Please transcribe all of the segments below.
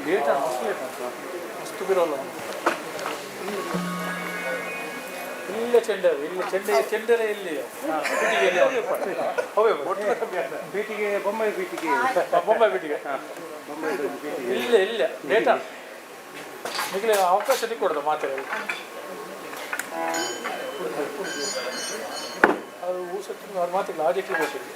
Late ಮಸ್ತು ಬಿರೋಲ್ಲ ಇಲ್ಲೇ ಚೆಂಡರು ಇಲ್ಲಿ ಚೆಂಡರೇ ಇಲ್ಲಿ ಬೀಟಿಗೆ ಬೊಂಬೈ ಬೀಟಿಗೆ ಇಲ್ಲೇ ಲೇಟ ನಿಮಗೆ ಅವಕಾಶ ಕೊಡೋದು ಮಾತಾಡಿ ಅದು ಊಸತ್ತು ಅವ್ರ ಮಾತಿಲ್ಲ ಆಜಕ್ಕೆ ಬೋಸಿಲ್ಲ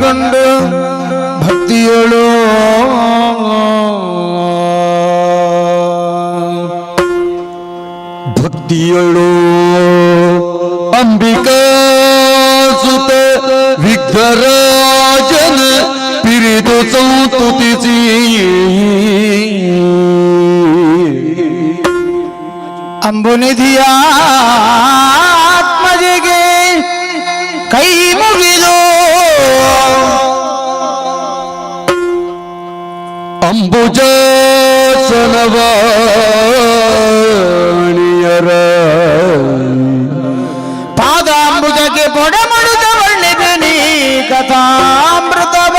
ಮನಗೊಂಡು ಭಕ್ತಿಯಳು ಭಕ್ತಿಯಳು ಅಂಬಿಕಾ ಸುತ ವಿಘ್ನರಾಜನ ಪಿರಿದು ಸಂತುತಿಸಿ ಅಂಬುನಿಧಿಯ ಆತ್ಮಜಿಗೆ ಕೈ ಮುಗಿದು ಅಂಬುಜಾಸನವಾಣಿಯರ ಪಾದಾಂಬುಜಕ್ಕೆ ಬೊಡಮಡುದ ವರ್ಣಿದನಿ ಕಥಾಮೃತವ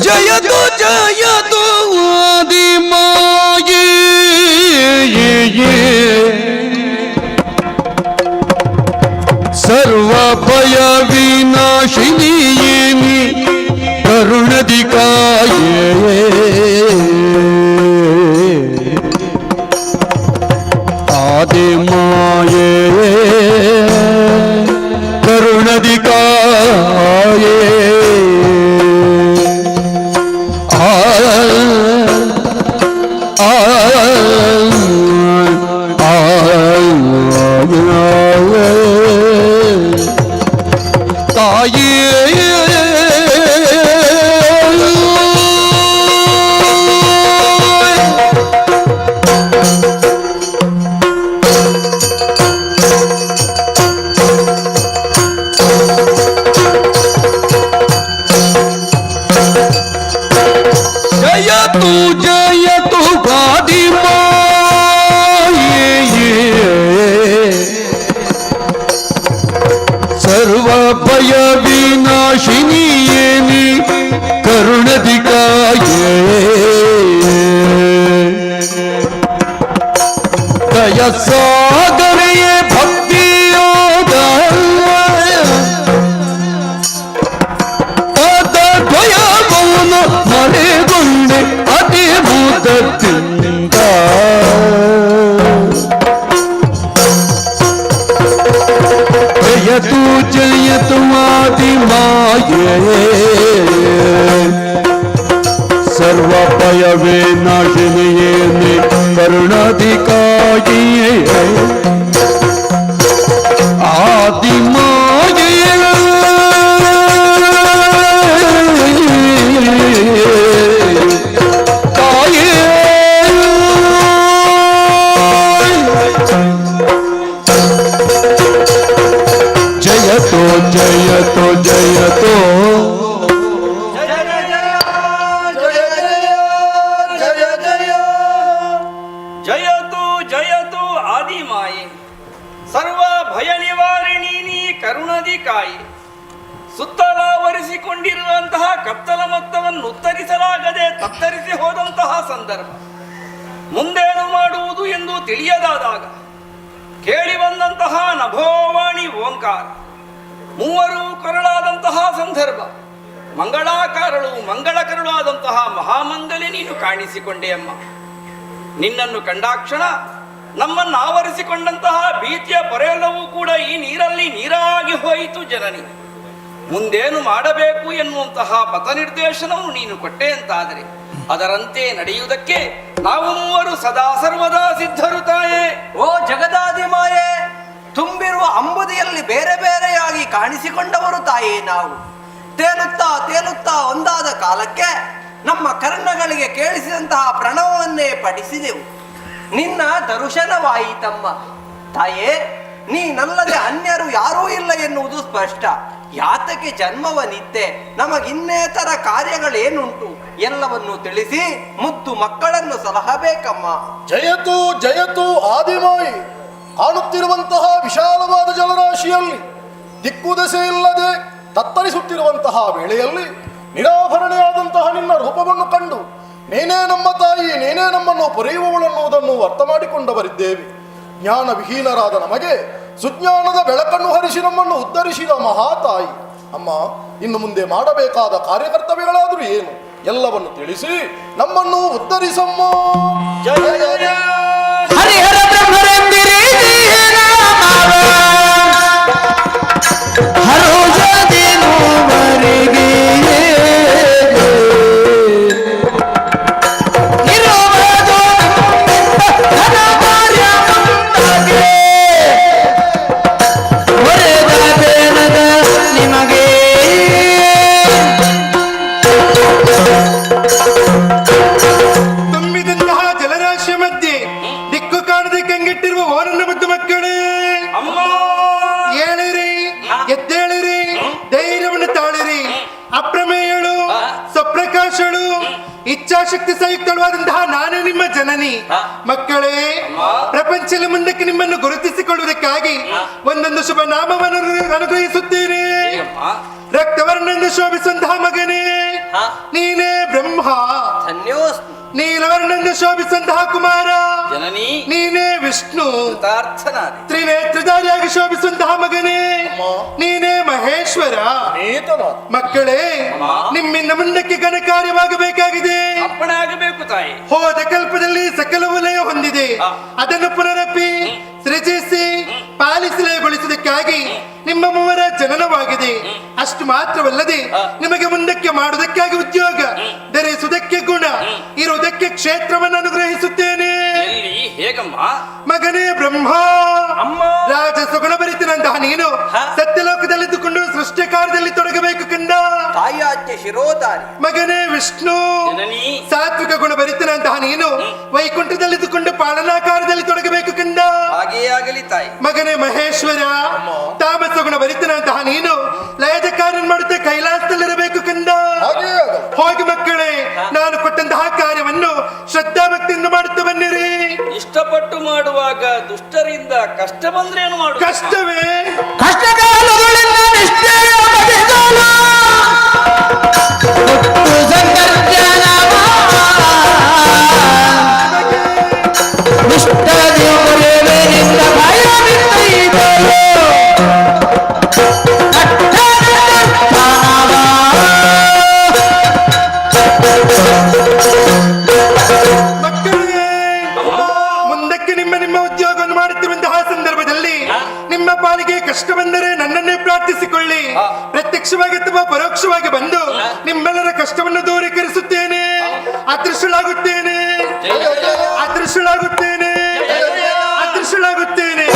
ಜಯತು ಜಯತು ಆದಿಮಾಯೇ ಸರ್ವ ಭಯ ವಿನಾಶಿನಿ ಕರುಣದಿ ಕಾಯೇ ಆದಿಮಾಯೇ ಕರುಣದಿ ಕಾಯೇ ಜಯತು ಜಯತು ಗಾದಿಮಾಯೇ ಸರ್ವ ಭಯ ವಿನಾಶಿನಿ ಕರುಣದಿ ಕಾಯೇ ದಯ ಸಾಗರೆಯೇ ಭಕ್ತಿಯೋಗ ದ್ವಯವನ್ನು ಮರೆಗೊಂಡೆ ಅತಿಭೂತದಿಂದ ಜಯತು ಜಯತು ಆದಿಮಾಯೇ ಸರ್ವ ಭಯವೇ ನಾಶಿನಿಯೇ ಕರುಣಾಧಿಕಾರಿಯೇ ಆದಿಮಾಯೇ ಜಯತೋ ಜಯತೋ ಜಯತೋ ಜಯತು ಜಯತು ಆದಿಮಾಯೆ ಸರ್ವ ಭಯ ನಿವಾರಿಣೀನಿ ಕರುಣದಿ ಕಾಯಿ ಸುತ್ತಲಾವರಿಸಿಕೊಂಡಿರುವಂತಹ ಕತ್ತಲ ಮೊತ್ತವನ್ನು ಉತ್ತರಿಸಲಾಗದೆ ತತ್ತರಿಸಿ ಹೋದಂತಹ ಸಂದರ್ಭ ಮುಂದೇನು ಮಾಡುವುದು ಎಂದು ತಿಳಿಯದಾದಾಗ ಕೇಳಿ ಬಂದಂತಹ ನಭೋವಾಣಿ ಓಂಕಾರ ಮೂವರು ಕರುಳಾದಂತಹ ಸಂದರ್ಭ ಮಂಗಳಾಕಾರಳು ಮಂಗಳಕರುಳಾದಂತಹ ಮಹಾಮಂಗಲಿ ನೀನು ಕಾಣಿಸಿಕೊಂಡೆ ಅಮ್ಮ. ನಿನ್ನನ್ನು ಕಂಡಾಕ್ಷಣ ನಮ್ಮನ್ನು ಆವರಿಸಿಕೊಂಡಂತಹ ಭೀತಿಯ ಪೊರೆಯೆಲ್ಲವೂ ಕೂಡ ಈ ನೀರಲ್ಲಿ ನೀರಾಗಿ ಹೋಯಿತು ಜನನಿ. ಮುಂದೇನು ಮಾಡಬೇಕು ಎನ್ನುವಂತಹ ಪಥ ನಿರ್ದೇಶನವನ್ನು ನೀನು ಕೊಟ್ಟೆ ಅಂತಾದರೆ ಅದರಂತೆ ನಡೆಯುವುದಕ್ಕೆ ನಾವು ಮೂವರು ಸದಾ ಸರ್ವದಾ ಸಿದ್ಧರು ತಾಯೇ. ಓ ಜಗದಾದಿಮಾಯೇ, ತುಂಬಿರುವ ಅಂಬುದಿಯಲ್ಲಿ ಬೇರೆ ಬೇರೆಯಾಗಿ ಕಾಣಿಸಿಕೊಂಡವರು ತಾಯೇ ನಾವು. ತೇಲುತ್ತಾ ತೇಲುತ್ತಾ ಒಂದಾದ ಕಾಲಕ್ಕೆ ನಮ್ಮ ಕರ್ಣಗಳಿಗೆ ಕೇಳಿಸಿದಂತಹ ಪ್ರಣವವನ್ನೇ ಪಠಿಸಿದೆವು. ನಿನ್ನ ದರ್ಶನವಾಯಿತಮ್ಮ. ತಾಯೇ, ನೀನಲ್ಲದೆ ಅನ್ಯರು ಯಾರೂ ಇಲ್ಲ ಎನ್ನುವುದು ಸ್ಪಷ್ಟ. ಯಾತಕ್ಕೆ ಜನ್ಮವನಿತ್ತೆ, ನಮಗಿನ್ನೇತರ ಕಾರ್ಯಗಳೇನುಂಟು ಎಲ್ಲವನ್ನು ತಿಳಿಸಿ ಮುದ್ದು ಮಕ್ಕಳನ್ನು ಸಲಹಬೇಕಮ್ಮ. ಜಯತು ಜಯತು ಆದಿಮಾಯಿ. ಕಾಣುತ್ತಿರುವಂತಹ ವಿಶಾಲವಾದ ಜಲರಾಶಿಯಲ್ಲಿ ದಿಕ್ಕುದೆಸೆ ಇಲ್ಲದೆ ತತ್ತರಿಸುತ್ತಿರುವಂತಹ ವೇಳೆಯಲ್ಲಿ ನಿರಾಭರಣೆಯಾದಂತಹ ನಿನ್ನ ರೂಪವನ್ನು ಕಂಡು ನೀನೇ ನಮ್ಮ ತಾಯಿ, ನೀನೇ ನಮ್ಮನ್ನು ಪೊರೆಯುವವಳನ್ನುವುದನ್ನು ಅರ್ಥ ಮಾಡಿಕೊಂಡವರಿದ್ದೇವೆ. ಜ್ಞಾನ ವಿಹೀನರಾದ ನಮಗೆ ಸುಜ್ಞಾನದ ಬೆಳಕನ್ನು ಹರಿಸಿ ನಮ್ಮನ್ನು ಉದ್ಧರಿಸಿದ ಮಹಾತಾಯಿ. ಅಮ್ಮ, ಇನ್ನು ಮುಂದೆ ಮಾಡಬೇಕಾದ ಕಾರ್ಯಕರ್ತವ್ಯಗಳಾದರೂ ಏನು ಎಲ್ಲವನ್ನು ತಿಳಿಸಿ ನಮ್ಮನ್ನು ಉದ್ಧರಿಸಮ್ಮ. ಜಯ ಜಯ ಹರಿಹರ ಬ್ರಹ್ಮರೆಂದಿರಿ ಹರೋಜದಿನುವರೆಗೆ ಇರುವುದು ಘನ ಕಾರ್ಯ ಮುಂದಾಗೆ ಹೊರೆದ ಬೇಡದ ನಿಮಗೆ ತುಂಬಿದಂತಹ ಜಲರಾಶಿಯ ಮಧ್ಯೆ ದಿಕ್ಕು ಕಾಣದೆ ಕಂಗೆಟ್ಟಿರುವ ಓರನ್ನ ಮುದ್ದು ಮಕ್ಕಳೇ, ಅಮ್ಮ ಏಳಿರಿ, ಎದ್ದೇಳಿರಿ, ಧೈರ್ಯವನ್ನು ತಾಳಿರಿ. ಅಪ್ರಮೇಯಳು, ಸ್ವಪ್ರಕಾಶಳು, ಇಚ್ಛಾಶಕ್ತಿ ಸಂಯುಕ್ತವಾದಂತಹ ನಾನೇ ನಿಮ್ಮ ಜನನಿ. ಮಕ್ಕಳೇ, ಪ್ರಪಂಚದ ಮುಂದಕ್ಕೆ ನಿಮ್ಮನ್ನು ಗುರುತಿಸಿಕೊಳ್ಳುವುದಕ್ಕಾಗಿ ಒಂದೊಂದು ಶುಭ ನಾಮವನ್ನು ಅನುಗ್ರಹಿಸುತ್ತೇನೆ. ರಕ್ತವರ್ಣೆಂದು ಶೋಭಿಸುವಂತಹ ಮಗನೇ ನೀನೇ ಬ್ರಹ್ಮ, ಧನ್ಯೋಸ್ಮಿ. ನೀಲವರ್ಣೆಂದು ಶೋಭಿಸುವಂತಹ ಕುಮಾರ ಜನನಿ ನೀನೇ ವಿಷ್ಣು. ಕೃತಾರ್ಥನಾದೆ. ತ್ರಿನೇತ್ರಧಾರಿಯಾಗಿ ಶೋಭಿಸುವಂತಹ ಮಗನೇ ನೀನೇ ಮಹೇಶ್ವರ. ನೇತನಾದ ಮಕ್ಕಳೇ, ನಿಮ್ಮಿಂದ ಮುಂದಕ್ಕೆ ಘನ ಕಾರ್ಯವಾಗಬೇಕಾಗಿದೆ. ಅಪ್ಪಣೆ ಆಗಬೇಕು ತಾಯಿ. ಹೋದ ಕಲ್ಪದಲ್ಲಿ ಸಕಲ ವಲಯ ಹೊಂದಿದೆ. ಅದನ್ನು ಪುನರಪಿ ಸೃಜಿಸಿ ಪಾಲಿಸಲೆಗೊಳಿಸುವುದಕ್ಕಾಗಿ ನಿಮ್ಮ ಮೂವರ ಜನನವಾಗಿದೆ. ಅಷ್ಟು ಮಾತ್ರವಲ್ಲದೆ ನಿಮಗೆ ಮುಂದಕ್ಕೆ ಮಾಡುವುದಕ್ಕಾಗಿ ಉದ್ಯೋಗ, ಧರಿಸುವುದಕ್ಕೆ ಗುಣ, ಇರುವುದಕ್ಕೆ ಕ್ಷೇತ್ರವನ್ನು ಅನುಗ್ರಹಿಸುತ್ತೇನೆ. ಎಲ್ಲಿ ಹೇಗಮ್ಮ? ಮಗನೇ ಬ್ರಹ್ಮ, ಅಮ್ಮ. ರಾಜ ಸುಗುಣಭರಿತನಂತಹ ನೀನು ಸತ್ಯಲೋಕದಲ್ಲಿದ್ದುಕೊಂಡು ಸೃಷ್ಟಿ ಕಾರ್ಯದಲ್ಲಿ ತೊಡಗಬೇಕು ಕಂದ. ತಾಯಾಜ್ಞೆ ಶಿರೋಧಾರಿ. ಮಗನೇ ವಿಷ್ಣು, ಜನನಿ ಸಾತ್ವಿಕ ಗುಣ ಭರಿತನಂತಹ ನೀನು ವೈಕುಂಠದಲ್ಲಿದ್ದುಕೊಂಡು ಪಾಲನಾಕಾರದಲ್ಲಿ ತೊಡಗಬೇಕು ಕಂದ. ಹಾಗೆಯೇ ಆಗಲಿ ತಾಯಿ. ಮಗನೇ ಮಹೇಶ್ವರ, ತಾಮಸ ಗುಣ ಭರಿತನಂತಹ ನೀನು ಲಯದ ಕಾರ್ಯ ಮಾಡುತ್ತೆ ಕೈಲಾಸದಲ್ಲಿರಬೇಕು ಕಂದ. ಹಾಗೇ ಆಗಲಿ. ಹೋಗಿ ಮಕ್ಕಳೇ, ನಾನು ಕೊಟ್ಟಂತಹ ಕಾರ್ಯವನ್ನು ಶ್ರದ್ಧಾಭಕ್ತಿಯಿಂದ ಮಾಡುತ್ತಾ ಬನ್ನಿರಿ. ಇಷ್ಟಪಟ್ಟು ಮಾಡುವಾಗ ದುಷ್ಟರಿಂದ ಕಷ್ಟ ಬಂದ್ರೇನು ಮಾಡು? ಕಷ್ಟವೇ ಕಷ್ಟಕಾಲಗಳಿಂದ ನಿಷ್ಠೆಯ ಬಗೆಗಾಲ ಹುಟ್ಟು ಸಂಕರ್ಜನವ ನಿಷ್ಠ ದೇವರೇನಿಂದ ಭಯವಿದ್ದೈದಳು ಮಕ್ಕಳೇ, ಮುಂದಕ್ಕೆ ನಿಮ್ಮ ನಿಮ್ಮ ಉದ್ಯೋಗವನ್ನು ಮಾಡುತ್ತಿರುವಂತಹ ಸಂದರ್ಭದಲ್ಲಿ ನಿಮ್ಮ ಪಾಲಿಗೆ ಕಷ್ಟ ಬಂದರೆ ನನ್ನನ್ನೇ ಪ್ರಾರ್ಥಿಸಿಕೊಳ್ಳಿ. ಪ್ರತ್ಯಕ್ಷವಾಗಿ ಅಥವಾ ಪರೋಕ್ಷವಾಗಿ ಬಂದು ನಿಮ್ಮೆಲ್ಲರ ಕಷ್ಟವನ್ನು ದೂರೀಕರಿಸುತ್ತೇನೆ. ಅದೃಷ್ಟಳಾಗುತ್ತೇನೆ, ಅದೃಷ್ಟಳಾಗುತ್ತೇನೆ, ಅದೃಷ್ಟಳಾಗುತ್ತೇನೆ.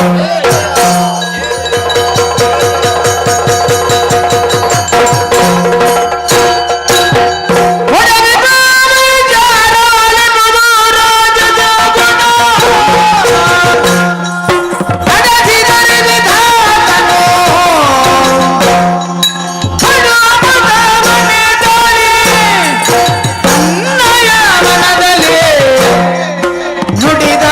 ನುಡಿದ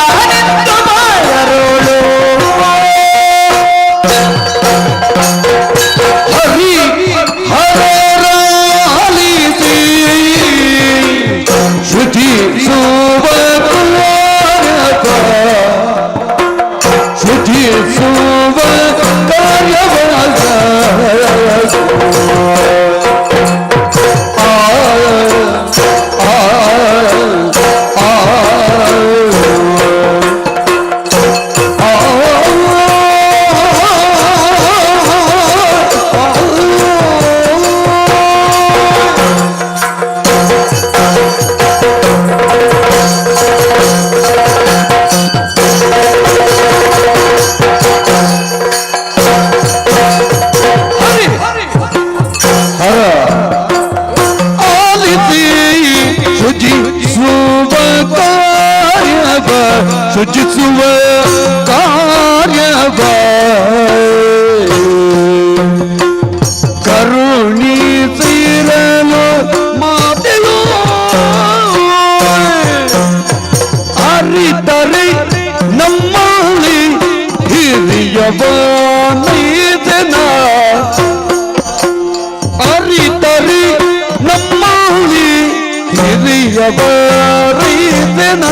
ಹಿರಿಯಬಾರೈತೆನ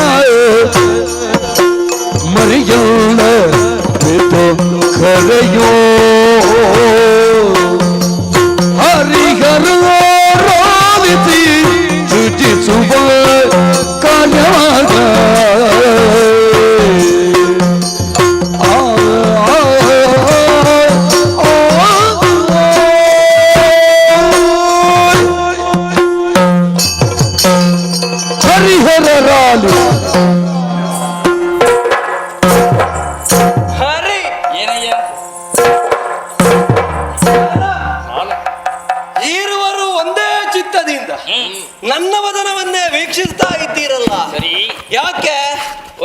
ಮರಿಯೋಣ ಕರೆಯೋ ಹರಿಹರ ರಾವಿಸಿ ಸೃಜಿಸುವ ಕಾಯವಾಗ ಹರಿಹರ ರಾಲಿ ಹರಿ ಏನಯ್ಯ? ಈರುವರು ಒಂದೇ ಚಿತ್ತದಿಂದ ನನ್ನ ವದನವನ್ನೇ ವೀಕ್ಷಿಸ್ತಾ ಇದ್ದೀರಲ್ಲ, ಸರಿ, ಯಾಕೆ?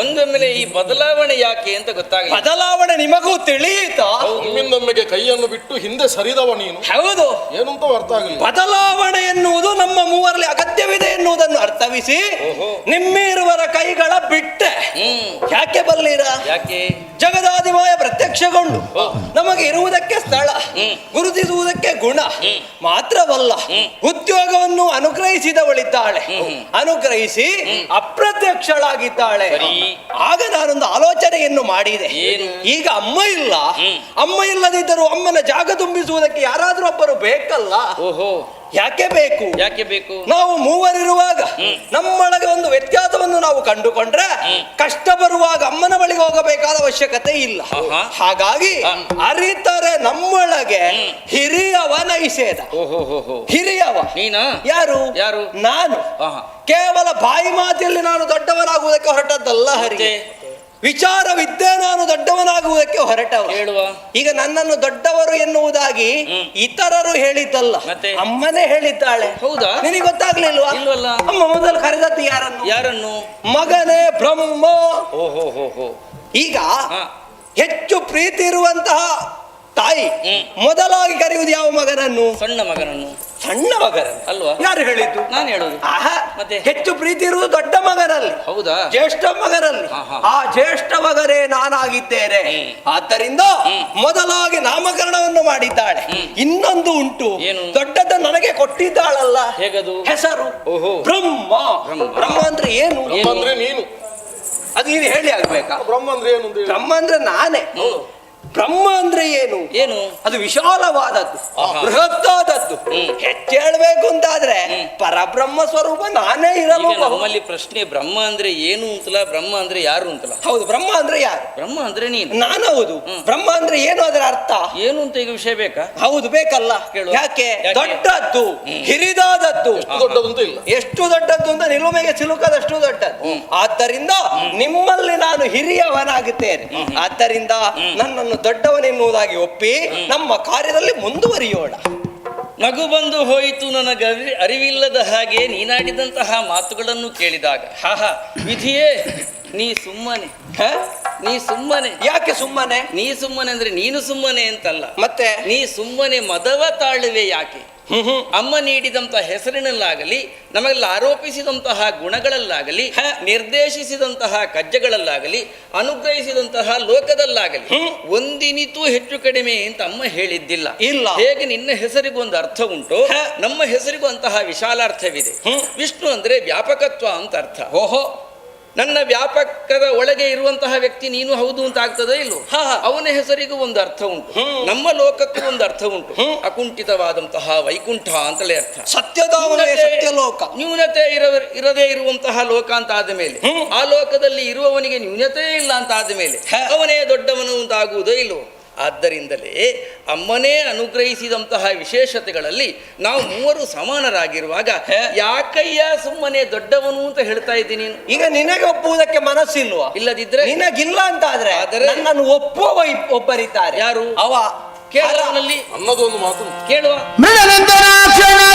ಒಂದೊಮ್ಮೆಲೆ ಈ ಬದಲಾವಣೆ ಯಾಕೆ ಅಂತ ಗೊತ್ತಾಗಲಿಲ್ಲ. ಬದಲಾವಣೆ ನಿಮಗೂ ತಿಳಿಯಿತಾ? ಒಮ್ಮಿಂದೊಮ್ಮೆಗೆ ಕೈಯನ್ನು ಬಿಟ್ಟು ಹಿಂದೆ ಸರಿದವ ನೀನು, ಹೌದು. ಏನು ಅಂತ ಅರ್ಥ ಆಗಲಿಲ್ಲ. ಬದಲಾವಣೆ ಎನ್ನುವುದು ನಮ್ಮ ಮೂವರಲ್ಲಿ ಅಗತ್ಯವಿದೆ ಎನ್ನುವುದನ್ನು ಅರ್ಥವಿಸಿ ನಿಮ್ಮಿರುವರ ಕೈಗಳ ಬಿಟ್ಟೆ. ಯಾಕೆ ಬಲ್ಲಿರ? ಯಾಕೆ? ಜಗದಾದಿಮಾಯ ಪ್ರತ್ಯಕ್ಷಗೊಂಡು ನಮಗೆ ಇರುವುದಕ್ಕೆ ಸ್ಥಳ, ಗುರುತಿಸುವುದಕ್ಕೆ ಗುಣ ಮಾತ್ರವಲ್ಲ, ಉದ್ಯೋಗವನ್ನು ಅನುಗ್ರಹಿಸಿದವಳಿದ್ದಾಳೆ, ಅನುಗ್ರಹಿಸಿ ಅಪ್ರತ್ಯಕ್ಷಳಾಗಿದ್ದಾಳೆ. ಆಗ ನಾನೊಂದು ಆಲೋಚನೆಯನ್ನು ಮಾಡಿದೆ. ಈಗ ಅಮ್ಮ ಇಲ್ಲ, ಅಮ್ಮ ಇಲ್ಲದಿದ್ದರೂ ಅಮ್ಮನ ಜಾಗ ತುಂಬಿಸುವುದಕ್ಕೆ ಯಾರಾದ್ರೂ ಒಬ್ಬರು ಬೇಕಲ್ಲ. ಓಹೋ, ಯಾಕೆ ಬೇಕು? ಯಾಕೆ ಬೇಕು? ನಾವು ಮೂವರಿರುವಾಗ ನಮ್ಮೊಳಗೆ ಒಂದು ವ್ಯತ್ಯಾಸವನ್ನು ನಾವು ಕಂಡುಕೊಂಡ್ರೆ ಕಷ್ಟ ಬರುವಾಗ ಅಮ್ಮನ ಬಳಿಗೆ ಹೋಗಬೇಕಾದ ಅವಶ್ಯಕತೆ ಇಲ್ಲ. ಹಾಗಾಗಿ ಅರಿತರೆ ನಮ್ಮೊಳಗೆ ಹಿರಿಯವ ನೈಷೇಧ. ಹಿರಿಯವ ನೀನಾ? ಯಾರು? ಯಾರು? ನಾನು. ಕೇವಲ ಬಾಯಿ ಮಾತಿಯಲ್ಲಿ ನಾನು ದೊಡ್ಡವನಾಗುವುದಕ್ಕೆ ಹೊರಟದ್ದಲ್ಲ ಹರಿಗೆ. ವಿಚಾರವಿದ್ದೇ ನಾನು ದೊಡ್ಡವನಾಗುವುದಕ್ಕೆ ಹೊರಟವ. ಹೇಳುವ. ಈಗ ನನ್ನನ್ನು ದೊಡ್ಡವರು ಎನ್ನುವುದಾಗಿ ಇತರರು ಹೇಳಿದ್ದಲ್ಲ, ಅಮ್ಮನೇ ಹೇಳಿದ್ದಾಳೆ. ಹೌದಾ? ನಿನಗೆ ಗೊತ್ತಾಗ್ಲಿಲ್ವಾ? ಇಲ್ವಲ್ಲ. ಅಮ್ಮ ಮೊದಲು ಕರೆದದ್ದು ಯಾರನ್ನು? ಯಾರನ್ನು? ಮಗನೇ ಬ್ರಹ್ಮ. ಓಹೋ ಹೋ ಹೋ. ಈಗ ಹೆಚ್ಚು ಪ್ರೀತಿ ಇರುವಂತಹ ತಾಯಿ ಮೊದಲಾಗಿ ಕರೆಯುವುದು ಯಾವ ಮಗನನ್ನು? ಸಣ್ಣ ಮಗನನ್ನು. ಸಣ್ಣ ಮಗನನ್ನು ಅಲ್ವಾ? ಯಾರು ಹೇಳಿದ್ದು? ನಾನು ಹೇಳುದು. ಮತ್ತೆ ಹೆಚ್ಚು ಪ್ರೀತಿ ಇರುವುದು ದೊಡ್ಡ ಮಗನಲ್ಲಿ. ಹೌದಾ? ಜ್ಯೇಷ್ಠ ಮಗನಲ್ಲಿ. ಆ ಜ್ಯೇಷ್ಠ ಮಗನೇ ನಾನಾಗಿದ್ದೇನೆ. ಆದ್ದರಿಂದ ಮೊದಲಾಗಿ ನಾಮಕರಣವನ್ನು ಮಾಡಿದ್ದಾಳೆ. ಇನ್ನೊಂದು ಉಂಟು, ದೊಡ್ಡದ ನನಗೆ ಕೊಟ್ಟಿದ್ದಾಳಲ್ಲ. ಹೇಗದು? ಹೆಸರು ಬ್ರಹ್ಮ. ಬ್ರಹ್ಮ ಅಂದ್ರೆ ಏನು? ಅಂದ್ರೆ ನೀನು, ಅದು ನೀನು ಹೇಳಿ ಆಗ್ಬೇಕಾ? ಬ್ರಹ್ಮ ಅಂದ್ರೆ ಏನು? ಬ್ರಹ್ಮ ಅಂದ್ರೆ ನಾನೇ. ಬ್ರಹ್ಮ ಅಂದ್ರೆ ಏನು? ಏನು? ಅದು ವಿಶಾಲವಾದದ್ದು, ಬೃಹತ್ತಾದದ್ದು. ಹೆಚ್ಚು ಹೇಳ್ಬೇಕು ಅಂತಾದ್ರೆ ಪರಬ್ರಹ್ಮ ಸ್ವರೂಪ ನಾನೇ ಇರಲು. ನಮ್ಮಲ್ಲಿ ಪ್ರಶ್ನೆ ಬ್ರಹ್ಮ ಅಂದ್ರೆ ಏನು ಅಂತಲ್ಲ, ಬ್ರಹ್ಮ ಅಂದ್ರೆ ಯಾರು ಅಂತಲ್ಲ. ಹೌದು, ಬ್ರಹ್ಮ ಅಂದ್ರೆ ಯಾರು? ಬ್ರಹ್ಮ ಅಂದ್ರೆ ನೀನು. ನಾನು. ಹೌದು, ಬ್ರಹ್ಮ ಅಂದ್ರೆ ಏನು ಅದರ ಅರ್ಥ ಏನು ಅಂತ ಈಗ ವಿಷಯ ಬೇಕಾ? ಹೌದು, ಬೇಕಲ್ಲ. ಯಾಕೆ? ದೊಡ್ಡದ್ದು, ಹಿರಿದಾದದ್ದು. ದೊಡ್ಡದಂತೂ ಇಲ್ಲ. ಎಷ್ಟು ದೊಡ್ಡದ್ದು ಅಂತ ನಿಲುಮೆಗೆ ಸಿಲುಕದಷ್ಟು ದೊಡ್ಡದ್ದು. ಆದ್ದರಿಂದ ನಿಮ್ಮಲ್ಲಿ ನಾನು ಹಿರಿಯವನಾಗುತ್ತೇನೆ. ಆದ್ದರಿಂದ ನನ್ನನ್ನು ದೊಡ್ಡವನೆನ್ನುವುದಾಗಿ ಒಪ್ಪಿ ನಮ್ಮ ಕಾರ್ಯದಲ್ಲಿ ಮುಂದುವರಿಯೋಣ. ನಗು ಬಂದು ಹೋಯಿತು ನನಗೆ ಅರಿವಿಲ್ಲದ ಹಾಗೆ ನೀನಾಡಿದಂತಹ ಮಾತುಗಳನ್ನು ಕೇಳಿದಾಗ. ವಿಧಿಯೇ, ನೀ ಸುಮ್ಮನೆ. ನೀ ಸುಮ್ಮನೆ. ಯಾಕೆ ಸುಮ್ಮನೆ? ನೀ ಸುಮ್ಮನೆ ಅಂದ್ರೆ ನೀನು ಸುಮ್ಮನೆ ಅಂತಲ್ಲ, ಮತ್ತೆ ನೀ ಸುಮ್ಮನೆ ಮದವ ತಾಳುವೆ ಯಾಕೆ? ಅಮ್ಮ ನೀಡಿದಂತಹ ಹೆಸರಿನಲ್ಲಾಗಲಿ, ನಮಗೆಲ್ಲ ಆರೋಪಿಸಿದಂತಹ ಗುಣಗಳಲ್ಲಾಗಲಿ, ನಿರ್ದೇಶಿಸಿದಂತಹ ಕಜ್ಜಗಳಲ್ಲಾಗಲಿ, ಅನುಗ್ರಹಿಸಿದಂತಹ ಲೋಕದಲ್ಲಾಗಲಿ ಒಂದಿನಿತೂ ಹೆಚ್ಚು ಕಡಿಮೆ ಅಂತ ಅಮ್ಮ ಹೇಳಿದ್ದಿಲ್ಲ. ಇಲ್ಲ. ಹೇಗೆ ನಿನ್ನ ಹೆಸರಿಗೂ ಒಂದು ಅರ್ಥ ಉಂಟು, ನಮ್ಮ ಹೆಸರಿಗೂ ಅಂತಹ ವಿಶಾಲಾರ್ಥವಿದೆ. ವಿಷ್ಣು ಅಂದ್ರೆ ವ್ಯಾಪಕತ್ವ ಅಂತ ಅರ್ಥ. ಓಹೋ, ನನ್ನ ವ್ಯಾಪಕದ ಒಳಗೆ ಇರುವಂತಹ ವ್ಯಕ್ತಿ ನೀನು ಹೌದು ಅಂತ ಆಗ್ತದೆ ಇಲ್ವೋ? ಅವನ ಹೆಸರಿಗೂ ಒಂದು ಅರ್ಥ ಉಂಟು, ನಮ್ಮ ಲೋಕಕ್ಕೂ ಒಂದು ಅರ್ಥ ಉಂಟು. ಅಕುಂಠಿತವಾದಂತಹ ವೈಕುಂಠ ಅಂತಲೇ ಅರ್ಥ. ಸತ್ಯಲೋಕ. ನ್ಯೂನತೆ ಇರದೇ ಇರುವಂತಹ ಲೋಕ ಅಂತ ಆದ ಮೇಲೆ, ಆ ಲೋಕದಲ್ಲಿ ಇರುವವನಿಗೆ ನ್ಯೂನತೆ ಇಲ್ಲ ಅಂತ ಆದ ಮೇಲೆ ಅವನೇ ದೊಡ್ಡವನು ಅಂತಾಗುವುದೋ ಇಲ್ವೋ? ಆದ್ದರಿಂದಲೇ ಅಮ್ಮನೇ ಅನುಗ್ರಹಿಸಿದಂತಹ ವಿಶೇಷತೆಗಳಲ್ಲಿ ನಾವು ಮೂವರು ಸಮಾನರಾಗಿರುವಾಗ ಯಾಕಯ್ಯ ಸುಮ್ಮನೆ ದೊಡ್ಡವನು ಅಂತ ಹೇಳ್ತಾ ಇದ್ದೀನಿ. ಈಗ ನಿನಗೆ ಒಪ್ಪುವುದಕ್ಕೆ ಮನಸ್ಸಿಲ್ವಾ? ಇಲ್ಲದಿದ್ರೆ ನಿನಗಿಲ್ಲ ಅಂತ ಆದ್ರೆ ನನ್ನನ್ನು ಒಪ್ಪುವ ಒಬ್ಬರಿದ್ದಾರೆ. ಯಾರು? ಅವ ಕೇಳುವನಲ್ಲಿ ಅನ್ನೋದೊಂದು ಮಾತು ಕೇಳುವ. ಲಯದ ಅಧಿಕಾರ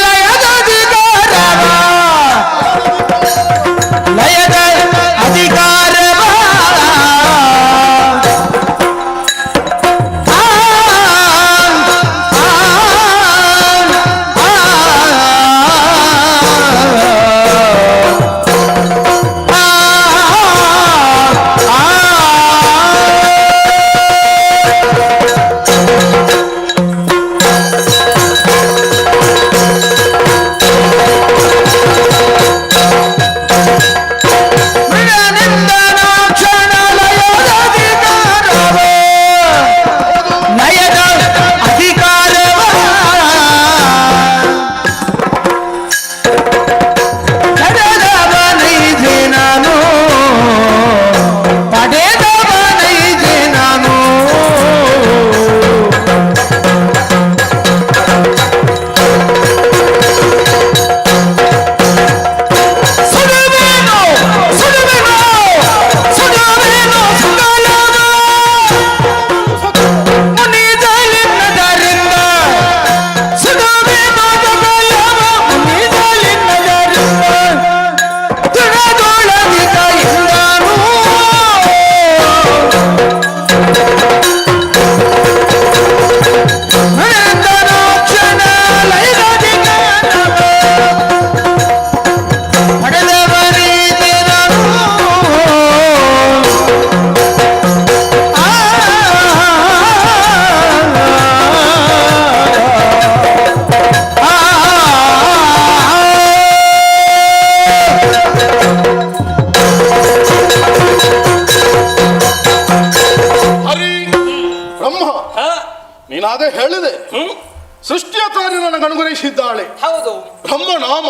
ಸೃಷ್ಟಿಯ ಕಾರ್ಯ ನನಗೆ ಅನುಗ್ರಹಿಸಿದ್ದಾಳೆ ಹೌದು. ಬ್ರಹ್ಮನಾಮ.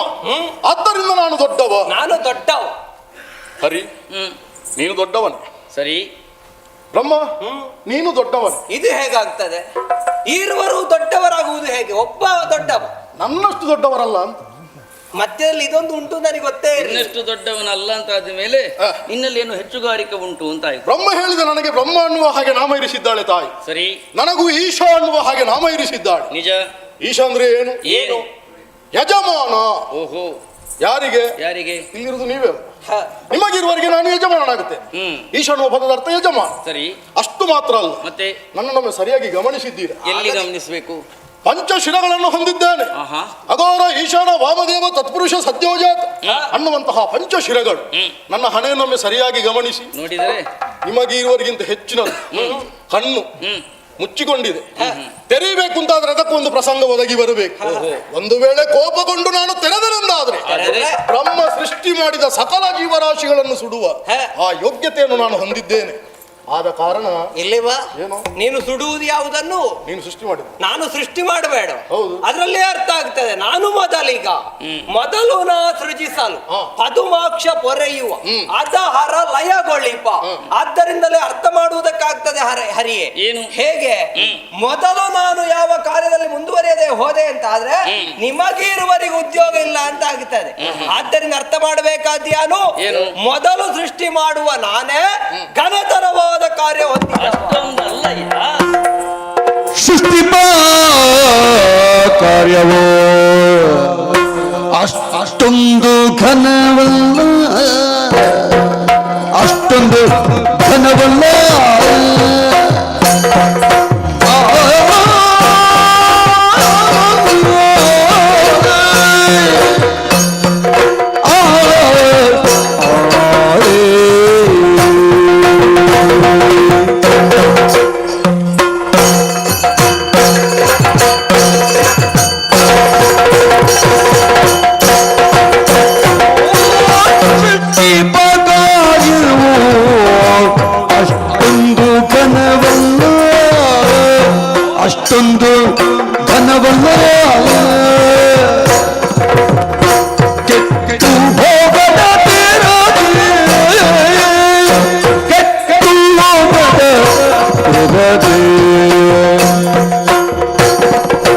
ಆದ್ದರಿಂದ ನಾನು ದೊಡ್ಡವ. ನಾನು ದೊಡ್ಡವ. ಹರಿ, ನೀನು ದೊಡ್ಡವನೇ. ಸರಿ. ಬ್ರಹ್ಮ, ನೀನು ದೊಡ್ಡವನೇ. ಇದು ಹೇಗಾಗ್ತದೆ? ಇರುವರು ದೊಡ್ಡವರಾಗುವುದು ಹೇಗೆ? ಒಬ್ಬ ದೊಡ್ಡವ. ನನ್ನಷ್ಟು ದೊಡ್ಡವರಲ್ಲ ಅಂತ. ಮಧ್ಯದಲ್ಲಿ ಇದೊಂದು ಉಂಟು, ನನಗೆ ಗೊತ್ತೇ ಇಲ್ಲ. ಇನ್ನಷ್ಟು ದೊಡ್ಡವನಲ್ಲ ಅಂತ ಆದ ಮೇಲೆ ನಿನ್ನಲ್ಲಿ ಏನು ಹೆಚ್ಚುಗಾರಿಕೆ ಉಂಟು ಅಂತ ಆಯ್ತು. ಬ್ರಹ್ಮ ಹೇಳಿದ ನನಗೆ ಬ್ರಹ್ಮ ಅನ್ನುವ ಹಾಗೆ ನಾಮ ಇರಿಸಿದ್ದಾಳೆ ತಾಯಿ. ಸರಿ. ನನಗೂ ಈಶ ಅನ್ನುವ ಹಾಗೆ ನಾಮ ಇರಿಸಿದ್ದಾಳೆ. ನಿಜ. ಈಶ ಅಂದ್ರೆ ಏನು? ಏನು? ಯಜಮಾನ. ಓಹೋ. ಯಾರಿಗೆ? ಯಾರಿಗೆ? ಇಲ್ಲಿರುವುದು ನೀವೇ. ನಿಮಗಿರುವವರೆಗೆ ನಾನು ಯಜಮಾನನಾಗುತ್ತೆ. ಈಶ ಅನ್ನುವ ಪದದ ಅರ್ಥ ಯಜಮಾನ. ಸರಿ. ಅಷ್ಟು ಮಾತ್ರ ಅಲ್ಲ, ಮತ್ತೆ ನನ್ನೊಮ್ಮೆ ಸರಿಯಾಗಿ ಗಮನಿಸಿದ್ದೀರಾ? ಎಲ್ಲಿ ಗಮನಿಸಬೇಕು? ಪಂಚಶಿರಗಳನ್ನು ಹೊಂದಿದ್ದೇನೆ. ಅಘೋರ, ಈಶಾನ, ವಾಮದೇವ, ತತ್ಪುರುಷ, ಸದ್ಯೋಜಾತ ಅನ್ನುವಂತಹ ಪಂಚಶಿರಗಳು ನನ್ನ ಹಣೆಯನ್ನೊಮ್ಮೆ ಸರಿಯಾಗಿ ಗಮನಿಸಿ ನೋಡಿದರೆ ನಿಮಗೆ ಇರುವವರಿಗಿಂತ ಹೆಚ್ಚಿನದು. ಕಣ್ಣು ಮುಚ್ಚಿಕೊಂಡಿದೆ. ತೆರೀಬೇಕು ಅಂತಾದ್ರೆ ಅದಕ್ಕೊಂದು ಪ್ರಸಂಗ ಒದಗಿ ಬರಬೇಕು. ಒಂದು ವೇಳೆ ಕೋಪಗೊಂಡು ನಾನು ತೆರೆದನೆಂದಾದ್ರೆ ಬ್ರಹ್ಮ ಸೃಷ್ಟಿ ಮಾಡಿದ ಸಕಲ ಜೀವರಾಶಿಗಳನ್ನು ಸುಡುವ ಆ ಯೋಗ್ಯತೆಯನ್ನು ನಾನು ಹೊಂದಿದ್ದೇನೆ. ಆದ ಕಾರಣ ಇಲ್ಲಿವಾ ಏನು? ನೀನು ಸುಡುವುದು ಯಾವುದನ್ನು? ನೀನು ಸೃಷ್ಟಿ ಮಾಡಿದ. ನಾನು ಸೃಷ್ಟಿ ಮಾಡಬೇಡ. ಹೌದು. ಅದರಲ್ಲಿ ಅರ್ಥ ಆಗ್ತದೆ. ನಾನು ಮೊದಲು ನಾ ಸೃಜಿಸಲು ಪದುಮಾಕ್ಷ ಪೊರೆಯುವ ಅದಹರ ಲಯಗೊಳಿಪ. ಆದ್ದರಿಂದಲೇ ಅರ್ಥ ಮಾಡುವುದಕ್ಕಾಗ್ತದೆ ಹರಿಯೇ. ಏನು? ಹೇಗೆ? ಮೊದಲು ನಾನು ಯಾವ ಕಾರ್ಯದಲ್ಲಿ ಮುಂದುವರಿಯದೆ ಹೋದೆ ಅಂತ ಆದ್ರೆ ನಿಮಗೆ ಇರುವವರಿಗೆ ಉದ್ಯೋಗ ಇಲ್ಲ ಅಂತ ಆಗ್ತದೆ. ಆದ್ದರಿಂದ ಅರ್ಥ ಮಾಡಬೇಕಾದ್ಯಾನು? ಮೊದಲು ಸೃಷ್ಟಿ ಮಾಡುವ ನಾನೇ ಘನತರವಾದ ಕಾರ್ಯ ಹೊಂದಿದ. ಸೃಷ್ಟಿ ಕಾರ್ಯವೋ ಅಷ್ಟೊಂದು ಘನವಲ್ಲ, ಅಷ್ಟೊಂದು ಘನವಲ್ಲ. ಅಷ್ಟೊಂದು ಘನವಲ್ಲ, ಕೆಟ್ಟು ಹೋಗದ ಕೆಟ್ಟು ಹೋಗದ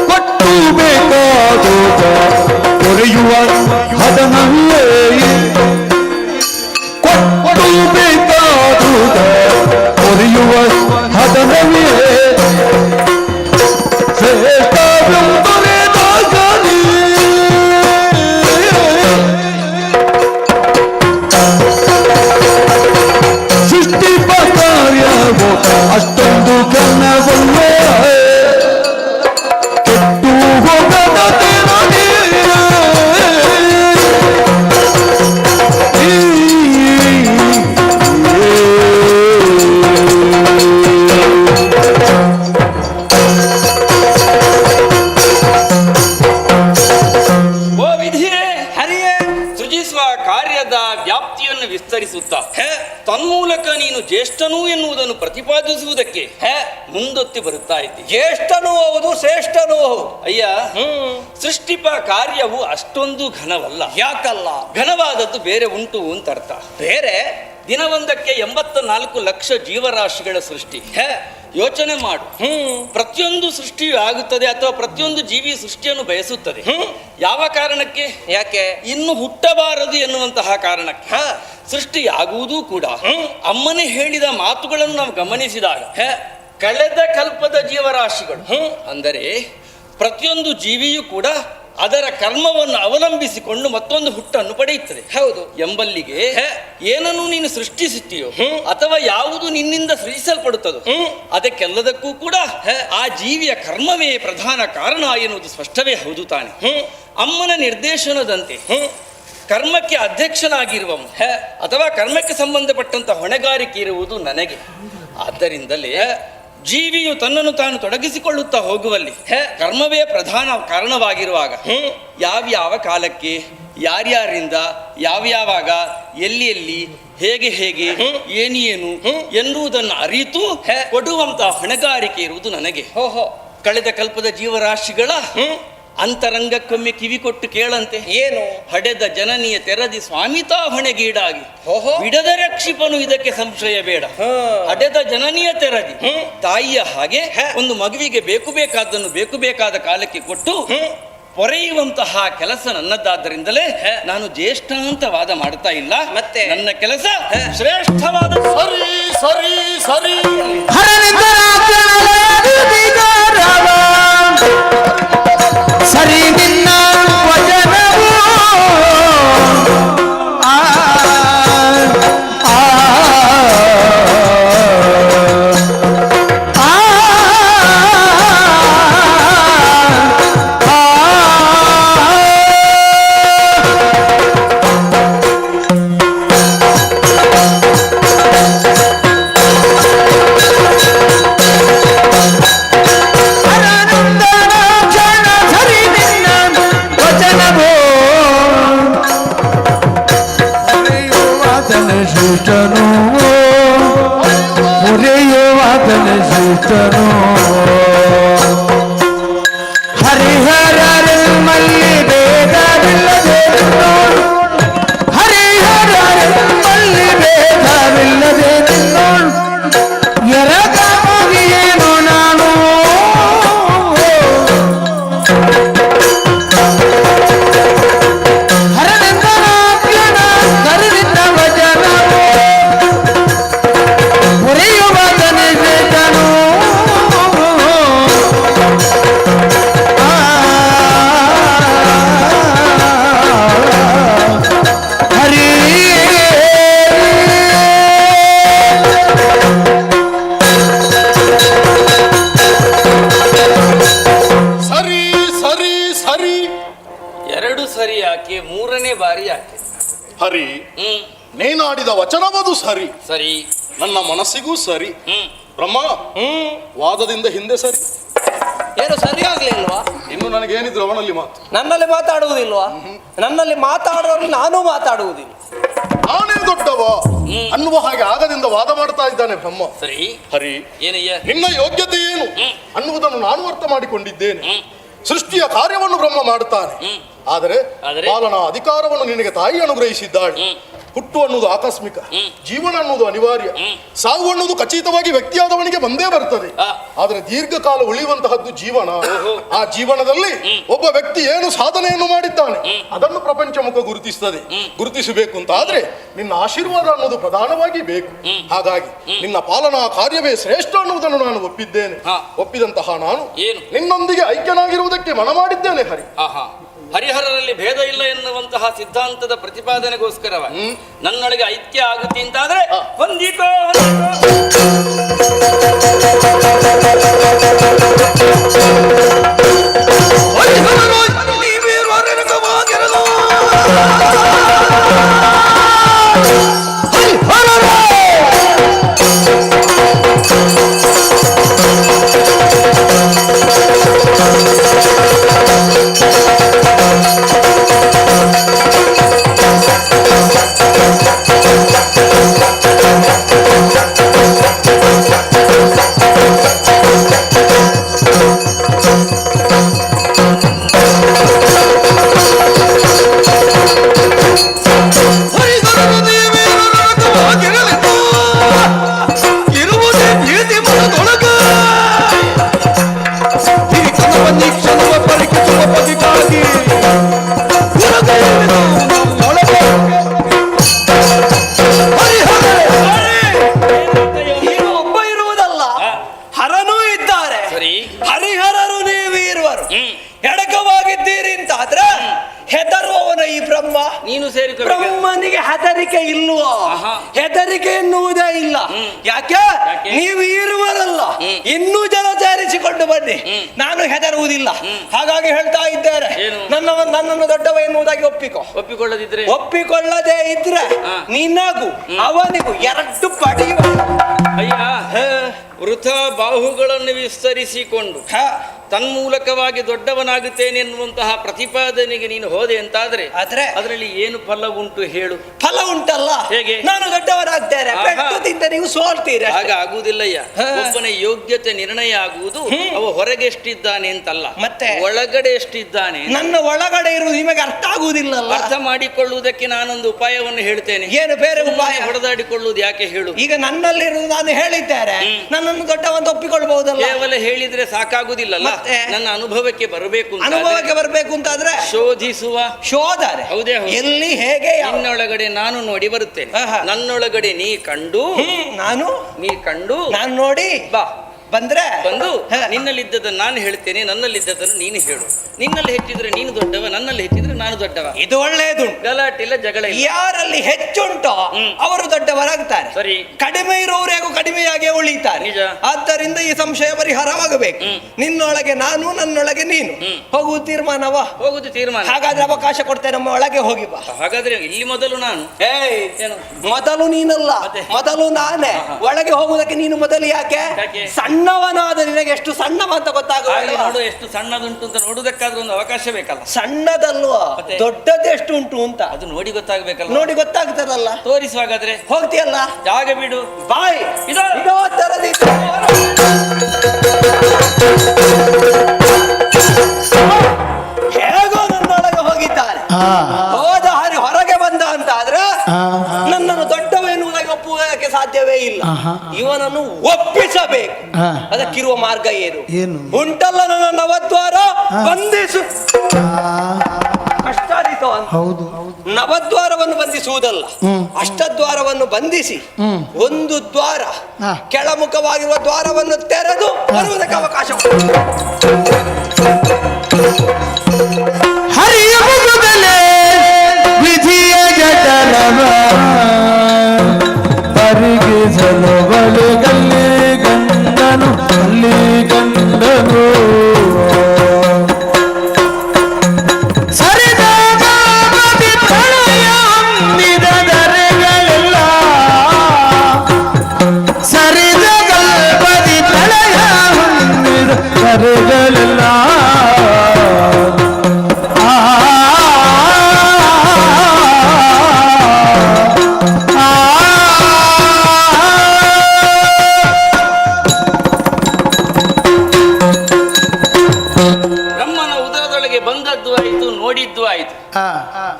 ಕೊಟ್ಟು ಬೇಕಾದ ಕೊರೆಯುವ ಹದನವೇ, ಕೊಟ್ಟು ಬೇಕಾದ ಕೊರೆಯುವ ಹದನವೇ ಸೃಷ್ಟಿ ಕಾರ್ಯವೋ ಅಷ್ಟೊಂದು ಘನವಲ್ಲ, ಕೆಟ್ಟು ಹೋಗದ ವಿಸ್ತರಿಸುತ್ತಾ ತನ್ಮೂಲಕ ನೀನು ಜ್ಯೇಷ್ಠನು ಎನ್ನುವುದನ್ನು ಪ್ರತಿಪಾದಿಸುವುದಕ್ಕೆ ಮುಂದೊತ್ತಿ ಬರುತ್ತಾ ಇದ್ದಿ. ಜ್ಯೇಷ್ಠನೂ ಹೌದು, ಶ್ರೇಷ್ಠನೂ ಹೌದು. ಅಯ್ಯ, ಸೃಷ್ಟಿಪ ಕಾರ್ಯವು ಅಷ್ಟೊಂದು ಘನವಲ್ಲ. ಯಾಕಲ್ಲ? ಘನವಾದದ್ದು ಬೇರೆ ಉಂಟು ಅಂತ ಅರ್ಥ. ಬೇರೆ? ದಿನವೊಂದಕ್ಕೆ 84 ಲಕ್ಷ ಜೀವರಾಶಿಗಳ ಸೃಷ್ಟಿ. ಯೋಚನೆ ಮಾಡು. ಪ್ರತಿಯೊಂದು ಸೃಷ್ಟಿಯು ಆಗುತ್ತದೆ ಅಥವಾ ಪ್ರತಿಯೊಂದು ಜೀವಿ ಸೃಷ್ಟಿಯನ್ನು ಬಯಸುತ್ತದೆ. ಯಾವ ಕಾರಣಕ್ಕೆ? ಯಾಕೆ? ಇನ್ನು ಹುಟ್ಟಬಾರದು ಎನ್ನುವಂತಹ ಕಾರಣಕ್ಕೆ ಸೃಷ್ಟಿಯಾಗುವುದೂ ಕೂಡ ಅಮ್ಮನೇ ಹೇಳಿದ ಮಾತುಗಳನ್ನು ನಾವು ಗಮನಿಸಿದಾಗ ಕಳೆದ ಕಲ್ಪದ ಜೀವರಾಶಿಗಳು ಅಂದರೆ ಪ್ರತಿಯೊಂದು ಜೀವಿಯೂ ಕೂಡ ಅದರ ಕರ್ಮವನ್ನು ಅವಲಂಬಿಸಿಕೊಂಡು ಮತ್ತೊಂದು ಹುಟ್ಟನ್ನು ಪಡೆಯುತ್ತದೆ. ಹೌದು. ಎಂಬಲ್ಲಿಗೆ ಏನನ್ನು ನೀನು ಸೃಷ್ಟಿಸುತ್ತೀಯೋ ಅಥವಾ ಯಾವುದು ನಿನ್ನಿಂದ ಸೃಜಿಸಲ್ಪಡುತ್ತದೋ ಅದಕ್ಕೆಲ್ಲದಕ್ಕೂ ಕೂಡ ಆ ಜೀವಿಯ ಕರ್ಮವೇ ಪ್ರಧಾನ ಕಾರಣ ಎನ್ನುವುದು ಸ್ಪಷ್ಟವೇ ಹೌದು ತಾನೆ. ಅಮ್ಮನ ನಿರ್ದೇಶನದಂತೆ ಕರ್ಮಕ್ಕೆ ಅಧ್ಯಕ್ಷನಾಗಿರುವವ ಅಥವಾ ಕರ್ಮಕ್ಕೆ ಸಂಬಂಧಪಟ್ಟಂತ ಹೊಣೆಗಾರಿಕೆ ಇರುವುದು ನನಗೆ. ಆದ್ದರಿಂದಲೇ ಜೀವಿಯು ತನ್ನನ್ನು ತಾನು ತೊಡಗಿಸಿಕೊಳ್ಳುತ್ತಾ ಹೋಗುವಲ್ಲಿ ಕರ್ಮವೇ ಪ್ರಧಾನ ಕಾರಣವಾಗಿರುವಾಗ ಯಾವ್ಯಾವ ಕಾಲಕ್ಕೆ ಯಾರ್ಯಾರಿಂದ ಯಾವ್ಯಾವಾಗ ಎಲ್ಲಿ ಎಲ್ಲಿ ಹೇಗೆ ಹೇಗೆ ಏನು ಎನ್ನುವುದನ್ನು ಅರಿತು ಕೊಡುವಂತಹ ಹೊಣೆಗಾರಿಕೆ ಇರುವುದು ನನಗೆ. ಕಳೆದ ಕಲ್ಪದ ಜೀವರಾಶಿಗಳ ಅಂತರಂಗಕ್ಕೊಮ್ಮೆ ಕಿವಿ ಕೊಟ್ಟು ಕೇಳಂತೆ. ಏನು? ಹಡೆದ ಜನನಿಯ ತೆರದಿ ಸ್ವಾಮಿತಾ ಹೊಣೆಗೀಡಾಗಿ ಓಹೋ. ಬಿಡದ ರಕ್ಷಿಪನು ಇದಕ್ಕೆ ಸಂಶಯ ಬೇಡ. ಹಡೆದ ಜನನಿಯ ತೆರದಿ ತಾಯಿಯ ಹಾಗೆ ಒಂದು ಮಗುವಿಗೆ ಬೇಕು ಬೇಕಾದನ್ನು ಬೇಕು ಬೇಕಾದ ಕಾಲಕ್ಕೆ ಕೊಟ್ಟು ಪೊರೆಯುವಂತಹ ಕೆಲಸ ನನ್ನದ್ದಾದ್ದರಿಂದಲೇ ನಾನು ಜ್ಯೇಷ್ಠ ಅಂತ ವಾದ ಮಾಡ್ತಾ ಇಲ್ಲ. ಮತ್ತೆ ನನ್ನ ಕೆಲಸ ಶ್ರೇಷ್ಠವಾದ. ಸರಿ ಸರಿ ಸರಿ ಸರಿ ನಿನ್ನ ವಚನವು ಶ್ರೇಷ್ಠನು ಮುರಿಯುವಾತನ ಶ್ರೇಷ್ಠನು ಹರಿಹರರಲ್ಲಿ ಭೇದವಿಲ್ಲದೆ ನಿನ್ನೋಡು ಹರಿಹರರಲ್ಲಿ ಭೇದವಿಲ್ಲದೆ ನಿನ್ನೋಡು ಎರಗ ಮುಗಿಯೇನು ನಾನು ಹರನೆಂದನಾಜ್ಞನ ಕರೆದಿದ್ದ ವಚನವು ಮುರಿಯುವಾತನ ಶ್ರೇಷ್ಠನು ಹರಿ ಸರಿ ಸರಿ ಸರಿ ಎರಡು ಸರಿ ಯಾಕೆ, ಮೂರನೇ ಬಾರಿ ಯಾಕೆ? ಹರಿ, ನೀನಾಡಿದ ವಚನವದು ಸರಿ, ಸರಿ. ನನ್ನ ಮನಸ್ಸಿಗೂ ಸರಿ. ಬ್ರಹ್ಮ, ವಾದದಿಂದ ಹಿಂದೆ ಸರಿ. ಏನು ಸರಿ ಆಗ್ಲಿಲ್ವಾ? ಇನ್ನು ನನಗೇನಿದ್ರು ಅವನಲ್ಲಿ ಮಾತು. ನನ್ನಲ್ಲಿ ಮಾತಾಡುವುದಿಲ್ವಾ? ನನ್ನಲ್ಲಿ ಮಾತಾಡುವವರು ನಾನು ಮಾತಾಡುವುದಿಲ್ಲ. ನಾನೇ ದೊಡ್ಡವ ಅನ್ನುವ ಹಾಗೆ ಆಗದಿಂದ ವಾದ ಮಾಡ್ತಾ ಇದ್ದಾನೆ ಬ್ರಹ್ಮ. ಸರಿ. ಹರಿ, ಏನಯ್ಯ? ನಿನ್ನ ಯೋಗ್ಯತೆ ಏನು ಅನ್ನುವುದನ್ನು ನಾನು ಅರ್ಥ ಮಾಡಿಕೊಂಡಿದ್ದೇನೆ. ಸೃಷ್ಟಿಯ ಕಾರ್ಯವನ್ನು ಬ್ರಹ್ಮ ಮಾಡುತ್ತಾನೆ, ಆದರೆ ಪಾಲನಾ ಅಧಿಕಾರವನ್ನು ನಿನಗೆ ತಾಯಿ ಅನುಗ್ರಹಿಸಿದ್ದಾಳೆ. ಹುಟ್ಟು ಅನ್ನುವುದು ಆಕಸ್ಮಿಕ, ಜೀವನ ಅನ್ನುವುದು ಅನಿವಾರ್ಯ, ಸಾವು ಅನ್ನುವುದು ಖಚಿತವಾಗಿ ವ್ಯಕ್ತಿಯಾದವನಿಗೆ ಬಂದೇ ಬರ್ತದೆ. ಆದರೆ ದೀರ್ಘಕಾಲ ಉಳಿಯುವಂತಹದ್ದು ಜೀವನ. ಆ ಜೀವನದಲ್ಲಿ ಒಬ್ಬ ವ್ಯಕ್ತಿ ಏನು ಸಾಧನೆಯನ್ನು ಮಾಡಿದ್ದಾನೆ ಅದನ್ನು ಪ್ರಪಂಚ ಮುಖ ಗುರುತಿಸ್ತದೆ. ಗುರುತಿಸಬೇಕು ಅಂತ ಆದ್ರೆ ನಿನ್ನ ಆಶೀರ್ವಾದ ಅನ್ನೋದು ಪ್ರಧಾನವಾಗಿ ಬೇಕು. ಹಾಗಾಗಿ ನಿನ್ನ ಪಾಲನಾ ಕಾರ್ಯವೇ ಶ್ರೇಷ್ಠ ಅನ್ನುವುದನ್ನು ನಾನು ಒಪ್ಪಿದ್ದೇನೆ. ಒಪ್ಪಿದಂತಹ ನಾನು ನಿನ್ನೊಂದಿಗೆ ಐಕ್ಯನಾಗಿರುವುದಕ್ಕೆ ಮನ ಮಾಡಿದ್ದೇನೆ. ಹರಿ, ಹರಿಹರರಲ್ಲಿ ಭೇದ ಇಲ್ಲ ಎನ್ನುವಂತಹ ಸಿದ್ಧಾಂತದ ಪ್ರತಿಪಾದನೆಗೋಸ್ಕರವಾಗಿ ನನ್ನೊಳಗೆ ಐಕ್ಯ ಆಗುತ್ತೆ ಅಂತಾದ್ರೆ ಹೊಂದಿಕೋ. ಬ್ರಹ್ಮನಿಗೆ ಹೆದರಿಕೆ ಇಲ್ವೋ? ಹೆದರಿಕೆ ಎನ್ನುವುದೇ ಇಲ್ಲ. ಯಾಕೆ? ನೀವು ಇರುವರಲ್ಲ, ಇನ್ನೂ ಜನ ಸೇರಿಸಿಕೊಂಡು ಬನ್ನಿ, ನಾನು ಹೆದರುವುದಿಲ್ಲ. ಹಾಗಾಗಿ ಹೇಳ್ತಾ ಇದ್ದಾರೆ, ನನ್ನನ್ನು ದೊಡ್ಡವ ಎನ್ನುವುದಾಗಿ ಒಪ್ಪಿಕೊಳ್ಳದೇ ಇದ್ರೆ ನಿನಗೂ ಅವನಿಗೂ ಎರಡು ಪಡೆಯುವ. ಅಯ್ಯ, ವೃಥ ಬಾಹುಗಳನ್ನು ವಿಸ್ತರಿಸಿಕೊಂಡು ತನ್ಮೂಲಕವಾಗಿ ದೊಡ್ಡವನಾಗುತ್ತೇನೆ ಎನ್ನುವಂತಹ ಪ್ರತಿಪಾದನೆಗೆ ನೀನು ಹೋದೆ ಅಂತಾದ್ರೆ ಆದ್ರೆ ಅದರಲ್ಲಿ ಏನು ಫಲ ಉಂಟು ಹೇಳು? ಫಲ ಉಂಟಲ್ಲ. ಹೇಗೆ? ನಾನು ದೊಡ್ಡವರಾಗ್ತೇನೆ, ಪೆಟ್ಟದಿಂದ ನೀವು ಸೋಲ್ತೀರಿ. ಆಗ ಆಗುವುದಿಲ್ಲಯ್ಯ. ಒಬ್ಬನ ಯೋಗ್ಯತೆ ನಿರ್ಣಯ ಆಗುವುದು ಅವ ಹೊರಗೆ ಎಷ್ಟಿದ್ದಾನೆ ಅಂತಲ್ಲ, ಮತ್ತೆ ಒಳಗಡೆ ಎಷ್ಟಿದ್ದಾನೆ. ನನ್ನ ಒಳಗಡೆ ಇರುವುದು ನಿಮಗೆ ಅರ್ಥ ಆಗುವುದಿಲ್ಲಲ್ಲ. ಅರ್ಥ ಮಾಡಿಕೊಳ್ಳುವುದಕ್ಕೆ ನಾನೊಂದು ಉಪಾಯವನ್ನು ಹೇಳ್ತೇನೆ. ಏನು ಬೇರೆ ಉಪಾಯ? ಹೊಡೆದಾಡಿಕೊಳ್ಳುವುದು ಯಾಕೆ ಹೇಳು? ಈಗ ನನ್ನಲ್ಲಿರುವುದು ನಾನು ಹೇಳಿದ್ದೇನೆ, ನನ್ನನ್ನು ದೊಡ್ಡವಂತ ಒಪ್ಪಿಕೊಳ್ಬಹುದಲ್ಲ. ಕೇವಲ ಹೇಳಿದ್ರೆ ಸಾಕಾಗುದಿಲ್ಲಲ್ಲ, ನನ್ನ ಅನುಭವಕ್ಕೆ ಬರಬೇಕು. ಅನುಭವಕ್ಕೆ ಬರಬೇಕು ಅಂತಾದ್ರೆ ಶೋಧಿಸುವ ಶೋಧನೆ. ಹೌದೇ? ಎಲ್ಲಿ ಹೇಗೆ? ನಿನ್ನೊಳಗಡೆ ನಾನು ನೋಡಿ ಬರುತ್ತೇನೆ, ನನ್ನೊಳಗಡೆ ನೀ ಕಂಡು ನೀ ಕಂಡು ನಾನು ನೋಡಿ ಬಾ. ಬಂದ್ರೆ ಬಂದು ನಿನ್ನಲ್ಲಿದ್ದದನ್ನು ನಾನು ಹೇಳ್ತೇನೆ, ನನ್ನಲ್ಲಿದ್ದದನ್ನು ನೀನು ಹೇಳು. ನಿನ್ನಲ್ಲಿ ಹೆಚ್ಚಿದ್ರೆ ನೀನು ದೊಡ್ಡವ, ನನ್ನಲ್ಲಿ ಹೆಚ್ಚಿದ್ರೆ ನಾನು ದೊಡ್ಡವ. ಇದು ಒಳ್ಳೆಯದು. ಗಲಾಟಿಲ್ಲ, ಜಗಳ ಇಲ್ಲ. ಯಾರಲ್ಲಿ ಹೆಚ್ಚುಂಟೋ ಅವರು ದೊಡ್ಡವರಾಗ್ತಾರೆ, ಸರಿ. ಕಡಿಮೆ ಇರುವವರೆಗೂ ಕಡಿಮೆಯಾಗಿ ಉಳಿತಾರೆ. ನಿಜ. ಆದ್ದರಿಂದ ಈ ಸಂಶಯ ಪರಿಹಾರವಾಗಬೇಕು. ನಿನ್ನೊಳಗೆ ನಾನು, ನನ್ನೊಳಗೆ ನೀನು. ಹೋಗುವುದು ತೀರ್ಮಾನವಾ? ಹೋಗುದು ತೀರ್ಮಾನ. ಹಾಗಾದ್ರೆ ಅವಕಾಶ ಕೊಡ್ತೇನೆ, ನಮ್ಮ ಒಳಗೆ ಹೋಗಿ ಬಾ. ಹಾಗಾದ್ರೆ ಇಲ್ಲಿ ಮೊದಲು ನಾನು ಏನು ಮೊದಲು ನೀನಲ್ಲ, ಮೊದಲು ನಾನೇ. ಒಳಗೆ ಹೋಗುವುದಕ್ಕೆ ನೀನು ಮೊದಲು ಯಾಕೆ? ಸಣ್ಣವನಾದ ನಿನಗೆ ಎಷ್ಟು ಸಣ್ಣವ ಅಂತ ಗೊತ್ತಾಗಲ್ಲ. ನೋಡು ಎಷ್ಟು ಸಣ್ಣದುಂಟು ಅಂತ ನೋಡುವುದಕ್ಕಾದ್ರೂ ಒಂದು ಅವಕಾಶ ಬೇಕಲ್ಲ. ಸಣ್ಣದಲ್ವಾ, ದೊಡ್ಡದು ಎಷ್ಟು ಉಂಟು ಅಂತ ಅದು ನೋಡಿ ಗೊತ್ತಾಗಬೇಕಲ್ಲ. ನೋಡಿ ಗೊತ್ತಾಗ್ತದಲ್ಲ. ತೋರಿಸುವಾಗಾದ್ರೆ ಹೋಗ್ತೀಯಲ್ಲ, ಜಾಗ ಬಿಡು. ಬಾಯ್. ಇದೋ ತರದಿ ಹೇಗೋ ನನ್ನೊಳಗೆ ಹೋಗಿದ್ದಾರೆ. ಹೋದ ಹಾರಿ ಹೊರಗೆ ಬಂದ ಅಂತ ಆದ್ರೆ ನನ್ನನ್ನು ದೊಡ್ಡವ ಎನ್ನುವುದಾಗಿ ಒಪ್ಪುವುದಕ್ಕೆ ಸಾಧ್ಯವೇ ಇಲ್ಲ. ಇವನನ್ನು ಒಪ್ಪಿಸಬೇಕು. ಅದಕ್ಕಿರುವ ಮಾರ್ಗ ಏನು? ಉಂಟಲ್ಲ ನನ್ನ ನವದ್ವಾರ ಬಂಧಿಸು. ಕಷ್ಟಾದೀತು ಅಂತ. ನವದ್ವಾರವನ್ನು ಬಂಧಿಸುವುದಲ್ಲ, ಅಷ್ಟದ್ವಾರವನ್ನು ಬಂಧಿಸಿ ಒಂದು ದ್ವಾರ ಕೆಳಮುಖವಾಗಿರುವ ದ್ವಾರವನ್ನು ತೆರೆದು ಬರುವುದಕ್ಕೆ ಅವಕಾಶ. ಹರಿಯ ಮುಗುದಲೇ ವಿಧಿಯ ಜಟಲವ ಪರಿಗಿಸಲು ಬಲಗಲ್ಲಿ ಗಂಡನು ಅಲ್ಲಿ ಗಂಡನು ಸರಿದಾಗ ಪ್ರಳಯ ಹೊಂದಿದ ದರೆಗಳೆಲ್ಲ ಸರಿದಾಗ ಪ್ರಳಯ ಹೊಂದಿದ ದರೆಗಳೆಲ್ಲ ಬಂದದ್ದು ಆಯ್ತು, ನೋಡಿದ್ದು ಆಯ್ತು.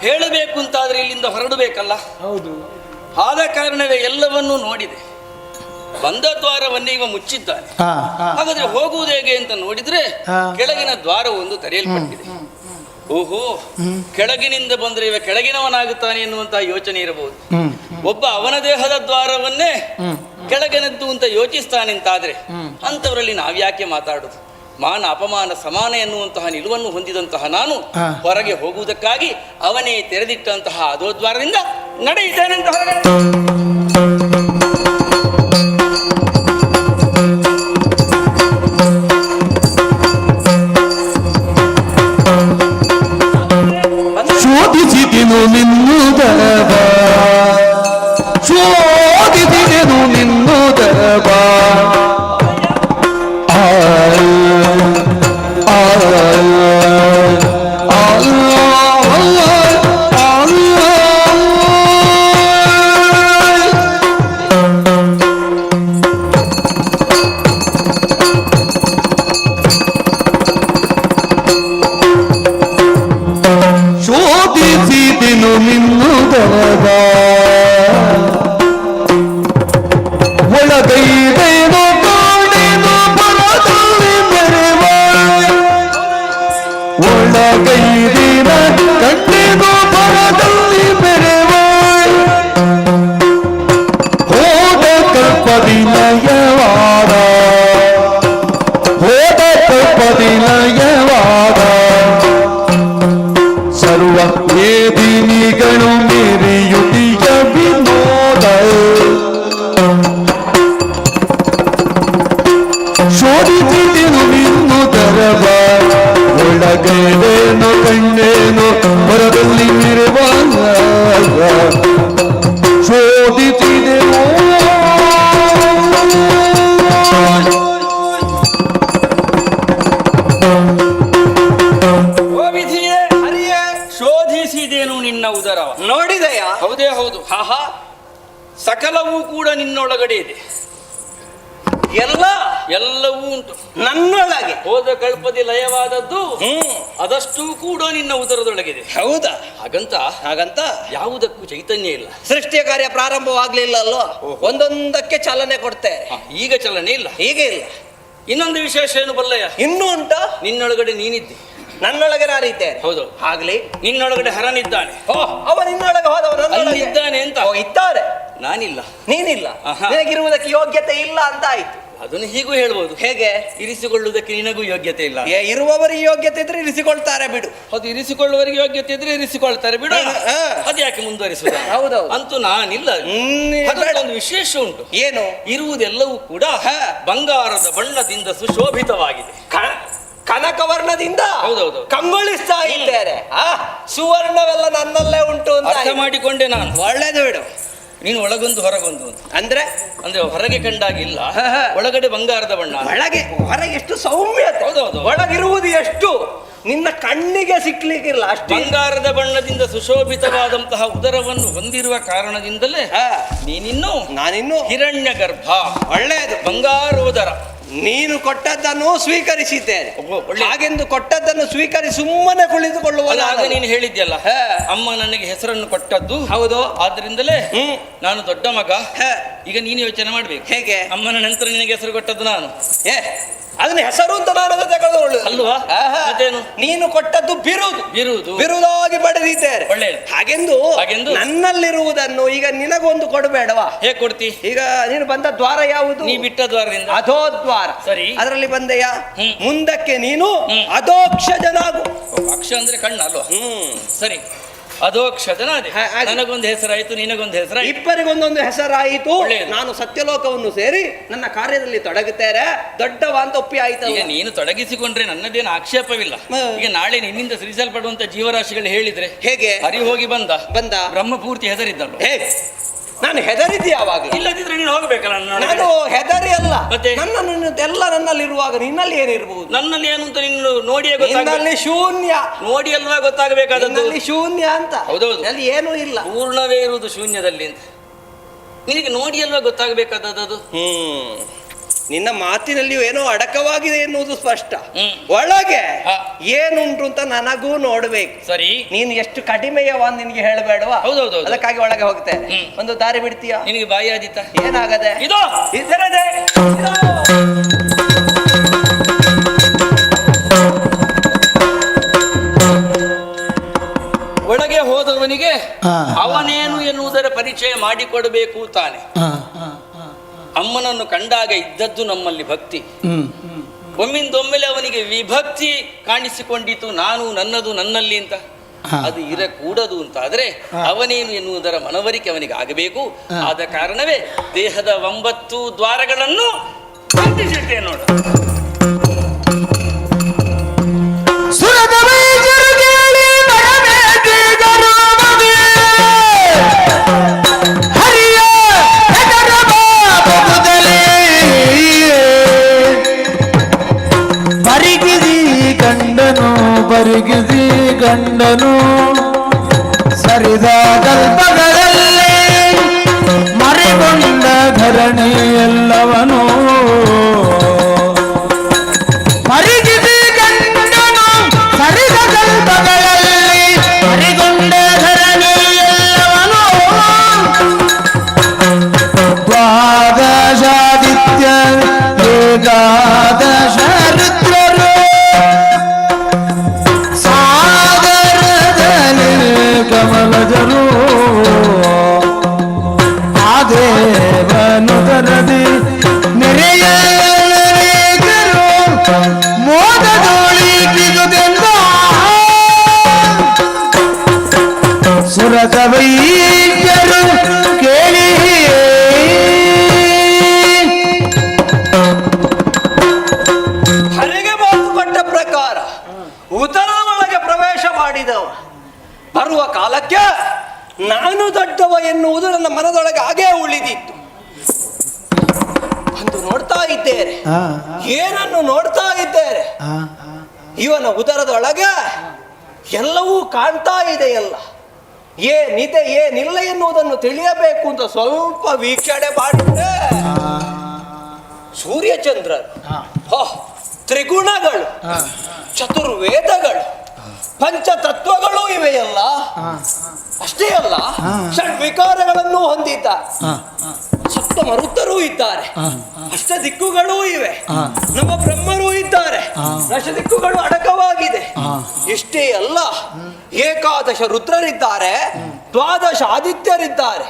ಹೇಳಬೇಕು ಅಂತಾದ್ರೆ ಇಲ್ಲಿಂದ ಹೊರಡಬೇಕಲ್ಲ. ಹೌದು. ಆದ ಕಾರಣವೇ ಎಲ್ಲವನ್ನೂ ನೋಡಿದೆ. ಬಂದ ದ್ವಾರವನ್ನೇ ಇವ ಮುಚ್ಚಿದ್ದಾನೆ. ಹಾಗಾದ್ರೆ ಹೋಗುವುದು ಹೇಗೆ ಅಂತ ನೋಡಿದ್ರೆ ಕೆಳಗಿನ ದ್ವಾರ ಒಂದು ತೆರೆಯಲ್ಪಟ್ಟಿದೆ. ಓಹೋ, ಕೆಳಗಿನಿಂದ ಬಂದ್ರೆ ಇವ ಕೆಳಗಿನವನಾಗುತ್ತಾನೆ ಎನ್ನುವಂತಹ ಯೋಚನೆ ಇರಬಹುದು. ಒಬ್ಬ ಅವನ ದೇಹದ ದ್ವಾರವನ್ನೇ ಕೆಳಗಿನದ್ದು ಅಂತ ಯೋಚಿಸ್ತಾನೆ ಅಂತಾದ್ರೆ ಅಂತವರಲ್ಲಿ ನಾವ್ಯಾಕೆ ಮಾತಾಡುದು? ಮಾನ ಅಪಮಾನ ಸಮಾನ ಎನ್ನುವಂತಹ ನಿಲುವನ್ನು ಹೊಂದಿದಂತಹ ನಾನು ಹೊರಗೆ ಹೋಗುವುದಕ್ಕಾಗಿ ಅವನೇ ತೆರೆದಿಟ್ಟಂತಹ ಅಧೋದ್ವಾರದಿಂದ ನಡೆಯುತ್ತೇನೆ ಅಂತ ಹೊರಗೆ. ಶೋಧಿಸಿದೆನು ನಿನ್ನುದರಬ ಶೋಧಿಸಿದೆನು ನಿನ್ನುದರಬ ಶೋಧಿಸಿದೆನು ನಿನ್ನುದರಬ ಒಳಗೈದೇನು ಕಾಣೆನು ಬರದಲ್ಲಿ ಮೆರೆವ ಒಳಗೈದಿನ ಕಣ್ಣೆನು ಬರದಲ್ಲಿ ಮೆರೆವ ಹೋದ ಕಲ್ಪದಿ ನಯವಾದ ಹೋದ ಕಲ್ಪದಿ ನಯವಾದ ಸರ್ವ ವೇದಿನಿಗಳು ಮೇರಿಯುತಿಯ ವಿನೋದ ಶೋಧಿಸಿದೆನು ನಿನ್ನು ದರಬ ಒಳಗೇನು ಕಣ್ಣೇನು ಹೊರದಲ್ಲಿ ನಿನ್ನ ಉದರವ. ನೋಡಿದೆಯಾ? ಹೌದೇ ಹೌದು. ಆಹಾ, ಸಕಲವೂ ಕೂಡ ನಿನ್ನೊಳಗಡೆ ಇದೆ. ಎಲ್ಲವೂ ಉಂಟು ನನ್ನೊಳಗೆ. ಹೋದ ಕಲ್ಪದಿ ಲಯವಾದದ್ದು ಅದಷ್ಟೂ ಕೂಡ ನಿನ್ನ ಉದರದೊಳಗಿದೆ. ಹೌದಾ? ಹಾಗಂತ ಯಾವುದಕ್ಕೂ ಚೈತನ್ಯ ಇಲ್ಲ. ಸೃಷ್ಟಿಯ ಕಾರ್ಯ ಪ್ರಾರಂಭವಾಗ್ಲಿಲ್ಲ ಅಲ್ವಾ? ಒಂದೊಂದಕ್ಕೆ ಚಾಲನೆ ಕೊಡ್ತೇವೆ. ಈಗ ಚಲನೆ ಇಲ್ಲ. ಹೀಗೆ ಇಲ್ಲ. ಇನ್ನೊಂದು ವಿಶೇಷ ಏನು ಬಲ್ಲಯ್ಯ? ಇನ್ನೂ ಉಂಟಾ? ನಿನ್ನೊಳಗಡೆ ನೀನಿದ್ದೆ, ನನ್ನೊಳಗೆ ನಾನಿದ್ದೇನೆ. ಹೌದು. ಆಗ್ಲಿ. ನಿನ್ನೊಳಗಡೆ ಹರನಿದ್ದಾನೆ. ಅವ ನಿನ್ನೊಳಗೆ ಹೋದವ ನನ್ನೊಳಗೆ ಇದ್ದಾನೆ ಅಂತ. ಇದ್ದಾರೆ. ನಾನಿಲ್ಲ. ನೀನಿಲ್ಲ. ಆಹಾ. ನಿನಗಿರುವುದಕ್ಕೆ ಯೋಗ್ಯತೆ ಇಲ್ಲ ಅಂತ ಆಯ್ತು. ಅದನ್ನು ಹೀಗೂ ಹೇಳ್ಬೋದು. ಹೇಗೆ? ಇರಿಸಿಕೊಳ್ಳುವುದಕ್ಕೆ ನಿನಗೂ ಯೋಗ್ಯತೆ ಇಲ್ಲ. ಇರುವವರಿಗೆ ಯೋಗ್ಯತೆ ಇದ್ರೆ ಇರಿಸಿಕೊಳ್ತಾರೆ ಬಿಡು. ಅದು ಇರಿಸಿಕೊಳ್ಳುವವರಿಗೆ ಯೋಗ್ಯತೆ ಇದ್ರೆ ಇರಿಸಿಕೊಳ್ತಾರೆ ಬಿಡು. ಹಾ. ಅದು ಯಾಕೆ ಮುಂದುವರಿಸುವುದು? ಹೌದೌದು. ಅಂತೂ ನಾನಿಲ್ಲ. ಒಂದು ವಿಶೇಷ ಉಂಟು. ಏನು? ಇರುವುದೆಲ್ಲವೂ ಕೂಡ ಬಂಗಾರದ ಬಣ್ಣದಿಂದ ಸುಶೋಭಿತವಾಗಿದೆ. ಕನಕವರ್ಣದಿಂದ ಹೌದೌದು ಕಂಗೊಳಿಸ್ತಾ ಇದ್ದಾರೆ. ಸುವರ್ಣವೆಲ್ಲ ನನ್ನಲ್ಲೇ ಉಂಟು ಅಂತ ಅರ್ಥ ಮಾಡಿಕೊಂಡೆ ನಾನು. ಒಳ್ಳೇದು ಬಿಡು. ನೀನು ಒಳಗೊಂದು ಹೊರಗೊಂದು ಅಂತ. ಅಂದ್ರೆ ಹೊರಗೆ ಕಂಡಾಗಿಲ್ಲ, ಒಳಗಡೆ ಬಂಗಾರದ ಬಣ್ಣ. ಹೊರಗೆ ಎಷ್ಟು ಸೌಮ್ಯತೆ. ಹೌದೌದು. ಒಳಗಿರುವುದು ಎಷ್ಟು ನಿನ್ನ ಕಣ್ಣಿಗೆ ಸಿಕ್ಲಿಕ್ಕಿಲ್ಲ ಅಷ್ಟು. ಬಂಗಾರದ ಬಣ್ಣದಿಂದ ಸುಶೋಭಿತವಾದಂತಹ ಉದರವನ್ನು ಹೊಂದಿರುವ ಕಾರಣದಿಂದಲೇ ನಾನಿನ್ನು ಹಿರಣ್ಯ ಗರ್ಭ. ಒಳ್ಳೆಯದು. ಬಂಗಾರೋದರ. ನೀನು ಕೊಟ್ಟದ್ದನ್ನು ಸ್ವೀಕರಿಸಿದ್ದೇನೆ. ಹಾಗೆಂದು ಕೊಟ್ಟದ್ದನ್ನು ಸ್ವೀಕರಿಸಿ ಸುಮ್ಮನೆ ಕುಳಿತುಕೊಳ್ಳುವ. ನೀನು ಹೇಳಿದ್ಯಲ್ಲ, ಅಮ್ಮ ನನಗೆ ಹೆಸರನ್ನು ಕೊಟ್ಟದ್ದು. ಹೌದು. ಆದ್ರಿಂದಲೇ ನಾನು ದೊಡ್ಡ ಮಗ. ಈಗ ನೀನು ಯೋಚನೆ ಮಾಡ್ಬೇಕು. ಹೇಗೆ? ಅಮ್ಮನ ನಂತರ ನಿನಗೆ ಹೆಸರು ಕೊಟ್ಟದ್ದು ನಾನು. ಅದನ್ನ ಹೆಸರು ಅಂತ ನಾನು ತಗೊಳ್ಳೋದು ಅಲ್ವಾ? ಮತ್ತೇನು? ನೀನು ಕೊಟ್ಟದ್ದು ಬಿರುದಾಗಿ ಪಡೆದಿದ್ದೇನೆ. ಒಳ್ಳೆಯದು. ಹಾಗೆಂದು ನನ್ನಲ್ಲಿರುವುದನ್ನು ಈಗ ನಿನಗೊಂದು ಕೊಡಬೇಡವಾ? ಹೇಗೆ ಕೊಡ್ತಿ? ಈಗ ನೀನು ಬಂದ ದ್ವಾರ ಯಾವುದು? ನೀ ಬಿಟ್ಟ ದ್ವಾರದಿಂದ. ಅಧೋ ದ್ವಾರ. ಸರಿ. ಅದರಲ್ಲಿ ಬಂದೆಯಾ? ಮುಂದಕ್ಕೆ ನೀನು ಅಧೋಕ್ಷಜನಾಗು. ಅಕ್ಷ ಅಂದ್ರೆ ಕಣ್ಣ ಅಲ್ವಾ? ಸರಿ. ಅಧೋಕ್ಷಜನ ಅದೇ. ನನಗೊಂದು ಹೆಸರಾಯಿತು, ನಿನಗೊಂದು ಹೆಸರಾಯಿತು, ಇಬ್ಬರಿಗೊಂದೊಂದು ಹೆಸರಾಯಿತು. ನಾನು ಸತ್ಯಲೋಕವನ್ನು ಸೇರಿ ನನ್ನ ಕಾರ್ಯದಲ್ಲಿ ತೊಡಗುತ್ತೇನೆ. ದೊಡ್ಡವ ಅಂತ ಒಪ್ಪಿ ಆಯ್ತು. ಈಗ ನೀನು ತೊಡಗಿಸಿಕೊಂಡ್ರೆ ನನ್ನದೇನು ಆಕ್ಷೇಪವಿಲ್ಲ. ಈಗ ನಾಳೆ ನಿನ್ನಿಂದ ಸೃಜಿಸಲ್ಪಡುವಂತ ಜೀವರಾಶಿಗಳು ಹೇಳಿದ್ರೆ ಹೇಗೆ? ಹರಿ ಹೋಗಿ ಬಂದ ಬ್ರಹ್ಮಪೂರ್ತಿ ಹೆದರಿದ್ದಲ್ಲ. ನಾನು ಹೆದರಿದ್ದೆ ಯಾವಾಗ? ಇಲ್ಲದಿದ್ರೆ ನೀನು ಹೋಗ್ಬೇಕಲ್ಲ. ನಾನು ಹೆದರಿ ಅಲ್ಲ. ಮತ್ತೆ ಎಲ್ಲ ನನ್ನಲ್ಲಿರುವಾಗ ನಿನ್ನಲ್ಲಿ ಏನಿರ್ಬಹುದು? ನನ್ನಲ್ಲಿ ಏನು ಅಂತ ನೀನು ನೋಡಿಯೇ ಗೊತ್ತಾಗಲಿ. ಶೂನ್ಯ. ನೋಡಿ ಅಲ್ವಾ ಗೊತ್ತಾಗಬೇಕಾದದ್ದು? ಶೂನ್ಯ ಅಂತ. ಹೌದೌದು. ಅಲ್ಲಿ ಏನೂ ಇಲ್ಲ. ಪೂರ್ಣವೇ ಇರುವುದು ಶೂನ್ಯದಲ್ಲಿ ಅಂತ ನಿನಗೆ ನೋಡಿ ಅಲ್ವಾ ಗೊತ್ತಾಗಬೇಕಾದದ್ದು. ನಿನ್ನ ಮಾತಿನಲ್ಲಿಯೂ ಏನೋ ಅಡಕವಾಗಿದೆ ಎನ್ನುವುದು ಸ್ಪಷ್ಟ. ಒಳಗೆ ಏನುಂಟು ಅಂತ ನನಗೂ ನೋಡ್ಬೇಕು. ಸರಿ. ನೀನು ಎಷ್ಟು ಕಡಿಮೆಯವ ನಿನ್ಗೆ ಹೇಳಬೇಡವಾ? ಹೌದೌದು. ಅದಕ್ಕಾಗಿ ಒಳಗೆ ಹೋಗ್ತೇನೆ. ಒಂದು ದಾರಿ ಬಿಡ್ತೀಯಾ? ನಿನಗೆ ಬಾಯಿ ಆದಿತ್ತ? ಏನಾಗದೆ? ಒಳಗೆ ಹೋದವನಿಗೆ ಅವನೇನು ಎನ್ನುವುದರ ಪರಿಚಯ ಮಾಡಿಕೊಡಬೇಕು ತಾನೆ. ಅಮ್ಮನನ್ನು ಕಂಡಾಗ ಇದ್ದದ್ದು ನಮ್ಮಲ್ಲಿ ಭಕ್ತಿ. ಒಮ್ಮಿಂದೊಮ್ಮೆಲೆ ಅವನಿಗೆ ವಿಭಕ್ತಿ ಕಾಣಿಸಿಕೊಂಡಿತು. ನಾನು, ನನ್ನದು, ನನ್ನಲ್ಲಿ ಅಂತ. ಅದು ಇರಕೂಡದು ಅಂತ ಆದ್ರೆ ಅವನೇನು ಎನ್ನುವುದರ ಮನವರಿಕೆ ಅವನಿಗೆ ಆಗಬೇಕು. ಆದ ಕಾರಣವೇ ದೇಹದ 9 ದ್ವಾರಗಳನ್ನು ಅಂಟಿಸಿರ್ತೇನೆ ನೋಡ. ಬರಿಗಿಸಿ ಗಂಡನು ಸರಿದ ಕಲ್ಪಗಳಲ್ಲಿ ಮರೆಗೊಂಡ ಧರಣಿ ಎಲ್ಲವನು. ಮರಿಗಿಸಿ ಗಂಡನು ಸರಿದ ಕಲ್ಪಗಳಲ್ಲಿ ಮರೆಗೊಂಡ ಧರಣಿ ಎಲ್ಲವನು. ದ್ವಾದಶಾದಿತ್ಯ ಏಕಾದಶ ರುದ್ರರು ಕಮಲಜರು ಆ ದೇವನು ತರದಿ ನೆರೆಯರು ಮೋದದೊಳಿಗಿದುದೆಂದ ಸುರತ ವೈದ್ಯರು ಕೇಳಿ ಹರಿಗೆ ಮಾತು ಕೊಟ್ಟ ಪ್ರಕಾರ ಉದರ ಒಳಗೆ ಪ್ರವೇಶ ಮಾಡಿದವ ಬರುವ ಕಾಲಕ್ಕೆ ನಾನು ದೊಡ್ಡವ ಎನ್ನುವುದು ನನ್ನ ಮನದೊಳಗೆ ಹಾಗೇ ಉಳಿದಿತ್ತು. ಅಂದು ನೋಡ್ತಾ ಇದ್ದೇನೆ. ಏನನ್ನು ನೋಡ್ತಾ ಇದ್ದೇನೆ? ಇವನ ಉದರದೊಳಗೆ ಎಲ್ಲವೂ ಕಾಣ್ತಾ ಇದೆಯಲ್ಲ. ಏನಿದೆ ಏನಿಲ್ಲ ಎನ್ನುವುದನ್ನು ತಿಳಿಯಬೇಕು ಅಂತ ಸ್ವಲ್ಪ ವೀಕ್ಷಣೆ ಮಾಡಿದ್ರೆ ಸೂರ್ಯಚಂದ್ರರು, ತ್ರಿಗುಣಗಳು, ಚತುರ್ವೇದಗಳು, ಪಂಚತತ್ವಗಳು ಇವೆಯಲ್ಲ. ಅಷ್ಟೇ ಅಲ್ಲ, ಷಡ್ವಿಕಾರಗಳನ್ನು ಹೊಂದಿದ್ದ ಸಪ್ತ ಮರುತ್ತರೂ ಇದ್ದಾರೆ, ಅಷ್ಟ ದಿಕ್ಕುಗಳೂ ಇವೆ, ನಮ್ಮ ಬ್ರಹ್ಮರೂ ಇದ್ದಾರೆ, ದಶ ದಿಕ್ಕುಗಳು ಅಡಕವಾಗಿದೆ. ಇಷ್ಟೇ ಅಲ್ಲ, ಏಕಾದಶ ರುದ್ರರಿದ್ದಾರೆ, ದ್ವಾದಶ ಆದಿತ್ಯರಿದ್ದಾರೆ,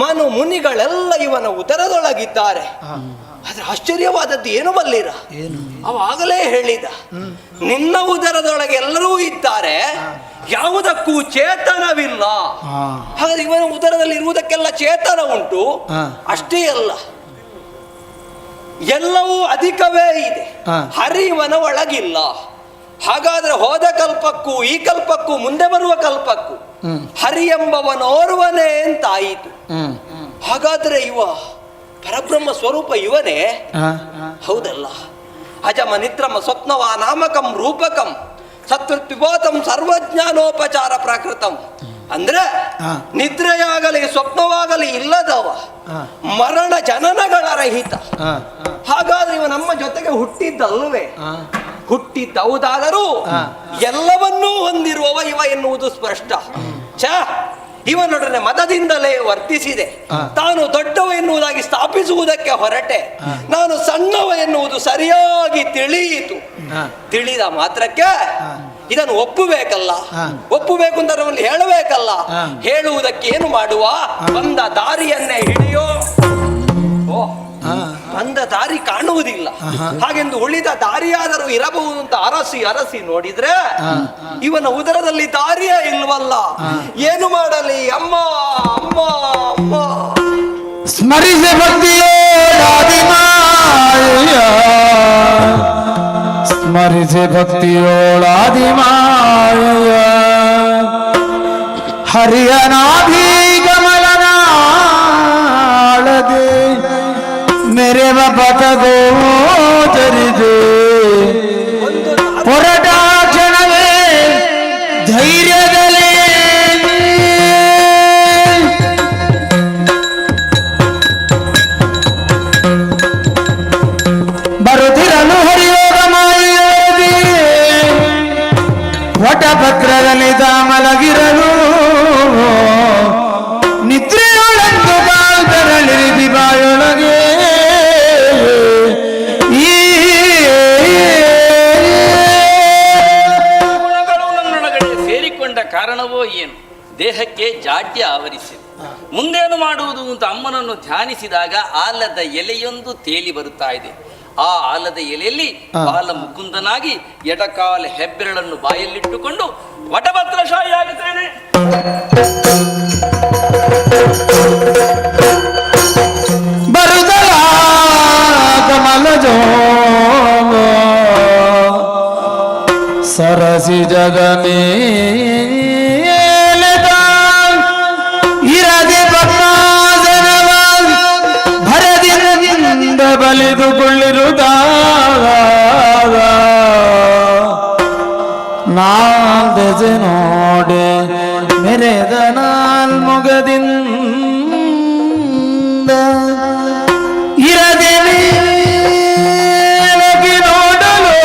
ಮನು ಮುನಿಗಳೆಲ್ಲ ಇವನ ಉದರದೊಳಗಿದ್ದಾರೆ. ಆದ್ರೆ ಆಶ್ಚರ್ಯವಾದದ್ದು ಏನು ಮಲ್ಲಿರ, ಅವಾಗಲೇ ಹೇಳಿದ, ನಿನ್ನ ಉದರದೊಳಗೆ ಎಲ್ಲರೂ ಇದ್ದಾರೆ, ಯಾವುದಕ್ಕೂ ಚೇತನವಿಲ್ಲ. ಹಾಗಾದ್ರೆ ಇವನ ಉದರದಲ್ಲಿ ಇರುವುದಕ್ಕೆಲ್ಲ ಚೇತನ ಉಂಟು. ಅಷ್ಟೇ ಅಲ್ಲ, ಎಲ್ಲವೂ ಅಧಿಕವೇ ಇದೆ, ಹರಿ ಇವನ ಒಳಗಿಲ್ಲ. ಹಾಗಾದ್ರೆ ಹೋದ ಕಲ್ಪಕ್ಕೂ ಈ ಕಲ್ಪಕ್ಕೂ ಮುಂದೆ ಬರುವ ಕಲ್ಪಕ್ಕೂ ಹರಿ ಎಂಬವನೋರ್ವನೇ ಅಂತಾಯಿತು. ಹಾಗಾದ್ರೆ ಇವ ಪರಬ್ರಹ್ಮ ಸ್ವರೂಪ ಇವನೇ, ಹೌದಲ್ಲ? ಅಜಮ ನಿದ್ರಮ ಸ್ವಪ್ನವ ನಾಮಕಂ ರೂಪಕಂ ಸತ್ವತ್ವಿಬೋಧಂ ಸರ್ವಜ್ಞಾನೋಪಚಾರ ಪ್ರಾಕೃತಂ. ಅಂದ್ರೆ ನಿದ್ರೆಯಾಗಲಿ ಸ್ವಪ್ನವಾಗಲಿ ಇಲ್ಲದವ, ಮರಣ ಜನನಗಳ ರಹಿತ. ಹಾಗಾದ್ರೆ ಇವ ನಮ್ಮ ಜೊತೆಗೆ ಹುಟ್ಟಿದ್ದಲ್ವೇ? ಹುಟ್ಟಿದ್ದವುದಾದರೂ ಎಲ್ಲವನ್ನೂ ಹೊಂದಿರುವವ ಇವ ಎನ್ನುವುದು ಸ್ಪಷ್ಟ. ಇವನೊಡನೆ ಮದದಿಂದಲೇ ವರ್ತಿಸಿದೆ. ತಾನು ದೊಡ್ಡವ ಎನ್ನುವುದಾಗಿ ಸ್ಥಾಪಿಸುವುದಕ್ಕೆ ಹೊರಟೆ, ನಾನು ಸಣ್ಣವ ಎನ್ನುವುದು ಸರಿಯಾಗಿ ತಿಳಿಯಿತು. ತಿಳಿದ ಮಾತ್ರಕ್ಕೆ ಇದನ್ನು ಒಪ್ಪಬೇಕಲ್ಲ, ಒಪ್ಪಬೇಕು ಅಂತ ನಮ್ಮಲ್ಲಿ ಹೇಳಬೇಕಲ್ಲ. ಹೇಳುವುದಕ್ಕೆ ಏನು ಮಾಡುವ, ಬಂದ ದಾರಿಯನ್ನೇ ಹಿಡಿಯೋ. ಬಂದ ದಾರಿ ಕಾಣುವುದಿಲ್ಲ, ಹಾಗೆಂದು ಉಳಿದ ದಾರಿಯಾದರೂ ಇರಬಹುದು ಅಂತ ಅರಸಿ ಅರಸಿ ನೋಡಿದ್ರೆ ಇವನ ಉದರದಲ್ಲಿ ದಾರಿಯೇ ಇಲ್ವಲ್ಲ. ಏನು ಮಾಡಲಿ? ಅಮ್ಮ ಅಮ್ಮ ಅಮ್ಮ. ಸ್ಮರಿಸಿ ಭಕ್ತಿಯೋಳಾದಿಮಾಯ, ಸ್ಮರಿಸಿ ಭಕ್ತಿಯೋಳಾದಿಮಾಯ, ಹರಿಯನಾಭಿ ಕಮಲನಾಳದೆ ಮೆರೆವ ಪಥಗೋ ಜರಿದೆ ಹೊರಟ ಕ್ಷಣವೇ ಧೈರ್ಯದಲ್ಲಿ ಬರುತ್ತಿರಲು ಹರಿಯೋಗ ಮಾಯಿಯೋಗಿ ವಟಪತ್ರದಲ್ಲಿ ಮಲಗಿರಲು ನಿದ್ರೆಯೊಳಂದು ಕಾಲ್ತರಳಿರಿದಿ ಬಾಯೊಳಗೆ ಕಾರಣವೋ ಏನು, ದೇಹಕ್ಕೆ ಜಾಡ್ಯ ಆವರಿಸಿದೆ. ಮುಂದೇನು ಮಾಡುವುದು ಅಂತ ಅಮ್ಮನನ್ನು ಧ್ಯಾನಿಸಿದಾಗ ಆಲದ ಎಲೆಯೊಂದು ತೇಲಿ ಬರುತ್ತಾ ಇದೆ. ಆ ಆಲದ ಎಲೆಯಲ್ಲಿ ಬಾಲ ಮುಕುಂದನಾಗಿ ಎಡಕಾಲ ಹೆಬ್ಬೆರಳನ್ನು ಬಾಯಲ್ಲಿಟ್ಟುಕೊಂಡು ವಟಭದ್ರಶಾಹಿ ಆಗುತ್ತೇನೆ. ಬರುದಲ ಕಮಲಜೋ ಸರಸಿ ಜಗಮೇ ಇರದೆ ಪದ್ಮಾಸನವ ಭರದಿಂದ ಬಲಿದುಕೊಳ್ಳಿರುತ್ತಾಗ ನಾದೆಸೆ ನೋಡೆ ಮೆರೆದ ನಾಲ್ಮುಗದಿಂದ ಇರದೆ ಮೇಲಗಿ ನೋಡಲು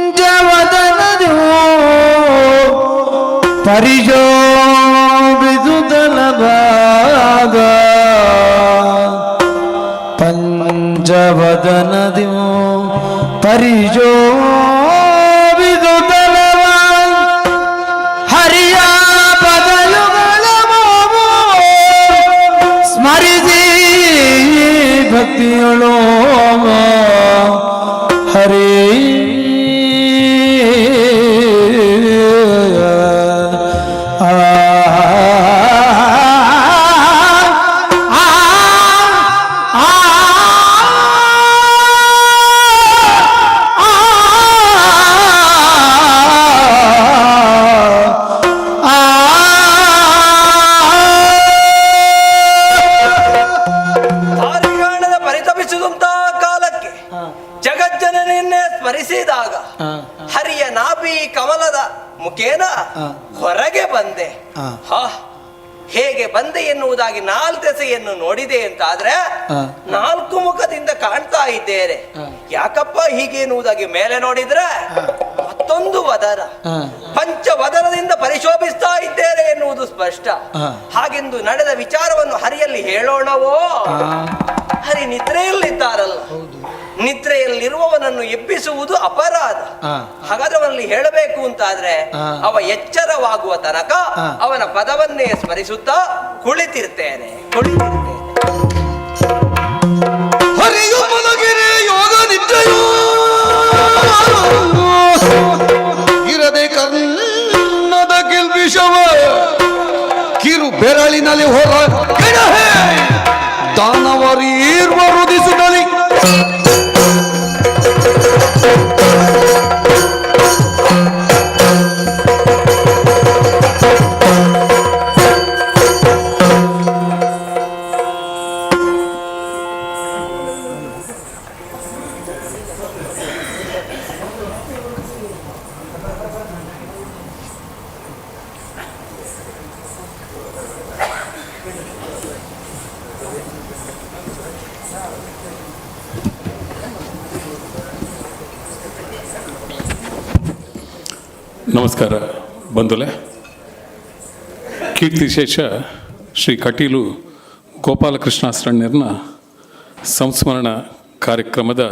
ವರಪಂಚವದನದು ಪರಿಶೋಭಿಸುತ್ತಲ ಭಾಗ ಪಂಚವದನದು ಪರಿಶೋಭಿಸುತ್ತಲ ಹರಿಯ ಪದಯುಗಳ ಸ್ಮರಿಸಿ ಭಕ್ತಿಯೊಳೋ ಹರೇ ಪರಿತಪಿಸಿದಂತಹ ಕಾಲಕ್ಕೆ ಜಗಜ್ಜನನಿಯನ್ನು ಹರಿಯನ್ನೇ ಸ್ಮರಿಸಿದಾಗ ಹರಿಯ ನಾಭಿ ಕಮಲದ ಮುಖೇನ ಹೊರಗೆ ಬಂದೆ. ಹಾ, ಹೇಗೆ ಬಂದೆ ಎನ್ನುವುದಾಗಿ ನಾಲ್ತೆಸೆಯನ್ನು ನೋಡಿದೆ ಅಂತಾದ್ರೆ 4 ಮುಖದಿಂದ ಕಾಣ್ತಾ ಇದ್ದೇನೆ. ಯಾಕಪ್ಪ ಹೀಗೆ ಎನ್ನುವುದಾಗಿ ಮೇಲೆ ನೋಡಿದ್ರೆ ಮತ್ತೊಂದು ವದರ, ಪಂಚವದರದಿಂದ ಪರಿಶೋಭಿಸ್ತಾ ಇದ್ದೇನೆ ಎನ್ನುವುದು ಸ್ಪಷ್ಟ. ಹಾಗೆಂದು ನಡೆದ ವಿಚಾರವನ್ನು ಹರಿಯಲ್ಲಿ ಹೇಳೋಣವೋ? ಹರಿ ನಿದ್ರೆಯಲ್ಲಿದ್ದಾರಲ್ಲ, ನಿದ್ರೆಯಲ್ಲಿರುವವನನ್ನು ಎಬ್ಬಿಸುವುದು ಅಪರಾಧ. ಹಾಗಾದ್ರೆ ಅವನಲ್ಲಿ ಹೇಳಬೇಕು ಅಂತಾದ್ರೆ ಅವ ಎಚ್ಚರವಾಗುವ ತನಕ ಅವನ ಪದವನ್ನೇ ಸ್ಮರಿಸುತ್ತಾ ಕುಳಿತಿರ್ತೇನೆ. ಹರಿಯು ಮಲಗಿರೆ ಯೋಗ ನಿದ್ರೆಯೋ ಇರದೆ ಕನ್ನದ ಕಿಲ್ಬಿಷವ ಕಿರು ಬೆರಳಿನಲ್ಲಿ ಹೊರ ಕೆಡಹೆ ದಾನವರೀರ್ವ ರುದಿಸುತ್ತಲಿ ನಮಸ್ಕಾರ ಬಂಧುಗಳೇ. ಕೀರ್ತಿಶೇಷ ಶ್ರೀ ಕಟೀಲು ಗೋಪಾಲಕೃಷ್ಣಾಸ್ರಣ್ಯರ್ನ ಸಂಸ್ಮರಣ ಕಾರ್ಯಕ್ರಮದ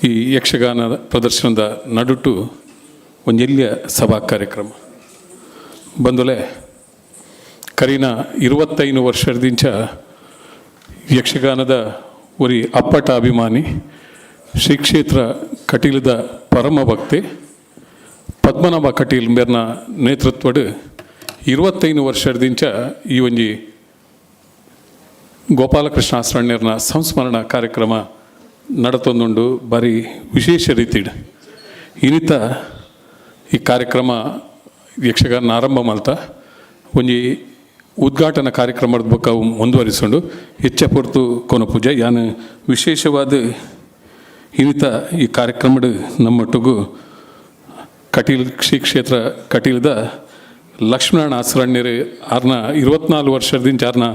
ಈ ಯಕ್ಷಗಾನ ಪ್ರದರ್ಶನದ ನಡುಟು ಒಂದು ಎಲ್ಲಿಯ ಸಭಾ ಕಾರ್ಯಕ್ರಮ. ಬಂಧುಗಳೇ, ಕರೀನ 25 ವರ್ಷದಿಂದ ಯಕ್ಷಗಾನದ ಒರಿ ಅಪ್ಪಟ ಅಭಿಮಾನಿ, ಶ್ರೀ ಕ್ಷೇತ್ರ ಕಟೀಲದ ಪರಮ ಭಕ್ತಿ ಪದ್ಮನಾಭ ಕಟೀಲ್ ಮೇರ್ನ ನೇತೃತ್ವಡ್ 25 ವರ್ಷದಿಂದ ಈ ಒಂಜಿ ಗೋಪಾಲಕೃಷ್ಣಾಸ್ರಣ್ಯರ್ನ ಸಂಸ್ಮರಣ ಕಾರ್ಯಕ್ರಮ ನಡತೊಂದುಂಡು ಬಾರಿ ವಿಶೇಷ ರೀತಿಡ್. ಇನ್ನಿತ ಈ ಕಾರ್ಯಕ್ರಮ ಯಕ್ಷಗಾನ ಆರಂಭ ಮಲ್ತ ಒಂಜಿ ಉದ್ಘಾಟನಾ ಕಾರ್ಯಕ್ರಮದ ಬಗ್ಗೆ ಮುಂದುವರಿಸಿಕೊಂಡು ಹೆಚ್ಚ ಹೊರತು ಕೊನ ಪೂಜೆ ಯಾನು ವಿಶೇಷವಾದ ಇನ್ನಿತ ಈ ಕಾರ್ಯಕ್ರಮದ ನಮ್ಮೊಟ್ಟಿಗೂ ಕಟೀಲ್ ಶ್ರೀ ಕ್ಷೇತ್ರ ಕಟೀಲದ ಲಕ್ಷ್ಮಣ ಆಸ್ರಣ್ಯರು ಅವ್ರನ್ನ 24 ವರ್ಷದಿಂದ ಅವ್ರನ್ನ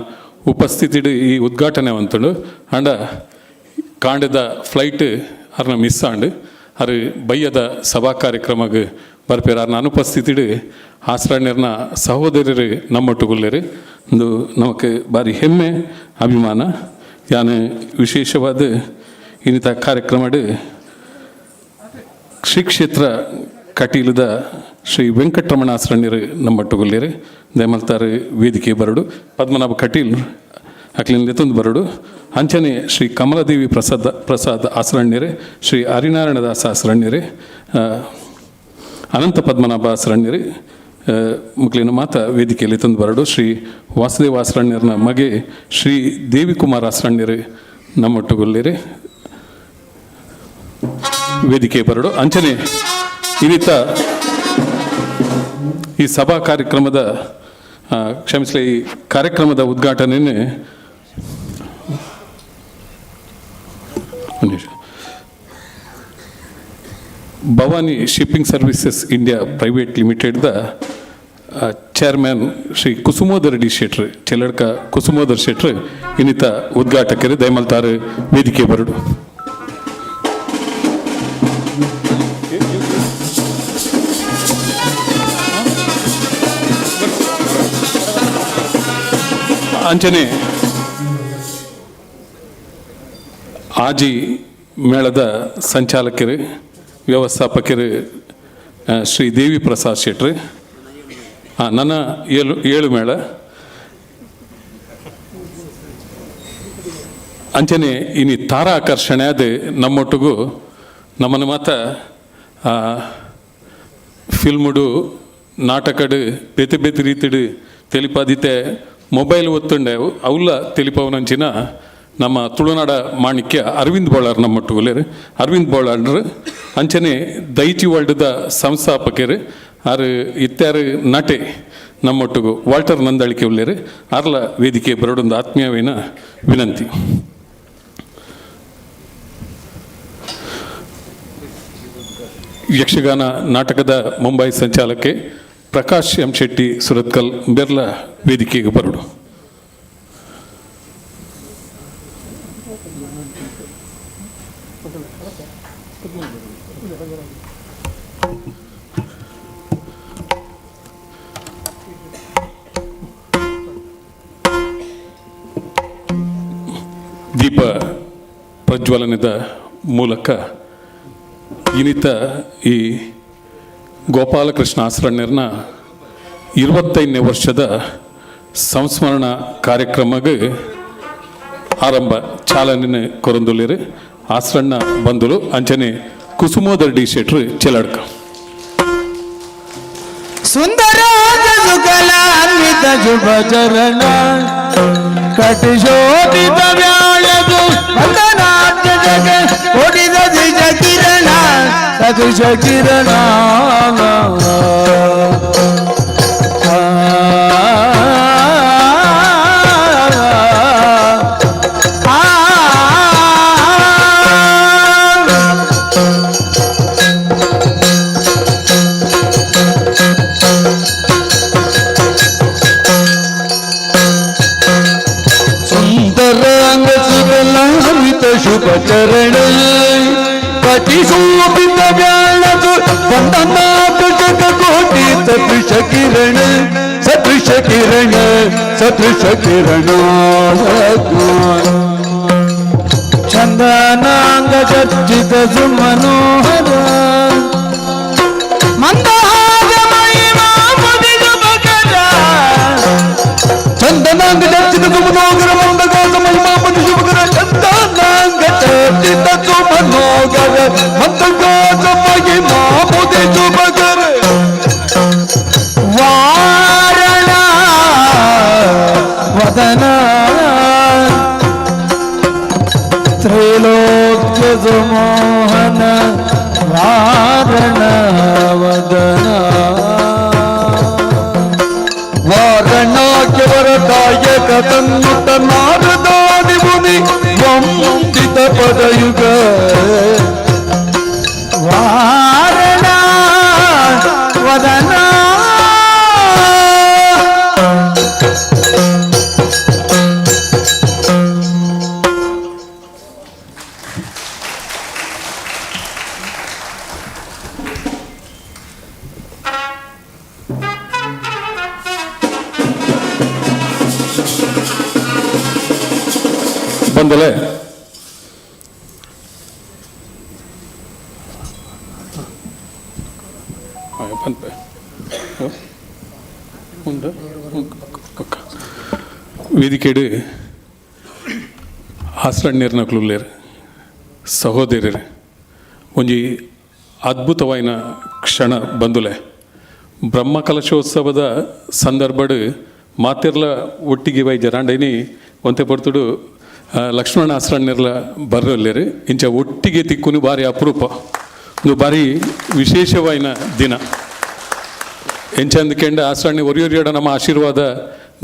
ಉಪಸ್ಥಿತಿಡು ಈ ಉದ್ಘಾಟನೆ ಅಂತಂಡು ಅಂಡ ಕಾಂಡದ ಫ್ಲೈಟ್ ಅವ್ರನ್ನ ಮಿಸ್ ಆಂಡು ಅವ್ರು ಬಯ್ಯದ ಸಭಾ ಕಾರ್ಯಕ್ರಮಕ್ಕೆ ಬರ್ಪೇರು. ಅವ್ರನ್ನ ಅನುಪಸ್ಥಿತಿಡು ಆಸ್ರಣ್ಯರ್ನ ಸಹೋದರರು ನಮ್ಮೊಟ್ಟುಗುಲ್ಲೇರು. ಒಂದು ನಮಗೆ ಭಾರಿ ಹೆಮ್ಮೆ ಅಭಿಮಾನ. ಯಾನು ವಿಶೇಷವಾದ ಇನ್ನಿತ ಕಾರ್ಯಕ್ರಮಡು ಶ್ರೀ ಕ್ಷೇತ್ರ ಕಟೀಲದ ಶ್ರೀ ವೆಂಕಟರಮಣ ಆಸ್ರಣ್ಯರು ನಮ್ಮೊಟ್ಟುಗುಲ್ಲೇರು. ದಯಮಲ್ತಾರೆ ವೇದಿಕೆ ಬರಡು ಪದ್ಮನಾಭ ಕಟೀಲ್ ಅಕ್ಲಿಂದ ತಂದು ಬರಡು. ಅಂಚನೆ ಶ್ರೀ ಕಮಲಾದೇವಿ ಪ್ರಸಾದ್ ಆಸ್ರಣ್ಯರೇ, ಶ್ರೀ ಹರಿನಾರಾಯಣದಾಸ ಆಸ್ರಣ್ಯರೇ, ಅನಂತ ಪದ್ಮನಾಭ ಆಸ್ರಣ್ಯರೇ ಮುಕ್ಲಿನ ಮಾತ ವೇದಿಕೆಯಲ್ಲಿ ತಂದು ಬರಡು. ಶ್ರೀ ವಾಸುದೇವ ಆಸ್ರಣ್ಯರ್ನ ಮಗೆ ಶ್ರೀ ದೇವಿಕುಮಾರ್ ಆಸ್ರಣ್ಯರೇ ನಮ್ಮೊಟ್ಟುಗುಲ್ಲೇರೆ ವೇದಿಕೆ ಬರಡು. ಅಂಚನೆ ಇನ್ನಿತ ಈ ಸಭಾ ಕಾರ್ಯಕ್ರಮದ ಕ್ಷಮಿಸಲಿ ಈ ಕಾರ್ಯಕ್ರಮದ ಉದ್ಘಾಟನೆಯೇ Bhavani shipping services India private ಲಿಮಿಟೆಡ್ದ ಚೇರ್ಮನ್ ಶ್ರೀ ಕುಸುಮೋದರ್ ಡಿ ಶೆಟ್ರ್ ಚೆಲ್ಲಡ್ಕ ಕುಸುಮೋದರ್ ಶೆಟ್ರ್ ಇನ್ನಿತ ಉದ್ಘಾಟಕರು ದಯಮಲ್ತಾರೆ ವೇದಿಕೆ ಬರಡು. ಅಂಚನೆ ಆಜಿ ಮೇಳದ ಸಂಚಾಲಕರು ವ್ಯವಸ್ಥಾಪಕರು ಶ್ರೀ ದೇವಿ ಪ್ರಸಾದ್ ಶೆಟ್ರು. ನನ್ನ 7 ಮೇಳ ಅಂಚನೆ ಇನ್ನು ತಾರಾ ಆಕರ್ಷಣೆ ಅದು ನಮ್ಮೊಟ್ಟಿಗೂ ನಮ್ಮನ್ನು ಮಾತ ಫಿಲ್ಮುಡು ನಾಟಕಡು ಬೇತೆ ಬೇತೆ ರೀತಿಡು ತೆಲಿಪಾದಿತೆ ಮೊಬೈಲ್ ಒತ್ತುಂಡೆ ಅವಲ್ಲ ತೆಲಿಪವನಂಚಿನ ನಮ್ಮ ತುಳುನಾಡ ಮಾಣಿಕ್ಯ ಅರವಿಂದ್ ಬೋಳಾರ್ ನಮ್ಮೊಟ್ಟುಗುಲೇರು. ಅರವಿಂದ್ ಬೋಳಾರ್ರು ಅಂಚನೆ ದೈಚಿ ವರ್ಲ್ಡ್ದ ಸಂಸ್ಥಾಪಕರು ಆರು ಇತ್ಯಾರು ನಟೆ ನಮ್ಮೊಟ್ಟಿಗೂ ವಾಲ್ಟರ್ ನಂದಳಿಕೆ ಉಳ್ಳೇರು. ಅರ್ಲ ವೇದಿಕೆ ಬರೋಡೊಂದು ಆತ್ಮೀಯವೇನ ವಿನಂತಿ. ಯಕ್ಷಗಾನ ನಾಟಕದ ಮುಂಬೈ ಸಂಚಾಲಕೆ ಪ್ರಕಾಶ್ ಎಂ ಶೆಟ್ಟಿ ಸುರತ್ಕಲ್ ಬೆರ್ಲ ವೇದಿಕೆಗೆ ಬರಡು. ದೀಪ ಪ್ರಜ್ವಲನದ ಮೂಲಕ ಇನ್ನಿತ ಈ ಗೋಪಾಲಕೃಷ್ಣ ಆಸ್ರಣ್ಯರ್ನ 25ನೇ ವರ್ಷದ ಸಂಸ್ಮರಣ ಕಾರ್ಯಕ್ರಮಕ್ಕೆ ಆರಂಭ ಚಾಲನೆ ಕೊರಂದುಲ್ಲಿರು ಆಸ್ರಣ್ಣ ಬಂಧುಲು ಅಂಚನೆ ಕುಸುಮೋದರ್ ಡಿ ಶೆಟ್ರು ಚೆಲಾಡ್ಕ. ಸುಂದರಾಜ ಸುಕಲಾನ್ವಿತ ಶುಭ ಚರಣ ಕಟಿಶೋಭಿತ ವ್ಯಾಳದು ವಂದನಾಟ್ಯ ಜಗ ಒಡಿದ ದಿಜ ಕಿರಣ ಸದುಷ ಕಿರಣ ಶುಭ ಚರಣ ಕಟಿಶೋಭಿತ ವ್ಯಾಳದು ವಂದನಾಥ ಜಗ ಕೋಟಿ ಸದೃಶ ಕಿರಣ ಸದೃಶ ಕಿರಣ ಸದೃಶ ಕಿರಣ ಚಂದನಾಂಗ ಚರ್ಚಿತ ಸುಮನೋಹರ ಮಂದಹಾಸ ಮಹಿಮಾ ಮುದಿಗ ಮಕರ ಚಂದನಾಂಗ ಚರ್ಚಿತ ಸುಮನೋಹರ ಮಂದಹಾಸ ಮಹಿಮಾ ಮುದಿಗ ಮಕರ ಚಂದನಾಂಗ ಚರ್ಚಿತ ಸುಮನೋಹರ ಮಂದಹಾಸ ಮಹಿಮಾ ಮುದಿಗ ಮಕರ ವಾರಣ ವದನ ತ್ರೈಲೋಕ್ಯ ಸುಮೋಹನ ವಾರಣ ವದನ ವಾರಣಾಖ್ಯ ವರದಾಯಕ ತನ್ನುತ ನಾರದಾದಿ ಮುನಿ ವಂದಿತ ಪದಯುಗ ವಾರಣ ವದನ ಬಂದಲೆ ವೇದಿಕೆಡು ಆಸ್ರಣ್ಯರ್ನ ಕ್ಲುಲ್ಲೇರು ಸಹೋದರರು ಒಂಜಿ ಅದ್ಭುತವಾಯಿನ ಕ್ಷಣ ಬಂದುಲೆ ಬ್ರಹ್ಮಕಲಶೋತ್ಸವದ ಸಂದರ್ಭಡು ಮಾತೆರ್ಲ ಒಟ್ಟಿಗೆ ವೈ ಜರಾಂಡೈನಿ ಒಂತೆ ಪಡ್ತುಡು ಲಕ್ಷ್ಮಣ ಆಸ್ರಣ್ಯರ್ಲ ಬರ್ರಲ್ಲೇರು ಇಂಚ ಒಟ್ಟಿಗೆ ತಿಕ್ಕುನು ಭಾರಿ ಅಪರೂಪ ಒಂದು ಭಾರಿ ವಿಶೇಷವಾಯಿನ ದಿನ ಎಂಚಂದ್ಕೆಂಡ ಆಸ್ರಣ್ಯ ಒರಿಯೊರಿಯಡ ನಮ್ಮ ಆಶೀರ್ವಾದ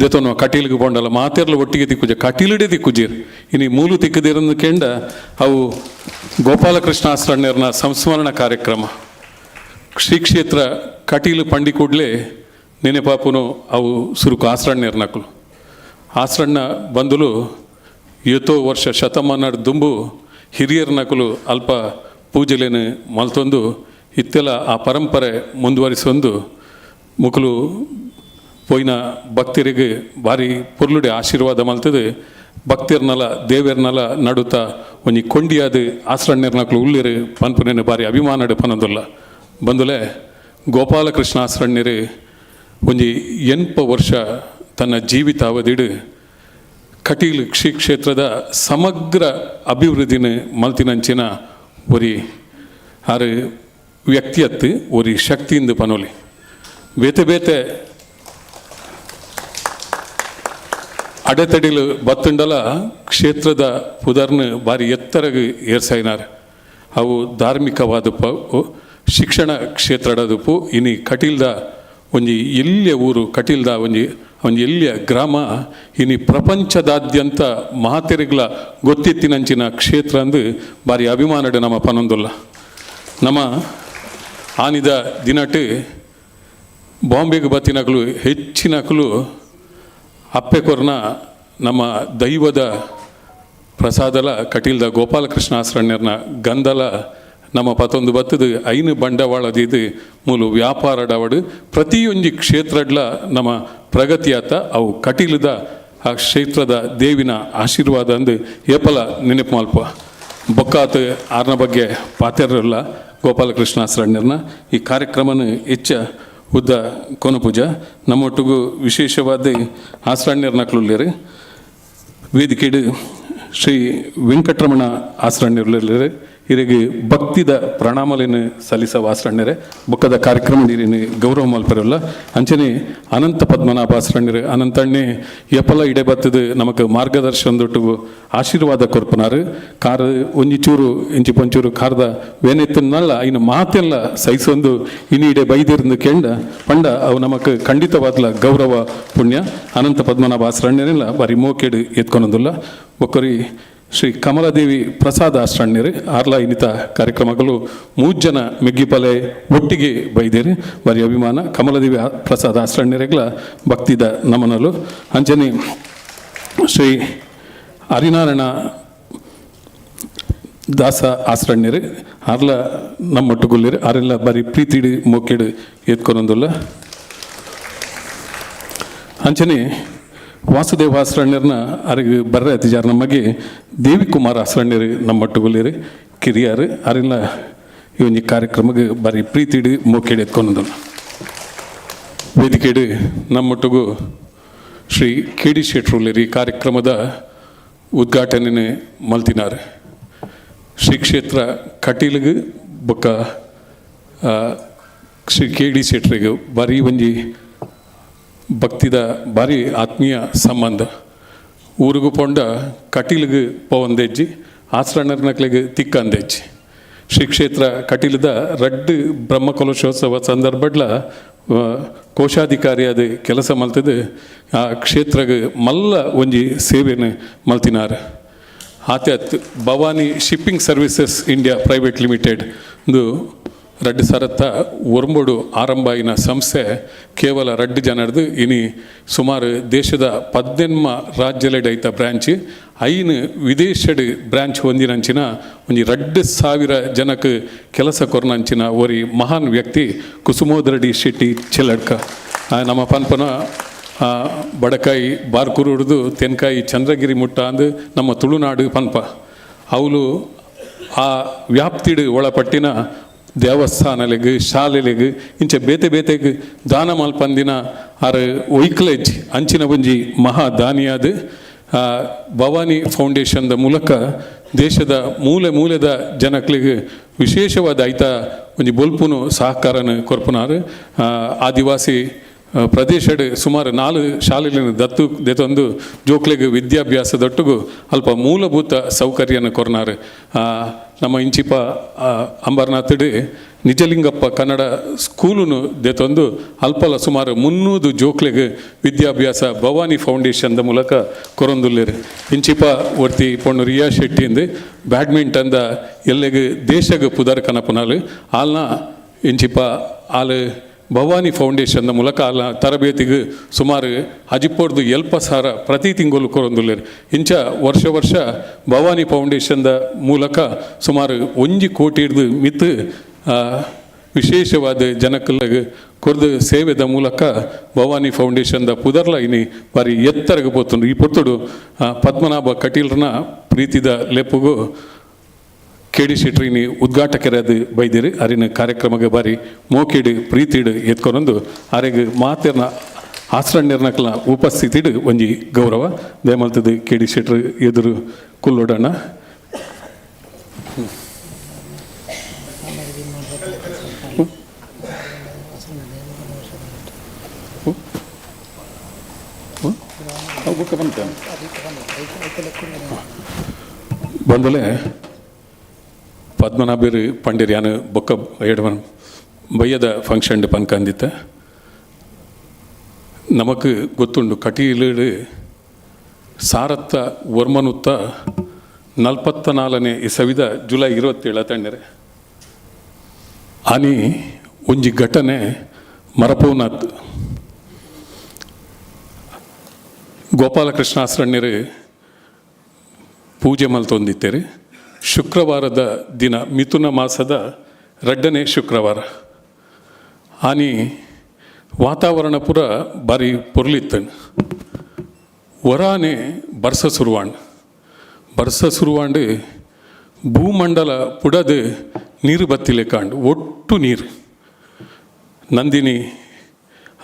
ದೇತೋನು ಕಟೀಲ್ಗೆ ಬೋಂಡಲ್ಲ ಮಾತೆರ್ಲ ಒಟ್ಟಿಗೆ ತಿಕ್ಕುಜೆ ಕಟೀಲಡೆ ತಿಕ್ಕುಜೀರು ಇನ್ನು ಮೂಲು ತಿಕ್ಕದಿರಂದ್ಕೆಂಡ ಅವು ಗೋಪಾಲಕೃಷ್ಣ ಆಸ್ರಣ್ಯರ್ನ ಸಂಸ್ಮರಣ ಕಾರ್ಯಕ್ರಮ ಶ್ರೀ ಕ್ಷೇತ್ರ ಕಟೀಲು ಪಂಡಿ ಕೂಡಲೇ ನೆನೆಪಾಪುನು ಅವು ಸುರುಕು ಆಸ್ರಣ್ಯರ್ನಕಲು ಆಸ್ರಣ್ಣ ಬಂದುಲು ಇವತ್ತೋ ವರ್ಷ ಶತಮಾನ ದುಂಬು ಹಿರಿಯರ ನಕಲು ಅಲ್ಪ ಪೂಜೆಲೇನು ಮಲ್ತೊಂದು ಇತ್ತೆಲ್ಲ ಆ ಪರಂಪರೆ ಮುಂದುವರಿಸೊಂದು ಮುಕಲು ಪೋಯಿನ ಭಕ್ತರಿಗೆ ಭಾರಿ ಪೊರ್ಲುಡೆ ಆಶೀರ್ವಾದ ಮಲ್ತದೆ ಭಕ್ತಿರ್ನಲ ದೇವೇರ್ನಲ ನಡುತ್ತ ಒಂಜಿ ಕೊಂಡಿಯಾದ ಆಸ್ರಣ್ಯರ್ನಕಲು ಉಳ್ಳಿರು ಪನ್ಪುನೇನು ಭಾರಿ ಅಭಿಮಾನಡೆ ಪನೊಂದುಲ್ಲ ಬಂದುಲೆ ಗೋಪಾಲಕೃಷ್ಣ ಆಸ್ರಣ್ಯರು ಒಂಜಿ 8 ವರ್ಷ ತನ್ನ ಜೀವಿತಾವಧಿಡು ಕಟೀಲ್ ಶ್ರೀ ಕ್ಷೇತ್ರದ ಸಮಗ್ರ ಅಭಿವೃದ್ಧಿನ ಮಲ್ತಿನಂಚಿನ ಒರಿ ಆರು ವ್ಯಕ್ತಿಯತ್ತು ಒರಿ ಶಕ್ತಿಯಿಂದ ಪನೋಲಿ ಬೇತೆ ಬೇತೆ ಅಡೆತಡಿಲು ಬತ್ತುಂಡಲ ಕ್ಷೇತ್ರದ ಪುದರ್ನ ಭಾರಿ ಎತ್ತರಗೆ ಏರ್ಸೈನಾರ ಅವು ಧಾರ್ಮಿಕವಾದಪ್ಪು ಶಿಕ್ಷಣ ಕ್ಷೇತ್ರಡದಪ್ಪು ಇನ್ನು ಕಟೀಲ್ದ ಒಂಜಿ ಎಲ್ಲಿಯ ಊರು ಕಟೀಲ್ದ ಒಂಜಿ ಎಲ್ಲಿಯ ಗ್ರಾಮ ಇನ್ನು ಪ್ರಪಂಚದಾದ್ಯಂತ ಮಹಾತೆರೆಗಳ ಗೊತ್ತಿತ್ತಿನಂಚಿನ ಕ್ಷೇತ್ರ ಅಂದು ಭಾರಿ ಅಭಿಮಾನಡೆ ನಮ್ಮ ಪನೊಂದುಲ್ಲ ನಮ್ಮ ಆನಿದ ದಿನಟ್ಟು ಬಾಂಬೆಗೆ ಬತ್ತಿನಕಲು ಹೆಚ್ಚಿನಕಲು ಅಪ್ಪೆಕೊರ್ನ ನಮ್ಮ ದೈವದ ಪ್ರಸಾದಲ ಕಟೀಲ್ದ ಗೋಪಾಲಕೃಷ್ಣ ಆಸ್ರಣ್ಯರ್ನ ಗಂಧಲ ನಮ್ಮ ಪತ್ತೊಂದು ಬತ್ತದ ಐನು ಬಂಡವಾಳದಿದ್ದು ಮೂಲು ವ್ಯಾಪಾರಡವಡು ಪ್ರತಿಯೊಂದು ಕ್ಷೇತ್ರಡ್ಲ ನಮ್ಮ ಪ್ರಗತಿಯಾತ ಅವು ಕಟೀಲದ ಆ ಕ್ಷೇತ್ರದ ದೇವಿನ ಆಶೀರ್ವಾದ ಅಂದು ಏಪಲ ನೆನಪು ಮಲ್ಪ ಬೊಕ್ಕಾತ ಆರ್ನ ಬಗ್ಗೆ ಪಾತೆರಲ್ಲ ಗೋಪಾಲಕೃಷ್ಣ ಆಸ್ರಣ್ಯರ್ನ ಈ ಕಾರ್ಯಕ್ರಮನ ಹೆಚ್ಚ ಉದ್ದ ಕೊನಪೂಜ ನಮ್ಮೊಟ್ಟಿಗೂ ವಿಶೇಷವಾದ ಆಸ್ರಣ್ಯರ್ನಕ್ಲುಲ್ಲೇರು ವೇದಿಕೆಡು ಶ್ರೀ ವೆಂಕಟರಮಣ ಆಸ್ರಣ್ಯರ್ಲೇರು ಇರಿಗೆ ಭಕ್ತಿದ ಪ್ರಣಾಮಲೇನು ಸಲ್ಲಿಸವ ಆಸ್ರಣ್ಯರೇ ಬೊಕ್ಕದ ಕಾರ್ಯಕ್ರಮ ನೀರಿನ ಗೌರವ ಮಲ್ಪರಲ್ಲ ಅಂಚನೆ ಅನಂತ ಪದ್ಮನಾಭ ಆಸ್ರಣ್ಯರು ಅನಂತಣ್ಣೆ ಎಪ್ಪಲ ಇಡೆ ಬತ್ತದು ನಮಗೆ ಮಾರ್ಗದರ್ಶನದೊಟ್ಟಿಗೂ ಆಶೀರ್ವಾದ ಕೊರ್ಪನಾರು ಕಾರ್ ಒಂಜಿಚೂರು ಇಂಚಿ ಪಂಚೂರು ಕಾರ್ದ ವೇನೆತ್ತನ್ನಲ್ಲ ಇನ್ನು ಮಾತೆಲ್ಲ ಸಹಿಸೊಂದು ಇನ್ನು ಇಡೆ ಬೈದಿருந்து ಕೇಂಡ ಪಂಡ ಅವು ನಮಗೆ ಖಂಡಿತವಾದ್ಲ ಗೌರವ ಪುಣ್ಯ ಅನಂತ ಪದ್ಮನಾಭ ಆಸ್ರಣ್ಯರಿಲ್ಲ ಬಾರಿ ಮೋಕೇಡು ಎತ್ಕೊಳೋದಿಲ್ಲ ಒಕ್ಕರಿ ಶ್ರೀ ಕಮಲಾದೇವಿ ಪ್ರಸಾದ ಆಸ್ರಣ್ಯರು ಆರ್ಲ ಇನ್ನಿತ ಕಾರ್ಯಕ್ರಮಗಳು 3 ಜನ ಮೆಗ್ಗಿಪಲೆ ಒಟ್ಟಿಗೆ ಬೈದೇರಿ ಬಾರಿ ಅಭಿಮಾನ ಕಮಲಾದೇವಿ ಪ್ರಸಾದ ಆಸ್ರಣ್ಯರೆಗಳ ಭಕ್ತಿದ ನಮನಲು ಅಂಚನೆ ಶ್ರೀ ಹರಿನಾರಾಯಣ ದಾಸ ಆಸ್ರಣ್ಯರು ಆರ್ಲ ನಮ್ಮೊಟ್ಟುಗುಲ್ಲಿರು ಆರೆಲ್ಲ ಬಾರಿ ಪ್ರೀತಿಡು ಮೋಕೆಡು ಎತ್ಕೊನೊಂದಿಲ್ಲ ಅಂಚನೆ ವಾಸುದೇವ ಆಸ್ರಣ್ಯರ್ನ ಅರಿಗೆ ಬರ್ರೆ ಅತಿಜಾರ ನಮಗೆ ದೇವಿಕುಮಾರ ಆಸ್ರಣ್ಯರು ನಮ್ಮೊಟ್ಟುಗುಲ್ಲಿರು ಕಿರಿಯರು ಅರೆಲ್ಲ ಈ ಒಂದು ಕಾರ್ಯಕ್ರಮಕ್ಕೆ ಬಾರಿ ಪ್ರೀತಿಡು ಮೋಕೆಡು ಎತ್ಕೊನೊಂದು ವೇದಿಕೆಡು ನಮ್ಮೊಟ್ಟಿಗೂ ಶ್ರೀ ಕೆ ಡಿ ಶೆಟ್ರುಲ್ಲೇರಿ ಕಾರ್ಯಕ್ರಮದ ಉದ್ಘಾಟನೆ ಮಲ್ತಿನಾರು ಶ್ರೀ ಕ್ಷೇತ್ರ ಕಟೀಲಿಗೆ ಬೊಕ್ಕ ಶ್ರೀ ಕೆ ಡಿ ಶೆಟ್ರಿಗೆ ಬಾರಿ ಒಂಜಿ ಭಕ್ತಿದ ಭಾರಿ ಆತ್ಮೀಯ ಸಂಬಂಧ ಊರಿಗೂ ಪೊಂಡ ಕಟೀಲಿಗೆ ಪವಂದೆಜ್ಜಿ ಆಸ್ರಣ್ಯರ್ನಕ್ಲಿಗೆ ತಿಕ್ಕಂದೆಜ್ಜಿ ಶ್ರೀ ಕ್ಷೇತ್ರ ಕಟೀಲದ ರಡ್ಡು ಬ್ರಹ್ಮಕಲಶೋತ್ಸವ ಸಂದರ್ಭಡ್ಲ ಕೋಶಾಧಿಕಾರಿಯಾದ ಕೆಲಸ ಮಲ್ತದು ಆ ಕ್ಷೇತ್ರಗೆ ಮಲ್ಲ ಒಂಜಿ ಸೇವೆನ ಮಲ್ತಿನಾರ ಆತ್ಯತ್ Bhavani shipping services India private limited ಒಂದು ರಡ್ಡು ಸರತ್ತ ಒರ್ಮೊಡು ಆರಂಭ ಆಯಿನ ಸಂಸ್ಥೆ ಕೇವಲ ರಡ್ಡು ಜನರದು ಇನಿ ಸುಮಾರು ದೇಶದ 18 ರಾಜ್ಯಲೆಡೈತ ಬ್ರ್ಯಾಂಚ್ ಐನು ವಿದೇಶಡ್ ಬ್ರ್ಯಾಂಚ್ ಹೊಂದಿನಂಚಿನ ಒಂಜಿ 2,000 ಜನಕ್ಕೆ ಕೆಲಸ ಕೊರ್ನಂಚಿನ ಒರಿ ಮಹಾನ್ ವ್ಯಕ್ತಿ ಕುಸುಮೋದರಡಿ ಶೆಟ್ಟಿ ಚೆಲ್ಲಡ್ಕ ನಮ್ಮ ಪನ್ಪನ ಬಡಕಾಯಿ ಬಾರ್ಕೂರು ಹಿಡಿದು ತೆನ್ಕಾಯಿ ಚಂದ್ರಗಿರಿ ಮುಟ್ಟ ಅಂದು ನಮ್ಮ ತುಳುನಾಡು ಪನ್ಪ ಅವಳು ಆ ವ್ಯಾಪ್ತಿಡು ಒಳಪಟ್ಟಿನ ದೇವಸ್ಥಾನಲೆಗ್ ಶಾಲೆಲೆಗ್ ಇಂಚ ಬೇತೆ ಬೇತೆಗ್ ದಾನ ಮಲ್ಪಂದಿನ ಆರು ಒಯ್ಕಲೇಜ್ ಅಂಚಿನ ಒಂಜಿ ಮಹಾ ದಾನಿಯಾದ ಭವಾನಿ ಫೌಂಡೇಶನ್ದ ಮೂಲಕ ದೇಶದ ಮೂಲೆ ಮೂಲೆದ ಜನಕ್ಲಿಗೆ ವಿಶೇಷವಾದ ಐತ ಒಂಜಿ ಬೊಲ್ಪುನು ಸಹಕಾರನ ಕೊರ್ಪುನಾರು ಆದಿವಾಸಿ ಪ್ರದೇಶಡ್ ಸುಮಾರು 4 ಶಾಲೆಗಳನ್ನು ದತ್ತು ದೆತೊಂದು ಜೋಕ್ಲೆಗ್ ವಿದ್ಯಾಭ್ಯಾಸದೊಟ್ಟಿಗೂ ಅಲ್ಪ ಮೂಲಭೂತ ಸೌಕರ್ಯನ ಕೊರ್ನಾರು ನಮ್ಮ ಇಂಚಿಪ ಅಂಬರ್ನಾಥಡ್ ನಿಜಲಿಂಗಪ್ಪ ಕನ್ನಡ ಸ್ಕೂಲುನು ದೆತೊಂದು ಅಲ್ಪಲ ಸುಮಾರು 300 ಜೋಕ್ಲೆಗ್ ವಿದ್ಯಾಭ್ಯಾಸ ಭವಾನಿ ಫೌಂಡೇಶನ್ದ ಮೂಲಕ ಕೊರೊಂದುಲ್ಲೇರು ಇಂಚಿಪ ಒರ್ತಿ ಪೊಣ್ಣು ರಿಯಾ ಶೆಟ್ಟಿಂದು ಬ್ಯಾಡ್ಮಿಂಟನ್ದ ಎಲ್ಲೆಗ್ ದೇಶಗ್ ಪುದರ್ ಕನಪುನಾಲು ಆಲ್ನ ಇಂಚಿಪ ಆಲ್ ಭವಾನಿ ಫೌಂಡೇಶನ್ದ ಮೂಲಕ ಅಲ್ಲ ತರಬೇತಿಗೆ ಸುಮಾರು 14,000 ಪ್ರತಿ ತಿಂಗಳು ಕೊರೊಂದುಲ್ಲೇರು ಇಂಚ ವರ್ಷ ಭವಾನಿ ಫೌಂಡೇಶನ್ದ ಮೂಲಕ ಸುಮಾರು 1 ಕೋಟಿ ಹಿಡಿದು ಮಿತ್ತು ವಿಶೇಷವಾದ ಜನಕ್ಕಲ್ಲಿಗೆ ಕೊರ್ದು ಸೇವೆದ ಮೂಲಕ ಭವಾನಿ ಫೌಂಡೇಶನ್ದ ಪುದರ್ಲ ಇನಿ ಬಾರಿ ಎತ್ತರಗೆ ಪೋತುಂಡು ಈ ಪೊತ್ತುಡು ಪದ್ಮನಾಭ ಕಟೀಲ್ರನ ಪ್ರೀತಿದ ಲೆಪ್ಪುಗು ಕೆ ಡಿ ಶೆಟ್ರಿನಿ ಉದ್ಘಾಟಕರಾದ ಬೈದಿರು ಅರಿನ ಕಾರ್ಯಕ್ರಮಕ್ಕೆ ಬಾರಿ ಮೋಕೆಡು ಪ್ರೀತಿಡು ಎತ್ಕೊನೊಂದು ಅರೆಗೆ ಮಾತೆರ್ನ ಆಸ್ರಣ್ಯರ್ನಕ್ಲ ಉಪಸ್ಥಿತಿಡು ಒಂಜಿ ಗೌರವ ದಯಮಲ್ತದ ಕೆ ಡಿ ಶೆಟ್ರು ಎದುರು ಕುಲ್ಲೊಡಣ್ಣ ಬಂದಲೇ ಪದ್ಮನಾಭರು ಪಂಡಿರ್ಯಾನು ಬೊಕ್ಕ ಎಡವನ್ ಬಯ್ಯದ ಫಂಕ್ಷನ್ ಪನ್ಕಂದಿತ್ತ ನಮಕ್ ಗೊತ್ತುಂಡು ಕಟೀಲು ಸಾರತ್ತ ವರ್ಮನುತ್ತ 44ನೇ ಇಸವಿದ ಜುಲೈ 27 ತಂಡರೆ ಆನಿ ಒಂಜಿ ಘಟನೆ ಮರಪೂನಾಥ್ ಗೋಪಾಲಕೃಷ್ಣ ಆಸ್ರಣ್ಯರು ಪೂಜೆ ಮಲ್ತೊಂದಿತ್ತೇರಿ. ಶುಕ್ರವಾರದ ದಿನ ಮಿಥುನ ಮಾಸದ 2ನೇ ಶುಕ್ರವಾರ. ಆನಿ ವಾತಾವರಣ ಪೂರ ಬಾರಿ ಪೊರ್ಲಿತ್ತನು. ವರಾನೆ ಬರ್ಸ ಸುರುವಾಂಡು ಭೂಮಂಡಲ ಪುಡದು ನೀರು ಬತ್ತಿಲೆ ಕಾಂಡು ಒಟ್ಟು ನೀರು. ನಂದಿನಿ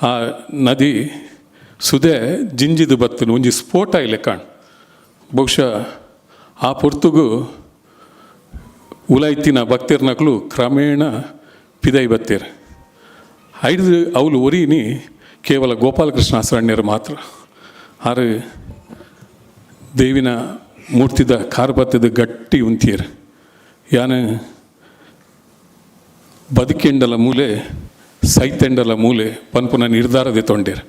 ಆ ನದಿ ಸುದೆ ಜಿಂಜಿದು ಬತ್ತನು ಒಂಜಿ ಸ್ಫೋಟ ile ಕಾಣ್. ಬಹುಶಃ ಆ ಪೊರ್ತುಗು ಉಲೈತಿನ ಭಕ್ತಿರ್ನಕ್ಲು ಕ್ರಮೇಣ ಪಿದೈ ಬತ್ತೇರು. ಐದು ಅವಳು ಒರೀನಿ ಕೇವಲ ಗೋಪಾಲಕೃಷ್ಣ ಆಸ್ರಣ್ಯರು ಮಾತ್ರ. ಆರು ದೇವಿನ ಮೂರ್ತಿದ ಕಾರ್ಬತ್ತದ ಗಟ್ಟಿ ಉಂತಿಯರು. ಯಾನು ಬದುಕೆಂಡಲ ಮೂಲೆ ಸೈತೆಂಡಲ ಮೂಲೆ ಪನ್ಪುನ ನಿರ್ಧಾರದೆ ತೊಂಡೇರು.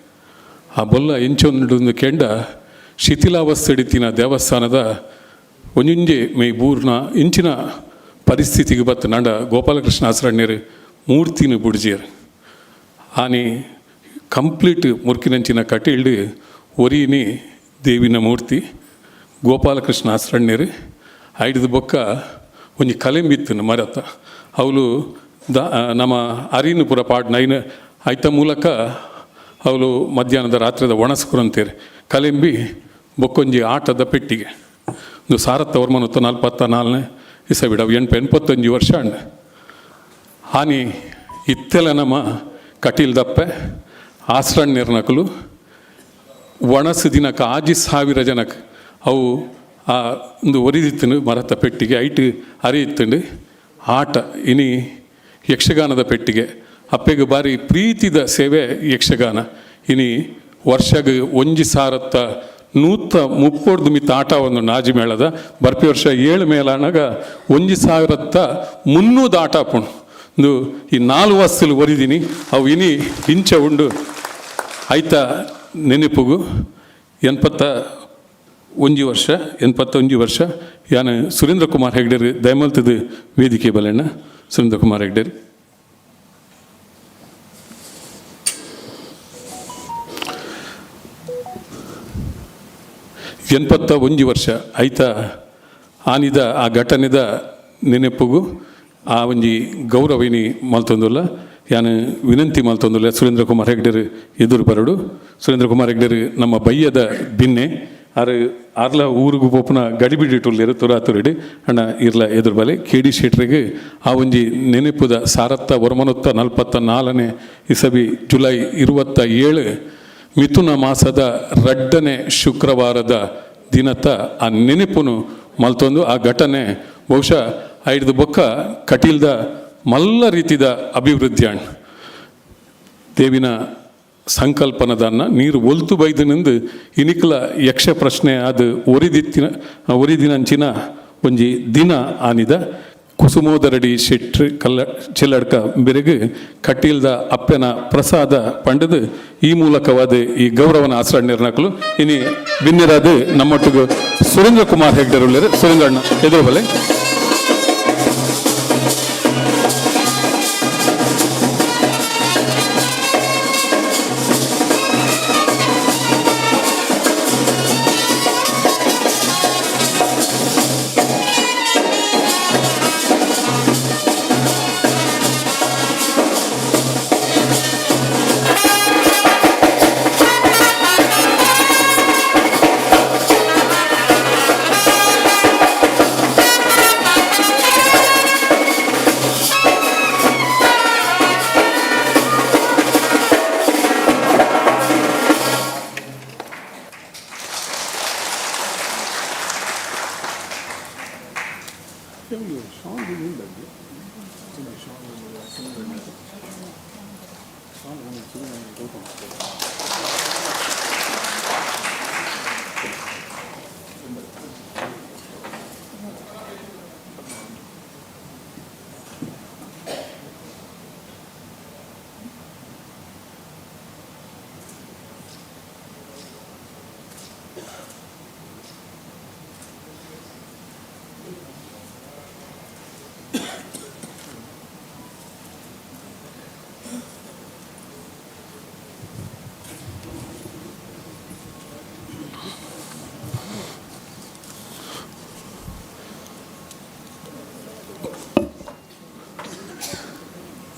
ಆ ಬೊಲ್ಲ ಎಂಚೊಂದು ಕೆಂಡ ಶಿಥಿಲಾವಸ್ಥೆಡಿತಿನ ದೇವಸ್ಥಾನದ ಒಂಜೊಂಜೆ ಮೈ ಬೂರ್ನ ಇಂಚಿನ ಪರಿಸ್ಥಿತಿಗೆ ಬತ್ತು ನಂಡ ಗೋಪಾಲಕೃಷ್ಣ ಆಸ್ರಣ್ಯರು ಮೂರ್ತಿನ ಬುಡ್ಜಿಯರು. ಆನಿ ಕಂಪ್ಲೀಟ್ ಮುರ್ಕಿನಂಚಿನ ಕಟೀಲ್ಡು ಒರೀನಿ ದೇವಿನ ಮೂರ್ತಿ ಗೋಪಾಲಕೃಷ್ಣ ಆಸ್ರಣ್ಯರು. ಐದು ಬೊಕ್ಕ ಒಂಜಿ ಕಲೆಂಬಿತ್ತನು ಮರತ ಅವಳು ನಮ್ಮ ಅರಿನು ಪುರ ಪಾಡ್ ನೈನ ಐತ ಮೂಲಕ ಅವಳು ಮಧ್ಯಾಹ್ನದ ರಾತ್ರಿದ ಒಣಸ್ಕುರಂತೇರಿ ಕಲೆಂಬಿ ಬೊಕ್ಕೊಂಜಿ ಆಟದ ಪೆಟ್ಟಿಗೆ ಒಂದು ಸಾರತ್ತ ವರ್ಮನತ್ತು 44ನೇ ಇಸಬಿಡ 85 ವರ್ಷ ಅಂಡ. ಆನಿ ಇತ್ತೆಲ ನಮ್ಮ ಕಟೀಲ್ ದಪ್ಪೆ ಆಸ್ರಣ್ಯರ್ನಕಲು ಒಣಸು ದಿನಕ್ಕೆ 6000 ಜನಕ್ಕೆ ಅವು ಆ ಒಂದು ಒರಿದಿತ್ತನು ಮರತ ಪೆಟ್ಟಿಗೆ ಐಟು ಅರಿಯಿತ್ತಂಡು ಆಟ ಇನಿ ಯಕ್ಷಗಾನದ ಪೆಟ್ಟಿಗೆ ಅಪ್ಪೆಗೆ ಬಾರಿ ಪ್ರೀತಿದ ಸೇವೆ ಯಕ್ಷಗಾನ. ಇನಿ ವರ್ಷಗೆ 1,130 ಮಿತ್ತ ಆಟ ಒಂದು ನಾಜಿ ಮೇಳದ ಬರ್ಪಿ ವರ್ಷ 7 ಮೇಲಾನಾಗ 1,300 ಆಟ ಪುಣ್ ಒಂದು ಈ 4 ವಸ್ತುಲು ಒರಿದೀನಿ ಅವು ಇನಿ ಇಂಚ ಉಂಡು ಐತ ನೆನಪುಗು 81 ವರ್ಷ ಯಾನು ಸುರೇಂದ್ರ ಕುಮಾರ್ ಹೆಗ್ಡೆರು ದಯಮಲ್ತದ ವೇದಿಕೆ ಬಲೆಣ್ಣ ಸುರೇಂದ್ರ ಕುಮಾರ್ ಹೆಗ್ಡೆರು. ವರ್ಷ ಐತ ಆನಿದ ಆ ಘಟನೆದ ನೆನಪುಗು ಆ ಒಂಜಿ ಗೌರವಿನಿ ಮಲ್ತೊಂದುಲ್ಲ ಯಾನು ವಿನಂತಿ ಮಲ್ತೊಂದುಲ್ಲ ಸುರೇಂದ್ರ ಕುಮಾರ್ ಹೆಗ್ಡೆರು ಎದುರು ಬರಡು. ಸುರೇಂದ್ರ ಕುಮಾರ್ ಹೆಗ್ಡೆರು ನಮ್ಮ ಬಯ್ಯದ ಬಿನ್ನೆ ಆರ್ಲ ಊರಿಗೂ ಪೋಪುನ ಗಡಿಬಿಡಿಟುಲ್ಲೇರು ತುರಾತುರಿಡಿ ಅಣ್ಣ ಇರ್ಲ ಎದುರು ಬಲೆ KD ಶೆಟ್ರಿಗೆ ಆ ಒಂಜಿ ನೆನಪುದ ಸಾರತ್ತ ವರ್ಮನೊತ್ತ 44ನೇ ಇಸವಿ ಜುಲೈ 27 ಮಿಥುನ ಮಾಸದ 2ನೇ ಶುಕ್ರವಾರದ ದಿನತ ಆ ನೆನಪುನು ಮಲ್ತೊಂದು ಆ ಘಟನೆ ಬಹುಶಃ ಐದು ಬೊಕ್ಕ ಕಟೀಲ್ದ ಮಲ್ಲ ರೀತಿದ ಅಭಿವೃದ್ಧಿ ಅಣ್ಣ ದೇವಿನ ಸಂಕಲ್ಪನದನ್ನ ನೀರು ಒಲ್ತು ಬೈದನೆಂದು ಇನಿಕಲ ಯಕ್ಷ ಪ್ರಶ್ನೆ ಅದು ಒರಿದಿನಂಚಿನ ಒಂಜಿ ದಿನ ಆನಿದ ಕುಸುಮೋದರಡಿ ಶೆಟ್ರು ಚೆಲ್ಲಡ್ಕ ಬೆರೆಗೆ ಕಟೀಲ್ದ ಅಪ್ಪೆನ ಪ್ರಸಾದ ಪಂಡದು ಈ ಮೂಲಕವಾದ ಈ ಗೌರವನ ಆಸ್ರಣ್ಯರ್ನಕಲು ಇನಿ ಬಿನ್ನಿರಾದು ನಮ್ಮೊಟ್ಟಿಗೆ ಸುರೇಂದ್ರ ಕುಮಾರ್ ಹೆಗ್ಡೆರುಳ್ಳರು. ಸುರೇಂದ್ರಣ್ಣ ಎದುರು ಬಲೆ.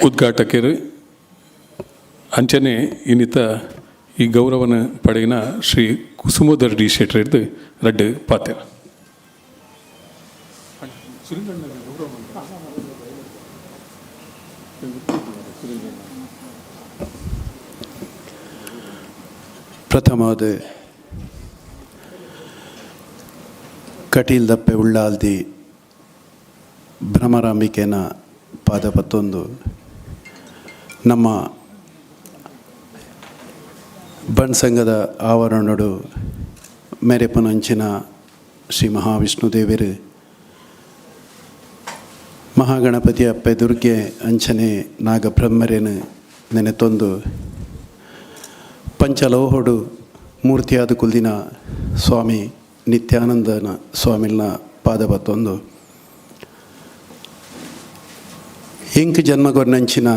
ಉದ್ಘಾಟಕರು ಅಂಚನೆ ಇನ್ನಿತ ಈ ಗೌರವನ ಪಡೆಯಿನ ಶ್ರೀ ಕುಸುಮೋದರ್ ಡಿ ಶೆಟ್ಟಿ ರಡ್ಡು ಪಾತ್ರ. ಪ್ರಥಮವಾದ ಕಟೀಲ್ ದಪ್ಪೆ ಉಳ್ಳಾಲ್ದಿ ಭ್ರಮರಾಂಬಿಕೆನ ಪಾದಪತ್ತೊಂದು ನಮ್ಮ ಬಣ್ಸಂಗದ ಆವರಣಡು ಮೆರೆಪನಂಚಿನ ಶ್ರೀ ಮಹಾವಿಷ್ಣು ದೇವರು ಮಹಾಗಣಪತಿ ಅಪ್ಪೆ ದುರ್ಗೆ ಅಂಚನೆ ನಾಗಬ್ರಹ್ಮರೇನು ನೆನೆತೊಂದು ಪಂಚಲೋಹಡು ಮೂರ್ತಿಯಾದ ಕುಲ್ದಿನ ಸ್ವಾಮಿ ನಿತ್ಯಾನಂದನ ಸ್ವಾಮಿನ ಪಾದಪತ್ತೊಂದು ಎಂಕ್ ಜನ್ಮಗೊರ್ನಂಚಿನ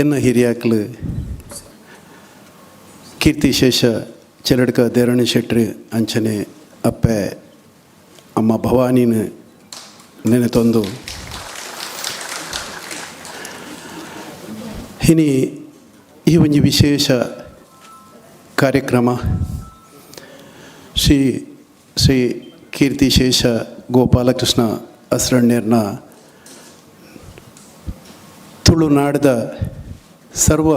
ಎನ್ನ ಹಿರಿಯಾಕ್ಲು ಕೀರ್ತಿಶೇಷ ಚೆಲಡ್ಕ ದೇರಣಿ ಶೆಟ್ಟಿ ಅಂಚನೆ ಅಪ್ಪೆ ಅಮ್ಮ ಭವಾನಿನ ನೆನೆತೊಂದು ಇನಿ ಈ ಒಂದು ವಿಶೇಷ ಕಾರ್ಯಕ್ರಮ ಶ್ರೀ ಕೀರ್ತಿಶೇಷ ಗೋಪಾಲಕೃಷ್ಣ ಅಸ್ರಣ್ಯರ್ನ ತುಳುನಾಡದ ಸರ್ವ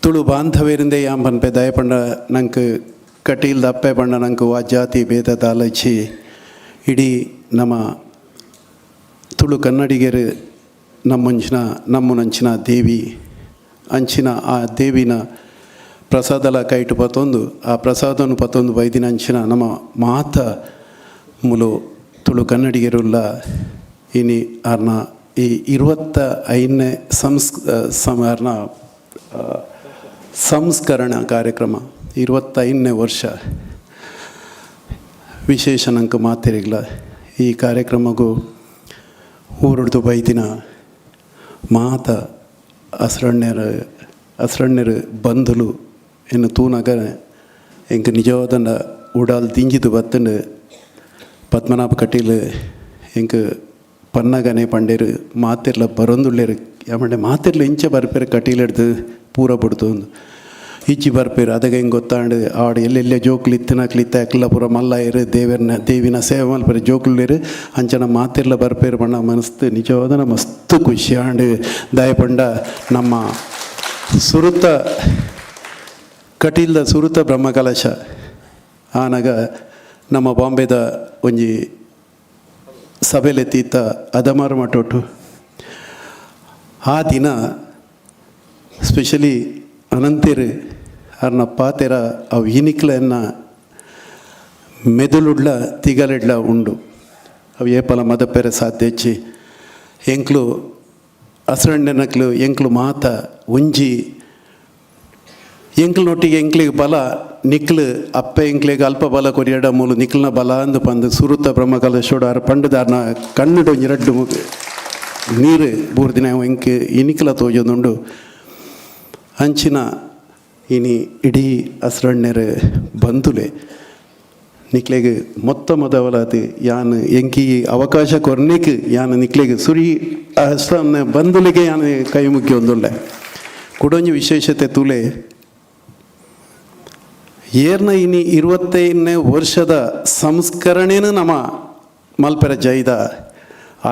ತುಳು ಬಾಂಧವ್ಯರಿಂದ ಯಾಂಬನ್ಪೆ ದಯಪಂಡ ನಂಗೆ ಕಟೀಲ್ ದಪ್ಪೆ ಪಂಡ ನಂಗೆ ಆ ಜಾತಿ ಭೇದ ಆಲೋಚಿ ಇಡೀ ನಮ್ಮ ತುಳು ಕನ್ನಡಿಗರು ನಮ್ಮನಂಚಿನ ದೇವಿ ಅಂಚಿನ ಆ ದೇವಿನ ಪ್ರಸಾದಲ ಕೈಟು ಪತ್ತೊಂದು ಆ ಪ್ರಸಾದವನ್ನು ಪತ್ತೊಂದು ಬೈದಿನ ಅಂಚಿನ ನಮ್ಮ ಮಾತ ಮುಲು ತುಳು ಕನ್ನಡಿಗರುಲ್ಲ ಇನಿ ಅವ್ರನ್ನ ಈ 25ನೇ ಸಂಸ್ಕರಣ ಕಾರ್ಯಕ್ರಮ 25ನೇ ವರ್ಷ ವಿಶೇಷ ನಂಗೆ ಮಾತಿರಲಿಲ್ಲ. ಈ ಕಾರ್ಯಕ್ರಮಗೂ ಊರುಡ್ದು ಬೈದಿನ ಮಾತ ಅಸ್ರಣ್ಯರು ಬಂಧುಲು ಇನ್ನು ತೂನಾಗ ಎಂಗೆ ನಿಜವಾದ ಉಡಾಲ್ ದಿಂಜಿದು ಬತ್ತಂಡು ಪದ್ಮನಾಭ ಕಟೀಲ್ ಎಂಗೆ ಪನ್ನಗನೆ ಪಂಡೇರು ಮಾತಿರ್ಲ ಬರೊಂದುಳ್ಳೇರು ಯಾಮಂಡೆ ಮಾತಿರ್ಲ ಇಂಚೆ ಬರ್ಪೇರು ಕಟೀಲ್ ಹಿಡ್ದು ಪೂರ ಬಿಡ್ತು ಒಂದು ಇಜ್ಜಿ ಬರ್ಪೇರು ಅದಾಗ ಹೆಂಗೆ ಗೊತ್ತಾಂಡು ಆಡು ಎಲ್ಲೆಲ್ಲೇ ಜೋಕ್ಲು ಇತ್ತಿನಕ್ಲಿತ್ತ ಅಕ್ಲ ಪೂರ ಮಲ್ಲ ಇರು ದೇವಿನ ಸೇವೆ ಮಲ್ಪೇರು ಜೋಕ್ಲಿರು ಅಂಚನ ಮಾತಿರ್ಲ ಬರ್ಪೇರು ಬಣ್ಣ ಮನಸ್ತು ನಿಜವಾದ ಮಸ್ತ್ ಖುಷಿ ಆಂಡು ದಯಪಂಡ ನಮ್ಮ ಸುರುತ ಕಟೀಲ್ದ ಸುರುತ ಬ್ರಹ್ಮಕಲಶ ಆನಾಗ ನಮ್ಮ ಬಾಂಬೆದ ಒಂಜಿ ಸಭೆಲೆತ್ತೀತ ಅದಮಾರು ಮಟ್ಟೊಟ್ಟು ಆ ದಿನ ಸ್ಪೆಷಲಿ ಅನಂತೇರು ಅವ್ರನ್ನ ಪಾತೆರ ಅವು ಇನಿಕ್ಲನ್ನ ಮೆದುಳುಡ್ಲ ತಿಗಲಿಡ್ಲ ಉಂಡು ಅವು ಏಪಲ ಮದಪೆರೆ ಸಾಧ್ಯಚ್ಚಿ ಎಂಕ್ಲು ಹಸ್ರಣ್ಣನಕ್ಲು ಎಂಕ್ಲು ಮಾತ ಒಂಜಿ ಎಂಕ್ಲನೊಟ್ಟಿಗೆ ಎಂಕ್ಲಿಗೆ ಬಲ ನಿಕ್ಲು ಅಪ್ಪೆ ಎಂಕ್ಲಿಗೆ ಅಲ್ಪ ಬಲ ಕೊರಿಯಡ ಮೂಲು ನಿಕ್ಲನ ಬಲ ಅಂದು ಪಂದು ಸುರುತ ಬ್ರಹ್ಮಕಲಶೋಡ ಅರ ಪಂಡದಾರನ ಕಣ್ಣುಡು ಎರಡು ನೀರು ಬೂರ್ದಿನ ಎಂಕ್ ಇನಿಕ್ಲ ತೋಜೊಂದುಂಡು ಅಂಚಿನ ಇನಿ ಇಡೀ ಹಸ್ರಣ್ಯರು ಬಂಧುಲೆ ನಿಕ್ಲೆಗೆ ಮೊದಲಾದ ಯಾನು ಎಂಕಿ ಅವಕಾಶ ಕೊರ್ನೆಕ್ ಯಾನು ನಿಕ್ಲೆಗೆ ಸುರಿ ಹಸ್ರನ್ನ ಬಂಧುಲಿಗೆ ಯಾನು ಕೈ ಮುಕ್ಕಿ ಒಂದುಳ್ಳೆ ಕುಡೊಂಜಿ ವಿಶೇಷತೆ ತುಲೆ ಏರ್ನ ಇನಿ 25ನೇ ವರ್ಷದ ಸಂಸ್ಕರಣೆನೂ ನಮ್ಮ ಮಲ್ಪೆರ ಜೈದ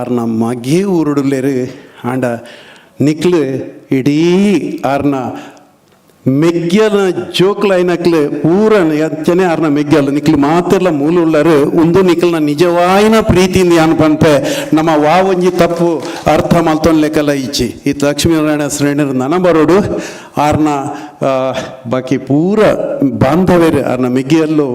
ಆರ್ನ ಮಗೇ ಊರುಡುಲ್ಲೇರು ಆಂಡ ನಿಕ್ಲು ಇಡೀ ಆರ್ನ ಮೆಗ್ಗಲ ಜೋಕ್ಲೈನಕ್ಲು ಊರನ ಯಚ್ಚನೆ ಆರ್ನ ಮೆಗ್ಗಲ್ ನಿಕ್ಲು ಮಾತೆಲ್ಲ ಮೂಲುಳ್ಳರು ಒಂದು ನಿಕ್ಲನ ನಿಜವಾಯಿನ ಪ್ರೀತಿಯಿಂದ ಯಾನು ಪಂಪೆ ನಮ್ಮ ವಾವಂಜಿ ತಪ್ಪು ಅರ್ಥ ಮಲ್ತೊಂದು ಲೆಕ್ಕಲ್ಲ ಇಚ್ಚಿ ಈ ಲಕ್ಷ್ಮೀನಾರಾಯಣ ಶ್ರೇಣರು ನನ ಬರೋಡು ಆರ್ನ ಬಾಕಿ ಪೂರ ಬಾಂಧವ್ಯರು ಆರ್ನ ಮೆಗ್ಗಿಯಲ್ಲೂ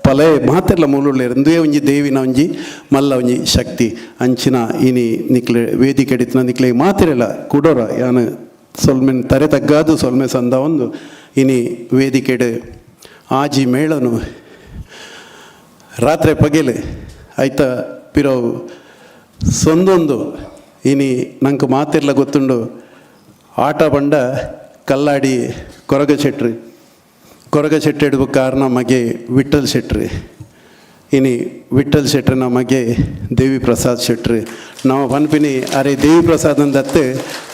ಪಲೆ ಮಾತೆಲ್ಲ ಮೂಲುಳ್ಳೇರು ಎಂದೇ ಒಂಜಿ ದೇವಿನ ಒಂಜಿ ಮಲ್ಲ ಒಂಜಿ ಶಕ್ತಿ ಅಂಚಿನ ಇನಿ ನಿಕ್ಲೆ ವೇದಿಕೆ ಹಿಡಿತನ ನಿಕ್ಲೆಗೆ ಮಾತಿರಲ್ಲ ಕೊಡೋರ ಯಾನು ಸೊಲ್ಮೆನ್ ತರೆ ತಗ್ಗಾದು ಸೊಲ್ಮೆ ಸಂದ ಒಂದು ಇನಿ ವೇದಿಕೆಡು ಆಜಿ ಮೇಳನು ರಾತ್ರಿ ಪಗೆಲು ಆಯ್ತ ಪಿರೋವು ಸೊಂದೊಂದು ಇನಿ ನಂಗೆ ಮಾತಿರ್ಲ ಗೊತ್ತುಂಡು ಆಟ ಬಂಡ ಕಲ್ಲಾಡಿ ಕೊರಗ ಶೆಟ್ರು ಇಡ್ಬೇಕು ಕಾರಣ ಮಗೆ ವಿಠಲ್ ಶೆಟ್ರಿ ಇನಿ ವಿಠಲ್ ಶೆಟ್ರ್ ನಮಗೆ ದೇವಿ ಪ್ರಸಾದ್ ಶೆಟ್ರ್ ನಾವು ಪನ್ಪಿನಿ ಅರೆ ದೇವಿ ಪ್ರಸಾದ್ ಅಂದತ್ತು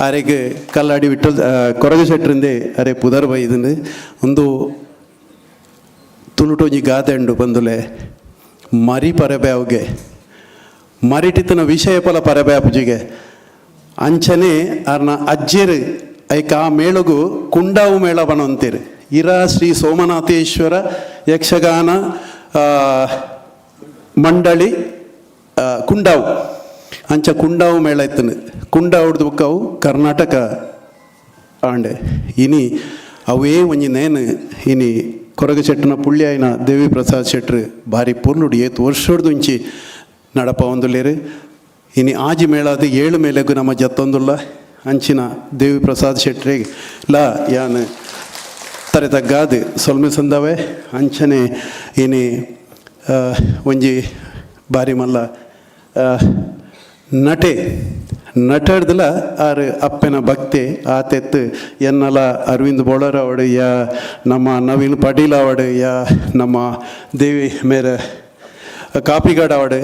ಅರೆಗೆ ಕಲ್ಲಾಡಿ ವಿಠಲ್ ಕೊರಗ ಶೆಟ್ರಿಂದೆ ಅರೆ ಪುದರ್ ಬೈದಂದು ಒಂದು ತುಳುಟೊಂಜಿ ಗಾದೆ ಉಂಡು ಬಂದುಲೆ ಮರಿ ಪರಬ್ಯಾವ್ಗೆ ಮರಿಟಿತನ ವಿಷಯ ಪಲ ಪರಬ್ಯಾಪುಜಿಗೆ ಅಂಚನೆ ಅರ್ನ ಅಜ್ಜೆರು ಐಕ ಆ ಮೇಳಗು ಕುಂಡಾವು ಮೇಳ ಬಣಂತೀರು ಇರಾ ಶ್ರೀ ಸೋಮನಾಥೇಶ್ವರ ಯಕ್ಷಗಾನ ಮಂಡಳಿ ಕುಂಡಾವು ಅಂಚ ಕುಂಡಾವು ಮೇಳ ಇತ್ತನು ಕುಂಡಾವುಡ್ದು ಬುಕ್ಕವು ಕರ್ನಾಟಕ ಆಂಡೆ ಇನಿ ಅವೇ ಒಂಜಿ ನೇನು ಇನಿ ಕೊರಗ ಶೆಟ್ಟನ ಪುಳ್ಯಾಯಿನ ದೇವಿ ಪ್ರಸಾದ್ ಶೆಟ್ರು ಭಾರಿ ಪೂರ್ಣುಡು ಏತು ವರ್ಷೋಡ್ದುಂಚಿ ನಡಪ ಒಂದುಲೇರು ಇನಿ ಆಜಿ ಮೇಳಾದ 7 ಮೇಲೆಗೂ ನಮ್ಮ ಜತ್ತೊಂದುಲ್ಲ ಅಂಚಿನ ದೇವಿ ಪ್ರಸಾದ್ ಶೆಟ್ರಿಗೆ ಲಾ ಯಾನು ತರೆತಗ್ಗಾದು ಸೊಲ್ಮೆ ಸಂದವೆ ಅಂಚನೆ ಇನಿ ಒಂಜಿ ಬಾರಿ ಮಲ್ಲ ನಟಡ್ದಲ ಆರು ಅಪ್ಪನ ಭಕ್ತಿ ಆತೆತ್ತು ಎನ್ನಲ ಅರವಿಂದ್ ಬೋಳರ್ ಅವಡು ಯಾ ನಮ್ಮ ನವೀನ್ ಪಾಟೀಲ್ ಅವಡು ಯಾ ನಮ್ಮ ದೇವಿ ಮೇರೆ ಕಾಪಿಗಾಡ್ ಅವಡು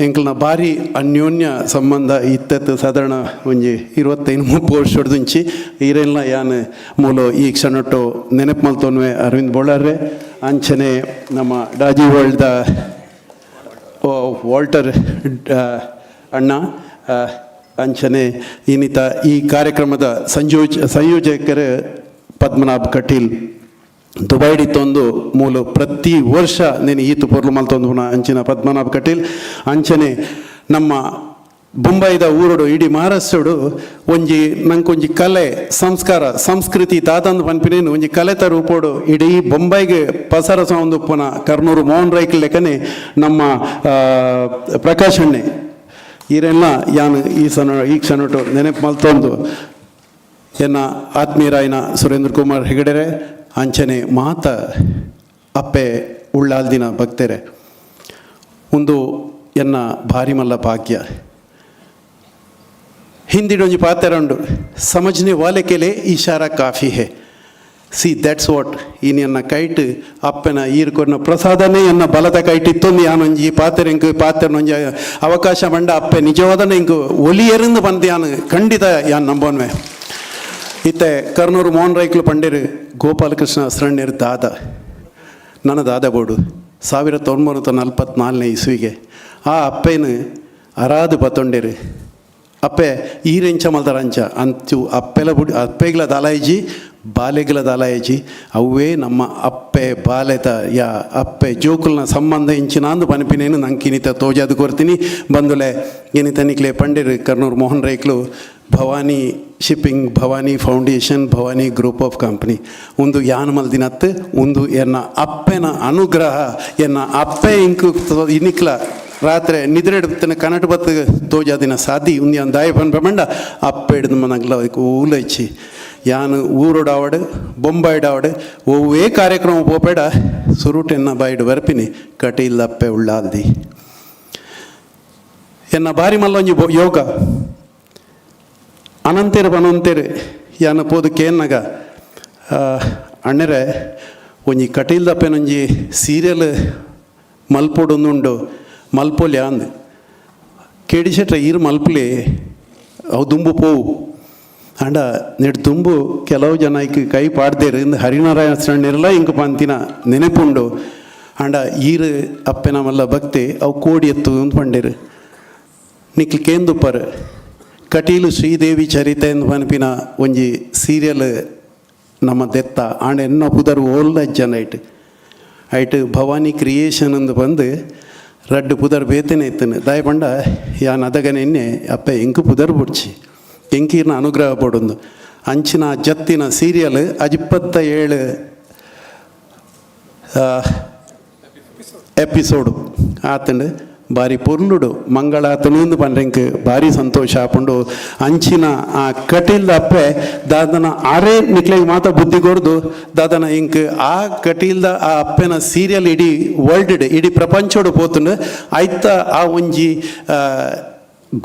ಎಂಕ್ಲನ ಭಾರಿ ಅನ್ಯೋನ್ಯ ಸಂಬಂಧ ಇತ್ತತ್ತು ಸಾಧಾರಣ ಒಂಜಿ 25-30 ವರ್ಷಡ್ದುಂಚಿ ಈರೆಲ್ಲ ಯಾನು ಮೂಲ ಈ ಕ್ಷಣಟ್ಟು ನೆನಪು ಮಲ್ತೋನ್ವೆ ಅರವಿಂದ್ ಬೋಳರ್ರೆ ಅಂಚನೆ ನಮ್ಮ ಡಾಜಿ ವರ್ಲ್ಡ್ದ ವಾಲ್ಟರ್ ಅಣ್ಣ ಅಂಚನೆ ಇನ್ನಿತ ಈ ಕಾರ್ಯಕ್ರಮದ ಸಂಯೋಜಕರು ಪದ್ಮನಾಭ್ ಕಟೀಲ್ ದುಬೈಡಿ ತೊಂದು ಮೂಲ ಪ್ರತಿ ವರ್ಷ నేను ಈತು ಪೊರ್ಲು ಮಲ್ತೊಂದು ಅಂಚಿನ ಪದ್ಮನಾಭ್ ಕಟೀಲ್ ಅಂಚನೆ ನಮ್ಮ ಬೊಂಬೈದ ಊರೋಡು ಇಡೀ ಮಹಾರಾಷ್ಟ್ರಡು ಒಂಜಿ ನಂಗೊಂಜಿ ಕಲೆ ಸಂಸ್ಕಾರ ಸಂಸ್ಕೃತಿ ತಾತಂದು ಪನ್ಪಿನೇನು ಒಂಜಿ ಕಲೆತ ರೂಪೋಡು ಇಡೀ ಬೊಂಬೈಗೆ ಪಸರ ಸೌಂದು ಪುನ ಕರ್ನೂರು ಮೋಹನ್ ರೈಕ್ ಲೆಕ್ಕನೆ ನಮ್ಮ ಪ್ರಕಾಶ್ ಅಣ್ಣೆ ಈರೆಲ್ಲ ಯಾನು ಈ ಕ್ಷಣಟು ನೆನಪು ಮಲ್ತೊಂದು ಎನ್ನ ಆತ್ಮೀಯರಾಯನ ಸುರೇಂದ್ರ ಕುಮಾರ್ ಹೆಗಡೆರೆ ಅಂಚನೆ ಮಾತ ಅಪ್ಪೆ ಉಳ್ಳಾಲ್ದಿನ ಭಕ್ತರೆ ಒಂದು ಎನ್ನ ಭಾರಿ ಮಲ್ಲ ಭಾಗ್ಯ ಹಿಂದಿಡೊಂಜಿ ಪಾತೆರಂಡು ಸಮಜ್ನೆ ವಾಲೆ ಕೆಲೆ ಇಶಾರಾ ಕಾಫಿ ಹೇ ಸಿ ದ್ಯಾಟ್ಸ್ ವಾಟ್ ಇನ್ ಎನ್ನ ಕೈಟ್ ಅಪ್ಪನ ಈರ್ಕೊನ್ನ ಪ್ರಸಾದನೇ ಎನ್ನ ಬಲದ ಕೈಟ್ ಇತ್ತೊಂದು ಯಾನೊಂಜಿ ಪಾತೆರೆಂಕು ಪಾತೆರನೊಂಜಿ ಅವಕಾಶ ಮಂಡ ಅಪ್ಪೆ ನಿಜವಾದನೆ ಇಂಕು ಒಲಿಯರಿಂದ ಬಂದು ಯಾನು ಖಂಡಿತ ಯಾನು ನಂಬೋನ್ವೆ ಇತ್ತೆ ಕರ್ನೂರು ಮೋಹನ್ ರೈಕ್ಲು ಪಂಡೇರು ಗೋಪಾಲಕೃಷ್ಣ ಅಸ್ರಣ್ಯರು ದಾದ ನನ್ನ ದಾದ ಬೋಡು 1944 ಇಸ್ವಿಗೆ ಆ ಅಪ್ಪೇನು ಅರಾದು ಬತ್ತೊಂಡೇರು ಅಪ್ಪೆ ಈರೆಂಚ ಮಲ್ದರಂಚ ಅಂಚು ಅಪ್ಪೆಲ ಬುಡಿ ಅಪ್ಪೆಗ್ಲ ದಾಲಾಯಿಜಿ ಬಾಲೆಗ್ಲ ದಾಲಾಯಿಜಿ ಅವೇ ನಮ್ಮ ಅಪ್ಪೆ ಬಾಲೆತ ಯಾ ಅಪ್ಪೆ ಜೋಕುಲ್ನ ಸಂಬಂಧ ಇಂಚಿನಾಂದು ಪನಿಪಿನೇನು ನಂಗೆ ಇನ್ನಿತ ತೋಜಾದು ಕೊರ್ತೀನಿ ಬಂದುಲೆ ಇನ್ನಿತನಿಕ್ಲೆ ಪಂಡೇರು ಕರ್ನೂರು ಮೋಹನ್ ರೈಕ್ಲು Bhavani shipping Bhavani foundation Bhavani group of company ಒಂದು ಯಾನ್ ಮಲ್ದಿನತ್ತು ಒಂದು ಎನ್ನ ಅಪ್ಪೆನ ಅನುಗ್ರಹ ಎನ್ನ ಅಪ್ಪೆ ಇಂಕು ಇನ್ನಿಕ್ಲ ರಾತ್ರಿ ನಿದ್ರೆ ಇಡ್ತಾನೆ ಕನ್ನಡ ಬತ್ತು ತೋಜಾದಿನ ಸಾದಿ ಉಂದಿ ಅಂದಾಯ ಬಂಡ ಅಪ್ಪೆ ಹಿಡಿದು ಮನಗ್ಲ ಊಲೈಚಿ ಯಾನು ಊರೋಡಾವಡು ಬೊಂಬಾಯ್ಡಾವಡು ಒವ್ವೇ ಕಾರ್ಯಕ್ರಮ ಪೋಪೇಡ ಸುರುಟೆನ್ನ ಬಾಯ್ಡು ಬರ್ಪಿನಿ ಕಟೀಲ್ ಅಪ್ಪೆ ಉಳ್ಳಾಲ್ದಿ ಎನ್ನ ಬಾರಿ ಮಲ್ಲೊಂಜಿ ಯೋಗ ಅನಂತೇರು ಬನಂತೇರು ಯಾನ ಪೋದು ಕೇನ್ನಗ ಅಣ್ಣರೆ ಒಂಜಿ ಕಟೀಲ್ದಪ್ಪೆನೊಂಜಿ ಸೀರಿಯಲ್ ಮಲ್ಪೊಡೊಂದುಂಡು ಮಲ್ಪೊಲಿ ಅಂದು ಕೇಳಿಸೆಟ್ರೆ ಈರು ಮಲ್ಪಲಿ ಅವು ದುಂಬು ಪೋವು ಅಂಡ ನೆಡ್ ತುಂಬು ಕೆಲವು ಜನ ಕೈ ಪಾಡ್ದೇರು ಇಂದು ಹರಿನಾರಾಯಣ ಶರಣ್ಯರೆಲ್ಲ ಇಂಕ ಪಂತಿನ ನೆನಪುಂಡು ಅಂಡ ಈರು ಅಪ್ಪೆನ ಮಲ್ಲ ಭಕ್ತಿ ಅವು ಕೋಡಿ ಎತ್ತು ಅಂತ ಪಂಡೇರು ನಿಕ್ಲು ಕೇಂದುಪ್ಪರು ಕಟೀಲು ಶ್ರೀದೇವಿ ಚರಿತೆ ಎಂದು ಪನ್ಪಿನ ಒಂಜಿ ಸೀರಿಯಲ್ ನಮ್ಮ ದೆತ್ತ ಆಂಡ ಎನ್ನ ಪುದರ್ ಓಲ್ದ ಜನ ಐಟ್ ಭವಾನಿ ಕ್ರಿಯೇಷನ್ ಅಂದು ಬಂದು ರಡ್ಡು ಪುದರ್ ಬೇತನೆ ಇತ್ತನು ದಾಯ ಪಂಡ ಯಾನ್ ಅದಗನೆ ಎನ್ನೆ ಅಪ್ಪೆ ಎಂಕು ಪುದರ್ ಬುಡ್ಚಿ ಎಂಕೀರ್ನ ಅನುಗ್ರಹ ಪಡೊಂದು ಅಂಚಿನ ಜತ್ತಿನ ಸೀರಿಯಲ್ 27 ಎಪಿಸೋಡು ಆತಂಡು ಭಾರಿ ಪೊರ್ಲುಡು ಮಂಗಳಾತನು ಪಂಡ್ರೆಂಕ್ ಭಾರಿ ಸಂತೋಷ ಆಪುಂಡು ಅಂಚಿನ ಆ ಕಟೀಲ್ದ ಅಪ್ಪೆ ದಾದನ ಆರೇ ನಿಕ್ಲೆಗೆ ಮಾತ ಬುದ್ಧಿ ಕೊಡ್ದು ದಾದನ ಇಂಕ್ ಆ ಕಟೀಲ್ದ ಆ ಅಪ್ಪೆನ ಸೀರಿಯಲ್ ಇಡೀ ವರ್ಲ್ಡ್ ಇಡೀ ಪ್ರಪಂಚೋಡು ಪೋತುಂಡು ಆಯ್ತ ಆ ಒಂಜಿ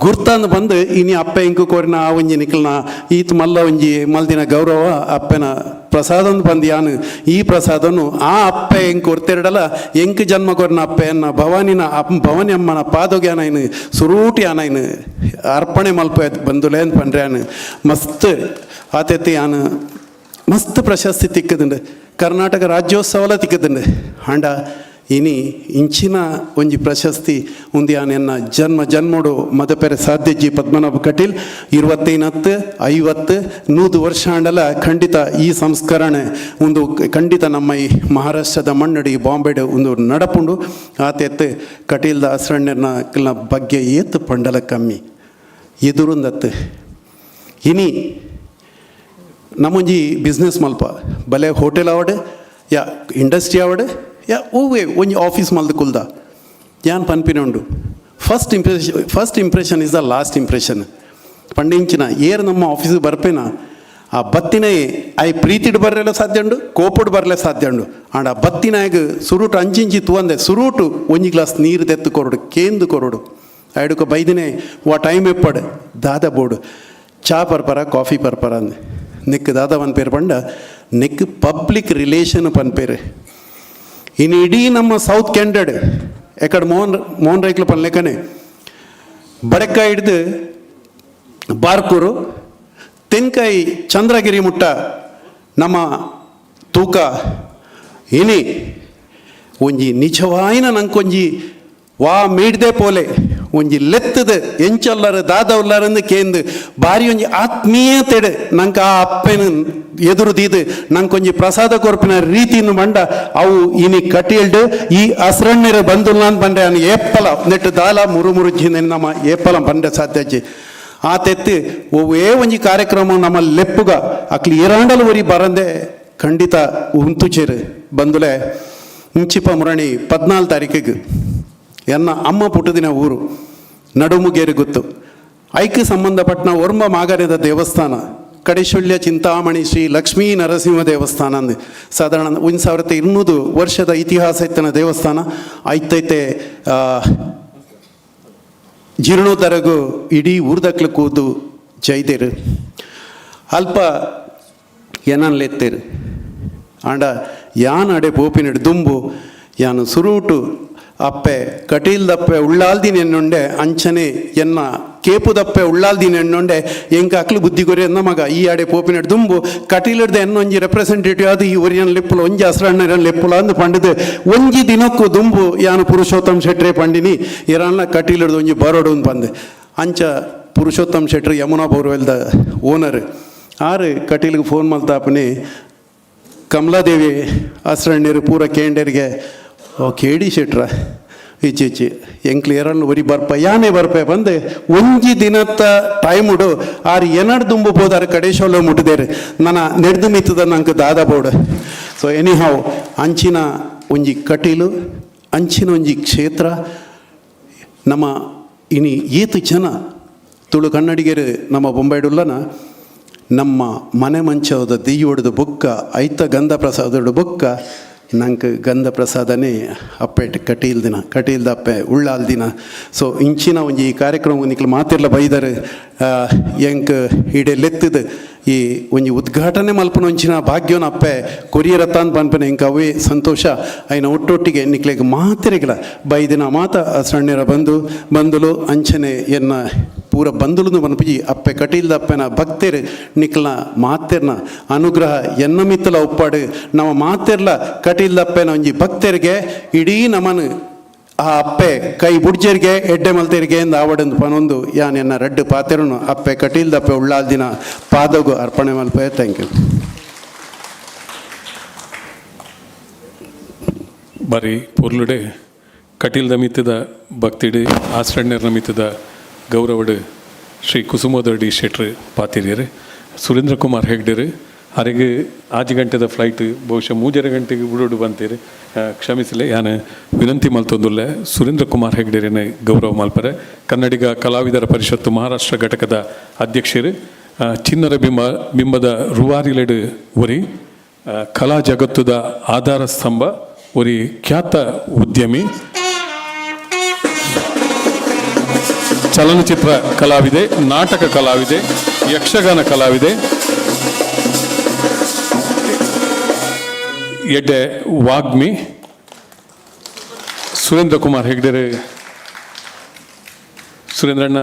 ಗುರ್ತಂದು ಬಂದು ಇನಿ ಅಪ್ಪೆ ಇಂಕು ಕೋರಿನ ಆ ಒಂಜಿ ನಿಕ್ಲನ ಈತ್ ಮಲ್ಲ ಒಂಜಿ ಮಲ್ದಿನ ಗೌರವ ಅಪ್ಪೆನ ಪ್ರಸಾದನ್ ಬಂದ್ಯಾನು ಈ ಪ್ರಸಾದನು ಆ ಅಪ್ಪೆ ಹೆಂಗೆ ಕೊರ್ತಿರಡಲ್ಲ ಎಂಕ್ ಜನ್ಮ ಕೊರ್ನ ಅಪ್ಪೆಯನ್ನ ಭವಾನಿನ ಭವಾನಿ ಅಮ್ಮನ ಪಾದೋಗ್ಯಾನ ಸುರೂಟಿ ಆನಾಯ್ನು ಅರ್ಪಣೆ ಮಲ್ಪ ಬಂದುಲೇನ್ ಪಂಡ್ರ್ಯಾನು ಮಸ್ತ್ ಆತೈತಿ ಆನು ಮಸ್ತ್ ಪ್ರಶಸ್ತಿ ತಿಕ್ಕದಂಡು ಕರ್ನಾಟಕ ರಾಜ್ಯೋತ್ಸವಲ ತಿಕ್ಕದಂಡು ಹಾಂಡ ಇನಿ ಇಂಚಿನ ಒಂಜಿ ಪ್ರಶಸ್ತಿ ಉಂದಿಯಾನೆನ್ನ ಜನ್ಮ ಜನ್ಮೋಡು ಮದಪೆರೆ ಸಾಧ್ಯಜ್ಜಿ ಪದ್ಮನಾಭ ಕಟೀಲ್ 25 50 100 ವರ್ಷ ಆಂಡಲ ಖಂಡಿತ ಈ ಸಂಸ್ಕರಣೆ ಒಂದು ಖಂಡಿತ ನಮ್ಮ ಈ ಮಹಾರಾಷ್ಟ್ರದ ಮಣ್ಣಡಿ ಬಾಂಬೆಡು ಒಂದು ನಡಪುಂಡು ಆತೆತ್ತು ಕಟೀಲ್ದ ಅಸ್ರಣ್ಯನ ಬಗ್ಗೆ ಏತು ಪಂಡಲ ಕಮ್ಮಿ ಎದುರುಂದತ್ತು ಇನಿ ನಮ್ಮೊಂಜಿ ಬಿಸ್ನೆಸ್ ಮಲ್ಪ ಬಲೆ ಹೋಟೆಲ್ ಆವಡ್ ಯಾ ಇಂಡಸ್ಟ್ರಿ ಆವಡ್ ಯಾ ಓವೇ ಒಂಜಿ ಆಫೀಸ್ ಮಲ್ದು ಕುಲ್ದ ಯಾನ್ ಪನ್ಪಿನ ಉಂಡು first impression is the last impression ಪಂಡಿಂಚಿನ ಏರ್ ನಮ್ಮ ಆಫೀಸಿಗೆ ಬರ್ಪೇನ ಆ ಬತ್ತಿನೇ ಐ ಪ್ರೀತಿಡ್ ಬರ್ರೆಲ್ಲ ಸಾಧ್ಯ ಉಂಡು ಕೋಪಡ್ ಬರಲೇ ಸಾಧ್ಯ ಉಂಡು ಆಂಡ ಬತ್ತಿನಾಗ ಸುರುಟು ಅಂಚಿಂಚಿ ತೂವಂದೆ ಸುರುಟು ಒಂಜಿ ಗ್ಲಾಸ್ ನೀರು ತೆತ್ತು ಕೊರಡು ಕೇಂದು ಕೊರಡು ಐಡುಕ ಬೈದಿನೇ ವಾ ಟೈಮ್ ಎಪ್ಪಡ್ ದಾದ ಬೋರ್ಡು ಚಾ ಪರ್ಪರ ಕಾಫಿ ಪರ್ಪರ ಅಂದೆ ನೆಕ್ ದಾದ ಪನ್ಪೇರು ಪಂಡ ನೆಕ್ ಪಬ್ಲಿಕ್ ರಿಲೇಷನ್ ಪನ್ಪೇರು ಇನ್ನು ಇಡೀ ನಮ್ಮ ಸೌತ್ ಕ್ಯಾಂಡೆಡ್ ಎಕಡೆ ಮೋಹನ್ ರೈಕ್ಲು ಪನ್ಲೆಕ್ಕನೆ ಬಡಕಾಯಿ ಹಿಡ್ದು ಬಾರ್ಕೂರು ತೆನ್ಕಾಯಿ ಚಂದ್ರಗಿರಿ ಮುಟ್ಟ ನಮ್ಮ ತೂಕ ಇನಿ ಒಂಜಿ ನಿಜವಾಯಿನ ನಂಕೊಂಜಿ ವಾ ಮೇಡ್ದೆ ಪೋಲೆ ಒಂಜಿ ಲೆತ್ತದ ಎಂಚಲ್ಲರ ದಾದವಲ್ಲರಂದು ಕೇಂದು ಬಾರಿ ಒಂಜಿ ಆತ್ಮೀಯತೆಡೆ ನಂಗೆ ಆ ಅಪ್ಪನ ಎದುರು ದೀದು ನಂಗೊಂಜಿ ಪ್ರಸಾದ ಕೊರ್ಪಿನ ರೀತಿಯನ್ನು ಮಂಡ ಅವು ಇನಿ ಕಟೀಲ್ಡು ಈ ಅಸ್ರಣ್ಯರ ಬಂದುಲ್ಲ ಅಂತ ಬಂದ್ರೆ ಅನ್ ಏಪ್ಪಲ ನೆಟ್ಟು ದಾಲ ಮುರುಜಿನ ನಮ್ಮ ಏಪ್ಪಲ ಬಂಡೆ ಸಾಧ್ಯಜ್ಜಿ ಆ ತೆತ್ತು ಒವೇ ಒಂಜಿ ಕಾರ್ಯಕ್ರಮ ನಮ್ಮ ಲೆಪ್ಪುಗ ಅಕ್ಲಿ ಇರಾಂಡಲು ಒರಿ ಬರಂದೆ ಖಂಡಿತ ಉಂತುಚೇರು ಬಂದುಲೆ ಇಂಚಿಪ ಮುರಣಿ 14 ತಾರೀಕಿಗೆ ಎನ್ನ ಅಮ್ಮ ಪುಟ್ಟದಿನ ಊರು ನಡುಮುಗೇರಿ ಗೊತ್ತು ಐಕ್ಯ ಸಂಬಂಧಪಟ್ಟ ಒರ್ಮ ಮಾಗರ್ಯದ ದೇವಸ್ಥಾನ ಕಡಿಶುಳ್ಯ ಚಿಂತಾಮಣಿ ಶ್ರೀ ಲಕ್ಷ್ಮೀ ನರಸಿಂಹ ದೇವಸ್ಥಾನ ಅಂದು ಸಾಧಾರಣ 1200 ವರ್ಷದ ಇತಿಹಾಸ ಇತ್ತನ ದೇವಸ್ಥಾನ ಐತೈತೆ ಜೀರ್ಣೋದ್ಧಾರಗೂ ಇಡೀ ಊರ್ದಕ್ಲು ಕೂದು ಜೈದೇರು ಅಲ್ಪ ಏನನ್ಲೆತ್ತೇರು ಆಂಡ ಯಾನ್ ಅಡೆ ಪೋಪಿನಡು ದುಂಬು ಯಾನು ಸುರೂಟು ಅಪ್ಪೆ ಕಟೀಲ್ದಪ್ಪೆ ಉಳ್ಳಾಲ್ದಿನೆನ್ನುಂಡೆ ಅಂಚನೆ ಎನ್ನ ಕೇಪುದಪ್ಪೆ ಉಳ್ಳಾಲ್ದಿನೆನ್ನುಂಡೆ ಎಂಕ ಅಕ್ಲು ಬುದ್ಧಿ ಗೊರೆ ಎನ್ನ ಮಗ ಈ ಆಡೆ ಪೋಪಿನಡು ದುಂಬು ಕಟೀಲಡ್ದ ಎನ್ನೊಂಜಿ ರೆಪ್ರೆಸೆಂಟೇಟಿವ್ ಅದು ಈ ಒರಿಯನ್ ಲೆಪ್ಪುಲ ಒಂಜಿ ಅಸ್ರಣ್ಣರನ್ ಲೆಪ್ಪುಲ ಅಂದು ಪಂಡಿದು ಒಂಜಿ ದಿನಕ್ಕೂ ದುಂಬು ಯಾನು ಪುರುಷೋತ್ತಮ್ ಶೆಟ್ರೆ ಪಂಡಿನಿ ಇರನ್ನ ಕಟೀಲಡ್ದು ಒಂಜಿ ಬರೋಡು ಅಂತ ಬಂದೆ ಅಂಚ ಪುರುಷೋತ್ತಮ್ ಶೆಟ್ರಿ ಯಮುನಾ ಬೋರ್ವೆಲ್ದ ಓನರ್ ಆರು ಕಟೀಲ್ಗೆ ಫೋನ್ ಮಲ್ತಾಪನಿ ಕಮಲಾದೇವಿ ಅಸ್ರಣ್ಯರು ಪೂರ ಕೇಂಡರಿಗೆ ಓ ಕೇಡಿ ಶೆಟ್ರ ಈಚೀಚಿ ಎಂಕ್ಲು ಎರನ್ನು ಒರಿ ಬರ್ಪ ಯಾನೇ ಬರ್ಪೆ ಬಂದು ಒಂಜಿ ದಿನತ್ತ ಟೈಮ್ ಉಡು ಆರು ಎನಡ್ ದುಂಬು ಬೋದಾರ ಕಡೇಶೋಲ ಮುಟ್ಟಿದೇರು ನನ್ನ ನೆಡ್ದು ಮಿತ್ತದ ನಂಗೆ ದಾದ ಬೋಡು ಸೊ ಎನಿ ಹಾವ್ ಅಂಚಿನ ಒಂಜಿ ಕಟೀಲು ಅಂಚಿನ ಒಂಜಿ ಕ್ಷೇತ್ರ ನಮ್ಮ ಇನಿ ಏತು ಜನ ತುಳು ಕನ್ನಡಿಗರು ನಮ್ಮ ಬೊಂಬೈಡುಲ್ಲನ ನಮ್ಮ ಮನೆ ಮಂಚದ ದೆಯ್ಯ ಹೊಡೆದು ಬುಕ್ಕ ಐತ ಗಂಧ ಪ್ರಸಾದೋಡು ಬುಕ್ಕ ನಂಗೆ ಗಂಧ ಪ್ರಸಾದನೇ ಅಪ್ಪೆಟ್ ಕಟೀಲ್ದ ಅಪ್ಪೆ ಉಳ್ಳಾಲ್ ದಿನ ಸೊ ಇಂಚಿನ ಒಂಜಿ ಈ ಕಾರ್ಯಕ್ರಮ ನಿಕ್ಲು ಮಾತಿರ್ಲ ಬೈದರೆ ಎಂಕ್ ಇಡೆ ಲೆತ್ತದ ಈ ಒಂಜಿ ಉದ್ಘಾಟನೆ ಮಲ್ಪನ ಒಂಚಿನ ಭಾಗ್ಯವನ ಅಪ್ಪೆ ಕೊರಿಯರತ್ತಾನ್ ಪನ್ಪನೆ ಎಂಕ ಅವೇ ಸಂತೋಷ ಐನ ಒಟ್ಟೊಟ್ಟಿಗೆ ನಿಕ್ಲೆಗೆ ಮಾತಿರೆಗಿಲ್ಲ ಬೈದಿನ ಮಾತ ಸಣ್ಣರ ಬಂದುಲು ಅಂಚನೆ ಎನ್ನ ಪೂರ ಬಂದುಲು ಪನ್ಪುಜಿ ಅಪ್ಪೆ ಕಟೀಲ್ದ ಅಪ್ಪೆನ ಭಕ್ತರು ನಿಕ್ಲ ಮಾತೆರ್ನ ಅನುಗ್ರಹ ಎನ್ನ ಮಿತ್ತಲ ಉಪ್ಪಾಡು ನಮ್ಮ ಮಾತೆರ್ಲ ಕಟೀಲ್ದ ಅಪ್ಪೆನ ಒಂಜಿ ಭಕ್ತರಿಗೆ ಇಡೀ ನಮನ್ ಆ ಅಪ್ಪೆ ಕೈ ಬುಡ್ಜರಿಗೆ ಎಡ್ಡೆ ಮಲ್ತೆರಿಗೆ ಎಂದು ಆವಡೊಂದು ಪನೊಂದು ಯಾನ್ ಎನ್ನ ರಡ್ಡು ಪಾತೆರನು ಅಪ್ಪೆ ಕಟೀಲ್ದಪ್ಪೆ ಉಳ್ಳಾಲ್ ದಿನ ಪಾದಗು ಅರ್ಪಣೆ ಮಲ್ಪೆ. Thank you. ಬಾರಿ ಪೊರ್ಲುಡೆ ಕಟೀಲ್ದ ಮಿತ್ತದ ಭಕ್ತಿಡು ಆಸ್ರಣ್ಯರ್ನ ಮಿತ್ತದ ಗೌರವಡು ಶ್ರೀ ಕುಸುಮೋದರ್ಡಿ ಶೆಟ್ರು ಪಾತಿರಿಯರು ಸುರೇಂದ್ರ ಕುಮಾರ್ ಹೆಗ್ಡೆರು ಅರೆಗೆ 6 ಗಂಟೆದ ಫ್ಲೈಟ್ ಬಹುಶಃ 3 ಗಂಟೆಗೆ ಬಿಡೋಡು ಬಂತೀರಿ ಕ್ಷಮಿಸಲಿ ಯಾನು ವಿನಂತಿ ಮಲ್ತೊಂದುಲ್ಲೆ ಸುರೇಂದ್ರ ಕುಮಾರ್ ಹೆಗ್ಡೆರೇನೆ ಗೌರವ ಮಲ್ಪರೆ ಕನ್ನಡಿಗ ಕಲಾವಿದರ ಪರಿಷತ್ತು ಮಹಾರಾಷ್ಟ್ರ ಘಟಕದ ಅಧ್ಯಕ್ಷರು ಚಿನ್ನರ ಬಿಂಬದ ರೂವಾರಿಲೆಡು ಒರಿ ಕಲಾ ಜಗತ್ತುದ ಆಧಾರ ಸ್ತಂಭ ಒರಿ ಖ್ಯಾತ ಉದ್ಯಮಿ ಚಲನಚಿತ್ರ ಕಲಾವಿದೆ, ನಾಟಕ ಕಲಾವಿದೆ, ಯಕ್ಷಗಾನ ಕಲಾವಿದೆ, ಎಡ್ಡೆ ವಾಗ್ಮಿ ಸುರೇಂದ್ರ ಕುಮಾರ್ ಹೆಗ್ಡೆರೆ ಸುರೇಂದ್ರಣ್ಣ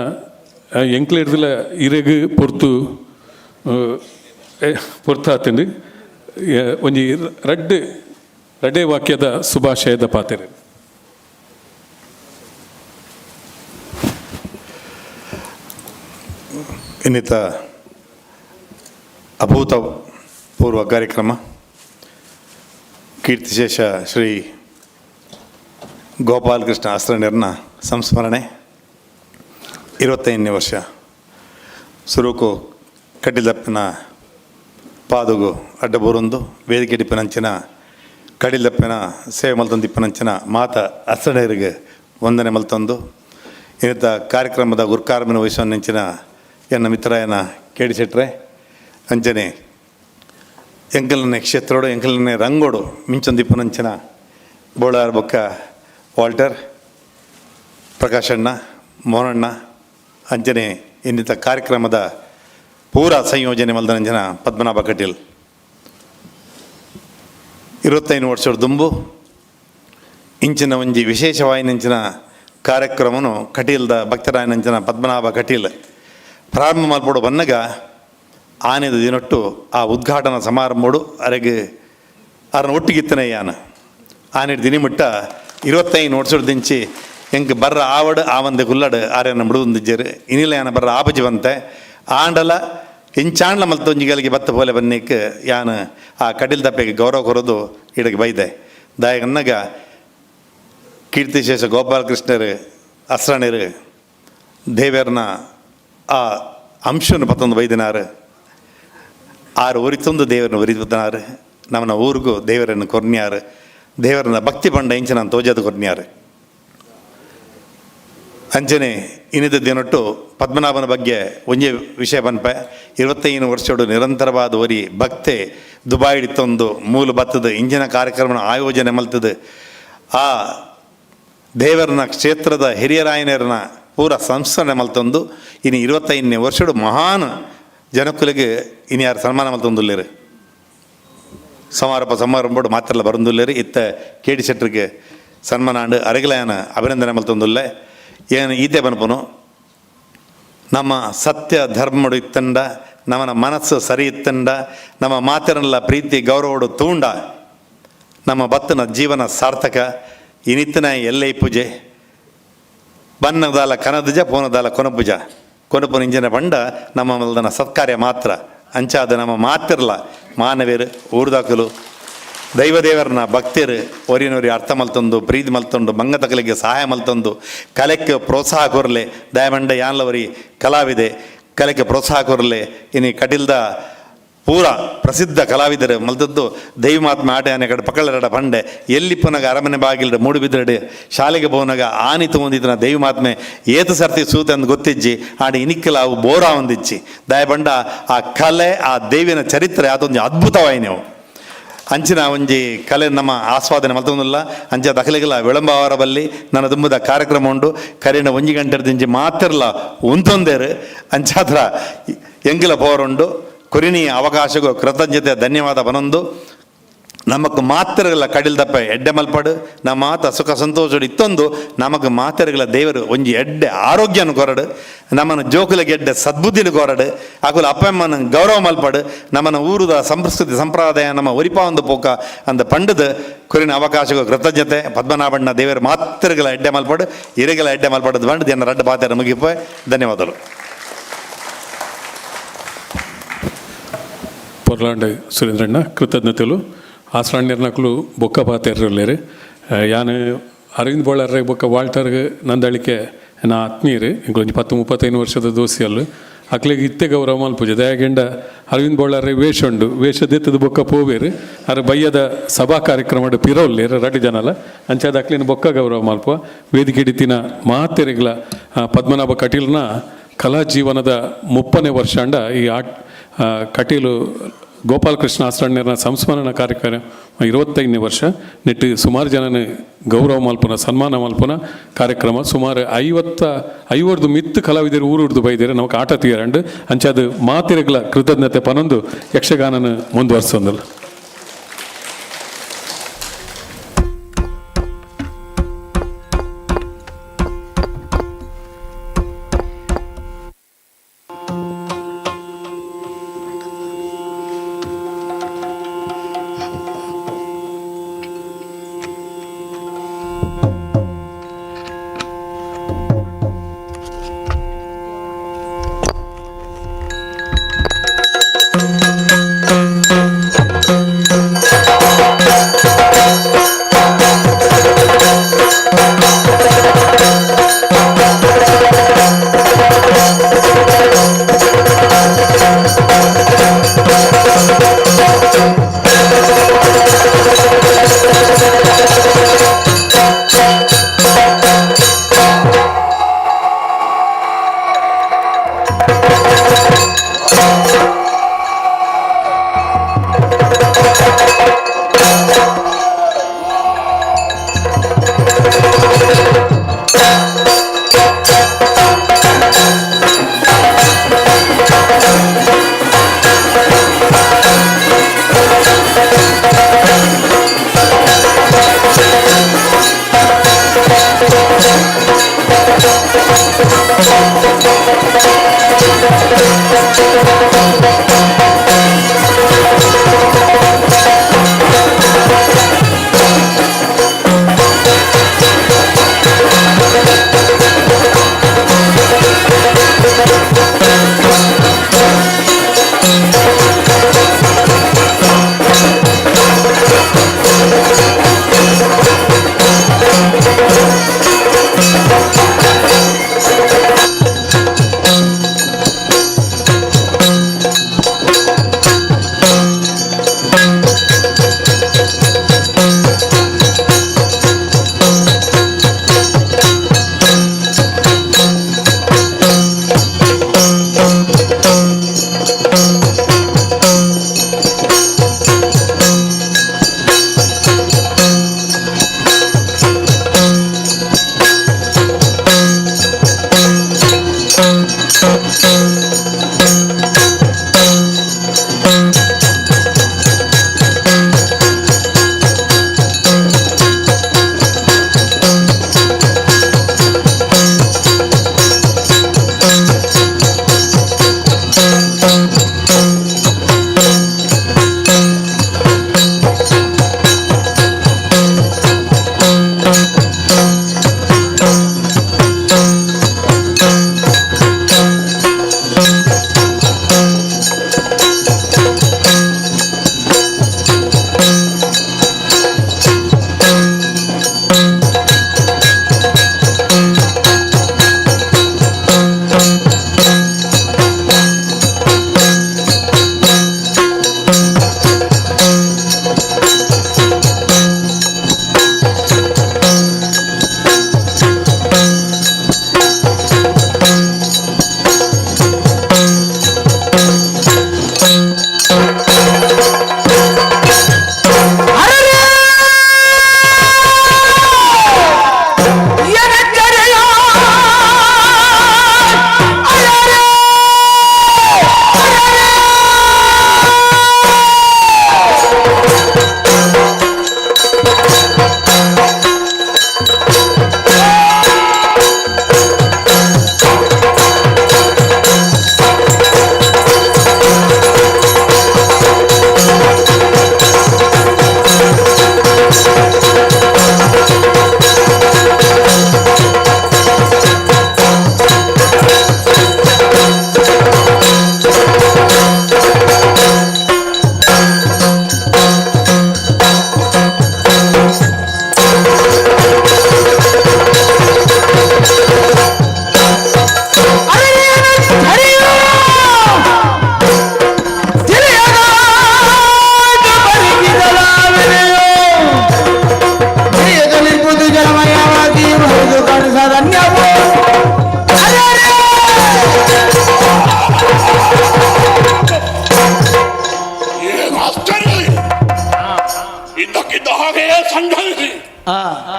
ಎಂಕ್ಲೇರ್ದಿಲ್ಲ ಇರೆಗ್ ಪೊರ್ತಾತಂದು ಒಂಜಿ ರಡ್ಡೆ ವಾಕ್ಯದ ಶುಭಾಶಯದ ಪಾತೆರೆ. ಇನ್ನಿತ ಅಭೂತಪೂರ್ವ ಕಾರ್ಯಕ್ರಮ ಕೀರ್ತಿಶೇಷ ಶ್ರೀ ಗೋಪಾಲಕೃಷ್ಣ ಆಸ್ರಾಣಿಯರ್ನ ಸಂಸ್ಮರಣೆ 25ನೇ ವರ್ಷ ಸುರೂಕು ಕಡ್ಡಿಲಪ್ಪಿನ ಪಾದುಗು ಅಡ್ಡಬೂರೊಂದು ವೇದಿಕೆ ಡಿಪ್ಪನಂಚಿನ ಕಡಿಲಪ್ಪಿನ ಸೇವೆ ಮಲ್ತೊಂದು ಇಪ್ಪನಂಚಿನ ಮಾತ ಆಸ್ರಾಣಿಯರಿಗೆ ವಂದನೆ ಮಲ್ತೊಂದು ಇನ್ನಿತ ಕಾರ್ಯಕ್ರಮದ ಗುರುಕಾರ್ಮಿನ ವಹಿಸುವನ್ನೆಂಚಿನ ಎನ್ನ ಮಿತ್ರಯನ ಕೇಳಿಸಿಟ್ರೆ ಅಂಚನೆ ಎಂಕಲನೆ ಕ್ಷೇತ್ರೋಡು ಎಂಕಲನೆ ರಂಗೋಡು ಮಿಂಚೊಂದಿಪ್ಪನಂಚಿನ ಬೋಳಾರ್ ಬೊಕ್ಕ ವಾಲ್ಟರ್ ಪ್ರಕಾಶಣ್ಣ ಮೋಹನಣ್ಣ ಅಂಚನೆ ಇನ್ನಿತ ಕಾರ್ಯಕ್ರಮದ ಪೂರ ಸಂಯೋಜನೆ ಮಲ್ದನಂಜನ ಪದ್ಮನಾಭ ಕಟೀಲ್ 25 ವರ್ಷದ ದುಂಬು ಇಂಚಿನ ಒಂಜಿ ವಿಶೇಷವಾಯಿನಂಚಿನ ಕಾರ್ಯಕ್ರಮನು ಕಟೀಲ್ದ ಭಕ್ತರಾಯನಂಚಿನ ಪದ್ಮನಾಭ ಕಟೀಲ್ ಪ್ರಾರಂಭ ಮಲ್ಪಡು ಬನ್ನಗ ಆನೆದ ದಿನೊಟ್ಟು ಆ ಉದ್ಘಾಟನಾ ಸಮಾರಂಭಡು ಅರೆಗೆ ಅರನ ಒಟ್ಟಿಗಿತ್ತನೇ ಯಾನ ಆನೆ ದಿನಿಮುಟ್ಟ 25 ವರ್ಷದ ದಿಂಚಿ ಎಂಕ್ ಬರ್ರ ಆವಡು ಆವಂದೆ ಗುಲ್ಲಡು ಆರ್ಯನ ಬಿಡುವುದಿಜ್ಜರು ಇನಿಲ ಯಾನ ಬರ್ರ ಆಪಜಿವಂತೆ ಆಂಡಲ ಇಂಚಾಂಡ್ಲ ಮಲ್ತೊಂಜಿಗಳಿಗೆ ಬತ್ತ ಪೋಲೆ ಬನ್ನಿಕ್ಕೆ ಯಾನು ಆ ಕಟೀಲ್ ದಪ್ಪೆಗೆ ಗೌರವ ಕೊರೋದು ಇಡಗೆ ಬೈದೆ ದಾಯಗನ್ನಗ ಕೀರ್ತಿಶೇಷ ಗೋಪಾಲಕೃಷ್ಣರು ಅಸ್ರಾಣಿರು ದೇವೇರ್ನ ಆ ಅಂಶವನ್ನು ಪತ್ತೊಂದು ಬೈದಿನಾರು ಆರು ಒರಿತೊಂದು ದೇವರನ್ನು ಒರಿತನಾರು ನಮ್ಮನ ಊರಿಗೂ ದೇವರನ್ನು ಕೊರ್ನ್ಯಾರು ದೇವರನ್ನ ಭಕ್ತಿ ಪಂಡ ಇಂಚಿನ ತೋಜದ ಕೊರ್ನ್ಯಾರು ಅಂಚನೆ ಇನ್ನಿದ್ದ ದಿನೊಟ್ಟು ಪದ್ಮನಾಭನ ಬಗ್ಗೆ ಒಂಜೆ ವಿಷಯ ಪನ್ಪೆ 25 ವರ್ಷಡು ನಿರಂತರವಾದ ಒರಿ ಭಕ್ತೆ ದುಬಾಯಿಡಿತ್ತೊಂದು ಮೂಲ ಬತ್ತದ ಇಂಜಿನ ಕಾರ್ಯಕ್ರಮ ಆಯೋಜನೆ ಮಲ್ತದ ಆ ದೇವರನ ಕ್ಷೇತ್ರದ ಹಿರಿಯರಾಯನರನ್ನ ಪೂರ ಸಂಸ್ಮರಣೆ ಮಲ್ತೊಂದು ಇನ್ನು 25ನೇ ವರ್ಷಡು ಮಹಾನ್ ಜನಕ್ಕುಲಿಗೆ ಇನ್ನು ಯಾರು ಸನ್ಮಾನ ಮಲ್ತೊಂದುಲ್ಲೇರು ಸಮಾರಂಭಡು ಮಾತ್ರ ಬರಂದುಲ್ಲೇರು ಇತ್ತ ಕೇಡಿ ಶೆಟ್ರಿಗೆ ಸನ್ಮಾನ ಅರೆಗಲಯನ ಅಭಿನಂದನೆ ಮಲ್ತೊಂದುಲ್ಲೆ ಏನು ಈತೆ ಬನ್ಪನು ನಮ್ಮ ಸತ್ಯ ಧರ್ಮಡು ಇತ್ತಂಡ ನಮ್ಮನ ಮನಸ್ಸು ಸರಿ ಇತ್ತಂಡ ನಮ್ಮ ಮಾತಿರಲ್ಲ ಪ್ರೀತಿ ಗೌರವಡು ತೂಂಡ ನಮ್ಮ ಬತ್ತನ ಜೀವನ ಸಾರ್ಥಕ ಇನಿತ್ತನ ಎಲ್ಲೈ ಪೂಜೆ ಬನ್ನದಾಲ ಕನದುಜ ಪೋನದಾಲ ಕೊನಪುಜ ಕೊನಪುನ ಇಂಜಿನ ಬಂಡ ನಮ್ಮ ಮಲ್ದನ ಸತ್ಕಾರ್ಯ ಮಾತ್ರ ಅಂಚಾದ ನಮ್ಮ ಮಾತಿರಲ್ಲ ಮಾನವೇರು ಊರ್ದಾಕಲು ದೈವದೇವರನ್ನ ಭಕ್ತಿರು ಒರಿನೊರಿ ಅರ್ಥ ಮಲ್ತೊಂದು ಪ್ರೀತಿ ಮಲ್ತೊಂಡು ಮಂಗ ತಕಲಿಗೆ ಸಹಾಯ ಮಲ್ತೊಂದು ಕಲೆಕ್ಕೆ ಪ್ರೋತ್ಸಾಹ ಕೊರಲೆ ದಯಮಂಡ ಯಾನ್ಲವರಿ ಕಲಾವಿದೆ ಕಲೆಗೆ ಪ್ರೋತ್ಸಾಹ ಕೊರಲೆ ಇನ್ನು ಕಟೀಲ್ದ ಪೂರ ಪ್ರಸಿದ್ಧ ಕಲಾವಿದರು ಮಲ್ತದ್ದು ದೈವಮಾತ್ಮ ಆಟ ಆನೆ ಕಡೆ ಪಕ್ಕಳರಡ ಪಂಡೆ ಎಲ್ಲಿ ಪುನಗ ಅರಮನೆ ಬಾಗಿಲ್ಡ ಮೂಡುಬಿದ್ರಡೆ ಶಾಲೆಗೆ ಬೋನಾಗ ಆನಿ ತೊಗೊಂದಿದ್ದನ ದೈವಮಾತ್ಮೆ ಏತು ಸರ್ತಿ ಸೂತೆ ಅಂದು ಗೊತ್ತಿಜ್ಜಿ ಆಡಿ ಇನಿಕ್ಕಲ ಅವು ಬೋರ ಹೊಂದಿಚ್ಚಿ ದಯಬಂಡ ಆ ಕಲೆ ಆ ದೇವಿನ ಚರಿತ್ರೆ ಅದೊಂದು ಅದ್ಭುತವಾಯಿ ನೀವು ಅಂಚಿನ ಒಂಜಿ ಕಲೆ ನಮ್ಮ ಆಸ್ವಾದನೆ ಮಲ್ತೊಂದಿಲ್ಲ ಅಂಚ ದಖಲಿಗಲ ವಿಳಂಬವಾರ ಬಲ್ಲಿ ನನ್ನ ತುಂಬದ ಕಾರ್ಯಕ್ರಮ ಉಂಡು ಕರೆನ 1 ಗಂಟೆ ದಿಂಚಿ ಮಾತಿರಲ್ಲ ಉಂತೊಂದೇರು ಅಂಚಾದ್ರ ಎಂಗಿಲ ಪೋರುಂಡು ಕೊರಿನಿ ಅವಕಾಶಗೂ ಕೃತಜ್ಞತೆ ಧನ್ಯವಾದ ಬನೊಂದು ನಮಕ್ ಮಾತ್ರೆಗಳ ಕಡಿಲ್ದಪ್ಪ ಎಡ್ಡೆ ಮಲ್ಪಡು ನಮ್ಮ ಮಾತ ಸುಖ ಸಂತೋಷಡು ಇತ್ತೊಂದು ನಮಕ್ ಮಾತ್ರೆಗಳ ದೇವರು ಒಂಜಿ ಎಡ್ಡೆ ಆರೋಗ್ಯನ ಕೊರಡು ನಮ್ಮನ್ನು ಜೋಕುಲಿಗೆ ಎಡ್ಡೆ ಸದ್ಬುದ್ಧಿನ ಕೊರಡು ಆಕುಲ ಅಪ್ಪಮ್ಮನ ಗೌರವ ಮಲ್ಪಡು ನಮ್ಮನ ಊರುದ ಸಂಸ್ಕೃತಿ ಸಂಪ್ರದಾಯ ನಮ್ಮ ಒರಿಪಾ ಒಂದು ಪೋಕ ಅಂದ ಪಂಡದ ಕೊರಿನ ಅವಕಾಶಗೂ ಕೃತಜ್ಞತೆ ಪದ್ಮನಾಭಣ್ಣ ದೇವರ ಮಾತ್ರೆಗಳ ಎಡ್ಡೆ ಮಲ್ಪಡು ಹಿರಿಗಳ ಎಡ್ಡೆ ಮಲ್ಪಡದು ಬಂಡು ಜನ ರಡ್ಡ ಪಾತ್ರ ಮುಗಿಪ ಧನ್ಯವಾದಗಳು. ಪೊರ್ಲಾಂಡ್ ಸುರೇಂದ್ರಣ್ಣ ಕೃತಜ್ಞತೆಗಳು ಆಸ್ರಾಣ್ಯರ್ನಕ್ಲು ಬೊಕ್ಕ ಪಾತೆರ್ಲೇರು ಯಾನು ಅರವಿಂದ್ ಬೋಳರ್ರೆ ಬೊಕ್ಕ ವಾಲ್ಟರ್ಗೆ ನಂದಳಿಕೆ ನಾ ಆತ್ಮೀಯರು ಇಂಕೊಂಚ 10-35 ವರ್ಷದ ದೋಸಿಯಲ್ಲು ಅಕ್ಲಿಗೆ ಇತ್ತೆ ಗೌರವ ಮಲ್ಪುಜೆ ದಯಾಗೆಂಡ ಅರವಿಂದ್ ಬೋಳರ್ರೆ ವೇಷ ಉಂಡು ವೇಷದೆತ್ತದ ಬೊಕ್ಕ ಪೋವೇರು ಅರ ಬಯ್ಯದ ಸಭಾ ಕಾರ್ಯಕ್ರಮದ ಪಿರೋಲ್ಲೇರು ರಡ್ಡು ಜನಲ ಅಂಚಾದ ಅಕ್ಲಿನ ಬೊಕ್ಕ ಗೌರವ ಮಲ್ಪುವ ವೇದಿಕೆ ಹಿಡಿತಿನ ಮಾತೆರೆಗಳ ಪದ್ಮನಾಭ ಕಟೀಲ್ನ ಕಲಾ ಜೀವನದ 30ನೇ ವರ್ಷ ಅಂಡ ಈ ಕಟೀಲು ಗೋಪಾಲಕೃಷ್ಣ ಆಸ್ರಾಣ್ಯರ್ನ ಸಂಸ್ಮರಣ ಕಾರ್ಯಕ್ರಮ 25ನೇ ವರ್ಷ ನೆಟ್ಟು ಸುಮಾರು ಜನನ ಗೌರವ ಮಲ್ಪುನ ಸನ್ಮಾನ ಮಲ್ಪುನ ಕಾರ್ಯಕ್ರಮ ಸುಮಾರು 50 ಮಿತ್ತು ಕಲಾವಿದರು ಊರುಡ್ದು ಬೈದೇರು ನಮಗೆ ಆಟ ತೀರಂಡು ಅಂಚಾದ ಮಾತಿರೆಗಳ ಕೃತಜ್ಞತೆ ಪನೊಂದು ಯಕ್ಷಗಾನನ ಮುಂದುವರ್ಸೊಂದಲ್ಲ.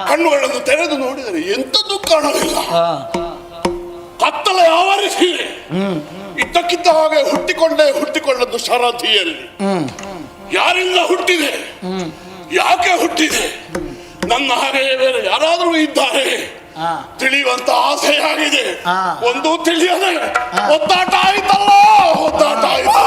ಕಣ್ಣುಗಳನ್ನು ತೆರೆದು ನೋಡಿದರೆ ಎಂಥದ್ದು ಕಾಣಲಿಲ್ಲ. ಕತ್ತಲೆ ಆವರಿಸಿದೆ. ಇದ್ದಕ್ಕಿದ್ದ ಹಾಗೆ ಹುಟ್ಟಿಕೊಂಡದ್ದು ಶರಧಿಯಲ್ಲಿ. ಯಾರಿಂದ ಹುಟ್ಟಿದೆ, ಯಾಕೆ ಹುಟ್ಟಿದೆ, ನನ್ನ ಹಾಗೆಯೇ ಬೇರೆ ಯಾರಾದರೂ ಇದ್ದಾರೆ ತಿಳಿಯುವಂತ ಆಸೆಯಾಗಿದೆ. ಒಂದು ತಿಳಿಯದೆ ಒದ್ದಾಟ ಆಯ್ತಲ್ಲ, ಒದ್ದಾಟ ಆಯ್ತು.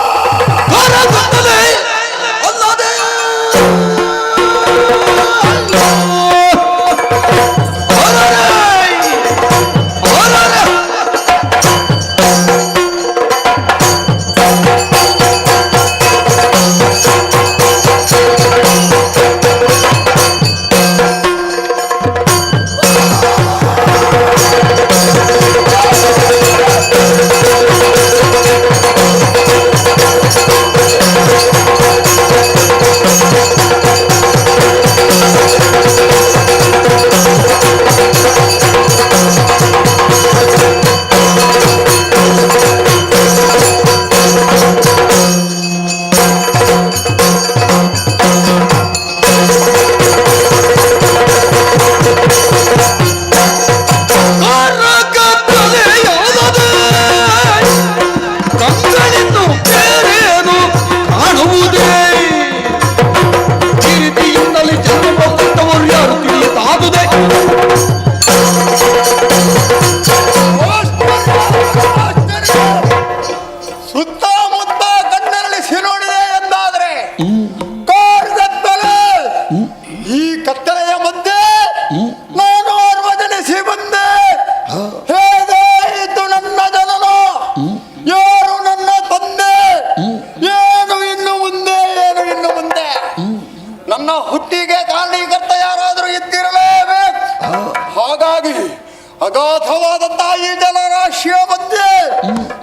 ಅಗಾಧವಾದಂತಹ ಈ ಜಲರಾಶಿಯ ಮಧ್ಯೆ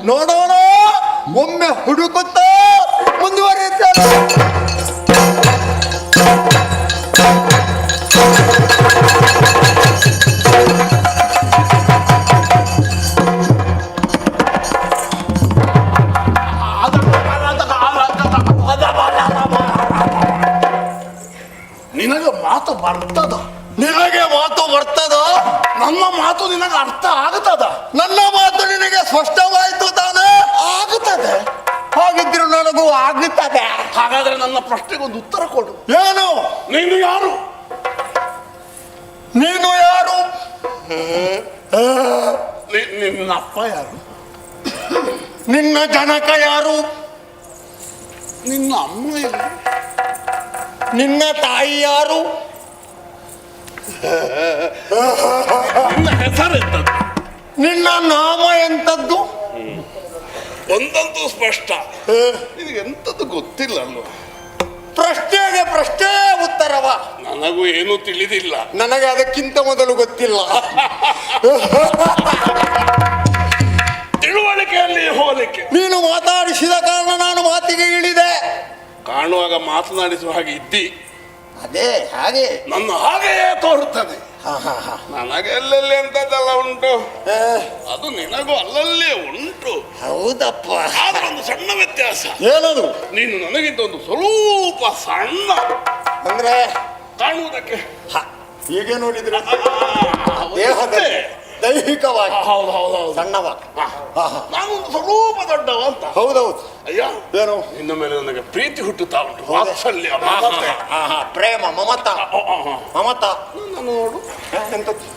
ನೋಡೋಣ, ಒಮ್ಮೆ ಹುಡುಕುತ್ತಾ ಮುಂದುವರಿಯುತ್ತೇನೆ. ನಿನಗೆ ಮಾತು ಬರ್ತದ? ನಿನಗೆ ಮಾತು ಬರ್ತದ? ನನ್ನ ಮಾತು ನಿನಗೆ ಅರ್ಥ ಆಗ್ತದ? ನನ್ನ ಮಾತು ನಿನಗೆ ಸ್ಪಷ್ಟವಾಯಿತು ಆಗುತ್ತದೆ. ಹಾಗಾದ್ರೆ ನನ್ನ ಪ್ರಶ್ನೆಗೊಂದು ಉತ್ತರ ಕೊಡು. ಏನು? ನೀನು ಯಾರು? ನೀನು ಯಾರು? ನಿನ್ನ ಅಪ್ಪ ಯಾರು? ನಿನ್ನ ಜನಕ ಯಾರು? ನಿನ್ನ ಅಮ್ಮ ಯಾರು? ನಿನ್ನ ತಾಯಿ ಯಾರು? ನಿನ್ನ ಹೆಸರೆಂತದ್ದು? ನಿನ್ನ ನಾಮ ಎಂತದ್ದು? ಒಂದಂತೂ ಸ್ಪಷ್ಟ, ನಿನಗೆ ಎಂತದ್ದು ಗೊತ್ತಿಲ್ಲ ಅಲ್ವ? ಪ್ರಶ್ನೆಗೆ ಪ್ರಶ್ನೆ ಉತ್ತರವ? ನನಗೂ ಏನೂ ತಿಳಿದಿಲ್ಲ. ನನಗೆ ಅದಕ್ಕಿಂತ ಮೊದಲು ಗೊತ್ತಿಲ್ಲ. ತಿಳುವಳಿಕೆಯಲ್ಲಿ ಹೋಲಿಕೆ. ನೀನು ಮಾತಾಡಿಸಿದ ಕಾರಣ ನಾನು ಮಾತಿಗೆ ಇಳಿದೆ. ಕಾಣುವಾಗ ಮಾತನಾಡಿಸುವ ಹಾಗೆ ಇದ್ದಿ, ಅದೇ ಹಾಗೆ ನನ್ನ ಹಾಗೆಯೇ ತೋರುತ್ತದೆ. ನನಗೆ ಎಲ್ಲೆಲ್ಲಿ ಎಂತದ್ದೆಲ್ಲ ಉಂಟು, ಅದು ನಿನಗೂ ಅಲ್ಲಲ್ಲೇ ಉಂಟು. ಹೌದಪ್ಪ. ಆದ್ರೆ ಒಂದು ಸಣ್ಣ ವ್ಯತ್ಯಾಸ. ಏನದು? ನೀನು ನನಗಿಂತ ಒಂದು ಸ್ವಲ್ಪ ಸಣ್ಣ ಅಂದ್ರೆ ಕಾಣುವುದಕ್ಕೆ. ಹೀಗೆ ನೋಡಿದ್ರೆ ದೇಹದಲ್ಲಿ ದೈಹಿಕವಾಗಿ ಹೌದು ಹೌದು ಹೌದು ಸಣ್ಣವ. ನಾನೊಂದು ಸ್ವಲ್ಪ ದೊಡ್ಡವ ಅಂತ. ಹೌದೌದು. ಅಯ್ಯ, ಏನು? ನಿನ್ನ ಮೇಲೆ ನನಗೆ ಪ್ರೀತಿ ಹುಟ್ಟುತ್ತಾ ಉಂಟು, ವಾತ್ಸಲ್ಯ, ಮಮತೆ. ಪ್ರೇಮ, ಮಮತ. ಮಮತ. ನೋಡು, ಎಂತದ್ದು?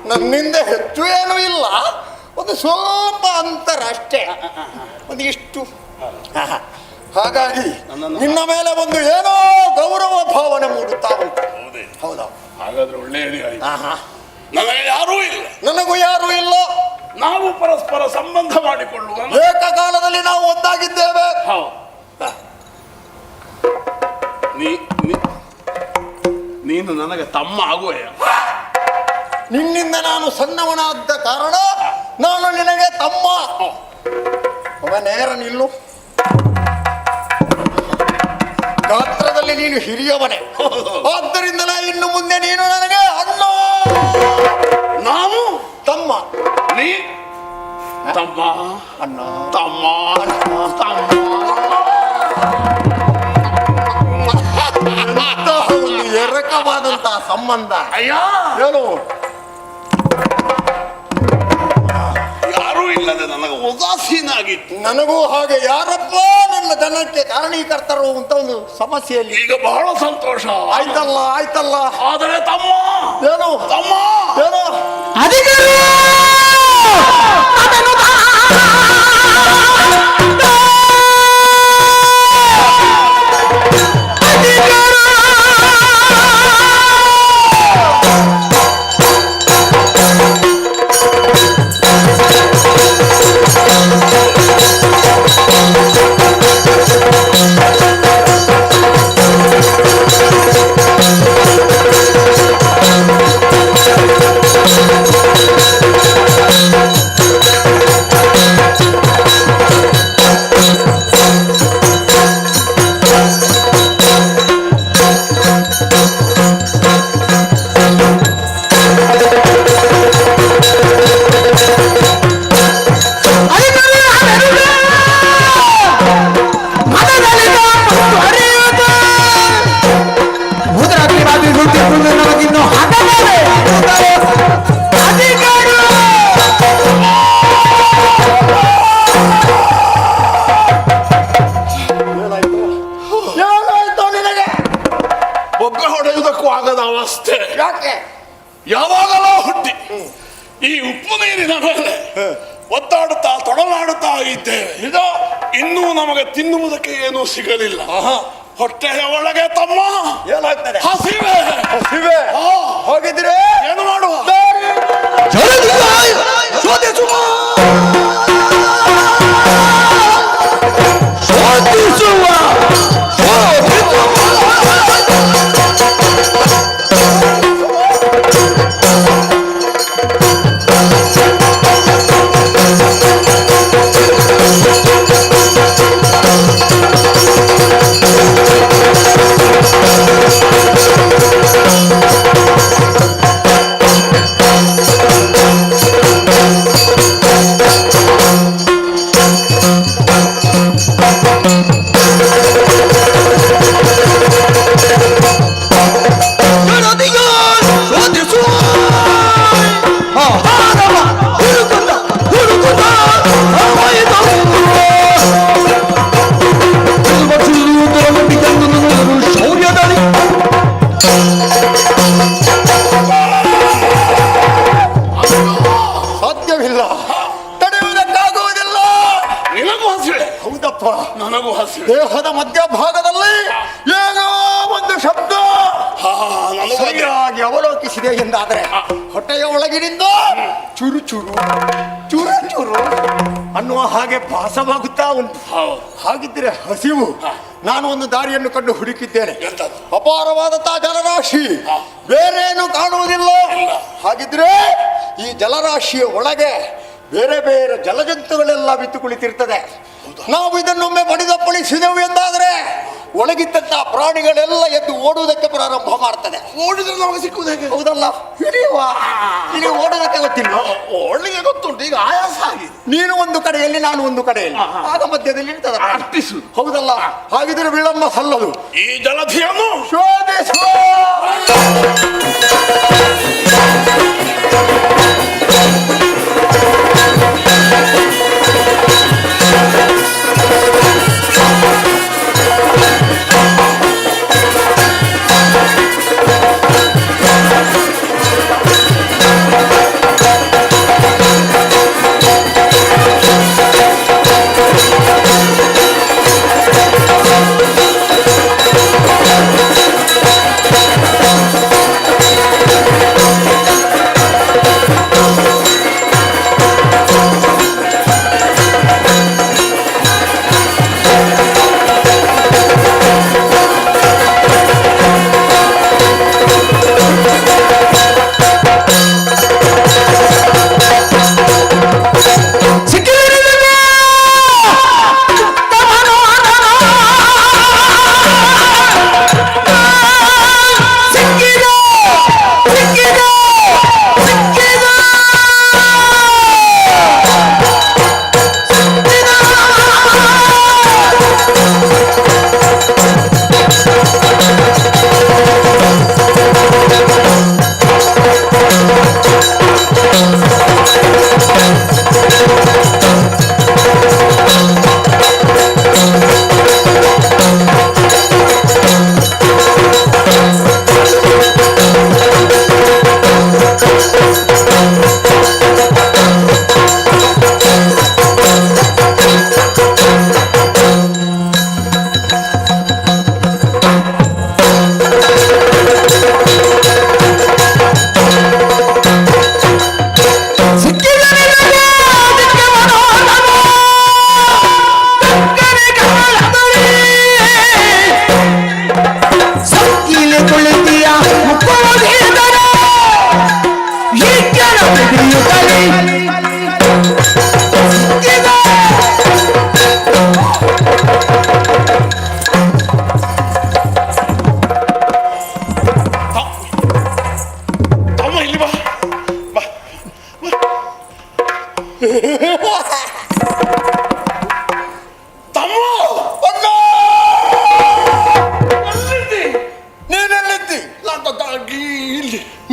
ನನ್ನಿಂದ ಹೆಚ್ಚು ಏನೂ ಇಲ್ಲ, ಒಂದು ಸ್ವಲ್ಪ ಅಂತರ ಅಷ್ಟೇ, ಒಂದು ಇಷ್ಟು. ಹಾಗಾಗಿ ನಿನ್ನ ಮೇಲೆ ಒಂದು ಏನೋ ಗೌರವ ಭಾವನೆ ಮೂಡುತ್ತಾ ಉಂಟು. ಹೌದಾ? ಹಾಗಾದ್ರೆ ಒಳ್ಳೆಯದೇ ಆಯ್ತು. ನನಗೆ ಯಾರೂ ಇಲ್ಲ, ನನಗೂ ಯಾರೂ ಇಲ್ಲ. ನಾವು ಪರಸ್ಪರ ಸಂಬಂಧ ಮಾಡಿಕೊಳ್ಳುವ. ಏಕಕಾಲದಲ್ಲಿ ನಾವು ಒಂದಾಗಿದ್ದೇವೆ. ನೀನು ನನಗೆ ತಮ್ಮ ಆಗುವೆಯ? ನಿನ್ನಿಂದ ನಾನು ಸಣ್ಣವನಾದ ಕಾರಣ ನಾನು ನಿನಗೆ ತಮ್ಮ. ನೇರ ನಿಲ್ಲು. ಗಾತ್ರದಲ್ಲಿ ನೀನು ಹಿರಿಯವನೇ, ಆದ್ದರಿಂದಲೇ ಇನ್ನು ಮುಂದೆ ನೀನು ನನಗೆ ಅಣ್ಣ. ನಾವು ತಮ್ಮ. ನೀ ತಮ್ಮ, ಅಣ್ಣ, ತಮ್ಮ, ತಮ್ಮ. ಒಂದು ಎರಕವಾದಂತಹ ಸಂಬಂಧ. ಅಯ್ಯ, ಏನು? ಯಾರೂ ಇಲ್ಲದೆ ನನಗೆ ಉದಾಸೀನ ಆಗಿತ್ತು. ನನಗೂ ಹಾಗೆ. ಯಾರಪ್ಪ ನನ್ನ ಜನಕ್ಕೆ ಕಾರಣೀಕರ್ತರು ಅಂತ ಒಂದು ಸಮಸ್ಯೆಯಲ್ಲಿ. ಈಗ ಬಹಳ ಸಂತೋಷ ಆಯ್ತಲ್ಲ, ಆಯ್ತಲ್ಲ. ಆದರೆ ತಮ್ಮ, ಏನು? ತಮ್ಮ, ಏನು? ಯಾವಾಗಲೋ ಹುಟ್ಟಿ ಈ ಉಪ್ಪು ನೀರಿನ ಮೇಲೆ ಒದ್ದಾಡುತ್ತಾ ತೊಡಲಾಡುತ್ತಾ ಇದ್ದೇವೆ. ಇನ್ನೂ ನಮಗೆ ತಿನ್ನುವುದಕ್ಕೆ ಏನೂ ಸಿಗಲಿಲ್ಲ. ಹೊಟ್ಟೆಯ ಒಳಗೆ ತಮ್ಮ ಏನಾಗ್ತದೆ? ಹಸಿವೆ. ಹಸಿವೆ ಹೋಗಿದ್ರೆ ಏನು ಮಾಡುವ? ನನಗೂ ಹಸಿವೆ. ಹೌದಪ್ಪ, ನನಗೂ ಹಸಿವೆ. ದೇಹದ ಮಧ್ಯಭಾಗದಲ್ಲಿ ಏನೋ ಒಂದು ಶಬ್ದ ಸರಿಯಾಗಿ ಅವಲೋಕಿಸಿದೆ ಎಂದಾದರೆ ಹೊಟ್ಟೆಯ ಒಳಗಿನಿಂದ ಚುರು ಚುರು ಚುರು ಚುರು ಅನ್ನುವ ಹಾಗೆ ಭಾಸವಾಗುತ್ತಾ ಉಂಟು. ಹಾಗಿದ್ರೆ ಹಸಿವು. ನಾನು ಒಂದು ದಾರಿಯನ್ನು ಕಂಡು ಹುಡುಕಿದ್ದೇನೆ. ಅಪಾರವಾದಂತಹ ಜಲರಾಶಿ, ಬೇರೇನು ಕಾಣುವುದಿಲ್ಲ. ಹಾಗಿದ್ರೆ ಈ ಜಲರಾಶಿಯ ಒಳಗೆ ಬೇರೆ ಬೇರೆ ಜಲಜಂತುಗಳೆಲ್ಲ ಬಿತ್ತು ಕುಳಿತಿರ್ತದೆ. ನಾವು ಇದನ್ನೊಮ್ಮೆ ಬಡಿದಪ್ಪಳಿಸಿದೆವು ಎಂದಾದ್ರೆ ಒಳಗಿದ್ದಂತಹ ಪ್ರಾಣಿಗಳೆಲ್ಲ ಎದ್ದು ಓಡುವುದಕ್ಕೆ ಪ್ರಾರಂಭ ಮಾಡ್ತದೆ. ಓಡಿದ್ರೆ ನಮಗೆ ಸಿಕ್ಕುವುದು ಹೇಗೆ? ಹೌದಲ್ಲ, ಹಿಡಿಯುವ. ಇಲ್ಲಿ ಓಡೋದಕ್ಕೆ ಗೊತ್ತಿಲ್ಲ. ಓಡಲಿಕ್ಕೆ ಗೊತ್ತುಂಟು, ಈಗ ಆಯಾಸ ಆಗಿದೆ. ನೀನು ಒಂದು ಕಡೆಯಲ್ಲಿ, ನಾನು ಒಂದು ಕಡೆಯಲ್ಲಿ, ಆಗ ಮಧ್ಯದಲ್ಲಿ ಇರ್ತದೆ ಅರ್ಪಿಸು. ಹೌದಲ್ಲ, ಹಾಗಿದ್ರೆ ವಿಳಂಬ ಸಲ್ಲದು. ಈ ಜಲಧಿಯನ್ನು ಶೋಧಿಸುವ.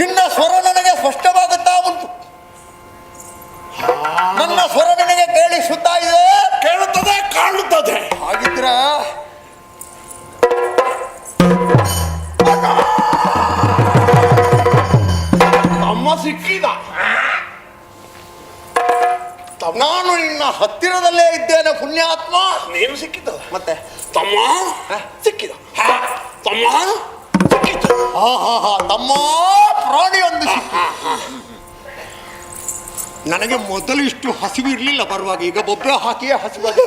ನಿನ್ನ ಸ್ವರ ನನಗೆ ಸ್ಪಷ್ಟವಾಗುತ್ತಾ ಉಂಟು. ನನ್ನ ಸ್ವರ ನಿನಗೆ ಕೇಳಿಸುತ್ತಾ ಇದೆ? ಕೇಳುತ್ತದೆ, ಕಾಣುತ್ತದೆ. ಹಾಗಿದ್ರ ಅಮ್ಮ ಸಿಕ್ಕಿದ. ನಾನು ನಿನ್ನ ಹತ್ತಿರದಲ್ಲೇ ಇದ್ದೇನೆ ಪುಣ್ಯಾತ್ಮ. ನೀನು ಸಿಕ್ಕಿದ್ದ ಮತ್ತೆ ತಮ್ಮ ಸಿಕ್ಕಿದ. ತಮ್ಮ ಸಿಕ್ಕಿದ್ದ. ತಮ್ಮ ಪ್ರಾಣಿಯೊಂದು ನನಗೆ ಮೊದಲು ಇಷ್ಟು ಹಸಿವು ಇರಲಿಲ್ಲ ಬರುವಾಗ. ಈಗ ಬೊಬ್ಬೆ ಹಾಕಿಯೇ ಹಸಿವಾಗಿ.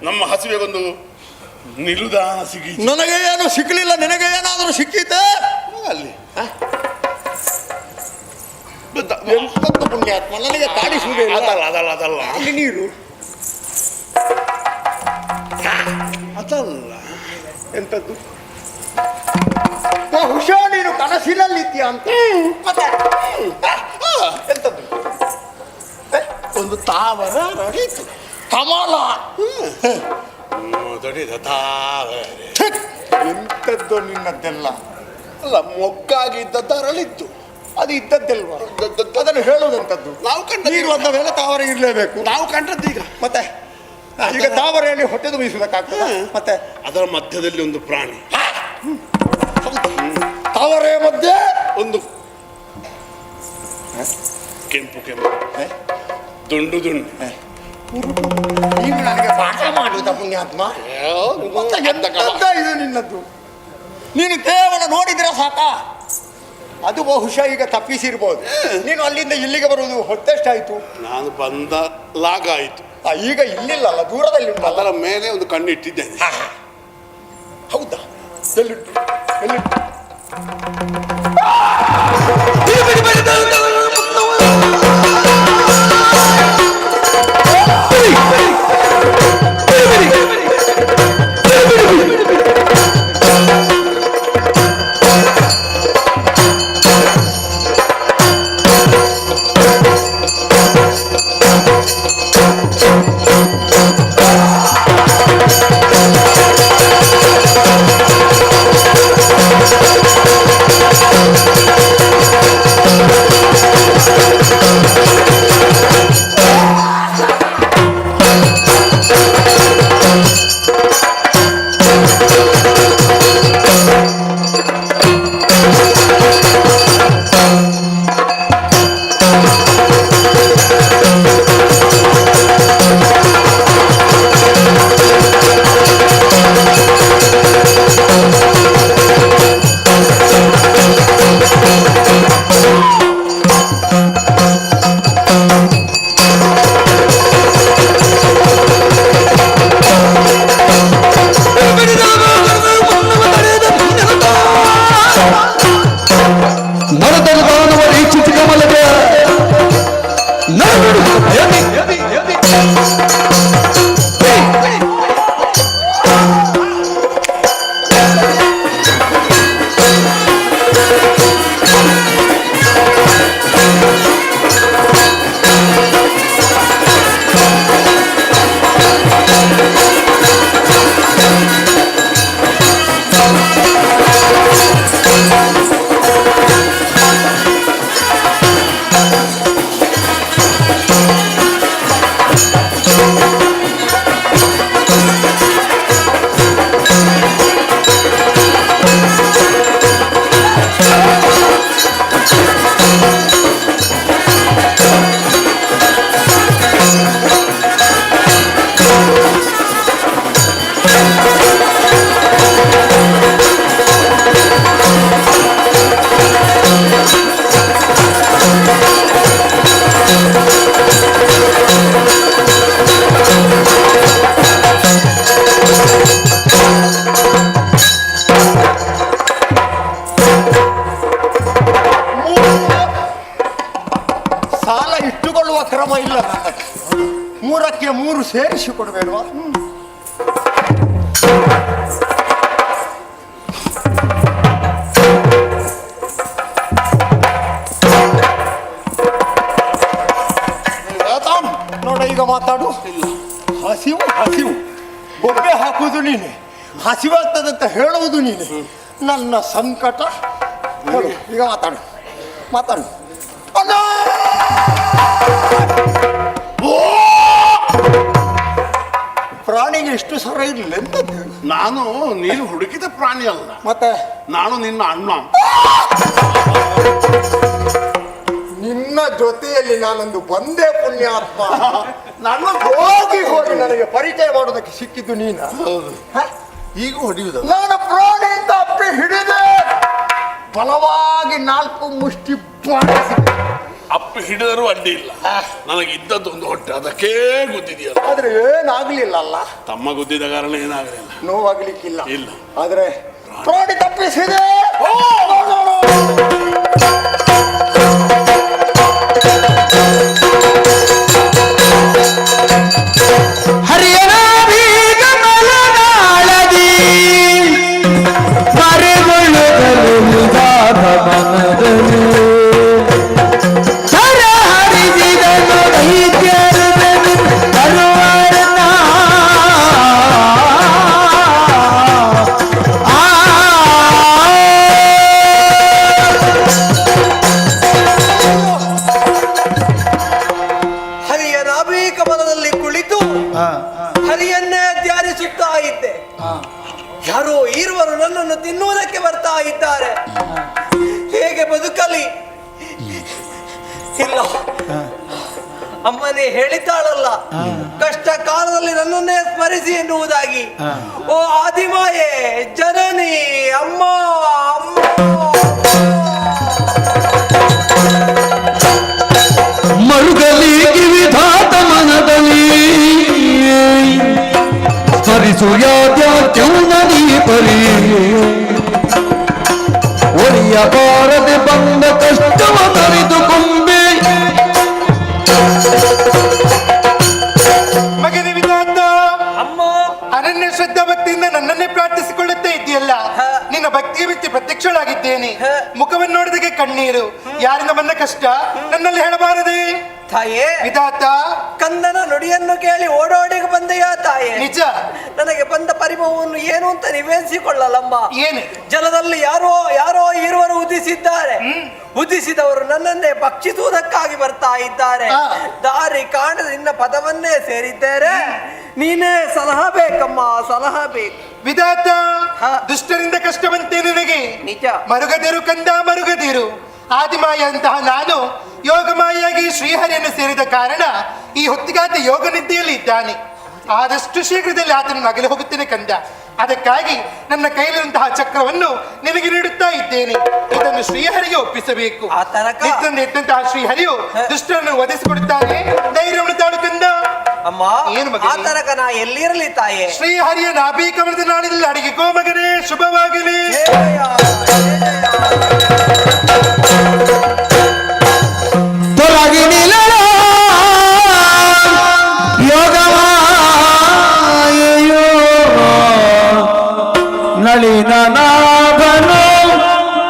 ನಮ್ಮ ಹಸಿವೆಗೊಂದು ನಿಲುದಾನ ಸಿಗಿ. ನನಗೆ ಏನು ಸಿಕ್ಕಲಿಲ್ಲ, ನಿನಗೆ ಏನಾದರೂ ಸಿಕ್ಕಿತೆ ಅಲ್ಲಿ? ಎಂತದ್ದು ಪುಣ್ಯಾತ್ಮ, ನನಗೆ ಕಾಣಿಸುವುದೇ ಇಲ್ಲ. ಅದಲ್ಲ ಅಲ್ಲಿ ನೀರು ಅದಲ್ಲ. ಎಂತದ್ದು? ಬಹುಶಃ ನೀನು ಕನಸಿನಲ್ಲಿದ್ದೀಯ ಅಂತ. ಮತ್ತೆ ಎಂತದ್ದು? ಒಂದು ತಾವರ ರಡೀತು. ಕಮಲ ದೊಡ್ಡ ತಾವರೆ. ಎಂತದ್ದು ನಿನ್ನದ್ದೆಲ್ಲ? ಅಲ್ಲ, ಮೊಗ್ಗಾಗಿದ್ದ ಅರಳಿತ್ತು. ಅದು ಇದ್ದದ್ದಲ್ವಾ? ಅದನ್ನು ಹೇಳುವುದಂತದ್ದು. ನಾವು ಕಂಡ ನೀರು ಅಂದ ಮೇಲೆ ತಾವರೆ ಇರಲೇಬೇಕು. ನಾವು ಕಂಡದ್ದು ಈಗ. ಮತ್ತೆ ಈಗ ತಾವರೆಯಲ್ಲಿ ಹೊಟ್ಟೆ ತುಂಬಿಸುವುದಕ್ಕಾಗ್ತದೆ. ಮತ್ತೆ ಅದರ ಮಧ್ಯದಲ್ಲಿ ಒಂದು ಪ್ರಾಣಿ. ತಾವರೆ ಮಧ್ಯೆ ಒಂದು ಕೆಂಪು ದುಂಡು ನೀನು ನನಗೆ ಪಾಠ ಮಾಡುವುದ ಪುಣ್ಯಾತ್ಮ? ಮತ್ತೆ ಎಂತ ಇದು ನಿನ್ನದ್ದು? ನೀನು ಕೇವಲ ನೋಡಿದ್ರೆ ಸಾಕ? ಅದು ಬಹುಶಃ ಈಗ ತಪ್ಪಿಸಿರ್ಬೋದು. ನೀನು ಅಲ್ಲಿಂದ ಇಲ್ಲಿಗೆ ಬರುವುದು ಹೊತ್ತೆಷ್ಟಾಯ್ತು? ನಾನು ಬಂದ ಲಾಗ ಆಯ್ತು. ಈಗ ಇಲ್ಲಿಲ್ಲಲ್ಲ, ದೂರದಲ್ಲಿ ಉಂಟಲ್ಲ. ಅದರ ಮೇಲೆ ಒಂದು ಕಣ್ಣಿಟ್ಟಿದ್ದೇನೆ. ಹೌದಾ? ಎಲ್ಲಿಟ್ಟು ಎಲ್ಲಿಟ್ಟು? ಕ್ರಮ ಇಲ್ಲ. ಮೂರಕ್ಕೆ ಮೂರು ಸೇರಿಸಿ ಕೊಡಬೇಡವಾ? ನೋಡ ಈಗ ಮಾತಾಡು. ಹಸಿವು ಹಸಿವು ಬೊಬ್ಬೆ ಹಾಕುವುದು ನೀನೆ, ಹಸಿವಾಗ್ತದಂತ ಹೇಳುವುದು ನೀನೆ. ನನ್ನ ಸಂಕಟ ಹೇಳು. ಈಗ ಮಾತಾಡು ಮಾತಾಡು. ಪ್ರಾಣಿಗೆ ಇಷ್ಟು ಸರ ಇರಲಿಲ್ಲ. ಎಂತದ್ದು? ನಾನು ನೀನು ಹುಡುಕಿದ ಪ್ರಾಣಿ ಅಲ್ಲ, ಮತ್ತೆ ನಾನು ನಿನ್ನ ಅಣ್ಣ. ನಿನ್ನ ಜೊತೆಯಲ್ಲಿ ನಾನೊಂದು ಬಂದೆ ಪುಣ್ಯಾತ್ಮ. ನನ್ನ ಹೋಗಿ ಹೋಗಿ ನನಗೆ ಪರಿಚಯ ಮಾಡೋದಕ್ಕೆ ಸಿಕ್ಕಿದ್ದು ನೀನ. ಈಗ ಹೊಡೆಯುವುದು ನಾನು ಪ್ರಾಣಿಯಿಂದ ಅಪ್ಪಿ ಹಿಡಿದೆ, ಬಲವಾಗಿ 4 ಮುಷ್ಟಿ ಬಾರಿಸಿದೆ. ಅಪ್ಪಿ ಹಿಡಿದರೂ ಅಡ್ಡಿ ಇಲ್ಲ, ನನಗೆ ಇದ್ದದ್ದು ಒಂದು ಹೊಟ್ಟೆ, ಅದಕ್ಕೇ ಗುದ್ದಿದೆಯಲ್ಲ. ಆದ್ರೆ ಏನಾಗ್ಲಿಲ್ಲ ಅಲ್ಲ? ತಮ್ಮ ಗುದ್ದಿದ ಕಾರಣ ಏನಾಗಲಿಲ್ಲ, ನೋವಾಗ್ಲಿಕ್ಕಿಲ್ಲ. ಇಲ್ಲ. ಆದ್ರೆ ಪ್ರಾಣಿ ತಪ್ಪಿಸಿದೆ. ಹರಿಯನ್ನೇ ಧ್ಯಾನಿಸುತ್ತಾ ಇದ್ದೆ. ಯಾರೋ ಈರುವರು ನನ್ನನ್ನು ತಿನ್ನುವುದಕ್ಕೆ ಬರ್ತಾ ಇದ್ದಾರೆ. ಹೇಗೆ ಬದುಕಲಿ? ಇಲ್ಲ, ಅಮ್ಮನೇ ಹೇಳಿದ್ದಾಳಲ್ಲ, ಕಷ್ಟ ಕಾಲದಲ್ಲಿ ನನ್ನನ್ನೇ ಸ್ಮರಿಸಿ ಎನ್ನುವುದಾಗಿ. ಓ ಆದಿಮಾಯೆ, ಜನನಿ, ಅಮ್ಮ ಅಮ್ಮ. ಮರುಗಲಿ ಕಿವಿಧಾತ ಮನದಲ್ಲಿ ಸ್ಮರಿಸು ಯಾದ್ಯಾತ್ಯೌನದಿ ಪರಿ ಒಳಿಯ ಬಾರದೆ ಬಂದ ಕಷ್ಟವ ತರಿದುಕೊಂಬೆ. ಮಗನೇ ವಿಧಾತ, ಅಮ್ಮ ಅನನ್ಯ ಶ್ರದ್ಧಾ ಭಕ್ತಿಯಿಂದ ನನ್ನನ್ನೇ ಪ್ರಾರ್ಥಿಸಿಕೊಳ್ಳುತ್ತಾ ಇದೆಯಲ್ಲ, ನಿನ್ನ ಭಕ್ತಿಯ ಮಿತಿ ಪ್ರತ್ಯಕ್ಷಳಾಗಿದ್ದೇನೆ. ಮುಖವನ್ನು ನೋಡಿದಕ್ಕೆ ಕಣ್ಣೀರು. ಯಾರಿಂದ ಬಂದ ಕಷ್ಟ ನನ್ನಲ್ಲಿ ಹೇಳಬಾರದೆ ತಾಯೇ. ವಿಧಾತ, ಕಂದನ ನುಡಿಯನ್ನು ಕೇಳಿ ಓಡೋಡಿ ಬಂದೆಯಾ ತಾಯೇ? ನಿಜ. ನನಗೆ ಬಂದ ಪರಿಭವವನ್ನು ಏನು ಅಂತ ನಿವೇದಿಸಿಕೊಳ್ಳಲಮ್ಮ. ಏನು? ಜಲದಲ್ಲಿ ಯಾರೋ ಯಾರೋ ಇರುವರು ಉದಿಸಿದ್ದಾರೆ. ಉದಿಸಿದವರು ನನ್ನನ್ನೇ ಭಕ್ಷಿಸುವುದಕ್ಕಾಗಿ ಬರ್ತಾ ಇದ್ದಾರೆ. ದಾರಿ ಕಾಣದ ನಿನ್ನ ಪದವನ್ನೇ ಸೇರಿದ್ದಾರೆ. ನೀನೇ ಸಲಹಾ ಬೇಕಮ್ಮ, ಸಲಹಾ ಬೇಕು. ವಿಧಾತ, ದುಷ್ಟರಿಂದ ಕಷ್ಟ ಬಂತೆ ನಿನಗೆ. ನಿಜ. ಮರುಗದಿರು ಕಂದ, ಮರುಗದಿರು. ಆದಿಮಾಯ ಅಂತಹ ನಾನು ಯೋಗಮಾಯಾಗಿ ಶ್ರೀಹರಿಯನ್ನು ಸೇರಿದ ಕಾರಣ ಈ ಹೊತ್ತಿಗಾತ ಯೋಗ ನಿದ್ದೆಯಲ್ಲಿ ಇದ್ದಾನೆ. ಆದಷ್ಟು ಶೀಘ್ರದಲ್ಲಿ ಆತನನ್ನು ಅಗಲಿ ಹೋಗುತ್ತೇನೆ ಕಂದ. ಅದಕ್ಕಾಗಿ ನನ್ನ ಕೈಲಿರುವಂತಹ ಚಕ್ರವನ್ನು ನಿನಗೆ ನೀಡುತ್ತಾ ಇದ್ದೇನೆ. ಇದನ್ನು ಶ್ರೀಹರಿಗೆ ಒಪ್ಪಿಸಬೇಕು. ಎದ್ದಂತಹ ಶ್ರೀಹರಿಯು ದುಷ್ಟರನ್ನು ವಧಿಸಿಕೊಡುತ್ತಾನೆ. ಧೈರ್ಯವನ್ನು ತಾಳು ಕಂದ. ಅಮ್ಮ, ಏನು ಮಗ? ಆ ತನಕ ನಾ ಎಲ್ಲಿರಲಿ ತಾಯೇ? ಶ್ರೀಹರಿಯ ನಾಭಿ ಕಮಲದ ನಾಡಿನಲ್ಲಿ ಅಡಿಗೆ ಗೋ ಮಗನೇ, ಶುಭವಾಗಲಿ. ತೊಲಗಿ ನಿಲ್ಲಲ ಯೋಗವಾಯೋ ನಳಿನ ನಾಭನು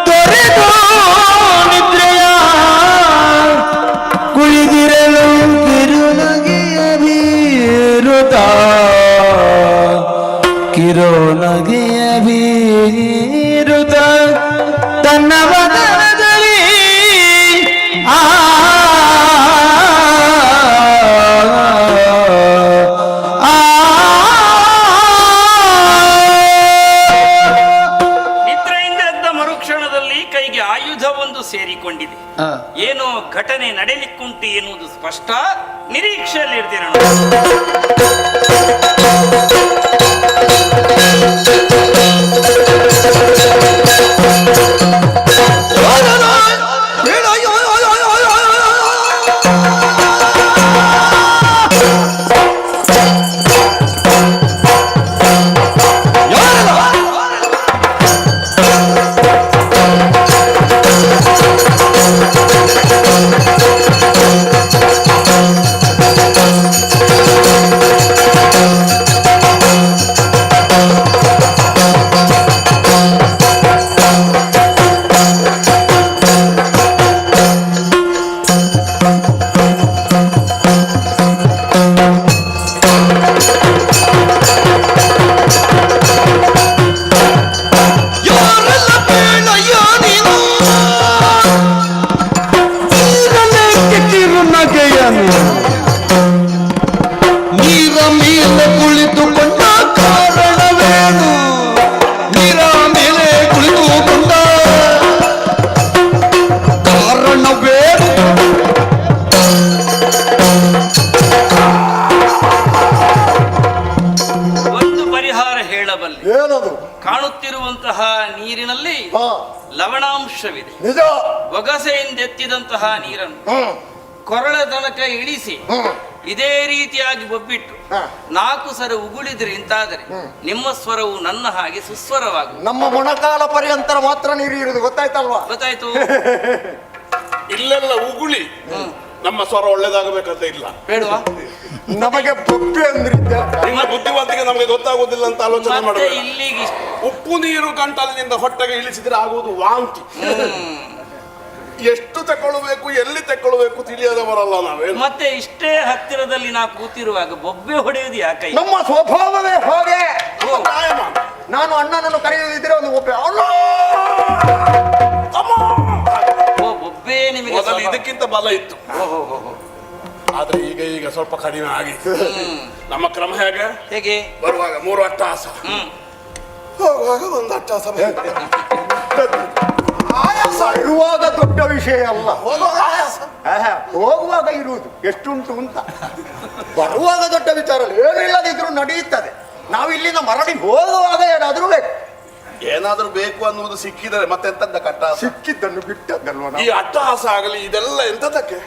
ತೊರೆದು ನಿದ್ರೆಯ ಕುಳಿದಿರಲು ಕಿರುನಗೆಯ ಬೀರುತ್ತ ಕಿರುನಗೆಯ ಬೀರುತ್ತ ತನ್ನ ವದನದಲ್ಲಿ ನಿದ್ರೆಯಿಂದ ಎದ್ದ ಮರುಕ್ಷಣದಲ್ಲಿ ಕೈಗೆ ಆಯುಧವೊಂದು ಸೇರಿಕೊಂಡಿದೆ. ಏನೋ ಘಟನೆ ನಡೆಯಲಿಕ್ಕುಂಟು ಎನ್ನುವುದು ಸ್ಪಷ್ಟ. ನಿರೀಕ್ಷೆಯಲ್ಲಿ ಇರ್ತೀರ. ನೀರ ಮೇಲೆ ಕುಳಿತುಕೊಂಡ ಕಾರಣವೇನು? ನೀರ ಮೇಲೆ ಕುಳಿತುಕೊಂಡ ಕಾರಣವೇನು? ಒಂದು ಪರಿಹಾರ ಹೇಳಬಲ್ಲೆ. ಏನದು? ಕಾಣುತ್ತಿರುವಂತಹ ನೀರಿನಲ್ಲಿ ಲವಣಾಂಶವಿದೆ. ನಿಜ. ಒಗಸೆಯಿಂದ ಎತ್ತಿದಂತಹ ನೀರನ್ನು ಕೊರಳ ತನಕ ಇಳಿಸಿ ಇದೇ ರೀತಿಯಾಗಿ ಬೊಬ್ಬಿಟ್ಟು 4 ಸರ ಉಗುಳಿದ್ರಿ ಇಂತಾದರೆ ನಿಮ್ಮ ಸ್ವರವು ನನ್ನ ಹಾಗೆ ಸುಸ್ವರವಾಗುವುದು. ನಮ್ಮ ಮೊಣಕಾಲ ಪರ್ಯಂತರ ಮಾತ್ರ ನೀರು ಇರುವುದು, ಗೊತ್ತಾಯ್ತಲ್ವಾ? ಗೊತ್ತಾಯ್ತು. ಇಲ್ಲೆಲ್ಲ ಉಗುಳಿ ನಮ್ಮ ಸ್ವರ ಒಳ್ಳೇದಾಗಬೇಕಂತ ಇಲ್ಲ. ಬೇಡವಾ? ನಮಗೆ ಬೊಬ್ಬೆ ಅಂದ್ರೆ ನಿಮ್ಮ ಬುದ್ಧಿವಂತಿಗೆ ನಮಗೆ ಗೊತ್ತಾಗುವುದಿಲ್ಲ ಅಂತ ಆಲೋಚನೆ ಮತ್ತೆ ಮಾಡಬೇಡ. ಇಲ್ಲಿಗೆ ಉಪ್ಪು ನೀರು ಗಂಟಲಿನಿಂದ ಹೊಟ್ಟೆಗೆ ಇಳಿಸಿದ್ರೆ ಆಗುವುದು ವಾಂತಿ. ಎಷ್ಟು ತಗೊಳ್ಬೇಕು, ಎಲ್ಲಿ ತಗೊಳ್ಬೇಕು ತಿಳಿಯದವರಲ್ಲ ನಾವೇನು. ಮತ್ತೆ ಇಷ್ಟೇ ಹತ್ತಿರದಲ್ಲಿ ನಾ ಕೂತಿರುವಾಗ ಬೊಬ್ಬೆ ಹೊಡೆಯುವುದು ಯಾಕೆ? ನಮ್ಮ ಸ್ವಭಾವವೇ ಹಾಗೆ. ನ್ಯಾಯಮ. ನಾನು ಅಣ್ಣನನ್ನು ಕರೆಯುವುದಿದ್ರೆ ಒಂದು ಒಬ್ಬೆ ಓ, ಬೊಬ್ಬೆ ನಿಮಗೆ ಮೊದಲು ಇದಕ್ಕಿಂತ ಬಲ ಇತ್ತು. ಆದ್ರೆ ಈಗ ಸ್ವಲ್ಪ ಕಡಿಮೆ ಆಗಿದೆ. ನಮ್ಮ ಕ್ರಮ ಹೇಗೆ? ಬರುವಾಗ 3 ಅಟ್ಟಹಾಸ, ಹೋಗುವಾಗ 1 ಅಟ್ಟಹಾಸ. ಇರುವಾಗ ದೊಡ್ಡ ವಿಷಯ ಅಲ್ಲ, ಹೋಗುವಾಗ ಆಯಾಸ. ಹೋಗುವಾಗ ಇರುವುದು ಎಷ್ಟುಂಟು ಅಂತ. ಬರುವಾಗ ದೊಡ್ಡ ವಿಚಾರ ಅಲ್ಲ, ಏನಿಲ್ಲದಿದ್ರು ನಡೆಯುತ್ತದೆ. ನಾವು ಇಲ್ಲಿಂದ ಮರಳಿ ಹೋಗುವಾಗ ಏನಾದ್ರೂ ಬೇಕು. ಏನಾದ್ರೂ ಬೇಕು ಅನ್ನುವುದು ಸಿಕ್ಕಿದರೆ ಮತ್ತೆಂತದ್ದ ಕಟ್ಟ ಸಿಕ್ಕಿದ್ದನ್ನು ಬಿಟ್ಟದ್ದಲ್ವ ಈ ಅಟ್ಟಹಾಸ ಆಗಲಿ ಇದೆಲ್ಲ ಎಂತದಕ್ಕೆ?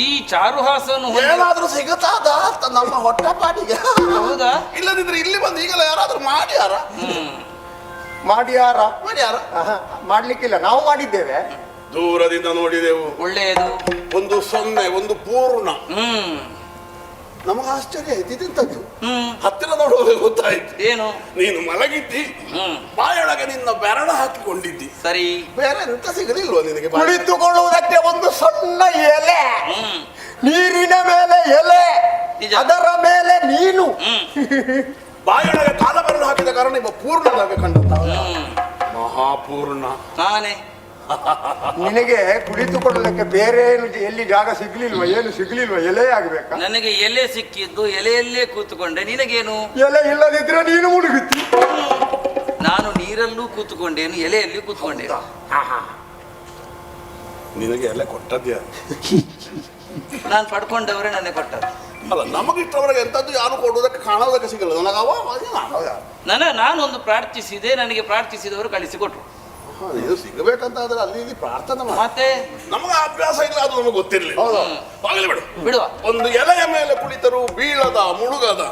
ಈ ಚಾರುಹಾಸವನ್ನು ಏನಾದ್ರೂ ಸಿಗುತ್ತಾದ ಅಂತ ನಮ್ಮ ಹೊಟ್ಟೆಪಾಡಿಗೆ. ಹೌದಾ? ಇಲ್ಲದಿದ್ರೆ ಇಲ್ಲಿ ಬಂದು ಈಗಲೇ ಯಾರಾದ್ರೂ ಮಾಡ್ಯಾರ? ಮಾಡ್ಯಾರ? ಮಾಡ್ಯಾರ? ಮಾಡ್ಲಿಕ್ಕಿಲ್ಲ, ನಾವು ಮಾಡಿದ್ದೇವೆ. ದೂರದಿಂದ ನೋಡಿದೆವು. ಒಳ್ಳೆಯದು. ಒಂದು 0 ಒಂದು ಪೂರ್ಣ. ನಮಗೆ ಆಶ್ಚರ್ಯ ಆಯ್ತು, ಇದೆಂತದ್ದು? ಹತ್ತಿರ ನೋಡುವಾಗ ಗೊತ್ತಾಯ್ತು. ಏನು? ನೀನು ಮಲಗಿದ್ದಿ, ಬಾಯೊಳಗೆ ನಿನ್ನ ಬೆರಳ ಹಾಕಿಕೊಂಡಿದ್ದಿ. ಸರಿ. ಬೇರೆ ಎಂತ ಸಿಗಲಿಲ್ವ ನಿನಗೆ? ಕುಳಿತುಕೊಳ್ಳುವುದಕ್ಕೆ ಒಂದು ಸಣ್ಣ ಎಲೆ, ನೀರಿನ ಮೇಲೆ ಎಲೆ, ನಿಜ. ಅದರ ಮೇಲೆ ನೀನು. ಬಾಯೊಳಗೆ ಕಾಲ ಬೆರಳು ಹಾಕಿದ ಕಾರಣ ನಿಮ್ಮ ಪೂರ್ಣದಾಗ ಕಂಡಂತ ಮಹಾಪೂರ್ಣ ನಾನೇ. ನಿನಗೆ ಕುಳಿತುಕೊಳ್ಳಲಿಕ್ಕೆ ಬೇರೆ ಏನು ಎಲ್ಲಿ ಜಾಗ ಸಿಗ್ಲಿಲ್ವ? ಏನು ಸಿಗ್ಲಿಲ್ವ? ಎಲೆ ಆಗ್ಬೇಕಾ? ನನಗೆ ಎಲೆ ಸಿಕ್ಕಿದ್ದು, ಎಲೆಯಲ್ಲೇ ಕೂತುಕೊಂಡೆ. ನಿನಗೇನು? ಎಲೆ ಇಲ್ಲದಿದ್ರೆ ನೀನು ಮುಳುಗುತ್ತಿ. ನಾನು ನೀರಲ್ಲೂ ಕೂತುಕೊಂಡೇನು, ಎಲೆಯಲ್ಲಿ ಕೂತ್ಕೊಂಡೇನು. ನಿನಗೆ ಎಲ್ಲ ಕೊಟ್ಟದ್ಯಾ? ನಾನು ಪಡ್ಕೊಂಡವರೇ ನನಗೆ ಕೊಟ್ಟದ್ದು. ಅಲ್ಲ, ನಮಗಿಷ್ಟವರೆಗೆ ಎಂತದ್ದು ಯಾರು ಕೊಡುವುದಕ್ಕೆ ಕಾಣೋದಕ್ಕೆ ಸಿಗಲ್ಲ ನನಗವ. ನಾನೊಂದು ಪ್ರಾರ್ಥಿಸಿದೆ, ನನಗೆ ಪ್ರಾರ್ಥಿಸಿದವರು ಕಳಿಸಿಕೊಟ್ರು. ಇದು ಸಿಗಬೇಕಂತಾದ್ರೆ ಅಲ್ಲಿ ಇಲ್ಲಿ ಪ್ರಾರ್ಥನೆ ಮಾಡಿ. ಮತ್ತೆ ನಮಗೆ ಅಭ್ಯಾಸ ಇಲ್ಲ, ಅದು ನಮಗೆ ಗೊತ್ತಿರ್ಲಿಲ್ಲ. ಹೋಗಲಿ ಬಿಡು. ಬಿಡುವ. ಒಂದು ಎಲೆಯ ಮೇಲೆ ಕುಳಿತರು ಬೀಳದ ಮುಳುಗದ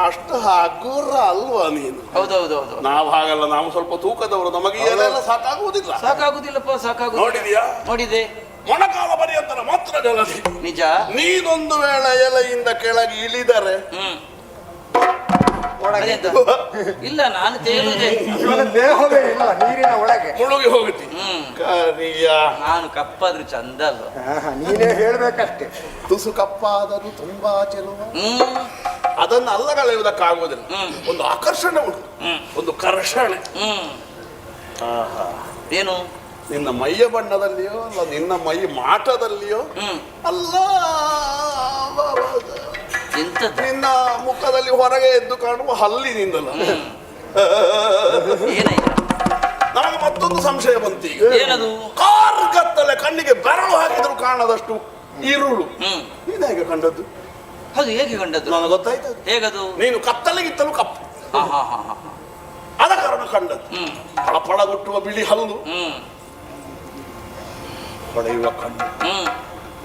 ಅಷ್ಟು ಹಗುರ ಅಲ್ವಾ ನೀನು? ಹೌದೌದೌದು. ನಾವು ಹಾಗಲ್ಲ, ನಾವು ಸ್ವಲ್ಪ ತೂಕದವರು, ನಮಗೆ ಈ ಎಲೆ ಎಲ್ಲ ಸಾಕಾಗುವುದಿಲ್ಲ. ಸಾಕಾಗುದಿಲ್ಲಪ್ಪ, ಸಾಕಾಗುದಿಲ್ಲ. ನೋಡಿದ್ಯಾ? ನೋಡಿದೆ. ಮೊಣಕಾಲ ಪರ್ಯಂತರ ಮಾತ್ರ ಜಲದಿ. ನಿಜ. ನೀನೊಂದು ವೇಳೆ ಎಲೆಯಿಂದ ಕೆಳಗೆ ಇಳಿದರೆ ಅದೆಂತ? ಇಲ್ಲ, ನಾನು ತೇಲುದೆ. ಇವನ ದೇಹವೇ ಇಲ್ಲ ನೀರಿನ ಒಳಗೆ. ಮುಳುಗಿ ಹೋಗುತ್ತಿ. ಕರಿಯ ನಾನು ಕಪ್ಪಾದ್ರೂ ಚಂದ ಅಲ್ವ? ನೀನೇ ಹೇಳ್ಬೇಕಷ್ಟೇ. ತುಸು ಕಪ್ಪಾದರೂ ತುಂಬಾ ಚೆಲುವ. ಅದನ್ನು ಅಲ್ಲಗಳೆಯುವುದಕ್ಕಾಗುವುದಿಲ್ಲ. ಒಂದು ಆಕರ್ಷಣೆ ಉಂಟು, ಒಂದು ಕರ್ಷಣೆ. ಏನು? ನಿನ್ನ ಮೈಯ ಬಣ್ಣದಲ್ಲಿಯೋ ಅಲ್ಲ ನಿನ್ನ ಮೈ ಮಾಟದಲ್ಲಿಯೋ ಅಲ್ಲ, ಎಂತದ್ದು? ನಿನ್ನ ಮುಖದಲ್ಲಿ ಹೊರಗೆ ಎದ್ದು ಕಾಣುವ ಹಲ್ಲಿನಿಂದಲ್ಲ. ಏನಾಯ್ತು? ನಮಗೆ ಮತ್ತೊಂದು ಸಂಶಯ ಬಂತು ಈಗ. ಏನದು? ಕಾರ್ ಕತ್ತಲೆ, ಕಣ್ಣಿಗೆ ಬೆರಳು ಹಾಕಿದ್ರು ಕಾಣದಷ್ಟು ಇರುಳು. ನೀನು ಹೇಗೆ ಕಂಡದ್ದು? ಅದು ಹೇಗೆ ಕಂಡದ್ದು? ನನಗೆ ಗೊತ್ತಾಯ್ತು. ಹೇಗದು? ನೀನು ಕತ್ತಲೆಗಿತ್ತಲು ಕಪ್ಪು, ಆದ ಕಾರಣ ಕಂಡದ್ದು. ಫಳಫಳಗುಟ್ಟುವ ಬಿಳಿ ಹಲ್ಲು, ಹೊಳೆಯುವ ಕಣ್ಣು.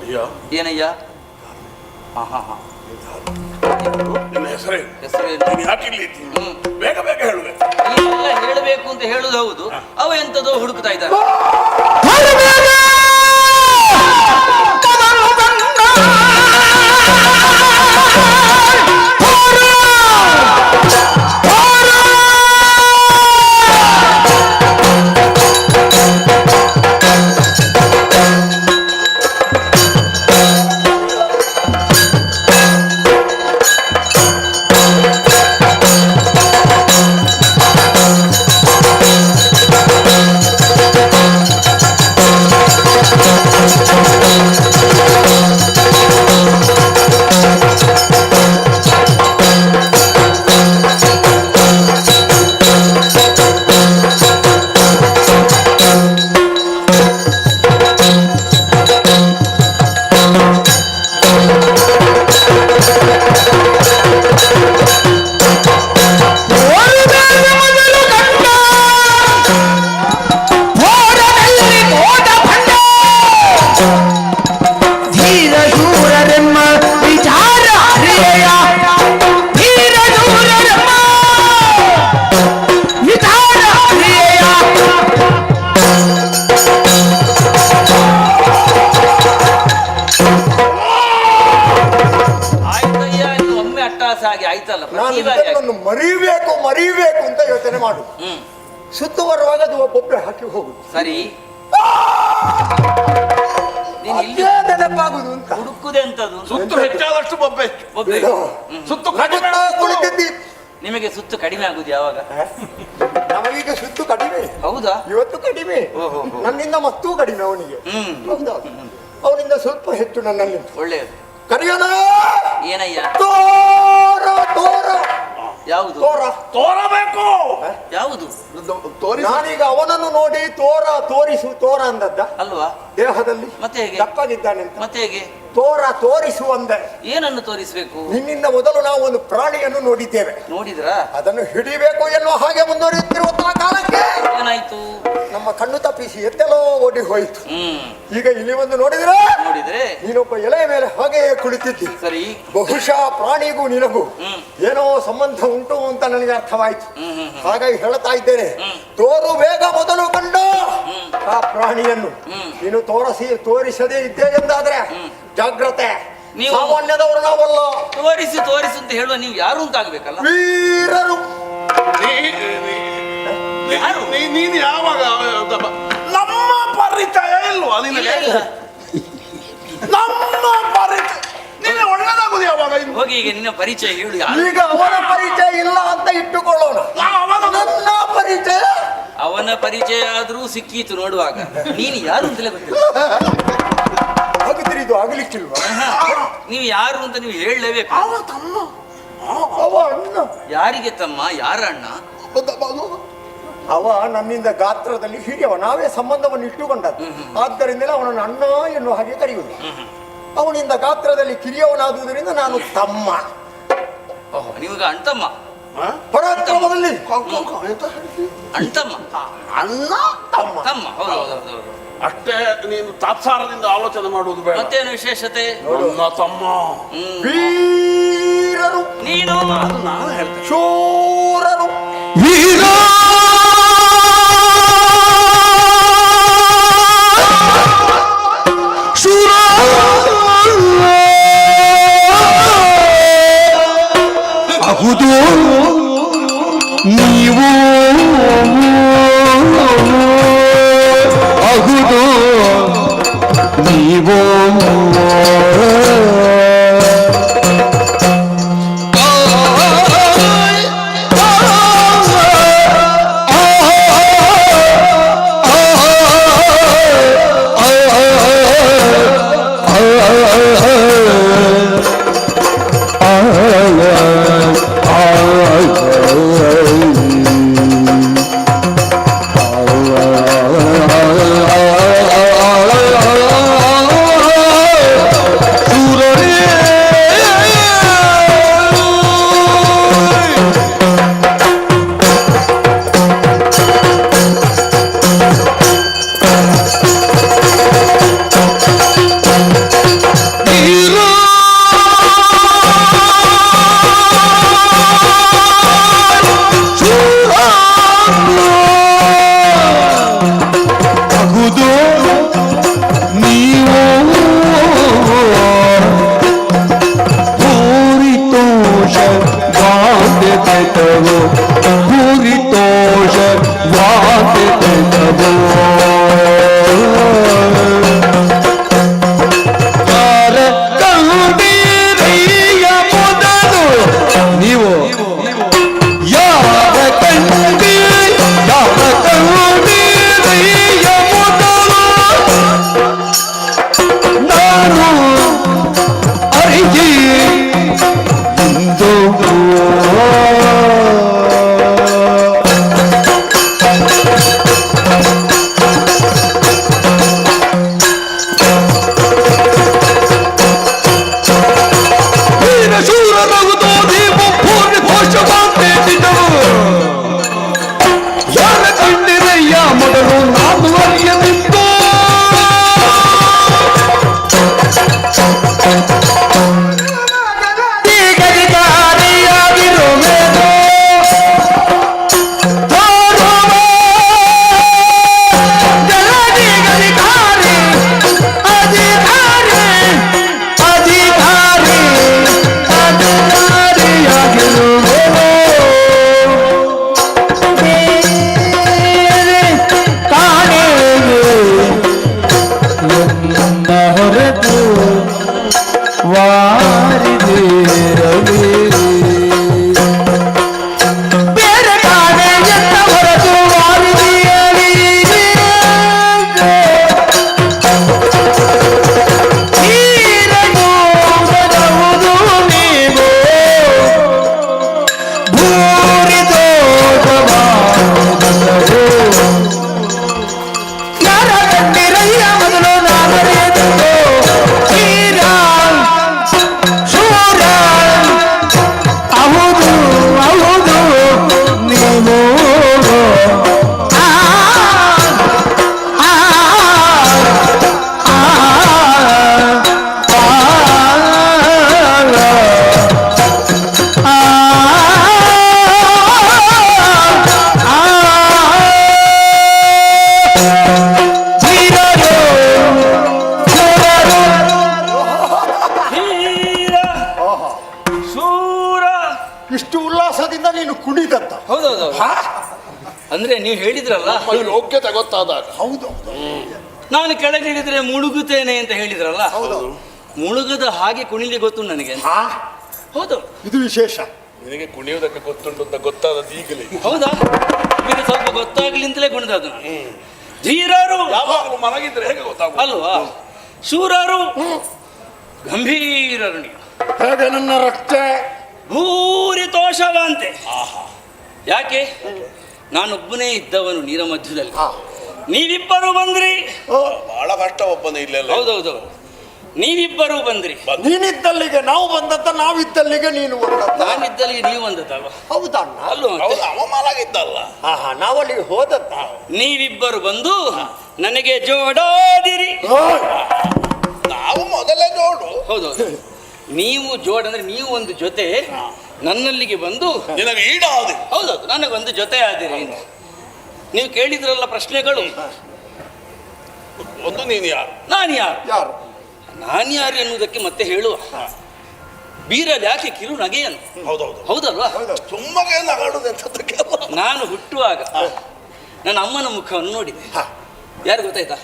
ಅಯ್ಯ, ಏನಯ್ಯ? ನಿನ್ನ ಹೆಸರೇ? ಹೆಸರೇನು? ನೀನು ಯಾಕಿಲ್ಲಿ ಇದ್ದಿ? ಬೇಗ ಬೇಗ ಹೇಳುವೆ. ಎಲ್ಲ ಹೇಳಬೇಕು ಅಂತ ಹೇಳುದು ಹೌದು. ಅವ ಎಂತದೋ ಹುಡುಕ್ತಾ ಇದ್ದಾರೆ. ಮರಿಬೇಕು ಮರಿಬೇಕು ಅಂತ ಯೋಚನೆ ಮಾಡು. ಸುತ್ತು ಬರುವಾಗ ಅದು ಒಬ್ಬೊಬ್ಬರೆ ಹಾಕಿ ಹೋಗುದು. ಸರಿ, ನೆನಪಾಗುದು ಅಂತ ಹುಡುಕುದೆ ಅಂತದು. ಸುತ್ತು ಹೆಚ್ಚಾದಷ್ಟು ಬೊಬ್ಬೆ ಹೆಚ್ಚು. ಒಬ್ಬೆ ಸುತ್ತು ಕಡಿಮೆ ಕುಳಿತಿದ್ದಿ. ನಿಮಗೆ ಸುತ್ತು ಕಡಿಮೆ ಆಗುದು ಯಾವಾಗ? ನಮಗೀಗ ಸುತ್ತು ಕಡಿಮೆ. ಹೌದಾ? ಇವತ್ತು ಕಡಿಮೆ, ನನ್ನಿಂದ ಮತ್ತೂ ಕಡಿಮೆ ಅವನಿಗೆ. ಹೌದಾ? ಅವನಿಂದ ಸ್ವಲ್ಪ ಹೆಚ್ಚು ನನ್ನಲ್ಲಿ. ಒಳ್ಳೆಯದು. ಕರೆಯೋಣ. ಏನಯ್ಯ? ತೋರ ತೋರ. ಯಾವುದು? ತೋರಬೇಕು. ಯಾವುದು? ತೋರಿಸಿ. ನಾನೀಗ ಅವನನ್ನು ನೋಡಿ ತೋರ ಅಂದದ್ದ ಅಲ್ವಾ? ದೇಹದಲ್ಲಿ ಮತ್ತೆ ಹೇಗೆ? ದಪ್ಪಗಿದ್ದಾನೆ ಅಂತ. ಮತ್ತೆ ಹೇಗೆ? ತೋರಿಸು ಅಂದೆ. ಏನನ್ನು ತೋರಿಸ್ಬೇಕು? ನಿನ್ನಿಂದ ಮೊದಲು ನಾವು ಒಂದು ಪ್ರಾಣಿಯನ್ನು ನೋಡಿದ್ದೇವೆ. ನೋಡಿದ್ರಾ? ಅದನ್ನು ಹಿಡಿಬೇಕು ಎನ್ನುವ ಹಾಗೆ ಮುಂದುವರಿಯುತ್ತಿರುವ ಕಾಲಕ್ಕೆ ಏನಾಯ್ತು? ನಮ್ಮ ಕಣ್ಣು ತಪ್ಪಿಸಿ ಎತ್ತೆಲ್ಲೋ ಓಡಿ ಹೋಯಿತು. ಈಗ ಇಲ್ಲಿ ಒಂದು ನೋಡಿದ್ರೆ ನೀನೊಬ್ಬ ಎಲೆಯ ಮೇಲೆ ಹಾಗೆ ಕುಳಿತಿದ್ದಿ. ಸರಿ. ಬಹುಶಃ ಪ್ರಾಣಿಗೂ ನಿನಗೂ ಏನೋ ಸಂಬಂಧ ಉಂಟು ಅಂತ ನನಗೆ ಅರ್ಥವಾಯ್ತು. ಹಾಗಾಗಿ ಹೇಳ್ತಾ ಇದ್ದೇನೆ, ತೋರು ಬೇಗ ಮೊದಲು ಕಂಡು ಆ ಪ್ರಾಣಿಯನ್ನು ನೀನು ತೋರಿಸದೇ ಇದ್ದೇ ಎಂದಾದ್ರೆ ಜಾಗ್ರತೆ. ನೀವು ಸಾಮಾನ್ಯದವರು ನಾವಲ್ಲ. ತೋರಿಸು ಅಂತ ಹೇಳುವ ನೀವು ಯಾರು ಅಂತ ಆಗ್ಬೇಕಲ್ಲ? ವೀರರು. ನೀನು ಯಾವಾಗ ನಮ್ಮ ಪರಿಚಯ ಇಲ್ವಾ ನಿನಗೆ? ನಮ್ಮ ಪರಿಚಯ ನಿನ್ನ ಒಳ್ಳೆದಾಗುದು ಯಾವಾಗ? ಹೋಗಿ ಈಗ ನಿನ್ನ ಪರಿಚಯ ಹೇಳು. ಈಗ ಅವನ ಪರಿಚಯ ಇಲ್ಲ ಅಂತ ಇಟ್ಟುಕೊಳ್ಳೋಣ. ನನ್ನ ಪರಿಚಯ ಅವನ ಪರಿಚಯ ಆದ್ರೂ ಸಿಕ್ಕೀತು ನೋಡುವಾಗ. ನೀನು ಯಾರು ಅಂತಲೇ ಗೊತ್ತಿಲ್ಲ. ಹಾಗಿದ್ರೆ ಇದು ಆಗ್ಲಿಕ್ಕಿಲ್ವಾ? ನೀವು ಯಾರು ಅಂತ ನೀವು ಹೇಳಲೇಬೇಕು. ಅವ ತಮ್ಮ, ಅವ ಅಣ್ಣ. ಯಾರಿಗೆ ತಮ್ಮ? ಯಾರ ಅಣ್ಣ? ಅವ ನನ್ನಿಂದ ಗಾತ್ರದಲ್ಲಿ ಹಿರಿಯವ. ನಾವೇ ಸಂಬಂಧವನ್ನು ಇಟ್ಟುಕೊಂಡದ್ದು. ಆದ್ದರಿಂದಲೇ ಅವನನ್ನು ಅಣ್ಣ ಎನ್ನುವ ಹಾಗೆ ಕರೆಯುವುದು. ಅವನಿಂದ ಗಾತ್ರದಲ್ಲಿ ಕಿರಿಯವನಾದುದರಿಂದ ನಾನು ತಮ್ಮ. ನಿಮಗೆ ಅಣ್ತಮ್ಮ? ಪರಾಕ್ರಮದಲ್ಲಿ ಅಣ್ತಮ್ಮ, ಅಣ್ಣ ತಮ್ಮ. ತಮ್ಮ. ಹೌದು. ಅಷ್ಟೇ. ನೀನು ತಾತ್ಸಾರದಿಂದ ಆಲೋಚನೆ ಮಾಡುವುದು ಬೇಡ. ಮತ್ತೇನು ವಿಶೇಷತೆ? ನನ್ನ ತಮ್ಮ. ವೀರರು. ನೀನು? ಅದು ನಾನು ಹೇಳ್ತೇನೆ. ಶೂರರು. ವೀರ ಶೂರ ಅಹುದು ನೀವು ಅಹುದು ನೀವು ಅಧಿಕಾರಿ ಇಷ್ಟು ಉಲ್ಲಾಸದಿಂದ ನೀನು ಕುಣಿದತ್ತ. ಹೌದೌದು. ಅಂದ್ರೆ ನೀವು ಹೇಳಿದ್ರಲ್ಲ ನಮಗೆ ಯೋಗ್ಯತೆ ಗೊತ್ತಾದಾಗ. ಹೌದು. ನಾನು ಕೆಳಗೆ ಇಳಿದ್ರೆ ಮುಳುಗುತ್ತೇನೆ ಅಂತ ಹೇಳಿದ್ರಲ್ಲ, ಹೌದು. ಮುಳುಗದ ಹಾಗೆ ಕುಣಿಲಿ ಗೊತ್ತು ನನಗೆ. ಹೌದು, ಇದು ವಿಶೇಷ. ನಿನಗೆ ಕುಣಿಯುವುದಕ್ಕೆ ಗೊತ್ತುಂಟು ಅಂತ ಗೊತ್ತಾದದ್ದು ಈಗಲೇ. ಹೌದಾ? ನಿಮಗೆ ಸ್ವಲ್ಪ ಗೊತ್ತಾಗ್ಲಿ ಅಂತಲೇ ಕುಣಿದದ್ದು ನಾನು. ಧೀರರು ಯಾವಾಗಲೂ ಮಲಗಿದ್ರೆ ಹೇಗೆ ಗೊತ್ತಾಗ ಅಲ್ವಾ? ಶೂರರು, ಗಂಭೀರರು ನೀವು. ಹೇಗೆ ನನ್ನ ರಕ್ತೆ ಭೂರಿ ತೋಷವಂತೆ. ಯಾಕೆ? ನಾನೊಬ್ಬನೇ ಇದ್ದವನು ನೀರ ಮಧ್ಯದಲ್ಲಿ, ನೀವಿಬ್ಬರು ಬಂದ್ರಿ. ಬಹಳ ಕಷ್ಟ ಒಬ್ಬನೇ ಇಲ್ಲೆಲ್ಲ. ಹೌದೌದು, ನೀವಿಬ್ಬರು ಬಂದ್ರಿ. ನೀನಿದ್ದಲ್ಲಿಗೆ ನಾವು ಬಂದದ್ದ, ನಾವಿದ್ದಲ್ಲಿಗೆ ನೀನು ಬಂದದ್ದ. ನಾನಿದ್ದಲ್ಲಿಗೆ ನೀವು ಬಂದದ್ದಲ್ವ? ಹೌದಾ? ಅಲ್ವ? ಹೌದು, ಅವ ಮಲಗಿದ್ದಲ್ಲ. ನಾವಲ್ಲಿಗೆ ಹೋದದ್ದ. ನೀವಿಬ್ಬರು ಬಂದು ನನಗೆ ಜೋಡಾದಿರಿ. ನಾವು ಮೊದಲೇ ನೋಡು. ಹೌದೌದು, ನೀವು ಜೋಡ್ ಅಂದ್ರೆ ನೀವು ಒಂದು ಜೊತೆ ನನ್ನಲ್ಲಿಗೆ ಬಂದು ನಿನಗೆ ಈಡಾದಿ. ಹೌದೌದು, ನನಗೊಂದು ಜೊತೆ ಆದಿರಿ. ನೀವು ಕೇಳಿದ್ರಲ್ಲ ಪ್ರಶ್ನೆಗಳು. ಒಂದು ನೀನು ಯಾರು, ನಾನು ಯಾರು? ಯಾರು ನಾನು ಯಾರು ಎನ್ನುವುದಕ್ಕೆ ಮತ್ತೆ ಹೇಳುವ. ಬೀರಲ್ಲಿ ಯಾಕೆ ಕಿರು ನಗೆಯನ್ನು? ಹೌದೌದು, ಹೌದಲ್ವಾ? ಸುಮ್ಮನೆ ನಗಾಡುದು ಎಂತದಕ್ಕೆ. ನಾನು ಹುಟ್ಟುವಾಗ ನನ್ನ ಅಮ್ಮನ ಮುಖವನ್ನು ನೋಡಿದೆ. ಯಾರು ಗೊತ್ತಾಯ್ತಾ?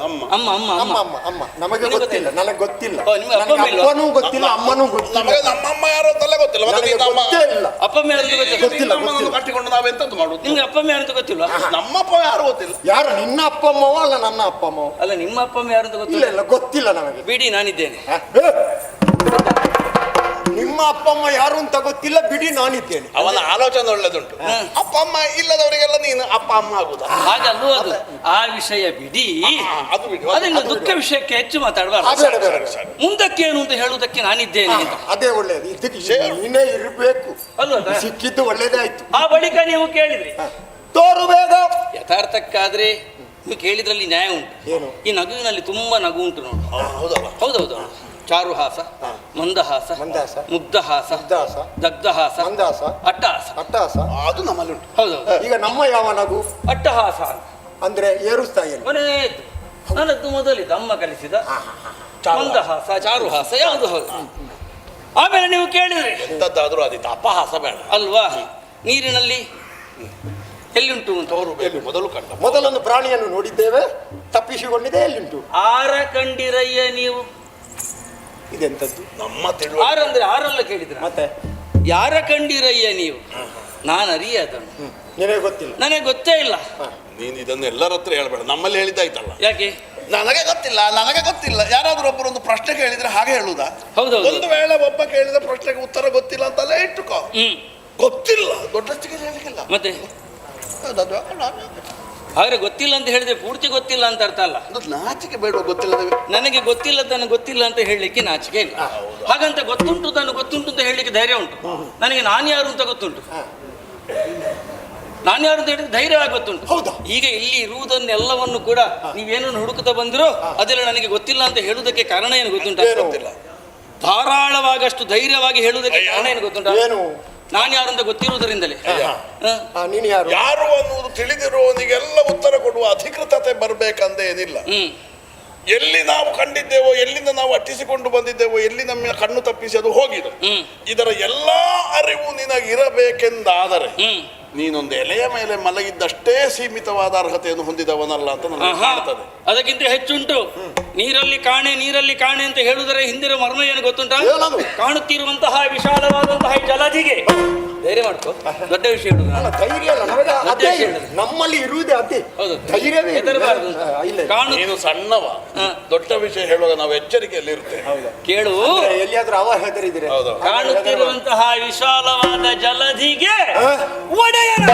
ಅಮ್ಮ. ಅಮ್ಮ ಅಮ್ಮ ಅಮ್ಮ ಅಮ್ಮ ಅಮ್ಮ ನಮಗೆ ಗೊತ್ತಿಲ್ಲ, ನನಗೆ ಗೊತ್ತಿಲ್ಲ. ಓ, ನಿಮಗೆ ಅಪ್ಪ ಅಮ್ಮ ಇಲ್ವಾ? ಅಪ್ಪನೂ ಗೊತ್ತಿಲ್ಲ, ಅಮ್ಮನೂ ಗೊತ್ತಿಲ್ಲ. ನಮಗೆ ನಮ್ಮಮ್ಮ ಯಾರು ಅಂತೆಲ್ಲ ಗೊತ್ತಿಲ್ಲ. ಮತ್ತೆ ನನಗೆ ನೀನು ನಮ್ಮ ಗೊತ್ತೇ ಇಲ್ಲ. ಅಪ್ಪ ಅಮ್ಮ ಯಾರು ಅಂತ ಗೊತ್ತಿಲ್ಲ? ಗೊತ್ತಿಲ್ಲ, ನಮ್ಮನ್ನು ಕಟ್ಟಿಕೊಂಡು ನಾವೆಂತದ್ದು ಮಾಡುದು? ನಿಮ್ಗೆ ಅಪ್ಪ ಅಮ್ಮ ಯಾರು ಅಂತ ಗೊತ್ತಿಲ್ಲ? ನಮ್ಮಪ್ಪ ಯಾರು ಗೊತ್ತಿಲ್ಲ. ಯಾರು ನಿನ್ನ ಅಪ್ಪ ಅಮ್ಮವ ಅಲ್ಲ ನನ್ನ ಅಪ್ಪ ಅಮ್ಮವ? ಅಲ್ಲ, ನಿಮ್ಮ ಅಪ್ಪ ಅಮ್ಮ ಯಾರು ಅಂತ ಇಲ್ಲ ಗೊತ್ತಿಲ್ಲ? ಇಲ್ಲ, ಗೊತ್ತಿಲ್ಲ ನಮಗೆ. ಬಿಡಿ, ನಾನಿದ್ದೇನೆ. ನಿಮ್ಮ ಅಪ್ಪ ಅಮ್ಮ ಯಾರು ಅಂತ ಗೊತ್ತಿಲ್ಲ, ಬಿಡಿ ನಾನಿದ್ದೇನೆ. ಅವನ ಆಲೋಚನೆ ಒಳ್ಳೆದುಂಟು. ಅಪ್ಪ ಅಮ್ಮ ಇಲ್ಲದವರಿಗೆಲ್ಲ ನೀನು ಅಪ್ಪ ಅಮ್ಮ ಆಗುದ? ಹಾಗಲ್ಲೂ ಅದು ಆ ವಿಷಯ ಬಿಡಿ. ಅದು ಬಿಡಿ. ಅದನ್ನು ದುಃಖ ವಿಷಯಕ್ಕೆ ಹೆಚ್ಚು ಬೇಡ, ಮಾತಾಡಬಾರ್ದು. ಬೇಡ, ಬೇಡ. ಮುಂದಕ್ಕೇನು ಅಂತ ಹೇಳುವುದಕ್ಕೆ ನಾನಿದ್ದೇನೆ ಅಂತ. ಅದೇ ಒಳ್ಳೇದು. ಇದಕ್ಕೆ ನೀನೇ ಇರಬೇಕು. ಅಲ್ವಾ? ಸಿಕ್ಕಿದ್ದು ಒಳ್ಳೇದೇ ಆಯ್ತು. ಆ ಬಳಿಕ ನೀವು ಕೇಳಿದ್ರಿ. ತೋರು ಬೇಗ. ಯಥಾರ್ಥಕ್ಕಾದ್ರೆ ನೀವು ಕೇಳಿದ್ರಲ್ಲಿ ನ್ಯಾಯ ಉಂಟು. ಏನು? ಈ ನಗುವಿನಲ್ಲಿ ತುಂಬಾ ನಗು ಉಂಟು ನೋಡಿ. ಹೌದಲ್ಲ? ಹೌದೌದು. ಚಾರುಹಾಸ, ಮಂದಹಾಸ, ಮಂದಹಾಸ, ಮುಗ್ಧಹಾಸ, ಮುಗ್ಧಹಾಸ, ದಗ್ಧಹಾಸ, ಮಂದಹಾಸ, ಅಟ್ಟಹಾಸ. ಅಟ್ಟಹಾಸ. ಅದು ನಮ್ಮಲ್ಲಿ ಉಂಟು. ಹೌದೌದು. ಈಗ ನಮ್ಮ ಯಾವ ನಗು ಅಟ್ಟಹಾಸ ಅಂದ್ರೆ ಏರುಸ್ತಾಯಿಲ್ಲ. ಕೊನೆಯದ್ದು ನನ್ನದ್ದು ಮೊದಲಿದ್ದು ಅಮ್ಮ ಕಲಿಸಿದ ಮಂದಹಾಸ, ಚಾರುಹಾಸ ಯಾವುದು ಹೌದು. ಆಮೇಲೆ ನೀವು ಕೇಳಿದ್ರಿ ಎಂತದ್ದಾದ್ರೂ ಆದಿತ್ತು, ಅಪಹಾಸ ಬೇಡ ಅಲ್ವಾ? ನೀರಿನಲ್ಲಿ ಎಲ್ಲಿಂಟು ಅಂತ. ಮೊದಲು ಕಂಡ ಮೊದಲೊಂದು ಪ್ರಾಣಿಯನ್ನು ನೋಡಿದ್ದೇವೆ, ತಪ್ಪಿಸಿಕೊಂಡಿದೆ. ಎಲ್ಲಿಂಟು? ಆರ ಕಂಡಿರಯ್ಯ ನೀವು. ಇದೆಂತದ್ದು? ನಮ್ಮ ತಿಳುವ ಆರಂದ್ರೆ ಆರಲ್ಲ ಕೇಳಿದ್ರ, ಮತ್ತೆ ಯಾರ ಕಂಡಿರಯ್ಯ ನೀವು? ನಾನು ಅರಿಯದನು, ನಿನಗೆ ಗೊತ್ತಿಲ್ಲ. ನನಗೆ ಗೊತ್ತೇ ಇಲ್ಲ. ನೀನು ಇದನ್ನು ಎಲ್ಲರ ಹತ್ರ ಹೇಳ್ಬೇಡ, ನಮ್ಮಲ್ಲಿ ಹೇಳಿದ್ದಾಯ್ತಲ್ಲ. ಯಾಕೆ? ನನಗೆ ಗೊತ್ತಿಲ್ಲ, ನನಗೆ ಗೊತ್ತಿಲ್ಲ. ಯಾರಾದ್ರೂ ಒಬ್ಬರೊಂದು ಪ್ರಶ್ನೆ ಕೇಳಿದ್ರೆ ಹಾಗೆ ಹೇಳುದಾ? ಹೌದೌದು. ಒಂದು ವೇಳೆ ಒಬ್ಬ ಕೇಳಿದ ಪ್ರಶ್ನೆಗೆ ಉತ್ತರ ಗೊತ್ತಿಲ್ಲ ಅಂತಲೇ ಇಟ್ಟುಕೋ. ಗೊತ್ತಿಲ್ಲ ದೊಡ್ಡಷ್ಟಿಗೆ ಹೇಳಿಲ್ಲ. ಮತ್ತೆ ಹಾಗಾದ್ರೆ ಗೊತ್ತಿಲ್ಲ ಅಂತ ಹೇಳಿದ್ರೆ ಪೂರ್ತಿ ಗೊತ್ತಿಲ್ಲ ಅಂತ ಅರ್ಥ ಅಲ್ಲ. ನಾಚಿಕೆ ಬೇಡ. ಗೊತ್ತಿಲ್ಲ, ನನಗೆ ಗೊತ್ತಿಲ್ಲ ತಾನು ಗೊತ್ತಿಲ್ಲ ಅಂತ ಹೇಳಲಿಕ್ಕೆ ನಾಚಿಕೆ ಇಲ್ಲ. ಹಾಗಂತ ಗೊತ್ತುಂಟು ತಾನು ಗೊತ್ತುಂಟು ಅಂತ ಹೇಳಲಿಕ್ಕೆ ಧೈರ್ಯ ಉಂಟು. ನನಗೆ ನಾನು ಯಾರು ಅಂತ ಗೊತ್ತುಂಟು. ನಾನು ಯಾರು ಅಂತ ಹೇಳಿದ್ರೆ ಧೈರ್ಯವಾಗಿ ಗೊತ್ತುಂಟು. ಹೌದಾ? ಈಗ ಇಲ್ಲಿ ಇರುವುದನ್ನೆಲ್ಲವನ್ನು ಕೂಡ ನೀವೇನನ್ನು ಹುಡುಕುತ್ತಾ ಬಂದಿರೋ ಅದೆಲ್ಲ ನನಗೆ ಗೊತ್ತಿಲ್ಲ ಅಂತ ಹೇಳುವುದಕ್ಕೆ ಕಾರಣ ಏನು ಗೊತ್ತುಂಟ? ಗೊತ್ತಿಲ್ಲ. ಧಾರಾಳವಾಗಷ್ಟು ಧೈರ್ಯವಾಗಿ ಹೇಳುವುದಕ್ಕೆ ಕಾರಣ ಏನು ಗೊತ್ತುಂಟ? ಏನು? ನಾನು ಯಾರು ಅಂತ ಗೊತ್ತಿರುವುದರಿಂದಲೇ. ನೀನು ಯಾರು? ಯಾರು ಅನ್ನುವುದು ತಿಳಿದಿರುವವನಿಗೆಲ್ಲ ಉತ್ತರ ಕೊಡುವ ಅಧಿಕೃತತೆ ಬರಬೇಕಂತ ಏನಿಲ್ಲ. ಎಲ್ಲಿ ನಾವು ಕಂಡಿದ್ದೇವೋ, ಎಲ್ಲಿಂದ ನಾವು ಅಟ್ಟಿಸಿಕೊಂಡು ಬಂದಿದ್ದೇವೋ, ಎಲ್ಲಿ ನಮ್ಮ ಕಣ್ಣು ತಪ್ಪಿಸಿ ಅದು ಹೋಗಿದ್ದು, ಇದರ ಎಲ್ಲಾ ಅರಿವು ನಿನಗಿರಬೇಕೆಂದಾದರೆ ನೀನೊಂದು ಎಲೆಯ ಮೇಲೆ ಮಲಗಿದ್ದಷ್ಟೇ ಸೀಮಿತವಾದ ಅರ್ಹತೆಯನ್ನು ಹೊಂದಿದವನಲ್ಲ ಅಂತ ನನಗೆ ಕಾಣ್ತದೆ. ಅದಕ್ಕಿಂತ ಹೆಚ್ಚುಂಟು. ನೀರಲ್ಲಿ ಕಾಣೆ, ನೀರಲ್ಲಿ ಕಾಣೆ ಅಂತ ಹೇಳುವುದರ ಹಿಂದಿರೋ ಮರ್ಮ ಏನು ಗೊತ್ತುಂಟ? ಕಾಣುತ್ತಿರುವಂತಹ ವಿಶಾಲವಾದಂತಹ ಜಲಧಿಗೆ ಧೈರ್ಯ ಮಾಡ್ಕೋ. ದೊಡ್ಡ ವಿಷಯ ಹೇಳುದು ಅಲ್ಲ, ಧೈರ್ಯ ಅಲ್ಲ ನಮಗೆ. ಅದೇ ನಮ್ಮಲ್ಲಿ ಇರುವುದೇ ಅದೇ. ಹೌದು, ಧೈರ್ಯವೇ ಹೆದರಬಾರದು. ನೀನು ಸಣ್ಣವ, ದೊಡ್ಡ ವಿಷಯ ಹೇಳುವಾಗ ನಾವು ಎಚ್ಚರಿಕೆಯಲ್ಲಿ ಇರ್ತೇವೆ. ಕೇಳು, ಎಲ್ಲಿಯಾದ್ರೂ ಅವ ಹೆದರಿದ್ರೆ ಕಾಣುತ್ತಿರುವಂತಹ ವಿಶಾಲವಾದ ಜಲಧಿಗೆ ಒಡೆಯನ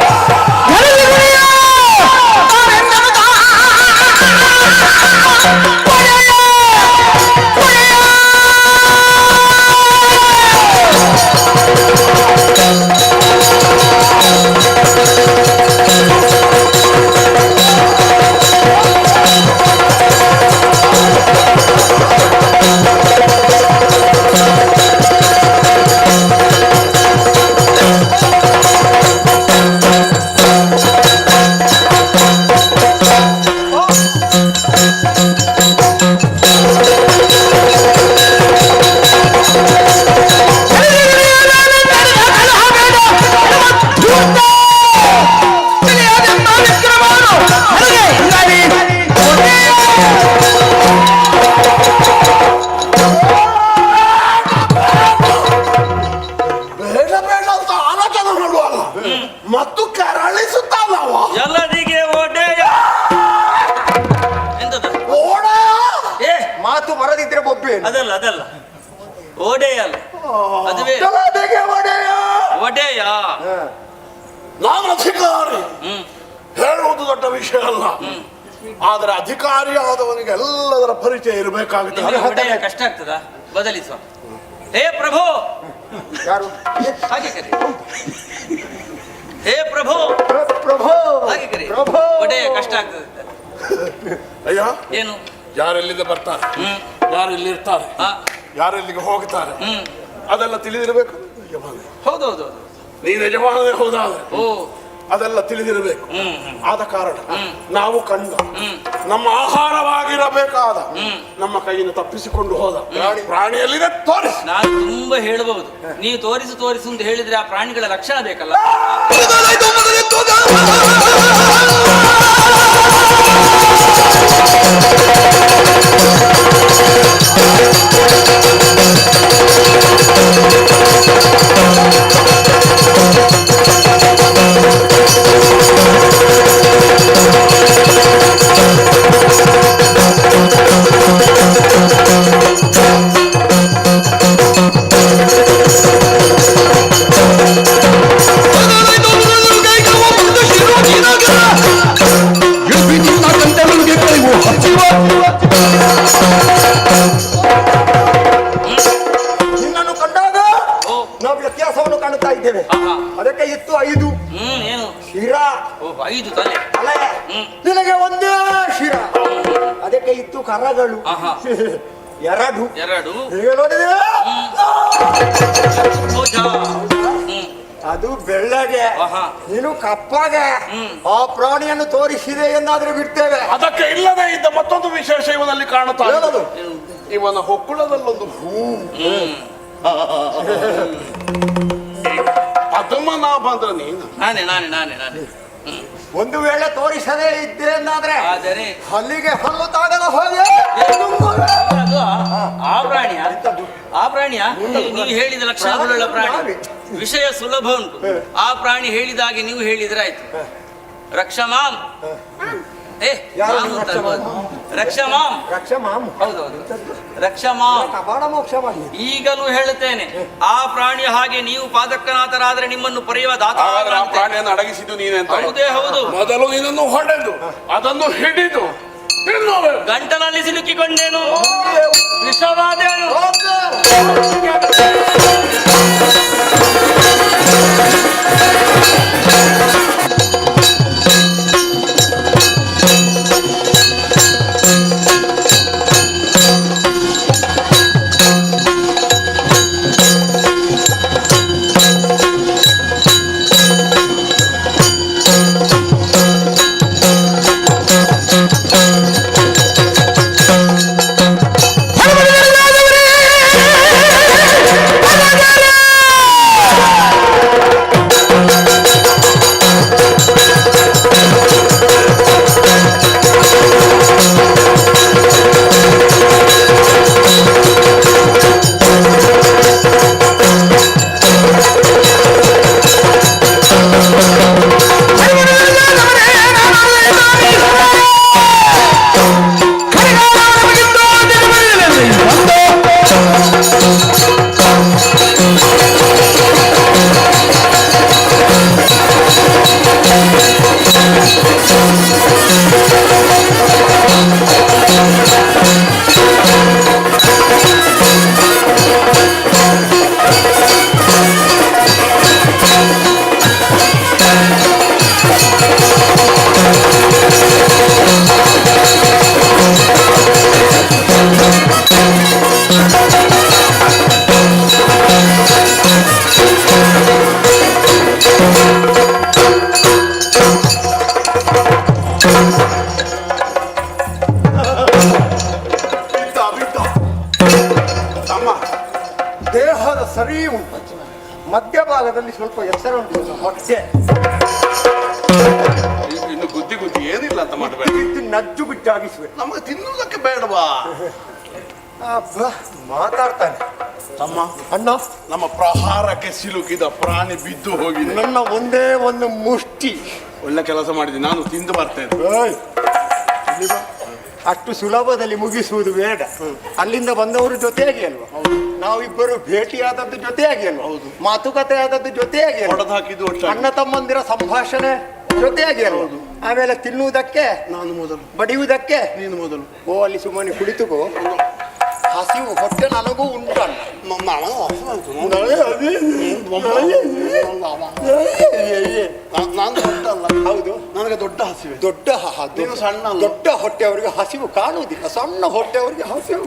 ಮತ್ತು ಕರಳಿಸುತ್ತಾನವ. ಎಲ್ಲದಿಗೆ ಒಡೆಯ ಎಂತದ ಓಡ ಏ ಮಾತು ಬರದಿದ್ರೆ ಬೊಬ್ಬೆ ಅದಲ್ಲ ಅದಲ್ಲ ಒಡೆಯ ಅಲ್ಲ ಅದುವೇ ಜಲದೆಗೆ ಒಡೆಯ. ಒಡೆಯ. ನಾನು ಅಧಿಕಾರಿ, ಹೇಳುವುದು ದೊಡ್ಡ ವಿಷಯ ಅಲ್ಲ. ಆದರೆ ಅಧಿಕಾರಿಯಾದವನಿಗೆ ಎಲ್ಲದರ ಪರಿಚಯ ಇರಬೇಕಾಗುತ್ತೆ. ನಿಮಗೆ ಒಡೆಯ ಕಷ್ಟ ಆಗ್ತದಾ? ಬದಲಿಸುವ. ಹೇ ಪ್ರಭು, ಯಾರು? ಹಾಗೆ ಕರಿ. ಹೇ ಪ್ರಭು, ಪ್ರಭು ಹಾಗೆ ಕರಿ. ಪ್ರಭು. ಒಡೆಯ ಕಷ್ಟ ಆಗ್ತದೆ. ಅಯ್ಯ, ಏನು? ಯಾರೆಲ್ಲಿಂದ ಬರ್ತಾರೆ, ಯಾರೆಲ್ಲಿ ಇರ್ತಾರೆ, ಆ, ಯಾರೆಲ್ಲಿಗೆ ಹೋಗ್ತಾರೆ, ಅದೆಲ್ಲ ತಿಳಿದಿರಬೇಕು. ಹೌದೌದು. ನೀನು ಯಜಮಾನನೇ ಹೌದಾದ್ರೆ ಓ, ಅದೆಲ್ಲ ತಿಳಿದಿರಬೇಕು. ಆದ ಕಾರಣ ನಾವು ಕಂಡ ನಮ್ಮ ಆಹಾರವಾಗಿರಬೇಕಾದ ನಮ್ಮ ಕೈಯಿಂದ ತಪ್ಪಿಸಿಕೊಂಡು ಹೋದ ಪ್ರಾಣಿಯಲ್ಲಿದೆ ತೋರಿಸಿ. ನಾನು ತುಂಬಾ ಹೇಳಬಹುದು. ನೀವು ತೋರಿಸು ಅಂತ ಹೇಳಿದ್ರೆ ಆ ಪ್ರಾಣಿಗಳ ರಕ್ಷಣೆ ಬೇಕಲ್ಲ. ನಿನ್ನನ್ನು ಕಂಡಾಗ ನಾವು ವ್ಯತ್ಯಾಸವನ್ನು ಕಾಣುತ್ತಾ ಇದ್ದೇವೆ. ಅದಕ್ಕೆ ಇತ್ತು 5 ಏನು? ಶಿರ. ಓ, 5 ತಲೆ. ತಲೆ. ನಿನಗೆ ಒಂದೇ ಶಿರ. ಅದಕ್ಕೆ ಇತ್ತು ಕರಗಳು. ಎರಡು. ಹೇಗೆ ನೋಡಿದ್ರೆ ಅದು ಬೆಳ್ಳಗೆ, ನೀನು ಕಪ್ಪಗೆ. ಆ ಪ್ರಾಣಿಯನ್ನು ತೋರಿಸಿದೆ ಎಂದಾದ್ರೆ ಬಿಡ್ತೇವೆ. ಅದಕ್ಕೆ ಇಲ್ಲದೆ ಇದ್ದ ಮತ್ತೊಂದು ವಿಶೇಷ ಇವನಲ್ಲಿ ಕಾಣುತ್ತಾ ಏನದು? ಇವನ ಹೊಕ್ಕುಳದಲ್ಲೊಂದು ಹೂ. ಪದ್ಮನಾಭ ಅಂದ್ರೆ ನೀನು. ನಾನೇ. ಒಂದು ವೇಳೆ ತೋರಿಸದೇ ಇದ್ದೆ ಎಂದಾದ್ರೆ ಆದರೆ ಹಲ್ಲಿಗೆ ಹಲ್ಲು ತಾಗದ ಹೋಗಿ ಅದು ಆ ಪ್ರಾಣಿಯ ನೀವು ಹೇಳಿದ ಲಕ್ಷಣಗಳುಳ್ಳ ಪ್ರಾಣಿ. ವಿಷಯ ಸುಲಭ ಉಂಟು. ಆ ಪ್ರಾಣಿ ಹೇಳಿದಾಗೆ ನೀವು ಹೇಳಿದ್ರೆ ಆಯ್ತು. ರಕ್ಷಮಾಂ. ರಕ್ಷಮಾಂ. ಹೌದೌದು, ರಕ್ಷಮಾಂ. ಈಗಲೂ ಹೇಳುತ್ತೇನೆ, ಆ ಪ್ರಾಣಿಯ ಹಾಗೆ ನೀವು ಪಾದಕ್ಕನಾಥರಾದ್ರೆ ನಿಮ್ಮನ್ನು ಪಡೆಯುವ ದಾತ. ಪ್ರಾಣಿಯನ್ನು ಅಡಗಿಸಿದ್ದು ನೀನೆ ಅಂತ. ಹೌದೇ ಹೌದು. ಮೊದಲು ನಿನ್ನನ್ನು ಹೊಡೆದು ಅದನ್ನು ಹಿಡಿದು ಗಂಟಲಲ್ಲಿ ಸಿಲುಕಿಕೊಂಡೇನು, ವಿಷವಾದೇನು. ದೇಹದ ಸರಿ ಉಂಟು, ಮಧ್ಯಭಾಗದಲ್ಲಿ ಸ್ವಲ್ಪ ಎಚ್ಚರ ಉಂಟು. ಹೊಟ್ಟೆ ಇನ್ನು ಗುದ್ದಿ ಏನಿಲ್ಲ ಅಂತ ಮಾಡಬೇಡ. ನಜ್ಜು ಬಿಟ್ಟಾಗಿಸ್ಬೇಕು. ನಮಗೆ ತಿನ್ನುವುದಕ್ಕೆ ಬೇಡವಾ? ಮಾತಾಡ್ತಾನೆ. ತಮ್ಮ, ಅಣ್ಣ, ನಮ್ಮ ಪ್ರಹಾರಕ್ಕೆ ಸಿಲುಕಿದ ಪ್ರಾಣಿ ಬಿದ್ದು ಹೋಗಿದೆ. ನನ್ನ ಒಂದೇ ಒಂದು ಮುಷ್ಟಿ. ಒಳ್ಳೆ ಕೆಲಸ ಮಾಡಿದೆ, ನಾನು ತಿಂದು ಬರ್ತೇನೆ. ಓಯ್, ಇಲ್ಲಿ ಬಾ. ಅಷ್ಟು ಸುಲಭದಲ್ಲಿ ಮುಗಿಸುವುದು ಬೇಡ. ಅಲ್ಲಿಂದ ಬಂದವರು ಜೊತೆಯಾಗಿ ಅಲ್ವಾ, ನಾವಿಬ್ಬರು ಭೇಟಿಯಾದದ್ದು ಜೊತೆಯಾಗಿ ಅಲ್ವಾ, ಮಾತುಕತೆ ಆದದ್ದು ಜೊತೆಯಾಗಿ ಅಲ್ವಾ, ಹೊಡೆದು ಹಾಕಿದ್ದು ಒಟ್ಟಾಗಿ. ಅಣ್ಣ ತಮ್ಮಂದಿರ ಸಂಭಾಷಣೆ ಜೊತೆಯಾಗಿ ಅಲ್ವಾ. ಆಮೇಲೆ ತಿನ್ನುವುದಕ್ಕೆ ನಾನು ಮೊದಲು, ಬಡಿಯುವುದಕ್ಕೆ ನೀನು ಮೊದಲು. ಓ, ಅಲ್ಲಿ ಸುಮ್ಮನೆ ಕುಳಿತುಕೋ. ಹಸಿವು ಹೊಟ್ಟೆ ನನಗೂ ಉಂಟಣ್ಣ. ನಾನು ದೊಡ್ಡ ಅಲ್ಲ. ಹೌದು, ನನಗೆ ದೊಡ್ಡ ಹಸಿವೆ. ದೊಡ್ಡ ನೀನು ಸಣ್ಣ ಅಲ್ಲ. ದೊಡ್ಡ ಹೊಟ್ಟೆಯವರಿಗೆ ಹಸಿವು ಕಾಣುವುದಿಲ್ಲ, ಸಣ್ಣ ಹೊಟ್ಟೆಯವರಿಗೆ ಹಸಿವು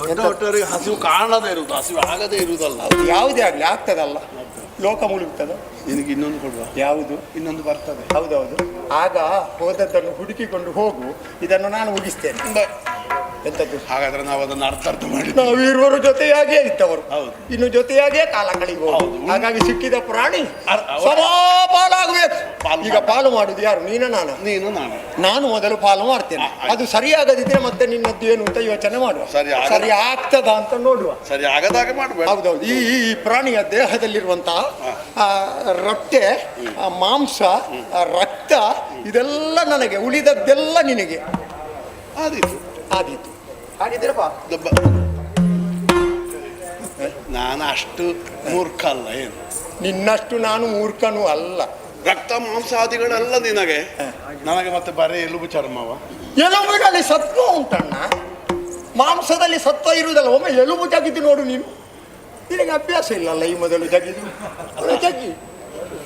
ದೊಡ್ಡ ಹೊಟ್ಟೆಯವರಿಗೆ ಹಸಿವು ಕಾಣದೇ ಇರುವುದು, ಹಸಿವು ಆಗದೇ ಇರುವುದಲ್ಲ. ಯಾವುದೇ ಆಗಲಿ ಆಗ್ತದಲ್ಲ, ಲೋಕ ಮುಳುಗ್ತದ. ನಿನಗೆ ಇನ್ನೊಂದು ಕೊಡುವ. ಯಾವುದು? ಇನ್ನೊಂದು ಬರ್ತದೆ. ಹೌದೌದು. ಆಗ ಹೋದದ್ದನ್ನು ಹುಡುಕಿಕೊಂಡು ಹೋಗು, ಇದನ್ನು ನಾನು ಮುಗಿಸ್ತೇನೆ. ಎಂತದ್ದು? ಹಾಗಾದ್ರೆ ನಾವು ಅದನ್ನು ಅರ್ಥ ಮಾಡಿ, ನಾವಿರುವರು ಜೊತೆಯಾಗೇ ಇದ್ದವರು, ಹೌದು, ಇನ್ನು ಜೊತೆಯಾಗೇ ಕಾಲ ಕಳೆಯಬಹುದು. ಹಾಗಾಗಿ ಸಿಕ್ಕಿದ ಪ್ರಾಣಿ ಪಾಲಾಗಬೇಕು. ಈಗ ಪಾಲು ಮಾಡುದು ಯಾರು? ನೀನು ನಾನು? ನೀನು ನಾನು. ನಾನು ಮೊದಲು ಪಾಲು ಮಾಡ್ತೇನೆ. ಅದು ಸರಿಯಾಗದಿದ್ರೆ ಮತ್ತೆ ನಿನ್ನದ್ದು ಏನು ಅಂತ ಯೋಚನೆ ಮಾಡುವ. ಸರಿ ಆಗ್ತದ ಅಂತ ನೋಡುವ. ಸರಿ ಆಗದಾಗ ಮಾಡಬೇಡ. ಹೌದೌದು. ಈ ಪ್ರಾಣಿಯ ದೇಹದಲ್ಲಿರುವಂತಹ ರೊಟ್ಟೆ, ಮಾಂಸ, ರಕ್ತ, ಇದೆಲ್ಲ ನನಗೆ, ಉಳಿದದ್ದೆಲ್ಲ ನಿನಗೆ. ಆದೀತು ಆದೀತು. ಹಾಗಿದ್ರೆ ಬಾ. ನಾನು ಅಷ್ಟು ಮೂರ್ಖ ಅಲ್ಲ. ಏನು ನಿನ್ನಷ್ಟು ನಾನು ಮೂರ್ಖನೂ ಅಲ್ಲ. ರಕ್ತ ಮಾಂಸಾದಿಗಳೆಲ್ಲ ನಿನಗೆ, ನನಗೆ ಮತ್ತೆ ಬರೀ ಎಲುಬು ಚರ್ಮವ. ಎಲುಬಿನಲ್ಲಿ ಸತ್ವ ಉಂಟಣ್ಣ, ಮಾಂಸದಲ್ಲಿ ಸತ್ವ ಇರುವುದಲ್ಲ. ಒಮ್ಮೆ ಎಲುಬು ಜಗಿದು ನೋಡು ನೀನು. ನಿನಗೆ ಅಭ್ಯಾಸ ಇಲ್ಲಲ್ಲ ಈ ಮೊದಲು ಜಗಿದು. ಜಗ್ಗಿ.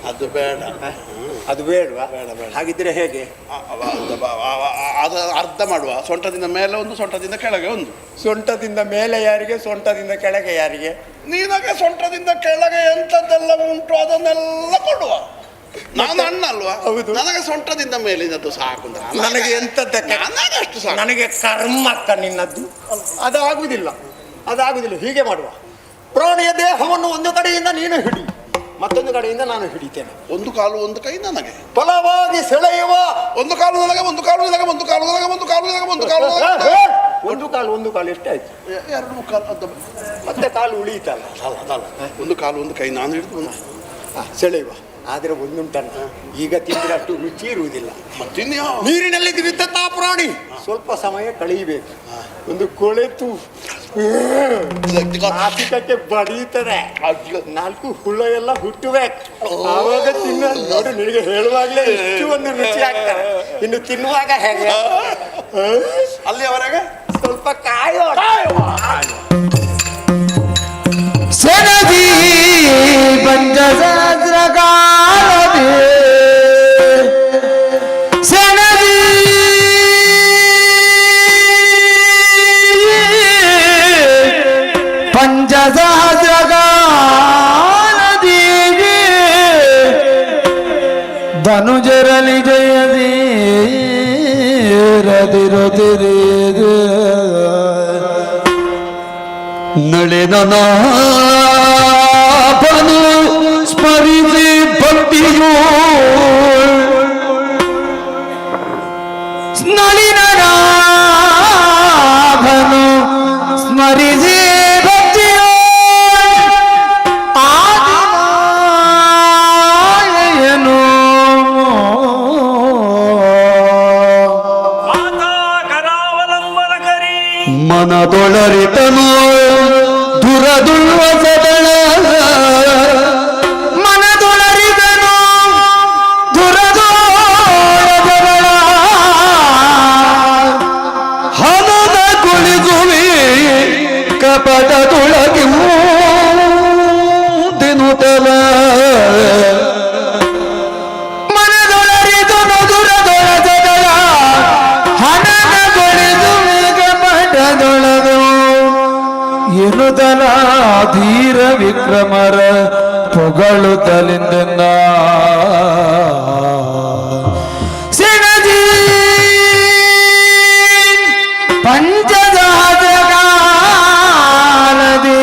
ಅದು ಬೇಡ. ಅದು ಬೇಡವಾ? ಬೇಡ ಬೇಡ. ಹಾಗಿದ್ರೆ ಹೇಗೆ? ಅದು ಅರ್ಧ ಮಾಡುವ. ಸೊಂಟದಿಂದ ಮೇಲೆ ಒಂದು, ಸೊಂಟದಿಂದ ಕೆಳಗೆ ಒಂದು. ಸೊಂಟದಿಂದ ಮೇಲೆ ಯಾರಿಗೆ, ಸೊಂಟದಿಂದ ಕೆಳಗೆ ಯಾರಿಗೆ? ನಿನಗೆ ಸೊಂಟದಿಂದ ಕೆಳಗೆ ಎಂಥದ್ದೆಲ್ಲ ಉಂಟು ಅದನ್ನೆಲ್ಲ ಕೊಡುವ. ನಾನು ಅಣ್ಣ ಅಲ್ವಾ? ಹೌದು. ನನಗೆ ಸೊಂಟದಿಂದ ಮೇಲಿನದ್ದು ಸಾಕು. ನನಗೆ ಎಂಥದ್ದಕ್ಕೆ? ನನಗಷ್ಟು ಸಾಕು. ನನಗೆ ಕರ್ಮಕ್ಕ ನಿನ್ನದ್ದು. ಅದಾಗುವುದಿಲ್ಲ, ಅದಾಗುವುದಿಲ್ಲ. ಹೀಗೆ ಮಾಡುವ. ಪ್ರಾಣಿಯ ದೇಹವನ್ನು ಒಂದು ಕಡೆಯಿಂದ ನೀನು ಹಿಡಿ, ಮತ್ತೊಂದು ಕಡೆಯಿಂದ ನಾನು ಹಿಡಿತೇನೆ. ಒಂದು ಕಾಲು ಒಂದು ಕೈ ನನಗೆ ಬಲವಾಗಿ ಸೆಳೆಯುವ. ಒಂದು ಕಾಲು ನನಗೆ, ಒಂದು ಕಾಲು ನನಗೆ, ಒಂದು ಕಾಲು ನನಗೆ, ಒಂದು ಕಾಲು ನನಗೆ, ಒಂದು ಕಾಲು ಒಂದು ಕಾಲು ಒಂದು ಕಾಲು ಎಷ್ಟಾಯ್ತು? ಎರಡು ಮುಕ್ಕಾಲು. ಮತ್ತೆ ಕಾಲು ಉಳಿಯಿತಲ್ಲ. ಒಂದು ಕಾಲು ಒಂದು ಕೈ ನಾನು ಹಿಡಿದು ಸೆಳೆಯುವ. ಆದರೆ ಒಂದುಂಟಲ್ಲ, ಈಗ ತಿಂದರೆ ಅಷ್ಟು ರುಚಿ ಇರುವುದಿಲ್ಲ. ಮತ್ತಿನ್ಯಾ ನೀರಿನಲ್ಲಿ ಬಿದ್ದಂತಹ ಪ್ರಾಣಿ ಸ್ವಲ್ಪ ಸಮಯ ಕಳೆಯಬೇಕು. ಒಂದು ಕೊಳೆತು ನಾಸಿಕಕ್ಕೆ ಬಡಿಯುತ್ತದೆ, 4 ಹುಳ ಎಲ್ಲ ಹುಟ್ಟಬೇಕು. ಆವಾಗ ತಿನ್ನ ನೋಡಿ. ನಿನಗೆ ಹೇಳುವಾಗಲೇ ಎಷ್ಟು ಒಂದು ರುಚಿ ಆಗ್ತದೆ. ಇನ್ನು ತಿನ್ನುವಾಗ ಹೇಗೆ? ಅಲ್ಲಿಯವರೆಗೆ ಸ್ವಲ್ಪ ಕಾಯೋಣ. ಸೆನದಿ ಪಂಚಸಹಸ್ರಕಾಲದಿ ಸೆನದಿ ಪಂಚಸಹಸ್ರಕಾಲದಿ ಧನುಜರಲಿ ಜಯದಿ ರದಿರುತ್ತಿರಿದ ನಳಿನನಾಭನು ಸ್ಮರಿಸಿ ಭಕ್ತಿಯೋ ನಳಿನನಾಭನು ಸ್ಮರಿಸಿ ಭಕ್ತಿಯೋ ಆದಿನಾಯನು ಮನದೊಳರಿತನು ದುರದುಳ್ವಸದಳ ಮನದೊಳರಿತನು ದುರದೋಳಸದಳ ಹನದ ಕುಳಿಸುವಿ ಕಪಟದೊಳಗೆ ದಿನುತಲ ಮನದೊಳರಿತನು ದುರದೊಳಸದಳ ಹನದ ಕುಳಿಸುವಿ ಕಪಟದೊಳಗೆ ಎನ್ನುತ್ತಲ ಧೀರ ವಿಕ್ರಮರ ಪೊಗಳುತ್ತಲಿಂದ ಸೆಣಜಿ ಪಂಚಸಹಸ್ರಕಾಲದಿ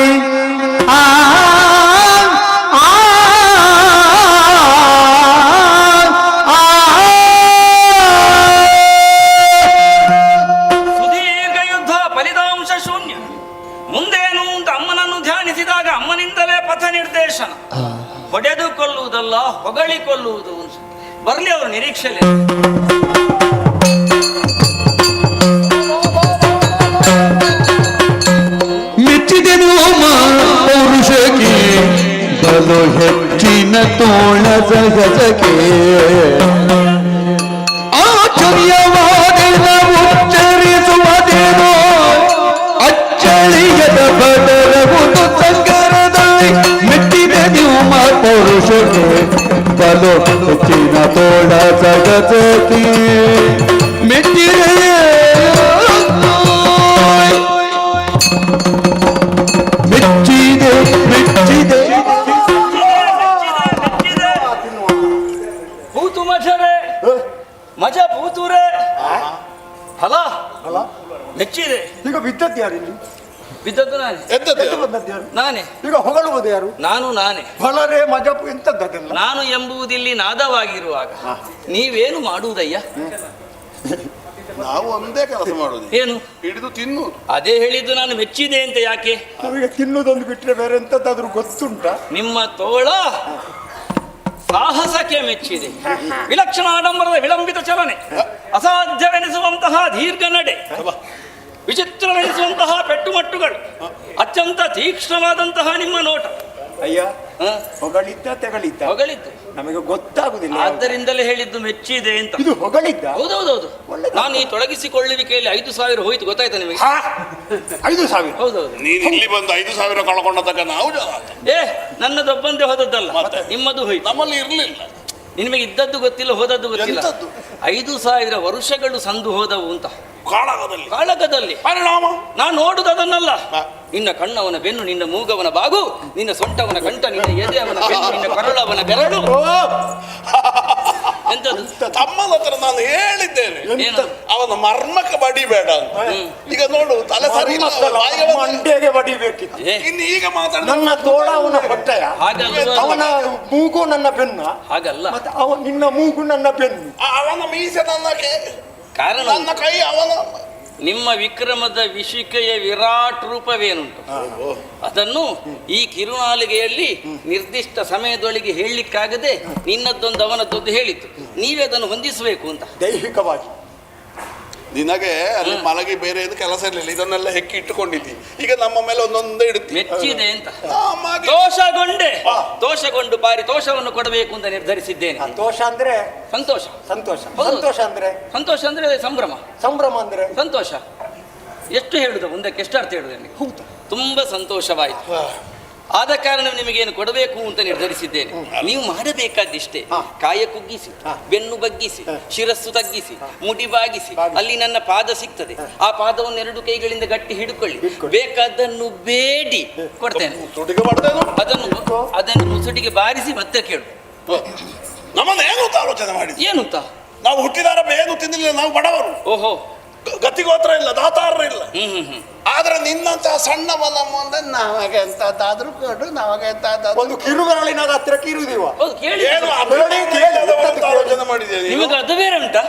ಸುದೀರ್ಘ ಯುದ್ಧ ಫಲಿತಾಂಶ ವಿಶೇಷಣ. ಹೊಡೆದು ಕೊಲ್ಲುವುದಲ್ಲ, ಹೊಗಳಿಕೊಳ್ಳುವುದು. ಬರ್ಲಿ ಅವರು ನಿರೀಕ್ಷೆಯಲ್ಲಿ. ಮೆಚ್ಚಿದೆನು ಪೌರುಷಕ್ಕೆ ಬಲು ಹೆಚ್ಚಿನ ತೋಳ ಸಹಜಕ್ಕೆ ಆಶ್ಚರ್ಯವಾದೆನ ಉಚ್ಚರಿಸುವುದೇನೋ ಅಚ್ಚಳಿಯದ ಬದಲವುದು ಸಂಗರದಲ್ಲಿ. ಮೆಚ್ಚಿದೆನು ಪೌರುಷಕ್ಕೆ ಬಲು ಹೆಚ್ಚಿನ ತೋಳ ಸಹಜಕ್ಕೆ ಮೆಚ್ಚಿದೆ ಮೆಚ್ಚಿದೆ ಮೆಚ್ಚಿದೆ ಭೂತು ಮಜರೆ ಮಜ ಭೂತುರೆ ಫಲ ಅಲ್ಲ ಮೆಚ್ಚಿದೆ. ಈಗ ಬಿದ್ದದ್ದು ಯಾರು ಇಲ್ಲಿ? ಬಿದ್ದದ್ದು ನಾನೇ. ಎದ್ದು ಬಂದದ್ದು ಯಾರು? ನಾನೇ. ಈಗ ಹೊಗಳುವುದು ಯಾರು? ನಾನೇ. ಫಲರೇ ಮಜಪು ಎಂತದ್ದಲ್ಲ. ನಾನು ಎಂಬುದಿಲ್ಲಿ ನಾದವಾಗಿರುವಾಗ ನೀವೇನು ಮಾಡುವುದಯ್ಯ? ನಾವು ಒಂದೇ ಕೆಲಸ ಮಾಡುದು, ಏನು? ಹಿಡಿದು ತಿನ್ನುವುದು. ಅದೇ ಹೇಳಿದ್ದು ನಾನು ಮೆಚ್ಚಿದೆ ಅಂತ. ಯಾಕೆ? ನಮಗೆ ತಿನ್ನುವುದೊಂದು ಬಿಟ್ರೆ ಬೇರೆ ಎಂತದ್ದಾದ್ರೂ ಗೊತ್ತುಂಟ? ನಿಮ್ಮ ತೋಳ ಸಾಹಸಕ್ಕೆ ಮೆಚ್ಚಿದೆ. ವಿಲಕ್ಷಣ ಆಡಂಬರದ ವಿಳಂಬಿತ ಚಲನೆ, ಅಸಾಧ್ಯವೆನಿಸುವಂತಹ ದೀರ್ಘ ನಡೆ, ವಿಚಿತ್ರವೆನಿಸುವಂತಹ ಪೆಟ್ಟುಮಟ್ಟುಗಳು, ಅತ್ಯಂತ ತೀಕ್ಷ್ಣವಾದಂತಹ ನಿಮ್ಮ ನೋಟ. ಅಯ್ಯ, ಹೊಗಳಿದ್ದ ತೆಗಳಿದ್ದ? ಹೊಗಳಿದ್ದು. ನಮಗೆ ಗೊತ್ತಾಗುದಿಲ್ಲ. ಆದ್ದರಿಂದಲೇ ಹೇಳಿದ್ದು ಮೆಚ್ಚಿದೆ ಅಂತ. ಇದು ಹೊಗಳಿದ್ದ? ಹೌದೌದೌದು. ನಾನು ಈ ತೊಡಗಿಸಿಕೊಳ್ಳುವಿಕೆಯಲ್ಲಿ 5,000 ಹೋಯ್ತು, ಗೊತ್ತಾಯ್ತಾ ನಿಮಗೆ? 5,000? ಹೌದೌದು. ನೀನು ಇಲ್ಲಿ ಬಂದು 5,000 ಕಳ್ಕೊಂಡದಾಗ ನಾವು ನನ್ನದೊಬ್ಬಂದೇ ಹೋದದ್ದಲ್ಲ, ನಿಮ್ಮದು ಹೋಯ್ತು. ನಮ್ಮಲ್ಲಿ ಇರ್ಲಿಲ್ಲ. ನಿಮಗೆ ಇದ್ದದ್ದು ಗೊತ್ತಿಲ್ಲ, ಹೋದದ್ದು ಗೊತ್ತಿಲ್ಲ. ಎಂತದ್ದು? 5,000 ವರ್ಷಗಳು ಸಂದು ಹೋದವು ಅಂತ. ಕಾಳಗದಲ್ಲಿ ಪರಿಣಾಮ ನಾನು ನೋಡುದು ಅದನ್ನಲ್ಲ. ನಿನ್ನ ಕಣ್ಣವನ ಬೆನ್ನು, ನಿನ್ನ ಮೂಗವನ ಬಾಗು, ನಿನ್ನ ಸೊಂಟವನ ಕಂಠ, ನಿನ್ನ ಎದೆಯವನ ಬೆನ್ನು, ನಿನ್ನ ಕರಳವನ ಬೆರಳು. ಎಂತದ್ದು? ತಮ್ಮನ ಹತ್ರ ನಾನು ಹೇಳಿದ್ದೇನೆ, ಏನು? ಅವನ ಮರ್ಮಕ್ಕೆ ಬಡಿಬೇಡ ಅಂತ. ಈಗ ನೋಡು, ತಲೆ ಸರಿ ಇಲ್ಲ, ಬಾಯಿಗೆ ಬಂದ- ಮಂಡೆಗೆ ಬಡಿಬೇಕಿತ್ತು. ಇನ್ನು ಈಗ ಮಾತಾಡ. ನನ್ನ ತೋಳ ಅವನ ಹೊಟ್ಟೆಯ, ಹಾಗಲ್ಲ. ಅವನ ಮೂಗು ನನ್ನ ಬೆನ್ನ, ಹಾಗಲ್ಲ. ಮತ್ತೆ ನಿನ್ನ ಮೂಗು ನನ್ನ ಬೆನ್ನು. ಅವನ ಮೀಸೆ ಕಾರಣ ನನ್ನ ಕೈ ಅವನ. ನಿಮ್ಮ ವಿಕ್ರಮದ ವಿಶಿಕೆಯ ವಿರಾಟ್ ರೂಪವೇನುಂಟು ಅದನ್ನು ಈ ಕಿರುನಾಲಿಗೆಯಲ್ಲಿ ನಿರ್ದಿಷ್ಟ ಸಮಯದೊಳಗೆ ಹೇಳಲಿಕ್ಕಾಗದೆ ನಿನ್ನದ್ದೊಂದು ಅವನದ್ದೊಂದು ಹೇಳಿತ್ತು. ನೀವೇ ಅದನ್ನು ಹೊಂದಿಸಬೇಕು ಅಂತ. ದೈಹಿಕವಾಗಿ ನಿನಗೆ ಅಲ್ಲಿ ಮಲಗಿ ಬೇರೆ ಏನು ಕೆಲಸ ಇರಲಿಲ್ಲ, ಇದನ್ನೆಲ್ಲ ಹೆಕ್ಕಿ ಇಟ್ಟುಕೊಂಡಿದ್ದಿ. ಈಗ ನಮ್ಮ ಮೇಲೆ ಒಂದೊಂದೇ ಇಡುತ್ತಿ. ಮೆಚ್ಚಿದೆ ಅಂತ. ದೋಷಗೊಂಡು ಪಾರಿತೋಷವನ್ನು ಕೊಡಬೇಕು ಅಂತ ನಿರ್ಧರಿಸಿದ್ದೇನೆ. ಸಂತೋಷ ಅಂದ್ರೆ ಸಂತೋಷ. ಸಂತೋಷ. ಹೌದು. ಸಂತೋಷ ಅಂದ್ರೆ ಸಂಭ್ರಮ. ಸಂಭ್ರಮ ಅಂದ್ರೆ ಸಂತೋಷ. ಎಷ್ಟು ಹೇಳುದು ಮುಂದಕ್ಕೆ, ಎಷ್ಟು ಅರ್ಥ ಹೇಳುದು ನನಗೆ? ಹೌದು, ತುಂಬಾ ಸಂತೋಷವಾಯಿತು. ಆದ ಕಾರಣ ನಿಮಗೇನು ಕೊಡಬೇಕು ಅಂತ ನಿರ್ಧರಿಸಿದ್ದೇನೆ. ನೀವು ಮಾಡಬೇಕಾದಿಷ್ಟೇ, ಕಾಯ ಕುಗ್ಗಿಸಿ, ಬೆನ್ನು ಬಗ್ಗಿಸಿ, ಶಿರಸ್ಸು ತಗ್ಗಿಸಿ, ಮುಡಿ ಬಾಗಿಸಿ, ಅಲ್ಲಿ ನನ್ನ ಪಾದ ಸಿಗ್ತದೆ. ಆ ಪಾದವನ್ನು 2 ಕೈಗಳಿಂದ ಗಟ್ಟಿ ಹಿಡ್ಕೊಳ್ಳಿ. ಬೇಕಾದನ್ನು ಬೇಡಿ ಕೊಡ್ತೇನೆ. ಅದನ್ನು ಮುಸುಡಿಗೆ ಬಾರಿಸಿ ಮತ್ತೆ ಕೇಳು. ನಮ್ಮನ್ನು ಏನು ಆಲೋಚನೆ ಮಾಡಿ? ಏನು ಅಂತ? ನಾವು ಹುಟ್ಟಿದಾರ ಏನು ತಿನ್ನಲಿಲ್ಲ, ನಾವು ಬಡವರು. ಓಹೋ, ಗತಿಗೋತ್ರ ಇಲ್ಲ, ದಾತಾರ ಇಲ್ಲ. ಆದ್ರೆ ನಿನ್ನಂತ ಸಣ್ಣವ ನಮ್ಮ ಮುಂದೆ ನಮಗೆ ಎಂತದ್ದಾದ್ರೂ ಕೊಡು, ನಮಗೆ ಎಂತದ್ದಾದ್ರೂ ಒಂದು ಕಿರುಬೆರಳಿನ ಹತ್ರಕ್ಕೆ ಇರುವುದಿವ. ಹೌದು, ಕೇಳಿ. ಏನು ಆಲೋಚನೆ ಮಾಡಿದ್ದೇನೆ. ನಿಮಗೆ ಅದು ಬೇರೆ ಉಂಟಾ?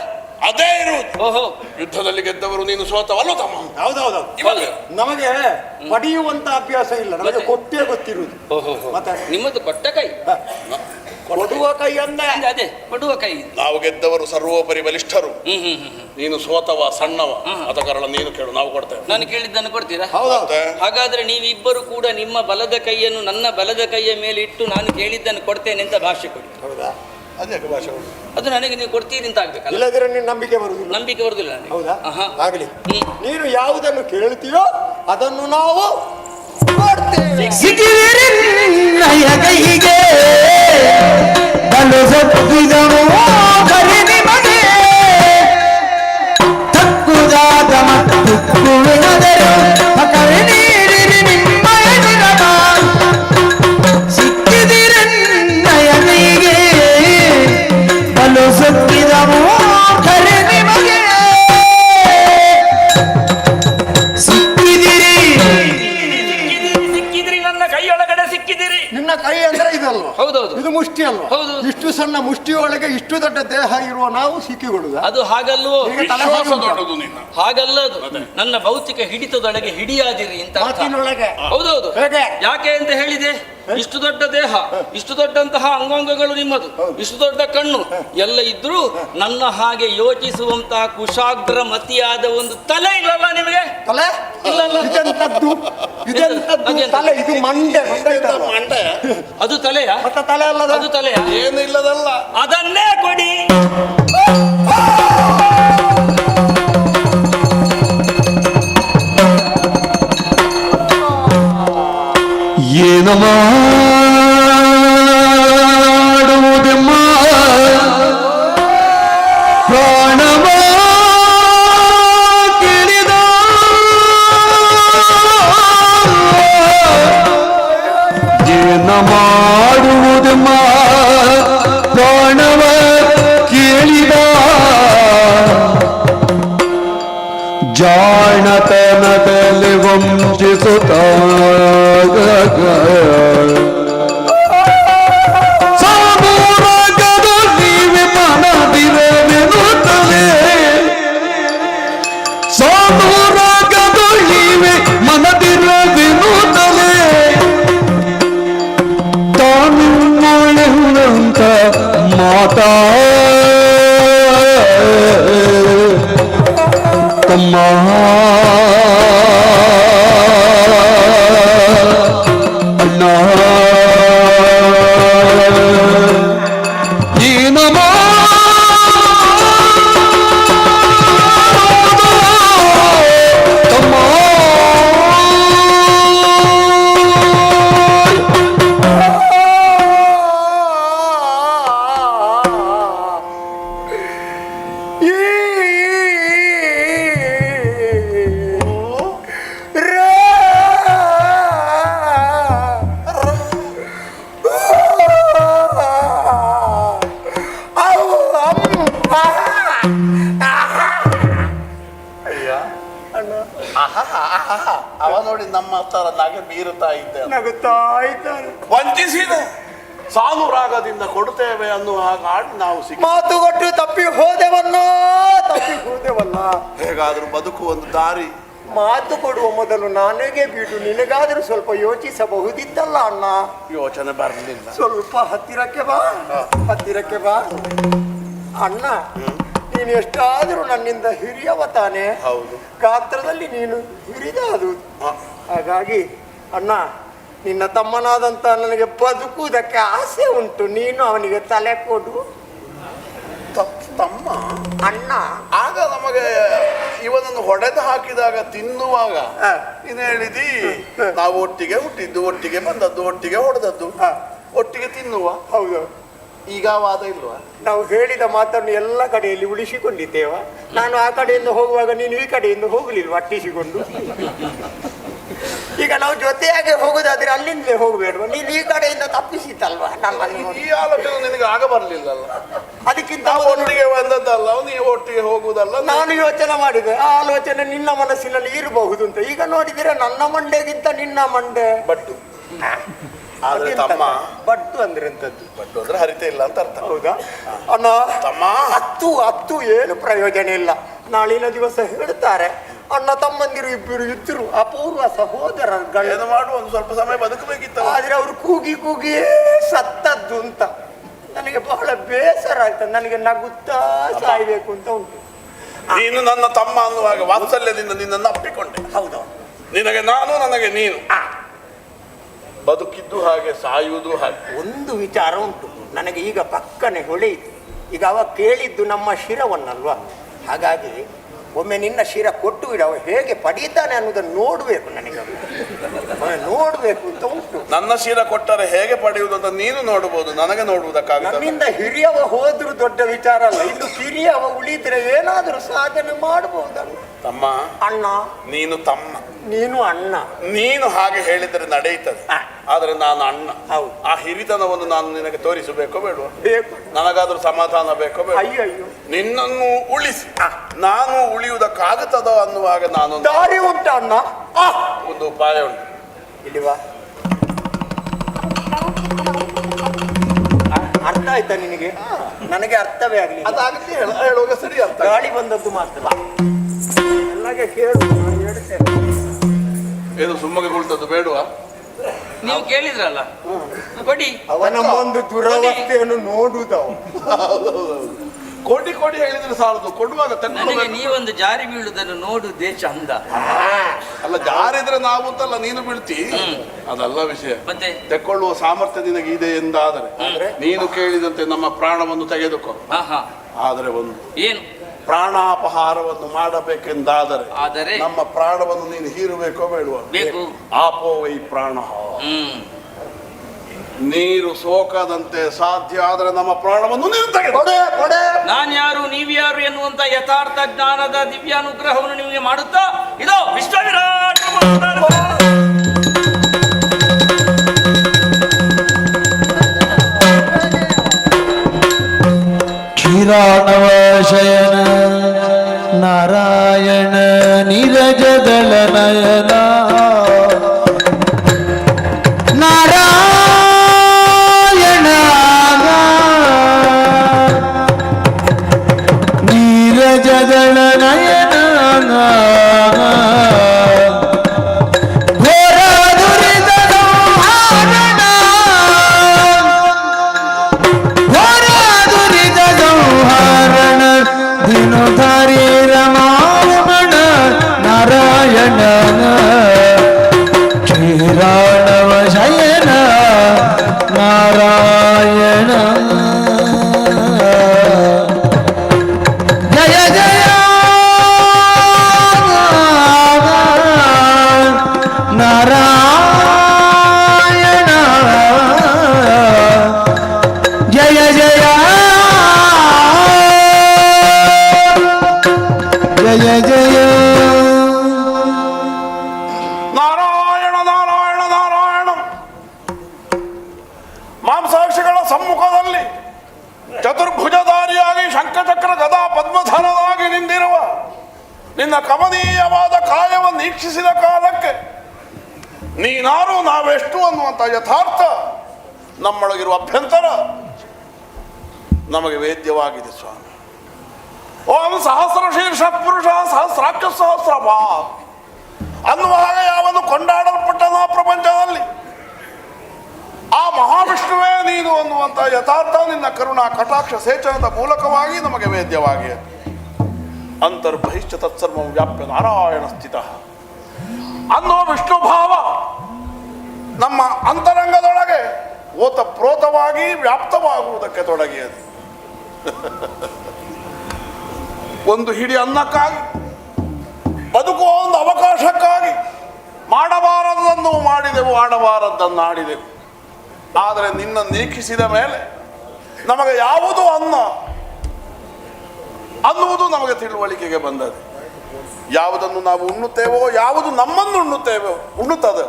ಅದೇ ಇರುವುದು. ಓಹೋ, ಯುದ್ಧದಲ್ಲಿ ಗೆದ್ದವರು ನೀನು ಸೋತವಲ್ಲ ತಮ್ಮ. ಹೌದೌದು. ನಮಗೆ ಪಡೆಯುವಂತ ಅಭ್ಯಾಸ ಇಲ್ಲ, ನಮಗೆ ಕೊಟ್ಟೇ ಗೊತ್ತಿರುವುದು. ಮತ್ತೆ ನಿಮ್ಮದು ಕೊಟ್ಟ ಕೈ, ಕೊಡುವ ಕೈ ಅಂದೆ. ಅದೇ ಕೊಡುವ ಕೈ. ನಾವು ಗೆದ್ದವರು ಸರ್ವೋಪರಿ ಬಲಿಷ್ಠರು. ನೀನು ಸೋತವ ಸಣ್ಣವ, ಅದ ಕಾರಣ ನೀನು ಕೇಳು, ನಾವು ಕೊಡ್ತೇವೆ. ನಾನು ಕೇಳಿದ್ದನ್ನು ಕೊಡ್ತೀರಾ? ಹೌದಾ? ಹಾಗಾದ್ರೆ ನೀವಿಬ್ಬರು ಕೂಡ ನಿಮ್ಮ ಬಲದ ಕೈಯನ್ನು ನನ್ನ ಬಲದ ಕೈಯ ಮೇಲೆ ಇಟ್ಟು ನಾನು ಕೇಳಿದ್ದನ್ನು ಕೊಡ್ತೇನೆ ಅಂತ ಭಾಷೆ ಕೊಡಿ. ಹೌದಾ? ಅದೇ ಭಾಷೆ ಅದು ನನಗೆ ನೀವು ಕೊಡ್ತೀರಿ ಅಂತ ಆಗ್ಬೇಕಲ್ಲ. ಇಲ್ಲದ್ರೆ ನಿನ್ನ ನಂಬಿಕೆ ಬರುವುದಿಲ್ಲ. ನಂಬಿಕೆ ಬರುದಿಲ್ಲ ನನಗೆ. ಹೌದಾ? ಆಹಾ. ಆಗಲಿ, ನೀನು ಯಾವುದನ್ನು ಕೇಳ್ತೀಯೋ ಅದನ್ನು ನಾವು ಕೊಡ್ತೇವೆ. ಸಿಕ್ಕಿದರೆ ನಯಗೈಗೆ ಬಲು ಸತ್ತಿದನು ಕರೆ ನಿಮಗೆ ತಕ್ಕುದಾದ ಮತ್ತು ಕುಳಿದರೆ ಕರೆ ನೀಡಿರಿ ನಿಮ್ಮ ಎದುರವ. ಸಿಕ್ಕಿದಿರ ನಯಗೈಗೆ ಬಲು ಸತ್ತಿದನು ಕರೆ ನಿಮಗೆ ಸಿಕ್ಕಿದಿರಿ. ಸಿಕ್ಕಿದ್ರಿ, ನನ್ನ ಕೈಯೊಳಗಡೆ ಸಿಕ್ಕಿದಿರಿ. ನಿನ್ನ ಕೈ ಅಂದ್ರೆ ಇದಲ್ವಾ? ಹೌದೌದು. ಇದು ಮುಷ್ಟಿ ಅಲ್ವಾ? ಹೌದು. ಇಷ್ಟು ಸಣ್ಣ ಮುಷ್ಟಿಯೊಳಗೆ ಇಷ್ಟು ದೊಡ್ಡ ದೇಹ ಇರುವ ನಾವು ಸಿಕ್ಕಿಕೊಳ್ಳುದ? ಅದು ಹಾಗಲ್ವೋ? ದೊಡ್ಡದು ನಿನ್ನ. ಹಾಗಲ್ಲ, ಅದು ನನ್ನ ಭೌತಿಕ ಹಿಡಿತದೊಳಗೆ ಹಿಡಿಯಾದಿರಿ ಅಂತ ಅರ್ಥ. ಮಾತಿನೊಳಗೆ. ಹೌದೌದು. ಹೇಗೆ? ಯಾಕೆ ಅಂತ ಹೇಳಿದೆ, ಇಷ್ಟು ದೊಡ್ಡ ದೇಹ, ಇಷ್ಟು ದೊಡ್ಡಂತಹ ಅಂಗಾಂಗಗಳು ನಿಮ್ಮದು, ಇಷ್ಟು ದೊಡ್ಡ ಕಣ್ಣು ಎಲ್ಲ ಇದ್ರೂ ನನ್ನ ಹಾಗೆ ಯೋಚಿಸುವಂತಹ ಕುಶಾಗ್ರ ಮತಿಯಾದ ಒಂದು ತಲೆ ಇಲ್ಲಲ್ಲ ನಿಮಗೆ? ತಲೆ ಇಲ್ಲಲ್ಲ. ಇದೆಂತದ್ದು? ಇದೆಂತದ್ದು ತಲೆ? ಇದು ಮಂಡೆ ಮಂಡೆ ಅದು ತಲೆಯ? ಮತ್ತೆ ತಲೆ ಅಲ್ಲದ? ಅದು ತಲೆಯ? ಏನು ಇಲ್ಲದಲ್ಲ. ಅದನ್ನೇ ಕೊಡಿ. ಏನು ಮಾಡುವುದೆಮ್ಮ ಪ್ರಾಣವ ಕಿಳಿದ ಏನು ಮಾಡುವುದೆಮ್ಮ ಪ್ರಾಣವ ಕೇಳಿದ ಜಾಣತನದಲ್ಲಿ ವಂಚಿಸುತ್ತ ಸಾಮೂರಗದ ನೀವೆ ಮನದಿರವೆನುತ್ತಲೇ ಸಾಮೂರಗದ ನೀವೆ ಮನದಿರವೆನುತ್ತಲೇ ತಾನು ನಾಳೆಂತ ಮಾತಾ ತಮ್ಮ ಅಣ್ಣ ಏನು ತಮ್ಮ ಅವ ನೋಡಿ ನಮ್ಮ ಹತ್ರ ನಗೆ ಬೀರುತ್ತಾ ಇದ್ದೆ. ನಗುತ್ತಾ ಇದ್ದಾನೆ. ವಂಚಿಸಿದ ಸಾನುರಾಗದಿಂದ ಕೊಡುತ್ತೇವೆ ಅನ್ನುವ ಹಾಗೆ ನಾವು ಮಾತು ಕೊಟ್ಟು ತಪ್ಪಿ ಹೋದೆವಲ್ಲ. ಹೇಗಾದ್ರೂ ಬದುಕುವ ಒಂದು ದಾರಿ. ಮಾತು ಕೊಡುವ ಮೊದಲು ನನಗೆ ಬಿಡು, ನಿನಗಾದ್ರೂ ಸ್ವಲ್ಪ ಯೋಚಿಸಬಹುದಿತ್ತಲ್ಲ ಅಣ್ಣ. ಯೋಚನೆ ಬರಲಿಲ್ಲ. ಸ್ವಲ್ಪ ಹತ್ತಿರಕ್ಕೆ ಬಾ, ಹತ್ತಿರಕ್ಕೆ ಬಾ ಅಣ್ಣ. ನೀನು ಎಷ್ಟಾದರೂ ನನ್ನಿಂದ ಹಿರಿಯವ ತಾನೆ. ಹೌದು. ಗಾತ್ರದಲ್ಲಿ ನೀನು ಹಿರಿದ ಅದು. ಹಾಗಾಗಿ ಅಣ್ಣ, ನಿನ್ನ ತಮ್ಮನಾದಂತ ನನಗೆ ಬದುಕುವುದಕ್ಕೆ ಆಸೆ ಉಂಟು. ನೀನು ಅವನಿಗೆ ತಲೆ ಕೊಡು. ತಮ್ಮ ಅಣ್ಣ, ಆಗ ನಮಗೆ ಇವನನ್ನು ಹೊಡೆದು ಹಾಕಿದಾಗ ತಿನ್ನುವಾಗ ನೀನು ಹೇಳಿದಿ ನಾವು ಒಟ್ಟಿಗೆ ಹುಟ್ಟಿದ್ದು, ಒಟ್ಟಿಗೆ ಬಂದದ್ದು, ಒಟ್ಟಿಗೆ ಹೊಡೆದದ್ದು, ಒಟ್ಟಿಗೆ ತಿನ್ನುವ. ಹೌದು. ಈಗ ವಾದ ಇಲ್ವಾ? ನಾವು ಹೇಳಿದ ಮಾತನ್ನು ಎಲ್ಲ ಕಡೆಯಲ್ಲಿ ಉಳಿಸಿಕೊಂಡಿದ್ದೇವ. ನಾನು ಆ ಕಡೆಯಿಂದ ಹೋಗುವಾಗ ನೀನು ಈ ಕಡೆಯಿಂದ ಹೋಗಲಿಲ್ವ ಅಟ್ಟಿಸಿಕೊಂಡು? ಈಗ ನಾವು ಜೊತೆಯಾಗಿ ಹೋಗುದಾದ್ರೆ ಅಲ್ಲಿಂದಲೇ ಹೋಗಬೇಡ್ವ? ನೀನು ಈ ಕಡೆಯಿಂದ ತಪ್ಪಿಸಿತಲ್ವಾ ನನ್ನನ್ನು? ಈ ಆಲೋಚನೆ ನಿನಗೆ ಆಗ ಬರ್ಲಿಲ್ಲಲ್ಲ. ಅದಕ್ಕಿಂತ ಒಟ್ಟಿಗೆ ಬಂದದ್ದಲ್ಲ, ನೀವು ಒಟ್ಟಿಗೆ ಹೋಗುದಲ್ಲ. ನಾನು ಯೋಚನೆ ಮಾಡಿದೆ, ಆ ಆಲೋಚನೆ ನಿನ್ನ ಮನಸ್ಸಿನಲ್ಲಿ ಇರಬಹುದು ಅಂತ. ಈಗ ನೋಡಿದ್ರೆ ನನ್ನ ಮಂಡೆಗಿಂತ ನಿನ್ನ ಮಂಡೆ ಬಟ್ಟು. ಆದ್ರೆ ತಮ್ಮ, ಬಟ್ಟು ಅಂದ್ರೆ ಎಂತದ್ದು? ಬಟ್ಟು ಅಂದ್ರೆ ಹರಿತೆ ಇಲ್ಲ ಅಂತ ಅರ್ಥ. ಹೌದಾ ಅಣ್ಣ? ತಮ್ಮ, ಹತ್ತು ಏನು ಪ್ರಯೋಜನ ಇಲ್ಲ. ನಾಳಿನ ದಿವಸ ಹೇಳ್ತಾರೆ ಅಣ್ಣ ತಮ್ಮಂದಿರು ಇಬ್ಬರು ಇದ್ರು ಅಪೂರ್ವ ಸಹೋದರಗಳು. ಏನು ಮಾಡುವ, ಒಂದು ಸ್ವಲ್ಪ ಸಮಯ ಬದುಕಬೇಕಿತ್ತು. ಆದ್ರೆ ಅವರು ಕೂಗಿ ಕೂಗಿಯೇ ಸತ್ತದ್ದು ಅಂತ ನನಗೆ ಬಹಳ ಬೇಸರ ಆಯ್ತು. ನನಗೆ ನಗುತ್ತಾ ಸಾಯ್ಬೇಕು ಅಂತ ಉಂಟು. ನೀನು ನನ್ನ ತಮ್ಮ ಅನ್ನುವಾಗ ವಾತ್ಸಲ್ಯದಿಂದ ನಿನ್ನನ್ನು ಅಪ್ಪಿಕೊಂಡೆ. ಹೌದು. ನಿನಗೆ ನಾನು, ನನಗೆ ನೀನು. ಬದುಕಿದ್ದು ಹಾಗೆ, ಸಾಯುವುದು ಹಾಗೆ. ಒಂದು ವಿಚಾರ ಉಂಟು ನನಗೆ ಈಗ ಪಕ್ಕನೆ ಹೊಳೆಯಿತು. ಈಗ ಅವ ಕೇಳಿದ್ದು ನಮ್ಮ ಶಿರವನ್ನಲ್ವಾ? ಹಾಗಾಗಿ ಒಮ್ಮೆ ನಿನ್ನ ಶಿರ ಕೊಟ್ಟು ಬಿಡ, ಅವ ಹೇಗೆ ಪಡೀತಾನೆ ಅನ್ನೋದನ್ನು ನೋಡ್ಬೇಕು. ನನಗೆ ನೋಡ್ಬೇಕು ಅಂತ ಉಂಟು. ನನ್ನ ಶಿರ ಕೊಟ್ಟರೆ ಹೇಗೆ ಪಡೆಯುವುದು ಅಂತ ನೀನು ನೋಡಬಹುದು, ನನಗೆ ನೋಡುವುದಕ್ಕಾಗ. ನನ್ನಿಂದ ಹಿರಿಯವ ಹೋದ್ರು ದೊಡ್ಡ ವಿಚಾರ ಅಲ್ಲ, ಇನ್ನು ಕಿರಿಯವ ಉಳಿದ್ರೆ ಏನಾದ್ರೂ ಸಾಧನೆ ಮಾಡಬಹುದಲ್ಲ. ತಮ್ಮ, ಅಣ್ಣ ನೀನು ತಮ್ಮ, ನೀನು ಅಣ್ಣ. ನೀನು ಹಾಗೆ ಹೇಳಿದರೆ ನಡೆಯುತ್ತದೆ. ಆದ್ರೆ ನಾನು ಅಣ್ಣ. ಹೌದು. ಆ ಹಿರಿತನವನ್ನು ನಾನು ನಿನಗೆ ತೋರಿಸಬೇಕೋ ಬೇಡವಾ? ಬೇಕು. ನನಗಾದ್ರೂ ಸಮಾಧಾನ ಬೇಕೋ ಬೇಡ? ಅಯ್ಯಯ್ಯೋ, ನಿನ್ನನ್ನು ಉಳಿಸಿ ನಾನು ಉಳಿಯುವುದಕ್ಕಾಗುತ್ತದೋ ಅನ್ನುವಾಗ ನಾನು ದಾರಿ ಉಂಟ ಅಣ್ಣ. ಒಂದು ಉಪಾಯ ಉಂಟು. ಇಲ್ಲಿವಾ? ಅರ್ಥ ಆಯ್ತಾ ನಿನಗೆ? ನನಗೆ ಅರ್ಥವೇ ಆಗಲಿ. ಅದಾಗಲಿ ಹೇಳುವಾಗ ಸರಿ ಅರ್ಥ. ಗಾಳಿ ಬಂದದ್ದು ಮಾತ್ರ ಎಲ್ಲಗೆ ಕೇಳು, ನಾನು ಹೇಳ್ತೇನೆ. ಏನು ಸುಮ್ಮಗೆ ಕುಳಿತದ್ದು ಬೇಡವಾ? ನೀವು ಕೇಳಿದ್ರಲ್ಲ, ಕೊಡಿ. ಅವನ ಒಂದು ದುರವಸ್ಥೆಯನ್ನು ನೋಡುವುದವು. ಕೋಟಿ ಕೋಟಿ ಹೇಳಿದ್ರೆ ಸಾಲದು, ಕೊಡುವಾಗ ನನಗೆ ನೀವೊಂದು ಜಾರಿ ಬೀಳುವುದನ್ನು ನೋಡುವುದೇ ಚಂದ. ಅಲ್ಲ, ಜಾರಿದ್ರೆ ನಾವು ಅಂತಲ್ಲ, ನೀನು ಬೀಳ್ತಿ, ಅದಲ್ಲ ವಿಷಯ. ಮತ್ತೆ ತೆಕ್ಕೊಳ್ಳುವ ಸಾಮರ್ಥ್ಯ ನಿನಗೆ ಇದೆ ಎಂದಾದರೆ ನೀನು ಕೇಳಿದಂತೆ ನಮ್ಮ ಪ್ರಾಣವನ್ನು ತೆಗೆದುಕೋ. ಆದರೆ ಒಂದು ಏನು, ಪ್ರಾಣಾಪಹಾರವನ್ನು ಮಾಡಬೇಕೆಂದಾದರೆ ಆದರೆ ನಮ್ಮ ಪ್ರಾಣವನ್ನು ನೀನು ಹೀರಬೇಕೋ ಬೇಡುವ? ಬೇಕು. ಆಪೋ ವೈ ಪ್ರಾಣ. ನೀರು ಸೋಕದಂತೆ ಸಾಧ್ಯ ಆದರೆ ನಮ್ಮ ಪ್ರಾಣವನ್ನು ನೀನು ತೆಗೆದು. ನಾನು ಯಾರು ನೀವ್ಯಾರು ಎನ್ನುವಂತ ಯಥಾರ್ಥ ಜ್ಞಾನದ ದಿವ್ಯಾನುಗ್ರಹವನ್ನು ನಿಮಗೆ ಮಾಡುತ್ತಾ ಇದೋ ವಿಶ್ವ ವಿರಾಟ್ ಕ್ಷೀರಾಣವ ಶಯನ ನಾರಾಯಣ ನೀರಜದಳ ನಯನ ನಾರಾಯಣ ನೀರಜದಳ ನಯನ ಘೋರ ದುರಿತ ಸಂಹಾರಣ ಘೋರ ದುರಿತ ಸಂಹಾರಣ ದಿನೋಧಾರಿ ರಮಾರಮಣ ನಾರಾಯಣ ಕ್ಷೀರಾಣವ ಶಯನ ನಾರಾಯಣ ಜಯ ಜಯ ನಾರಾಯಣ ಜಯ ಜಯ ಜಯ ಜಯ ನಾರಾಯಣ ನಾರಾಯಣ ನಾರಾಯಣ. ಮಾಂಸಾಕ್ಷಿಗಳ ಸಮ್ಮುಖದಲ್ಲಿ ಚತುರ್ಭುಜಧಾರಿಯಾಗಿ ಶಂಖಚಕ್ರ ಗದಾ ಪದ್ಮಧರನಾಗಿ ನಿಂದಿರುವ ನಿನ್ನ ಕಮನೀಯವಾದ ಕಾಯವನ್ನು ವೀಕ್ಷಿಸಿದ ಕಾಲಕ್ಕೆ ನೀನಾರು ನಾವೆಷ್ಟು ಅನ್ನುವಂಥ ಯಥಾರ್ಥ ನಮ್ಮೊಳಗಿರುವ ಅಭ್ಯಂತರ ನಮಗೆ ವೇದ್ಯವಾಗಿದೆ ಸ್ವಾಮಿ. ಓಂ ಸಹಸ್ರ ಶೀರ್ಷ ಪುರುಷ ಸಹಸ್ರಾಕ್ಷ ಸಹಸ್ರಭ ಅನ್ನುವ ಹಾಗೆ ಯಾವನ್ನು ಕೊಂಡಾಡಲ್ಪಟ್ಟನ ಪ್ರಪಂಚದಲ್ಲಿ ಆ ಮಹಾವಿಷ್ಣುವೇ ನೀನು ಅನ್ನುವಂಥ ಯಥಾರ್ಥ ನಿನ್ನ ಕರುಣಾ ಕಟಾಕ್ಷ ಸೇಚನದ ಮೂಲಕವಾಗಿ ನಮಗೆ ವೇದ್ಯವಾಗಿದೆ. ಅಂತರ್ಬಹಿಶ್ಚ ತತ್ಸರ್ವಂ ವ್ಯಾಪ್ಯ ನಾರಾಯಣ ಸ್ಥಿತ ಅನ್ನುವ ವಿಷ್ಣು ಭಾವ ನಮ್ಮ ಅಂತರಂಗದೊಳಗೆ ಓತಪ್ರೋತವಾಗಿ ವ್ಯಾಪ್ತವಾಗುವುದಕ್ಕೆ ತೊಡಗಿಯದು. ಒಂದು ಹಿಡಿ ಅನ್ನಕ್ಕಾಗಿ, ಬದುಕುವ ಒಂದು ಅವಕಾಶಕ್ಕಾಗಿ ಮಾಡಬಾರದನ್ನು ಮಾಡಿದೆವು, ಆಡಬಾರದನ್ನು ಆಡಿದೆವು. ಆದರೆ ನಿನ್ನ ನಿರೀಕ್ಷಿಸಿದ ಮೇಲೆ ನಮಗೆ ಯಾವುದು ಅನ್ನ ಅನ್ನುವುದು ನಮಗೆ ತಿಳುವಳಿಕೆಗೆ ಬಂದದೆ. ಯಾವುದನ್ನು ನಾವು ಉಣ್ಣುತ್ತೇವೋ, ಯಾವುದು ನಮ್ಮನ್ನು ಉಣ್ಣುತ್ತದೆ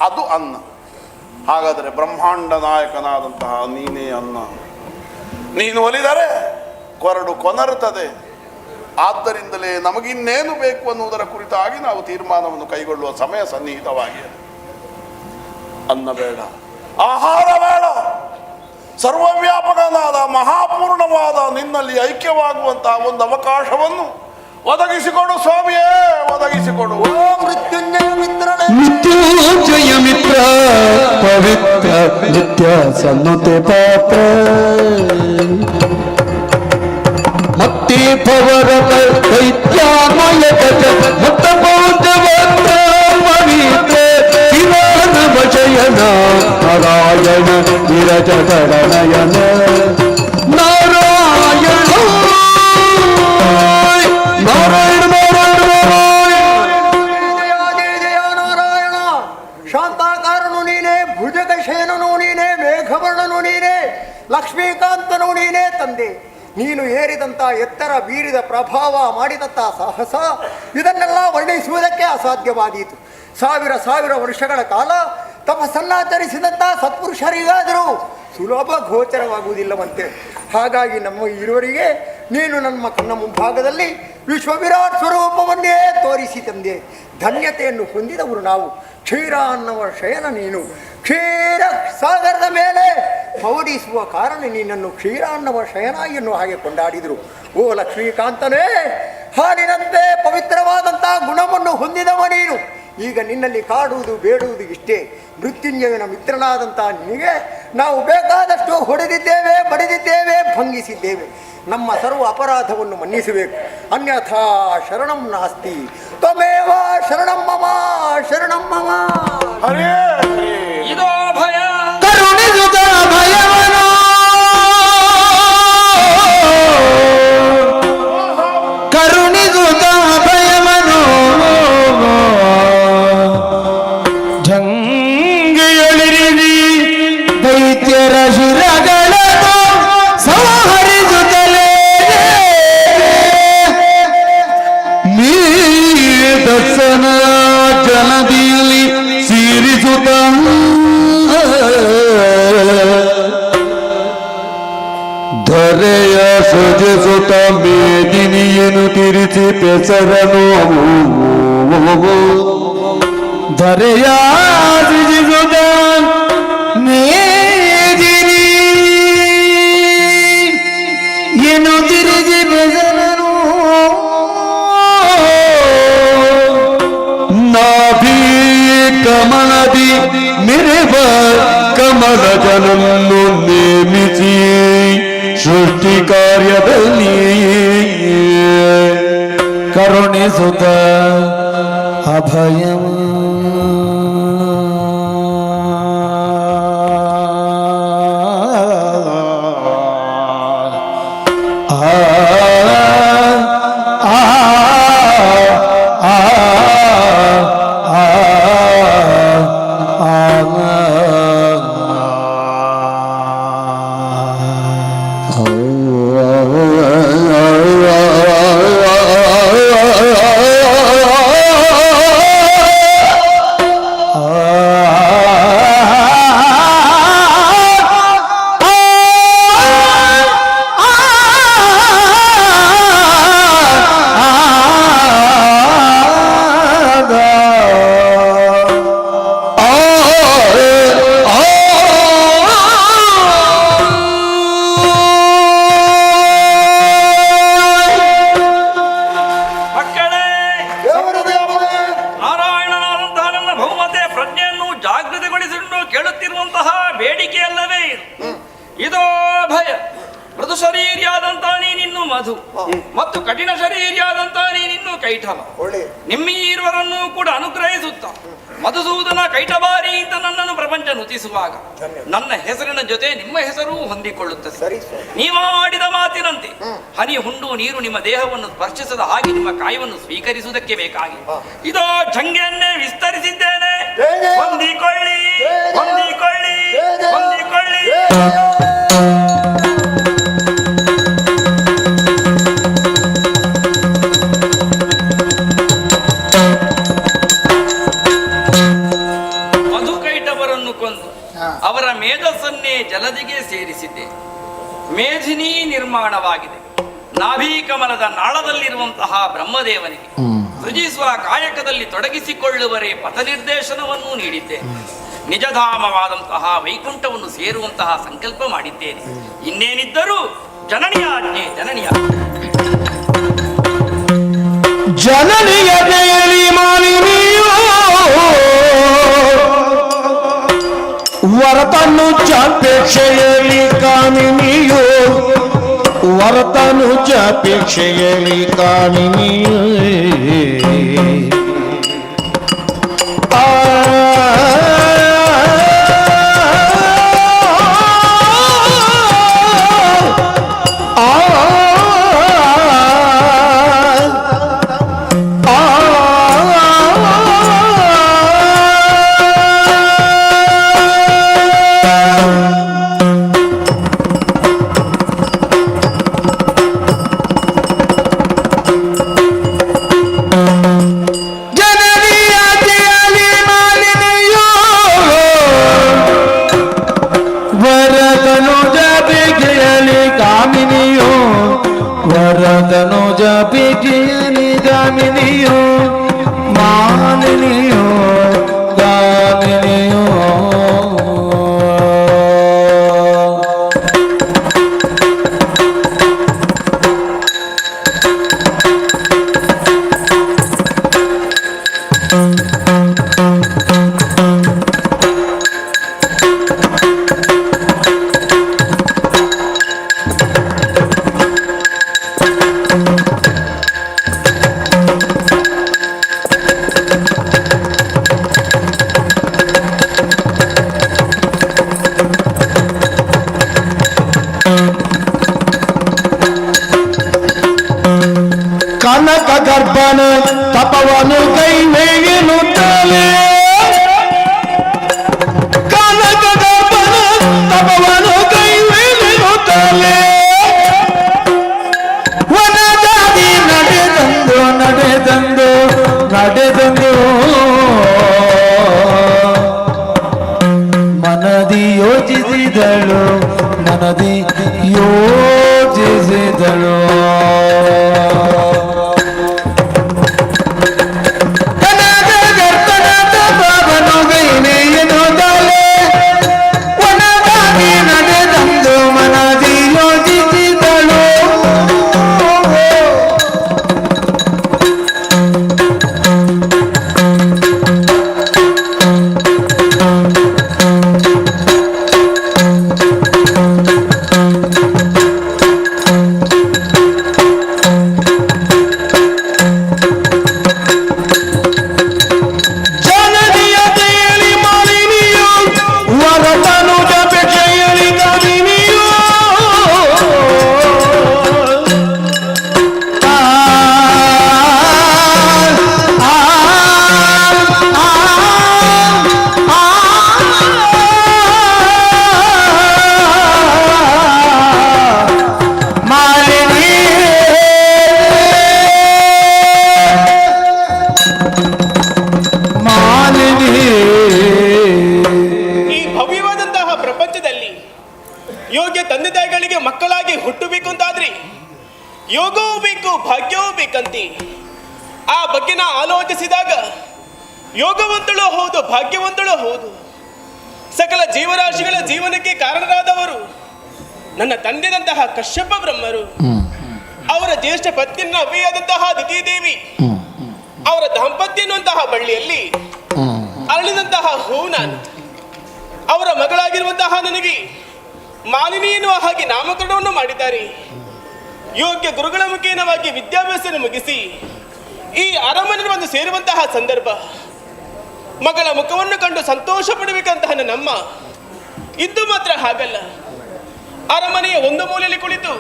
ಅದು ಅನ್ನ. ಹಾಗಾದರೆ ಬ್ರಹ್ಮಾಂಡ ನಾಯಕನಾದಂತಹ ನೀನೇ ಅನ್ನ. ನೀನು ಒಲಿದರೆ ಕೊರಡು ಕೊನರುತ್ತದೆ. ಆದ್ದರಿಂದಲೇ ನಮಗಿನ್ನೇನು ಬೇಕು ಅನ್ನುವುದರ ಕುರಿತಾಗಿ ನಾವು ತೀರ್ಮಾನವನ್ನು ಕೈಗೊಳ್ಳುವ ಸಮಯ ಸನ್ನಿಹಿತವಾಗಿದೆ. ಅನ್ನ ಬೇಡ, ಆಹಾರ ಬೇಡ, ಸರ್ವವ್ಯಾಪಕನಾದ ಮಹಾಪೂರ್ಣವಾದ ನಿನ್ನಲ್ಲಿ ಐಕ್ಯವಾಗುವಂತಹ ಒಂದು ಅವಕಾಶವನ್ನು ಒದಗಿಸಿಕೊಡು ಸ್ವಾಮಿಯೇ, ಒದಗಿಸಿಕೊಡು. ಮೃತ್ಯುಂಜಯ ಮಿತ್ರ ಪವಿತ್ರ ನಿತ್ಯ ಸನ್ನತೆ ಪಾತ್ರ ಮತ್ತಿ ಪವರ ದೈತ್ಯಾಮಯ ಮುತ್ತ ಬೌದ್ಧವಂತ ಪವಿತ್ರ ಶಿವನ ವಶಯನ ನಾರಾಯಣ ವಿರಜಗಳ ನಯನ ನಾರಾಯಣ ನಾರಾಯಣ ಶಾಂತಾಕಾರನು ನೀನೇ, ಭುಜಗಶಯನನು ನೀನೇ, ಮೇಘವರ್ಣನು ನೀನೇ, ಲಕ್ಷ್ಮೀಕಾಂತನು ನೀನೇ ತಂದೆ. ನೀನು ಏರಿದಂಥ ಎತ್ತರ, ಬೀರಿದ ಪ್ರಭಾವ, ಮಾಡಿದಂಥ ಸಾಹಸ ಇದನ್ನೆಲ್ಲ ವರ್ಣಿಸುವುದಕ್ಕೆ ಅಸಾಧ್ಯವಾದೀತು. ಸಾವಿರ ವರ್ಷಗಳ ಕಾಲ ತಪಸ್ಸನ್ನಾಚರಿಸಿದಂಥ ಸತ್ಪುರುಷರಿಗಾದರೂ ಸುಲಭ ಗೋಚರವಾಗುವುದಿಲ್ಲವಂತೆ. ಹಾಗಾಗಿ ನಮ್ಮ ಇರುವರಿಗೆ ನೀನು ನಮ್ಮ ಕಣ್ಣ ಮುಂಭಾಗದಲ್ಲಿ ವಿಶ್ವವಿರಾಟ್ ಸ್ವರೂಪವನ್ನೇ ತೋರಿಸಿ ತಂದೆ. ಧನ್ಯತೆಯನ್ನು ಹೊಂದಿದವರು ನಾವು. ಕ್ಷೀರ ಅನ್ನುವ ಶಯನ ನೀನು. ಕ್ಷೀರ ಸಾಗರದ ಮೇಲೆ ಪೌಡಿಸುವ ಕಾರಣ ನೀನನ್ನು ಕ್ಷೀರ ಅನ್ನುವ ಶಯನ ಎನ್ನುವ ಹಾಗೆ ಕೊಂಡಾಡಿದರು. ಓ ಲಕ್ಷ್ಮೀಕಾಂತನೇ, ಹಾಲಿನಂತೆ ಪವಿತ್ರವಾದಂಥ ಗುಣವನ್ನು ಹೊಂದಿದವ ನೀನು. ಈಗ ನಿನ್ನಲ್ಲಿ ಕಾಡುವುದು ಬೇಡುವುದು ಇಷ್ಟೇ. ಮೃತ್ಯುಂಜಯನ ಮಿತ್ರನಾದಂಥ ನಿನಗೆ ನಾವು ಬೇಕಾದಷ್ಟು ಹೊಡೆದಿದ್ದೇವೆ, ಬಡಿದಿದ್ದೇವೆ, ಭಂಗಿಸಿದ್ದೇವೆ. ನಮ್ಮ ಸರ್ವ ಅಪರಾಧವನ್ನು ಮನ್ನಿಸಬೇಕು. ಅನ್ಯಥಾ ಶರಣಂ ನಾಸ್ತಿ. ತ್ವಮೇವ ಶರಣಂ ಮಮ, ಶರಣಂ ಮಮ. ಹರೇ ಇದೋ ಭಯ ಕರುಣಿಸುತ್ತ ಭಯವನು ಕರುಣಿಸುತ್ತ ಭಯವನು ಜಂಗಿಯೊಳಿರಿದಿ ದೈತ್ಯರ ಶಿರಗಳನ್ನು ಸಂಹರಿಸುತ್ತಲೇ ನೀ ದರ್ಶನ ಜನದಿಯಲ್ಲಿ ಸೇರಿಸುತ್ತ ಧರೆಯ ಸೃಜಿಸುತ್ತ ಮೇದಿನಿಯನ್ನು ತಿರಿಸಿ ಪೆಸರನು ಧರೆಯ ಸೃಜಿಸುತ್ತ ಮೇದಿನಿ ಏನು ತಿರಿಸಿ ಪೆಸರನು ನಾಭಿ ಕಮಲದಿ ಮಿರಿವ ಕಮಲಜನನ್ನು ನೇಮಿಸಿ ಸೃಷ್ಟಿ ಕಾರ್ಯದಲ್ಲಿ ಕರುಣಿಸುತ್ತ ಅಭಯಮ ಜಾಗೃತಿಗೊಳಿಸಿಕೊಂಡು ಕೇಳುತ್ತಿರುವಂತಹ ಬೇಡಿಕೆಯಲ್ಲವೇ ಇದೋ ಭಯ. ಮೃದು ಶರೀರಿಯಾದಂತ ನೀನಿನ್ನು ಮಧು ಮತ್ತು ಕಠಿಣ ಶರೀರಿಯಾದಂತ ನೀನಿನ್ನು ಕೈಠವ. ನಿಮ್ಮೀರ್ವರನ್ನು ಕೂಡ ಅನುಗ್ರಹಿಸುತ್ತ ಮಧುಸೂದನ ಕೈಟಬಾರಿ ಅಂತ ನನ್ನನ್ನು ಪ್ರಪಂಚ ನುತಿಸುವಾಗ ನನ್ನ ಹೆಸರಿನ ಜೊತೆ ನಿಮ್ಮ ಹೆಸರು ಹೊಂದಿಕೊಳ್ಳುತ್ತದೆ. ನೀವಾಡಿದ ಮಾತಿನಂತೆ ಹನಿ ಹುಂಡು ನೀರು ನಿಮ್ಮ ದೇಹವನ್ನು ಸ್ಪರ್ಶಿಸದ ಹಾಗೆ ನಿಮ್ಮ ಕಾಯವನ್ನು ಸ್ವೀಕರಿಸುವುದಕ್ಕೆ ಬೇಕಾಗಿ ಇದೋ ಜಂಗೆಯನ್ನೇ ವಿಸ್ತರಿಸಿದ್ದೇನೆ. ಹೊಂದಿಕೊಳ್ಳಿ, ಹೊಂದಿಕೊಳ್ಳಿ, ಹೊಂದಿಕೊಳ್ಳಿ. ಅವರ ಮೇಧಸ್ಸನ್ನೇ ಜಲದಿಗೆ ಸೇರಿಸಿದ್ದೆ. ಮೇಧಿನಿ ನಿರ್ಮಾಣವಾಗಿದೆ. ನಾಭೀಕಮಲದ ನಾಳದಲ್ಲಿರುವಂತಹ ಬ್ರಹ್ಮದೇವನಿಗೆ ಸೃಜಿಸುವ ಕಾಯಕದಲ್ಲಿ ತೊಡಗಿಸಿಕೊಳ್ಳುವರೆ ಪಥ ನಿರ್ದೇಶನವನ್ನು ನೀಡಿದ್ದೇನೆ. ನಿಜಧಾಮವಾದಂತಹ ವೈಕುಂಠವನ್ನು ಸೇರುವಂತಹ ಸಂಕಲ್ಪ ಮಾಡಿದ್ದೇನೆ. ಇನ್ನೇನಿದ್ದರೂ ಜನನಿಯ ಆಜ್ಞೆ, ಜನನಿಯ ಜನನಿಯ ದೇವಿ ಮಾಲಿನಿಯೋ ವರತನುಜಾಪೇಕ್ಷೆಯಲ್ಲಿ ಕಾಮಿನಿಯೋ ವರತನುಜಾಪೇಕ್ಷೆಯಲ್ಲಿ ಕಾಮಿನಿಯೋ ಗರ್ಭನ ತಪವನು ಕೈವೇಗಿನುತ್ತಲೇ ಕನಕ ಗರ್ಭನ ತಪವನು ಕೈವೇಗಿನುತ್ತಲೇ ವನದಾಗಿ ನಡೆದಂದು ಮನದಿ ಯೋಚಿಸಿದಳು ಕನಕ ಗರ್ಭನ ತಪವನು ಕೈವೇಗಿನುತ್ತಲೇ ವನದಾಗಿ ನಡೆದಂದು ಮನದಿ ಯೋಚಿಸಿದಳು. ಜನನಿಯ ದೇಳಿ ಮಾಲಿನಿಯು ವರತನು ಜಪೆಯಲ್ಲಿ ದಾನಿನಿಯು ಈ ಭವ್ಯವಾದಂತಹ ಪ್ರಪಂಚದಲ್ಲಿ ಯೋಗ್ಯ ತಂದೆ ತಾಯಿಗಳಿಗೆ ಮಕ್ಕಳಾಗಿ ಹುಟ್ಟಬೇಕು ಅಂತಾದ್ರೆ ಯೋಗವೂ ಬೇಕು ಭಾಗ್ಯವೂ ಬೇಕಂತೆ. ಆ ಬಗ್ಗೆ ನಾ ಆಲೋಚಿಸಿದಾಗ ಯೋಗವಂತಳು ಹೌದು ಭಾಗ್ಯವಂತಳು ಹೌದು. ಸಕಲ ಜೀವರಾಶಿಗಳ ಜೀವನಕ್ಕೆ ಕಾರಣರಾದವರು ನನ್ನ ತಂದೆದಂತಹ ಕಶ್ಯಪ ಬ್ರಹ್ಮರು, ಅವರ ಜ್ಯೇಷ್ಠ ಪತ್ನಿಯ ಅವ್ವೆಯಾದಂತಹ ದಿತಿದೇವಿ, ಅವರ ದಾಂಪತ್ಯ ಎನ್ನುವಂತಹ ಬಳ್ಳಿಯಲ್ಲಿ ಅರಳಿದಂತಹ ಹೂ ನಾನು. ಅವರ ಮಗಳಾಗಿರುವಂತಹ ನನಗೆ ಮಾಲಿನಿ ಎನ್ನುವ ಹಾಗೆ ನಾಮಕರಣವನ್ನು ಮಾಡಿದ್ದಾರೆ. ಯೋಗ್ಯ ಗುರುಗಳ ಮುಖೇನವಾಗಿ ವಿದ್ಯಾಭ್ಯಾಸ ಮುಗಿಸಿ ಈ ಅರಮನೆ ಬಂದು ಸೇರುವಂತಹ ಸಂದರ್ಭ, ಮಗಳ ಮುಖವನ್ನು ಕಂಡು ಸಂತೋಷ ಪಡಬೇಕಂತಹ ನನ್ನಮ್ಮ ಇಂದು ಮಾತ್ರ ಹಾಗಲ್ಲ. ಅರಮನೆಯ ಒಂದು ಮೂಲೆಯಲ್ಲಿ ಕುಳಿತು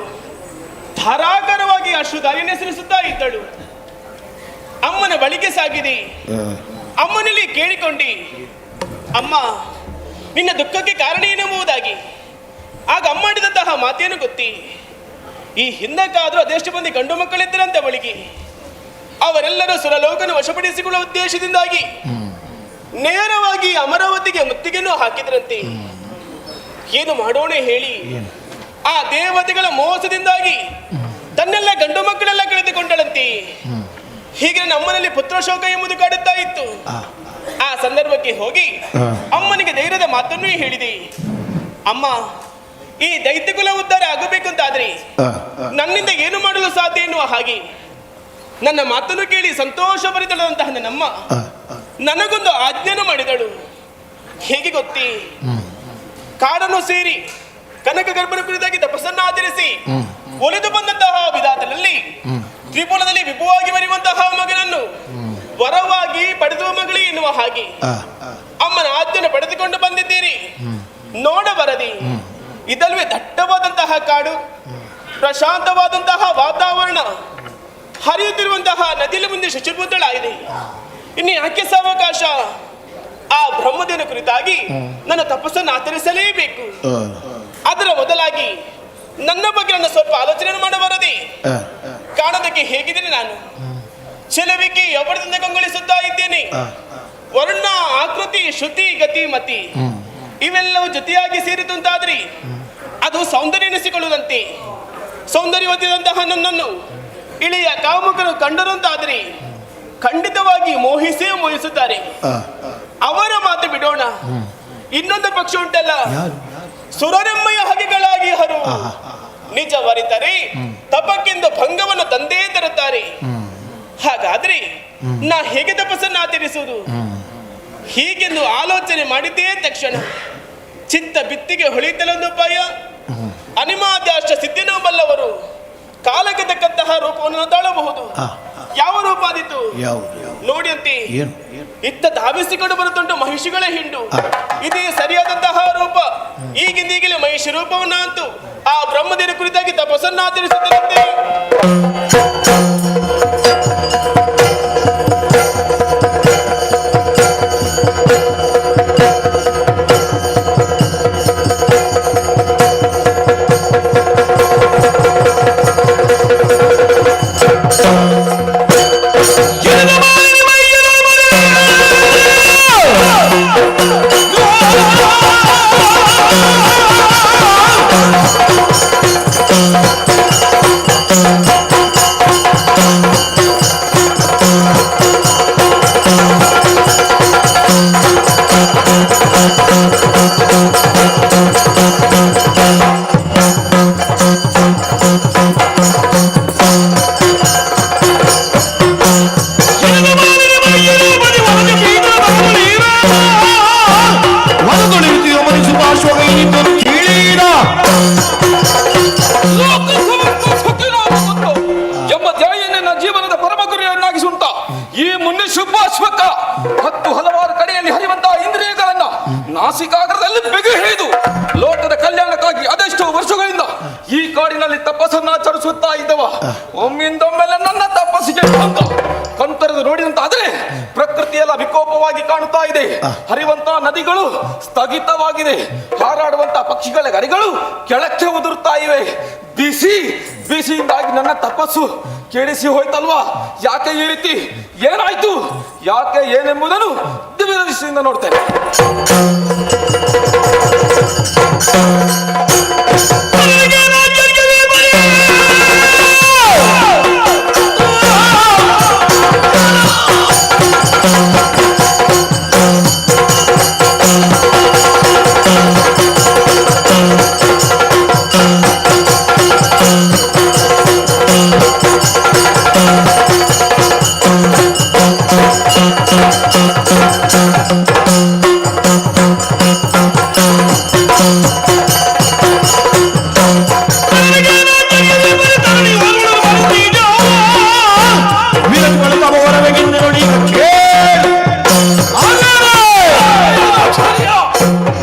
ಧಾರಾಕಾರವಾಗಿ ಅಶ್ರುಧಾರಿಯನ್ನು ಸುರಿಸುತ್ತಾ ಇದ್ದಳು. ಅಮ್ಮನ ಬಳಿಗೆ ಸಾಗಿದೆ. ಅಮ್ಮನಲ್ಲಿ ಕೇಳಿಕೊಂಡಿ, ಅಮ್ಮ ನಿನ್ನ ದುಃಖಕ್ಕೆ ಕಾರಣ ಏನೆಂಬುದಾಗಿ. ಆಗ ಅಮ್ಮ ಮಾಡಿದಂತಹ ಮಾತೇನು ಗೊತ್ತಿ, ಈ ಹಿಂದಕ್ಕಾದ್ರೂ ಅದೆಷ್ಟು ಮಂದಿ ಗಂಡು ಮಕ್ಕಳಿದ್ದರಂತೆ ಬಳಿಗೆ ಅವರೆಲ್ಲರೂ ಸುರಲೋಕನ ವಶಪಡಿಸಿಕೊಳ್ಳುವ ಉದ್ದೇಶದಿಂದಾಗಿ ನೇರವಾಗಿ ಅಮರಾವತಿಗೆ ಮುತ್ತಿಗೆಯನ್ನು ಹಾಕಿದ್ರಂತೆ. ಏನು ಮಾಡೋಣ ಹೇಳಿ, ಆ ದೇವತೆಗಳ ಮೋಸದಿಂದಾಗಿ ತನ್ನೆಲ್ಲ ಗಂಡು ಮಕ್ಕಳೆಲ್ಲ ಕಳೆದುಕೊಂಡಳಂತೆ. ಹೀಗೆ ನಮ್ಮನಲ್ಲಿ ಪುತ್ರ ಶೋಕ ಎಂಬುದು ಕಾಡುತ್ತಾ ಇತ್ತು. ಆ ಸಂದರ್ಭಕ್ಕೆ ಹೋಗಿ ಅಮ್ಮನಿಗೆ ಧೈರ್ಯದ ಮಾತನ್ನು ಹೇಳಿದೆ. ಅಮ್ಮ, ಈ ದೈತ್ಯಕುಲ ಉದ್ಧಾರ ಆಗಬೇಕಂತಾದ್ರೆ ನನ್ನಿಂದ ಏನು ಮಾಡಲು ಸಾಧ್ಯ ಎನ್ನುವ ಹಾಗೆ ನನ್ನ ಮಾತನ್ನು ಕೇಳಿ ಸಂತೋಷ ಭರಿತಳಂತಹ ನನ್ನಮ್ಮ ನನಗೊಂದು ಆಜ್ಞೆಯನ್ನು ಮಾಡಿದಳು. ಹೇಗೆ ಗೊತ್ತಿ, ಕಾಡನ್ನು ಸೇರಿ ಕನಕ ಗರ್ಭನ ಕುರಿತಾಗಿ ತಪಸ್ಸನ್ನು ಆಚರಿಸಿ ಒಲಿದು ಬಂದಂತಹ ವಿಧಾನದಲ್ಲಿ ತ್ರಿಪುರದಲ್ಲಿ ವಿಭುವಾಗಿ ಬರುವಂತಹ ಮಗನನ್ನು ವರವಾಗಿ ಪಡೆದುವ ಮಗಳಿ ಎನ್ನುವ ಹಾಗೆ ಅಮ್ಮನ ಆಜ್ಞೆಯನ್ನು ಪಡೆದುಕೊಂಡು ಬಂದಿದ್ದೀರಿ. ನೋಡಬರದಿ ಇದಲ್ವೇ ದಟ್ಟವಾದಂತಹ ಕಾಡು, ಪ್ರಶಾಂತವಾದಂತಹ ವಾತಾವರಣ, ಹರಿಯುತ್ತಿರುವಂತಹ ನದಿಯಲ್ಲಿ ಮುಂದೆ ಶುಚಿರ್ಭೂತಳಾಗಿದೆ. ಇನ್ನು ಯಾಕೆ ಸಾವಕಾಶ? ಆ ಬ್ರಹ್ಮದೇವನ ಕುರಿತಾಗಿ ನನ್ನ ತಪಸ್ಸನ್ನು ಆಚರಿಸಲೇಬೇಕು. ಅದರ ಮೊದಲಾಗಿ ನನ್ನ ಬಗ್ಗೆ ನನ್ನ ಸ್ವಲ್ಪ ಆಲೋಚನೆ ಮಾಡಬಾರದೆ. ಕಾಣೋದಕ್ಕೆ ಹೇಗಿದ್ದೇನೆ ನಾನು? ಚೆಲುವಿಕೆ ಯೌವನದಿಂದ ಕಂಗೊಳಿಸುತ್ತಾ ಇದ್ದೇನೆ. ವರ್ಣ, ಆಕೃತಿ, ಶ್ರುತಿ, ಗತಿ, ಮತಿ ಇವೆಲ್ಲವೂ ಜೊತೆಯಾಗಿ ಸೇರಿದಂತಾದ್ರಿ ಅದು ಸೌಂದರ್ಯ ಎನಿಸಿಕೊಳ್ಳುವಂತೆ. ಸೌಂದರ್ಯವತಿದಂತಹ ನನ್ನನ್ನು ಇಳಿಯ ಕಾಮುಕರು ಕಂಡರಂತಾದ್ರಿ ಖಂಡಿತವಾಗಿ ಮೋಹಿಸುತ್ತಾರೆ. ಅವರ ಮಾತು ಬಿಡೋಣ. ಇನ್ನೊಂದು ಪಕ್ಷ ಉಂಟಲ್ಲ, ಸುರರೆಮ್ಮಯ ಹಗೆಗಳಾಗಿ ಹರು ನಿಜವರಿತರೆ ತಪಕ್ಕೆಂದು ಭಂಗವನ್ನು ತಂದೇ ತರುತ್ತಾರೆ. ಹಾಗಾದ್ರೆ ನಾ ಹೇಗೆ ತಪಸ್ಸನ್ನು ಆಚರಿಸುವುದು? ಹೀಗೆಂದು ಆಲೋಚನೆ ಮಾಡಿದ್ದೇ ತಕ್ಷಣ ಚಿತ್ತ ಬಿತ್ತಿಗೆ ಹೊಳಿತಲೊಂದು ಉಪಾಯ. ಅನಿಮಾದ್ಯಾಷ್ಟ ಸಿದ್ಧಿನೂ ಬಲ್ಲವರು ಕಾಲಕ್ಕೆ ತಕ್ಕಂತಹ ರೂಪವನ್ನು ತಾಳಬಹುದು. ಯಾವ ರೂಪ ಆದಿತ್ತು ನೋಡಿ ಅಂತೆ. ಇತ್ತ ಧಾವಿಸಿಕೊಂಡು ಬರುತ್ತುಂಟು ಮಹಿಷಿಗಳ ಹಿಂಡು. ಇದೇ ಸರಿಯಾದಂತಹ ರೂಪ. ಈಗಿಂದೀಗಲೇ ಮಹಿಷಿ ರೂಪವನ್ನ ಅಂತೂ ಆ ಬ್ರಹ್ಮದೇವರ ಕುರಿತಾಗಿ ತಪಸ್ಸನ್ನು ಆಚರಿಸುತ್ತಿರುತ್ತೆ. ಇಳಿದು ತಿಳಿದ ಎಂಬ ಧ್ಯಾಯನ ಜೀವನದ ಪರಮ ಗುರಿಯನ್ನಾಗಿಸುವಂತ ಈ ಮುನ್ನೆ ಶುಭಾಶ್ವಕ ಹತ್ತು ಹಲವಾರು ಕಡೆಯಲ್ಲಿ ಹರಿಯುವಂತಹ ಇಂದ್ರಿಯಗಳನ್ನ ನಾಸಿಕಾಗ್ರದಲ್ಲಿ ಬೆಗೆ ಹಿಡಿದು ಲೋಕದ ಕಲ್ಯಾಣಕ್ಕಾಗಿ ಅದೆಷ್ಟೋ ವರ್ಷಗಳಿಂದ ಈ ಕಾಡಿನಲ್ಲಿ ತಪಸ್ಸನ್ನಾಚರಿಸುತ್ತಾ ಇದ್ದವ ಒಮ್ಮಿಂದೊಮ್ಮೆಲೆ ನನ್ನ ತಪಸ್ಸಿಗೆ ಭಂಗ ಕಂತರದು ನೋಡಿದಂತಾದ್ರೆ ಪ್ರಕೃತಿಯೆಲ್ಲ ವಿಕೋಪವಾಗಿ ಕಾಣುತ್ತಾ ಇದೆ. ಹರಿಯುವಂತಹ ನದಿಗಳು ಸ್ಥಗಿತವಾಗಿದೆ, ಹಾರಾಡುವಂತಹ ಪಕ್ಷಿಗಳ ಗರಿಗಳು ಕೆಳಕ್ಕೆ ಉದುರುತ್ತಾ ಇವೆ. ಬಿಸಿಯಿಂದಾಗಿ ನನ್ನ ತಪಸ್ಸು ಕೆಡಿಸಿ ಹೋಯ್ತಲ್ವಾ? ಯಾಕೆ ಈ ರೀತಿ ಏನಾಯ್ತು, ಯಾಕೆ ಏನೆಂಬುದನ್ನು ದಿವ್ಯ ದೃಷ್ಟಿಯಿಂದ ನೋಡ್ತೇನೆ.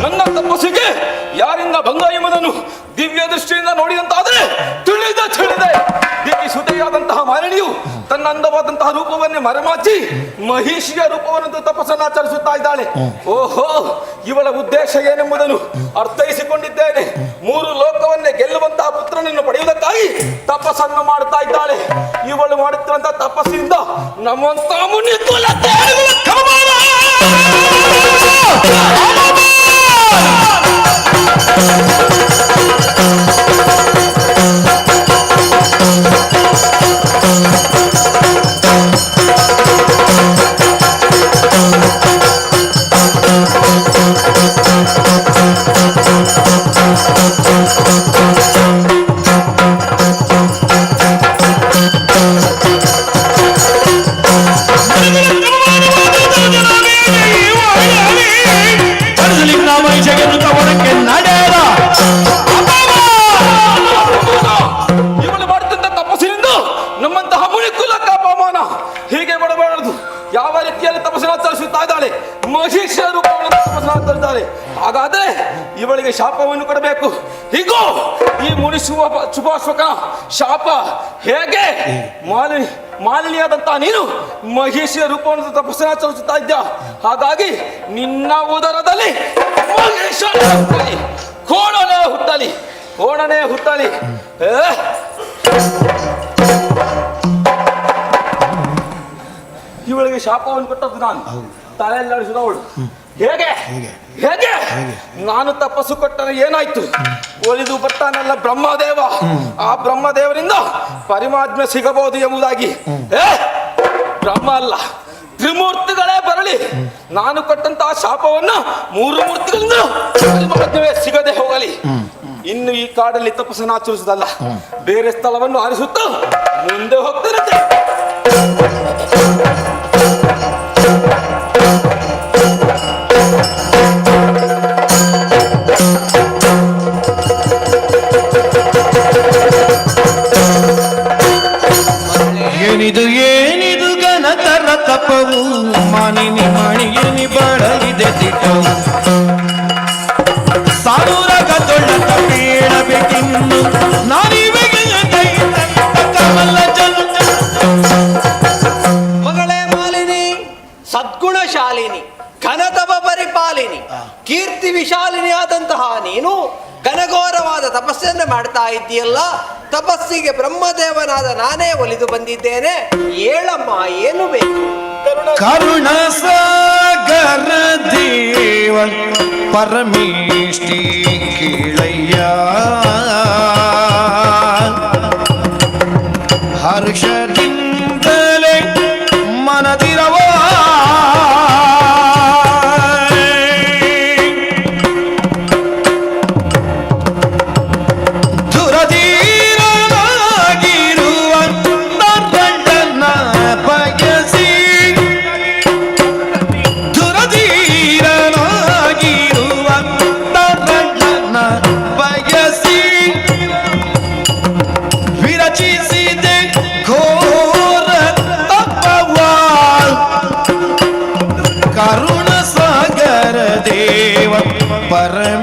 ನನ್ನ ತಪಸ್ಸಿಗೆ ಯಾರಿಂದ ಭಂಗ ಎಂಬುದನ್ನು ದಿವ್ಯ ದೃಷ್ಟಿಯಿಂದ ನೋಡಿದಂತಾದ್ರೆ ತಿಳಿದೆ ದಿಕ್ಕಿ ಸುತೆಯಾದಂತಹ ಮಾಲಿನಿಯು ತನ್ನ ಅಂದವಾದಂತಹ ರೂಪವನ್ನೇ ಮರೆಮಾಚಿ ಮಹಿಷಿಯ ರೂಪವನ್ನು ತಪಸ್ಸನ್ನಾಚರಿಸುತ್ತಾ ಇದ್ದಾಳೆ. ಓಹೋ, ಇವಳ ಉದ್ದೇಶ ಏನೆಂಬುದನ್ನು ಅರ್ಥೈಸಿಕೊಂಡಿದ್ದೇನೆ. 3 ಲೋಕವನ್ನೇ ಗೆಲ್ಲುವಂತಹ ಪುತ್ರನನ್ನು ಪಡೆಯುವುದಕ್ಕಾಗಿ ತಪಸ್ಸನ್ನು ಮಾಡುತ್ತಾ ಇದ್ದಾಳೆ. ಇವಳು ಮಾಡುತ್ತಿರುವಂತಹ ತಪಸ್ಸಿನಿಂದ ನಮ್ಮಂತ ಮುನಿಕುಲ ಇವಳು ಮಾಡುತ್ತಿದ್ದ ತಪಸ್ಸಿನಿಂದ ನಮ್ಮಂತಹ ಮುನಿಕುಲಕ್ಕೆ ಅಪಮಾನ. ಹೀಗೆ ಮಾಡಬಾರದು. ಯಾವ ರೀತಿಯಲ್ಲಿ ತಪಸ್ಸನ್ನಾಚರಿಸುತ್ತಾ ಇದ್ದಾಳೆ, ಮಹಿಷ ರೂಪವನ್ನು ತಪಸ್ಸನ್ನಾಚರಿಸಿದ್ದಾಳೆ. ಹಾಗಾದ್ರೆ ಇವಳಿಗೆ ಶಾಪವನ್ನು ಕೊಡಬೇಕು. ಹೀಗೋ ಈ ಮುನಿ ಶುಭಾಶ್ವಕನ ಶಾಪ ಹೇಗೆ? ಮಾಲಿನಿಯಾದಂತಹ ನೀನು ಮಹಿಷಿಯ ರೂಪವನ್ನು ತಪಸ್ಸನ್ನಾಚರಿಸುತ್ತಾ ಇದ್ದ. ಹಾಗಾಗಿ ನಿನ್ನ ಉದರದಲ್ಲಿ ಮಹಿಷ ಹುಟ್ಟಲಿ, ಕೋಣನೇ ಹುಟ್ಟಲಿ. ಇವಳಿಗೆ ಶಾಪವನ್ನು ಕೊಟ್ಟದ್ದು ನಾನು, ತಲೆಯಲ್ಲಾಡಿಸಿದವಳು. ಹೇಗೆ ನಾನು ತಪಸ್ಸು ಕೊಟ್ಟರೆ ಏನಾಯ್ತು? ಒಲಿದು ಬರ್ತಾನಲ್ಲ ಬ್ರಹ್ಮದೇವ, ಆ ಬ್ರಹ್ಮದೇವರಿಂದ ಪರಮಾತ್ಮ ಸಿಗಬಹುದು ಎಂಬುದಾಗಿ. ಬ್ರಹ್ಮ ಅಲ್ಲ, ತ್ರಿಮೂರ್ತಿಗಳೇ ಬರಲಿ. ನಾನು ಕೊಟ್ಟಂತಹ ಶಾಪವನ್ನ 3 ಮೂರ್ತಿಗಳಿಂದ ಪರಮಾತ್ಮವೇ ಸಿಗದೆ ಹೋಗಲಿ. ಇನ್ನು ಈ ಕಾಡಲ್ಲಿ ತಪಸ್ಸನ್ನಾಚರಿಸುವುದಲ್ಲ, ಬೇರೆ ಸ್ಥಳವನ್ನು ಆರಿಸುತ್ತಾ ಮುಂದೆ ಹೋಗ್ತಿರುತ್ತೆ. ಏನಿದು ಗಣತರ ತಪವು ಮಾನಿನಿ ಮಣಿಯನಿ ಬಡಲಿದೆ ತಿಟ್ಟವು ಸಾರೂರಗ ತೊಳ್ಳ ತಪ್ಪೀಳಬೇಕಿನ್ನು ಮಗಳೇ ಮಾಲಿನಿ, ಸದ್ಗುಣಶಾಲಿನಿ, ಘನತಪ ಪರಿಪಾಲಿನಿ, ಕೀರ್ತಿ ವಿಶಾಲಿನಿ ಆದಂತಹ ನೀನು ಘನಘೋರವಾದ ತಪಸ್ಸನ್ನು ಮಾಡ್ತಾ ಇದ್ದೀಯಲ್ಲ. ತಪಸ್ಸಿಗೆ ಬ್ರಹ್ಮದೇವನಾದ ನಾನೇ ಒಲಿದು ಬಂದಿದ್ದೇನೆ. ಹೇಳಮ್ಮ, ಏನು ಬೇಕು? ಕರುಣ ಸಾಗರ ದೇವ ಪರಮೇಷ್ಠಿ ಕೀಳಯ್ಯ ಹರ್ಷದಿಂದಲೇ ಮನದಿರವ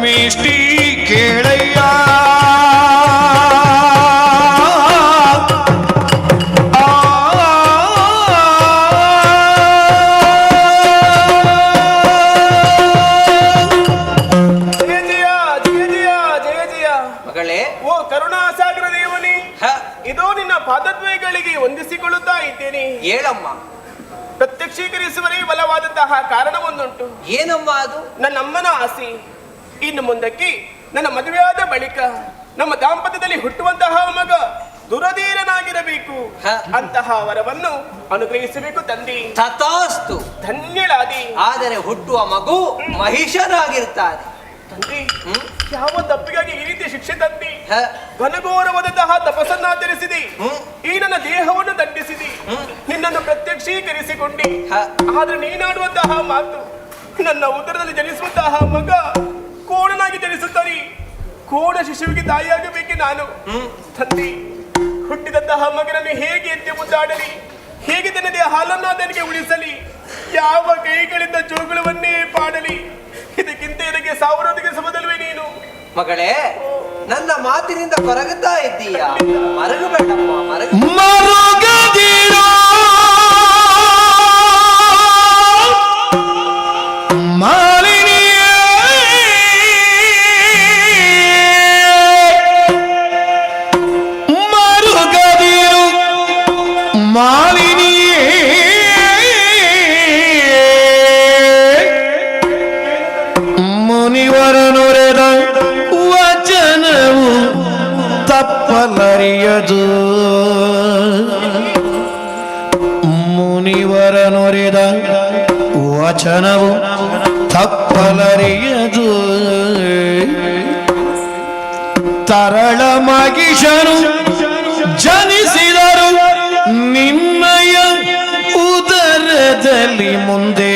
ಪರಮೇಷ್ಠಿ ಕೇಳಯ್ಯ ಮಗಳೇ, ಓ ಕರುಣಾಸಾಗರ ದೇವನೇ, ಹ, ಇದೋ ನಿನ್ನ ಪಾದದ್ವಯಗಳಿಗೆ ವಂದಿಸಿಕೊಳ್ಳುತ್ತಾ ಇದ್ದೇನೆ. ಹೇಳಮ್ಮ. ಪ್ರತ್ಯಕ್ಷೀಕರಿಸುವರೇ ಬಲವಾದಂತಹ ಕಾರಣವೊಂದುಂಟು. ಏನಮ್ಮ ಅದು? ನನ್ನಮ್ಮನ ಆಸೆ, ಇನ್ನು ಮುಂದಕ್ಕೆ ನನ್ನ ಮದುವೆಯಾದ ಬಳಿಕ ನಮ್ಮ ದಾಂಪತ್ಯದಲ್ಲಿ ಹುಟ್ಟುವಂತಹ ಮಗ ದುರಧೀರನಾಗಿರಬೇಕು. ಹ. ಅಂತಹ ವರವನ್ನು ಅನುಗ್ರಹಿಸಬೇಕು ತಂದೆ. ತಥಾಸ್ತು. ಧನ್ಯಳಾದಿ. ಆದರೆ ಹುಟ್ಟುವ ಮಗು ಮಹಿಷನಾಗಿರ್ತಾನೆ. ತಂದೆ, ಯಾವ ತಪ್ಪಿಗಾಗಿ ಈ ರೀತಿ ಶಿಕ್ಷೆ ತಂದೆ? ಹ, ಘನಘೋರವಾದಂತಹ ತಪಸ್ಸನ್ನಾಚರಿಸಿದೆ. ಈ ನನ್ನ ದೇಹವನ್ನು ದಂಡಿಸಿದೆ, ನಿನ್ನನ್ನು ಪ್ರತ್ಯಕ್ಷೀಕರಿಸಿಕೊಂಡೆ. ಹ. ಆದ್ರೆ ನೀನಾಡುವಂತಹ ಮಾತು, ನನ್ನ ಉದರದಲ್ಲಿ ಜನಿಸುವಂತಹ ಮಗ ಕೋಣನಾಗಿ ಜನಿಸುತ್ತಾನೆ. ಕೋಣ ಶಿಶುವಿಗೆ ತಾಯಿಯಾಗಬೇಕೆ ನಾನು. ತಂದೆ, ಹುಟ್ಟಿದಂತಹ ಮಗನನ್ನು ಹೇಗೆ ಎತ್ತಿ ಮುದ್ದಾಡಲಿ? ಹೇಗೆ ತನ್ನದೇ ಹಾಲನ್ನು ಅದನಿಗೆ ಉಳಿಸಲಿ? ಯಾವ ಕೈಗಳಿಂದ ಜೋಗುಳವನ್ನೇ ಪಾಡಲಿ? ಇದಕ್ಕಿಂತ ಇದಕ್ಕೆ ಸಾವಿರೊಂದಿಗೆ ಸಮದಲ್ವೇ ನೀನು? ಮಗಳೇ, ನನ್ನ ಮಾತಿನಿಂದ ಕೊರಗುತ್ತಾ ಇದ್ದೀಯ. ಮರಗಬೇಡಮ್ಮ, ಮರುಗದಿರೋ ಮಾಲಿನಿಯೇ ಮರುಗದಿರು ಮಾಲಿನಿಯೇ ಮುನಿವರನುರೆದ ವಚನವು ತಪ್ಪಲರಿಯದು ಮುನಿವರನುರೆದ ವಚನವು ತಪ್ಪಲರಿಯದು ತರಳ ಮಗಿಷನು ಜನಿಸಿದರು ನಿನ್ನಯ ಉದರದಲ್ಲಿ ಮುಂದೆ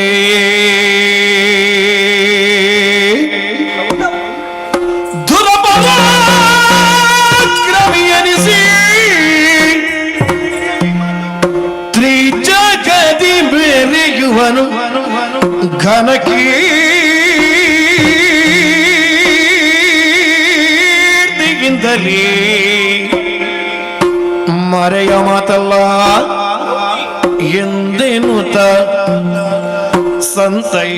ದುರಪರಾಕ್ರಮಿಯನಿಸಿ ತ್ರಿಜಗದಿ ಬೆರೆಯುವನು ಘನಕೀರ್ತಿಗಿಂತಲೇ ಮರೆಯ ಮಾತಲ್ಲ ಎಂದೆನ್ನುತ್ತ ಸಂತೈ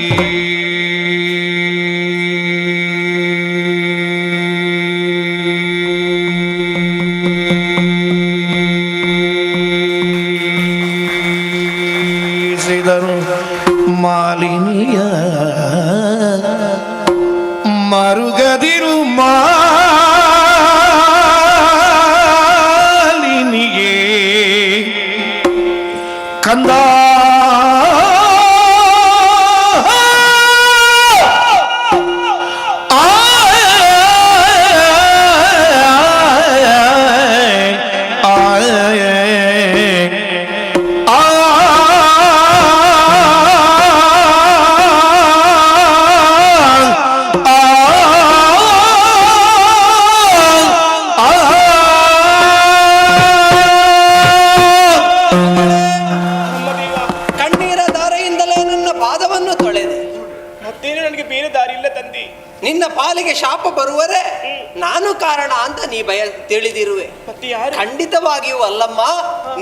ಮಾಲಿನಿಯ ಮರುಗದಿರು ಮಾಲಿನಿಯೇ ಕಂದ ಕಣ್ಣೀರ ಧಾರೆಯಿಂದಲೇ ನನ್ನ ಪಾದವನ್ನು ತೊಳೆದೆ. ಮತ್ತೇನು ನನಗೆ ಬೇರೆ ದಾರಿ ಇಲ್ಲ ತಂದೆ. ನಿನ್ನ ಪಾಲಿಗೆ ಶಾಪ ಬರುವರೆ ನಾನು ಕಾರಣ ಅಂತ ನೀ ತಿಳಿದಿರುವೆ. ಮತ್ತೆ ಯಾರು? ಖಂಡಿತವಾಗಿಯೂ ಅಲ್ಲಮ್ಮ,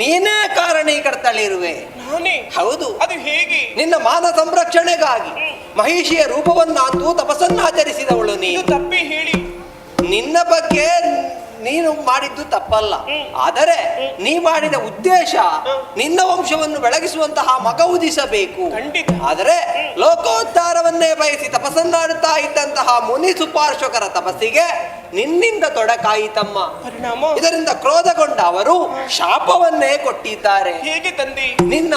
ನೀನೇ ಕಾರಣೀಕರ್ತಳಿರುವೆ. ನಾನೇ? ಹೌದು. ಅದು ಹೇಗೆ? ನಿನ್ನ ಮಾನ ಸಂರಕ್ಷಣೆಗಾಗಿ ಮಹಿಷಿಯ ರೂಪವನ್ನಂತೂ ತಪಸ್ಸನ್ನಾಚರಿಸಿದವಳು ನೀನು. ತಪ್ಪೇ ಹೇಳಿ. ನಿನ್ನ ಬಗ್ಗೆ ನೀನು ಮಾಡಿದ್ದು ತಪ್ಪಲ್ಲ, ಆದರೆ ನೀ ಮಾಡಿದ ಉದ್ದೇಶ ನಿನ್ನ ವಂಶವನ್ನು ಬೆಳಗಿಸುವಂತಹ ಮಗ ಉದಿಸಬೇಕು. ಆದರೆ ಲೋಕೋದ್ಧಾರವನ್ನೇ ಬಯಸಿ ತಪಸ್ಸನ್ನಾಡುತ್ತಾ ಇದ್ದಂತಹ ಮುನಿ ಸುಪಾರ್ಶ್ವಕರ ತಪಸ್ಸಿಗೆ ನಿನ್ನಿಂದ ತೊಡಕಾಯಿತಮ್ಮ. ಇದರಿಂದ ಕ್ರೋಧಗೊಂಡ ಅವರು ಶಾಪವನ್ನೇ ಕೊಟ್ಟಿದ್ದಾರೆ. ಹೇಗೆ ತಂದೆ? ನಿನ್ನ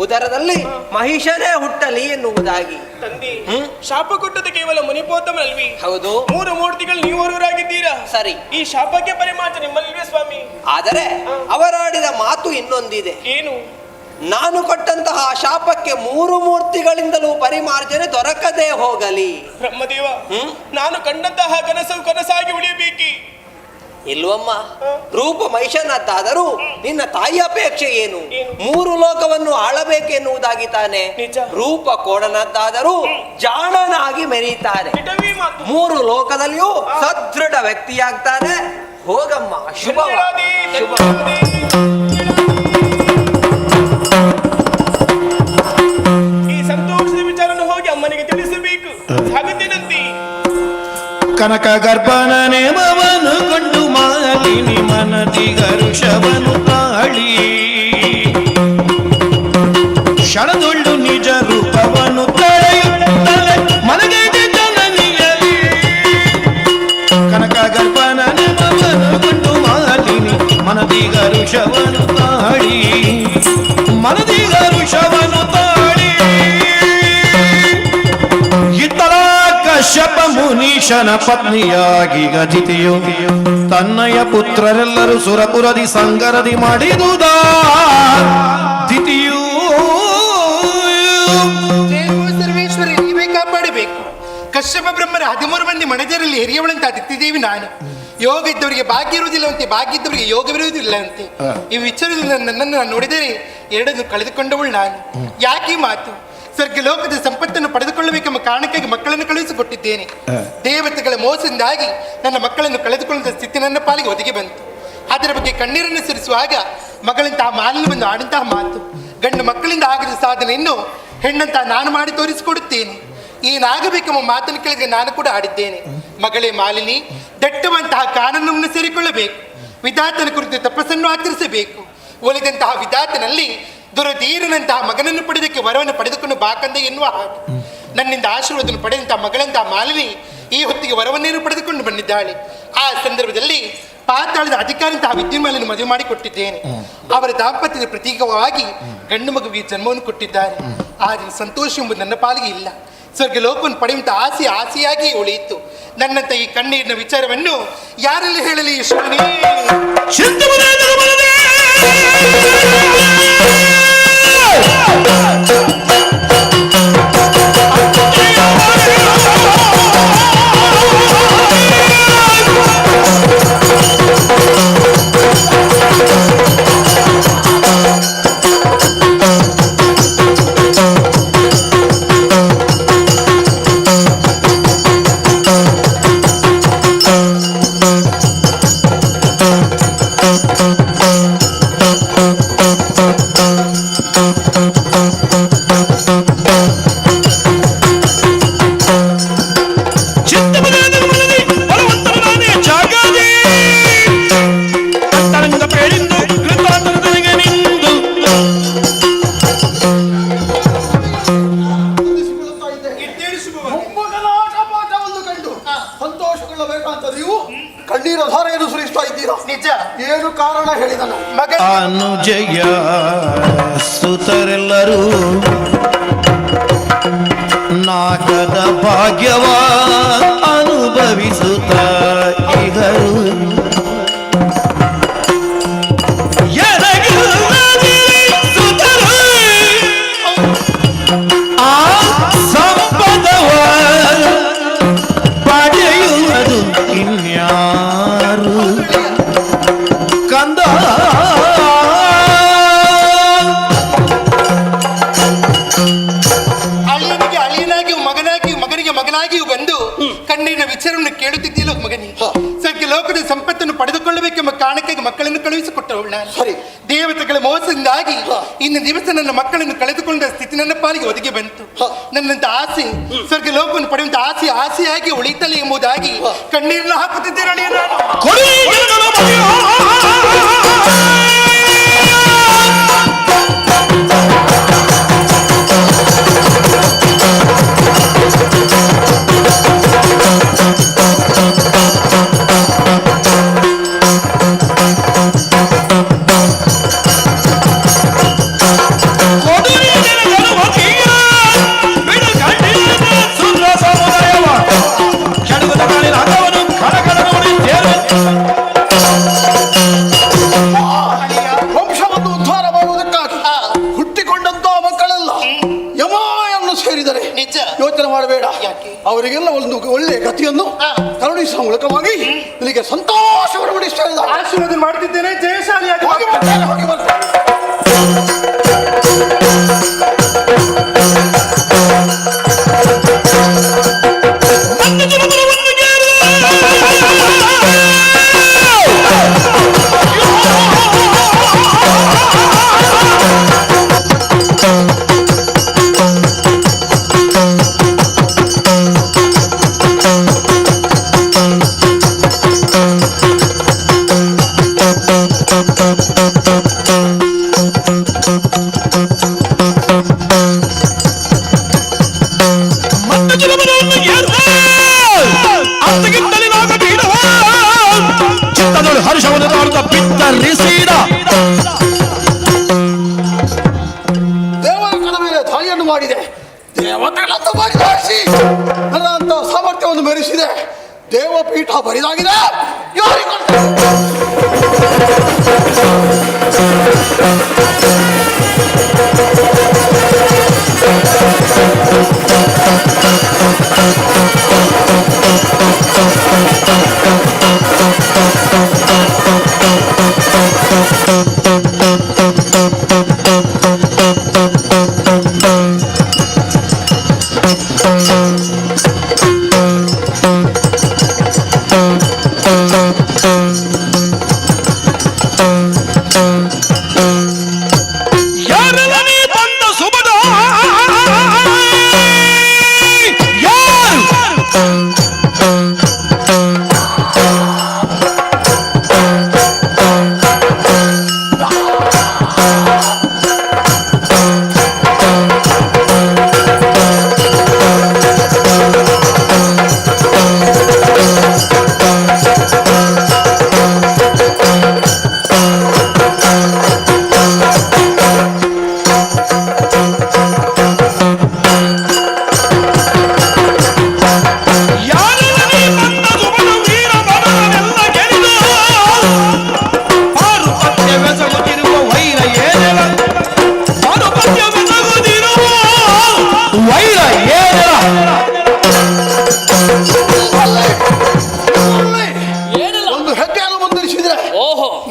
ಉದರದಲ್ಲಿ ಮಹಿಷನೇ ಹುಟ್ಟಲಿ ಎನ್ನುವುದಾಗಿ. ತಂದೆ, ಶಾಪ ಕೊಟ್ಟದ್ದು ಕೇವಲ ಮುನಿಪೋತ್ತಮನಲ್ವಿ? ಹೌದು. 3 ಮೂರ್ತಿಗಳು ನೀವು ಹೊರವರಾಗಿದ್ದೀರಾ. ಸರಿ. ಈ ಶಾಪಕ್ಕೆ ಪರಿಮಾಣ ನಿಮ್ಮಲ್ಲಿವೆ ಸ್ವಾಮಿ. ಆದರೆ ಅವರಾಡಿದ ಮಾತು ಇನ್ನೊಂದಿದೆ. ಏನು? ನಾನು ಕೊಟ್ಟಂತಹ ಶಾಪಕ್ಕೆ 3 ಮೂರ್ತಿಗಳಿಂದಲೂ ಪರಿಮಾರ್ಜನೆ ದೊರಕದೇ ಹೋಗಲಿ. ಬ್ರಹ್ಮದೇವ, ನಾನು ಕಂಡಂತಹ ಕನಸು ಕನಸಾಗಿ ಉಳಿಯಬೇಕಿ. ಇಲ್ವಮ್ಮ, ರೂಪ ಮಹಿಷನದ್ದಾದರೂ ನಿನ್ನ ತಾಯಿ ಅಪೇಕ್ಷೆ ಏನು? 3 ಲೋಕವನ್ನು ಆಳಬೇಕೆನ್ನುವುದಾಗಿ ತಾನೆ. ರೂಪ ಕೋಣನದ್ದಾದರೂ ಜಾಣನಾಗಿ ಮೆರೀತಾನೆ. 3 ಲೋಕದಲ್ಲಿಯೂ ಸದೃಢ ವ್ಯಕ್ತಿಯಾಗ್ತಾನೆ. ಹೋಗಮ್ಮ, ಶುಭ ಶುಭ. ಈ ಸಂತೋಷದ ವಿಚಾರವನ್ನು ಹೋಗಿ ಅಮ್ಮನಿಗೆ ತಿಳಿಸಬೇಕು. ಸಾಗುತ್ತೇನಂತೆ. ಕನಕ ಗರ್ಭನ ನೇಮವನ್ನು ಕೊಂಡು ಮಾಲಿನಿ ಮನದಿ ಗರುಷವನು ತಾಳಿ ಕ್ಷಣದೊಳ್ಳು ನಿಜ ರೂಪವನ್ನು ತಳೆಯುತ್ತಲೇ ಮನಗೆ ಜನನಿಯಲಿ. ಕನಕ ಗರ್ಭನ ನೇಮವನ್ನು ಕೊಂಡು ಮಾಲಿನಿ ಮನದಿ ಗರುಷವನು ತಾಳಿ ಮನದಿ ಗರುಷವನು ತಾಳಿ ಇತರ ಕಶ್ಯಪ ಮುನೀಶನ ಪತ್ನಿಯಾಗಿ ಗಜಿತೆಯು ತನ್ನಯ ಪುತ್ರರೆಲ್ಲರೂ ಸುರಪುರದಿ ಸಂಗರದಿ ಮಾಡಿದುದಾ ದಿತಿಯು. ಸರ್ವೇಶ್ವರಿ, ನೀವೇ ಕಾಪಾಡಬೇಕು. ಕಶ್ಯಪ ಬ್ರಹ್ಮರ 13 ಮಂದಿ ಮಣಜರಲ್ಲಿ ಹಿರಿಯವಳಂತ ದಿತ್ತಿದೇವಿ ನಾನು. ಯೋಗ ಇದ್ದವರಿಗೆ ಭಾಗ್ಯ ಇರುವುದಿಲ್ಲವಂತೆ, ಭಾಗ್ಯ ಇದ್ದವರಿಗೆ ಯೋಗವಿರುವುದಿಲ್ಲವಂತೆ. ಈ ವಿಚಾರದಲ್ಲಿ ನನ್ನನ್ನು ನೋಡಿದರೆ ಎರಡನ್ನು ಕಳೆದುಕೊಂಡವಳು ನಾನು. ಯಾಕೆ ಈ ಮಾತು? ಸ್ವರ್ಗ ಲೋಕದ ಸಂಪತ್ತನ್ನು ಪಡೆದುಕೊಳ್ಳಬೇಕೆಂಬ ಕಾರಣಕ್ಕಾಗಿ ಮಕ್ಕಳನ್ನು ಕಳುಹಿಸಿಕೊಟ್ಟಿದ್ದೇನೆ. ದೇವತೆಗಳ ಮೋಸದಿಂದಾಗಿ ನನ್ನ ಮಕ್ಕಳನ್ನು ಕಳೆದುಕೊಳ್ಳುವ ಸ್ಥಿತಿ ನನ್ನ ಪಾಲಿಗೆ ಒದಗಿ ಬಂತು. ಅದರ ಬಗ್ಗೆ ಕಣ್ಣೀರನ್ನು ಸುರಿಸುವಾಗ ಮಗಳಂತಹ ಮಾಲಿನ್ಯವನ್ನು ಆಡುವಂತಹ ಮಾತು. ಗಂಡು ಮಕ್ಕಳಿಂದ ಆಗದ ಸಾಧನೆಯನ್ನು ಹೆಣ್ಣಂತಹ ನಾನು ಮಾಡಿ ತೋರಿಸಿಕೊಡುತ್ತೇನೆ. ಏನಾಗಬೇಕೆಂಬ ಮಾತನ್ನು ಕೇಳಿದ್ರೆ ನಾನು ಕೂಡ ಆಡಿದ್ದೇನೆ. ಮಗಳೇ ಮಾಲಿನಿ, ದಟ್ಟವಂತಹ ಕಾನೂನನ್ನು ಸೇರಿಕೊಳ್ಳಬೇಕು. ವಿಧಾತನ ಕುರಿತು ತಪಸ್ಸನ್ನು ಆಚರಿಸಬೇಕು. ಒಲಿದಂತಹ ವಿಧಾತನಲ್ಲಿ ದುರಧೀರನಂತಹ ಮಗನನ್ನು ಪಡೆದಕ್ಕೆ ವರವನ್ನು ಪಡೆದುಕೊಂಡು ಬಾಕಂದೆ ಎನ್ನುವ ಹಾಗೆ ನನ್ನಿಂದ ಆಶೀರ್ವಾದವನ್ನು ಪಡೆದಂತಹ ಮಗಳಂತಹ ಮಾಲಿನಿ ಈ ಹೊತ್ತಿಗೆ ವರವನ್ನೇನು ಪಡೆದುಕೊಂಡು ಬಂದಿದ್ದಾಳೆ. ಆ ಸಂದರ್ಭದಲ್ಲಿ ಪಾತಾಳದ ಅಧಿಕಾರಿಯಂತಹ ವಿದ್ಯುನ್ಮಾಲನ್ನು ಮದುವೆ ಮಾಡಿಕೊಟ್ಟಿದ್ದೇನೆ. ಅವರ ದಾಂಪತ್ಯದ ಪ್ರತೀಕವಾಗಿ ಗಂಡು ಮಗುವಿಗೆ ಜನ್ಮವನ್ನು ಕೊಟ್ಟಿದ್ದಾರೆ. ಆದರೆ ಸಂತೋಷ ಎಂಬುದು ನನ್ನ ಪಾಲಿಗೆ ಇಲ್ಲ. ಸ್ವರ್ಗ ಲೋಕವನ್ನು ಪಡೆಯುವಂಥ ಆಸೆಯಾಗಿ ಉಳಿಯಿತು. ನನ್ನಂತ ಈ ಕಣ್ಣೀರಿನ ವಿಚಾರವನ್ನು ಯಾರಲ್ಲಿ ಹೇಳಲಿ ಯಶೋನಿ? ಕಣ್ಣೀರ ಧಾರೆಯನ್ನು ಸುರಿಸ್ತಾ ಇದ್ದೀರಾ? ನಿಜ. ಏನು ಕಾರಣ ಹೇಳಿದನು? ಅನುಜಯ ಸುತರೆಲ್ಲರೂ ನಾಗದ ಭಾಗ್ಯವ ಅನುಭವಿಸುತ್ತ ಇಗರು ಆ ಸಂಪದವ ಪಡೆಯುವುದು ಇನ್ಯಾರು ಕಂದ. ಅಳಿಯನಿಗೆ ಅಳಿಯನಾಗಿಯೂ ಮಗನಿಗೆ ಮಗನಾಗಿಯೂ ಬಂದು ಕಣ್ಣೀರಿನ ವಿಚಾರವನ್ನು ಕೇಳುತ್ತಿದ್ದೀಯಲ್ಲ ಮಗನಿ. ಸ್ವರ್ಗ ಲೋಕದ ಸಂಪತ್ತನ್ನು ಪಡೆದುಕೊಳ್ಳಬೇಕೆಂಬ ಕಾರಣಕ್ಕಾಗಿ ಮಕ್ಕಳನ್ನು ಕಳುಹಿಸಿಕೊಟ್ಟವಳು ನಾನು. ದೇವತೆಗಳ ಮೋಸದಿಂದಾಗಿ ಇನ್ನು ದಿವಸ ನನ್ನ ಮಕ್ಕಳನ್ನು ಕಳೆದುಕೊಂಡ ಸ್ಥಿತಿ ನನ್ನ ಪಾಲಿಗೆ ಒದಗಿ ಬಂತು. ನನ್ನಂತ ಆಸೆ ಸ್ವರ್ಗ ಲೋಕವನ್ನು ಪಡೆಯುವಂತ ಆಸೆಯಾಗಿ ಉಳಿತಲೆ ಎಂಬುದಾಗಿ ಕಣ್ಣೀರನ್ನು ಹಾಕುತ್ತಿದ್ದೇನೆ ಅಳಿಯ ನಾನು. ಕೆಳಗುದ ಕಾಲಿನ ಹಗ್ಗವನ್ನು ಕಡಕಡ ನೋಡಿ ಮೂಲಕವಾಗಿ ನಿನಗೆ ಸಂತೋಷವನ್ನು ಪಡಿಸ್ತಾ ಇದ್ದಾರೆ. ಆಶೀರ್ವಾದ ಮಾಡ್ತಿದ್ದೇನೆ. ಜಯಶಾಲಿಯಾಗಿ ಹೋಗಿ ಬರ್ತೇನೆ, ಹೋಗಿ ಬರ್ತೇನೆ. ಹರ್ಷವನ್ನು ನೋಡ್ತಾ ಬಿತ್ತರಿಸಿದ ದೇವರ ಕಣ ಮೇಲೆ ದಾಳಿಯನ್ನು ಮಾಡಿದೆ. ದೇವತೆಗಳನ್ನು ಬರಿದಾಡಿಸಿ ನನ್ನಂತ ಸಾಮರ್ಥ್ಯವನ್ನು ಮೆರೆಸಿದೆ. ದೇವಪೀಠ ಬರಿದಾಗಿದೆ.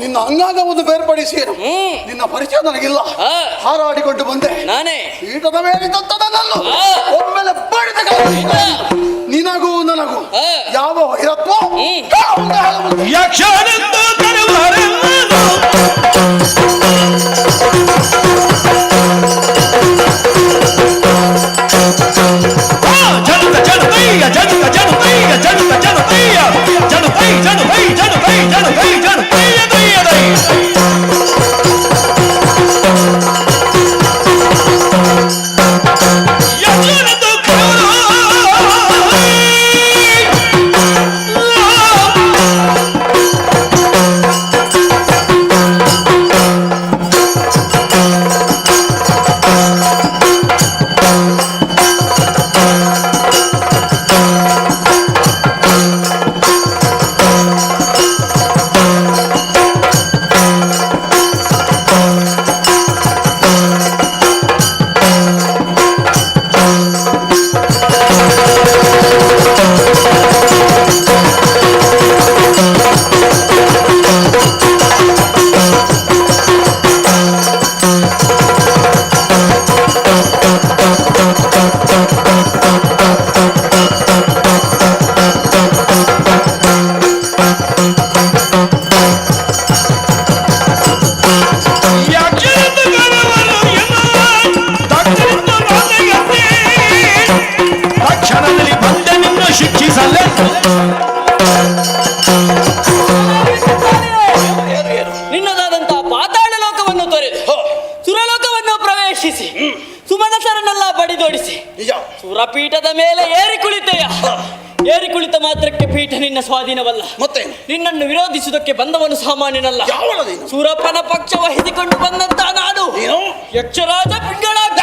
ನಿನ್ನ ಅಂಗಾಂಗವನ್ನು ಬೇರ್ಪಡಿಸಿ ನಿನ್ನ ಪರಿಚಯ ನನಗಿಲ್ಲ. ಹಾರಾಡಿಕೊಂಡು ಬಂದೆ. ನಾನೇ ಪೀಠದ ಮೇಲಿದ್ದಂತ ನನ್ನನ್ನು ಒಮ್ಮೆಲೆ ಬಡಿದ ನಿನಗೂ ನನಗೂ ಯಾವ ವೈರತ್ವ ಯಕ್ಷನೆಂದು ನಿನ್ನದಾದಂತಹ ಪಾತಾಳ ಲೋಕವನ್ನು ತೊರೆದು ಸುರಲೋಕವನ್ನು ಪ್ರವೇಶಿಸಿ ಸುಮನಸರನ್ನೆಲ್ಲ ಬಡಿದೋಡಿಸಿ ಸುರಪೀಠದ ಮೇಲೆ ಏರಿ ಕುಳಿತೆಯ. ಏರಿ ಕುಳಿತ ಮಾತ್ರಕ್ಕೆ ಪೀಠ ನಿನ್ನ ಸ್ವಾಧೀನವಲ್ಲ. ಮತ್ತೆ ನಿನ್ನನ್ನು ವಿರೋಧಿಸುವುದಕ್ಕೆ ಬಂದವನು ಸಾಮಾನ್ಯನಲ್ಲ. ಸೂರಪ್ಪನ ಪಕ್ಷ ವಹಿಸಿಕೊಂಡು ಬಂದಂತ ನಾನು ಯಕ್ಷರಾಜ ಪಿಂಗಳಾಗ್ತ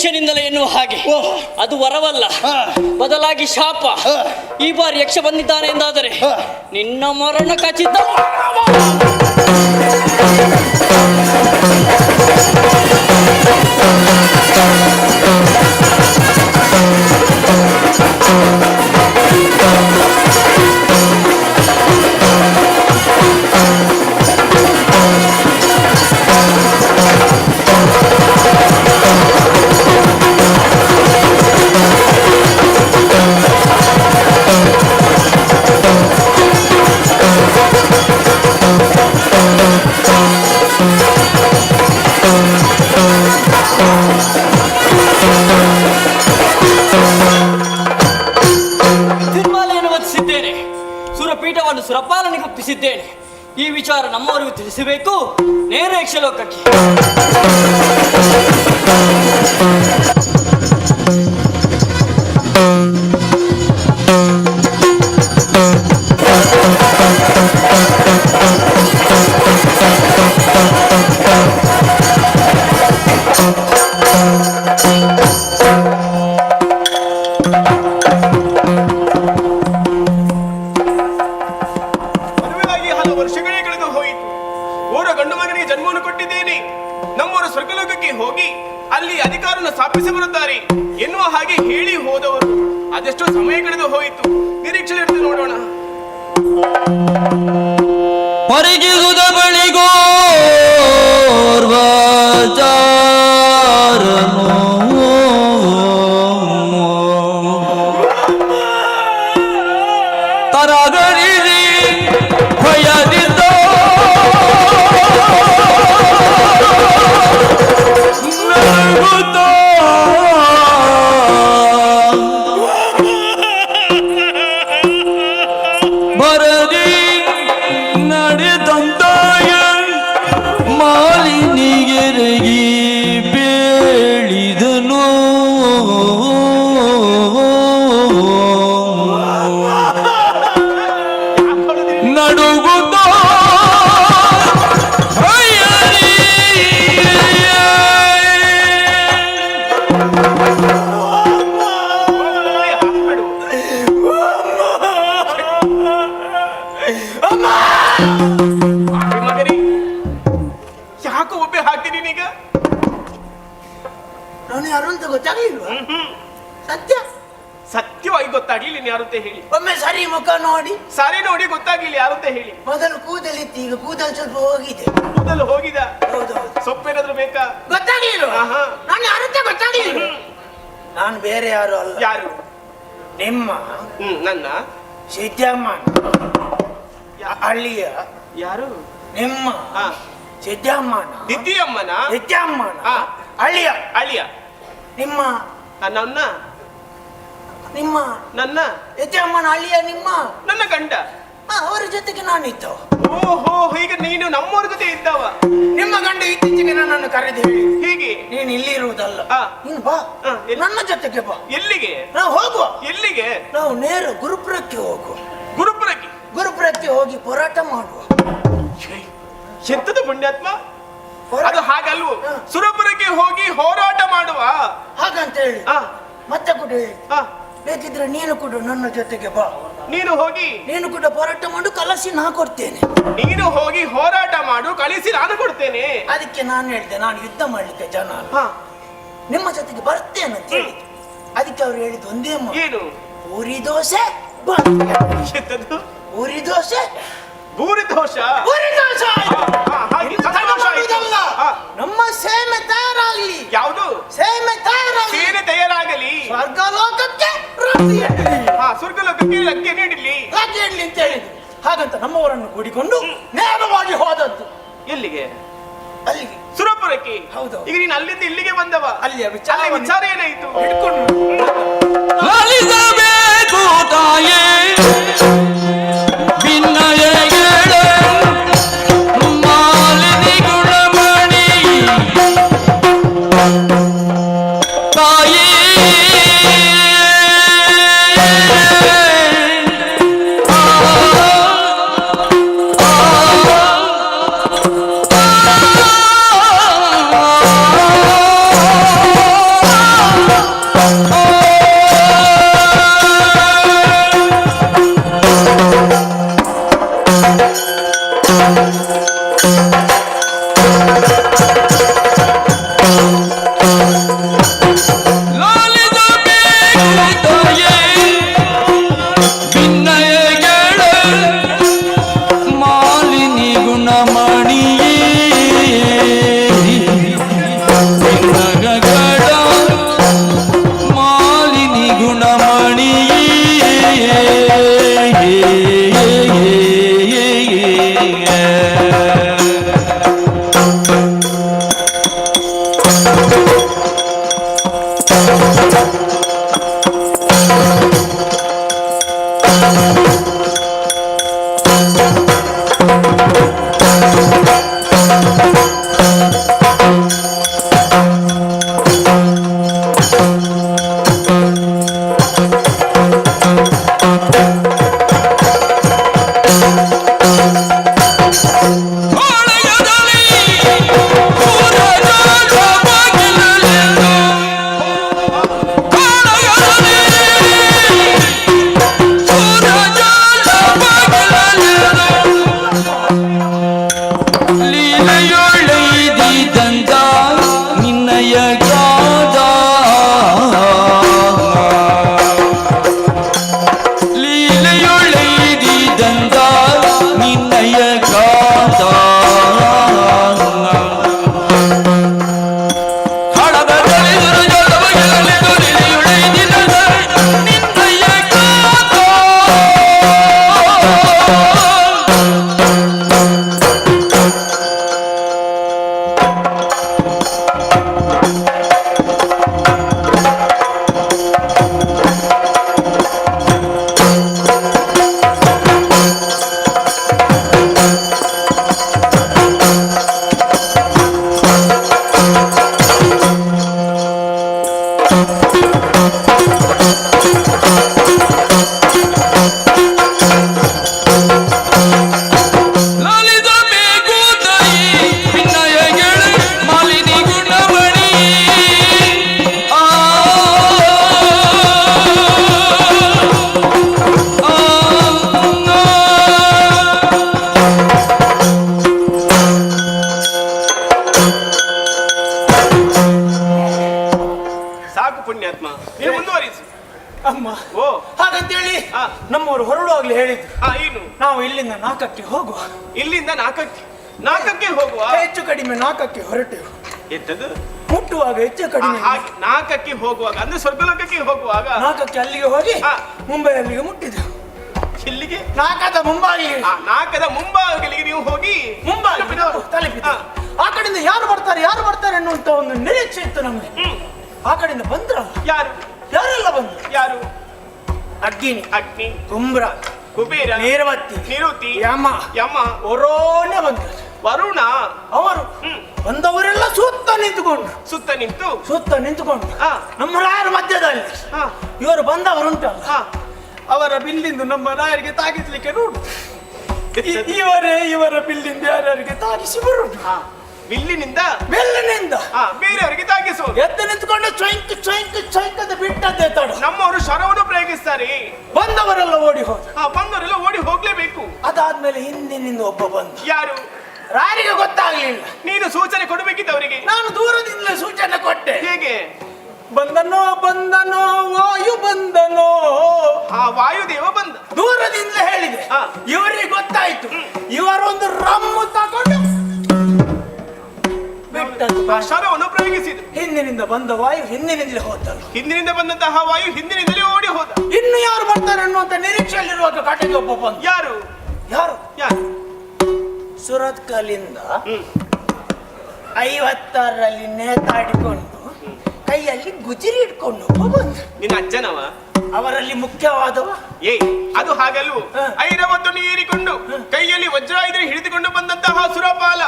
ನಿರೀಕ್ಷೆನಿಂದಲೇ ಎನ್ನುವ ಹಾಗೆ ಅದು ವರವಲ್ಲ, ಬದಲಾಗಿ ಶಾಪ. ಈ ಬಾರಿ ಯಕ್ಷ ಬಂದಿದ್ದಾನೆ ಎಂದಾದರೆ ನಿನ್ನ ಮರಣ ಖಚಿತ. ಸುರಪೀಠವನ್ನು ಸುರಪಾಲನೆಗೆ ಒಪ್ಪಿಸಿದ್ದೇನೆ. ಈ ವಿಚಾರ ನಮ್ಮವರಿಗೂ ತಿಳಿಸಬೇಕು, ನೇರ ಯಕ್ಷಲೋಕಕ್ಕೆ. ಹೋಗಿ ಅಲ್ಲಿ ಅಧಿಕಾರವನ್ನು ಸ್ಥಾಪಿಸಿ ಬರುತ್ತಾರೆ ಎನ್ನುವ ಹಾಗೆ ಹೇಳಿ ಹೋದವರು ಅದೆಷ್ಟೋ ಸಮಯ ಕಳೆದು ಹೋಯಿತು. ನಿರೀಕ್ಷೆ ಇಟ್ಟು ನೋಡೋಣ. ಪರಿಗಿಸುದ ಬಳಿಗೋ ತರಗರಿರಿ ಭಯದಿಂದ ಬರದಿ ನಡೆದಂತಾಯ ಮಾಲಿನಿಗೆರಗಿ ಬೇಳಿದನು. ನಡುಗುತ್ತ ಯಾಕೋ ಒಬ್ಬೆ ಹಾಕ್ತೀನಿ ನೀಗ? ನಾನು ಯಾರು ಅಂತ ಗೊತ್ತಾಗ್ಲಿಲ್ವ? ಸತ್ಯ ಸತ್ಯವಾಗಿ ಗೊತ್ತಾಗ್ಲಿಲ್ಲ ಯಾರು ಅಂತ ಹೇಳಿ. ಒಮ್ಮೆ ಸರಿ ಮುಖ ನೋಡಿ ಸಾರಿ ನೋಡಿ ಗೊತ್ತಾಗ್ಲಿಲ್ಲ ಯಾರು ಅಂತ ಹೇಳಿ. ಮೊದಲು ಕೂದಲಿತ್ತು, ಈಗ ಕೂದಲು ಸ್ವಲ್ಪ ಹೋಗಿದೆ. ಕೂದಲು ಹೋಗಿದ? ಹೌದೌದು. ಸೊಪ್ಪೇನಾದ್ರೂ ಬೇಕಾ? ಗೊತ್ತಾಗ್ಲಿಲ್ವ? ನಾನು ಯಾರು ಅಂತ ಗೊತ್ತಾಗ್ಲಿಲ್ಲ. ನಾನು ಬೇರೆ ಯಾರು ಅಲ್ಲ. ಯಾರು? ನಿಮ್ಮ ನನ್ನ ಸಿದ್ದಮ್ಮ ಅಳಿಯ. ಯಾರು? ನಿಮ್ಮ ಸಿದ್ದಮ್ಮನ ದಿದ್ದಿಯಮ್ಮನ ಸಿದ್ದಮ್ಮನ ಅಳಿಯ. ಅಳಿಯ ನಿಮ್ಮ ನನ್ನ ನಿಮ್ಮ ನನ್ನ ಸಿದ್ದಮ್ಮನ ಅಳಿಯ ನಿಮ್ಮ ನನ್ನ ಗಂಡ. ಅವರ ಜೊತೆಗೆ ನಾನಿದ್ದವ. ಓಹೋ, ಈಗ ನೀನು ನಮ್ಮವ್ರ ಜೊತೆ ಇದ್ದವ. ನಿಮ್ಮ ಗಂಡ ಇತ್ತೀಚೆಗೆ ನನ್ನನ್ನು ಕರೆದು ಹೇಳಿ, ಹೀಗೆ ನೀನು ಇಲ್ಲಿ ಇರುವುದಲ್ಲ, ನೀನು ಬಾ ನನ್ನ ಜೊತೆಗೆ ಬಾ. ಎಲ್ಲಿಗೆ? ನಾವು ಹೋಗುವ. ಎಲ್ಲಿಗೆ? ನಾವು ನೇರ ಗುರುಪುರಕ್ಕೆ ಹೋಗುವ. ಗುರುಪುರಕ್ಕೆ? ಗುರುಪುರಕ್ಕೆ ಹೋಗಿ ಹೋರಾಟ ಮಾಡುವ. ಎಂತದ ಪುಣ್ಯಾತ್ಮ ಅದು? ಹಾಗಲ್ವ, ಸುರಪುರಕ್ಕೆ ಹೋಗಿ ಹೋರಾಟ ಮಾಡುವ ಹಾಗಂತ ಹೇಳಿ ಮತ್ತೆ ಕೂಡ ಹೇಳಿ, ಬೇಕಿದ್ರೆ ನೀನು ಕೂಡ ನನ್ನ ಜೊತೆಗೆ ಬಾ. ನೀನು ಹೋಗಿ ನೀನು ಕೂಡ ಹೋರಾಟ ಮಾಡು, ಕಲಸಿ ನಾ ಕೊಡ್ತೇನೆ. ನೀನು ಹೋಗಿ ಹೋರಾಟ ಮಾಡು, ಕಳಿಸಿ ನಾನು ಕೊಡ್ತೇನೆ. ಅದಕ್ಕೆ ನಾನು ಹೇಳಿದೆ, ನಾನು ಯುದ್ಧ ಮಾಡ್ಲಿಕ್ಕೆ ಜನ ನಿಮ್ಮ ಜೊತೆಗೆ ಬರ್ತೇನೆ ಅಂತ ಹೇಳಿ. ಅದಕ್ಕೆ ಅವ್ರು ಹೇಳಿದ್ದು ಒಂದೇ ಏನು? ಪೂರಿ ದೋಸೆ. ಪೂರಿ ದೋಸೆ, ಭೂರಿ ದೋಷ. ನಮ್ಮ ಸೇನೆ ತಯಾರಾಗಲಿ. ಯಾವುದು? ಸೇನೆ ತಯಾರಾಗಲಿ. ಸೇನೆ ತಯಾರಾಗಲಿ. ಸ್ವರ್ಗಲೋಕಕ್ಕೆ ಸ್ವರ್ಗಲೋಕಕ್ಕೆ ಲಗ್ಗೆ ನೀಡಲಿ. ಲಗ್ಗೆ ಇಡ್ಲಿ ಅಂತ ಹೇಳಿದ್ರು. ಹಾಗಂತ ನಮ್ಮವರನ್ನು ಕೂಡಿಕೊಂಡು ನೇರವಾಗಿ ಹೋದದ್ದು. ಎಲ್ಲಿಗೆ? ಅಲ್ಲಿಗೆ, ಸುರಪುರಕ್ಕೆ. ಹೌದು. ಈಗ ನೀನು ಅಲ್ಲಿಂದ ಇಲ್ಲಿಗೆ ಬಂದವ. ಅಲ್ಲಿಯ ವಿಚಾರ ಏನಾಯಿತು? ಹಿಡ್ಕೊಂಡು ಲಲಿಸಬೇಕು ತಾಯೇ ಭಿನ್ನಯ ಮಾಲಿನಿ ಗುಣಮಣಿ ತಾಯೇ ಅಮ್ಮ ಓ ಹಾಗಂತೇಳಿ ನಮ್ಮವರು ಹೊರಡುವಾಗ್ಲೇ ಹೇಳಿದ್ರು ಏನು ನಾವು ಇಲ್ಲಿಂದ ನಾಲ್ಕಕ್ಕೆ ಹೋಗುವ. ಇಲ್ಲಿಂದ ನಾಲ್ಕಕ್ಕೆ ಹೋಗುವ. ಹೆಚ್ಚು ಕಡಿಮೆ ನಾಲ್ಕಕ್ಕೆ ಹೊರಟೆವು. ಎಂತದು ಮುಟ್ಟುವಾಗ ಹೆಚ್ಚು ಕಡಿಮೆ ನಾಲ್ಕಕ್ಕೆ ಹೋಗುವಾಗ ಅಂದ್ರೆ ಸ್ವರ್ಗಲೋಕಕ್ಕೆ ಹೋಗುವಾಗ ನಾಲ್ಕಕ್ಕೆ ಅಲ್ಲಿಗೆ ಹೋಗಿ ಮುಂಬೈ ಅಲ್ಲಿಗೆ ಮುಟ್ಟಿದೆವು. ಇಲ್ಲಿಗೆ ನಾಲ್ಕದ ಮುಂಬಾಗಿಲಿಗೆ ನೀವು ಹೋಗಿ ಮುಂಬೈ ತಲುಪಿದ. ಆ ಕಡೆಯಿಂದ ಯಾರು ಬರ್ತಾರೆ ಅನ್ನುವಂತ ಒಂದು ನಿರೀಕ್ಷೆ ಇತ್ತು ನಮಗೆ. ಆ ಕಡೆಯಿಂದ ಬಂದ್ರ ಯಾರೆಲ್ಲ ಬಂದ್ರು? ಯಾರು? ಅಗ್ನಿ ಕುಂಬ್ರ ಕುಬೇರ ನಿರುತಿ ಯಮ ವರುಣ ಬಂದರು. ವರುಣ ಅವರು ಬಂದವರೆಲ್ಲ ಸುತ್ತ ನಿಂತುಕೊಂಡು ನಮ್ಮ ರಾಯರ ಮಧ್ಯದಲ್ಲಿ ಇವರು ಬಂದವರುಂಟಲ್ಲ ಅವರ ಬಿಲ್ಲಿಂದು ನಮ್ಮ ರಾಯರಿಗೆ ತಾಗಿಸ್ಲಿಕ್ಕೆ ನೋಡು. ಇವರ ಬಿಲ್ಲಿಂದ ಯಾರ್ಯಾರಿಗೆ ತಾಗಿಸಿ ಬರುದು. ಬಿಲ್ಲಿನಿಂದ ಬೇರೆಯವರಿಗೆ ತಾಗಿಸುವುದು. ಎದ್ದು ನಿಂತ್ಕೊಂಡು ಚೊಂಕ್ ಅಂತ ಬಿಟ್ಟದ್ದೇ ತಡ. ನಮ್ಮವರು ಶರವನ್ನು ಪ್ರಯೋಗಿಸ್ತಾರೆ. ಬಂದವರೆಲ್ಲ ಓಡಿ ಹೋಗ್ಲೇಬೇಕು. ಅದಾದ್ಮೇಲೆ ಹಿಂದಿನಿಂದ ಒಬ್ಬ ಬಂದ. ಯಾರು? ರಾಯರಿಗೆ ಗೊತ್ತಾಗ್ಲಿಲ್ಲ. ನೀನು ಸೂಚನೆ ಕೊಡಬೇಕಿತ್ತು. ನಾನು ದೂರದಿಂದಲೇ ಸೂಚನೆ ಕೊಟ್ಟೆ. ಹೇಗೆ? ಬಂದನೋ ವಾಯು ಬಂದನೋ. ವಾಯುದೇವ ಬಂದ. ದೂರದಿಂದಲೇ ಹೇಳಿದೆ. ಇವರಿಗೆ ಗೊತ್ತಾಯ್ತು. ಇವರೊಂದು ರಮ್ಮು ತಗೊಂಡು ಶರವನ್ನು ಪ್ರಯೋಗಿಸಿದ್ರು. ಹಿಂದಿನಿಂದ ಬಂದ ವಾಯು ಹಿಂದಿನಿಂದಲೇ ಹೋದಲ್ಲ. ಹಿಂದಿನಿಂದ ಬಂದಂತಹ ವಾಯು ಹಿಂದಿನಿಂದಲೇ ಓಡಿ ಹೋದ. ಇನ್ನು ಯಾರು ಬರ್ತಾರೆ ಅನ್ನುವಂತ ನಿರೀಕ್ಷೆಯಲ್ಲಿರುವಾಗ ಕಾಟಿಗೆ ಒಬ್ಬ ಬಂದ. ಯಾರು ಸುರತ್ ಕಲಿಂದ 56ರಲ್ಲಿ ನೇತಾಡಿಕೊಂಡು ಕೈಯಲ್ಲಿ ಗುಜಿರಿ ಇಟ್ಕೊಂಡು ಬಂದ. ನಿನ್ನ ಅಜ್ಜನವ? ಅವರಲ್ಲಿ ಮುಖ್ಯವಾದವ. ಅದು ಹಾಗಲ್ವು. ಐರವತ್ತು ನೀರಿಕೊಂಡು ಕೈಯಲ್ಲಿ ವಜ್ರಾಯುಧ ಹಿಡಿದುಕೊಂಡು ಬಂದಂತಹ ಸುರಪಾಲ.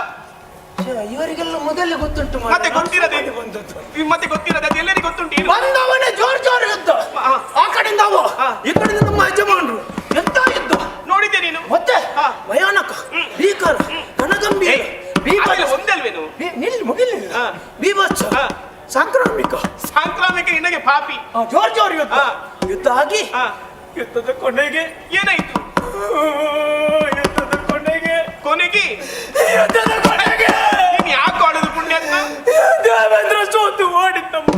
ಇವರಿಗೆಲ್ಲ ಮೊದಲೇ ಗೊತ್ತುಂಟು. ಮತ್ತೆ ಗೊತ್ತಿರದೆ ಎಲ್ಲರಿಗೂ ಗೊತ್ತುಂಟು. ಬಂದವನೇ ಜೋರ್ ಯುದ್ಧ. ಆ ಕಡೆಯಿಂದ ಈ ಕಡೆಯಿಂದ ನಮ್ಮ ಯಜಮಾನರು ಎಂತ ಯುದ್ಧ ನೋಡಿದ್ದೆ ನೀನು? ಮತ್ತೆ ಭಯಾನಕ ಭೀಕರ ಕನಗಂಭೀರ ಒಂದಲ್ವೇನು ಮುಗಿಲಿಲ್ಲ. ಬೀಭತ್ಸ ಸಾಂಕ್ರಾಮಿಕ ನಿನಗೆ ಪಾಪಿ. ಜೋರ್ ಯುದ್ಧ ಆಗಿ ಯುದ್ಧದ ಕೊನೆಗೆ ಏನಾಯ್ತು? ಕೊನೆಗೆ ಯಾಕೆ ಆಡೋದು ಪುಣ್ಯ? ದೇವೇಂದ್ರ ಸೋತು ಓಡಿದ್ದಮ್ಮ.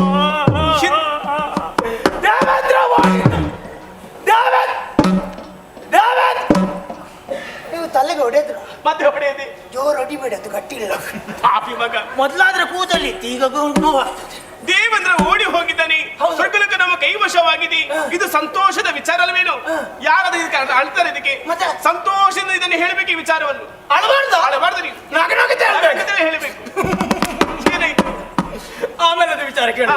ನೀವು ತಲೆಗೆ ಹೊಡೆದ್ರು. ಮತ್ತೆ ಹೊಡೆಯದೆ ಜೋರು ಹೊಡಿಬೇಡಿ, ಅದು ಗಟ್ಟಿಲ್ಲ. ಪಾಪಿ ಮಗ. ಮೊದಲಾದ್ರೆ ಕೂದಲಿತ್ತು, ಈಗ ನೋವಾಗ್ತದೆ. ದೇವೇಂದ್ರ ಓಡಿ ಹೋಗಿದ್ದಾನೆ. ಸ್ವರ್ಗಲೋಕ ನಮ್ಮ ಕೈವಶವಾಗಿದೆ. ಇದು ಸಂತೋಷದ ವಿಚಾರ ಅಲ್ವೇನು? ಯಾರಾದ್ರೂ ಇದಕ್ಕೆ ಅಳ್ತಾರೆ? ಇದಕ್ಕೆ ಸಂತೋಷದಿಂದ ಇದನ್ನು ಹೇಳಬೇಕು. ಈ ವಿಚಾರವನ್ನು ಅಳಬಾರ್ದು. ನೀವು ಹೇಳಬೇಕು. ಏನಾಯ್ತು ಆಮೇಲೆ ಅದು ವಿಚಾರ ಕೇಳ.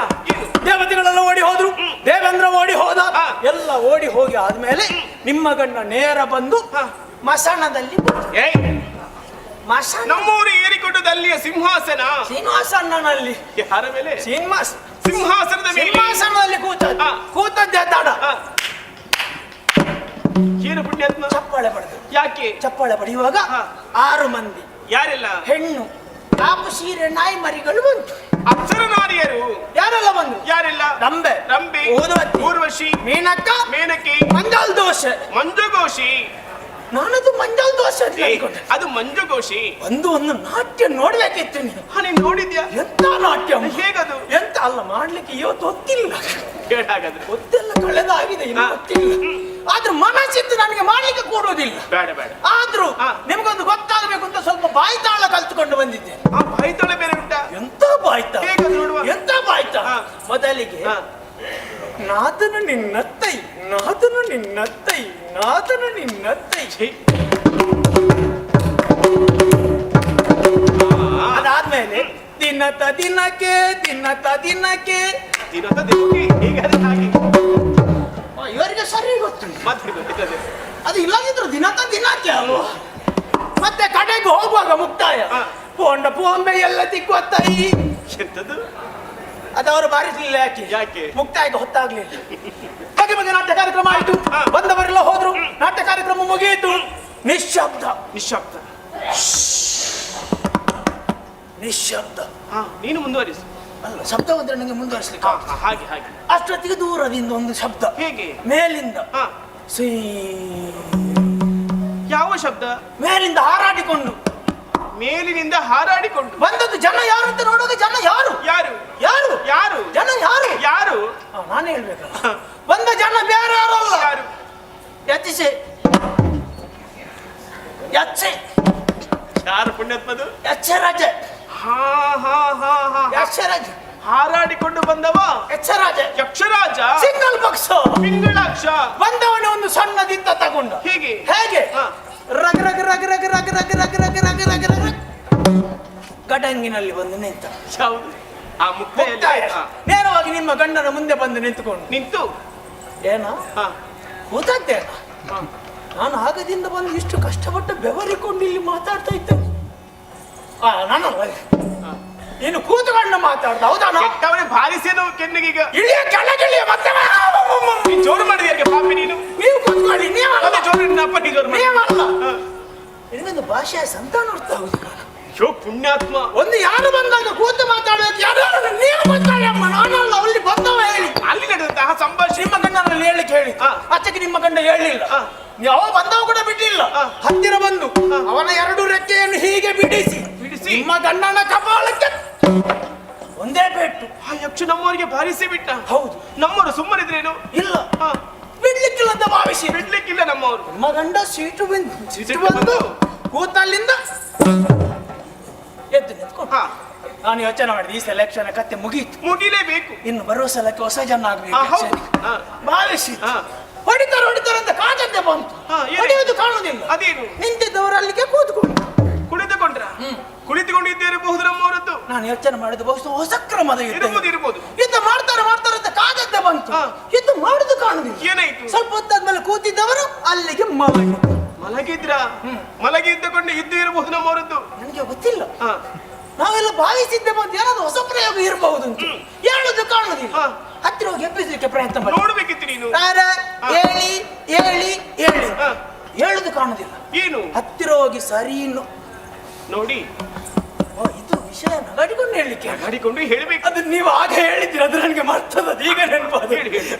ದೇವತೆಗಳೆಲ್ಲ ಓಡಿ ಹೋದ್ರು, ದೇವೇಂದ್ರ ಓಡಿ ಹೋದ, ಎಲ್ಲ ಓಡಿ ಹೋಗಿ ಆದ್ಮೇಲೆ ನಿಮ್ಮ ಗಂಡ ನೇರ ಬಂದು ಮಸಾಣದಲ್ಲಿ ನಮ್ಮೂರು ಏರಿಕೊಂಡದ್ದು ಅಲ್ಲಿಯ ಸಿಂಹಾಸನ. ಸಿಂಹಾಸನಲ್ಲಿ ಯಾರ ಮೇಲೆ? ಸಿಂಹಾಸನದ ಮೇಲೆ. ಸಿಂಹಾಸನದಲ್ಲಿ ಕೂತದ್ದೇ ತಾಡ. ಏನು ಪುಣ್ಯಾತ್ಮ? ಚಪ್ಪಾಳೆ ಪಡೆದು. ಯಾಕೆ? ಚಪ್ಪಾಳೆ ಪಡೆಯುವಾಗ 6 ಮಂದಿ ಯಾರೆಲ್ಲ? ಹೆಣ್ಣು ಕಾಪು ಸೀರೆ ನಾಯಿ ಮರಿಗಳು ಬಂತು. ಅಪ್ಸರ ನಾರಿಯರು ಯಾರೆಲ್ಲ ಬಂದ್ರು? ಯಾರೆಲ್ಲ? ರಂಬೆ, ಊರ್ವಶಿ, ಮೇನಕ, ಮೇನಕಿ, ಮಂಜಾಲ್ ದೋಷೆ, ಮಂಜುಘೋಷಿ. ನಾನದು ಮಂಜಾಲ್ ದೋಷೆ ಅನ್ಕೊಂಡೆ. ಅದು ಮಂಜುಘೋಷಿ. ಒಂದು ನಾಟ್ಯ ನೋಡ್ಬೇಕಿತ್ತು ನೀನು. ನೀನ್ ನೋಡಿದ್ಯಾ? ಎಂತ ನಾಟ್ಯ, ಹೇಗದು? ಎಂತ ಅಲ್ಲ ಮಾಡ್ಲಿಕ್ಕೆ ಇವತ್ತು ಗೊತ್ತಿಲ್ಲ. ಹಾಗಾದ್ರೆ ಗೊತ್ತೆಲ್ಲ ಕಳೆದಾಗಿದೆ, ಇನ್ನು ಗೊತ್ತಿಲ್ಲ. ಆದ್ರೂ ಮನಸ್ಸಿತ್ತು ನನಗೆ ಮಾಡ್ಲಿಕ್ಕೆ ಕೊಡುವುದಿಲ್ಲ. ಬೇಡ ಬೇಡ. ಆದ್ರೂ ನಿಮ್ಗೊಂದು ಗೊತ್ತಾಗಬೇಕು ಅಂತ ಸ್ವಲ್ಪ ಬಾಯ್ತಾಳ ಕಲ್ತುಕೊಂಡು ಬಂದಿದ್ದೆ. ಬಾಯ್ತಾಳ ಬೇರೆ ಉಂಟಾ? ಎಂತ ಬಾಯ್ತಾಳ? ಎಂತ ಬಾಯ್ತಾಳ? ಮೊದಲಿಗೆ ನಾದನು ನಿನ್ನತ್ತೈ, ನಾದನು ನಿನ್ನತ್ತೈ, ನಾದನು ನಿನ್ನತ್ತೈ. ಅದಾದ್ಮೇಲೆ ದಿನತ ದಿನಕ್ಕೆ, ದಿನತ ದಿನಕ್ಕೆ, ದಿನದ ದಿನಕ್ಕೆ. ಹೀಗಾದ್ರೆ ಹಾಗೆ ಇವರಿಗೆ ಸರಿ ಗೊತ್ತುಂಟು. ಅದು ಇಲ್ಲದಿದ್ರು ದಿನತ ದಿನಕ್ಕೆ ಅಲ್ವಾ? ಮತ್ತೆ ಕಡೆಗೆ ಹೋಗುವಾಗ ಮುಕ್ತಾಯ ಪೋಂಡ ಪೋಂಬೆ ಎಲ್ಲ ತಿಕ್ಕೊತ್ತೈ. ಎಂತದ್ದು? ಅದವರು ಬಾರಿಸಲಿಲ್ಲ. ಯಾಕೆ? ಮುಕ್ತಾಯಕ್ಕೆ ಹೊತ್ತಾಗ್ಲಿಲ್ಲ. ಬಗೆ ಬಗೆ ನಾಟ್ಯ ಕಾರ್ಯಕ್ರಮ ಆಯ್ತು, ಬಂದವರೆಲ್ಲ ಹೋದ್ರು, ನಾಟ್ಯ ಕಾರ್ಯಕ್ರಮ ಮುಗಿಯಿತು. ನಿಶ್ಶಬ್ದ. ನೀನು ಮುಂದುವರಿಸು. ಅಲ್ಲ, ಶಬ್ದ ಹೋದ್ರೆ ನನಗೆ ಮುಂದುವರಿಸಲಿಕ್ಕೆ ಹಾಗೆ. ಅಷ್ಟೊತ್ತಿಗೆ ದೂರದಿಂದ ಒಂದು ಶಬ್ದ. ಹೇಗೆ? ಮೇಲಿಂದ. ಯಾವ ಶಬ್ದ? ಮೇಲಿಂದ ಹಾರಾಡಿಕೊಂಡು. ಮೇಲಿನಿಂದ ಹಾರಾಡಿಕೊಂಡು ಬಂದದ್ದು ಜನ ಯಾರು ಅಂತ ನೋಡುವಾಗ ಜನ ಯಾರು ಯಾರು ಯಾರು ಯಾರು ಜನ ಯಾರು ಯಾರು ನಾನು ಹೇಳ್ಬೇಕಲ್ಲ. ಬಂದ ಜನ ಬೇರೆ ಯಾರಲ್ಲ. ಯಾರು? ಯತಿಸೆ ಯಚ್ಚೆ. ಯಾರು ಪುಣ್ಯಾತ್ಮದು? ಯಚ್ಚರಾಜ. ಯಕ್ಷರಾಜ ಹಾರಾಡಿಕೊಂಡು ಬಂದವ ಯಕ್ಷರಾಜ. ಯಕ್ಷರಾಜ ಸಿಂಗಲ್ ಪಕ್ಷ ಪಿಂಗಳಾಕ್ಷ. ಬಂದವನ ಒಂದು ಸಣ್ಣದಿದ್ದ ತಗೊಂಡ. ಹೇಗೆ ಹೇಗೆ? ರಗ ರಗ ರಗ ರಗ ರಗ ರಗ ರಗ ರಗ ರಗ ರಗ ರಗ ಗಡಂಗಿನಲ್ಲಿ ಬಂದು ನಿಂತ. ಹೌದು, ಆ ಮುಕ್ತಾಯ ನೇರವಾಗಿ ನಿಮ್ಮ ಗಂಡನ ಮುಂದೆ ಬಂದು ನಿಂತು ಏನ ಕೂತದ್ದೇನ? ನಾನು ಆಗದಿಂದ ಬಂದು ಇಷ್ಟು ಕಷ್ಟಪಟ್ಟು ಬೆವರಿಕೊಂಡು ಇಲ್ಲಿ ಮಾತಾಡ್ತಾ ಇದ್ದೆ. ನಾನು ನೀನು ಕೂತುಕೊಂಡು ಮಾತಾಡ್ದ, ಹೌದಾ? ಭಾರಿಸೇನು ಕೆನ್ನಿಗೀಗ ಇಳಿಯ ಕೆಳಗಿಳಿಯ ಮತ್ತೆ ಜೋರು ಮಾಡಿದ ಪಾಪಿ ನೀನು. ನೀವು ಕೂತ್ಕೊಳ್ಳಿ. ನೀವಲ್ಲ ಜೋರು ನಿನಗೊಂದು ಭಾಷೆಯ ಸಂತಾನ ಅರ್ಥ ಆಗುದು. ಶೋ ಪುಣ್ಯಾತ್ಮ. ಒಂದು ಯಾರು ಬಂದಾಗ ಕೂತು ಮಾತಾಡಬೇಕು. ಯಾರು ನೀವು ಕೂತ್ಕೊಳ್ಳಿ ಅಮ್ಮ, ನಾನಲ್ಲ ಅಲ್ಲಿ ಬಂದವ ಹೇಳಿ. ಅಲ್ಲಿ ನಡೆದಂತಹ ಸಂಭಾಷಣೆ ನಿಮ್ಮ ಗಂಡನಲ್ಲಿ ಹೇಳಿಕ್ಕೆ ಹೇಳಿ. ಅಚ್ಚಕ್ಕೆ ನಿಮ್ಮ ಗಂಡ ಹೇಳಿಲ್ಲ. ಯಾವ ಬಂದವ ಕೂಡ ಬಿಟ್ಟಿಲ್ಲ. ಹತ್ತಿರ ಬಂದು ಅವನ 2 ರೆಕ್ಕೆಯನ್ನು ಹೀಗೆ ಬಿಡಿಸಿ ನಿಮ್ಮ ಗಂಡನ ಕಪಾಳಕ್ಕೆ ಒಂದೇ ಪೆಟ್ಟು. ಆ ಯಕ್ಷ ನಮ್ಮವರಿಗೆ ಬಾರಿಸಿ ಬಿಟ್ಟ. ಹೌದು. ನಮ್ಮವರು ಸುಮ್ಮನಿದ್ರೇನು? ಇಲ್ಲ, ಬಿಡ್ಲಿಕ್ಕಿಲ್ಲ ಅಂತ ಭಾವಿಸಿ. ಬಿಡ್ಲಿಕ್ಕಿಲ್ಲ ನಮ್ಮವರು. ನಿಮ್ಮ ಗಂಡ ಸೀಟು ಬಂದು ಕೂತಲ್ಲಿಂದ ಎದ್ದು ನಿಂತ್ಕೊಂಡು ನಾನು ಯೋಚನೆ ಮಾಡಿದೆ, ಈ ಸೆಲೆಕ್ಷನ್ ಕತ್ತೆ ಮುಗಿಲೇಬೇಕು. ಇನ್ನು ಬರುವ ಸಲಕ್ಕೆ ಹೊಸ ಜನ ಆಗ್ಬೇಕು ಭಾವಿಸಿ ಹೊಡಿತಾರೆ ಅಂತ ಕಾದದ್ದೇ ಬಂತು. ಹೊಡೆಯುವುದು ಕಾಣುವುದಿಲ್ಲ. ಅದೇನು? ನಿಂತಿದ್ದವರಲ್ಲಿಗೆ ಕುಳಿತುಕೊಂಡ್ರ ಕುಳಿತುಕೊಂಡಿದ್ದಿರಬಹುದು ನಮ್ಮವರದ್ದು. ನಾನು ಯೋಚನೆ ಮಾಡಿದ ಬಹುಶಃ ಹೊಸ ಕ್ರಮದ ಇರಬಹುದು. ಯುದ್ಧ ಮಾಡ್ತಾರೆ ಅಂತ ಕಾದದ್ದೇ ಬಂತು. ಯುದ್ಧ ಮಾಡುದು ಕಾಣುದಿಲ್ಲ. ಏನಾಯ್ತು? ಸ್ವಲ್ಪ ಹೊತ್ತಾದ್ಮೇಲೆ ಕೂತಿದ್ದವರು ಅಲ್ಲಿಗೆ ಮಲಗಿದ್ರ ಮಲಗಿದ್ದುಕೊಂಡು ಇದ್ದು ಇರಬಹುದು ನಮ್ಮವರದ್ದು. ನನಗೆ ಗೊತ್ತಿಲ್ಲ. ನಾವೆಲ್ಲ ಭಾವಿಸಿದ್ದೆ ಬಂದು ಏನಾದ್ರು ಹೊಸ ಪ್ರಯೋಗ ಇರಬಹುದು ಅಂತ. ಹೇಳುದು ಕಾಣುದಿಲ್ಲ. ಹತ್ತಿರ ಹೋಗಿ ಎಬ್ಬಿಸಲಿಕ್ಕೆ ಪ್ರಯತ್ನ ಮಾಡಿ ನೋಡ್ಬೇಕಿತ್ತು ನೀನು. ಹೇಳಿ ಹೇಳಿ ಹೇಳಿ ಹೇಳುದು ಕಾಣುದಿಲ್ಲ. ಏನು? ಹತ್ತಿರ ಹೋಗಿ ಸರಿ ನೋಡಿ. ಇದು ವಿಷಯ ನಗಾಡಿಕೊಂಡು ಹೇಳಬೇಕು. ಅದು ನೀವು ಆಗ ಹೇಳಿದ್ದೀರ, ಅದು ನನಗೆ ಮರ್ತದ. ಈಗ ನೆನಪಾದ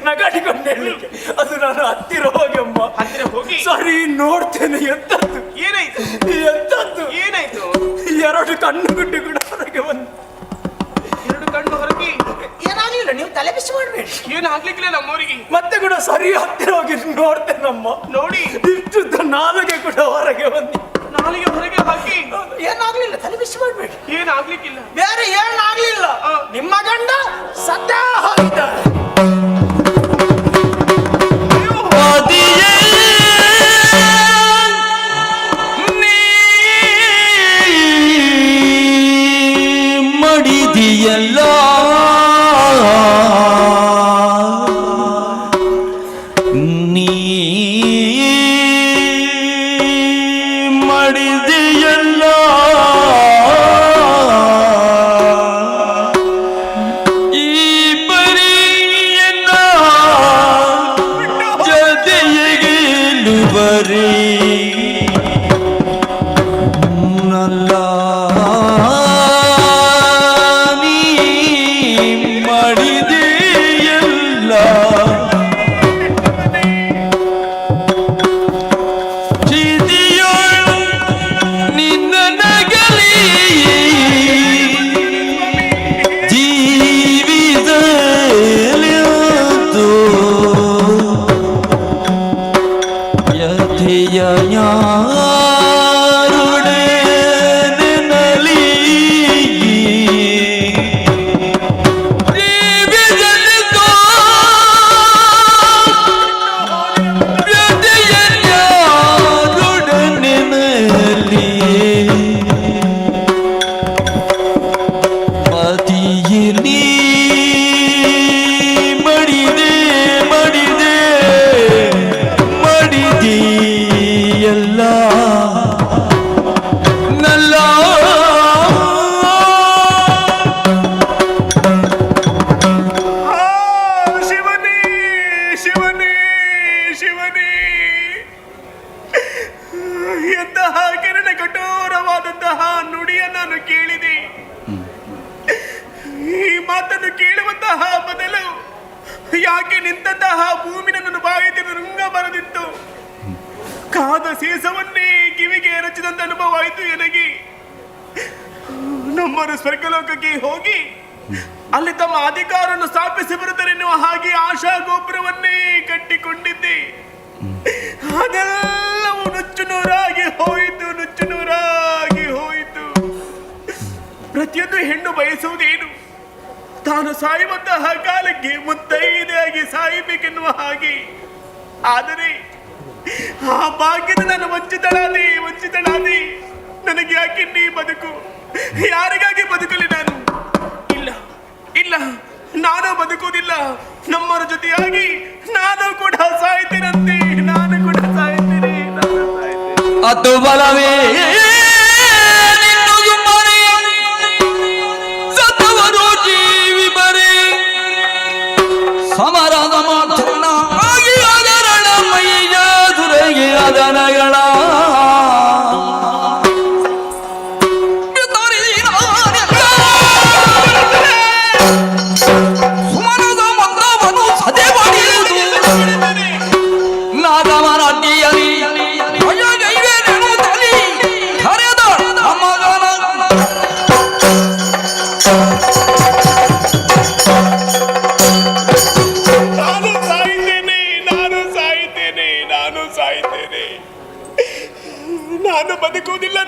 ನಗಾಡಿಕೊಂಡು ಹೇಳಲಿಕ್ಕೆ. ಅದು ನಾನು ಹತ್ತಿರ ಹೋಗಿ ಸರಿ ನೋಡ್ತೇನೆ. ಎಂತದ್ದು? ಏನಾಯ್ತು? ಎಂತದ್ದು? ಏನಾಯ್ತು? 2 ಕಣ್ಣು ಗುಡ್ಡು ಕೂಡ ಹೊರಗೆ ಬಂದು. 2 ಕಣ್ಣು ಹೊರಗೆ ಏನಾಗ್ಲಿಲ್ಲ. ನೀವು ತಲೆ ಬಿಸಿ ಮಾಡಬೇಡಿ. ಏನಾಗ್ಲಿಕ್ಕಿಲ್ಲ ನಮ್ಮವರಿಗೆ. ಮತ್ತೆ ಕೂಡ ಸರಿ ಹತ್ತಿರ ಹೋಗಿ ನೋಡ್ತೇನಮ್ಮ. ನೋಡಿ, ಇಷ್ಟು ನಾಲಿಗೆ ಕೂಡ ಹೊರಗೆ ಬಂದು. ನಾಲಿಗೆ ಹೊರಗೆ ಹಾಕಿ ಏನಾಗ್ಲಿಲ್ಲ. ತಲೆ ಬಿಸಿ ಮಾಡಬೇಡಿ. ಏನಾಗ್ಲಿಕ್ಕಿಲ್ಲ. ಬೇರೆ ಏನಾಗ್ಲಿಲ್ಲ. ನಿಮ್ಮ ಗಂಡ ಸತ್ಯ ಹೋಗಿದ್ದಾರೆ. ಮಡಿದಿಯಲ್ಲ ಅದ್ಭುತವಾದಂತಹ ನುಡಿಯ ನಾನು ಕೇಳಿದೆ. ಈ ಮಾತನ್ನು ಕೇಳುವಂತಹ ಬದಲು ಯಾಕೆ ನಿಂತಹ ಭೂಮಿ ನನ್ನನ್ನು ಬಾಯಿಗೆ ರುಂಗ ಬರದಿತ್ತು. ಕಾದ ಸೀಸವನ್ನೇ ಕಿವಿಗೆ ಎರಚಿದಂತ ಅನುಭವವಾಯಿತು ನನಗೆ. ನಮ್ಮನ್ನು ಸ್ವರ್ಗಲೋಕಕ್ಕೆ ಹೋಗಿ ಅಲ್ಲಿ ತಮ್ಮ ಅಧಿಕಾರವನ್ನು ಸ್ಥಾಪಿಸಿ ಬರುತ್ತಾರೆನ್ನುವ ಹಾಗೆ ಆಶಾ ಗೋಪುರವನ್ನೇ ಕಟ್ಟಿಕೊಂಡಿದ್ದೆ. ಅದೆಲ್ಲವೂ ನುಚ್ಚು ನೂರಾಗಿ ಹೋಯಿತು, ನುಚ್ಚು ನೂರಾಗಿ ಹೋಯಿತು. ಪ್ರತಿಯೊಂದು ಹೆಣ್ಣು ಬಯಸುವುದೇನು? ತಾನು ಸಾಯುವಂತಹ ಕಾಲಕ್ಕೆ ಮುತ್ತೈದೆಯಾಗಿ ಸಾಯಬೇಕೆನ್ನುವ ಹಾಗೆ. ಆದರೆ ಆ ಭಾಗ್ಯದ ನಾನು ವಂಚಿತಳಾದೆ. ನನಗೆ ಯಾಕೆ ನೀ ಬದುಕು? ಯಾರಿಗಾಗಿ ಬದುಕಲಿ ನಾನು? ಇಲ್ಲ, ನಾನು ಬದುಕುವುದಿಲ್ಲ. ನಮ್ಮರ ಜೊತೆಯಾಗಿ ನಾನು ಕೂಡ ಸಾಯ್ತೀನಂತೆ. ಅದು ಬಲವೇ ನಿನ್ನದು ಮರೆ, ಸತ್ತವರು ಜೀವಿ ಬರೆ, ಸಮರದ ಮಾತನಾಗಿ ಅದರಳ ಮೈಯ ದುರಗೆ ಅದನಗಳ ಸುಮನದ ಮಂದವನು ಸದೆ ಬಡಿಯುವುದು ನಾದವನ ಅಡ್ಡಿಯಲಿ ನಾನು ಬದುಕುವುದಿಲ್ಲ.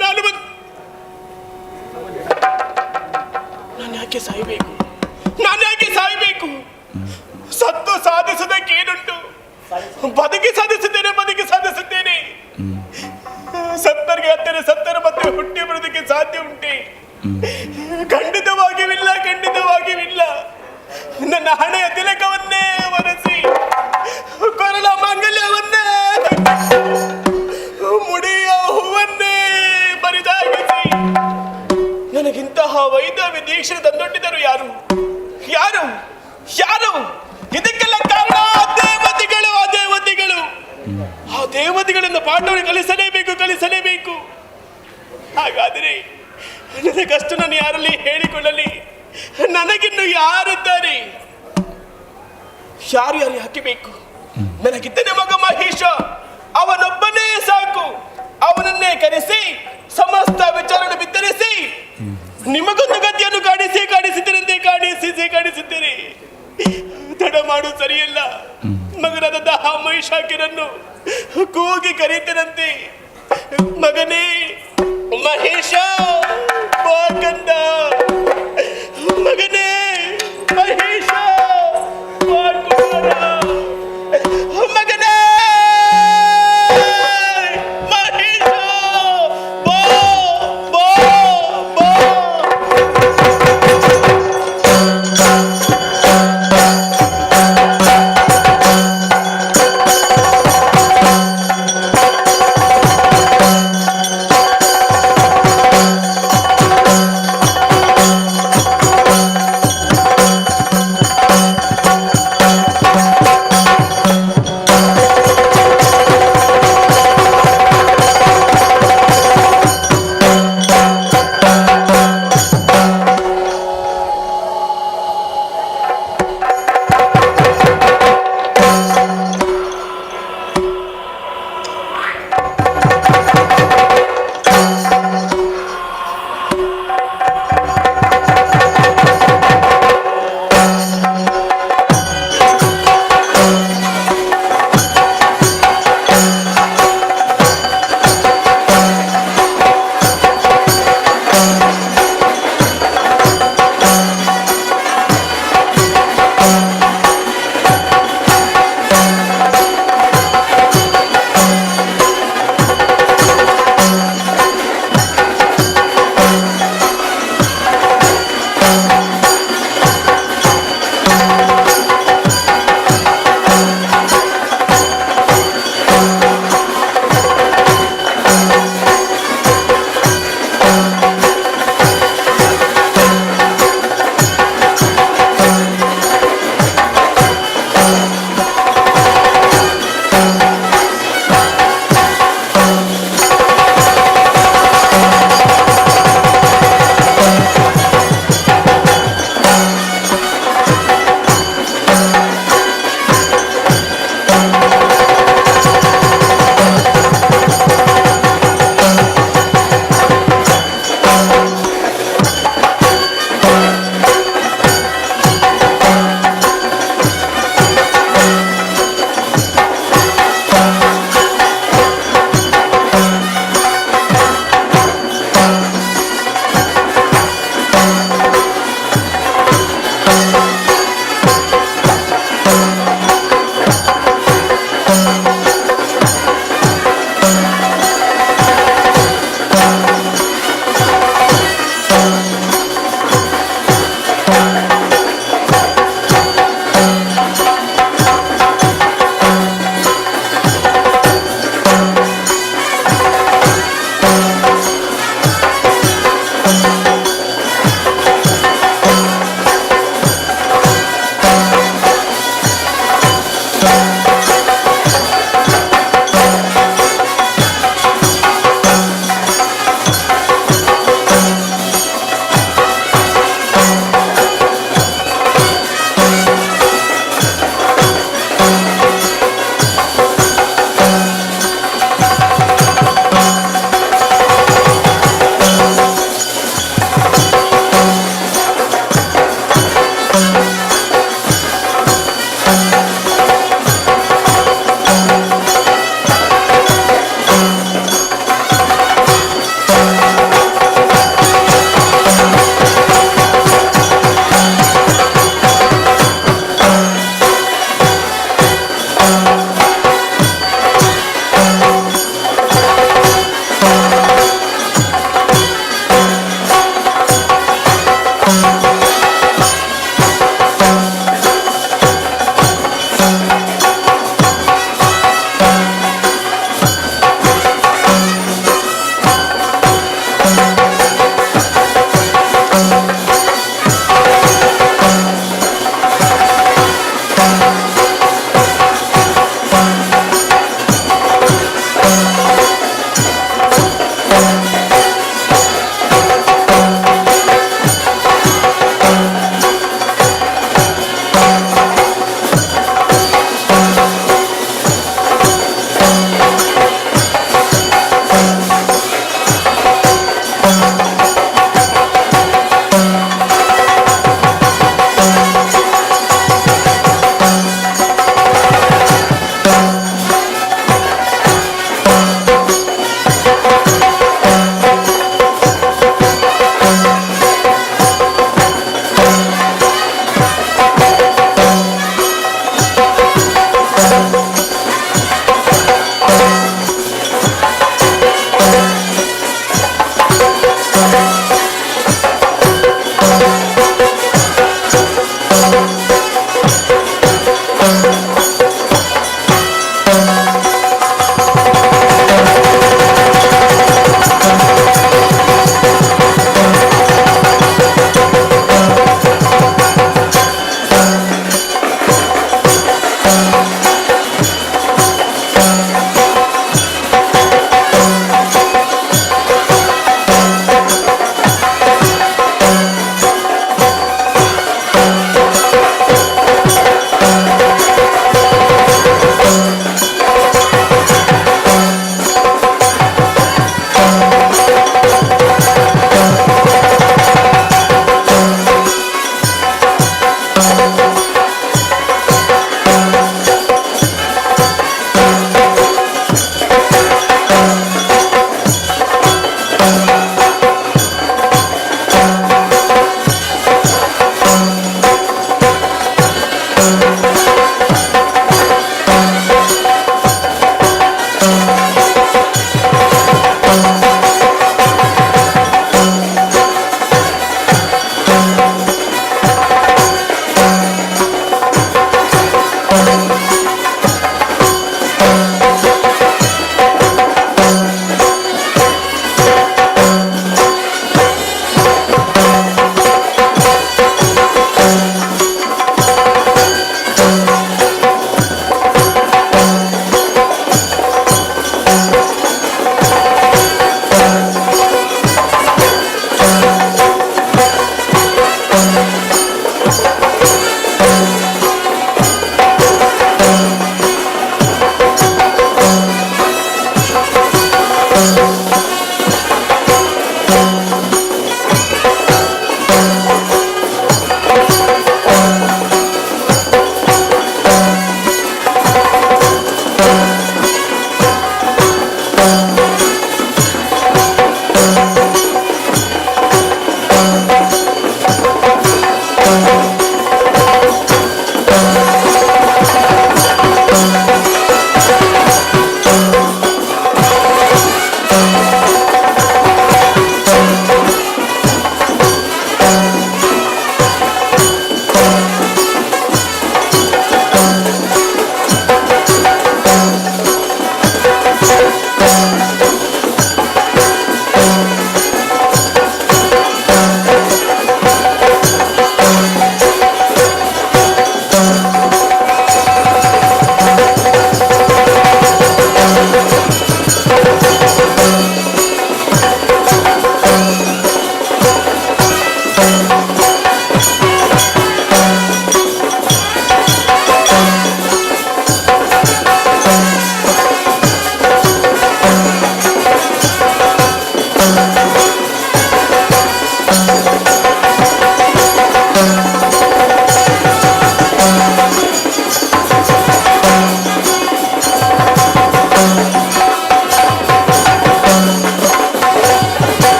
ನಾನು ಯಾಕೆ ಸಾಯಬೇಕು? ಸತ್ತು ಸಾಧಿಸುವುದಕ್ಕೇನುಂಟು? ಬದುಕಿ ಸಾಧಿಸುತ್ತೇನೆ. ಸತ್ತರಿಗೆ ಹತ್ತಿರ ಸತ್ತರ ಮತ್ತೆ ಹುಟ್ಟಿ ಬರೋದಕ್ಕೆ ಸಾಧ್ಯ ಉಂಟೆ? ಖಂಡಿತವಾಗಿವಿಲ್ಲ. ನನ್ನ ಹಣೆಯ ತಿಲಕವನ್ನೇ ಒರೆಸಿ, ಕೊರಳ ಮಾಂಗಲ್ಯವನ್ನೇ, ಮುಡಿಯ ಹೂವನ್ನೇ ಬರಿದಾಗಿಸಿ ನನಗಿಂತಹ ವೈದ್ಯ ದೀಕ್ಷೆ ತಂದೊಡ್ಡಿದರು ಯಾರು? ಇದಕ್ಕೆಲ್ಲ ಕಾರಣ ಆ ದೇವತೆಗಳನ್ನು ಪಾಠವನ್ನು ಕಲಿಸಲೇಬೇಕು. ಹಾಗಾದರೆ ನನ್ನ ಕಷ್ಟ ನಾನು ಯಾರಲ್ಲಿ ಹೇಳಿಕೊಳ್ಳಲಿ? ನನಗಿನ್ನು ಯಾರಿದ್ದಾರೆ? ಯಾರು ಹಾಕಬೇಕು? ನನಗಿದ್ದನೇ ಮಗ ಮಹೇಶ, ಅವನೊಬ್ಬನೇ ಸಾಕು. ಅವನನ್ನೇ ಕರೆಸಿ ಸಮಸ್ತ ವಿಚಾರವನ್ನು ಬಿತ್ತರಿಸಿ ನಿಮಗೊಂದು ಗತಿಯನ್ನು ಕಾಣಿಸುತ್ತೇನೆ. ತಡ ಮಾಡು ಸರಿಯಲ್ಲ. ಮಗನಾದಂತಹ ಮಹಿಷಾಕಿರನ್ನು ಕೂಗಿ ಕರೀತೇನಂತೆ. ಮಗನೇ ಮಹೇಶ, ಕಂದ, ಮಗನೇ ಮಹೇಶ, ಮಗನೇ ಮಹೇಶ,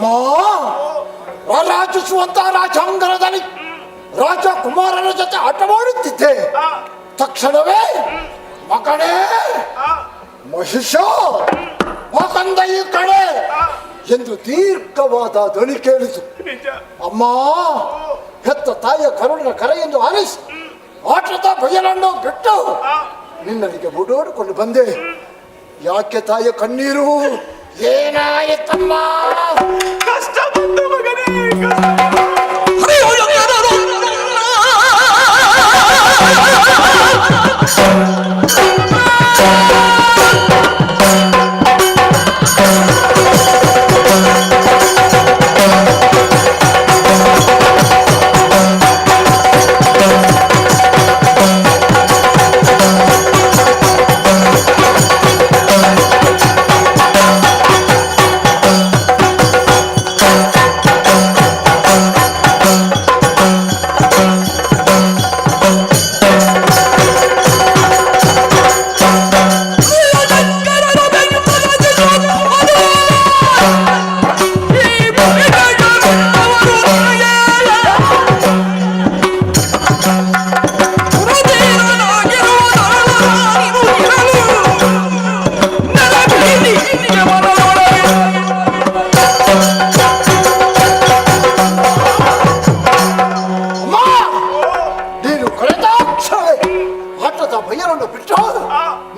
ಅಮ್ಮ ರಾರಾಜಿಸುವಂತಹ ರಾಜಾಂಗಣದಲ್ಲಿ ರಾಜಕುಮಾರರ ಜೊತೆ ಆಟವಾಡುತ್ತಿದ್ದೆ. ತಕ್ಷಣವೇ ಮಗನೇ ಮಹಿಷ ಮಗಂದ ಈ ಕಡೆ ಎಂದು ದೀರ್ಘವಾದ ಧ್ವನಿ ಕೇಳಿತು. ಅಮ್ಮ ಹೆತ್ತ ತಾಯಿಯ ಕರುಣಿನ ಕರೆಯನ್ನು ಆಲಿಸಿ ಆಟದ ಬಯಲನ್ನು ಬಿಟ್ಟು ನಿನ್ನನಿಗೆ ಓಡೋಡಿಕೊಂಡು ಬಂದೆ. ಯಾಕೆ ತಾಯಿಯ ಕಣ್ಣೀರು? ಏನಾಯಿತಮ್ಮ? ಕಷ್ಟ ಬಂತು ಮಗನೇ.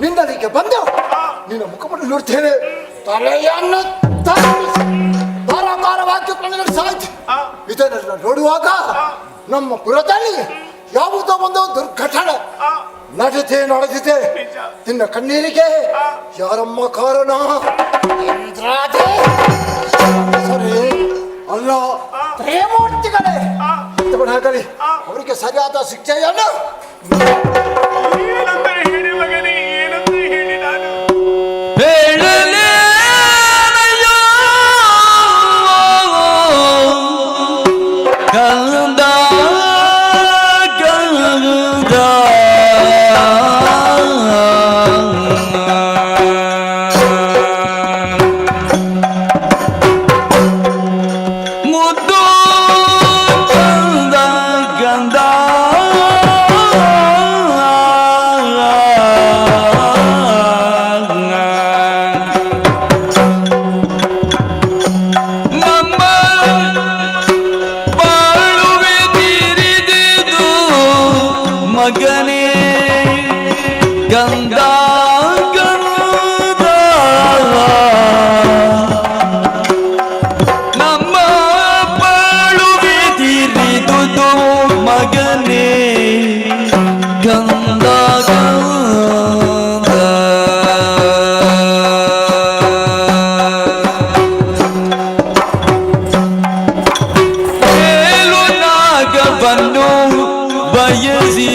ನಿನ್ನಲ್ಲಿಗೆ ಬಂದು ನಿನ್ನ ಮುಖವನ್ನು ನೋಡ್ತೇನೆ. ತಲೆಯನ್ನು ಧಾರಾಕಾರವಾಗಿ ಸಾಯ್ತು. ಇದನ್ನೆಲ್ಲ ನೋಡುವಾಗ ನಮ್ಮ ಪುರದಲ್ಲಿ ಯಾವುದೋ ಒಂದು ದುರ್ಘಟನೆ ನಡೆದಿದೆ. ನಿನ್ನ ಕಣ್ಣೀರಿಗೆ ಯಾರಮ್ಮ ಕಾರಣ? ಸರಿ ಅಲ್ಲ, ಪ್ರೇಮೂರ್ತಿಗಳೇ. ಆಗಲಿ ಅವರಿಗೆ ಸರಿಯಾದ ಶಿಕ್ಷೆಯನ್ನು ಏನಂತ ಹೇಳಿ ಮಗನೇ, ಏನಂತ ಹೇಳಿ ನಾನು ಗಂಧ ಗಂಧ ಮುದ್ದು ಗಂಧ ಗಂಧ ನಮ್ಮ ಬಾಳುವೆ ತಿರಿದಿದು ಮಗನೇ ಗಂಧ ಗಂಧ ನಮ್ಮ ಬಾಳುವೆ ತಿರಿದುದು ಮಗನೇ ಗಂಧ ಏಳು ನಾಗವನ್ನು ಬಯಸಿ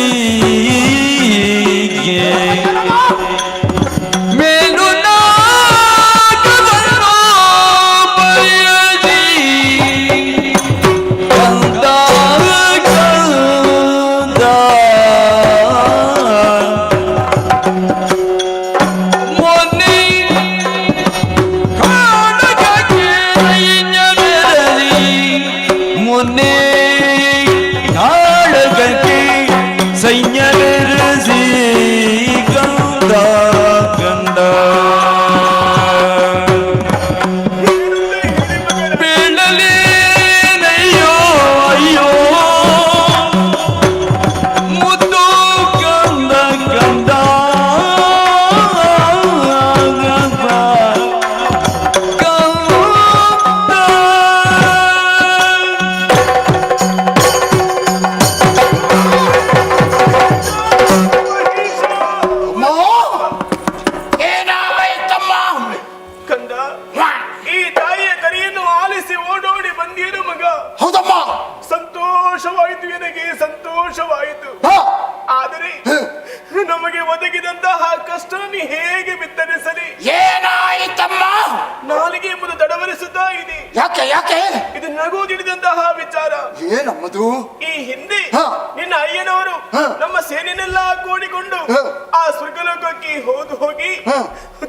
ಯಾಕೆ ಯಾಕೆ ಇದು ನಗುವುದಿಡಿದಂತಹ ವಿಚಾರ. ಏನಮ್ಮದು? ಈ ಹಿಂದೆ ಹಾ. ನಿನ್ನ ಅಯ್ಯನವರು ಹಾ. ನಮ್ಮ ಸೇನೆನೆಲ್ಲ ಕೂಡಿಕೊಂಡು ಹಾ. ಆ ಸ್ವರ್ಗಲೋಕಕ್ಕೆ ಹೋಗಿ ಹಾ.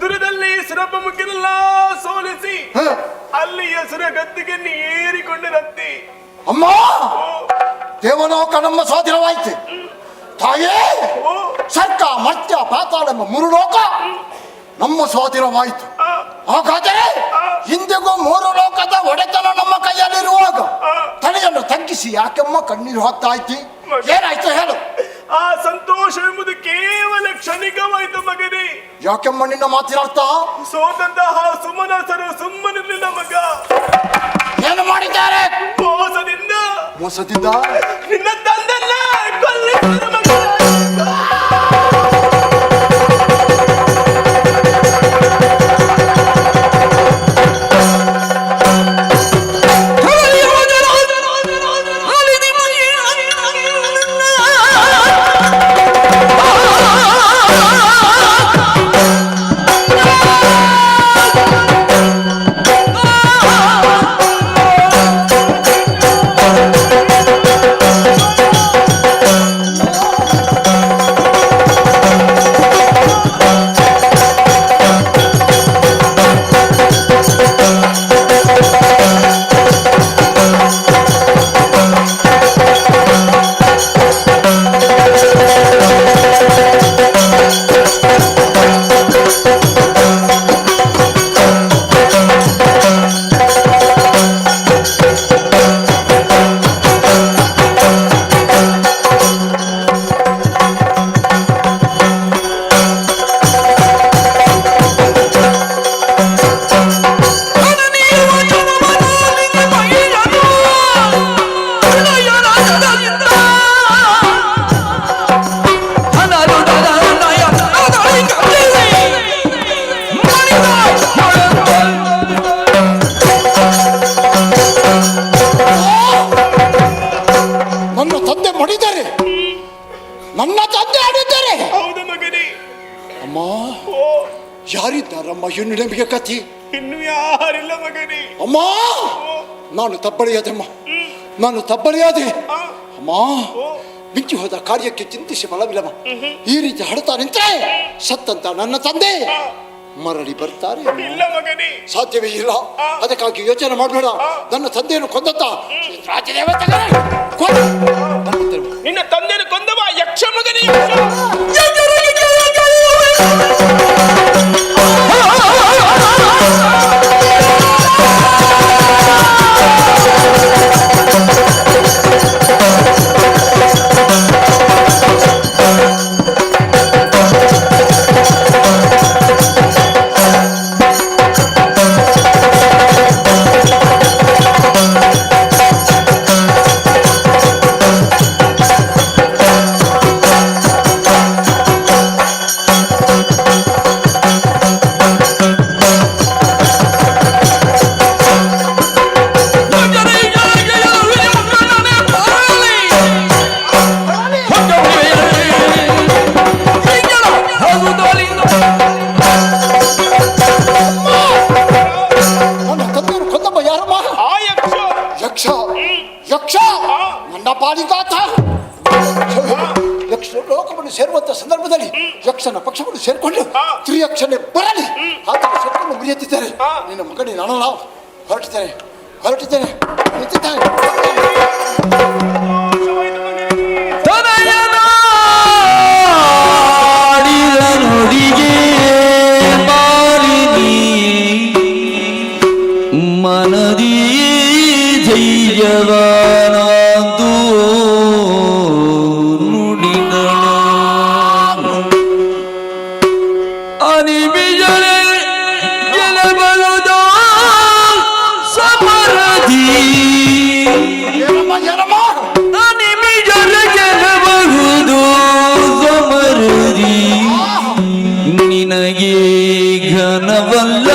ದೂರದಲ್ಲಿ ಸುರಪ್ಪ ಮುಖ್ಯನೆಲ್ಲ ಸೋಲಿಸಿ ಹಾ. ಅಲ್ಲಿಯ ಸುರ ಗದ್ದಿಗೆ ಏರಿಕೊಂಡಿರತ್ತಿ. ಅಮ್ಮ, ದೇವಲೋಕ ನಮ್ಮ ಸ್ವಾಧೀನವಾಯ್ತು. ತಾಯೇ, ಸರ್ಕ ಮರ್ತ್ಯ ಪಾತಾಳ ಎಂಬ ಮೂರು ಲೋಕ ನಮ್ಮ ಸ್ವಾಧೀನವಾಯಿತು. ಹಾಗಾದರೆ ಇಂದಿಗೂ ಮೂರು ಲೋಕದ ಒಡೆತನ ನಮ್ಮ ಕೈಯಲ್ಲಿರುವಾಗ ತಲೆಯನ್ನು ತಗ್ಗಿಸಿ ಯಾಕೆಮ್ಮ ಕಣ್ಣೀರು ಹಾಕ್ತಾ ಇದ್ದಿ? ಏನಾಯ್ತು ಹೇಳು. ಆ ಸಂತೋಷ ಎಂಬುದು ಕೇವಲ ಕ್ಷಣಿಕವಾಯಿತು ಮಗನೇ. ಯಾಕೆಮ್ಮ ನಿನ್ನ ಮಾತಿನ ಅರ್ಥ? ಸೋತಂತಹ ಸುಮನಸರು ಸುಮ್ಮನಿರಲಿಲ್ಲ ಮಗ. ಏನು ಮಾಡಿದ್ದಾರೆ? ಮೋಸದಿಂದ ಮೋಸದಿಂದ ನಿನ್ನ ತಂದನ್ನ ಕೊಲ್ಲಿಸಿದ ಮಗ. ನನ್ನ ತಂದೆ ಮಡಿದ್ದಾರೆ, ನನ್ನ ತಂದೆ ಆಡಿದ್ದಾರೆ. ಹೌದು ಮಗನೇ. ಅಮ್ಮ, ಯಾರಿದ್ದಾರಮ್ಮ ಇನ್ನು ನಿಮಗೆ ಕಥಿ? ಇನ್ನು ಯಾರಿಲ್ಲ ಮಗನೇ. ಅಮ್ಮ, ನಾನು ತಬ್ಬಳಿಯಾದೆಮ್ಮ, ನಾನು ತಬ್ಬಳಿಯಾದೆ. ಅಮ್ಮ, ಮಿಂಚಿ ಹೋದ ಕಾರ್ಯಕ್ಕೆ ಚಿಂತಿಸಿ ಫಲವಿಲ್ಲಮ್ಮ. ಈ ರೀತಿ ಹಡ್ತಾ ನಿಂತರೆ ಸತ್ತಂತ ನನ್ನ ತಂದೆ ಮರಳಿ ಬರ್ತಾರೆ? ಇಲ್ಲ ಮಗನೇ, ಸಾಧ್ಯವೇ ಇಲ್ಲ. ಅದಕ್ಕಾಗಿ ಯೋಚನೆ ಮಾಡಬೇಡ. ನನ್ನ ತಂದೆಯನ್ನು ಕೊಂದತ್ತ ನಿನ್ನ ತಂದೆಯನ್ನು ಕೊಂದವ ಯಕ್ಷ ಮಗನೇ. ಸೇರುವಂತ ಸಂದರ್ಭದಲ್ಲಿ ಯಕ್ಷನ ಪಕ್ಷವನ್ನು ಸೇರಿಕೊಂಡು ತ್ರಿಯಕ್ಷನೇ ಬರಲಿ ಆತನ ಸೊಕ್ಕನ್ನು ಮುರಿಯುತ್ತಿದ್ದಾರೆ. ನಿನ್ನ ಮಗನೇ ನಾನು ಹೊರಟಿದ್ದೇನೆ ನಿಂತಿದ್ದೇನೆ. ಮನದಿ ಧೈರ್ಯವಾನಂದು ನುಡಿದಳು ಅನಿಬಿಜರೆ ಗೆಲ್ಲಬಹುದು ಸಮರದಿ ಅನಿಬಿಜರೆ ಗೆಲ್ಲಬಹುದು ಸಮರದಿ ನಿನಗೆ ಘನವಲ್ಲ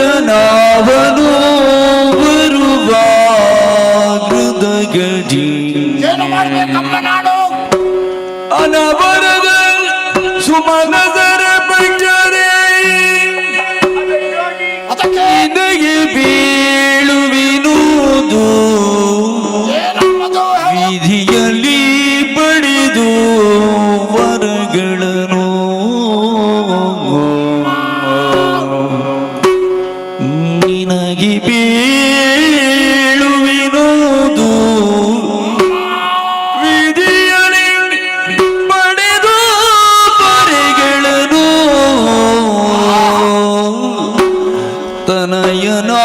ವನಜನಾವನು ಬರುವ ಹೃದಯ ವರ್ಗದಿ ಏನು ಮಾಡ್ಬೇಕಮ್ಮ ನಾನು? ಅನವರದ ಸುಮನದರ ಪಂಜರೆ ಅದಕ್ಕೆ ನಿನಗೆ ಬೀಳುವಿನುವುದು ಏನಮ್ಮದು? ವಿಧಿಯಲ್ಲಿ ಪಡೆದು ವರಗಳನ್ನು ನಿನಗೆ ಬೀಳುವಿನುವುದು ವಿಧಿಯಲ್ಲಿ ಪಡೆದು ವರಗಳನ್ನು ತನಯನಾಡಿದ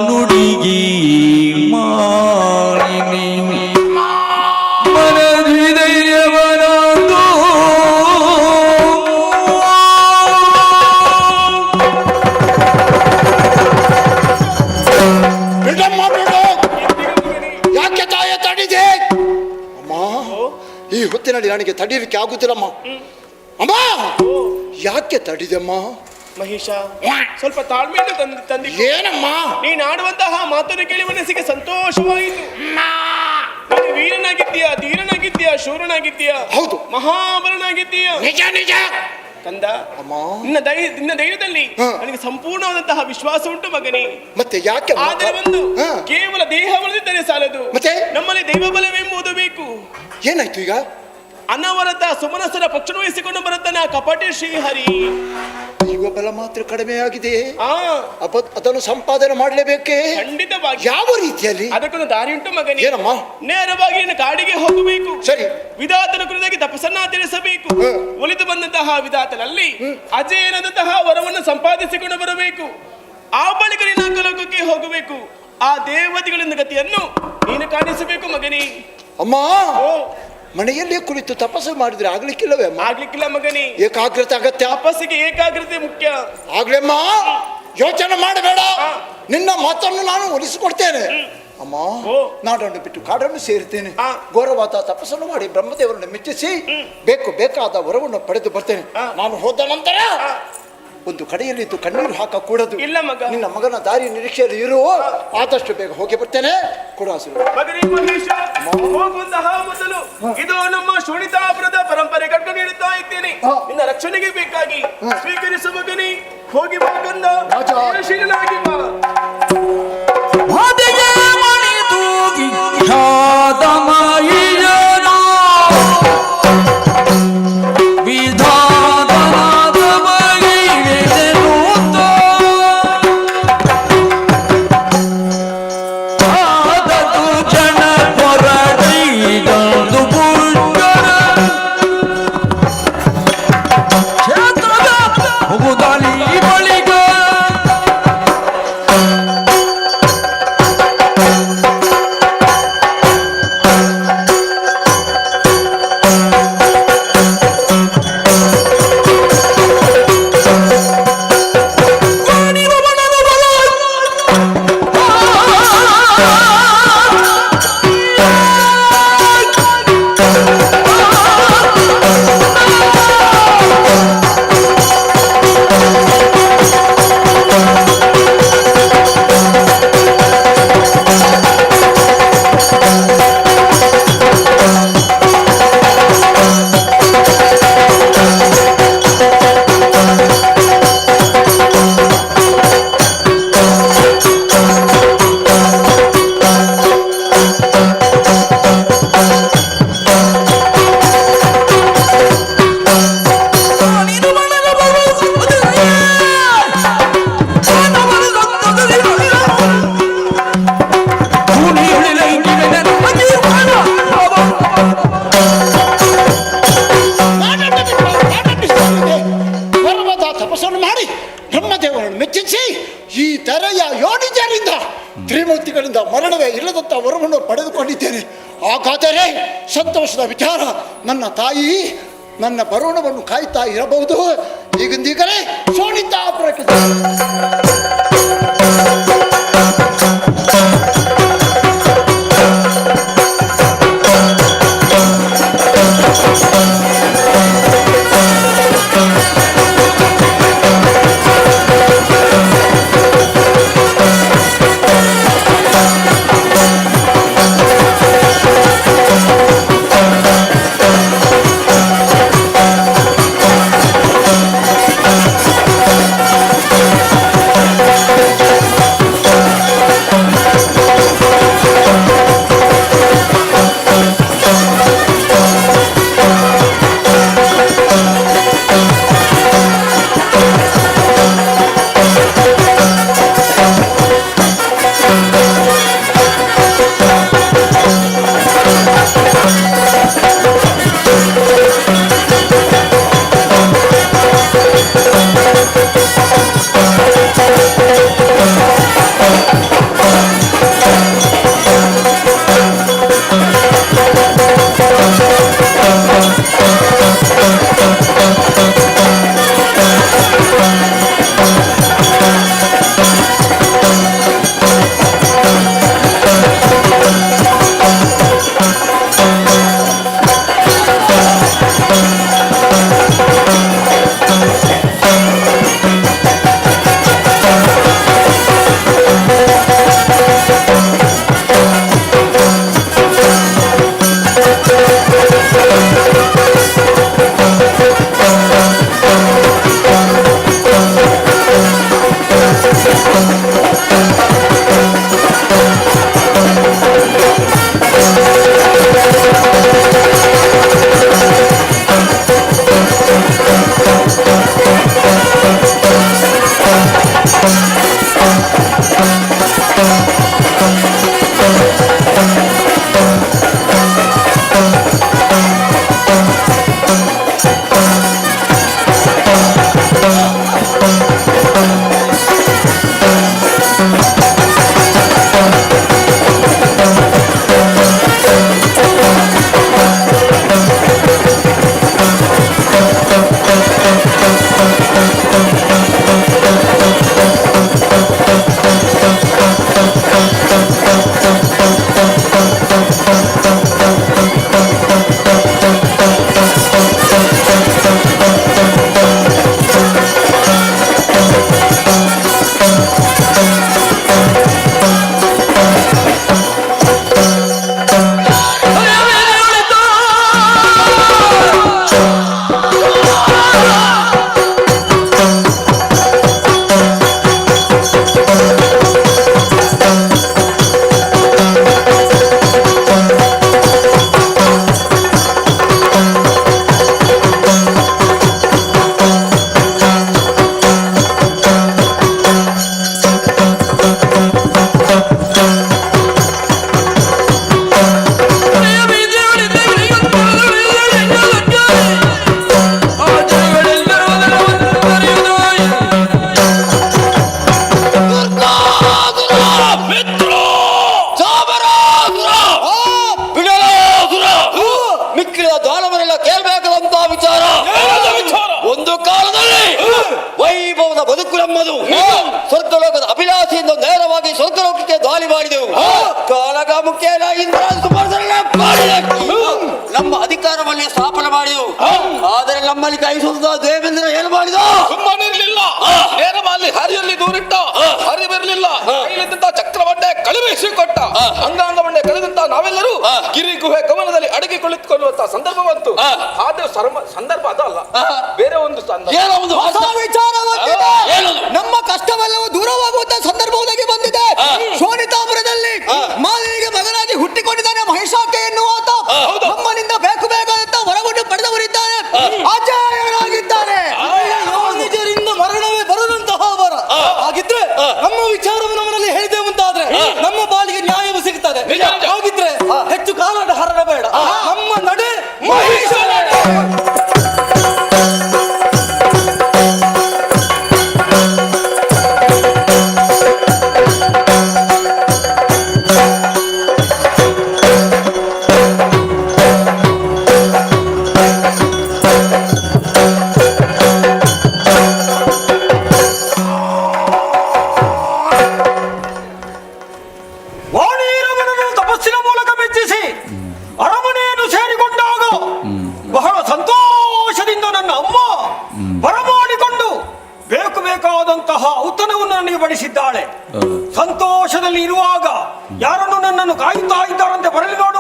ನುಡಿಗಿ ಮಾಲಿನಿ ಮನದಿ ಧೈರ್ಯವನಂದು ಬಿಡಮ್ಮ ಬಿಡು. ಯಾಕೆ ತಾಯ ತಡಿದೆ? ಅಮ್ಮ, ಈ ಹೊತ್ತಿನಲ್ಲಿ ನನಗೆ ತಡೀಲಿಕ್ಕೆ ಆಗುತ್ತಿಲ್ಲಮ್ಮ. ಅಮ್ಮ, ಯಾಕೆ ತಡಿದೆಮ್ಮ? ಮಹೇಶ, ಸ್ವಲ್ಪ ತಾಳ್ಮೆಯನ್ನು ತಂದಿ. ಏನಮ್ಮ? ನೀನು ಆಡುವಂತಹ ಮಾತನ್ನು ಕೇಳಿ ಮನಸ್ಸಿಗೆ ಸಂತೋಷವಾಯಿತು. ನೀನು ವೀರನಾಗಿದ್ದೀಯಾ, ಧೀರನಾಗಿದ್ದೀಯಾ, ಶೂರನಾಗಿದ್ದೀಯಾ, ಹೌದು. ಮಹಾಬಲನಾಗಿದ್ದೀಯಾ. ನಿಜ ನಿಜ ಕಂದ, ಅಮ್ಮ. ನಿನ್ನ ಧೈರ್ಯದಲ್ಲಿ ನನಗೆ ಸಂಪೂರ್ಣವಾದಂತಹ ವಿಶ್ವಾಸ ಉಂಟು ಮಗನೇ. ಮತ್ತೆ ಯಾಕೆ ಅಮ್ಮ? ಆದರೆ ಒಂದು ಹಾ. ಕೇವಲ ದೇಹ ಉಳಿದಿದ್ದರೆ ಸಾಲದು, ಮತ್ತೆ? ನಮ್ಮಲ್ಲಿ ದೈವ ಬಲವೆಂಬುದು ಬೇಕು. ಏನಾಯ್ತು ಈಗ? ಅನವರತ ಸುಮನಸರ ಪಕ್ಷ ವಹಿಸಿಕೊಂಡು ಬರುತ್ತಾನೆ ಆ ಕಪಟಿ ಶ್ರೀಹರಿ. ದೈವ ಬಲ ಮಾತ್ರ ಕಡಿಮೆ ಆಗಿದೆ. ಆ ಅದನ್ನು ಸಂಪಾದನೆ ಮಾಡಲೇಬೇಕೆ? ಖಂಡಿತವಾಗಿ. ಯಾವ ರೀತಿಯಲ್ಲಿ? ಅದಕ್ಕೊಂದು ದಾರಿ ಉಂಟು ಮಗನೇ. ಏನಮ್ಮ? ನೇರವಾಗಿ ನೀನು ಕಾಡಿಗೆ ಹೋಗಬೇಕು. ಸರಿ. ವಿಧಾತನ ಕುರಿತಾಗಿ ತಪಸ್ಸನ್ನ ತಿಳಿಸಬೇಕು. ಒಲಿದು ಬಂದಂತಹ ವಿಧಾತನಲ್ಲಿ ಅಜೇಯನಾದಂತಹ ವರವನ್ನು ಸಂಪಾದಿಸಿಕೊಂಡು ಬರಬೇಕು. ಆ ಬಳಿಕ ನೀನು ಲೋಕಕ್ಕೆ ಹೋಗಬೇಕು. ಆ ದೇವತೆಗಳಿಂದ ಗತಿಯನ್ನು ನೀನು ಕಾಣಿಸಬೇಕು ಮಗನೇ. ಅಮ್ಮ, ಓ, ಮನೆಯಲ್ಲೇ ಕುಳಿತು ತಪಸ್ಸು ಮಾಡಿದ್ರೆ ಆಗ್ಲಿಕ್ಕಿಲ್ಲವೇ ಅಮ್ಮ? ಆಗ್ಲಿಕ್ಕಿಲ್ಲ ಮಗನೇ. ಏಕಾಗ್ರತೆ ಅಗತ್ಯ. ತಪಸ್ಸಿಗೆ ಏಕಾಗ್ರತೆ ಮುಖ್ಯ. ಆಗ್ಲೇಮ್ಮ, ಯೋಚನೆ ಮಾಡಬೇಡ. ನಿನ್ನ ಮಾತನ್ನು ನಾನು ಒಲಿಸಿಕೊಡ್ತೇನೆ. ಅಮ್ಮ, ನಾಡನ್ನು ಬಿಟ್ಟು ಕಾಡನ್ನು ಸೇರುತ್ತೇನೆ. ಘೋರವಾದ ತಪಸ್ಸನ್ನು ಮಾಡಿ ಬ್ರಹ್ಮದೇವರನ್ನು ಮೆಚ್ಚಿಸಿ ಬೇಕಾದ ವರವನ್ನು ಪಡೆದು ಬರ್ತೇನೆ. ನಾನು ಹೋದ ನಂತರ ಒಂದು ಕಡೆಯಲ್ಲಿದ್ದು ಕಣ್ಣೀರು ಹಾಕಕೂಡದು. ಇಲ್ಲ ಮಗ. ನಿನ್ನ ಮಗನ ದಾರಿ ನಿರೀಕ್ಷೆಯಲ್ಲಿ ಇರು. ಆದಷ್ಟು ಬೇಗ ಹೋಗಿ ಬರ್ತೇನೆ. ಕೊಡಾಸು ಮಗನೇ ಮಹೇಶ, ಹೋಗುವಂತಹ ಮೊದಲು ಇದು ನಮ್ಮ ಶೋಣಿತಾಪುರದ ಪರಂಪರೆ ಕಟ್ಕೊಂಡು ನೀಡುತ್ತಾ ಇದ್ದೇನೆ. ನಿನ್ನ ರಕ್ಷಣೆಗೆ ಬೇಕಾಗಿ ಸ್ವೀಕರಿಸು ಮಗನೇ. ಹೋಗಿ ಬಾ ಕಂದ, ಶೀಲನಾಗಿ ಬಾ. ಹೊದೆಗೆ ಮಣಿದು ವಿಖ್ಯಾತ ಮಹಿಯನು ವಿಧಾನದ ಬಗೆಯಿದೆನುತ್ತ ಆದದು ಜನ ಪೊರಡಿದಂದು ಪುಟ್ಟರ ಕ್ಷೇತ್ರದ ಹೋಗುದಾಳಿ ಬಳಿಕ ತಪಸ್ಸನ್ನು ಮಾಡಿ ಬ್ರಹ್ಮದೇವರನ್ನು ಮೆಚ್ಚಿಸಿ ಈ ತೆರೆಯ ಯೋನಿಜರಿಂದ ತ್ರಿಮೂರ್ತಿಗಳಿಂದ ಮರಣವೇ ಇಲ್ಲದಂತ ವರವನ್ನು ಪಡೆದುಕೊಂಡಿದ್ದೇನೆ. ಹಾಗಾದರೆ ಸಂತೋಷದ ವಿಚಾರ. ನನ್ನ ತಾಯಿ ನನ್ನ ಬರೋಣವನ್ನು ಕಾಯ್ತಾ ಇರಬಹುದು. ಈಗಿಂದೀಗಲೇ ಶೋಣಿತಾಪುರಕ್ಕೆ ಕಾಲವರೆಲ್ಲ ಕೇಳಬೇಕಾದಂತ ವಿಚಾರ. ಒಂದು ಕಾಲದಲ್ಲಿ ವೈಭವದ ಬದುಕು ನಮ್ಮದು. ಸ್ವರ್ಗಲೋಕದ ಅಭಿಲಾಷೆಯಿಂದ ನೇರವಾಗಿ ಸ್ವರ್ಗಲೋಕಕ್ಕೆ ದಾಳಿ ಮಾಡಿದೆವು. ಕಾಲಗಾಮುಖೇನ ಇಂದ್ರ ನಮ್ಮ ಅಧಿಕಾರವನ್ನೇ ಸ್ಥಾಪನೆ ಮಾಡಿದೆವು. ಆದರೆ ನಮ್ಮಲ್ಲಿ ಕೈಸುತ್ತ ದೇವೇಂದ್ರ ಏನು ಮಾಡಿದ? ಸುಮ್ಮನಿರ್ಲಿಲ್ಲ. ನೇರವಾಗಿ ಹರಿಯಲ್ಲಿ ದೂರಿಟ್ಟ, ಹರಿ ಬರಲಿಲ್ಲ. ಕೈಲಿದ್ದಂತ ಚಕ್ರವನ್ನೇ ಕಳುಹಿಸಿಕೊಟ್ಟ. ಅಂಗಾಂಗ ಬಂಡೆ ಕಳೆದಂತ ನಾವೆಲ್ಲರೂ ಗಿರಿ ಗುಹೆ ಗಮನದಲ್ಲಿ ಅಡಗಿ ಕುಳಿತುಕೊಳ್ಳುವಂತ ಸಂದರ್ಭ ಬಂತು. ಆದ್ರೆ ಸಂದರ್ಭ ಅದಲ್ಲ, ಬೇರೆ ಒಂದು ನಮ್ಮ ಕಷ್ಟವೆಲ್ಲವೂ ದೂರವಾಗುವಂತ ಸಂದರ್ಭ ಒದಗಿ ಬಂದಿದೆ. ಶೋಣಿತಾಪುರದಲ್ಲಿ ಮಾಲಿನಿಗೆ ಮಗನಾಗಿ ಹುಟ್ಟಿಕೊಂಡಿದ್ದಾನೆ ಮಹಿಷಾಕೆ ಎನ್ನುವಾತ. ನಮ್ಮನಿಂದ ಬೇಕು ಬೇಕಾದಂತ ವರವನ್ನು ಪಡೆದವರಿದ್ದಾರೆ, ಅಜೇಯರಾಗಿದ್ದಾರೆ. ನಿಜರಿಂದ ಮರಣವೇ ಬರದಂತಹ ವರ ಹಾಗಿದ್ರೆ ನಮ್ಮ ವಿಚಾರವನ್ನು ನಮ್ಮಲ್ಲಿ ಹೇಳಿದೆ ಮುಂತಾದ್ರೆ ನಮ್ಮ ಬಾಳಿಗೆ ನ್ಯಾಯವು ಸಿಗುತ್ತದೆ. ಹಾಗಿದ್ರೆ ಹೆಚ್ಚು ಕಾಲದ ಹರಣ ಬೇಡ, ನಮ್ಮ ನಡೆ ಮಹಿಷ ತಪಸ್ಸಿನ ಮೂಲಕ ಮೆಚ್ಚಿಸಿ ಅರಮನೆಯನ್ನು ಸೇರಿಕೊಂಡಾಗ ಬಹಳ ಸಂತೋಷದಿಂದ ನನ್ನ ಅಮ್ಮ ಬರಮಾಡಿಕೊಂಡು ಬೇಕು ಬೇಕಾದಂತಹ ಔತಣವನ್ನು ನನಗೆ ಬಡಿಸಿದ್ದಾಳೆ. ಸಂತೋಷದಲ್ಲಿ ಇರುವಾಗ ಯಾರನ್ನು ನನ್ನನ್ನು ಕಾಯುತ್ತಾ ಇದ್ದಾರಂತೆ ಬರಲಿ ನೋಡು.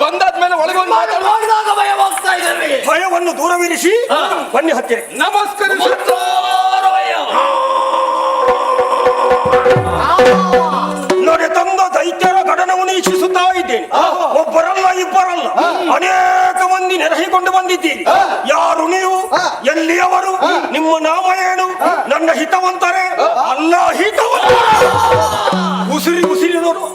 ಬಂದಾದ್ಮೇಲೆ ಒಳಗೆ ಭಯವನ್ನು ದೂರವಿರಿಸಿ ಬನ್ನಿ ಹತ್ತಿರ ನಮಸ್ಕರಿಸುತ್ತ ನೋಡಿ ತಂದ ದೈತ್ಯರ ಘಟನವನ್ನು ವೀಕ್ಷಿಸುತ್ತಾ ಇದ್ದೇನೆ. ಒಬ್ಬರಲ್ಲ ಇಬ್ಬರಲ್ಲ ಅನೇಕ ಮಂದಿ ನೆರೆಸಿಕೊಂಡು ಬಂದಿದ್ದೀರಿ. ಯಾರು ನೀವು? ಎಲ್ಲಿಯವರು? ನಿಮ್ಮ ನಾಮ ಏನು? ನನ್ನ ಹಿತವಂತರೇ? ಅಲ್ಲ ಹಿತವಂತ ಉಸಿರಿ ಉಸಿರಿ ನೋಡು.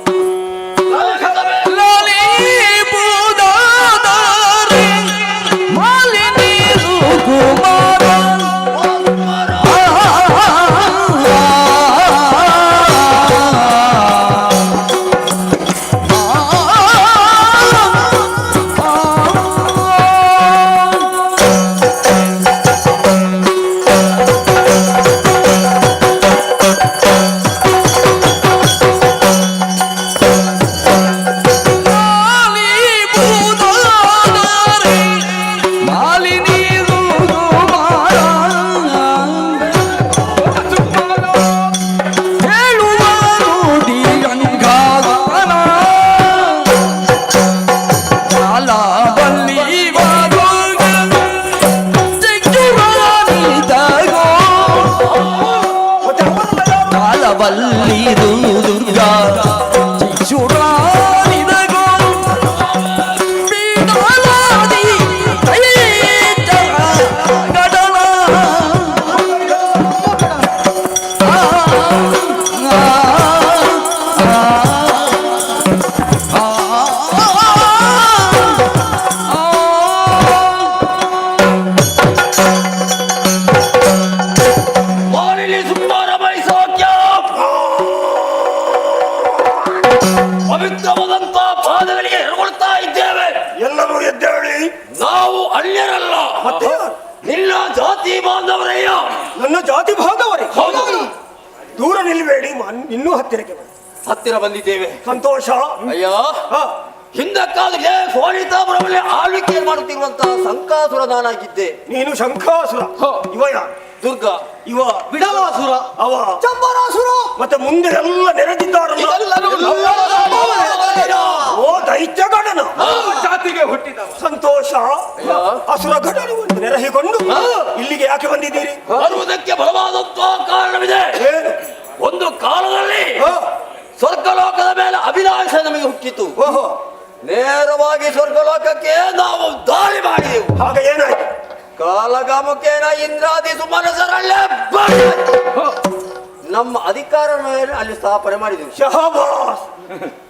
ಪವಿತ್ರವಾದಂತ ಪಾದಗಳಿಗೆ ಹೆರಗೊಳ್ತಾ ಇದ್ದೇವೆ. ಎಲ್ಲರೂ ಎದ್ದೇಳಿ. ನಾವು ಅನ್ಯರಲ್ಲ, ನಿನ್ನ ಜಾತಿ ಬಾಂಧವರಯ್ಯ. ನನ್ನ ಜಾತಿ ಬಾಂಧವರೇ? ದೂರ ನಿಲ್ಬೇಡಿ, ಇನ್ನೂ ಹತ್ತಿರಕ್ಕೆ ಬನ್ನಿ. ಹತ್ತಿರ ಬಂದಿದ್ದೇವೆ. ಸಂತೋಷ. ಅಯ್ಯ, ಹಿಂದಕ್ಕಾಗಲೇ ಸೋನಿತಾಪುರದಲ್ಲಿ ಆಳ್ವಿಕೆ ಮಾಡುತ್ತಿರುವಂತಹ ಶಂಕಾಸುರ ನಾನಾಗಿದ್ದೆ. ನೀನು ಶಂಕಾಸುರ? ಇವ ಯಾರು? ದುರ್ಗ ಇವ ಬಿಡಲಾಸುರ ಅವ ಚಂಬರಾಸುರ ಮತ್ತೆ ಮುಂದೆ ಎಲ್ಲ ನೆರೆದಿದ್ದಾರಲ್ಲ ಓ ದೈತ್ಯಗಣನ ಜಾತಿಗೆ ಹುಟ್ಟಿದ ಸಂತೋಷ ಅಸುರ ಗಣನವನ್ನು ನೆರಹಿಕೊಂಡು ಇಲ್ಲಿಗೆ ಯಾಕೆ ಬಂದಿದ್ದೀರಿ? ಬರುವುದಕ್ಕೆ ಬಲವಾದಂತಹ ಕಾರಣವಿದೆ. ಒಂದು ಕಾಲದಲ್ಲಿ ಸ್ವರ್ಗಲೋಕದ ಮೇಲೆ ಅಭಿಲಾಷ ನಮಗೆ ಹುಟ್ಟಿತು. ನೇರವಾಗಿ ಸ್ವರ್ಗಲೋಕಕ್ಕೆ ನಾವು ದಾಳಿ ಮಾಡಿದೆವು. ಆಗ ಏನಾಯ್ತು? ಕಾಲಗಾಮುಖೇನ ಇಂದ್ರಾದಿ ಸುಮನಸರಲ್ಲೇ ನಮ್ಮ ಅಧಿಕಾರ ಮೇಲೆ ಅಲ್ಲಿ ಸ್ಥಾಪನೆ ಮಾಡಿದೆವು. ಶಹಬಾಸ್,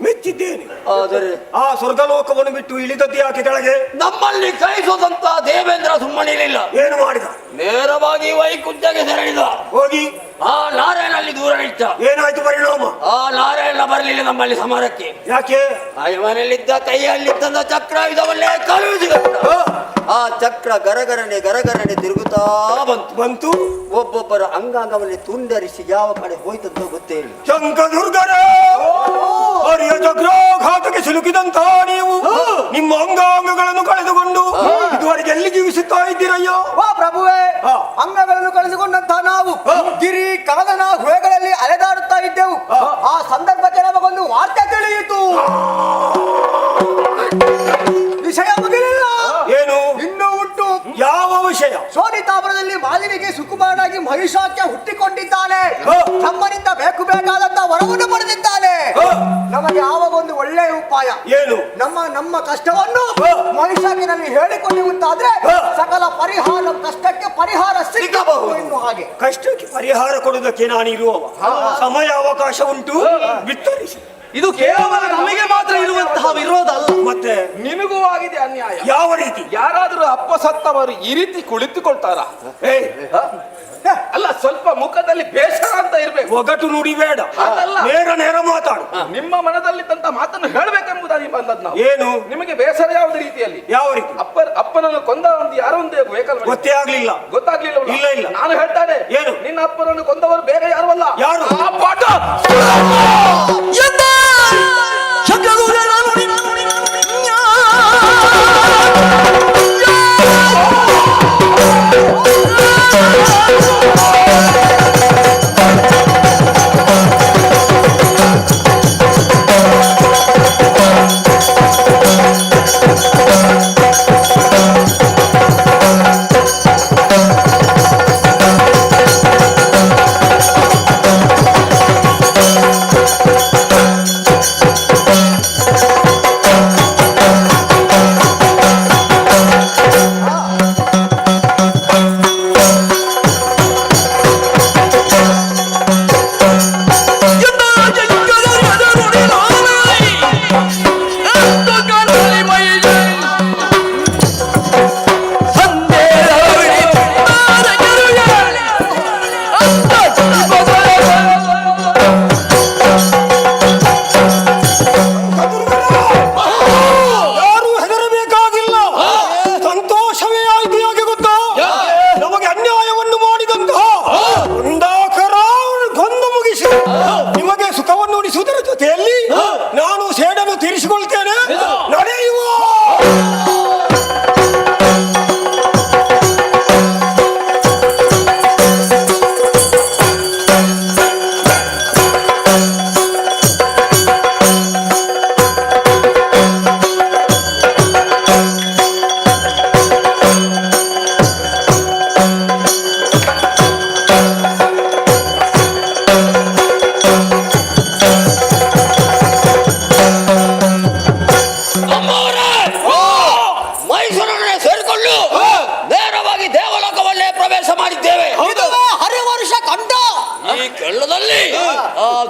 ಮೆಚ್ಚಿದ್ದೇನೆ. ಆದರೆ ಆ ಸ್ವರ್ಗಲೋಕವನ್ನು ಬಿಟ್ಟು ಇಳಿದದ್ದು ಯಾಕೆ ಕೆಳಗೆ? ನಮ್ಮಲ್ಲಿ ಕೈಸೋದಂತ ದೇವೇಂದ್ರ ಸುಮ್ಮನಿರಲಿಲ್ಲ. ಏನು ಮಾಡಿದ? ನೇರವಾಗಿ ವೈಕುಂಠಕ್ಕೆ ತೆರಳಿದ. ಹೋಗಿ ಆ ನಾರಾಯಣಲ್ಲಿ ದೂರ ನಿಂತ. ಏನಾಯ್ತು ಪರಿಣಾಮ? ಆ ನಾರಾಯಣ ಬರಲಿಲ್ಲ ನಮ್ಮಲ್ಲಿ ಸಮರಕ್ಕೆ. ಯಾಕೆ? ಮನೆಯಲ್ಲಿದ್ದ ಕೈಯಲ್ಲಿದ್ದ ಚಕ್ರಾಯುಧವನ್ನೇ ಕಳುಹಿಸಿದ. ಆ ಚಕ್ರ ಗರಗರನೆ ತಿರುಗುತ್ತಾ ಬಂತು. ಒಬ್ಬೊಬ್ಬರ ಅಂಗಾಂಗವನ್ನೇ ತುಂಡರಿಸಿ ಯಾವ ಕಡೆ ಹೋಯ್ತಂತ ಗೊತ್ತೇ ಇಲ್ಲ. ಶಂಕದುರ್ಗರ ಹರಿಯ ಚಕ್ರಾಘಾತಕ್ಕೆ ಸಿಲುಕಿದಂತ ನೀವು ನಿಮ್ಮ ಅಂಗಾಂಗಗಳನ್ನು ಕಳೆದುಕೊಂಡು ಇದುವರೆಗೆ ಎಲ್ಲಿ ಜೀವಿಸುತ್ತಾ ಇದ್ದೀರಯ್ಯ? ಓ ಪ್ರಭುವೇ, ಅಂಗಗಳನ್ನು ಕಳೆದುಕೊಂಡಂತ ನಾವು ಗಿರಿ ಕಾದನ ಗುಹೆಗಳಲ್ಲಿ ಅಲೆದಾಡುತ್ತಾ ಇದ್ದೆವು. ಆ ಸಂದರ್ಭಕ್ಕೆ ನಮಗೊಂದು ವಾರ್ತೆ ತಿಳಿಯಿತು. ವಿಷಯ ಮುಗಿಲಿಲ್ಲ. ಏನು? ಇನ್ನೂ ಉಂಟು. ಯಾವ ವಿಷಯ? ಸೋನಿತಾಪುರದಲ್ಲಿ ಮಾಲಿನಿಗೆ ಸುಕುಮಾರನಾಗಿ ಮಹಿಷಾಕ್ಯ ಹುಟ್ಟಿಕೊಂಡಿದ್ದಾನೆ. ನಮ್ಮನಿಂದ ಬೇಕಾದಂತ ವರವನ್ನು ಪಡೆದಿದ್ದಾನೆ. ನಮಗೆ ಆವಾಗ ಒಂದು ಒಳ್ಳೆಯ ಉಪಾಯ. ಏನು? ನಮ್ಮ ಕಷ್ಟವನ್ನು ಮಹಿಷಾಕ್ಯನಲ್ಲಿ ಹೇಳಿಕೊಳ್ಳುವಂತಾದ್ರೆ ಸಕಲ ಕಷ್ಟಕ್ಕೆ ಪರಿಹಾರ ಸಿಗಬಹುದು ಎನ್ನುವ ಹಾಗೆ. ಕಷ್ಟಕ್ಕೆ ಪರಿಹಾರ ಕೊಡುವುದಕ್ಕೆ ನಾನು ಇರುವವ. ಸಮಯ ಅವಕಾಶ ಉಂಟು, ಬಿತ್ತರಿಸಿ. ಇದು ಕೇವಲ ನಮಗೆ ಮಾತ್ರ ಇರುವಂತಹ ವಿರೋಧ ಅಲ್ಲ, ಮತ್ತೆ ನಿನಗೂ ಆಗಿದೆ ಅನ್ಯಾಯ. ಯಾವ ರೀತಿ? ಯಾರಾದರೂ ಅಪ್ಪ ಸತ್ತವರು ಈ ರೀತಿ ಕುಳಿತುಕೊಳ್ತಾರ? ಅಲ್ಲ, ಸ್ವಲ್ಪ ಮುಖದಲ್ಲಿ ಬೇಸರ ಅಂತ ಇರ್ಬೇಕು. ಒಗಟು ನುಡಿ ಬೇಡ, ಅದಲ್ಲ. ನೇರ ಮಾತಾಡು. ನಿಮ್ಮ ಮನದಲ್ಲಿದ್ದಂತ ಮಾತನ್ನು ಹೇಳ್ಬೇಕೆಂಬುದಾಗಿ ಬಂದದ್ ನಾವು. ಏನು? ನಿಮಗೆ ಬೇಸರ ಯಾವುದೇ ರೀತಿಯಲ್ಲಿ? ಯಾವ ರೀತಿ? ಅಪ್ಪನನ್ನು ಕೊಂದ ಒಂದು ಯಾರೋ ಒಂದು ಬೇಕಲ್ಲ. ಗೊತ್ತೇ ಆಗ್ಲಿಲ್ಲ. ಗೊತ್ತಾಗ್ಲಿಲ್ಲ? ಇಲ್ಲ. ನಾನು ಹೇಳ್ತಾನೆ, ಏನು? ನಿನ್ನ ಅಪ್ಪನನ್ನು ಕೊಂದವರು ಬೇರೆ ಯಾರು ಅಲ್ಲ. ಯಾರು? ಆ ಪಾಠ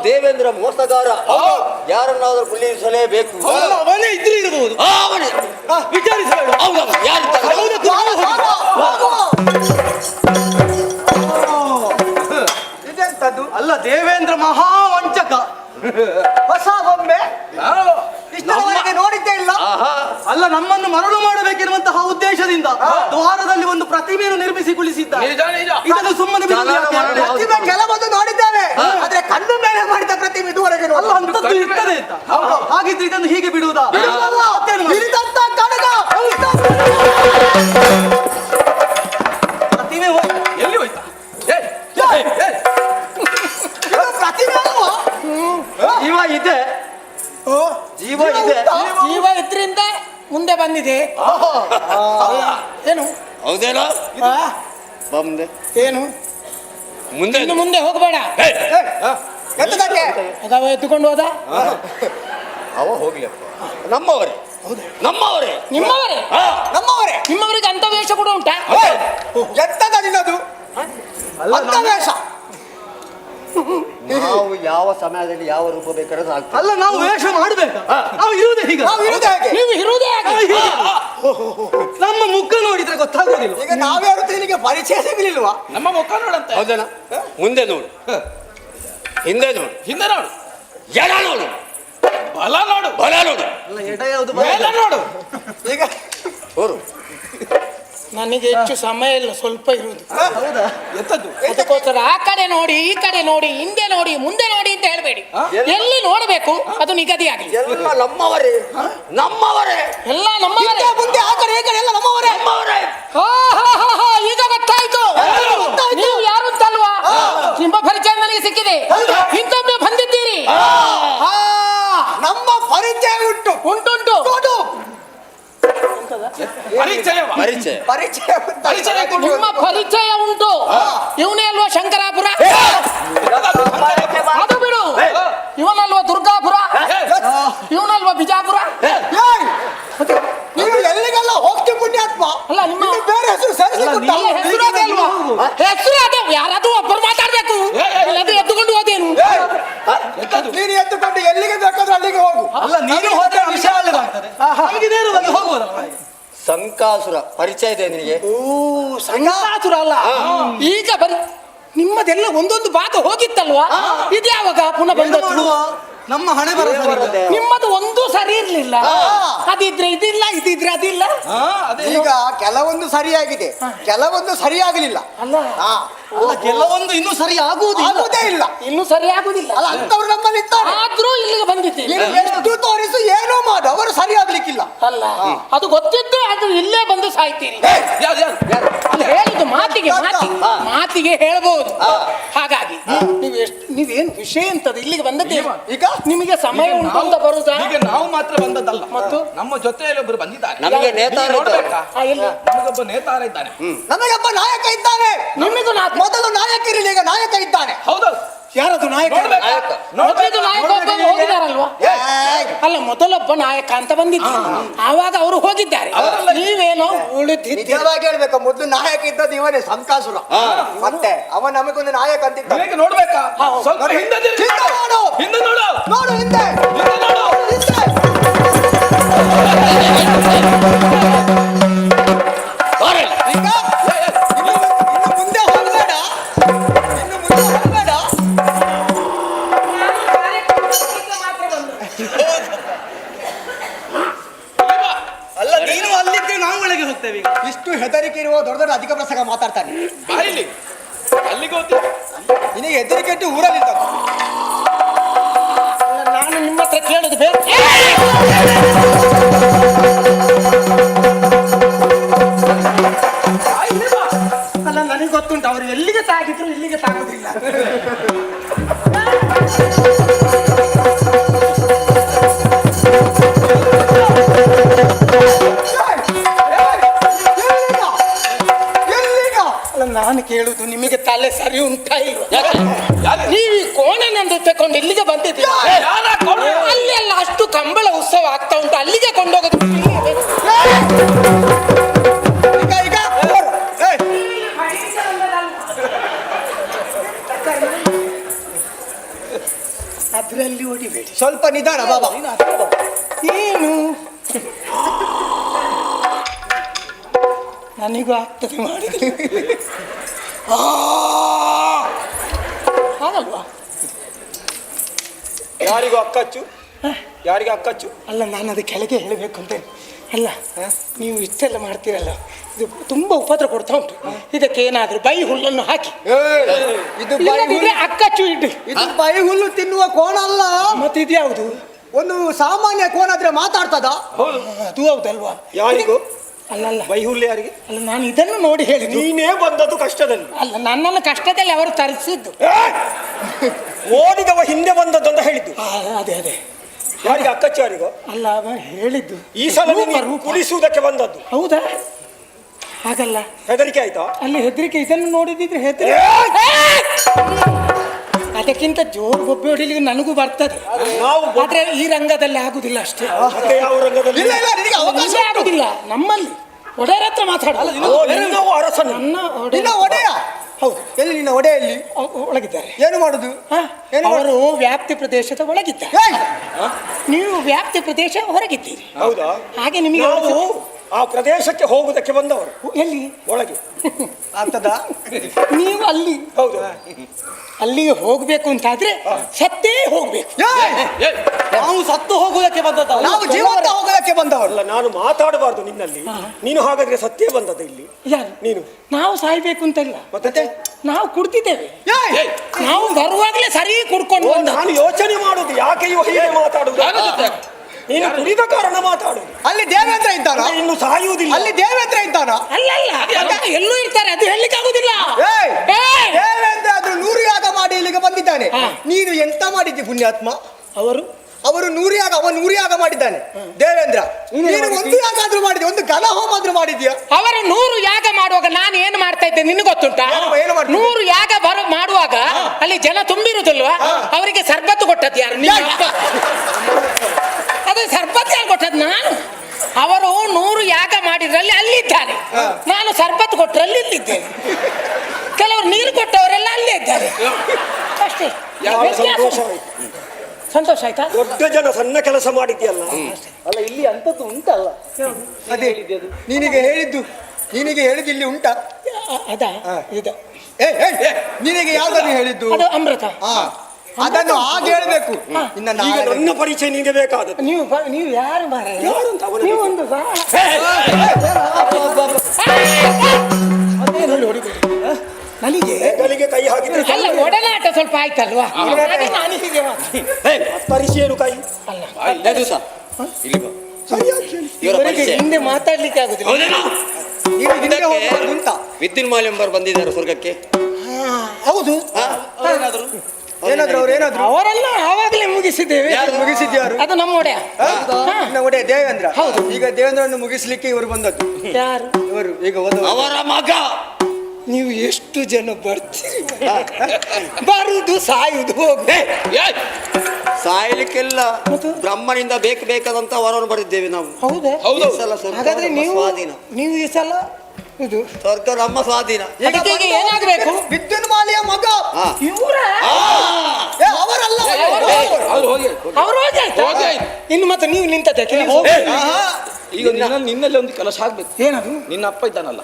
ದೇವೇಂದ್ರ ಮೋಸಗಾರ ಯಾರನ್ನಾದ್ರೂ ಕುಳ್ಳಿರಿಸಲೇಬೇಕು. ಅವನೇ ಇದ್ರೆ ಇರಬಹುದು. ಅವನೇ ವಿಚಾರಿಸಬೇಡ. ಇದೆಂತದ್ದು? ಅಲ್ಲ, ದೇವೇಂದ್ರ ಮಹಾವಂಚಕ. ಹೊಸ ಗೊಂಬೆ ಇಷ್ಟರವರೆಗೆ ನೋಡಿದ್ದೇ ಇಲ್ಲ. ಅಲ್ಲ, ನಮ್ಮನ್ನು ಮರಳು ಮಾಡಬೇಕೆನ್ನುವಂತಹ ಉದ್ದೇಶದಿಂದ ದ್ವಾರದಲ್ಲಿ ಒಂದು ಪ್ರತಿಮೆಯನ್ನು ನಿರ್ಮಿಸಿ ಕುಳಿಸಿದ್ದ. ಇದನ್ನು ಸುಮ್ಮನೆ ಪ್ರತಿಮೆ ಕೆಲವೊಂದು ನೋಡಿದ್ದೇವೆ, ಆದ್ರೆ ಕಣ್ಣು ಮೇಲೆ ಮಾಡಿದ ಪ್ರತಿಮೆ ಇದುವರೆಗೆ ಅಲ್ಲ ಅಂತದ್ದು ಇರ್ತದೆ ಅಂತ. ಹಾಗಿದ್ರೆ ಇದನ್ನು ಹೀಗೆ ಬಿಡುವುದಾ? ಪ್ರತಿಮೆ ಎಲ್ಲಿ ಹೋಯ್ತಾ? ಹೌದೇನೋ? ಬಾ ಮುಂದೆ. ಏನು ಮುಂದೆ ಇನ್ನು ಮುಂದೆ ಹೋಗಬೇಡ. ಎಂತದಕ್ಕೆ? ಅವ ಎತ್ತುಕೊಂಡು ಹೋದ. ಅವ ಹೋಗ್ಲಿಪ್ಪ. ನಮ್ಮವರೇ ನಮ್ಮವರೇ ನಿಮ್ಮವರೇ ನಮ್ಮವರೇ. ನಿಮ್ಮವರಿಗೆ ಅಂತ ವೇಷ ಕೂಡ ಉಂಟಾ? ಎಂತದ ನಿನ್ನದು ಅಂತ ವೇಷ? ನಾವು ಯಾವ ಸಮಯದಲ್ಲಿ ಯಾವ ರೂಪ ಬೇಕಾದ್ರೆ ಆಗ್ತದೆ. ಅಲ್ಲ, ನಾವು ವೇಷ ಮಾಡಬೇಕು. ನಾವು ಇರುವುದೇ ಹೀಗೆ. ನಾವು ಇರುವುದೇ ಹಾಗೆ. ನೀವು ಇರುವುದೇ ಹಾಗೆ. ನಮ್ಮ ಮುಖ ನೋಡಿದ್ರೆ ಗೊತ್ತಾಗೋದಿಲ್ಲ. ಈಗ ನಾವ್ಯಾರು ನಿನಗೆ ಪರಿಚಯ ಸಿಗಲಿಲ್ವಾ? ನಮ್ಮ ಮುಖ ನೋಡಂತೆ. ಹೌದನ? ಮುಂದೆ ನೋಡು, ಹಿಂದೆ ನೋಡು, ಹಿಂದೆ ನೋಡು, ಎಡ ನೋಡು, ಬಲ ನೋಡು, ಬಲ ನೋಡು, ಎಡ ಯಾವುದು ಮೇಲೆ ನೋಡು. ಈಗ ಹೋರು. ನನಗೆ ಹೆಚ್ಚು ಸಮಯ ಇಲ್ಲ, ಸ್ವಲ್ಪ ಇರುವುದು. ಹೌದಾ? ಎಂತದ್ದು? ಅದಕ್ಕೋಸ್ಕರ ಆ ಕಡೆ ನೋಡಿ, ಈ ಕಡೆ ನೋಡಿ, ಹಿಂದೆ ನೋಡಿ, ಮುಂದೆ ನೋಡಿ ಅಂತ ಹೇಳ್ಬೇಡಿ. ಎಲ್ಲಿ ನೋಡಬೇಕು ಅದು ನಿಗದಿ ಆಗಲಿ. ಎಲ್ಲ ನಮ್ಮವರೇ ನಮ್ಮವರೇ ಎಲ್ಲ ನಮ್ಮವರೇ. ಮುಂದೆ ಆ ಕಡೆ ಈ ಕಡೆ ಎಲ್ಲ ನಮ್ಮವರೇ. ನಮ್ಮವರೇ. ಈಗ ಗೊತ್ತಾಯ್ತು ನೀವು ಯಾರು ಅಂತಲ್ವಾ. ನಿಮ್ಮ ಪರಿಚಯ ನನಗೆ ಸಿಕ್ಕಿದೆ. ಹಿಂದೊಮ್ಮೆ ಬಂದಿದ್ದೀರಿ. ನಮ್ಮ ಪರಿಚಯ ಉಂಟು. ಉಂಟುಂಟು. ಪರಿಚಯ ಪರಿಚಯ ಪರಿಚಯ ಪರಿಚಯ ಕೊಡು. ನಿಮ್ಮ ಪರಿಚಯ ಉಂಟು. ಇವನೇ ಅಲ್ವಾ ಶಂಕರಾಪುರ? ಅದು ಬಿಡು. ಇವನಲ್ವಾ ದುರ್ಗಾಪುರ? ಇವನಲ್ವಾ ಬಿಜಾಪುರ? ನೀವು ಎಲ್ಲಿಗೆಲ್ಲ ಹೋಗ್ತಿ ಪುಣ್ಯಾತ್ಮ? ಅಲ್ಲ, ನಿಮ್ಮ ಬೇರೆ ಹೆಸರು ಸೇರಿಸಿಕೊಟ್ಟ. ಹೆಸರು ಅದೇ ಅಲ್ವಾ? ಹೆಸರು ಅದೇ. ಯಾರಾದ್ರೂ ಒಬ್ಬರು ಮಾತಾಡ್ಬೇಕು. ಇಲ್ಲದೆ ಎದ್ದುಕೊಂಡು ಹೋದೇನು? ನೀನು ಎತ್ತುಕೊಂಡು ಎಲ್ಲಿಗೆ ಬೇಕಾದ್ರೂ ಅಲ್ಲಿಗೆ ಹೋಗು. ಅಲ್ಲ, ನೀನು ಹೋದ್ರೆ ವಿಷಯ ಅಲ್ಲವಾಗ್ತದೆ. ಹೋಗುವುದಲ್ಲ. ಸಂಕಾಸುರ ಪರಿಚಯ ಇದೆ ನಿನಗೆ? ಸಂಗಾತುರ ಅಲ್ಲ. ಈಗ ಬರೀ ನಿಮ್ಮದೆಲ್ಲ ಒಂದೊಂದು ಭಾಗ ಹೋಗಿತ್ತಲ್ವಾ? ಇದ್ಯಾವಾಗ ಪುನಃ ಬಂದದ್ದು? ನಮ್ಮ ಹಣೆ ಬರೋದು. ನಿಮ್ಮದು ಒಂದು ಸರಿ ಇರ್ಲಿಲ್ಲ. ಅದಿದ್ರೆ ಇದಿಲ್ಲ, ಇದಿದ್ರೆ ಅದಿಲ್ಲ. ಈಗ ಕೆಲವೊಂದು ಸರಿಯಾಗಿದೆ, ಕೆಲವೊಂದು ಸರಿಯಾಗಲಿಲ್ಲ. ಅಲ್ಲ ಅಲ್ಲ, ಕೆಲವೊಂದು ಇನ್ನೂ ಸರಿ ಆಗುವುದೇ ಇಲ್ಲ. ಇನ್ನೂ ಸರಿ ಆಗುದಿಲ್ಲ. ಅಲ್ಲ, ಅಂತವ್ರು ನಮ್ಮಲ್ಲಿ ಇದ್ದಾರೆ. ಆದ್ರೂ ಇಲ್ಲಿಗೆ ಬಂದಿದ್ದೀವಿ. ನೀನು ಎಷ್ಟು ತೋರಿಸು ಏನೋ ಮಾಡು, ಅವರು ಸರಿಯಾಗ್ಲಿಕ್ಕಿಲ್ಲ. ಅಲ್ಲ, ಅದು ಗೊತ್ತಿದ್ದು ಅದು ಇಲ್ಲೇ ಬಂದು ಸಾಯ್ತೀರಿ. ಅದು ಹೇಳಿದ್ದು ಮಾತಿಗೆ ಹೇಳ್ಬಹುದು. ಹಾಗಾಗಿ ನೀವೇನು ವಿಷಯ ಅಂತದ್ದು ಇಲ್ಲಿಗೆ ಬಂದದ್ದೇ. ಈಗ ನಿಮಗೆ ಸಮಯ ಉಂಟು ಅಂತ ಬರುದಾ? ಈಗ ನಾವು ಮಾತ್ರ ಬಂದದ್ದಲ್ಲ, ಮತ್ತು ನಮ್ಮ ಜೊತೆಯಲ್ಲಿ ಒಬ್ಬರು ಬಂದಿದ್ದಾರೆ. ನಮಗೆ ನೇತಾರ ನೋಡ್ಬೇಕಾ? ಎಲ್ಲಿ? ನಮಗೊಬ್ಬ ನೇತಾರ ಇದ್ದಾನೆ. ನಮಗೊಬ್ಬ ನಾಯಕ ಇದ್ದಾನೆ. ನಿಮಗೂ ಮೊದಲು ನಾಯಕ ಇರಲಿ, ಈಗ ನಾಯಕ ಇದ್ದಾನೆ. ಹೌದು. ಯಾರದು ನಾಯಕ? ಮೊದಲು ನಾಯಕ ಒಬ್ಬ ಹೋಗಿದಾರಲ್ವಾ? ಅಲ್ಲ, ಮೊದಲೊಬ್ಬ ನಾಯಕ ಅಂತ ಬಂದಿದ್ದ. ಆವಾಗ ಅವರು ಹೋಗಿದ್ದಾರೆ. ನೀವೇನೋ ಉಳಿದಿದ್ದೀರಿ. ನಿಜವಾಗಿ ಹೇಳ್ಬೇಕು, ಮೊದಲು ನಾಯಕ ಇದ್ದದ್ದು ಇವನೇ ಸಂಕಾಸುರ. ಮತ್ತೆ ಅವ ನಮಗೊಂದು ನಾಯಕ ಅಂತಿದ್ದ. ನಿನಗೆ ನೋಡ್ಬೇಕಾ? ಸ್ವಲ್ಪ ಹಿಂದೆ ತಿರುಗಿ ನೋಡು. ಹಿಂದೆ ನೋಡು. ನೋಡು ಹಿಂದೆ. ಹಿಂದೆ ನೋಡು. ಈಗ ಇನ್ನು ಮುಂದೆ ಹೋಗಬೇಡ. ಇನ್ನು ಮುಂದೆ ಹೋಗಬೇಡ. ಅಲ್ಲ, ನೀನು ಅಲ್ಲಿದ್ದೆ, ನಾವು ಒಳಗೆ ಹೋಗ್ತೇವೆ. ಇಷ್ಟು ಹೆದರಿಕೆ ಇರುವ ದೊಡ್ಡ ದೊಡ್ಡ ಅಧಿಕ ಪ್ರಸಂಗ ಮಾತಾಡ್ತಾನೆ. ಬಾಯಿಲಿ ಅಲ್ಲಿಗೆ ಹೋಗ್ತೀವಿ. ನಿನಗೆ ಹೆದರಿಕೆ ಇಟ್ಟು ಊರಲ್ಲಿದ್ದ. ನಾನು ನಿಮ್ಮ ಹತ್ರ ಕೇಳುದು ಬೇರೆ. ಅಲ್ಲ, ನನಗೆ ಗೊತ್ತುಂಟು ಅವರು ಎಲ್ಲಿಗೆ ತಾಗಿದ್ರು ಇಲ್ಲಿಗೆ ತಾಗುದಿಲ್ಲ. ಅಲ್ಲ, ನಾನು ಕೇಳುದು ನಿಮಗೆ ತಲೆ ಸರಿ ಉಂಟಾ ಇಲ್ವಾ? ನೀವು ಈ ಕೋಣೆನಂದು ತಕೊಂಡು ಇಲ್ಲಿಗೆ ಬಂದಿದ್ದೀರಿ. ಅಲ್ಲೆಲ್ಲ ಅಷ್ಟು ಕಂಬಳ ಉತ್ಸವ ಆಗ್ತಾ ಉಂಟು, ಅಲ್ಲಿಗೆ ಕೊಂಡೋಗೋದು. ಅದರಲ್ಲಿ ಹೊಡಿಬೇಡಿ, ಸ್ವಲ್ಪ ನಿಧಾನ ಬಾಬಾ. ಏನು ನನಗೂ ಆಗ್ತದೆ ಮಾಡಿದ್ರೆ ಹಾಗಲ್ವಾ? ಯಾರಿಗೂ ಅಕ್ಕಚ್ಚು, ಯಾರಿಗೂ ಅಕ್ಕಚ್ಚು. ಅಲ್ಲ, ನಾನು ಅದು ಕೆಳಗೆ ಹೇಳಬೇಕು ಅಂತ. ಅಲ್ಲ, ನೀವು ಇಷ್ಟೆಲ್ಲ ಮಾಡ್ತೀರಲ್ಲ, ಇದು ತುಂಬಾ ಉಪದ್ರ ಕೊಡ್ತಾ ಉಂಟು. ಇದಕ್ಕೆ ಏನಾದ್ರೂ ಬೈ ಹುಲ್ಲನ್ನು ಹಾಕಿ. ಇದು ಬೈ ಹುಲ್ಲು, ಅಕ್ಕಚ್ಚು ಇಡ್ರಿ. ಇದು ಬೈ ಹುಲ್ಲು ತಿನ್ನುವ ಕೋಣ ಅಲ್ಲ. ಮತ್ತೆ ಇದು ಯಾವುದು? ಒಂದು ಸಾಮಾನ್ಯ ಕೋಣ ಆದ್ರೆ ಮಾತಾಡ್ತದ? ಅದು ಹೌದಲ್ವಾ? ಯಾರಿಗೂ ಅಲ್ಲಲ್ಲ, ಬೈ ಹುಲ್ಲು ಯಾರಿಗೆ? ಅಲ್ಲ, ನಾನು ಇದನ್ನು ನೋಡಿ ಹೇಳಿದ್ದು. ನೀನೇ ಬಂದದ್ದು ಕಷ್ಟದಲ್ಲಿ. ಅಲ್ಲ, ನನ್ನನ್ನು ಕಷ್ಟದಲ್ಲಿ ಅವರು ತರಿಸಿದ್ದು. ಓದಿದವ ಹಿಂದೆ ಬಂದದ್ದು ಅಂತ ಹೇಳಿದ್ದು. ಅದೇ ಅದೇ. ಯಾರಿಗೆ ಅಕ್ಕಚ್ಚು ಯಾರಿಗೂ? ಅಲ್ಲ, ಅವ ಹೇಳಿದ್ದು ಈ ಸಲ ಕುಡಿಸುವುದಕ್ಕೆ ಬಂದದ್ದು. ಹೌದಾ? ಹಾಗಲ್ಲ, ಹೆದರಿಕೆ ಆಯ್ತಾ? ಅಲ್ಲಿ ಹೆದರಿಕೆ. ಇದನ್ನು ನೋಡಿದಿದ್ರೆ ಹೆದರಿಕೆ. ಅದಕ್ಕಿಂತ ಜೋರು ಬೊಬ್ಬೆ ಹೊಡಿಲಿಕ್ಕೆ ನನಗೂ ಬರ್ತದೆ, ಆದ್ರೆ ಈ ರಂಗದಲ್ಲಿ ಆಗುದಿಲ್ಲ ಅಷ್ಟೇ. ಯಾವ ರಂಗದಲ್ಲಿ? ಇಲ್ಲೇ ಆಗುದಿಲ್ಲ. ನಮ್ಮಲ್ಲಿ ಒಡೆಯರ ಹತ್ರ ಮಾತಾಡಲ್ಲ. ನನ್ನ ಒಡೆಯ? ಹೌದು. ಎಲ್ಲಿ ನಿನ್ನ ಒಡೆಯಲ್ಲಿ? ಒಳಗಿದ್ದಾರೆ. ಏನು ಮಾಡುದು? ಅವರು ವ್ಯಾಪ್ತಿ ಪ್ರದೇಶದ ಒಳಗಿದ್ದಾರೆ, ನೀವು ವ್ಯಾಪ್ತಿ ಪ್ರದೇಶ ಹೊರಗಿದ್ದೀರಿ. ಹೌದಾ? ಹಾಗೆ ನಿಮಗೆ ಆ ಪ್ರದೇಶಕ್ಕೆ ಹೋಗುವುದಕ್ಕೆ ಬಂದವರು. ಎಲ್ಲಿ? ಒಳಗೆ ಅಂತದ. ನೀವು ಅಲ್ಲಿ. ಹೌದು. ಅಲ್ಲಿಗೆ ಹೋಗ್ಬೇಕು ಅಂತಾದ್ರೆ ಸತ್ತೇ ಹೋಗ್ಬೇಕು. ನಾವು ಸತ್ತು ಹೋಗುವುದಕ್ಕೆ ಬಂದದ್ದು, ನಾವು ಜೀವಂತ ಹೋಗುವುದಕ್ಕೆ ಬಂದವರಲ್ಲ. ನಾನು ಮಾತಾಡಬಾರ್ದು ನಿನ್ನಲ್ಲಿ. ನೀನು ಹಾಗಾದ್ರೆ ಸತ್ಯ ಬಂದದ್ದು ಇಲ್ಲಿ. ಯಾರು? ನೀನು. ನಾವು ಸಾಯ್ಬೇಕು ಅಂತಲ್ಲ, ಮತ್ತೆ ನಾವು ಕುಡ್ತಿದ್ದೇವೆ. ನಾವು ಬರುವಾಗಲೇ ಸರಿ ಕುಡ್ಕೊಂಡು ನಾನು ಯೋಚನೆ ಮಾಡುದು ಯಾಕೆ ಇವ ಹೀಗೆ ಮಾತಾಡುದು. ನೀನು ಕುಡಿದ ಕಾರಣ ಮಾತಾಡು. ಅಲ್ಲಿ ದೇವೇಂದ್ರ ಇದ್ದಾನ? ಇನ್ನು ಸಾಯುವುದಿಲ್ಲ. ಅಲ್ಲಿ ದೇವೇಂದ್ರ ಇದ್ದಾನ? ಅಲ್ಲ ಎಲ್ಲೂ ಇರ್ತಾರೆ, ಅದು ಹೇಳಲಿಕ್ಕೆ ಆಗುದಿಲ್ಲ. ದೇವೇಂದ್ರ ಆದ್ರೂ 100 ಯಾಗ ಮಾಡಿ ಇಲ್ಲಿಗೆ ಬಂದಿದ್ದಾನೆ. ನೀನು ಎಂತ ಮಾಡಿದ್ದಿ ಪುಣ್ಯಾತ್ಮ? ಅವರು 100 ಯಾಗ, ಅವ 100 ಯಾಗ ಮಾಡಿದ್ದಾನೆ ದೇವೇಂದ್ರ. ನೀನು 1 ಯಾಗ ಆದ್ರೂ ಮಾಡಿದ್ಯಾ? ಒಂದು ಘನ ಹೋಮ ಆದ್ರೂ ಮಾಡಿದ್ಯಾ? ಅವರು 100 ಯಾಗ ಮಾಡುವಾಗ ನಾನು ಏನು ಮಾಡ್ತಾ ಇದ್ದೆ ನಿನ್ಗೆ ಗೊತ್ತುಂಟಾ? 100 ಯಾಗ ಮಾಡುವಾಗ ಅಲ್ಲಿ ಜನ ತುಂಬಿರುವುದಿಲ್ವಾ? ಅವರಿಗೆ ಸರ್ಬತ್ತು ಕೊಟ್ಟದ್ದು ಯಾರು? ಅದೇ ಸರ್ಬತ್ ಯಾರು ಕೊಟ್ಟದ್ದು? ನಾನು. ಅವರು 100 ಯಾಗ ಮಾಡಿದ್ರಲ್ಲಿ ಅಲ್ಲಿದ್ದಾರೆ, ನಾನು ಸರ್ಬತ್ ಕೊಟ್ಟರಲ್ಲಿ ಇಲ್ಲಿದ್ದೇನೆ. ಕೆಲವರು ನೀರು ಕೊಟ್ಟವರೆಲ್ಲ ಅಲ್ಲೇ ಇದ್ದಾರೆ ಅಷ್ಟೇ. ಸಂತೋಷ ಆಯ್ತಾ? ದೊಡ್ಡ ಜನ ಸಣ್ಣ ಕೆಲಸ ಮಾಡಿದ್ಯಲ್ಲ. ಅಲ್ಲ, ಇಲ್ಲಿ ಅಂತದ್ದು ಉಂಟಲ್ಲ. ಅದೇ ನಿನಗೆ ಹೇಳಿದ್ದು, ನಿನಗೆ ಹೇಳಿದ್ದು ಇಲ್ಲಿ ಉಂಟಾ? ಅದಾ ಇದು ನಿನಗೆ ಯಾವ್ದನ್ನು ಹೇಳಿದ್ದು? ಅದು ಅಮೃತ. ಅದನ್ನು ಹಾಗೆ ಹೇಳ್ಬೇಕು. ಈಗ ನನ್ನ ಪರಿಚಯ ನಿನಗೆ ಬೇಕಾದದ್ದು. ನೀವು ಯಾರು ಮಾರ? ನೀವು ಒಂದು ನನಗೆ ಕೈ ಹಾಕಿದ್ರೆ ಅಲ್ಲ, ಒಡನಾಟ ಸ್ವಲ್ಪ ಆಯ್ತಲ್ವಾ? ಪರಿಚಯನು ಕೈ ಹಿಂದೆ ಮಾತಾಡ್ಲಿಕ್ಕೆ ಆಗುದಿಲ್ಲ. ವಿದ್ಯುನ್ ಮಾಲ್ಯಂಬರ್ ಬಂದಿದ್ದಾರೆ ಸ್ವರ್ಗಕ್ಕೆ. ಹೌದು. ಏನಾದ್ರು ಅವರೆಲ್ಲ ಆವಾಗಲೇ ಮುಗಿಸಿದ್ದೇವೆ. ಮುಗಿಸಿದ್ಯಾರು? ಅದು ನಮ್ಮ ಒಡೆಯ. ಒಡೆಯ ದೇವೇಂದ್ರ. ಹೌದು. ಈಗ ದೇವೇಂದ್ರನ್ನು ಮುಗಿಸ್ಲಿಕ್ಕೆ ಇವರು ಬಂದದ್ದು. ಯಾರು? ಇವರು ಈಗ ಅವರ ಮಗ. ನೀವು ಎಷ್ಟು ಜನ ಬರ್ತೀರಿ? ಬರುದು ಸಾಯುದು ಹೋಗ್ದೆ. ಸಾಯಲಿಕ್ಕೆಲ್ಲ ಬ್ರಹ್ಮನಿಂದ ಬೇಕಾದಂತ ವರವನ್ನು ಬರೆದಿದ್ದೇವೆ ನಾವು. ಹೌದಾ? ಹಾಗಾದ್ರೆ ನೀವು ಈ ಸಲ ಇದು ಸ್ವರ್ಗ ನಮ್ಮ ಸ್ವಾಧೀನ. ಏನಾಗಬೇಕು? ವಿದ್ಯುನ್ ಮಾಲಿಯ ಮಗ ಇವರ ಅವರಲ್ಲ. ಅವರು ಇನ್ನು ಮತ್ತೆ ನೀವು ನಿಂತದ್ದಕ್ಕೆ ಈಗ ನಿನ್ನಲ್ಲಿ ಒಂದು ಕೆಲಸ ಆಗ್ಬೇಕು. ಏನದು? ನಿನ್ನ ಅಪ್ಪ ಇದ್ದಾನಲ್ಲ,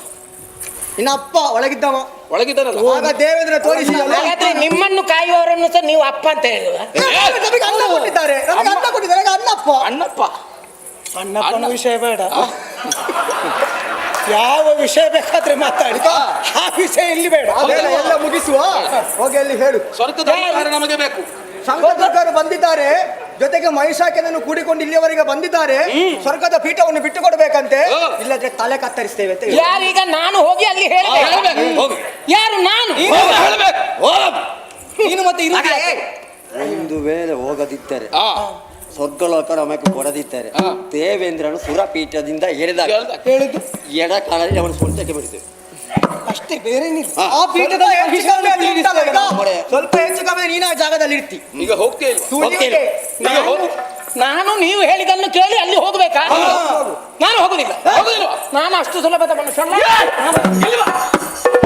ನಿನ್ನ ಅಪ್ಪ ಒಳಗಿದ್ದಾನಲ್ಲ. ಆಗ ದೇವೇಂದ್ರ ತೋರಿಸಿ. ಹಾಗಾದ್ರೆ ನಿಮ್ಮನ್ನು ಕಾಯುವವರನ್ನು ಸಹ ನೀವು ಅಪ್ಪ ಅಂತ ಹೇಳುವ? ಅನ್ನ ಕೊಟ್ಟಿದ್ದಾರೆ, ಅಣ್ಣಪ್ಪ. ಅಣ್ಣಪ್ಪನ ವಿಷಯ ಬೇಡ, ಯಾವ ವಿಷಯ ಬೇಕಾದ್ರೆ ಮಾತಾಡಿ. ಆ ವಿಷಯ ಇಲ್ಲಿ ಬೇಡ. ಎಲ್ಲ ಮುಗಿಸುವ. ಹೋಗಿ ಅಲ್ಲಿ ಹೇಳು. ಸ್ವರ್ಗದ ನಮಗೆ ಬೇಕು. ಸಂಘದವರು ಬಂದಿದ್ದಾರೆ, ಜೊತೆಗೆ ಮಹಿಷಾಕ್ಯನನ್ನು ಕೂಡಿಕೊಂಡು ಇಲ್ಲಿಯವರೆಗೆ ಬಂದಿದ್ದಾರೆ. ಸ್ವರ್ಗದ ಪೀಠವನ್ನು ಬಿಟ್ಟು ಕೊಡಬೇಕಂತೆ, ಇಲ್ಲದ್ರೆ ತಲೆ ಕತ್ತರಿಸ್ತೇವೆ ಅಂತ. ಯಾರೀಗ ನಾನು ಹೋಗಿ ಅಲ್ಲಿ ಹೇಳಬೇಕು? ಯಾರು? ನಾನು. ನೀನು ಮತ್ತೆ ಒಂದು ವೇಳೆ ಹೋಗದಿದ್ದರೆ ಸ್ವರ್ಗಲೋಕ ನಮಗೆ ಕೊಡದಿದ್ದರೆ ದೇವೇಂದ್ರನು ಸುರಪೀಠದಿಂದ ಹೇಳಿದಾಗ ಎಡ ಕಾಲದಲ್ಲಿ ಅವನು ಸ್ವಂತಕ್ಕೆ ಬರ್ತೇವೆ ಅಷ್ಟೇ, ಬೇರೆ ಆ ಪೀಠದ ಸ್ವಲ್ಪ ಹೆಚ್ಚು ಕಮ್ಮಿ ನೀನು ಆ ಜಾಗದಲ್ಲಿ ಇರ್ತಿ. ಈಗ ಹೋಗ್ತೇವೆ. ನಾನು ನೀವು ಹೇಳಿದನ್ನು ಕೇಳಿ ಅಲ್ಲಿ ಹೋಗ್ಬೇಕಾ? ನಾನು ಹೋಗುದಿಲ್ಲ. ನಾನು ಅಷ್ಟು ಸುಲಭದ ಮನುಷ್ಯ.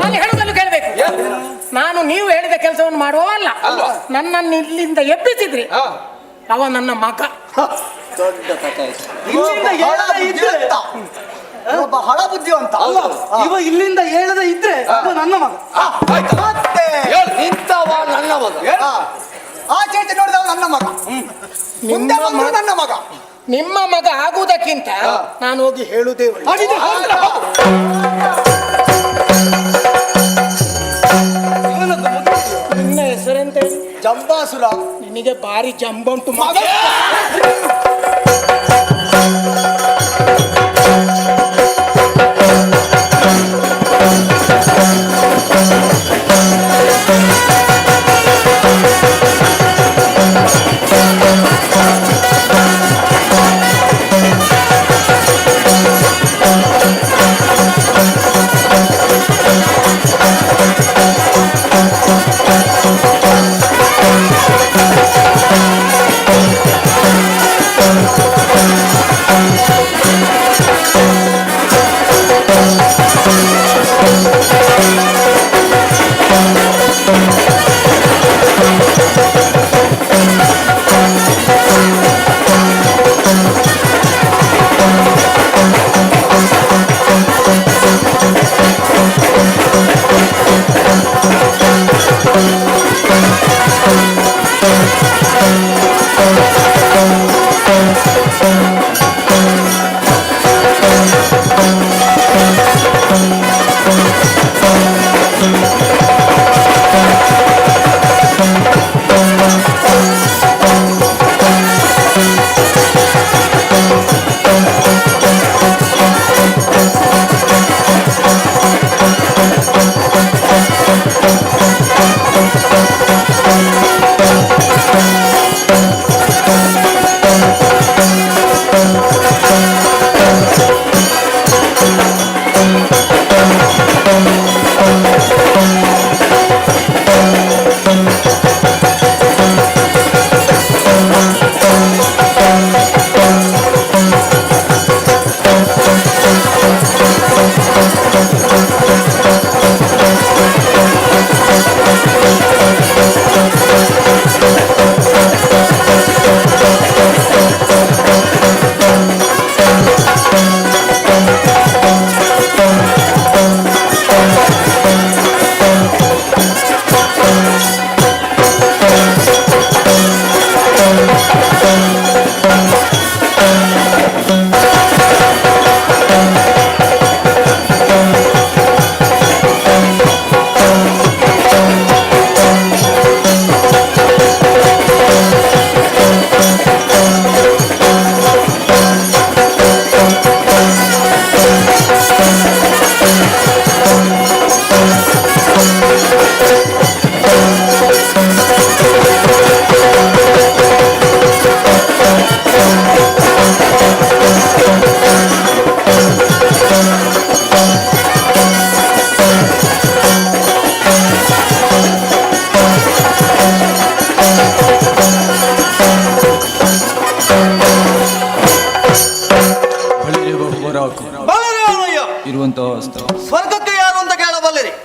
ನಾನು ಹೇಳುವುದನ್ನು ಕೇಳಬೇಕು. ನಾನು ನೀವು ಹೇಳಿದ ಕೆಲಸವನ್ನು ಮಾಡುವವಲ್ಲ. ನನ್ನನ್ನು ಇಲ್ಲಿಂದ ಎಬ್ಬಿಸಿದ್ರಿ, ಅವ ನನ್ನ ಮಗ. ದೊಡ್ಡ ಕಥೆ. ಬಹಳ ಬುದ್ಧಿವಂತ. ಇವ ಇಲ್ಲಿಂದ ಹೇಳದ ಇದ್ರೆ ಅದು ನನ್ನ ಮಗ. ಇಂಥವ ನನ್ನ ಮಗ. ಆ ಚೇತ ನೋಡಿದವ ನನ್ನ ಮಗ. ನನ್ನ ಮಗ. ನಿಮ್ಮ ಮಗ ಆಗುವುದಕ್ಕಿಂತ ನಾನು ಹೋಗಿ ಹೇಳುವುದೇ ನಿನ್ನ ಹೆಸರೆಂತ ಹೇಳಿ? ಜಂಬಾಸುರ. ನಿನಗೆ ಭಾರಿ ಜಂಬ ಉಂಟು ಮಗ.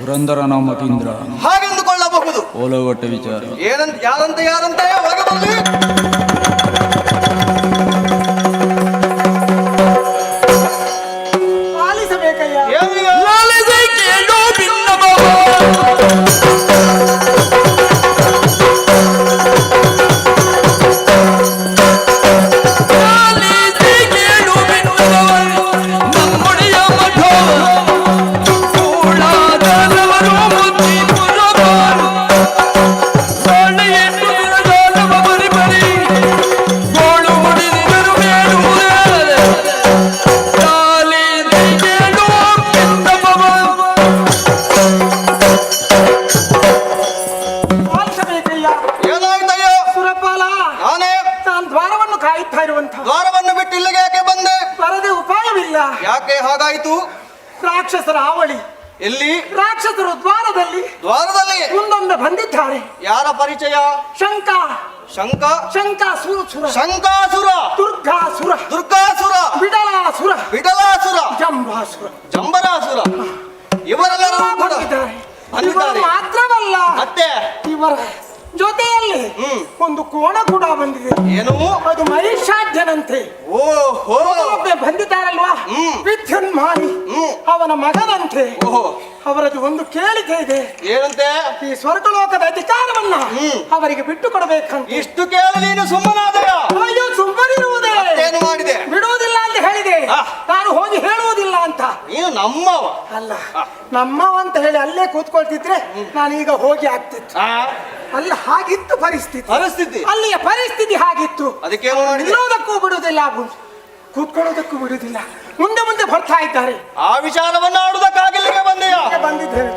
ಪುರಂದರ ನಾಮಕೇಂದ್ರ ಹಾಗೆಂದುಕೊಳ್ಳಬಹುದು. ಓಲಗೊಟ್ಟ ವಿಚಾರ ಯಾರಂತೆ ಒಳಗೆ ಬರಲಿ. ಪಾಲಿಸಬೇಕಯ್ಯ. ದ್ವಾರವನ್ನು ಬಿಟ್ಟು ಇಲ್ಲಿಗೆ ಯಾಕೆ ಬಂದೆ? ಬರದೆ ಉಪಾಯವಿಲ್ಲ. ಯಾಕೆ ಹಾಗಾಯಿತು? ರಾಕ್ಷಸರ ಹಾವಳಿ. ಎಲ್ಲಿ? ರಾಕ್ಷಸರು ದ್ವಾರದಲ್ಲಿ ಮುಂದೊಮ್ಮೆ ಬಂದಿದ್ದಾರೆ. ಯಾರ ಪರಿಚಯ? ಶಂಕಾಸುರ, ದುರ್ಗಾಸುರ, ಬಿಡಲಾಸುರ, ಜಂಬರಾಸುರ ಇವರೆಲ್ಲರೂ ಬಂದಿದ್ದಾರೆ. ಮಾತ್ರವಲ್ಲ, ಮತ್ತೆ ಇವರ ಜೊತೆಯಲ್ಲಿ ಒಂದು ಕೋಣ ಕೂಡ ಬಂದಿದೆ. ಏನು? ಅದು ಮಹಿಷಾಢ್ಯನಂತೆ. ಓಹೋ, ಬಂದಿದ್ದಾರಲ್ವಾ, ವಿದ್ಯುನ್ಮಾನಿ ಅವನ ಮಗನಂತೆ. ಅವರದ್ದು ಒಂದು ಕೇಳಿಕೆ ಇದೆ. ಏನಂತೆ? ಈ ಸ್ವರ್ಗಲೋಕದ ಅಧಿಕಾರವನ್ನ ಅವರಿಗೆ ಬಿಟ್ಟು ಕೊಡಬೇಕಂತ. ಇಷ್ಟು ಕೇಳಿ ನೀನು ಸುಮ್ಮನಾದೆಯಾ? ಅಯ್ಯೋ, ಸುಮ್ಮನಿರುವುದೇ. ಏನು ಮಾಡಿದೆ? ಬಿಡುವುದಿಲ್ಲ ಅಂತ ಹೇಳಿದೆ. ನಾನು ಹೋಗಿ ಹೇಳುವುದಿಲ್ಲ ಅಂತ. ನೀನು ನಮ್ಮವ ಅಲ್ಲ, ನಮ್ಮವ ಅಂತ ಹೇಳಿ ಅಲ್ಲೇ ಕೂತ್ಕೊಳ್ತಿದ್ರೆ ನಾನೀಗ ಹೋಗಿ ಆಗ್ತಿತ್ತು. ಅಲ್ಲಿ ಹಾಗಿತ್ತು ಪರಿಸ್ಥಿತಿ. ಅಲ್ಲಿಯ ಪರಿಸ್ಥಿತಿ ಹಾಗಿತ್ತು. ಅದಕ್ಕೆ ನಿಲ್ಲೋದಕ್ಕೂ ಬಿಡುವುದಿಲ್ಲ, ಕೂತ್ಕೊಳ್ಳೋದಕ್ಕೂ ಬಿಡುವುದಿಲ್ಲ. ಮುಂದೆ ಮುಂದೆ ಬರ್ತಾ ಇದ್ದಾರೆ. ಆ ವಿಚಾರವನ್ನು ಆಡುವುದಕ್ಕಾಗಿಲ್ಲಿಗೆ ಬಂದಿದ್ದೇನೆ.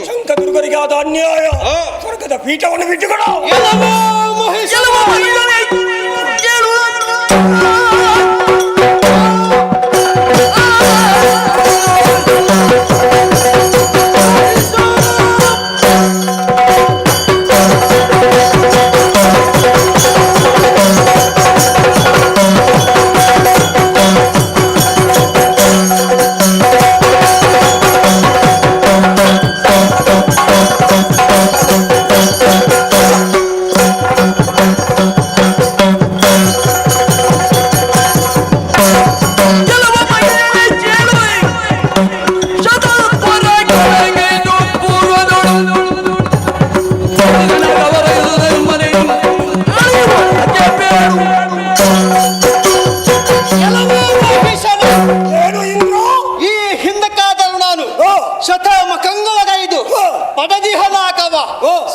ಶಂಕದುರ್ಗರಿಗೆ ಆದ ಅನ್ಯಾಯ ಸ್ವರ್ಗದ ಪೀಠವನ್ನು ಬಿಟ್ಟುಕೊಡು.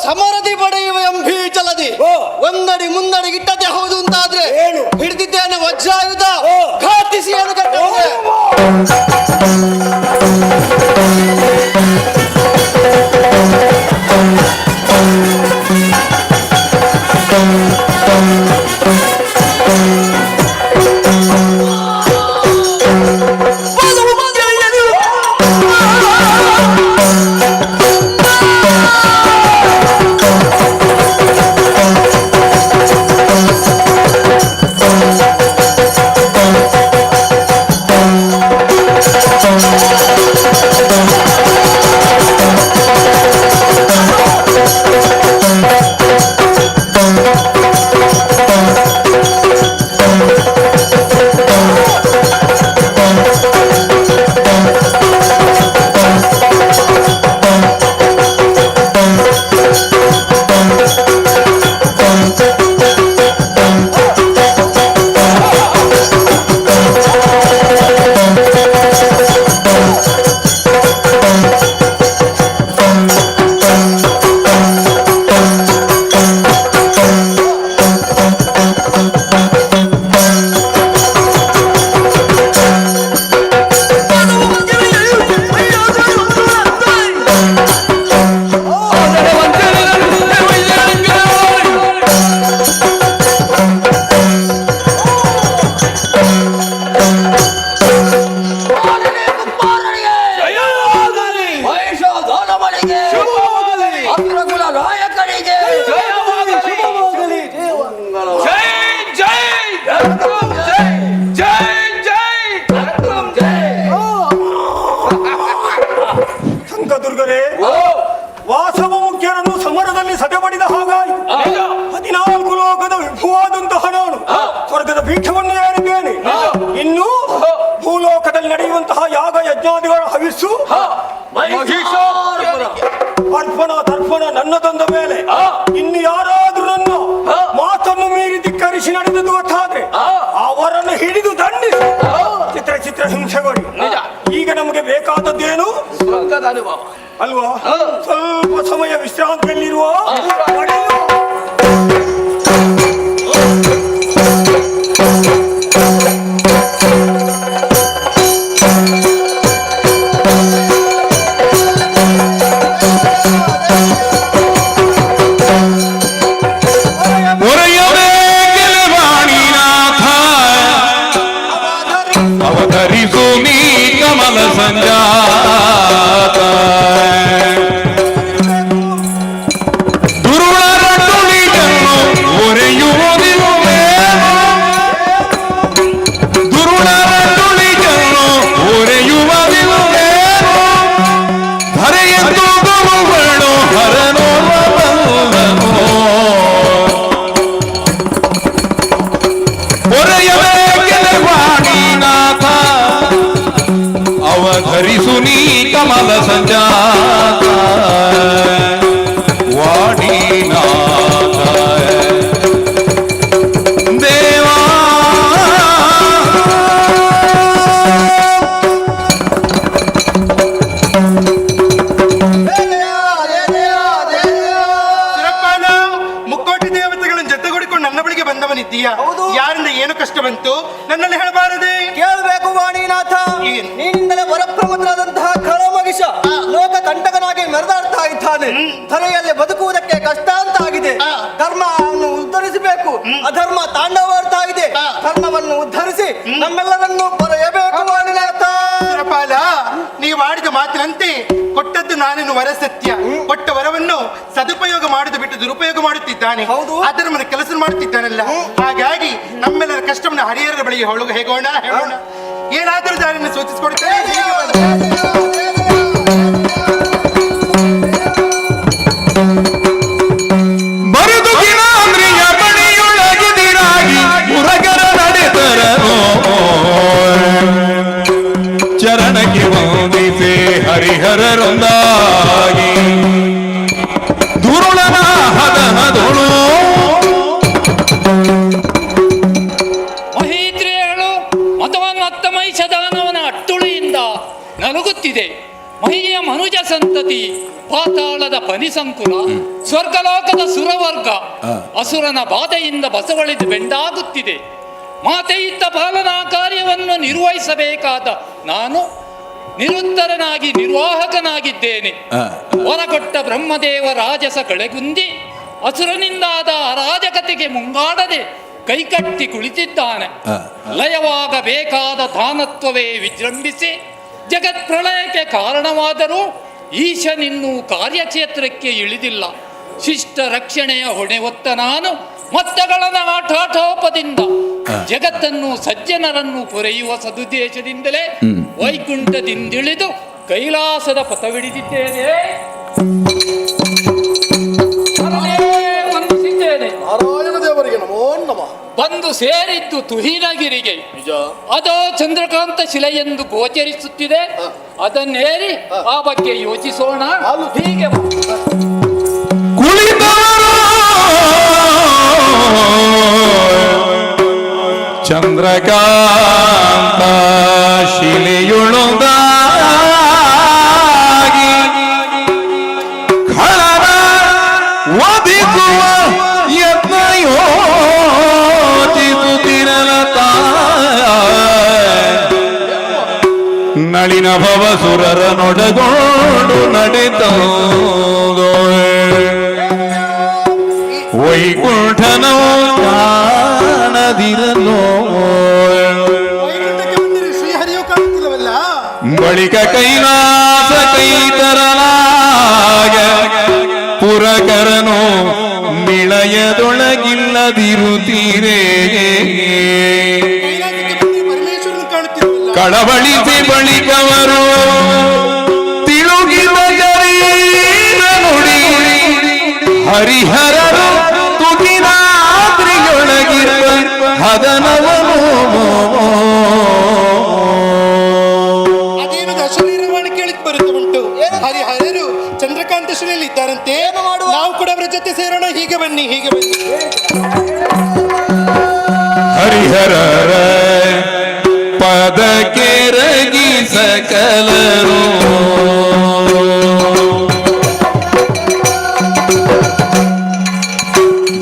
ಸಮರದಿ ಪಡೆಯುವ ಎಂಭೀಚಲದಿ ಒಂದಡಿ ಮುಂದಡಿ ಗಿಟ್ಟದೆ ಹೌದು ಅಂತಾದ್ರೆ ಹಿಡಿದಿದ್ದೇನೆ ವಜ್ರಾಯುಧ ಘಾತಿಸಿ ಅನುಗಟ್ಟೆ. ಶಂಕದುರ್ಗರೇ, ವಾಸವ ಮುಖ್ಯರನ್ನು ಸಮರದಲ್ಲಿ ಸದೆಬಡಿದ ಹಾಗಾಯಿತು. 14 ಲೋಕದ ವಿಭುವಾದಂತಹ ನಾನು ಸ್ವರ್ಗದ ಪೀಠವನ್ನು ಏರಿದ್ದೇನೆ. ಇನ್ನು ಭೂಲೋಕದಲ್ಲಿ ನಡೆಯುವಂತಹ ಯಾಗ ಯಜ್ಞಾದಿಗಳ ಹವಿಸ್ಸು ಅರ್ಪಣ ತರ್ಪಣ ನನ್ನದೊಂದ ಮೇಲೆ ಇನ್ನು ಯಾರಾದ್ರೂ ನನ್ನ ಮಾತನ್ನು ಮೀರಿ ಧಿಕ್ಕರಿಸಿ ನಡೆದದು ಗೊತ್ತಾದ್ರೆ ಅವರನ್ನು ಹಿಡಿದು ದಂಡಿಸಿ ಚಿತ್ರ ಹಿಂಸೆಗೊಳಿ. ಈಗ ನಮಗೆ ಬೇಕಾದದ್ದೇನು ಅಲ್ವಾ? ಸ್ವಲ್ಪ ಸಮಯ ವಿಶ್ರಾಂತಿಯಲ್ಲಿರುವ ಅವಧರಿಸು ನೀ ಕಮಲ ಸಂಜಾತ ವಾಣಿನಾಥ ದೇವಾ. ಮುಕ್ಕೋಟಿ ದೇವತೆಗಳನ್ನು ಜೊತೆಗೂಡಿಕೊಂಡು ನನ್ನ ಬಳಿಗೆ ಬಂದವನಿದ್ದೀಯಾ? ಯಾರಿಂದ ಏನು ಕಷ್ಟ ಬಂತು ನನ್ನಲ್ಲಿ ಹೇಳಬಾರದೆ? ಕೇಳಬೇಕು ವಾಣಿನಾಥ, ನೀನಿಂದಲೇ ವರಪ್ರಮುಖರಾದಂತಹ ಖಳಮಗಿಷ ಲೋಕ ಕಂಟಕನಾಗಿ ಮೆರೆದಾಡ್ತಾ ಇದ್ದಾನೆ. ಧರೆಯಲ್ಲಿ ಬದುಕುವುದಕ್ಕೆ ಕಷ್ಟ ಅಂತ ಆಗಿದೆ. ಧರ್ಮವನ್ನು ಉದ್ಧರಿಸಬೇಕು, ಅಧರ್ಮ ತಾಂಡವಾಡ್ತಾ ಇದೆ. ಧರ್ಮವನ್ನು ಉದ್ಧರಿಸಿ ನಮ್ಮೆಲ್ಲರನ್ನು ಬರೆಯಬೇಕು. ನೀವು ಆಡಿದ ಮಾತಿನಂತೆ ಕೊಟ್ಟದ್ದು ನಾನೇನು ವರ ಸತ್ಯ. ಕೊಟ್ಟ ವರವನ್ನು ಸದುಪಯೋಗ ಮಾಡುದು ಬಿಟ್ಟು ದುರುಪಯೋಗ ಮಾಡುತ್ತಿದ್ದಾನೆ. ಅಧರ್ಮದ ಕೆಲಸ ಮಾಡುತ್ತಿದ್ದಾನಲ್ಲ. ಹಾಗಾಗಿ ನಮ್ಮೆಲ್ಲರ ಕಷ್ಟವನ್ನು ಹರಿಹರರ ಬಳಿಗೆ ಹೇಗೋಣ. ಏನಾದರೂ ದಾರಿಯನ್ನು ಸೂಚಿಸಿಕೊಡುತ್ತೇನೆ. ಚರಣಕ್ಕೆ ವಂದಿಸೆ ಹರಿಹರರೊಂದಾಗಿ ದುರುಳನ ಹದನದೊಳು ಮಹೀಂದ್ರಿಯಗಳು ಮತವನ್ನು ಅತ್ತಮೈಷದಾನವನ ಅಟ್ಟುಳಿಯಿಂದ ನಲುಗುತ್ತಿದೆ. ಮಹಿಯ ಮನುಜ ಸಂತತಿ ಪಾತಾಳದ ಪನಿಸಂಕುಲ, ಸ್ವರ್ಗಲೋಕದ ಸುರವರ್ಗ ಅಸುರನ ಬಾಧೆಯಿಂದ ಬಸವಳಿದು ಬೆಂಡಾಗುತ್ತಿದೆ. ಮಾತೆಯಿದ್ದ ಪಾಲನಾ ಕಾರ್ಯವನ್ನು ನಿರ್ವಹಿಸಬೇಕಾದ ನಾನು ನಿರುತ್ತರನಾಗಿ ನಿರ್ವಾಹಕನಾಗಿದ್ದೇನೆ. ಹೊರಕೊಟ್ಟ ಬ್ರಹ್ಮದೇವ ರಾಜಸ ಕಳೆಗುಂದಿ ಅಸುರನಿಂದಾದ ಅರಾಜಕತೆಗೆ ಮುಂಗಾಡದೆ ಕೈಕಟ್ಟಿ ಕುಳಿತಿದ್ದಾನೆ. ಲಯವಾಗಬೇಕಾದ ದಾನತ್ವವೇ ವಿಜೃಂಭಿಸಿ ಜಗತ್ ಪ್ರಳಯಕ್ಕೆ ಕಾರಣವಾದರೂ ಈಶನಿನ್ನೂ ಕಾರ್ಯಕ್ಷೇತ್ರಕ್ಕೆ ಇಳಿದಿಲ್ಲ. ಶಿಷ್ಟ ರಕ್ಷಣೆಯ ಹೊಣೆ ಹೊತ್ತ ನಾನು ಮತ್ತಗಳ ಆಠಾಠೋಪದಿಂದ ಜಗತ್ತನ್ನು ಸಜ್ಜನರನ್ನು ಪೊರೆಯುವ ಸದುದ್ದೇಶದಿಂದಲೇ ವೈಕುಂಠದಿಂದಿಳಿದು ಕೈಲಾಸದ ಪಥವಿಡಿದಿದ್ದೇನೆ. ನಾರಾಯಣ ದೇವರಿಗೆ ನಮೋ ನಮಃ. ಬಂದು ಸೇರಿದ್ದು ತುಹಿನಗಿರಿಗೆ. ಅದೋ ಚಂದ್ರಕಾಂತ ಶಿಲೆ ಎಂದು ಗೋಚರಿಸುತ್ತಿದೆ. ಅದನ್ನೇರಿ ಆ ಬಗ್ಗೆ ಯೋಚಿಸೋಣ. ಹೀಗೆ ಚಂದ್ರಕಾಂತ ಶಿಲೆಯುಳುದಾಗಿ ಖಳನ ವಧಿಸುವ ಯತ್ನ ಯೋಚಿಸುತ್ತಿರಲತ ನಳಿನ ಭವ ಸುರರ ನೊಡಗೊಂಡು ನಡೆತೋ ವೈಕುಂಠನೋ ಕಾಣದಿರನೋ ಶ್ರೀಹರಿಯು ಕಾಣುತ್ತಿಲ್ಲವಲ್ಲ. ಬಳಿಕ ಕೈಲಾಸ ಕೈತರಲಾಗ ಪುರಕರನು ನಿಳಯದೊಳಗಿಲ್ಲದಿರುತ್ತೀರೇ. ಕಳವಳಿಸಿ ಬಳಿಕವರು ತಿಳುಗಿದ ಜರೀರ ನುಡಿ ಹರಿಹರರು ತುಗಿನಾದ್ರಿಯೊಳಗಿರುವ ಹದನವನು. ಅದೇನು ದಶವೀರವಾಣಿ ಕೇಳಿ ಬರುತ್ತೆ ಉಂಟು. ಹರಿಹರರು ಚಂದ್ರಕಾಂತ ಶಿಲೆಯಲ್ಲಿ ಇದ್ದಾರಂತೆ. ನಾವು ಕೂಡ ಅವರ ಜೊತೆ ಸೇರೋಣ. ಹೀಗೆ ಬನ್ನಿ, ಹೀಗೆ ಬನ್ನಿ. ಹರಿಹರರ ಪದಕ್ಕೆ ರಗಿ ಸಕಲರು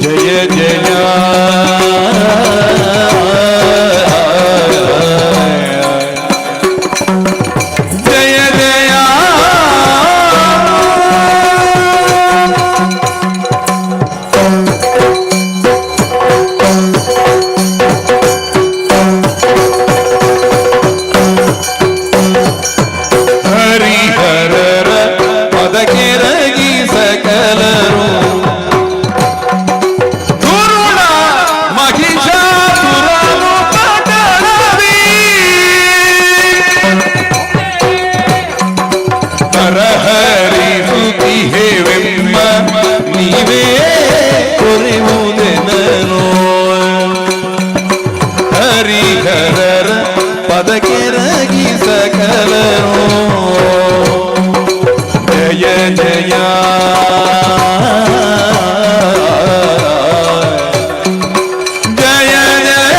ಜಯ ಜಯ ಜಯ ಜಯ ಹರಿಹರರ ಪದಕ್ಕೆ ರಗಿ ಸಕಲರು ದುರುಳ ಮಹಿಷಾಸುರನು ಪಟಳವಿ ಹರಹರಿಸುತ್ತಿಹೆವೆಂಬ ನೀವೇ ಕೊರೆಯುವುದೆನೋ. ಹರಿಹರರ ಪದಕ್ಕೆ ರಗಿ ಸಕಲರು ಜಯ ಜಯ ಜಯ ಜಯ.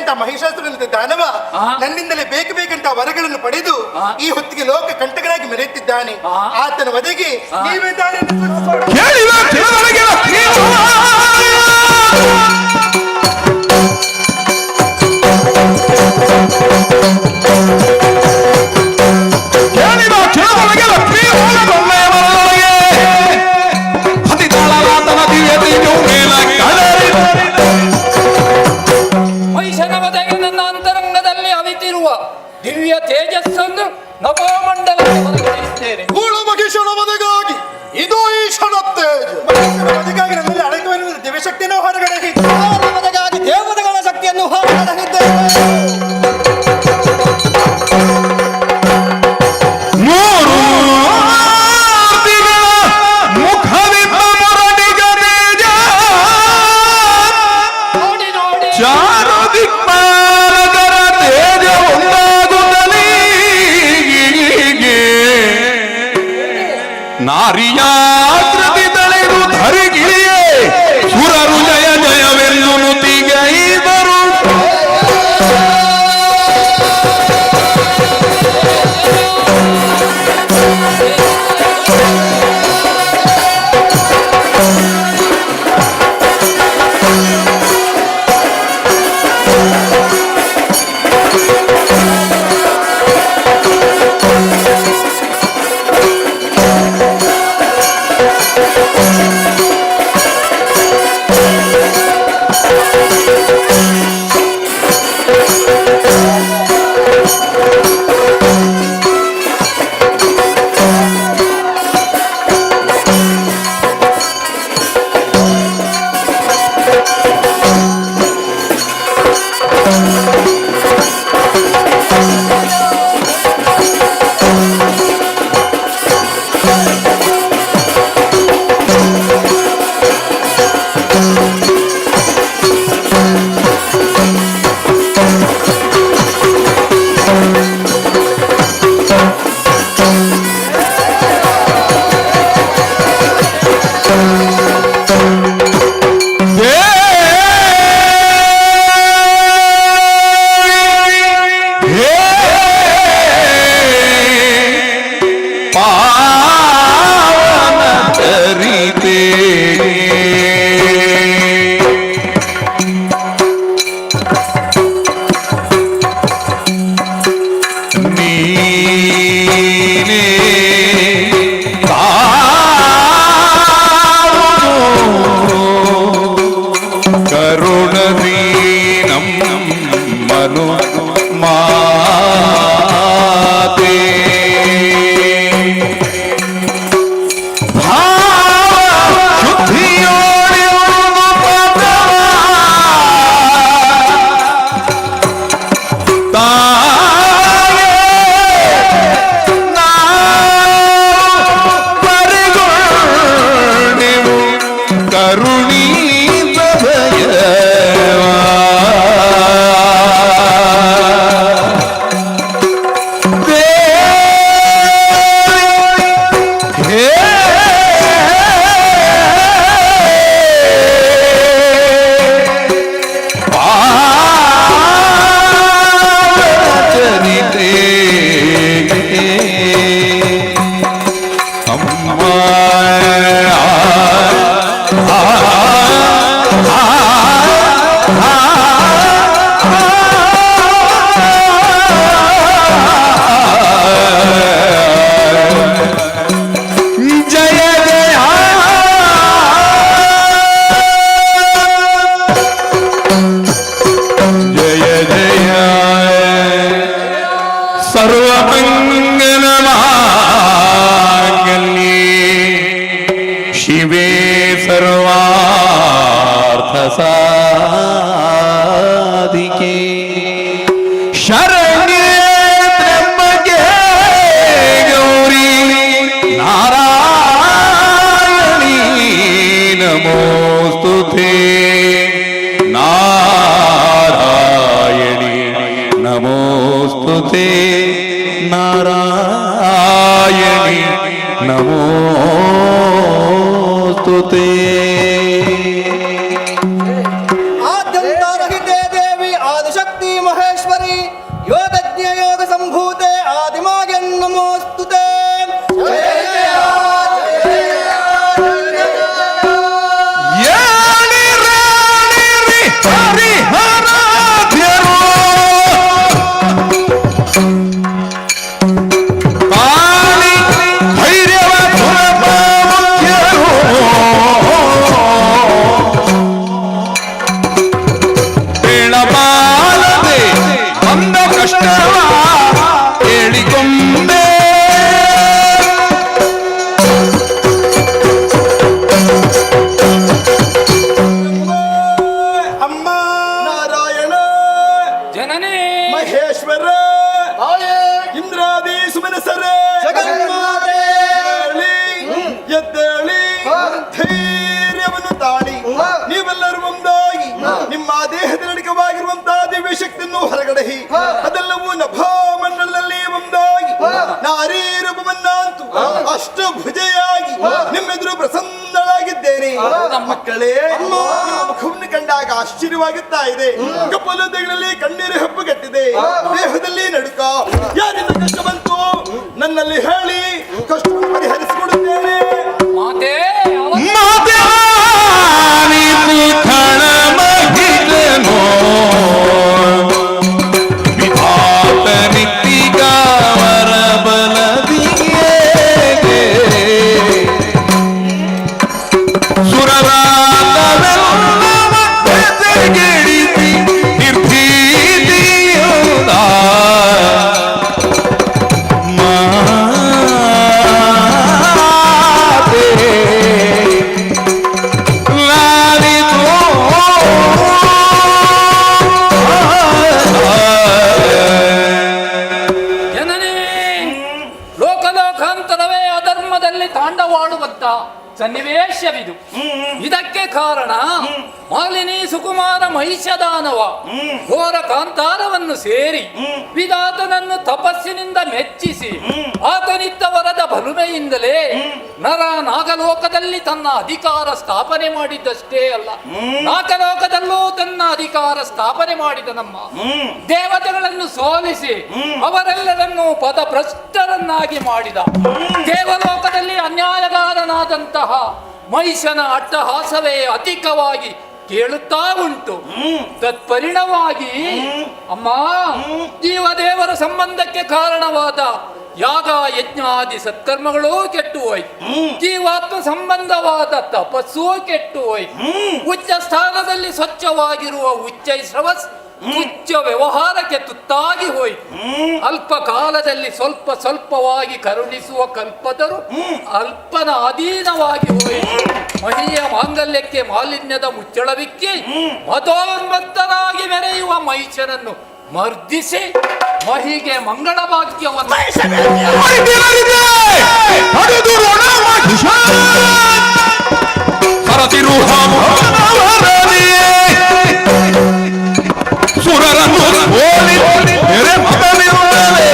ಅಂತ ಮಹಿಷಾಸುರನಿಂದ ದಾನವ ನನ್ನಿಂದಲೇ ಬೇಕಂತ ವರಗಳನ್ನು ಪಡೆದು ಈ ಹೊತ್ತಿಗೆ ಲೋಕ ಕಂಟಕನಾಗಿ ಮೆರೆಯುತ್ತಿದ್ದಾನೆ. ಆತನ ವಧೆಗೆ ನೀವೇ ದಾರಿಯನ್ನು ಮಹಿಷನ ವಧೆಗೆ ನನ್ನ ಅಂತರಂಗದಲ್ಲಿ ಅವಿತಿರುವ ದಿವ್ಯ ತೇಜಸ್ಸನ್ನು ನಭೋಮಂಡಲಕ್ಕೆ ಹೊರಗಿಸುತ್ತೇನೆ. ಮಹಿಷನ ವಧೆಗಾಗಿ ಇದು ಈ ಕ್ಷಣ ತೇಜ. ವಧೆಗಾಗಿ ನನ್ನಲ್ಲಿ ಅಡಕವನ್ನು ದಿವ್ಯಶಕ್ತಿಯನ್ನು ಹೊರಗಡೆ ವಧೆಗಾಗಿ ದೇವತೆಗಳ ಶಕ್ತಿಯನ್ನು ಹೊರಗಡೆ ನಾರಿಯಾಕೃತಿ ತಳೆದು ಧರಿಗಿಳಿಯೇ ಸುರರು ಜಯ ಜಯವೆಂದು ನುತಿಗೈದರು. ಆದ್ಯಂತ ರಹಿತೆ ದೇವಿ ಆದಿಶಕ್ತಿ ಜನನಿ ಮಹೇಶ್ವರ ಇಂದ್ರಾದಿ ಸುಮನಸರೇ ಎದ್ದೇಳಿ ಧೈರ್ಯವನ್ನು ತಾಳಿ ನೀವೆಲ್ಲರೂ ಒಂದಾಗಿ ನಿಮ್ಮ ದೇಹದಲ್ಲಿಡಕವಾಗಿರುವಂತಹ ದಿವ್ಯ ಶಕ್ತಿಯನ್ನು ಹೊರಗಡೆ ಅದೆಲ್ಲವೂ ನಭಾಮಂಡಲದಲ್ಲಿ ಒಂದಾಗಿ ನಾರೀ ರೂಪವನ್ನಂತೂ ಅಷ್ಟಭುಜೆಯಾಗಿ ನಿಮ್ಮೆದುರು ಪ್ರಸನ್ನಳಾಗಿದ್ದೇನೆ. ಮಕ್ಕಳೇ, ನಿಮ್ಮ ಮುಖವನ್ನು ಕಂಡಾಗ ಆಶ್ಚರ್ಯವಾಗುತ್ತಾ ಇದೆ. ಕಪ್ಪಲುಗಳಲ್ಲಿ ಕಣ್ಣೀರು ಹೆಪ್ಪುಗಟ್ಟಿದೆ, ದೇಹದಲ್ಲಿ ನಡುಕ. ಯಾರಿಂದ ಕಷ್ಟ ಬಂತು ನನ್ನಲ್ಲಿ ಹೇಳಿ, ಕಷ್ಟವನ್ನು ಪರಿಹರಿಸಿಕೊಡುತ್ತೇನೆ. ಸನ್ನಿವೇಶವಿದು. ಇದಕ್ಕೆ ಕಾರಣ ಮಾಲಿನಿ ಸುಕುಮಾರ ಮಹಿಷದಾನವ ಘೋರ ಕಾಂತಾರವನ್ನು ಸೇರಿ ವಿಧಾತನನ್ನು ತಪಸ್ಸಿನಿಂದ ಮೆಚ್ಚಿಸಿ ಆತನಿತ್ತ ವರದ ಬಲುಮೆಯಿಂದಲೇ ನರ ನಾಗಲೋಕದಲ್ಲಿ ತನ್ನ ಅಧಿಕಾರ ಸ್ಥಾಪನೆ ಮಾಡಿದ್ದಷ್ಟೇ ಅಲ್ಲ, ನಾಗಲೋಕದಲ್ಲೂ ತನ್ನ ಅಧಿಕಾರ ಸ್ಥಾಪನೆ ಮಾಡಿದ ನಮ್ಮ ದೇವತೆಗಳನ್ನು ಸೋಲಿಸಿ ಅವರೆಲ್ಲರನ್ನು ಪದಭ್ರಷ್ಟರನ್ನಾಗಿ ಮಾಡಿದ. ದೇವಲೋಕದಲ್ಲಿ ಅನ್ಯಾಯಗಾರನಾದಂತಹ ಮಹಿಷನ ಅಟ್ಟಹಾಸವೇ ಅಧಿಕವಾಗಿ ಕೇಳುತ್ತಾ ಉಂಟು. ತತ್ಪರಿಣವಾಗಿ ಅಮ್ಮ, ಜೀವದೇವರ ಸಂಬಂಧಕ್ಕೆ ಕಾರಣವಾದ ಯಾಗ ಯಜ್ಞಾದಿ ಸತ್ಕರ್ಮಗಳೂ ಕೆಟ್ಟು ಹೋಯ್ತು. ಜೀವಾತ್ಮ ಸಂಬಂಧವಾದ ತಪಸ್ಸೂ ಕೆಟ್ಟು ಹೋಯ್ತು. ಉಚ್ಚ ಸ್ಥಾನದಲ್ಲಿ ಸ್ವಚ್ಛವಾಗಿರುವ ಉಚ್ಚ ವ್ಯವಹಾರಕ್ಕೆ ತುತ್ತಾಗಿ ಹೋಯಿತು. ಅಲ್ಪ ಕಾಲದಲ್ಲಿ ಸ್ವಲ್ಪ ಸ್ವಲ್ಪವಾಗಿ ಕರುಣಿಸುವ ಕಲ್ಪದರು ಅಲ್ಪನ ಅಧೀನವಾಗಿ ಹೋಯಿತು. ಮಹಿಯ ಮಾಂಗಲ್ಯಕ್ಕೆ ಮಾಲಿನ್ಯದ ಮುಚ್ಚಳವಿಕ್ಕಿ ಮತೋನ್ಮತ್ತನಾಗಿ ಮೆರೆಯುವ ಮಹಿಷನನ್ನು ಮರ್ದಿಸಿ ಮಹಿಗೆ ಮಂಗಳ ಭಾಗ್ಯವನ್ನು ಸುರರನ್ನು ಹೋಲಿ ಮೇರೆ ಮಗನಿರುವರೆ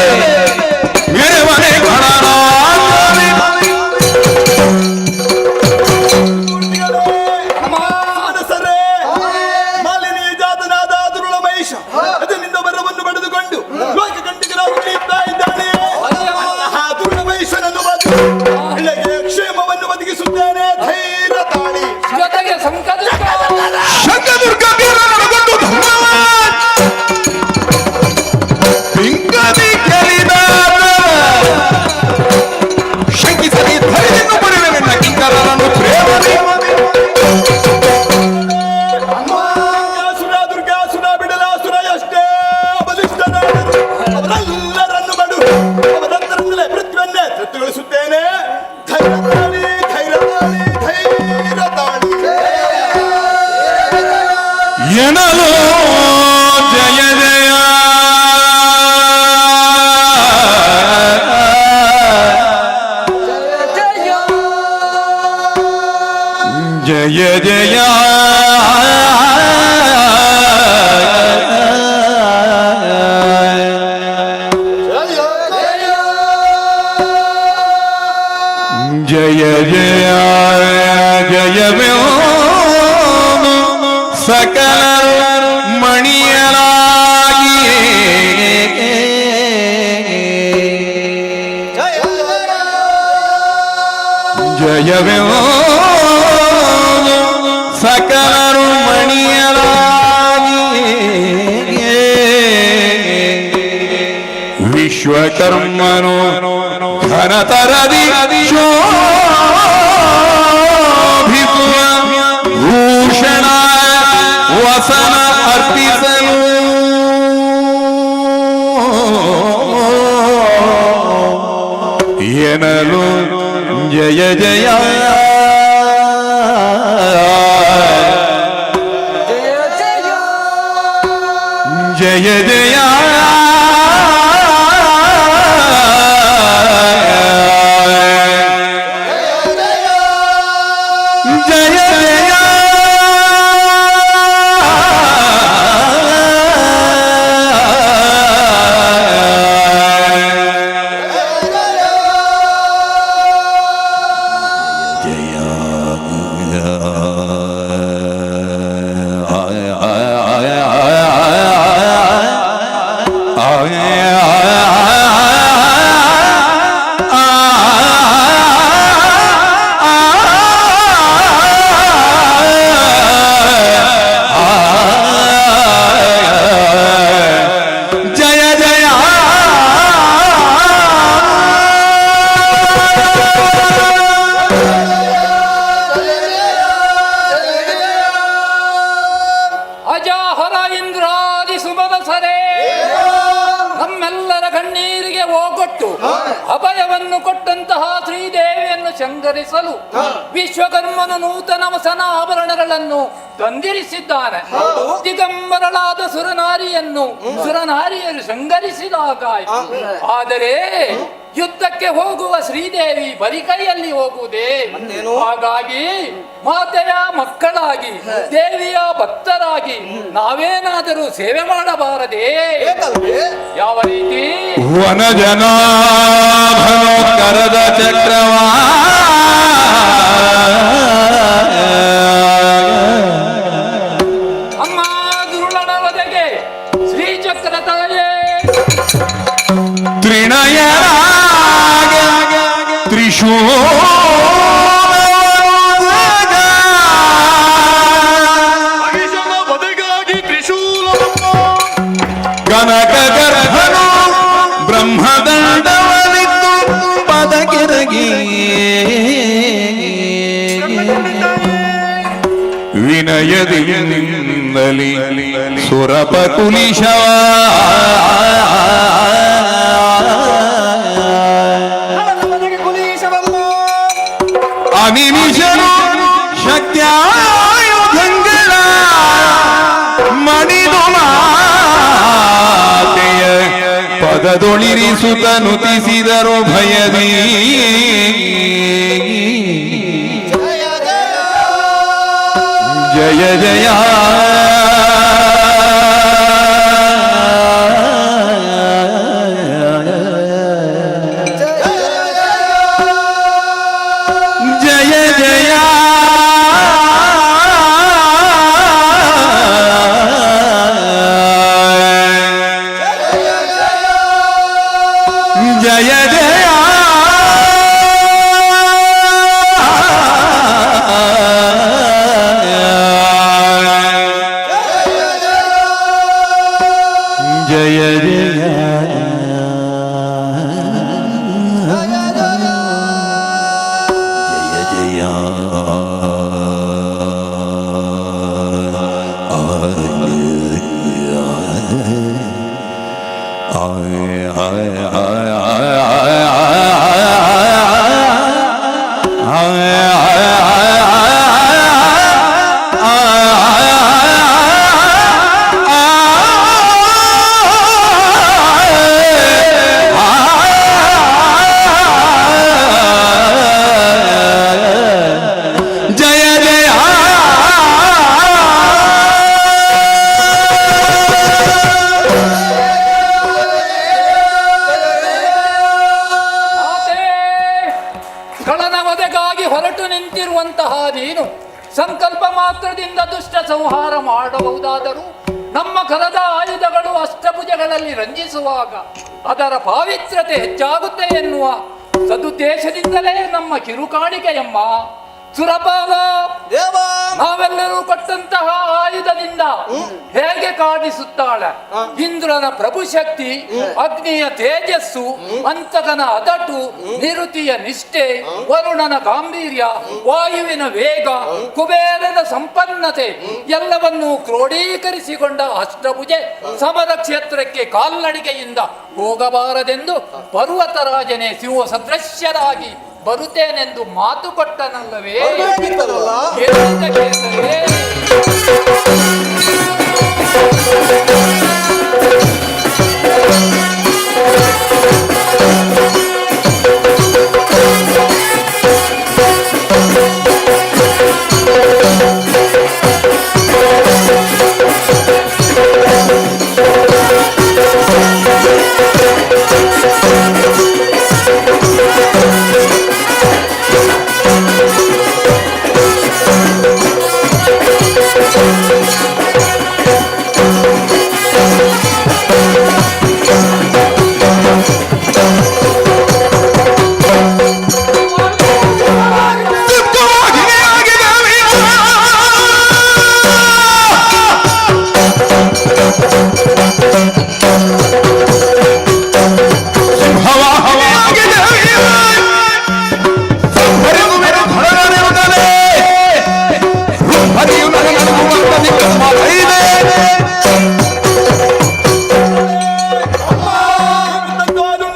ಮೇರೆ ಮನೆ ಗಣನಾಗಲಿ ಮಾಲಿನಿ ಜಾತನಾದ ದುರುಳ ಮಹಿಷ ಅದರಿಂದ ಬರವನ್ನು ಪಡೆದುಕೊಂಡು ಲೋಕ ಕಂಟಕನಾಗಿ ಉಳಿಯುತ್ತಾ ಇದ್ದಾನೆ. ದುರುಳ ಮಹಿಷನನ್ನು ಇಲ್ಲಿಗೆ ಕ್ಷೇಮವನ್ನು ಒದಗಿಸುತ್ತೇನೆ. ಧೈರ್ಯ ತಾಳಿ ಜೊತೆಗೆ ಶಂಕದುರ್ಗ ನಡಗೊಂಡು ಪಿಂಕದಿ ಕೆಲಿದ ಶಂಕಿಸಲಿ ಧೈರ್ಯವನ್ನು ಪಡೆಯುವೆನ್ನ ಕಿಂಕರರನ್ನು ಪ್ರೇಮನೆ ದುರ್ಗಾಸುರ ಬಿಡಲಾಸುರ ಎಷ್ಟೇ ಬಲಿಷ್ಠನಾದರು ಅವರೆಲ್ಲರನ್ನು ಬಡು ಅವರಂತರಿಂದಲೇ ಪೃಥ್ವಿಯನ್ನೇ ತೃಪ್ತಿಗೊಳಿಸುತ್ತೇನೆ. ಧೈರ್ಯ ತಾಳಿ, ಧೈರ್ಯ ತಾಳಿ, ಧೈರ್ಯ ತಾಳಿ ಎನಲೋ ಜಯ ಜಯ ಜಯ ಜಯ ಜಯ ಜಯ ಜಯವೇ ಸಕಲ ಮಣಿಯಲಾಗಿಯೇ ಜಯವೇ ಸಕಲರು ಮಣಿಯಲಾಗಿಯೇ ವಿಶ್ವಕರ್ಮನು ಘನತರದಿ ಭೂಷಣ ವಸನ ಅರ್ಪಿಸಲು ಎನಲು ಜಯ ಜಯ ಜಯ ಜಯ ಅಜಾಹರ ಇಂದ್ರಾದಿ ಸುಮನಸರೇ, ನಮ್ಮೆಲ್ಲರ ಕಣ್ಣೀರಿಗೆ ಓಗೊಟ್ಟು ಅಭಯವನ್ನು ಕೊಟ್ಟಂತಹ ಶ್ರೀದೇವಿಯನ್ನು ಶೃಂಗರಿಸಲು ವಿಶ್ವಕರ್ಮನು ನೂತನ ವಸನ ಆಭರಣಗಳನ್ನು ತಂದಿರಿಸಿದ್ದಾನೆ. ದಿಗಂಬರಳಾದ ಸುರನಾರಿಯರು ಶೃಂಗರಿಸಿದಾಗ, ಆದರೆ ಯುದ್ಧಕ್ಕೆ ಹೋಗುವ ಶ್ರೀದೇವಿ ಬರಿ ಕೈಯಲ್ಲಿ ಹೋಗುವುದೇ? ಹಾಗಾಗಿ ಮಾತೆಯ ಮಕ್ಕಳಾಗಿ ದೇವಿಯ ಭಕ್ತರಾಗಿ ನಾವೇನಾದರೂ ಸೇವೆ ಮಾಡಬಾರದೇ? ಯಾವ ರೀತಿ? ವನಜನಾಭನೋ ಕರದ ಚಕ್ರವಾ ಅಮ್ಮ ದುರುಳನ ವಧೆಗೆ ಶ್ರೀಚಕ್ರ ತಾಯೇ ತ್ರಿನಯರಾಗ ತ್ರಿಶೂಲ ಬದೆಗಾಗಿ ತ್ರಿಶೂಲ ಕನಕ ಗರ್ಭನು ಬ್ರಹ್ಮದಂಡವನಿದ್ದು ಪದಕೆರಗಿ ವಿನಯದಿಂದಲಿ ಸುರಪ ಕುಲಿಶವ ಅನಿಮಿಷನು ಶಕ್ತ್ಯಾಯುಧಂಗಳ ಮಣಿದು ಮಾತೆಯ ಪದದೊಳಿರಿಸುತ್ತ ನುತಿಸಿದರು ಭಯದಿ. ಜಯ ಜಯ ಜಯ ಜಯ ಜಯ ಜಯ ಜಯ ಜಯ ಜಯ ಹೊರಟು ನಿಂತಿರುವಂತಹ ನೀನು ಸಂಕಲ್ಪ ಮಾತ್ರದಿಂದ ದುಷ್ಟ ಸಂಹಾರ ಮಾಡಬಹುದಾದರೂ ನಮ್ಮ ಕರದ ಆಯುಧಗಳು ಅಷ್ಟಭುಜಗಳಲ್ಲಿ ರಂಜಿಸುವಾಗ ಅದರ ಪಾವಿತ್ರ್ಯತೆ ಹೆಚ್ಚಾಗುತ್ತೆ ಎನ್ನುವ ಸದುದ್ದೇಶದಿಂದಲೇ ನಮ್ಮ ಕಿರುಕಾಣಿಕೆಯಮ್ಮ. ಸುರಪಾಲ, ನಾವೆಲ್ಲರೂ ಕೊಟ್ಟಂತಹ ಆಯುಧದಿಂದ ಹೇಗೆ ಕಾಣಿಸುತ್ತಾಳೆ? ಇಂದ್ರನ ಪ್ರಭುಶಕ್ತಿ, ಅಗ್ನಿಯ ತೇಜಸ್ಸು, ಅಂತಕನ ಅದಟು, ನಿರುತಿಯ ನಿಷ್ಠೆ, ವರುಣನ ಗಾಂಭೀರ್ಯ, ವಾಯುವಿನ ವೇಗ, ಕುಬೇರನ ಸಂಪನ್ನತೆ ಎಲ್ಲವನ್ನೂ ಕ್ರೋಢೀಕರಿಸಿಕೊಂಡ ಅಷ್ಟಭುಜೆ ಸಮರ ಕ್ಷೇತ್ರಕ್ಕೆ ಕಾಲ್ನಡಿಗೆಯಿಂದ ಹೋಗಬಾರದೆಂದು ಪರ್ವತರಾಜನೇ ಸಿಂಹ ಸದೃಶ್ಯರಾಗಿ ಬರುತ್ತೇನೆಂದು ಮಾತು ಕೊಟ್ಟನಲ್ಲವೇ?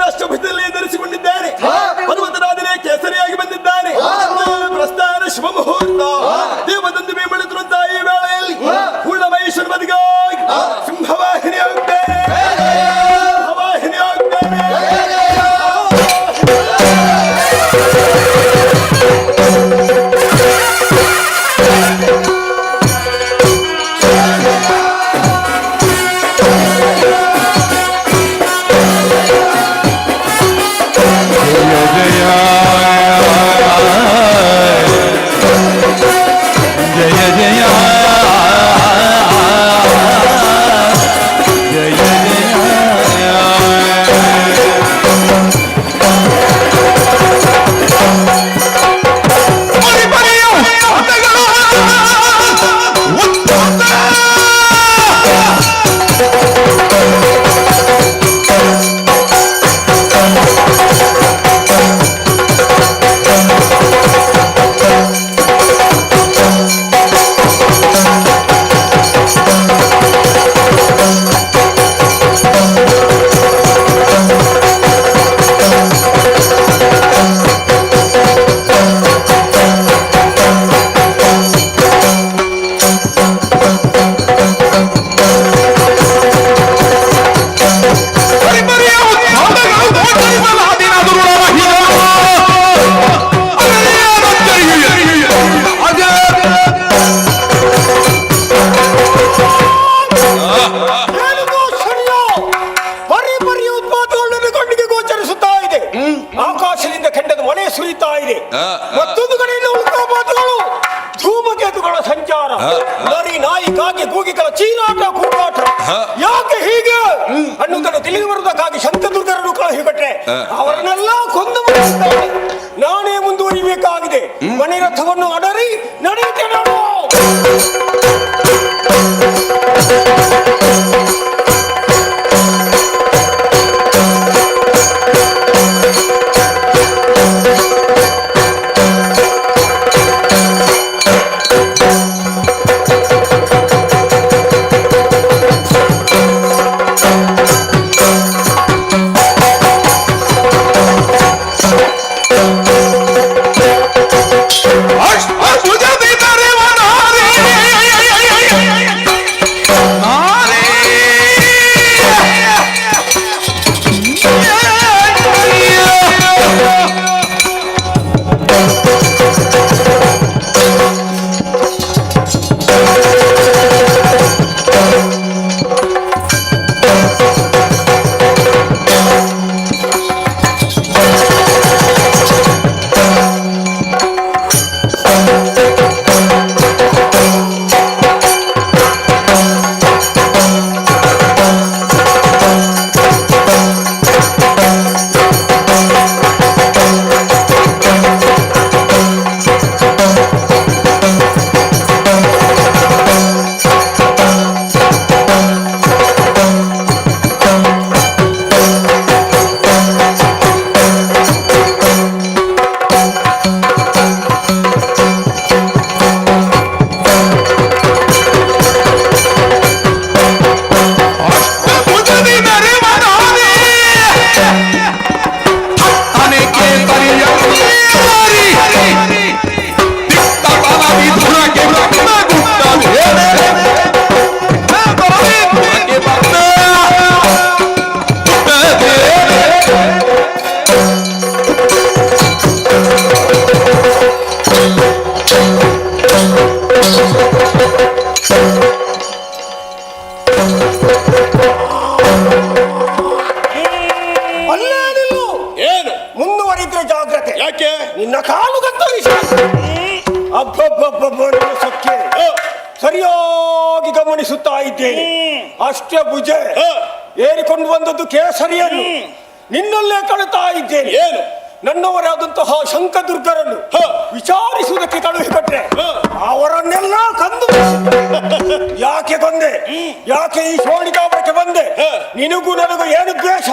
ಅಷ್ಟಭುಜದಲ್ಲಿ ಧರಿಸಿಕೊಂಡಿದ್ದಾನೆ. ಹನುಮಂತನಾದನೇ ಕೇಸರಿಯಾಗಿ ಬಂದಿದ್ದಾನೆ. ಪ್ರಸ್ಥಾನ ಶುಭ ಮುಹೂರ್ತ. ದೇವದಂದು ಬೆಳೆದಿರುವಂತಹ ಈ ವೇಳೆಯಲ್ಲಿ ಪೂರ್ಣ ಮಹೇಶ್ವರ ಬದಿಗಾಗಿ ಸಿಂಹವಾಹಿನಿ ಆಗುತ್ತೇನೆ. ಸಿಂಹವಾಹಿನಿ ಆಗುತ್ತೇನೆ. ಆಕಾಶದಿಂದ ಕೆಂಡದ ಮನೆ ಸುರಿತಾ ಇದೆ. ಮತ್ತೊಂದು ಕಡೆಯಿಂದ ಉಲ್ಕಾಪಾತಗಳು, ಧೂಮಕೇತುಗಳ ಸಂಚಾರ, ನರಿ ನಾಯಿ ಕಾಗೆ ಕೂಗಿಗಳ ಚೀರಾಟ ಕೂಗಾಟ. ಯಾಕೆ ಹೀಗೆ ಅನ್ನುವುದನ್ನು ತಿಳಿದು ಬರುವುದಕ್ಕಾಗಿ ಶಂಕದುರ್ಗರನ್ನು ಕಳುಹಿಕೊಟ್ರೆ ಅವರನ್ನೆಲ್ಲ ಕೊಂದು ಬಿಡುತ್ತಾರೆ. ನಾನೇ ಮುಂದುವರಿಬೇಕಾಗಿದೆ. ಮನೆ ರಥವನ್ನು ಅಡರಿ ನಡೆಯುತ್ತೆ ನಾನು. ನಿನ್ನ ಕಾಲು ಕತ್ತರಿಸಿ ಸರಿಯಾಗಿ ಗಮನಿಸುತ್ತಾ ಇದ್ದೇನೆ. ಅಷ್ಟಭುಜ ಏರಿಕೊಂಡು ಬಂದದ್ದು ಕೇಸರಿಯನ್ನು ನಿನ್ನಲ್ಲೇ ಕಾಣುತ್ತಾ ಇದ್ದೇನೆ. ಏನು ನನ್ನವರಾದಂತಹ ಶಂಕದುರ್ಗರನ್ನು ವಿಚಾರಿಸುವುದಕ್ಕೆ ಕಳುಹಿಕೊಟ್ರೆ ಅವರನ್ನೆಲ್ಲ ಕಂದು ಯಾಕೆ ಬಂದೆ, ಯಾಕೆ ಈ ಶೋಣಿಗಾಮಕ್ಕೆ ಬಂದೆ, ನಿನಗೂ ನನಗೂ ಏನು ದ್ವೇಷ?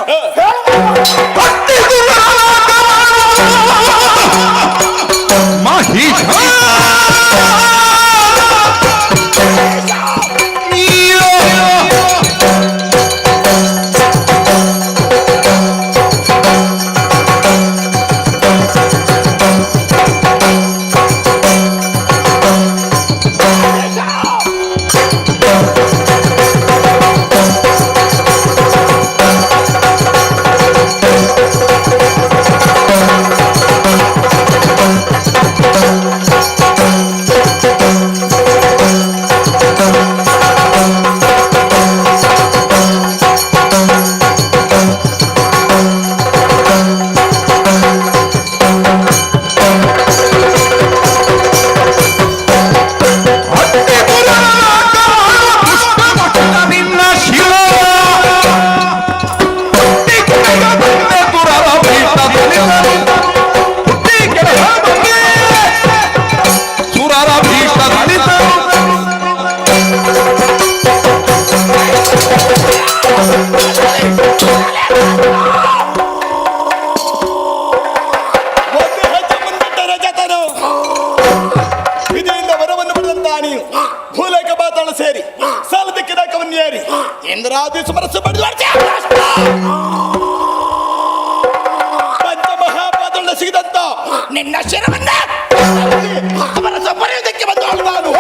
ಪಂಚಮಹಾಪಾದಗಳ ಸಿಗದಂತ ನಿನ್ನ ಶಿರವನ್ನ ಅವರ ಸಪರ್ಯದಕ್ಕೆ ಬಂದು ನಾನು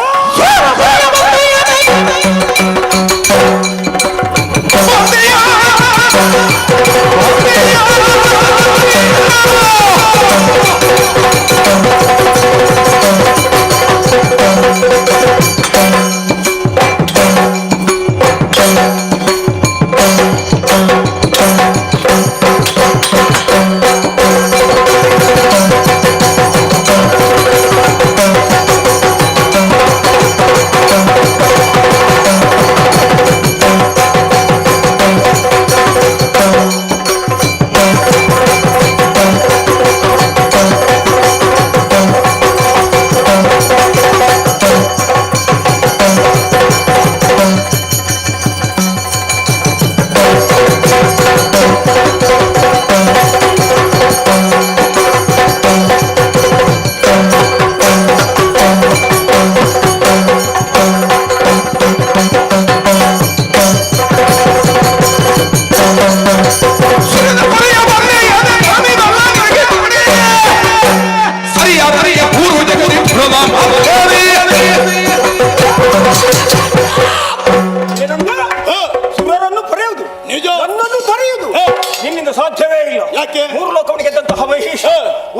ಸಾಧ್ಯವೇ ಇಲ್ಲ. ಯಾಕೆ? ಮೂರು ಲೋಕವನ್ನು ಗೆದ್ದಂತಹ ಮಹೇಶ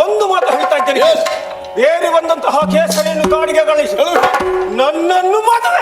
ಒಂದು ಮಾತು ಹೇಳ್ತಾ ಇದ್ದೇನೆ, ಬೇರೆ ಬಂದಂತಹ ಕೇಸರಿಯನ್ನು ಕಾಡಿಗೆ ಕಳಿಸಿ ನನ್ನನ್ನು ಮದುವೆ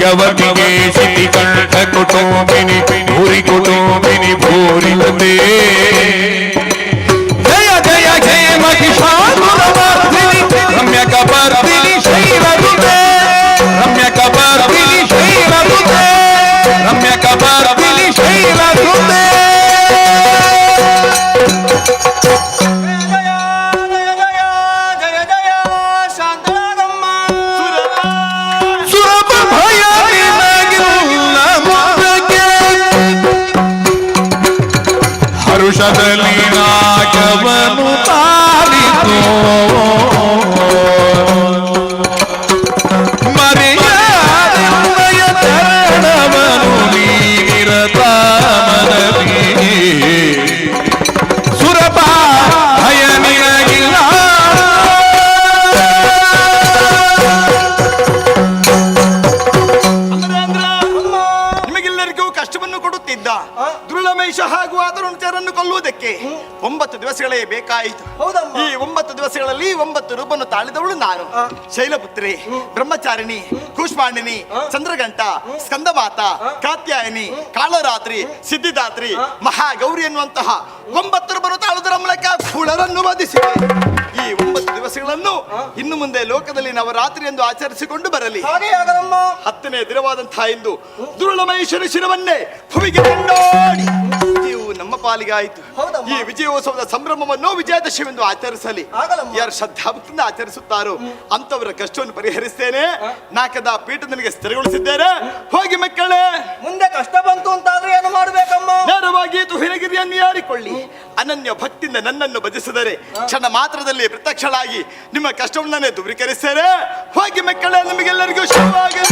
ಭಗವತಿಗೆ ಸಿಟಿ ಕಂಠ ಕುಟುಂಬಿನಿ ಭೂರಿ ಕುಟುಂಬಿನಿ ಭೂರಿ ತಂದೆ ಜಯ ಜಯ ಜಯ ಮಹಿಷಾಸುರಮರ್ದಿನಿ ರಮ್ಯಕ ಬರ್ದಿನಿ ಶೈಲದುತೆ ರಮ್ಯಕ ಬರ್ದಿನಿ ಶೈಲದುತೆ ರಮ್ಯಕ ಬರ್ದಿನಿ ಶೈಲದುತೆ ಹರುಷದಲ್ಲಿ ನಾಗವನು ತಾಳಿತು ಮರೆಯಾದೆಯ ಚರಣವನು ನೀರತ ಮನವಿ ಸುರಪ ಭಯ ನಿನಗಿಲ್ಲ ನಿಮಗೆಲ್ಲರಿಗೂ ಕಷ್ಟವನ್ನು ಕೊಡುತ್ತಿದ್ದ ದುರ್ಲಮೇಶ ಹಾಗೂ ಆತರುಣಚರನ್ನು ಕೊಲ್ಲುವುದಕ್ಕೆ 9 ದಿವಸಗಳೇ ಬೇಕಾಯಿತು. ಈ 9 ದಿವಸಗಳಲ್ಲಿ 9 ರೂಪನ್ನು ತಾಳಿದವಳು ನಾನು. ಶೈಲಪುತ್ರಿ, ಬ್ರಹ್ಮಚಾರಿಣಿ, ಕೂಷ್ಮಾಂಡಿನಿ, ಚಂದ್ರಗಂಟ, ಸ್ಕಂದಮಾತ, ಕಾತ್ಯಾಯನಿ, ಕಾಳರಾತ್ರಿ, ಸಿದ್ಧಿದಾತ್ರಿ, ಮಹಾಗೌರಿ ಎನ್ನುವಂತಹ 9 ರೂಪನ್ನು ತಾಳುವುದರ ಮೂಲಕ ಕುಳರನ್ನು ವಧಿಸಿದೆ. ಈ 9 ದಿವಸಗಳನ್ನು ಇನ್ನು ಮುಂದೆ ಲೋಕದಲ್ಲಿ ನವರಾತ್ರಿ ಎಂದು ಆಚರಿಸಿಕೊಂಡು ಬರಲಿ. 10ನೇ ದಿನವಾದಂತಹ ಇಂದು ದುರ್ಲಮೇಶ್ವರ ಶಿರವನ್ನೇ ಭುವಿಗೆ ಕೊಂಡೋಡಿ ವಿಜಯವು ನಮ್ಮ ಪಾಲಿಗಾಯಿತು. ಈ ವಿಜಯೋತ್ಸವದ ಸಂಭ್ರಮವನ್ನು ವಿಜಯದಶಮಿಯೆಂದು ಆಚರಿಸಲಿ. ಯಾರು ಶ್ರದ್ಧಾಭಕ್ತಿಯಿಂದ ಆಚರಿಸುತ್ತಾರೋ ಅಂತವರ ಕಷ್ಟವನ್ನು ಪರಿಹರಿಸ್ತೇನೆ. ನಾಕದ ಪೀಠ ನನಗೆ ಸ್ಥಿರಗೊಳಿಸಿದ್ದೇನೆ. ಹೋಗಿ ಮಕ್ಕಳೇ, ಮುಂದೆ ಕಷ್ಟ ಬಂತು ಅಂತಾದ್ರೆ ಏನು ಮಾಡ್ಬೇಕಮ್ಮ? ನೇರವಾಗಿ ತುಹಿನಗಿರಿಯನ್ನು ಏರಿಕೊಳ್ಳಿ. ಅನನ್ಯ ಭಕ್ತಿಯಿಂದ ನನ್ನನ್ನು ಭಜಿಸಿದರೆ ಕ್ಷಣ ಮಾತ್ರದಲ್ಲಿ ಪ್ರತ್ಯಕ್ಷಳಾಗಿ ನಿಮ್ಮ ಕಷ್ಟವನ್ನೇ ದೂರೀಕರಿಸ್ತೇನೆ. ಹೋಗಿ ಮಕ್ಕಳೇ, ನಿಮಗೆಲ್ಲರಿಗೂ ಶುಭವಾಗಲಿ.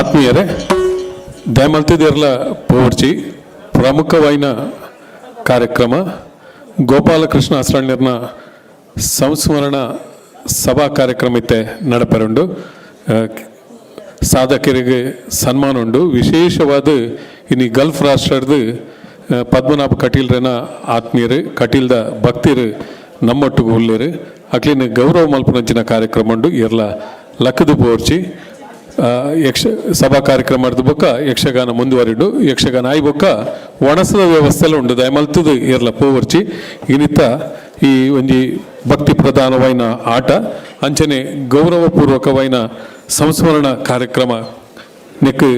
ಆತ್ಮೀಯರೇ, ದಯಮಲ್ತಿದಿರಲ ಪೋರ್ಚಿ ಪ್ರಮುಖವಾದ ಕಾರ್ಯಕ್ರಮ ಗೋಪಾಲಕೃಷ್ಣ ಅಸ್ರಾಣ್ಯರ್ನ ಸಂಸ್ಮರಣ ಸಭಾ ಕಾರ್ಯಕ್ರಮ ಇತ್ತೆ ನಡಪರುಂಡು. ಸಾಧಕರಿಗೆ ಸನ್ಮಾನ ಉಂಡು. ವಿಶೇಷವಾದ ಇನ್ನು ಗಲ್ಫ್ ರಾಷ್ಟ್ರದ ಪದ್ಮನಾಭ ಕಟೀಲ್ರನ ಆತ್ಮೀಯರು ಕಟೀಲ್ದ ಭಕ್ತಿರು ನಮ್ಮೊಟ್ಟಿಗೆ ಹುಲ್ಲರು ಅಕ್ಲಿನ ಗೌರವ ಮಲ್ಪನಂಚಿನ ಕಾರ್ಯಕ್ರಮ ಉಂಡು. ಇರ್ಲ ಲಕ್ಕದು ಪೋರ್ಚಿ ಸಭಾ ಕಾರ್ಯಕ್ರಮ ಮಾಡಿದ ಬೊಕ್ಕ ಯಕ್ಷಗಾನ ಮುಂದುವರಿಡು. ಯಕ್ಷಗಾನ ಆಯ್ ಬೊಕ್ಕ ಒಣಸದ ವ್ಯವಸ್ಥೆಲ್ಲ ಉಂಡು. ದಯಮಲ್ತದು ಇರ್ಲ ಪೋವರ್ಚಿ ಇನ್ನಿತ್ತ ಈ ಒಂಜಿ ಭಕ್ತಿ ಪ್ರಧಾನವಾಯಿನ ಆಟ ಅಂಚನೆ ಗೌರವಪೂರ್ವಕವಾಯಿನ ಸಂಸ್ಮರಣ ಕಾರ್ಯಕ್ರಮ ನೆಕ್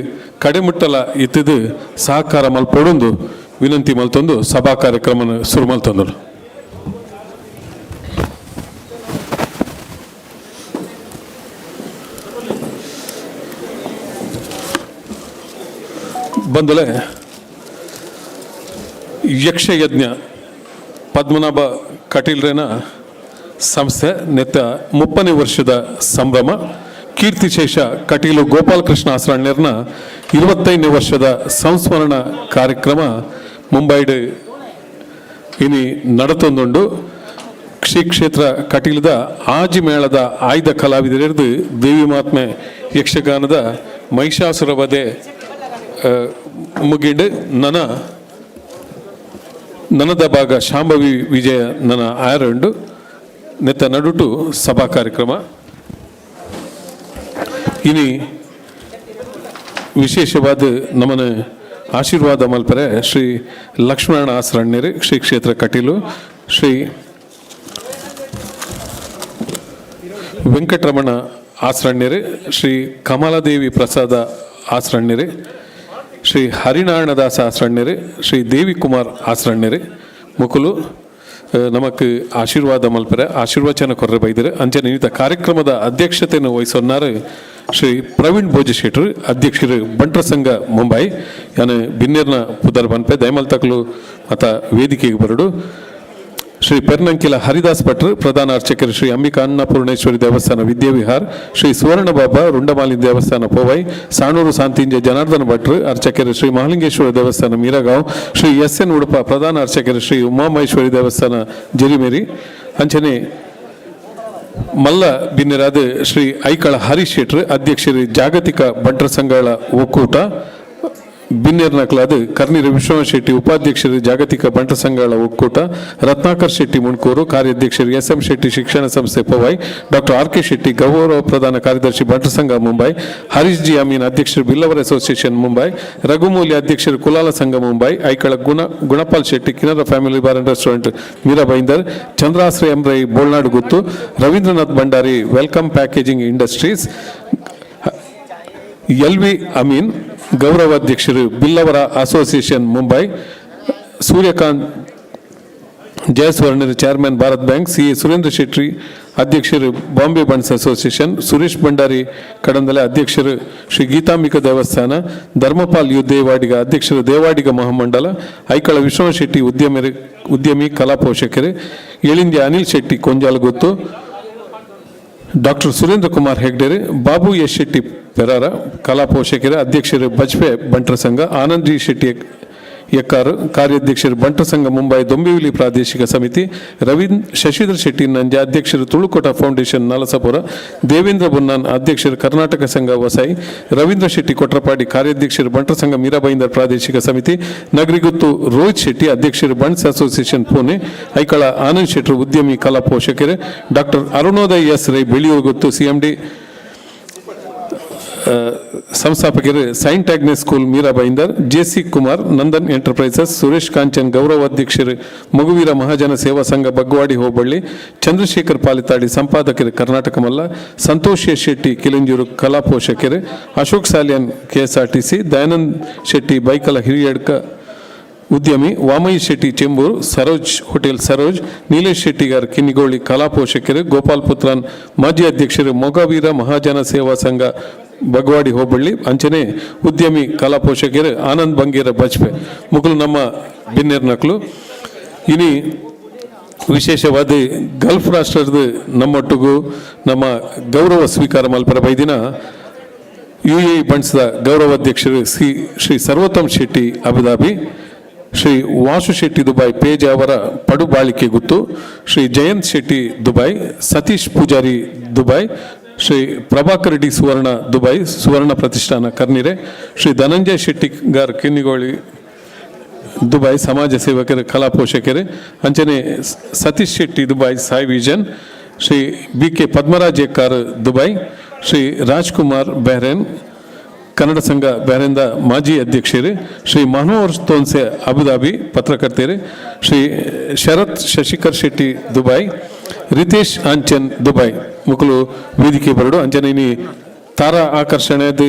ಕಡೆಮುಟ್ಟಲ ಇತ್ತದು ಸಹಕಾರ ಮಲ್ಪೊಡೊಂದು ವಿನಂತಿ ಮಲ್ತೊಂದು ಸಭಾ ಕಾರ್ಯಕ್ರಮ ಶುರು ಮಲ್ತೊಂದರು. ಬಂದಲೆ ಯಕ್ಷಯಜ್ಞ ಪದ್ಮನಾಭ ಕಟೀಲ್ರೇನ ಸಂಸ್ಥೆ ನೆತ್ತ 30ನೇ ವರ್ಷದ ಸಂಭ್ರಮ. ಕೀರ್ತಿಶೇಷ ಕಟೀಲು ಗೋಪಾಲಕೃಷ್ಣ ಅಸ್ರಾಣ್ಯರ್ನ 25ನೇ ವರ್ಷದ ಸಂಸ್ಮರಣ ಕಾರ್ಯಕ್ರಮ ಮುಂಬೈಡ್ ಇನಿ ನಡತೊಂದುಂಡು. ಶ್ರೀ ಕ್ಷೇತ್ರ ಕಟೀಲದ ಆಜಿ ಮೇಳದ ಆಯ್ದ ಕಲಾವಿದರಿರ್ದು ದೇವಿ ಮಹಾತ್ಮೆ ಯಕ್ಷಗಾನದ ಮಹಿಷಾಸುರ ವಧೆ ಮುಗಿಂಡು ನನದ ಭಾಗ ಶಾಂಭವಿ ವಿಜಯ ನನ್ನ ಆಯರಂಡು ನೆತ್ತ ನಡುಟು ಸಭಾ ಕಾರ್ಯಕ್ರಮ ಇನಿ ವಿಶೇಷವಾದ ನಮ್ಮನ ಆಶೀರ್ವಾದ ಮಲ್ಪರೆ ಶ್ರೀ ಲಕ್ಷ್ಮಣ ಆಸ್ರಾಣ್ಯರು ಶ್ರೀ ಕ್ಷೇತ್ರ ಕಟೀಲು, ಶ್ರೀ ವೆಂಕಟರಮಣ ಆಸ್ರಾಣ್ಯರು, ಶ್ರೀ ಕಮಲಾದೇವಿ ಪ್ರಸಾದ ಆಸ್ರಾಣ್ಯರು, ಶ್ರೀ ಹರಿನಾರಾಯಣದಾಸ ಆಸ್ರಾಣ್ಯರು, ಶ್ರೀ ದೇವಿ ಕುಮಾರ್ ಆಸ್ರಾಣ್ಯರು ಮುಕುಲು ನಮಕ್ ಆಶೀರ್ವಾದ ಮಲ್ಪರೆ ಆಶೀರ್ವಚನ ಕೊರ್ರೆ ಬೈದರೆ. ಅಂಚನೆ ಇನ್ನಿತ ಕಾರ್ಯಕ್ರಮದ ಅಧ್ಯಕ್ಷತೆಯನ್ನು ವಹಿಸೋನಾರು ಶ್ರೀ ಪ್ರವೀಣ್ ಭೋಜಶೆಟ್ರು, ಅಧ್ಯಕ್ಷರು ಬಂಟ್ರ ಸಂಘ ಮುಂಬೈ. ಯಾನು ಬಿನ್ನೇರ್ನ ಪುದರ್ ಬನ್ಪೆ ದಯಮಲ್ ತಕಲು ಮತ ವೇದಿಕೆಗೆ ಬರಡು. ಶ್ರೀ ಪೆರ್ನಂಕಿಲ ಹರಿದಾಸ್ ಭಟ್ರು ಪ್ರಧಾನ ಅರ್ಚಕರು, ಶ್ರೀ ಅಂಬಿಕಾ ಅನ್ನಪೂರ್ಣೇಶ್ವರಿ ದೇವಸ್ಥಾನ ವಿದ್ಯಾವಿಹಾರ್, ಶ್ರೀ ಸುವರ್ಣಬಾಬಾ ರುಂಡಮಾಲಿ ದೇವಸ್ಥಾನ ಪೋವೈ, ಸಾಣೂರು ಶಾಂತಿಂಜೆ ಜನಾರ್ದನ ಭಟ್ರು ಅರ್ಚಕರು, ಶ್ರೀ ಮಹಾಲಿಂಗೇಶ್ವರ ದೇವಸ್ಥಾನ ಮೀರಗಾಂವ್, ಶ್ರೀ ಎಸ್.ಎನ್. ಉಡುಪ ಪ್ರಧಾನ ಅರ್ಚಕರು, ಶ್ರೀ ಉಮಾಮಹೇಶ್ವರಿ ದೇವಸ್ಥಾನ ಜರಿಮೇರಿ. ಅಂಚನೆ ಮಲ್ಲ ಬಿನ್ನಿರಾದ ಶ್ರೀ ಐಕಳ ಹರೀಶ್ ಶೆಟ್ರು ಅಧ್ಯಕ್ಷರು, ಜಾಗತಿಕ ಬಂಟರ ಸಂಘಗಳ ಒಕ್ಕೂಟ ಬಿನ್ನೇರ್ನಕ್ಲಾದ ಕರ್ನೀರ ವಿಶ್ವನಾಥ್ ಶೆಟ್ಟಿ ಉಪಾಧ್ಯಕ್ಷರು, ಜಾಗತಿಕ ಬಂಟರ ಸಂಘಗಳ ಒಕ್ಕೂಟ, ರತ್ನಾಕರ್ ಶೆಟ್ಟಿ ಮುಣ್ಕೂರು ಕಾರ್ಯಾಧ್ಯಕ್ಷರು, ಎಸ್.ಎಂ. ಶೆಟ್ಟಿ ಶಿಕ್ಷಣ ಸಂಸ್ಥೆ ಪವೈ, ಡಾಕ್ಟರ್ ಆರ್.ಕೆ. ಶೆಟ್ಟಿ ಗೌರವ ಪ್ರಧಾನ ಕಾರ್ಯದರ್ಶಿ ಬಂಟರ ಸಂಘ ಮುಂಬೈ, ಹರೀಶ್ ಜಿ ಅಮೀನ್ ಅಧ್ಯಕ್ಷರು ಬಿಲ್ಲವರ್ ಅಸೋಸಿಯೇಷನ್ ಮುಂಬೈ, ರಘುಮೂಲಿ ಅಧ್ಯಕ್ಷರು Kulala Sangha Mumbai, Aikala Gunapal Shetty Kinara family bar and restaurant Meera Bhayandar, Chandrashraya ಎಂರೈ Bolnadu Guthu, Ravindranath Bhandari welcome packaging industries, L V. Amin ಗೌರವಾಧ್ಯಕ್ಷರು ಬಿಲ್ಲವರ ಅಸೋಸಿಯೇಷನ್ ಮುಂಬೈ, ಸೂರ್ಯಕಾಂತ್ ಜಯಸ್ವರ್ಣರು chairman Bharat bank, C A Surendra Shetty ಅಧ್ಯಕ್ಷರು ಬಾಂಬೆ ಬನ್ಸ್ ಅಸೋಸಿಯೇಷನ್, ಸುರೇಶ್ ಭಂಡಾರಿ ಕಡಂದಲೆ ಅಧ್ಯಕ್ಷರು ಶ್ರೀ ಗೀತಾಂಬಿಕಾ ದೇವಸ್ಥಾನ, ಧರ್ಮಪಾಲ್ ಯು ದೇವಾಡಿಗ ಅಧ್ಯಕ್ಷರು ದೇವಾಡಿಗ ಮಹಾಮಂಡಲ, ಐಕಳ ವಿಶ್ವನಾಥ್ ಶೆಟ್ಟಿ ಉದ್ಯಮಿ ಕಲಾ ಪೋಷಕರು, ಏಳಿಂದ್ಯ ಅನಿಲ್ ಶೆಟ್ಟಿ ಕೊಂಜಾಲಗುತ್ತು, ಡಾಕ್ಟರ್ ಸುರೇಂದ್ರ ಕುಮಾರ್ ಹೆಗ್ಡೆರೆ, ಬಾಬು ಎಸ್ ಶೆಟ್ಟಿ ಪೆರಾರ ಕಲಾ ಪೋಷಕರ ಅಧ್ಯಕ್ಷರು ಬಜ್ಪೆ ಬಂಟರ ಸಂಘ, ಆನಂದ್ ಜಿ ಶೆಟ್ಟಿ ಎಕ್ಕಾರು ಕಾರ್ಯಾಧ್ಯಕ್ಷರು ಬಂಟರ ಸಂಘ ಮುಂಬೈ ದೊಂಬಿವಿಲಿ ಪ್ರಾದೇಶಿಕ ಸಮಿತಿ, ಶಶಿಧರ್ ಶೆಟ್ಟಿ ನಂಜ ಅಧ್ಯಕ್ಷರು ತುಳುಕೋಟ ಫೌಂಡೇಶನ್ ನಲಸಪುರ, ದೇವೇಂದ್ರ ಬುನ್ನಾನ್ ಅಧ್ಯಕ್ಷರು ಕರ್ನಾಟಕ ಸಂಘ ವಸೈ, ರವೀಂದ್ರ ಶೆಟ್ಟಿ ಕೊಟ್ರಪಾಡಿ ಕಾರ್ಯಾಧ್ಯಕ್ಷರು ಬಂಟರ ಸಂಘ ಮೀರಾಬೈಂದರ್ ಪ್ರಾದೇಶಿಕ ಸಮಿತಿ, ನಗರಿಗುತ್ತು ರೋಹಿತ್ ಶೆಟ್ಟಿ ಅಧ್ಯಕ್ಷರು ಬಣ್ಸ್ ಅಸೋಸಿಯೇಷನ್ ಪುಣೆ, ಐಕಳ ಆನಂದ್ ಶೆಟ್ರು ಉದ್ಯಮಿ ಕಲಾ ಪೋಷಕರು, doctor Arunoday S Rai Beliyur Guthu CMD ಸಂಸ್ಥಾಪಕರು, saint Agnes school Meera Bhayandar, J C. Kumar Nandan enterprises, Suresh Kanchan ಗೌರವಾಧ್ಯಕ್ಷರು ಮಗುವೀರ ಮಹಾಜನ ಸೇವಾ ಸಂಘ ಬಗ್ವಾಡಿ ಹೋಬಳ್ಳಿ, ಚಂದ್ರಶೇಖರ್ ಪಾಲಿತಾಡಿ ಸಂಪಾದಕರು ಕರ್ನಾಟಕ ಮಲ್ಲ, ಸಂತೋಷ್ ಎಸ್ ಶೆಟ್ಟಿ ಕಿಲಂಜೂರು ಕಲಾ ಪೋಷಕರು, ಅಶೋಕ್ ಸಾಲಿಯನ್ ಕೆಎಸ್ಆರ್ಟಿಸಿ, ದಯಾನಂದ್ ಶೆಟ್ಟಿ ಬೈಕಲ ಹಿರಿಯಡ್ಕ ಉದ್ಯಮಿ, ವಾಮಯ್ಯ ಶೆಟ್ಟಿ ಚೆಂಬೂರು, ಸರೋಜ್ ಹೋಟೆಲ್ ಸರೋಜ್, ನೀಲೇಶ್ ಶೆಟ್ಟಿಗಾರ್ ಕಿನ್ನಿಗೋಳಿ ಕಲಾ ಪೋಷಕರು, ಗೋಪಾಲ್ ಪುತ್ರನ್ ಮಾಜಿ ಅಧ್ಯಕ್ಷರು ಮೊಗವೀರ ಮಹಾಜನ ಸೇವಾ ಸಂಘ ಬಗವಾಡಿ ಹೋಬಳ್ಳಿ, ಅಂಚನೆ ಉದ್ಯಮಿ ಕಲಾ ಪೋಷಕರು ಆನಂದ್ ಬಂಗೇರ ಬಜ್ಪೆ ಮುಗುಲು ನಮ್ಮ ಬಿನ್ನೇರ್ನಕ್ಲು. ಇನಿ ವಿಶೇಷವಾದ ಗಲ್ಫ್ ರಾಷ್ಟ್ರದ ನಮ್ಮೊಟ್ಟಿಗೂ ನಮ್ಮ ಗೌರವ ಸ್ವೀಕಾರ ಮಲ್ಪರ ಬೈದಿನ UAE ಬಣ್ಸ್ದ ಗೌರವಾಧ್ಯಕ್ಷರು Shri Sarvottam Shetty Abu Dhabi, Shri Vasu Shetty Dubai Pejavara Padu Balike Guthu, Shri Jayant Shetty Dubai, Satish Poojari Dubai, Shri Prabhakar D Suvarna Dubai Suvarna Pratishthana Karnire, Shri Dhananjaya Shettigar Kinnigoli Dubai ಸಮಾಜ ಸೇವಕರು ಕಲಾ ಪೋಷಕರು, ಅಂಚನೆ Satish Shetty Dubai Sai vision, Shri BK Padmaraj Ekkar Dubai, Shri Rajkumar Bahrain Kannada Sangha ಬೆಹ್ರೇನ್ದ ಮಾಜಿ ಅಧ್ಯಕ್ಷರು, ಶ್ರೀ ಮನೋಹರ್ ತೋನ್ಸೆ ಅಬುದಾಬಿ ಪತ್ರಕರ್ತರು, ಶ್ರೀ ಶರತ್ ಶಶಿಕರ್ ಶೆಟ್ಟಿ ದುಬೈ, ರಿತೇಶ್ ಆಂಚನ್ ದುಬೈ ಮುಕುಲು ವೇದಿಕೆ ಬರಡು. ಅಂಚನೆ ತಾರಾ ಆಕರ್ಷಣೆದ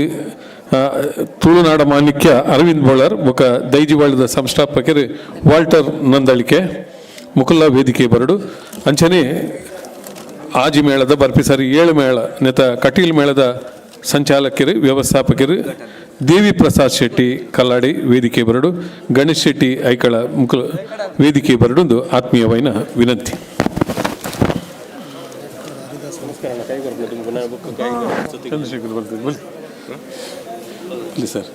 ತುಳುನಾಡ ಮಾಣಿಕ್ಯ ಅರವಿಂದ್ ಬೋಳರ್ ಬೊಕ ದೈಜಿವಾಳದ ಸಂಸ್ಥಾಪಕರು ವಾಲ್ಟರ್ ನಂದಳಿಕೆ ಮುಕುಲ್ಲ ವೇದಿಕೆ ಬರಡು. ಅಂಚನೆ ಆಜಿ ಮೇಳದ ಬರ್ಪಿಸರಿ 7 ಮೇಳ ನೆತ ಕಟೀಲ್ ಮೇಳದ ಸಂಚಾಲಕರು ವ್ಯವಸ್ಥಾಪಕರು ದೇವಿ ಪ್ರಸಾದ್ ಶೆಟ್ಟಿ ಕಲ್ಲಾಡಿ ವೇದಿಕೆ ಬರಡು, ಗಣೇಶ್ ಶೆಟ್ಟಿ ಐಕಳ ಮುಕುಲ ವೇದಿಕೆ ಬರಡು ಆತ್ಮೀಯವಾದ ವಿನಂತಿ. ಸರ್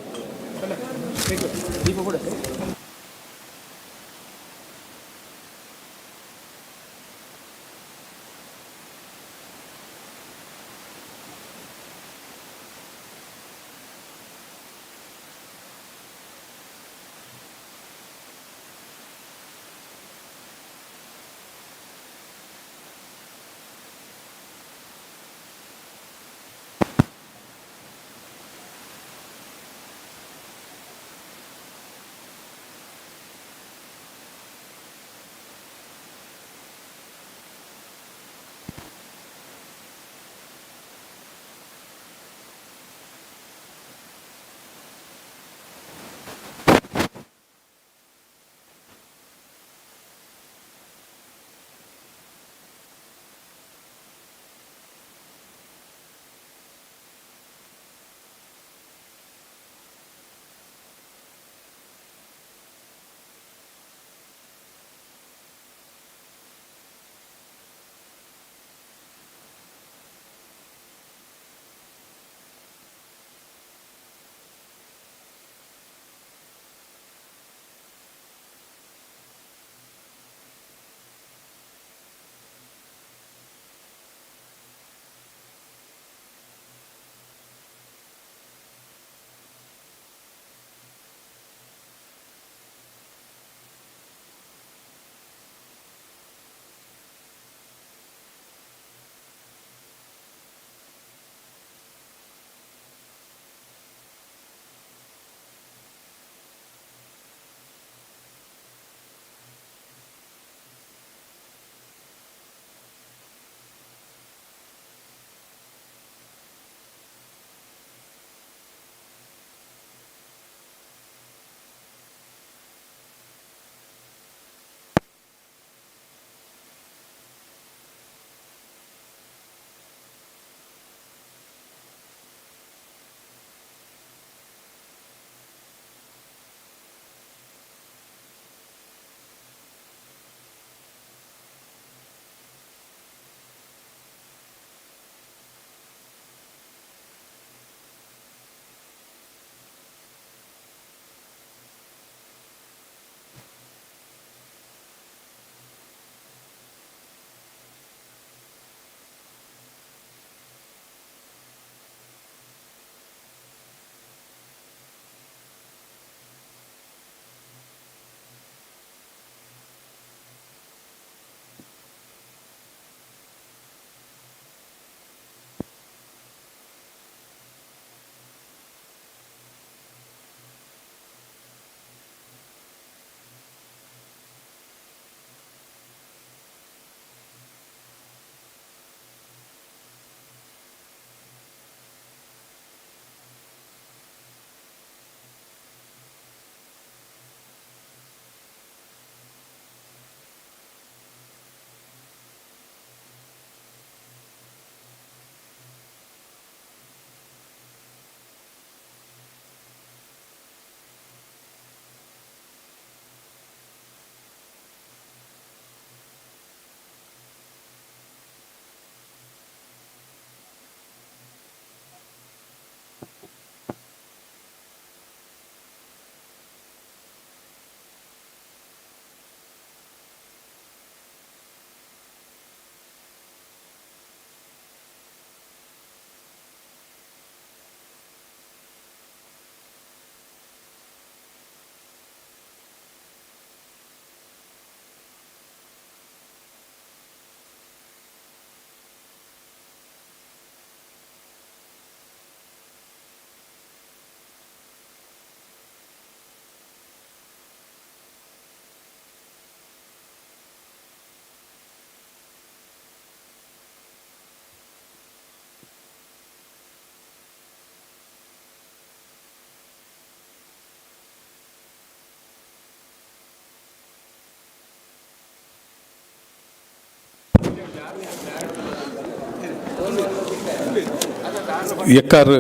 ಎಕ್ಕಾರ್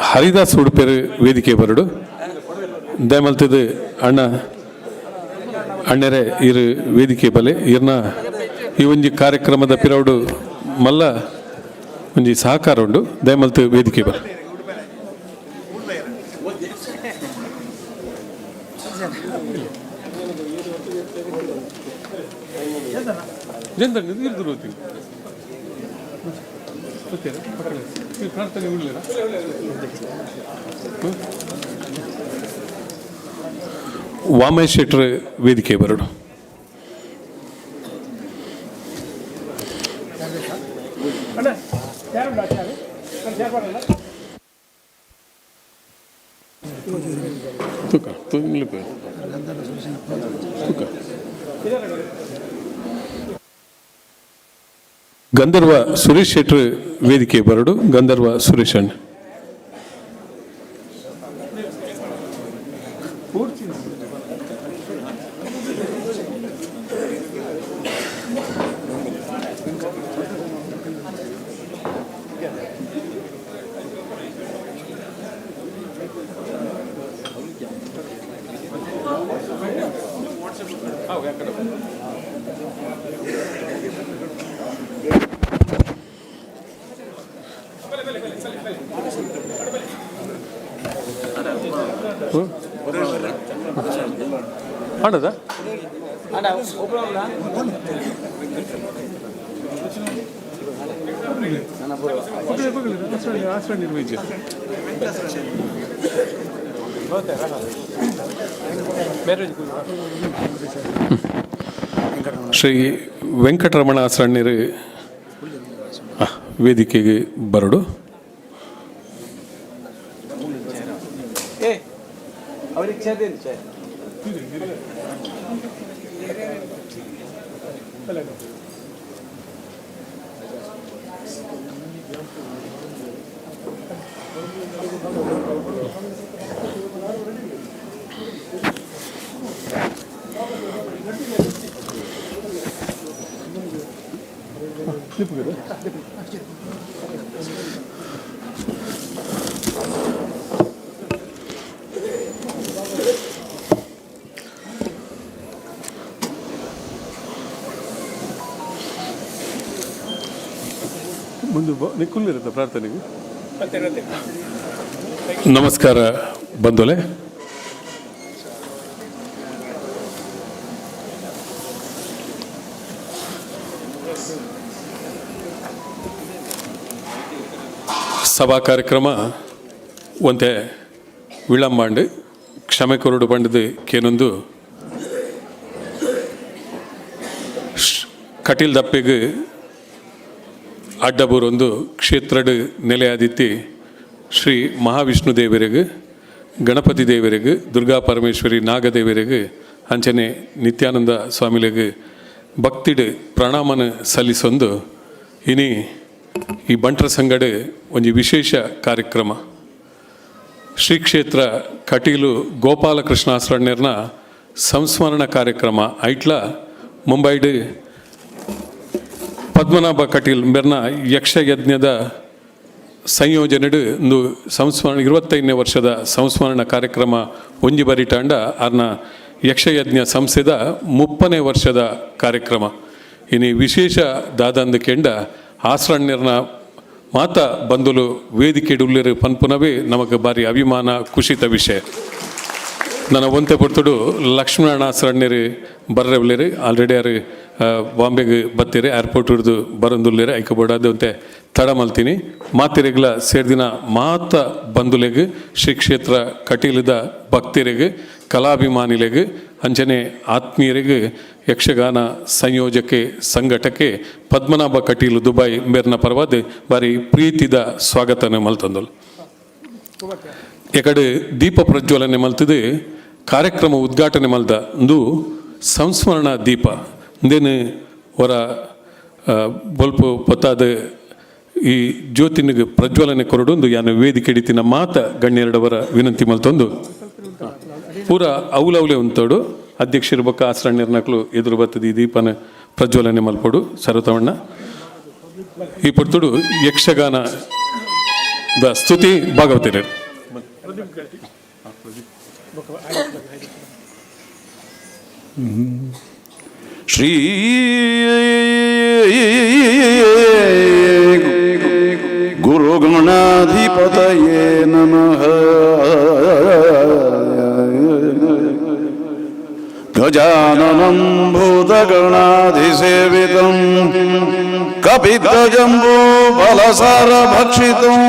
ಹರಿದಾಸ್ ಉಡುಪೇರು ವೇದಿಕೆ ಬರಡು ದಯಮಲ್ತದು ಅಣ್ಣರೆ ಇರು ವೇದಿಕೆ ಬಲೆ ಇರ್ನ ಈ ಒಂಜಿ ಕಾರ್ಯಕ್ರಮದ ಪಿರೌಡು ಮಲ್ಲ ಒಂಜಿ ಸಹಕಾರ ಉಂಡು ದಯಮಲ್ತು ವೇದಿಕೆ ಬರ ವಾಮೇಶ್ ಶೆಟ್ರ್ ವೇದಿಕೆ ಬರಡು ಗಂಧರ್ವ ಸುರೇಶ್ ಶೆಟ್ರ್ ವೇದಿಕೆ ಬರಡು ಗಂಧರ್ವ ಸುರೇಶ್ ಅಣ್ಣ ಆಡದ ಶ್ರೀ ವೆಂಕಟರಮಣ ಆಸರಣ್ಯರು ವೇದಿಕೆಗೆ ಬರಡು ಪ್ರಾರ್ಥನೆಗೆ ನಮಸ್ಕಾರ ಬಂಧುಗಳೇ. ಸಭಾ ಕಾರ್ಯಕ್ರಮ ಒಂತೆ ವಿಳಂಬಾಂಡು ಕ್ಷಮೆ ಕೊರಡು ಬಂಡದು ಕೇನೊಂದು ಕಟೀಲ್ ದಪ್ಪೆಗೆ ಅಡ್ಡಬೂರೊಂದು ಕ್ಷೇತ್ರಡ್ ನೆಲೆಯಾದಿತ್ತಿ ಶ್ರೀ ಮಹಾವಿಷ್ಣು ದೇವರಿಗೆ ಗಣಪತಿ ದೇವರಿಗೆ ದುರ್ಗಾ ಪರಮೇಶ್ವರಿ ನಾಗದೇವರಿಗೆ ಅಂಚನೆ ನಿತ್ಯಾನಂದ ಸ್ವಾಮಿಗಳಿಗೆ ಭಕ್ತಿಡ್ ಪ್ರಣಾಮನ ಸಲ್ಲಿಸೊಂದು ಇನಿ ಈ ಬಂಟ್ರ ಸಂಗಡ ಒಂದು ವಿಶೇಷ ಕಾರ್ಯಕ್ರಮ ಶ್ರೀ ಕ್ಷೇತ್ರ ಕಟೀಲು ಗೋಪಾಲಕೃಷ್ಣ ಆಸರಣ್ಯರ್ನ ಸಂಸ್ಮರಣ ಕಾರ್ಯಕ್ರಮ ಐಟ್ಲ ಮುಂಬೈಡ್ ಪದ್ಮನಾಭ ಕಟೀಲ್ ಮೆರ್ನ ಯಕ್ಷಯಜ್ಞದ ಸಂಯೋಜನೆಡು ಒಂದು ಸಂಸ್ಮರಣ 25ನೇ ವರ್ಷದ ಸಂಸ್ಮರಣ ಕಾರ್ಯಕ್ರಮ ಒಂಜಿ ಬರಿಟಾಂಡ ಅರ್ನ ಯಕ್ಷಯಜ್ಞ ಸಂಸ್ಥೆದ 30ನೇ ವರ್ಷದ ಕಾರ್ಯಕ್ರಮ ಇನಿ ವಿಶೇಷ ದಾದಂದು ಕೆಂಡ ಆಸರಣ್ಯರ್ನ ಮಾತ ಬಂದುಲು ವೇದಿಕೆಡುಲ್ಲೆರು ಪನ್ಪುನವೇ ನಮಗೆ ಬಾರಿ ಅಭಿಮಾನ ಖುಷಿತ ವಿಷಯ. ನನ್ನ ಒಂತೆ ಪೊರ್ತುಡು ಲಕ್ಷ್ಮೀನಾರಾಯಣ ಆಸರಣ್ಯರು ಬರ್ರವ್ಲೇರು ಆಲ್ರೆಡಿ ಯಾರು ಬಾಂಬೆಗೆ ಬತ್ತೀರಿ ಏರ್ಪೋರ್ಟ್ ಹಿಡಿದು ಬರಂದುಲ್ಲೇರು ಐಕಬೋಡಾದು ಅಂತೆ ತಡ ಮಲ್ತೀನಿ ಮಾತಿರೆಗ್ಲ ಸೇರ್ದಿನ ಮಾತ ಬಂದುಲೆಗೆ ಶ್ರೀ ಕ್ಷೇತ್ರ ಕಟೀಲದ ಭಕ್ತರಿಗೆ ಕಲಾಭಿಮಾನಿಲೆಗೆ ಅಂಚನೆ ಆತ್ಮೀಯರಿಗೆ ಯಕ್ಷಗಾನ ಸಂಯೋಜಕ್ಕೆ ಸಂಘಟಕ್ಕೆ ಪದ್ಮನಾಭ ಕಟೀಲು ದುಬೈ ಮೇರ್ನ ಪರವಾದ ಬಾರಿ ಪ್ರೀತಿದ ಸ್ವಾಗತನ ಮಲ್ತಂದಳು. ಎಕಡೆ ದೀಪ ಪ್ರಜ್ವಲನೆ ಮಲ್ತದೆ ಕಾರ್ಯಕ್ರಮ ಉದ್ಘಾಟನೆ ಮಲ್ದ ಒಂದು ಸಂಸ್ಮರಣ ದೀಪ ಇಂದೇನು ಹೊರ ಬೊಲ್ಪ ಪೊತ್ತಾದ ಈ ಜ್ಯೋತಿನಿಗೆ ಪ್ರಜ್ವಲನೆ ಕೊರಡೊಂದು ಯಾನ ವೇದಿಕೆ ಹಿಡಿತಿನ ಮಾತ ಗಣ್ಯರಡವರ ವಿನಂತಿ ಮಲ್ತೊಂದು ಪೂರ ಅವಲವಲೆ ಉಂಟೋಡು ಅಧ್ಯಕ್ಷರು ಬಕ್ಕ ಆಸರಣ್ಯರ್ನಕ್ಲು ಎದುರು ಬರ್ತದೆ ಈ ದೀಪನ ಪ್ರಜ್ವಲನೆ ಮಲ್ಪಡು ಸರ್ವತವಣ್ಣ ಈ ಪುರ್ತುಡು ಯಕ್ಷಗಾನದ ಸ್ತುತಿ ಭಾಗವತಿರು ಶ್ರೀ ಗುರುಗಣಾಧಿಪತಯೇ ನಮಃ ಗಜಾನನಂ ಭೂತಗಣಾಧಿಸೇವಿತಂ ಕಪಿಧ್ವಜಂಬೂ ಫಲಸಾರಭಕ್ಷಿತಂ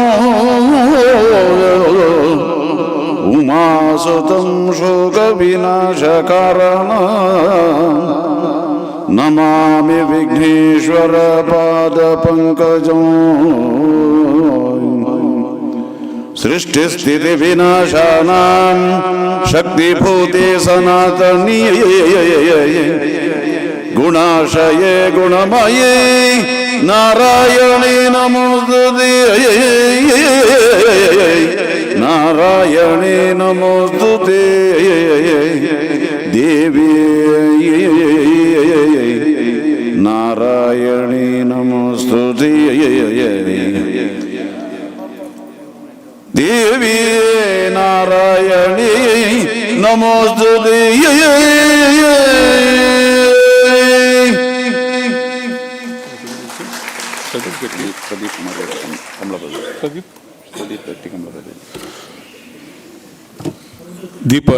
ಉಮಾಸುತಂ ಶೋಕವಿನಾಶಕಾರಣಂ ನಮಾಮಿ ವಿಘ್ನೇಶ್ವರ ಪಾದಪಂಕಜಂ ಸೃಷ್ಟಿಸ್ಥಿತಿ ವಿನಾಶಾನಾಂ ಶಕ್ತಿಭೂತೆ ಸನಾತನೀ ಗುಣಾಶಯೇ ಗುಣಮಯೇ ನಾರಾಯಣೇ ನಮೋಸ್ತುತೇ ನಾರಾಯಣೇ ನಮೋಸ್ತುತೇ ದೇವಿ ನಾರಾಯಣೇ ನಮೋಸ್ತುತೇ ದೇವಿ ನಾರಾಯಣೇ ನಮೋಸ್ತುತೇ ದೀಪ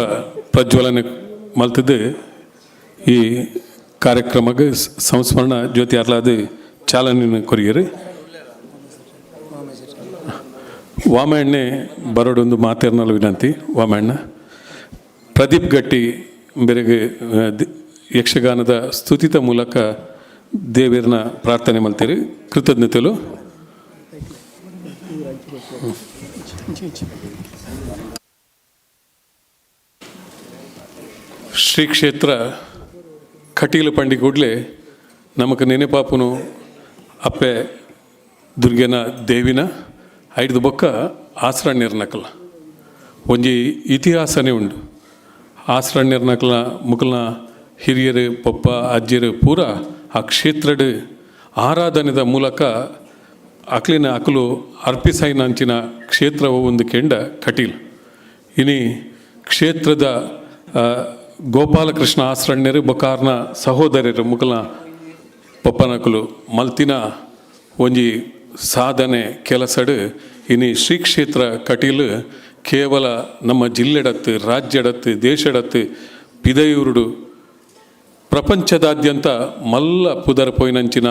ಪ್ರಜ್ವಲನೆ ಮಲ್ತಿದ್ದು ಈ ಕಾರ್ಯಕ್ರಮಕ್ಕೆ ಸಂಸ್ಮರಣ ಜ್ಯೋತಿ ಅರ್ಲಾದ ಚಾಲನೆ ಕೊರಿಯರು ವಾಮಣ್ಣೆ ಬರೋಡೊಂದು ಮಾತೇರ್ನಲ್ಲ ವಿನಂತಿ ವಾಮಣ್ಣ ಪ್ರದೀಪ್ ಗಟ್ಟಿ ಬೆರೆಗೆ ಯಕ್ಷಗಾನದ ಸ್ತುತಿತ ಮೂಲಕ ದೇವರನ್ನ ಪ್ರಾರ್ಥನೆ ಮಾಡ್ತೀರಿ ಕೃತಜ್ಞತೆಗಳು ಶ್ರೀ ಕ್ಷೇತ್ರ ಕಟೀಲು ಪಂಡಿ ಕೂಡಲೇ ನಮಗೆ ನೆನೆಪಾಪುನು ಅಪ್ಪೆ ದುರ್ಗೆನ ದೇವಿನ ಐದು ಬೊಕ್ಕ ಆಸರಣ್ಯರ್ನಕಲ ಒಂಜಿ ಇತಿಹಾಸನೇ ಉಂಡು ಆಸರಣ್ಯರ್ನಕಲ ಮುಕಲ್ನ ಹಿರಿಯರು ಪಪ್ಪ ಅಜ್ಜಿರು ಪೂರ ಆ ಕ್ಷೇತ್ರದ ಆರಾಧನೆದ ಮೂಲಕ ಅಕ್ಲಿನ ಅಕಲು ಅರ್ಪಿಸೈನಂಚಿನ ಕ್ಷೇತ್ರವು ಒಂದು ಕೆಂಡ ಕಟೀಲ್ ಇನಿ ಕ್ಷೇತ್ರದ ಗೋಪಾಲಕೃಷ್ಣ ಆಸರಣ್ಯರು ಬೊಕಾರ್ನ ಸಹೋದರರು ಮುಕಲ್ನ ಪಪ್ಪನಕಲು ಮಲ್ತಿನ ಒಂಜಿ ಸಾಧನೆ ಕೆಲಸಡು ಇನಿ ಶ್ರೀ ಕ್ಷೇತ್ರ ಕಟೀಲು ಕೇವಲ ನಮ್ಮ ಜಿಲ್ಲೆಡತ್ತು ರಾಜ್ಯಡತ್ತು ದೇಶಡತ್ತು ಪಿದಯೂರುಡು ಪ್ರಪಂಚದಾದ್ಯಂತ ಮಲ್ಲ ಪುದರ ಪೋಯಿನಂಚಿನ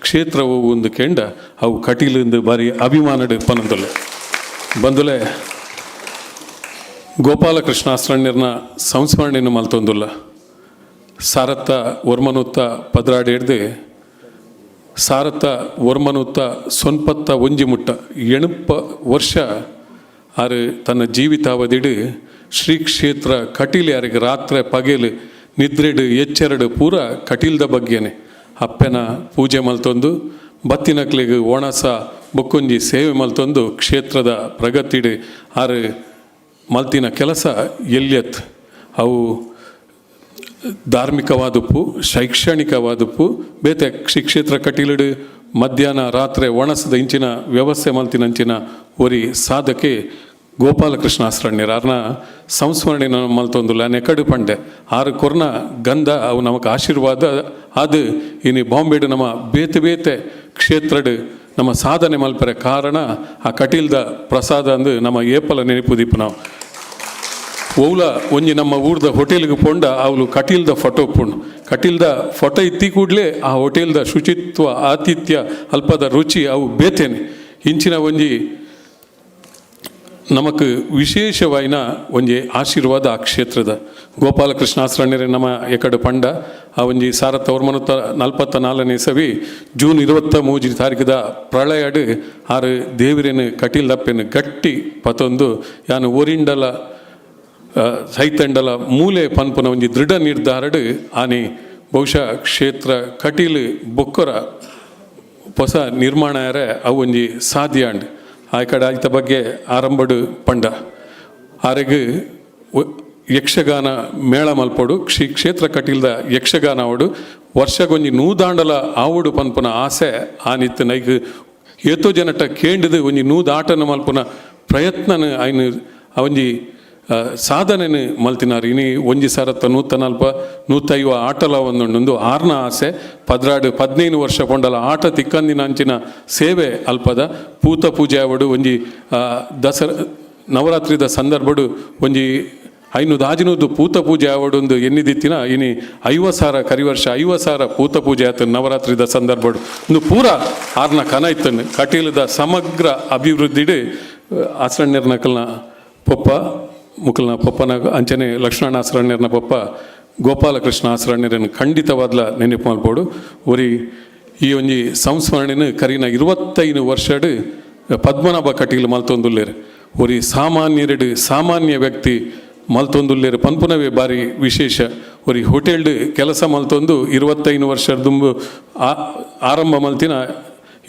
ಕ್ಷೇತ್ರವು ಒಂದು ಕೆಂಡ ಅವು ಕಟೀಲಿಂದ ಬಾರಿ ಅಭಿಮಾನಡು ಪನಂದೊಲೆ ಬಂದುಲೆ ಗೋಪಾಲಕೃಷ್ಣ ಆಸರಣ್ಯರ್ನ ಸಂಸ್ಮರಣೆಯನ್ನು ಮಲ್ತೊಂದುಲ್ಲ ಸಾರತ್ತ ವರ್ಮನುತ್ತ ಪದ್ರಾಡಿ ಹಿಡ್ದು ಸಾರತ್ತ ವರ್ಮನುತ್ತ ಸೊನ್ಪತ್ತ ಒಂಜಿ ಮುಟ್ಟ ಎಣುಪ ವರ್ಷ ಆರು ತನ್ನ ಜೀವಿತಾವಧಿಡು ಶ್ರೀ ಕ್ಷೇತ್ರ ಕಟೀಲ್ ಯಾರಿಗೆ ರಾತ್ರಿ ಪಗೇಲು ನಿದ್ರೆಡು ಎಚ್ಚರಡು ಪೂರ ಕಟೀಲ್ದ ಬಗ್ಗೆನೆ ಅಪ್ಪೆನ ಪೂಜೆ ಮಲ್ತೊಂದು ಬತ್ತಿನಕ್ಲಿಗೆ ಒಣಸ ಬೊಕ್ಕೊಂಜಿ ಸೇವೆ ಮಲ್ತೊಂದು ಕ್ಷೇತ್ರದ ಪ್ರಗತಿಡು ಆರು ಮಲ್ತಿನ ಕೆಲಸ ಎಲ್ಯತ್ ಅವು ಧಾರ್ಮಿಕವಾದಪ್ಪು ಶೈಕ್ಷಣಿಕವಾದಪ್ಪು ಬೇತೆ ಶ್ರೀ ಕ್ಷೇತ್ರ ಕಟೀಲಡು ಮಧ್ಯಾಹ್ನ ರಾತ್ರಿ ಒಣಸದ ಇಂಚಿನ ವ್ಯವಸ್ಥೆ ಮಲ್ತಿನಂಚಿನ ಒರಿ ಸಾಧಕೆ ಗೋಪಾಲಕೃಷ್ಣ ಆಸರಣ್ಯರು ಅವ್ರನ್ನ ಸಂಸ್ಮರಣೆ ಮಲ್ತೊಂದುಲ್ಲ ನೆಕಡು ಪಂಡೆ ಆರು ಕೊರ್ನ ಗಂಧ ಅವು ನಮಗೆ ಆಶೀರ್ವಾದ ಅದು ಇನ್ನು ಬಾಂಬೆಡು ನಮ್ಮ ಬೇತೆ ಬೇತೆ ಕ್ಷೇತ್ರಡು ನಮ್ಮ ಸಾಧನೆ ಮಲ್ಪರೆ ಕಾರಣ ಆ ಕಟೀಲ್ದ ಪ್ರಸಾದ ಅಂದು ನಮ್ಮ ಏಪಲ ನೆನಪುದೀಪು ನಾವು ಓವ್ಲ ಒಂಜಿ ನಮ್ಮ ಊರ್ದ ಹೋಟೆಲ್ಗೆ ಪೋಂಡ ಅವಳು ಕಟೀಲ್ದ ಫೋಟೋ ಪೋಂಡು ಕಟೀಲ್ದ ಫೋಟೋ ಇತ್ತಿ ಕೂಡಲೇ ಆ ಹೋಟೆಲ್ದ ಶುಚಿತ್ವ ಆತಿಥ್ಯ ಅಲ್ಪದ ರುಚಿ ಅವು ಬೇತೇನೆ ಇಂಚಿನ ಒಂಜಿ ನಮಕ್ ವಿಶೇಷವಾಯಿನ ಒಂಜಿ ಆಶೀರ್ವಾದ ಆ ಕ್ಷೇತ್ರದ ಗೋಪಾಲಕೃಷ್ಣ ಆಸರಣ್ಯರೇ ನಮ್ಮ ಎಕಡೆ ಪಂಡ ಆ ಒಂಜಿ ಸಾರತ್ತ ವರ್ಮನುತ್ತ 44ನೇ ಇಸವಿ ಜೂನ್ 23 ತಾರೀಕದ ಪ್ರಳಯಡು ಆರು ದೇವರೇನು ಕಟೀಲ್ದಪ್ಪೆನು ಗಟ್ಟಿ ಪತೊಂದು ಯಾನು ಓರಿಂಡಲ ಸೈತಂಡಲ ಮೂಲೆ ಪನ್ಪುನ ಒಂಜಿ ದೃಢ ನಿರ್ಧಾರಡು ಆನೆ ಬಹುಶಃ ಕ್ಷೇತ್ರ ಕಟೀಲು ಬೊಕ್ಕರ ಹೊಸ ನಿರ್ಮಾಣ ಯಾರೆ ಅವು ಒಂಜಿ ಸಾಧ್ಯ ಅಂಡ್ ಆ ಕಡೆ ಆಯ್ತ ಬಗ್ಗೆ ಆರಂಭಡು ಪಂಡ ಆರೆಗ್ ಯಕ್ಷಗಾನ ಮೇಳ ಮಲ್ಪಡು ಶ್ರೀ ಕ್ಷೇತ್ರ ಕಟೀಲ್ದ ಯಕ್ಷಗಾನ ಆವಡು ವರ್ಷಗೊಂಜಿ ನೂದಾಂಡಲ ಆವಡು ಪನ್ಪುನ ಆಸೆ ಆನಿತ್ತು ನೈಕ್ ಏತೋ ಜನಟ ಕೇಂಡಿದು ಒಂಜಿ ನೂದಾಟನ ಮಲ್ಪುನ ಪ್ರಯತ್ನನ ಆಯ್ನ ಅವಂಜಿ ಸಾಧನೆನು ಮಲ್ತಿನಾರು ಇನಿ ಒಂಜಿ ಸರತ್ತ 140 ಆಟಲ ಒಂದೊಂದು ಆರ್ನ ಆಸೆ 15 ವರ್ಷ ಪೊಂಡಲ ಆಟ ತಿಕ್ಕಂದಿನ ಅಂಚಿನ ಸೇವೆ ಅಲ್ಪದ ಪೂತ ಪೂಜೆ ಆವಡು ಒಂಜಿ ನವರಾತ್ರಿದ ಸಂದರ್ಭಡು ಒಂಜಿ 500 ಪೂತ ಪೂಜೆ ಆವಡೊಂದು ಎನ್ನಿದಿತ್ತಿನ ಇನಿ 50,000 ಕರಿವರ್ಷ 50,000 ಪೂತ ಪೂಜೆ ಆಯ್ತು ನವರಾತ್ರಿದ ಸಂದರ್ಭಡು ಒಂದು ಪೂರ ಆರ್ನ ಕನ ಇತ್ತನ್ನು ಕಟೀಲದ ಸಮಗ್ರ ಅಭಿವೃದ್ಧಿಡು ಆಸರಣ್ಯರ್ನಕಲ್ನ ಪೊಪ್ಪ ಮುಕಲ್ನ ಪಪ್ಪನ ಅಂಚನೆ ಲಕ್ಷ್ಮಣ ಆಸರಣ್ಯರ್ನ ಪಪ್ಪ ಗೋಪಾಲಕೃಷ್ಣ ಆಸರಣ್ಯರನ್ನು ಖಂಡಿತವಾದ್ಲ ನೆನಪು ಮಲ್ಪೋಡು ಒರಿ ಈ ಒಂಜಿ ಸಂಸ್ಮರಣೆನು ಕರಿನ 25 ವರ್ಷಡು ಪದ್ಮನಾಭ ಕಟೀಲ್ ಮಲ್ತೊಂದುಲ್ಲೇರು ಒರಿ ಸಾಮಾನ್ಯ ವ್ಯಕ್ತಿ ಮಲ್ತೊಂದುಲ್ಲೇರು ಪನ್ಪುನವೇ ಬಾರಿ ವಿಶೇಷ ಒರಿ ಹೋಟೆಲ್ಡ್ ಕೆಲಸ ಮಲ್ತೊಂದು 25 ವರ್ಷದ ದುಂಬು ಆರಂಭ ಮಲ್ತಿನ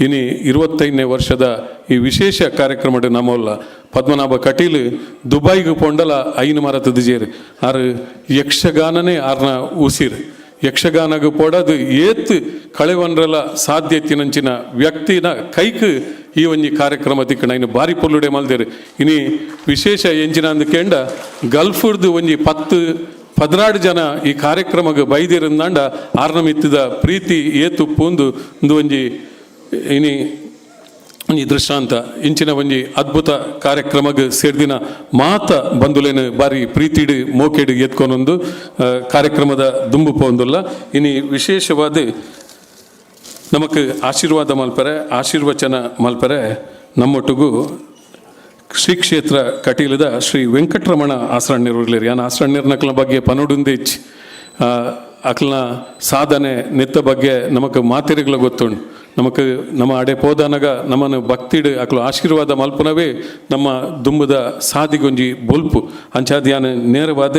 ಇನಿ 25ನೇ ವರ್ಷದ ಈ ವಿಶೇಷ ಕಾರ್ಯಕ್ರಮಡ್ ನಮ್ಮಲ್ಲ ಪದ್ಮನಾಭ ಕಟೀಲ್ ದುಬೈಗೆ ಪೊಂಡಲ ಐನು ಮರತದ ಜೇರು ಆರು ಯಕ್ಷಗಾನನೇ ಆರ್ನ ಉಸಿರು ಯಕ್ಷಗಾನಗ ಪೋಡದು ಏತ್ ಕಳೆವನ್ರಲ ಸಾಧ್ಯತಿನಂಚಿನ ವ್ಯಕ್ತಿನ ಕೈಕ್ ಈ ಒಂಜಿ ಕಾರ್ಯಕ್ರಮ ತಿಕ್ಕಣ ಇನ್ನು ಬಾರಿ ಪೊಲ್ಲುಡೆ ಮಲ್ದೇರು ಇನಿ ವಿಶೇಷ ಎಂಚಿನ ಅಂದು ಕೇಂಡ ಗಲ್ಫ್ದು ಒಂಜಿ 10-12 ಜನ ಈ ಕಾರ್ಯಕ್ರಮಕ್ಕೆ ಬೈದಿರಂದಾಂಡ ಆರ್ನ ಮಿತ್ತಿದ ಪ್ರೀತಿ ಏತು ಪೂಂದು ಒಂಜಿ ಇನಿ ಒಂಜಿ ದೃಷ್ಟಾಂತ ಇಂಚಿನ ಒಂಜಿ ಅದ್ಭುತ ಕಾರ್ಯಕ್ರಮಕ್ಕೆ ಸೇರ್ದಿನ ಮಾತ ಬಂದುಲೇನು ಬಾರಿ ಪ್ರೀತಿಡು ಮೋಕೆಡು ಎತ್ಕೊಂಡೊಂದು ಕಾರ್ಯಕ್ರಮದ ದುಂಬು ಪೋಂದುಲ್ಲ ಇನಿ ವಿಶೇಷವಾದ ನಮಕ್ ಆಶೀರ್ವಾದ ಮಲ್ಪರೆ ಆಶೀರ್ವಚನ ಮಲ್ಪರೆ ನಮ್ಮೊಟ್ಟಿಗೂ ಶ್ರೀ ಕ್ಷೇತ್ರ ಕಟೀಲದ ಶ್ರೀ ವೆಂಕಟರಮಣ ಆಸರಣ್ಯರು ಇರ್ಲೇರಿ ಯಾನ ಆಸರಣ್ಯರ್ನಕ್ಲ ಬಗ್ಗೆ ಪನೋಡುಂದೇಚ್ ಅಕ್ಲನ ಸಾಧನೆ ನೆತ್ತ ಬಗ್ಗೆ ನಮಕ್ ಮಾತೆರೆಗಳ ಗೊತ್ತುಂಡು ನಮಕ್ ನಮ್ಮ ಅಡೆ ಪೋದಾನಗ ನಮ್ಮನ್ನು ಭಕ್ತಿಡ್ ಅಕ್ಲು ಆಶೀರ್ವಾದ ಮಲ್ಪನವೇ ನಮ್ಮ ದುಂಬದ ಸಾದಿಗೊಂಜಿ ಬೊಲ್ಪು ಅಂಚಾದ್ಯಾನ ನೇರವಾದ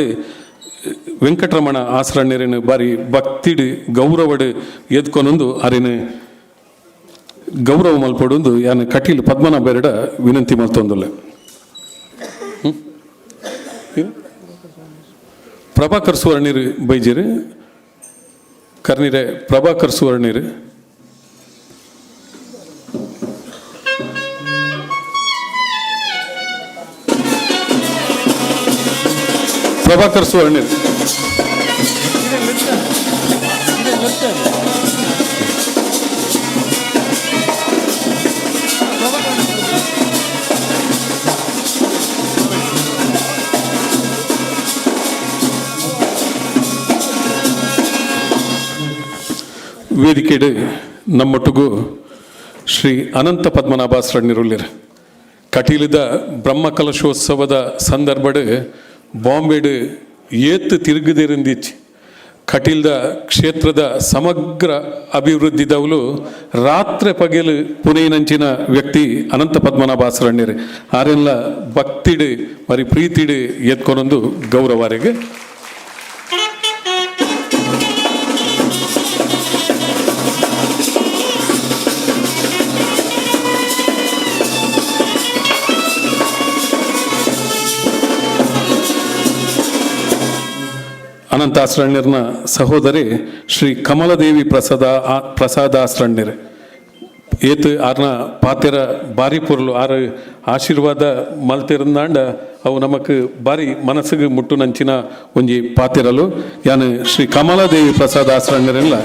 ವೆಂಕಟರಮಣ ಆಸರಣ್ಯರೇನು ಬಾರಿ ಭಕ್ತಿಡ್ ಗೌರವಡ್ ಎದ್ಕೊನೊಂದು ಅರೇನು ಗೌರವ ಮಲ್ಪಡೊಂದು ಯಾನು ಕಟೀಲ್ ಪದ್ಮನಾಭ ಬೇರಡ ವಿನಂತಿ ಮಲ್ತೊಂದುಲ್ಲ ಪ್ರಭಾಕರ್ ಸುವರ್ಣೀರು ಬೈಜೀರು ಕರ್ನೀರೆ ಪ್ರಭಾಕರ್ ಸುವರ್ಣೀರು ಪ್ರಭಾಕರ್ ಸುವರ್ಣೀರು ವೇದಿಕೆಡು ನಮ್ಮೊಟ್ಟಿಗೂ ಶ್ರೀ ಅನಂತ ಪದ್ಮನಾಭಾಸರಣ್ಯರುಳ್ಳಿರು ಕಟೀಲದ ಬ್ರಹ್ಮಕಲಶೋತ್ಸವದ ಸಂದರ್ಭಡ್ ಬಾಂಬೆಡು ಏತ್ ತಿರುಗದಿರಿಂದಿಚ್ ಕಟೀಲ್ದ ಕ್ಷೇತ್ರದ ಸಮಗ್ರ ಅಭಿವೃದ್ಧಿದವಲು ರಾತ್ರಿ ಪಗೆಲು ಪುನೇನಂಚಿನ ವ್ಯಕ್ತಿ ಅನಂತ ಪದ್ಮನಾಭಾಸರಣ್ಯರು ಆರೆಲ್ಲ ಭಕ್ತಿಡು ಮರಿ ಪ್ರೀತಿಡು ಎತ್ಕೊನೊಂದು ಗೌರವರಿಗೆ ಅನಂತಾಸರಣ್ಯರ್ನ ಸಹೋದರಿ ಶ್ರೀ ಕಮಲದೇವಿ ಪ್ರಸಾದಾಸರಣ್ಯರು ಏತ್ ಆರ್ನ ಪಾತೆರ ಬಾರಿ ಪೊರ್ಲು ಆರು ಆಶೀರ್ವಾದ ಮಲ್ತಿರಂದಾಂಡ ಅವು ನಮಕ್ ಬಾರಿ ಮನಸ್ಸಿಗೆ ಮುಟ್ಟು ನಂಚಿನ ಒಂಜಿ ಪಾತೆರಲು ಯಾನು ಶ್ರೀ ಕಮಲಾದೇವಿ ಪ್ರಸಾದಾಸರಣ್ಯರೆಲ್ಲ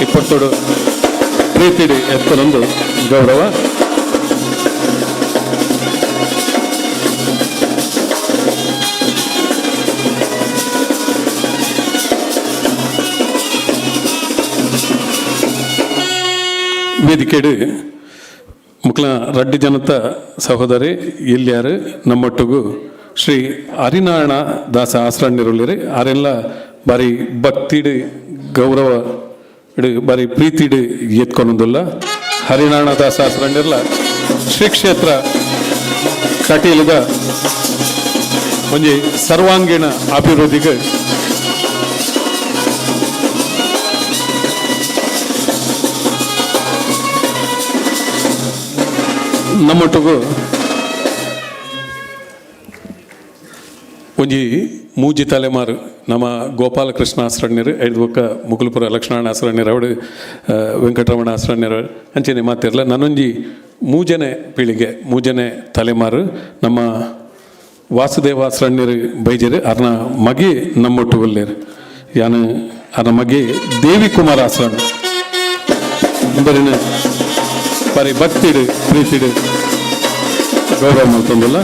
ಇಪ್ಪತ್ತೋಡು ಪ್ರೀತಿಡಿ ಎತ್ತನೊಂದು ಗೌರವ ವೇದಿಕೆಡು ಮುಕ್ಲ ರಡ್ಡಿ ಜನತ ಸಹೋದರಿ ಎಲ್ಲಿಯಾರು ನಮ್ಮೊಟ್ಟಿಗೂ ಶ್ರೀ ಹರಿನಾರಾಯಣ ದಾಸ ಆಸರಣ್ಯರುಳ್ಳಿರಿ ಆರೆಲ್ಲ ಬಾರಿ ಭಕ್ತಿಡು ಗೌರವ ಬಾರಿ ಪ್ರೀತಿಡು ಎತ್ಕೊನೊಂದುಲ್ಲ ಹರಿನಾರಾಯಣ ದಾಸ ಆಸರಣ್ಯರ್ಲ ಶ್ರೀ ಕ್ಷೇತ್ರ ಕಟೀಲದ ಒಂಜಿ ಸರ್ವಾಂಗೀಣ ಅಭಿವೃದ್ಧಿಗೆ ನಮ್ಮೊಟ್ಟಿಗೂ ಒಂಜಿ ಮೂಜಿ ತಲೆಮಾರು ನಮ್ಮ ಗೋಪಾಲಕೃಷ್ಣ ಆಸ್ರಣ್ಯರು ಐದು ಮುಗುಲ್ಪುರ ಲಕ್ಷ್ಮಣ ಆಸ್ರಣ್ಯರು ಅವಡು ವೆಂಕಟರಮಣ ಆಸ್ರಣ್ಯರು ಅಂಚೆನೆ ಮಾತಿರಲ್ಲ ನಾನೊಂಜಿ ಮೂಜನೆ ಪೀಳಿಗೆ ಮೂಜನೆ ತಲೆಮಾರು ನಮ್ಮ ವಾಸುದೇವ ಆಸ್ರಣ್ಯರು ಬೈಜರು ಅರ್ನ ಮಗೆ ನಮ್ಮೊಟ್ಟು ಒಲ್ಲೇರು ಯಾನು ಅರ್ನ ಮಗೆ ದೇವಿ ಕುಮಾರ್ ಆಸ್ರಣ್ಯ ಬರೀನ ಬರೀ ಭಕ್ತಿಡು ಪ್ರೀತಿಡು ಗೌರವ ಮಾಡ್ತಂದಲ್ಲ.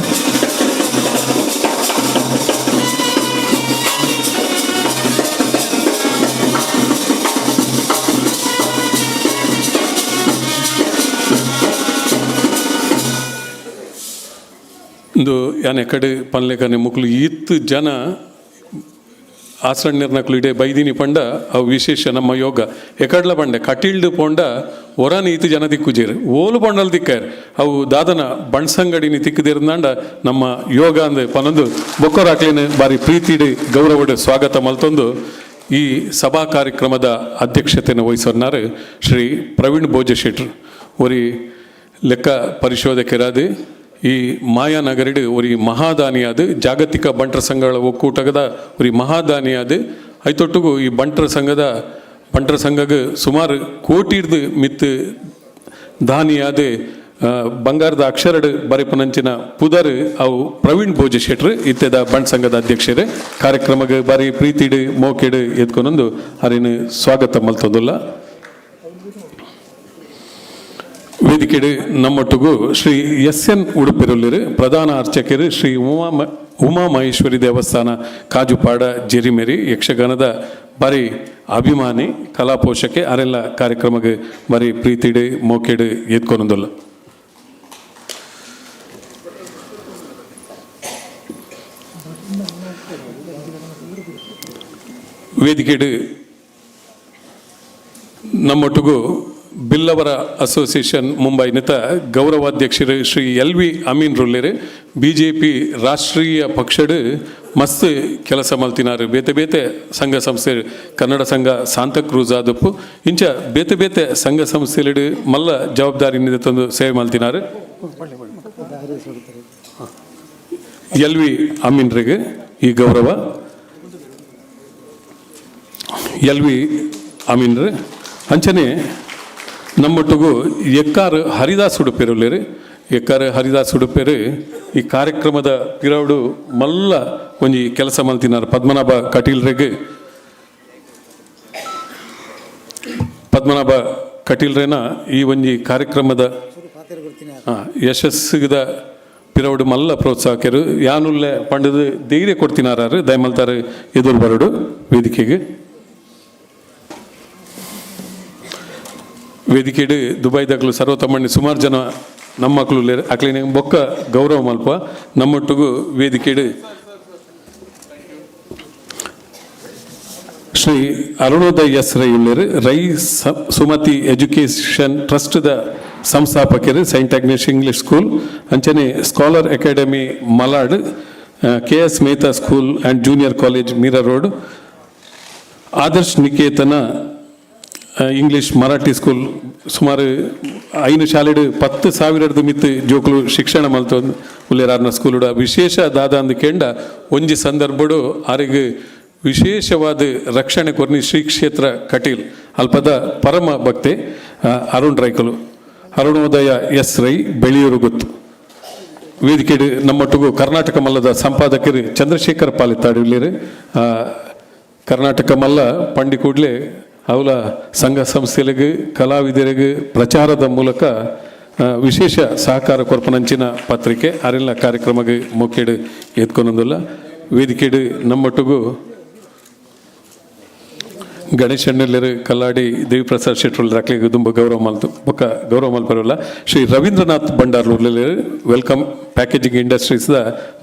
ಇಂದು ಯಾನ್ ಎಕಡೆ ಪನ್ಲೆಕನೆ ಮುಕ್ಲು ಇತ್ತು ಜನ ಆಸರಣ್ಯರ್ನಕ್ಲು ಇಡೇ ಬೈದಿನಿ ಪಂಡ ಅವು ವಿಶೇಷ ನಮ್ಮ ಯೋಗ ಎಕಡ್ಲ ಬಂಡೆ ಕಟೀಲ್ಡು ಪೊಂಡ ಒರಾನಿ ಇತ್ತು ಜನ ದಿಕ್ಕುಜೇರು ಓಲು ಪೊಂಡಲ್ ದಿಕ್ಕಾರು ಅವು ದಾದನ ಬಣ್ಸಂಗಡಿನಿ ತಿಕ್ಕದಿರ್ದಂಡ ನಮ್ಮ ಯೋಗ ಅಂದು ಪನೊಂದು ಬೊಕ್ಕೊರಾಕ್ಲಿನ ಬಾರಿ ಪ್ರೀತಿಡು ಗೌರವಡು ಸ್ವಾಗತ ಮಲ್ತೊಂದು ಈ ಸಭಾ ಕಾರ್ಯಕ್ರಮದ ಅಧ್ಯಕ್ಷತೆಯನ್ನು ವಹಿಸೋರ್ನಾರು ಶ್ರೀ ಪ್ರವೀಣ್ ಭೋಜಶೆಟ್ರು ಒರಿ ಲೆಕ್ಕ ಪರಿಶೋಧಕರಾದ ಈ ಮಾಯಾನಗರಡು ஒரு ಮಹಾದಾನಿಯಾದ ಜಾಗತಿಕ ಬಂಟರ ಸಂಘಗಳ ಒಕ್ಕೂಟದ ஒரு ಮಹಾದಾನಿಯಾದ ಐತೊಟ್ಟಿಗೂ ಈ ಬಂಟರ ಸಂಘಗೆ ಸುಮಾರು ಕೋಟಿರ್ದು ಮಿತ್ತು ದಾನಿಯಾದ ಬಂಗಾರದ ಅಕ್ಷರಡು ಬರಿಪನಂಚಿನ ಪುದರ್ ಅವು ಪ್ರವೀಣ್ ಭೋಜಶೆಟ್ರು ಇತ್ತೆದ ಬಂಟ್ ಸಂಘದ ಅಧ್ಯಕ್ಷರೇ ಕಾರ್ಯಕ್ರಮಕ್ಕೆ ಬಾರಿ ಪ್ರೀತಿಡು ಮೋಕೆಡು ಎತ್ಕೊಂಡೊಂದು ಅರಿನ ಸ್ವಾಗತ ಮಲ್ತೊಂದುಲ್ಲ. ವೇದಿಕೆಡು ನಮ್ಮೊಟ್ಟಿಗೂ ಶ್ರೀ ಎಸ್.ಎನ್. ಉಡುಪಿರೊಲ್ಲಿರು ಪ್ರಧಾನ ಅರ್ಚಕರು ಶ್ರೀ ಉಮಾ ಮಹೇಶ್ವರಿ ದೇವಸ್ಥಾನ ಕಾಜುಪಾಡ ಜೆರಿಮೆರಿ ಯಕ್ಷಗಾನದ ಬಾರಿ ಅಭಿಮಾನಿ ಕಲಾ ಪೋಷಕೆ ಅರೆಲ್ಲ ಕಾರ್ಯಕ್ರಮಕ್ಕೆ ಬಾರಿ ಪ್ರೀತಿಡು ಮೋಕೆಡು ಎತ್ಕೊಂಡೊಂದಲ್ಲ. ವೇದಿಕೆಡು ನಮ್ಮೊಟ್ಟಿಗೂ ಬಿಲ್ಲವರ ಅಸೋಸಿಯೇಷನ್ ಮುಂಬೈನಿತ ಗೌರವಾಧ್ಯಕ್ಷರು ಶ್ರೀ ಎಲ್.ವಿ. ಅಮೀನ್ ರುಲ್ಲೇರು BJP ರಾಷ್ಟ್ರೀಯ ಪಕ್ಷಡು ಮಸ್ತ್ ಕೆಲಸ ಮಲ್ತಿನಾರು ಬೇತೆ ಬೇತೆ ಸಂಘ ಸಂಸ್ಥೆ ಕನ್ನಡ ಸಂಘ ಸಾಂತಕ್ರೂಜ್ ಆದಪ್ಪು ಇಂಚ ಬೇತೆ ಬೇತೆ ಸಂಘ ಸಂಸ್ಥೆಲಿಡು ಮಲ್ಲ ಜವಾಬ್ದಾರಿ ತಂದು ಸೇವೆ ಮಲ್ತಿನಾರು. ಎಲ್.ವಿ. ಅಮೀನ್ರಿಗೆ ಈ ಗೌರವ. ಎಲ್.ವಿ. ಅಮೀನ್ರು ಅಂಚನೆ ನಮ್ಮೊಟ್ಟಿಗೂ ಎಕ್ಕಾರು ಹರಿದಾಸ್ ಉಡುಪೇರುಲ್ಲೇರು ಎಕ್ಕಾರು ಹರಿದಾಸ್ ಉಡುಪೇರು ಈ ಕಾರ್ಯಕ್ರಮದ ಪಿರೌಡು ಮಲ್ಲ ಒಂಜಿ ಕೆಲಸ ಮಲ್ತಿನಾರು ಪದ್ಮನಾಭ ಕಟೀಲ್ರೆಗೆ ಪದ್ಮನಾಭ ಕಟೀಲ್ರೇನ ಈ ಒಂಜಿ ಕಾರ್ಯಕ್ರಮದ ಯಶಸ್ಸಿದ ಪಿರೌಡು ಮಲ್ಲ ಪ್ರೋತ್ಸಾಹಕರು ಯಾನುಲ್ಲೆ ಪಂಡದು ಧೈರ್ಯ ಕೊಡ್ತಿನಾರು ದಯಮಲ್ತಾರೆ ಎದುರು ಬರಡು ವೇದಿಕೆಗೆ. ವೇದಿಕೆಡು ದುಬೈದಾಗಲು ಸರ್ವತಮಣ್ಣಿ ಸುಮಾರು ಜನ ನಮ್ಮ ಮಕ್ಕಳು ಅಕ್ಲಿನ ಬೊಕ್ಕ ಗೌರವ ಮಲ್ಪ ನಮ್ಮೊಟ್ಟಿಗೂ ವೇದಿಕೆಡು ಶ್ರೀ ಅರುಣೋದಯ ಎಸ್ ರೈ ಉಳ್ಳೇರು ರೈ ಸುಮತಿ ಎಜುಕೇಷನ್ ಟ್ರಸ್ಟ್ದ ಸಂಸ್ಥಾಪಕರು ಸೈಂಟ್ ಆಗ್ನೇಶ್ ಇಂಗ್ಲಿಷ್ ಸ್ಕೂಲ್ ಅಂಚನೆ scholar academy Malad KS Mehta school and junior college Meera road Adarsh Niketan English Marathi school ಸುಮಾರು 5 ಶಾಲೆಡು 10,000 ಮಿತ್ತು ಜೋಕುಲು ಶಿಕ್ಷಣ ಮಲ್ತೊಂದು ಉಲ್ಲೇರಾರ್ನ ಸ್ಕೂಲುಡ ವಿಶೇಷ ದಾದ ಅಂದು ಕೆಂಡ ಒಂಜಿ ಸಂದರ್ಭಡು ಆರಿಗೆ ವಿಶೇಷವಾದ ರಕ್ಷಣೆ ಕೊರ್ನಿ ಶ್ರೀ ಕ್ಷೇತ್ರ ಕಟೀಲ್ ಅಲ್ಪದ ಪರಮ ಭಕ್ತೆ ಅರುಣ್ ರೈಕಲು ಅರುಣೋದಯ ಎಸ್ ರೈ ಬೆಳೆಯೂರು ಗೊತ್ತು. ವೇದಿಕೆಡು ನಮ್ಮೊಟ್ಟಿಗೂ ಕರ್ನಾಟಕ ಮಲ್ಲದ ಸಂಪಾದಕರು ಚಂದ್ರಶೇಖರ್ ಪಾಲಿತಾಡಿಲ್ಲೇರು ಕರ್ನಾಟಕ ಮಲ್ಲ ಪಂಡಿ ಕೂಡಲೇ ಅವಳ ಸಂಘ ಸಂಸ್ಥೆಗಳಿಗೆ ಕಲಾವಿದರಿಗೆ ಪ್ರಚಾರದ ಮೂಲಕ ವಿಶೇಷ ಸಹಕಾರ ಕೊರ್ಪನಂಚಿನ ಪತ್ರಿಕೆ ಅರೆಲ್ಲ ಕಾರ್ಯಕ್ರಮಕ್ಕೆ ಮೊಕ್ಕೆಡು ಎತ್ಕೊಂಡೊಂದಿಲ್ಲ. ವೇದಿಕೆಡು ನಮ್ಮೊಟ್ಟಿಗೂ ಗಣೇಶ್ ಅಣ್ಣೆಲ್ಲರು ಕಲ್ಲಾಡಿ ದೇವಿಪ್ರಸಾದ್ ಶೆಟ್ರುಲ್ ರಾಕ್ಲಿಗೆ ತುಂಬ ಗೌರವ ಮಲ್ತು ಬೊಕ್ಕ ಗೌರವ ಮಲ್ಪರಲ್ಲ ಶ್ರೀ ರವೀಂದ್ರನಾಥ್ ಭಂಡಾರ್ಲರು ವೆಲ್ಕಮ್ ಪ್ಯಾಕೇಜಿಂಗ್ ಇಂಡಸ್ಟ್ರೀಸ್ದ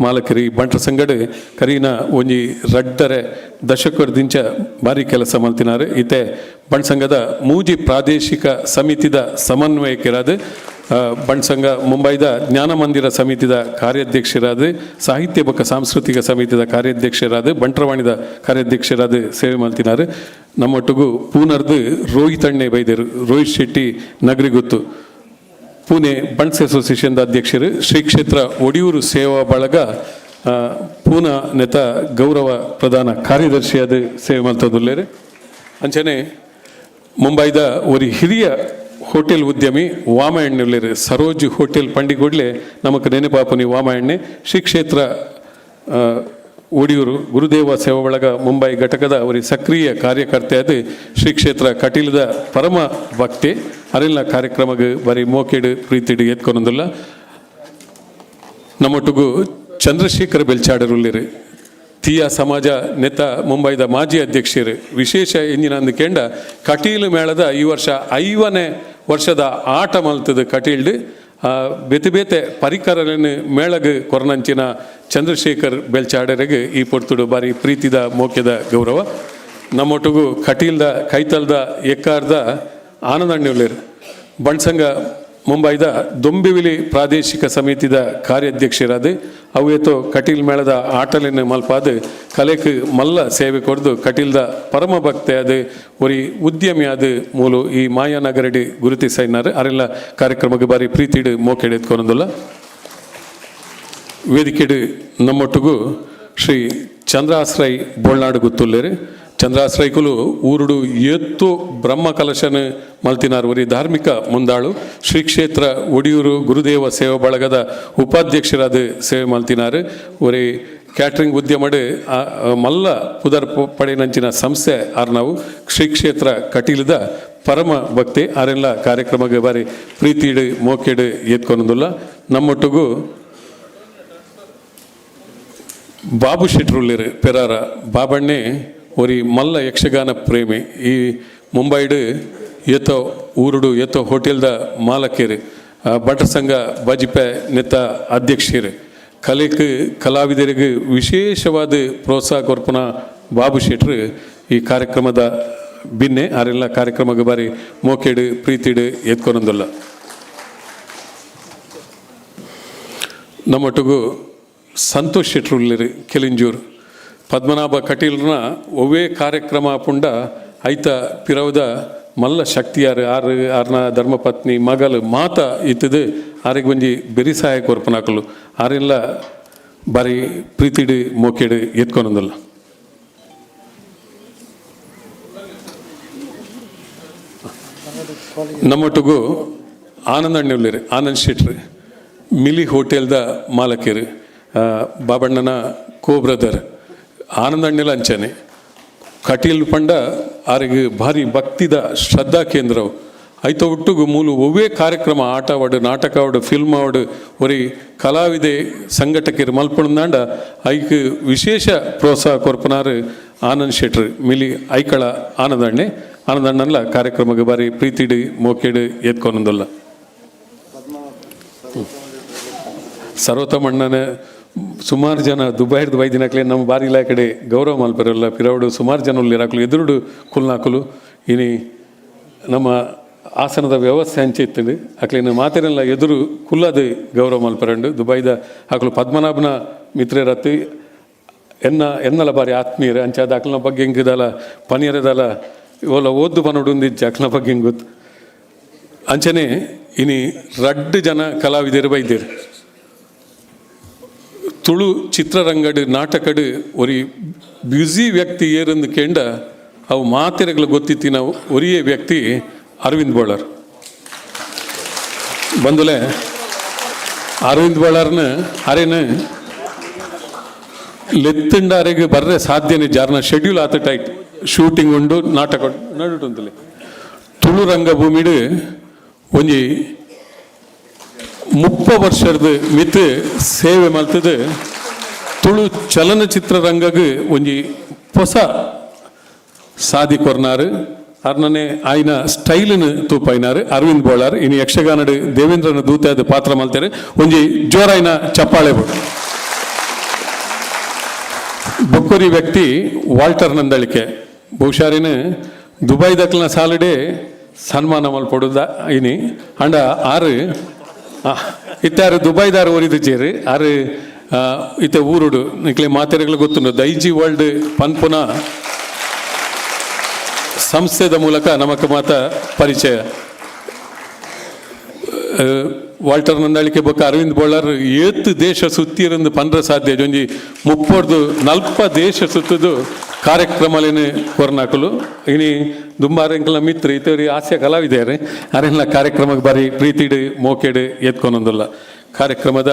ಮಾಲಕರಿ ಬಂಟ್ರ ಸಂಗಡು ಕರೀನ ಒಂಜಿ ರಡ್ಡರೆ ದಶಕದಿಂದ ಭಾರಿ ಕೆಲಸ ಮಲ್ತಿನಾರು ಈತೆ ಬಂಟ್ ಸಂಘದ ಮೂಜಿ ಪ್ರಾದೇಶಿಕ ಸಮಿತಿದ ಸಮನ್ವಯಕರಾದ ಬಂಟ್ ಸಂಘ ಮುಂಬೈದ ಜ್ಞಾನ ಮಂದಿರ ಸಮಿತಿದ ಕಾರ್ಯಾಧ್ಯಕ್ಷರಾದ ಸಾಹಿತ್ಯ ಬೊಕ್ಕ ಸಾಂಸ್ಕೃತಿಕ ಸಮಿತಿದ ಕಾರ್ಯಾಧ್ಯಕ್ಷರಾದ ಬಂಟ್ರವಾಣಿದ ಕಾರ್ಯಾಧ್ಯಕ್ಷರಾದ ಸೇವೆ ಮಲ್ತಿನಾರು. ನಮ್ಮೊಟ್ಟಿಗೂ ಪೂನರ್ದು ರೋಹಿತ್ ಅಣ್ಣೆ ಬೈದರು ರೋಹಿತ್ ಶೆಟ್ಟಿ ನಗರಿ ಗೊತ್ತು ಪುಣೆ ಬಂಟ್ಸ್ ಅಸೋಸಿಯೇಷನ್ದ ಅಧ್ಯಕ್ಷರು ಶ್ರೀ ಕ್ಷೇತ್ರ ಒಡಿಯೂರು ಸೇವಾ ಬಳಗ ಪೂನ ನೆತ ಗೌರವ ಪ್ರಧಾನ ಕಾರ್ಯದರ್ಶಿಯಾದ ಸೇವೆ ಮಲ್ತದುಲ್ಲೇರು. ಅಂಚನೆ ಮುಂಬೈದ ಒಂದು ಹಿರಿಯ ಹೋಟೆಲ್ ಉದ್ಯಮಿ ವಾಮಾಯಣ್ಣುಲ್ಲೇರು. ಸರೋಜ್ ಹೋಟೆಲ್ ಪಂಡಿಗೊಡ್ಲೆ ನಮಗೆ ನೆನಪಾಪುನಿ ವಾಮಾಯಣ್ಣೆ. ಶ್ರೀ ಕ್ಷೇತ್ರ ಒಡಿಯೂರು ಗುರುದೇವ ಸೇವಾ ಬಳಗ ಮುಂಬೈ ಘಟಕದ ಅವರಿ ಸಕ್ರಿಯ ಕಾರ್ಯಕರ್ತೆಯಾದ ಶ್ರೀ ಕ್ಷೇತ್ರ ಕಟೀಲದ ಪರಮ ಭಕ್ತಿ ಅರಿಲ್ಲ ಕಾರ್ಯಕ್ರಮಕ್ಕೆ ಬರೀ ಮೋಕೆಡು ಪ್ರೀತಿಡು ಎತ್ಕೊನೊಂದಿಲ್ಲ. ನಮ್ಮೊಟ್ಟಿಗೂ ಚಂದ್ರಶೇಖರ್ ಬೆಲ್ಚಾಡರುಲ್ಲಿರು ತೀಯ ಸಮಾಜ ನೆತ ಮುಂಬೈದ ಮಾಜಿ ಅಧ್ಯಕ್ಷರು. ವಿಶೇಷ ಎಂಜಿನ ಅಂದುಕೊಂಡ ಕಟೀಲು ಮೇಳದ ಈ ವರ್ಷ 5ನೇ ವರ್ಷದ ಆಟ ಮಲ್ತದ ಕಟೀಲ್ಡು ಬೇತೆ ಬೇತೆ ಪರಿಕರಗಳನ್ನು ಮೇಳಗ ಕೊರನಂಚಿನ ಚಂದ್ರಶೇಖರ್ ಬೆಲ್ಚಾಡರಿಗೆ ಈ ಪೊರ್ತುಡು ಬಾರಿ ಪ್ರೀತಿದ ಮೋಕ್ಯದ ಗೌರವ. ನಮ್ಮೊಟ್ಟಿಗೂ ಕಟೀಲ್ದ ಕೈತಲ್ದ ಎಕ್ಕಾರ್ದ ಆನಂದಣ್ಣುಳ್ಳೇರು ಬಣ್ಸಂಗ ಮುಂಬೈದ ದೊಂಬಿವಿಲಿ ಪ್ರಾದೇಶಿಕ ಸಮಿತಿದ ಕಾರ್ಯಾಧ್ಯಕ್ಷರಾದ ಅವೇತೋ ಕಟೀಲ್ ಮೇಳದ ಆಟಲಿನ ಮಲ್ಪಾದ ಕಲೆಕ್ ಮಲ್ಲ ಸೇವೆ ಕೊಡ್ದು ಕಟೀಲ್ದ ಪರಮ ಭಕ್ತೆಯಾದ ಒರಿ ಉದ್ಯಮಿಯಾದ ಮೂಲು ಈ ಮಾಯಾನಗರಡಿ ಗುರುತಿಸೈನಾರು ಅರೆಲ್ಲ ಕಾರ್ಯಕ್ರಮಕ್ಕೆ ಬಾರಿ ಪ್ರೀತಿಡು ಮೋಕೆಡು ಎತ್ಕೊನೊಂದಿಲ್ಲ. ವೇದಿಕೆಡು ನಮ್ಮೊಟ್ಟಿಗೂ ಶ್ರೀ ಚಂದ್ರಾಶ್ರೈ ಬೋಳ್ನಾಡು ಗುತ್ತುಲ್ಲೇರು. ಚಂದ್ರಾಶ್ರೈಕುಲು ಊರುಡು ಎತ್ತು ಬ್ರಹ್ಮ ಕಲಶನ ಮಲ್ತಿನಾರು ಒರಿ ಧಾರ್ಮಿಕ ಮುಂದಾಳು. ಶ್ರೀ ಕ್ಷೇತ್ರ ಒಡಿಯೂರು ಗುರುದೇವ ಸೇವಾ ಬಳಗದ ಉಪಾಧ್ಯಕ್ಷರಾದ ಸೇವೆ ಮಲ್ತಿನಾರು. ಒರಿ ಕ್ಯಾಟ್ರಿಂಗ್ ಉದ್ಯಮಡು ಮಲ್ಲ ಪುದರ್ ಪಡೆನಂಚಿನ ಸಂಸ್ಥೆ ನಾವು ಶ್ರೀ ಕ್ಷೇತ್ರ ಕಟೀಲದ ಪರಮ ಭಕ್ತಿ ಆರೆಲ್ಲ ಕಾರ್ಯಕ್ರಮಕ್ಕೆ ಬಾರಿ ಪ್ರೀತಿಡು ಮೋಕೆಡು ಎತ್ಕೊನೊಂದಿಲ್ಲ. ನಮ್ಮೊಟ್ಟಿಗೂ ಬಾಬು ಶೆಟ್ರುಲ್ಲಿರು ಪೆರಾರ ಬಾಬಣ್ಣೆ ಒರಿ ಮಲ್ಲ ಯಕ್ಷಗಾನ ಪ್ರೇಮಿ. ಈ ಮುಂಬೈಡು ಏತೋ ಊರುಡು ಏತೋ ಹೋಟೆಲ್ದ ಮಾಲಕೇರು ಭಟ್ರ ಸಂಘ ಬಾಜಿಪೆ ನೆತ್ತ ಅಧ್ಯಕ್ಷರು. ಕಲೆಗೆ ಕಲಾವಿದರಿಗೆ ವಿಶೇಷವಾದ ಪ್ರೋತ್ಸಾಹ ಕೊರ್ಪನ ಬಾಬು ಶೆಟ್ರು ಈ ಕಾರ್ಯಕ್ರಮದ ಭಿನ್ನೆ ಆರೆಲ್ಲ ಕಾರ್ಯಕ್ರಮಕ್ಕೆ ಬಾರಿ ಮೋಕೆಡು ಪ್ರೀತಿಡು ಎತ್ಕೊನೊಂದಿಲ್ಲ. ನಮ್ಮೊಟ್ಟಿಗೂ ಸಂತೋಷ್ ಶೆಟ್ರುಲ್ಲಿರು ಕೆಲಿಂಜೂರು ಪದ್ಮನಾಭ ಕಟೀಲ್ನ ಒವೇ ಕಾರ್ಯಕ್ರಮ ಪುಂಡ ಐತ ಪಿರವದ ಮಲ್ಲ ಶಕ್ತಿಯಾರು ಆರ್ನ ಧರ್ಮಪತ್ನಿ ಮಗಲು ಮಾತ ಇತ್ತದು ಆರಿಗೆ ಒಂಜಿ ಬೆರಿ ಸಹಾಯ ಕೊರ್ಪನಾಕಲು ಆರೆಲ್ಲ ಬಾರಿ ಪ್ರೀತಿಡು ಮೋಕೆಡು ಎತ್ಕೊನೊಂದಿಲ್ಲ. ನಮ್ಮೊಟ್ಟಿಗೂ ಆನಂದಣ್ಣುಳ್ಳೇರು ಆನಂದ್ ಶೆಟ್ರು ಮಿಲಿ ಹೋಟೆಲ್ದ ಮಾಲಕರು. ಬಾಬಣ್ಣನ ಕೋ ಬ್ರದರ್ ಆನಂದಣ್ಣೆಲ ಅಂಚನೆ ಕಟೀಲ್ ಪಂಡ ಆರಿಗೆ ಭಾರಿ ಭಕ್ತಿದ ಶ್ರದ್ಧಾ ಕೇಂದ್ರವು ಐತ ಒಟ್ಟುಗು ಮೂಲು ಒವೇ ಕಾರ್ಯಕ್ರಮ ಆಟವಾಡು ನಾಟಕವಾಡು ಫಿಲ್ಮ್ ಆವಡು ಒರಿ ಕಲಾವಿದೆ ಸಂಘಟಕರು ಮಲ್ಪುಣಂದಾಂಡ ಐಕ್ ವಿಶೇಷ ಪ್ರೋತ್ಸಾಹ ಕೊರ್ಪನಾರು ಆನಂದ್ ಶೆಟ್ರು ಮಿಲಿ ಐಕಳ ಆನಂದಣ್ಣಲ್ಲ ಕಾರ್ಯಕ್ರಮಕ್ಕೆ ಬಾರಿ ಪ್ರೀತಿಡು ಮೋಕೆಡು ಎತ್ಕೊನೊಂದಿಲ್ಲ. ಸರ್ವೋತ್ತಮಣ್ಣನ ಸುಮಾರು ಜನ ದುಬೈರ್ದು ಬೈದಿನಕ್ಲೆ ನಮ್ಮ ಬಾರಿ ಇಲ್ಲ ಕಡೆ ಗೌರವ ಮಲ್ಪರಲ್ಲ ಪಿರವಡು ಸುಮಾರು ಜನ ಉಲ್ಲಿರಾಕಲು ಎದುರುಡು ಕುಲ್ನಾಕಲು ಇನಿ ನಮ್ಮ ಆಸನದ ವ್ಯವಸ್ಥೆ ಹಂಚಿತ್ತದು ಅಕ್ಲಿನ ಮಾತಿರಲ್ಲ ಎದುರು ಕುಲ್ಲದ ಗೌರವ ಮಲ್ಪರಂಡು ದುಬೈದ ಹಾಕಲು ಪದ್ಮನಾಭನ ಮಿತ್ರರತ್ತು ಎನ್ನಲ ಬಾರಿ ಆತ್ಮೀಯರು ಅಂಚಾದ ಅಕ್ಲನ ಬಗ್ಗೆ ಹೆಂಗಿದಲ್ಲ ಪನೀರದಲ್ಲ ಇವೆಲ್ಲ ಓದ್ದು ಪನೊಡುಂದಿಜ್ಜ ಅಕ್ಲನ ಬಗ್ಗೆ ಹೆಂಗೆ ಗೊತ್ತು ಅಂಚನೆ ಇನಿ ರಡ್ಡು ಜನ ಕಲಾವಿದರು ಬೈದೇರು. ತುಳು ಚಿತ್ರರಂಗಡು ನಾಟಕಡು ಒರಿ ಬ್ಯುಸಿ ವ್ಯಕ್ತಿ ಏರಂದು ಕೇಂಡ ಅವು ಮಾತೆರೆಗಳು ಗೊತ್ತಿತ್ತಿನ ಒರಿಯೇ ವ್ಯಕ್ತಿ ಅರವಿಂದ್ ಬೋಳರ್ ಬಂದುಲೆ ಅರವಿಂದ್ ಬೋಳರ್ನ ಅರೇನು ಲೆತ್ತಂಡ ಅರೆಗೆ ಬರ್ರೆ ಸಾಧ್ಯನೇ ಜಾರ್ನ ಶೆಡ್ಯೂಲ್ ಆತ ಟೈಟ್ ಶೂಟಿಂಗ್ ಉಂಡು ನಾಟಕ ನಡುಂತಲೇ ತುಳು ರಂಗಭೂಮಿಡು ಒಂಜಿ 30 ವರ್ಷದ ಮಿತ್ ಸೇವೆ ಮಲ್ತದ ತುಳು ಚಲನಚಿತ್ರ ರಂಗಗೆ ಒಂಜಿ ಹೊಸ ಸಾಧಿ ಕೊರ್ನಾರು ಅರ್ನನೆ ಆಯ್ನ ಸ್ಟೈಲ್ನ ತೂಪೈನಾರು ಅರವಿಂದ್ ಬೋಳಾರ್ ಇನ್ನು ಯಕ್ಷಗಾನಡು ದೇವೇಂದ್ರನ ದೂತಾದ ಪಾತ್ರ ಮಲ್ತಾರೆ ಒಂಜಿ ಜೋರಾಯ್ನ ಚಪ್ಪಾಳೆ ಬೋಡು. ಬೊಕ್ಕೊರಿ ವ್ಯಕ್ತಿ ವಾಲ್ಟರ್ ನಂದಳಿಕೆ ಬಹುಶಾರಿನ ದುಬೈ ದಕ್ಲನ ಸಾಲಡೆ ಸನ್ಮಾನ ಮಲ್ಪಡುದ ಇನಿ ಅಂಡ ಆರು ಇತ್ತಾರು ದುಬೈದಾರು ಒರಿದು ಚೇರು ಆರು ಇತ್ತ ಊರುಡು ನಿಕ್ಲೆ ಮಾತೆರೆಗಳು ಗೊತ್ತುಂಡು ದೈಜಿ ವರ್ಲ್ಡ್ ಪನ್ಪುನ ಸಂಸ್ಥೆದ ಮೂಲಕ ನಮಕ್ ಮಾತ ಪರಿಚಯ ವಾಲ್ಟರ್ ನಂದಾಳಿಕೆ ಬೊಕ್ಕ ಅರವಿಂದ್ ಬೋಳರ್ ಏತ್ ದೇಶ ಸುತ್ತಿರಂದು ಪಂದ್ರ ಸಾಧ್ಯ ಒಂಜಿ 30-40 ದೇಶ ಸುತ್ತದು ಕಾರ್ಯಕ್ರಮಲೇನು ಕೊರ್ನಾಕಲು ಇನಿ ದುಂಬಾರೆಂಕಲ ಮಿತ್ರ ಇತವರಿ ಹಾಸ್ಯ ಕಲಾವಿದರು ಅರೆಲ್ಲ ಕಾರ್ಯಕ್ರಮಕ್ಕೆ ಬಾರಿ ಪ್ರೀತಿಡು ಮೋಕೆಡು ಎತ್ಕೊನೊಂದಲ್ಲ ಕಾರ್ಯಕ್ರಮದ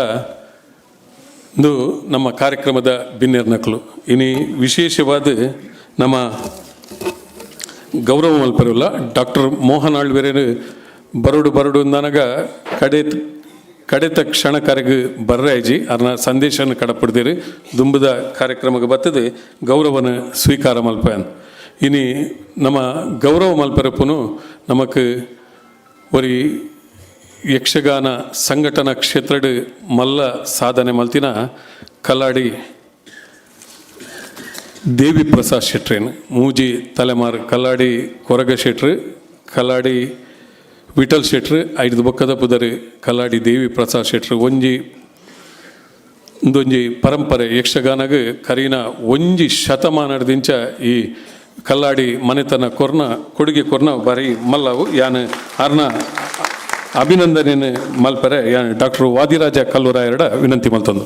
ನಮ್ಮ ಕಾರ್ಯಕ್ರಮದ ಬಿನ್ನೆರ್ನಕಲು ಇನಿ ವಿಶೇಷವಾದ ನಮ್ಮ ಗೌರವ ಮಲ್ಪರಲ್ಲ ಡಾಕ್ಟರ್ ಮೋಹನ್ ಆಳ್ವೆರೇನು ಬರಡು ನನಗ ಕಡೆತ ಕ್ಷಣಕರೆಗೆ ಬರ್ರಾಯ್ಜಿ ಅರ್ನ ಸಂದೇಶನ ಕಡಪಡ್ದಿರಿ ದುಂಬದ ಕಾರ್ಯಕ್ರಮಕ್ಕೆ ಬರ್ತದೆ ಗೌರವನ ಸ್ವೀಕಾರ ಮಲ್ಪನ್ ಇನಿ ನಮ್ಮ ಗೌರವ ಮಲ್ಪರಪ್ಪನು ನಮಕ್ ಒರಿ ಯಕ್ಷಗಾನ ಸಂಘಟನಾ ಕ್ಷೇತ್ರಡ್ ಮಲ್ಲ ಸಾಧನೆ ಮಲ್ತಿನ ಕಲ್ಲಾಡಿ ದೇವಿ ಪ್ರಸಾದ್ ಶೆಟ್ರೇನು ಮೂಜಿ ತಲೆಮಾರು ಕಲ್ಲಾಡಿ ಕೊರಗ ಶೆಟ್ರು ಕಲ್ಲಾಡಿ ವಿಠಲ್ ಶೆಟ್ರು ಐದು ಬೊಕ್ಕದ ಪುದರ್ ಕಲ್ಲಾಡಿ ದೇವಿ ಪ್ರಸಾದ್ ಶೆಟ್ರು ಒಂಜಿ ಪರಂಪರೆ ಯಕ್ಷಗಾನಗ ಕರೀನ ಒಂಜಿ ಶತಮಾನದಿಂಚ ಈ ಕಲ್ಲಾಡಿ ಮನೆತನ ಕೊಡುಗೆ ಕೊರ್ನ ಬಾರಿ ಮಲ್ಲವು ಯಾನ್ ಅರ್ನ ಅಭಿನಂದನೆ ಮಲ್ಪರೆ ಯಾನ್ ಡಾಕ್ಟರ್ ವಾದಿರಾಜ ಕಲ್ಲೂರಾಯರಡ ವಿನಂತಿ ಮಲ್ತಂದು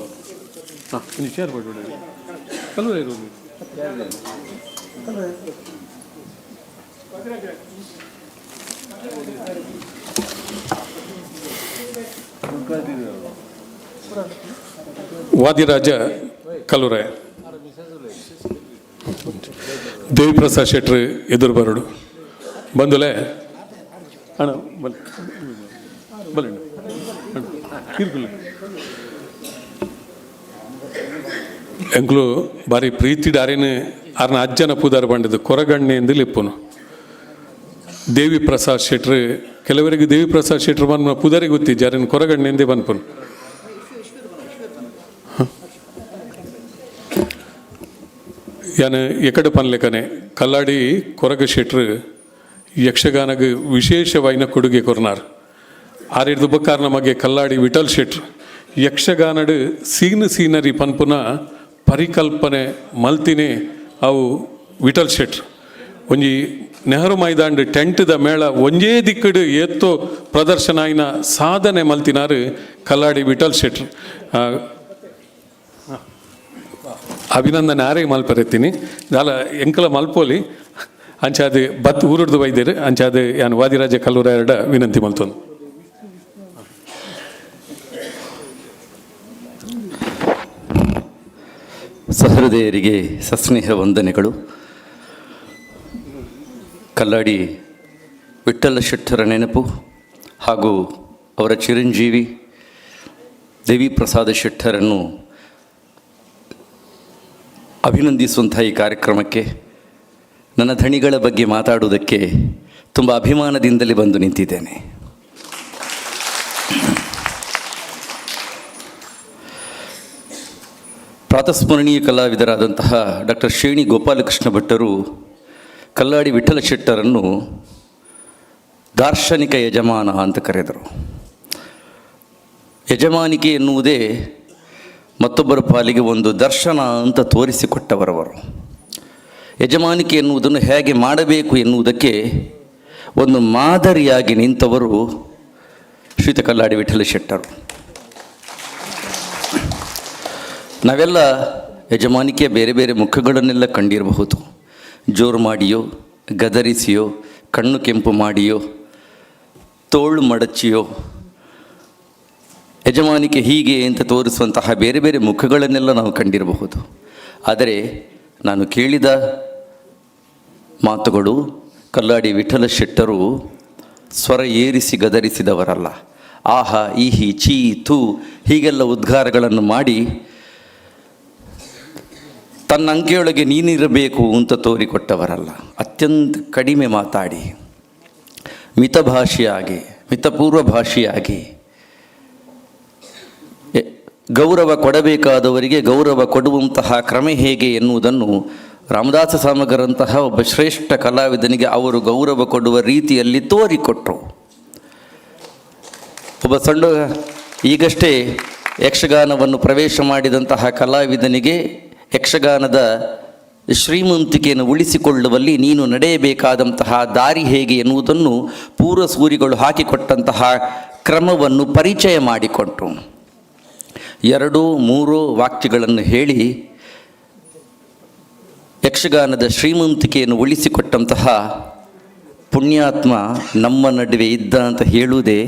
ವಾದಿರಾಜ ಕಲ್ಲೂರಾಯ ದೇವಿ ಪ್ರಸಾದ್ ಶೆಟ್ರು ಎದುರು ಬರಡು ಬಂದುಲೆ ಅಣ್ಣ ಎಂಕ್ಲು ಬಾರಿ ಪ್ರೀತಿಡಾರೇನು ಅರ್ನ ಅಜ್ಜನ ಪೂದಾರ ಬಂಡದು ಕೊರಗಣ್ಣೆಂದು ಲಿಪ್ಪುನು ದೇವಿ ಪ್ರಸಾದ್ ಶೆಟ್ರು ಕೆಲವರಿಗೆ ದೇವಿ ಪ್ರಸಾದ್ ಶೆಟ್ರು ಬನ್ನ ಪೂದಾರಿಗೆ ಗೊತ್ತಿಜ್ಜ ಅರೇನು ಕೊರಗಣ್ಣೆಂದೇ ಬನ್ಪುನು ಯಾನು ಎಕಡೆ ಪನ್ಲೆಕನೆ ಕಲ್ಲಾಡಿ ಕೊರಗ ಶೆಟ್ರು ಯಕ್ಷಗಾನಗ ವಿಶೇಷವಾಯಿನ ಕೊಡುಗೆ ಕೊರ್ನಾರ್ ಆರಿಡ್ದು ಬಕ್ಕಾರ್ ನಮಗೆ ಕಲ್ಲಾಡಿ ವಿಠಲ್ ಶೆಟ್ರು ಯಕ್ಷಗಾನಡ್ ಸೀನರಿ ಪನ್ಪುನ ಪರಿಕಲ್ಪನೆ ಮಲ್ತಿನೇ ಅವು ವಿಠಲ್ ಶೆಟ್ರು ಒಂಜಿ ನೆಹರು ಮೈದಾಂಡ್ ಟೆಂಟ್ದ ಮೇಳ ಒಂಜೇ ದಿಕ್ಕಡು ಎತ್ತೋ ಪ್ರದರ್ಶನ ಆಯ್ನ ಸಾಧನೆ ಮಲ್ತಿನಾರು ಕಲ್ಲಾಡಿ ವಿಠಲ್ ಶೆಟ್ರು ಅಭಿನಂದನೆ ಆರೆಗೆ ಮಲ್ಪರೆತ್ತೀನಿ ದಾಲ ಎಂಕಲ ಮಲ್ಪೋಲಿ ಅಂಚಾದ ಊರಡ್ದು ವೈದ್ಯರು ಅಂಚಾದ ಯಾನು ವಾದಿರಾಜ ಕಲ್ಲೂರಾಯರಡ ವಿನಂತಿ ಮಲ್ತೊಂದು ಸಹೃದಯರಿಗೆ ಸಸ್ನೇಹ ವಂದನೆಗಳು. ಕಲ್ಲಾಡಿ ವಿಠ್ಠಲ ಶೆಟ್ಟರ ನೆನಪು ಹಾಗೂ ಅವರ ಚಿರಂಜೀವಿ ದೇವಿ ಪ್ರಸಾದ ಶೆಟ್ಟರನ್ನು ಅಭಿನಂದಿಸುವಂಥ ಈ ಕಾರ್ಯಕ್ರಮಕ್ಕೆ ನನ್ನ ಧಣಿಗಳ ಬಗ್ಗೆ ಮಾತಾಡುವುದಕ್ಕೆ ತುಂಬ ಅಭಿಮಾನದಿಂದಲೇ ಬಂದು ನಿಂತಿದ್ದೇನೆ. ಪ್ರಾತಸ್ಮರಣೀಯ ಕಲಾವಿದರಾದಂತಹ ಡಾಕ್ಟರ್ ಶ್ರೇಣಿ ಗೋಪಾಲಕೃಷ್ಣ ಭಟ್ಟರು ಕಲ್ಲಾಡಿ ವಿಠ್ಠಲ ಶೆಟ್ಟರನ್ನು ದಾರ್ಶನಿಕ ಯಜಮಾನ ಅಂತ ಕರೆದರು. ಯಜಮಾನಿಕೆ ಎನ್ನುವುದೇ ಮತ್ತೊಬ್ಬರ ಪಾಲಿಗೆ ಒಂದು ದರ್ಶನ ಅಂತ ತೋರಿಸಿಕೊಟ್ಟವರವರು. ಯಜಮಾನಿಕೆ ಎನ್ನುವುದನ್ನು ಹೇಗೆ ಮಾಡಬೇಕು ಎನ್ನುವುದಕ್ಕೆ ಒಂದು ಮಾದರಿಯಾಗಿ ನಿಂತವರು ಶ್ರೀಯುತ ಕಲ್ಲಾಡಿ ವಿಠ್ಠಲ ಶೆಟ್ಟರು. ನಾವೆಲ್ಲ ಯಜಮಾನಿಕೆಯ ಬೇರೆ ಬೇರೆ ಮುಖಗಳನ್ನೆಲ್ಲ ಕಂಡಿರಬಹುದು. ಜೋರು ಮಾಡಿಯೋ, ಗದರಿಸಿಯೋ, ಕಣ್ಣು ಕೆಂಪು ಮಾಡಿಯೋ, ತೋಳು ಮಡಚಿಯೋ, ಯಜಮಾನಿಕೆ ಹೀಗೆ ಅಂತ ತೋರಿಸುವಂತಹ ಬೇರೆ ಬೇರೆ ಮುಖಗಳನ್ನೆಲ್ಲ ನಾವು ಕಂಡಿರಬಹುದು. ಆದರೆ ನಾನು ಕೇಳಿದ ಮಾತುಗಳು ಕಲ್ಲಾಡಿ ವಿಠ್ಠಲ ಶೆಟ್ಟರು ಸ್ವರ ಏರಿಸಿ ಗದರಿಸಿದವರಲ್ಲ. ಆಹಾ, ಈಹಿ, ಚೀ, ಥೂ ಹೀಗೆಲ್ಲ ಉದ್ಗಾರಗಳನ್ನು ಮಾಡಿ ತನ್ನ ಅಂಕೆಯೊಳಗೆ ನೀನಿರಬೇಕು ಅಂತ ತೋರಿಕೊಟ್ಟವರಲ್ಲ. ಅತ್ಯಂತ ಕಡಿಮೆ ಮಾತಾಡಿ, ಮಿತಭಾಷಿಯಾಗಿ, ಮಿತಪೂರ್ವ ಭಾಷೆಯಾಗಿ, ಗೌರವ ಕೊಡಬೇಕಾದವರಿಗೆ ಗೌರವ ಕೊಡುವಂತಹ ಕ್ರಮ ಹೇಗೆ ಎನ್ನುವುದನ್ನು ರಾಮದಾಸ ಸಾಮಗರಂತಹ ಒಬ್ಬ ಶ್ರೇಷ್ಠ ಕಲಾವಿದನಿಗೆ ಅವರು ಗೌರವ ಕೊಡುವ ರೀತಿಯಲ್ಲಿ ತೋರಿಕೊಟ್ಟರು. ಒಬ್ಬ ಸಣ್ಣ ಈಗಷ್ಟೇ ಯಕ್ಷಗಾನವನ್ನು ಪ್ರವೇಶ ಮಾಡಿದಂತಹ ಕಲಾವಿದನಿಗೆ ಯಕ್ಷಗಾನದ ಶ್ರೀಮಂತಿಕೆಯನ್ನು ಉಳಿಸಿಕೊಳ್ಳುವಲ್ಲಿ ನೀನು ನಡೆಯಬೇಕಾದಂತಹ ದಾರಿ ಹೇಗೆ ಎನ್ನುವುದನ್ನು ಪೂರ್ವ ಸೂರಿಗಳು ಹಾಕಿಕೊಟ್ಟಂತಹ ಕ್ರಮವನ್ನು ಪರಿಚಯ ಮಾಡಿಕೊಟ್ರು. 2-3 ವಾಕ್ಯಗಳನ್ನು ಹೇಳಿ ಯಕ್ಷಗಾನದ ಶ್ರೀಮಂತಿಕೆಯನ್ನು ಉಳಿಸಿಕೊಟ್ಟಂತಹ ಪುಣ್ಯಾತ್ಮ ನಮ್ಮ ನಡುವೆ ಇದ್ದ ಅಂತ ಹೇಳುವುದೇ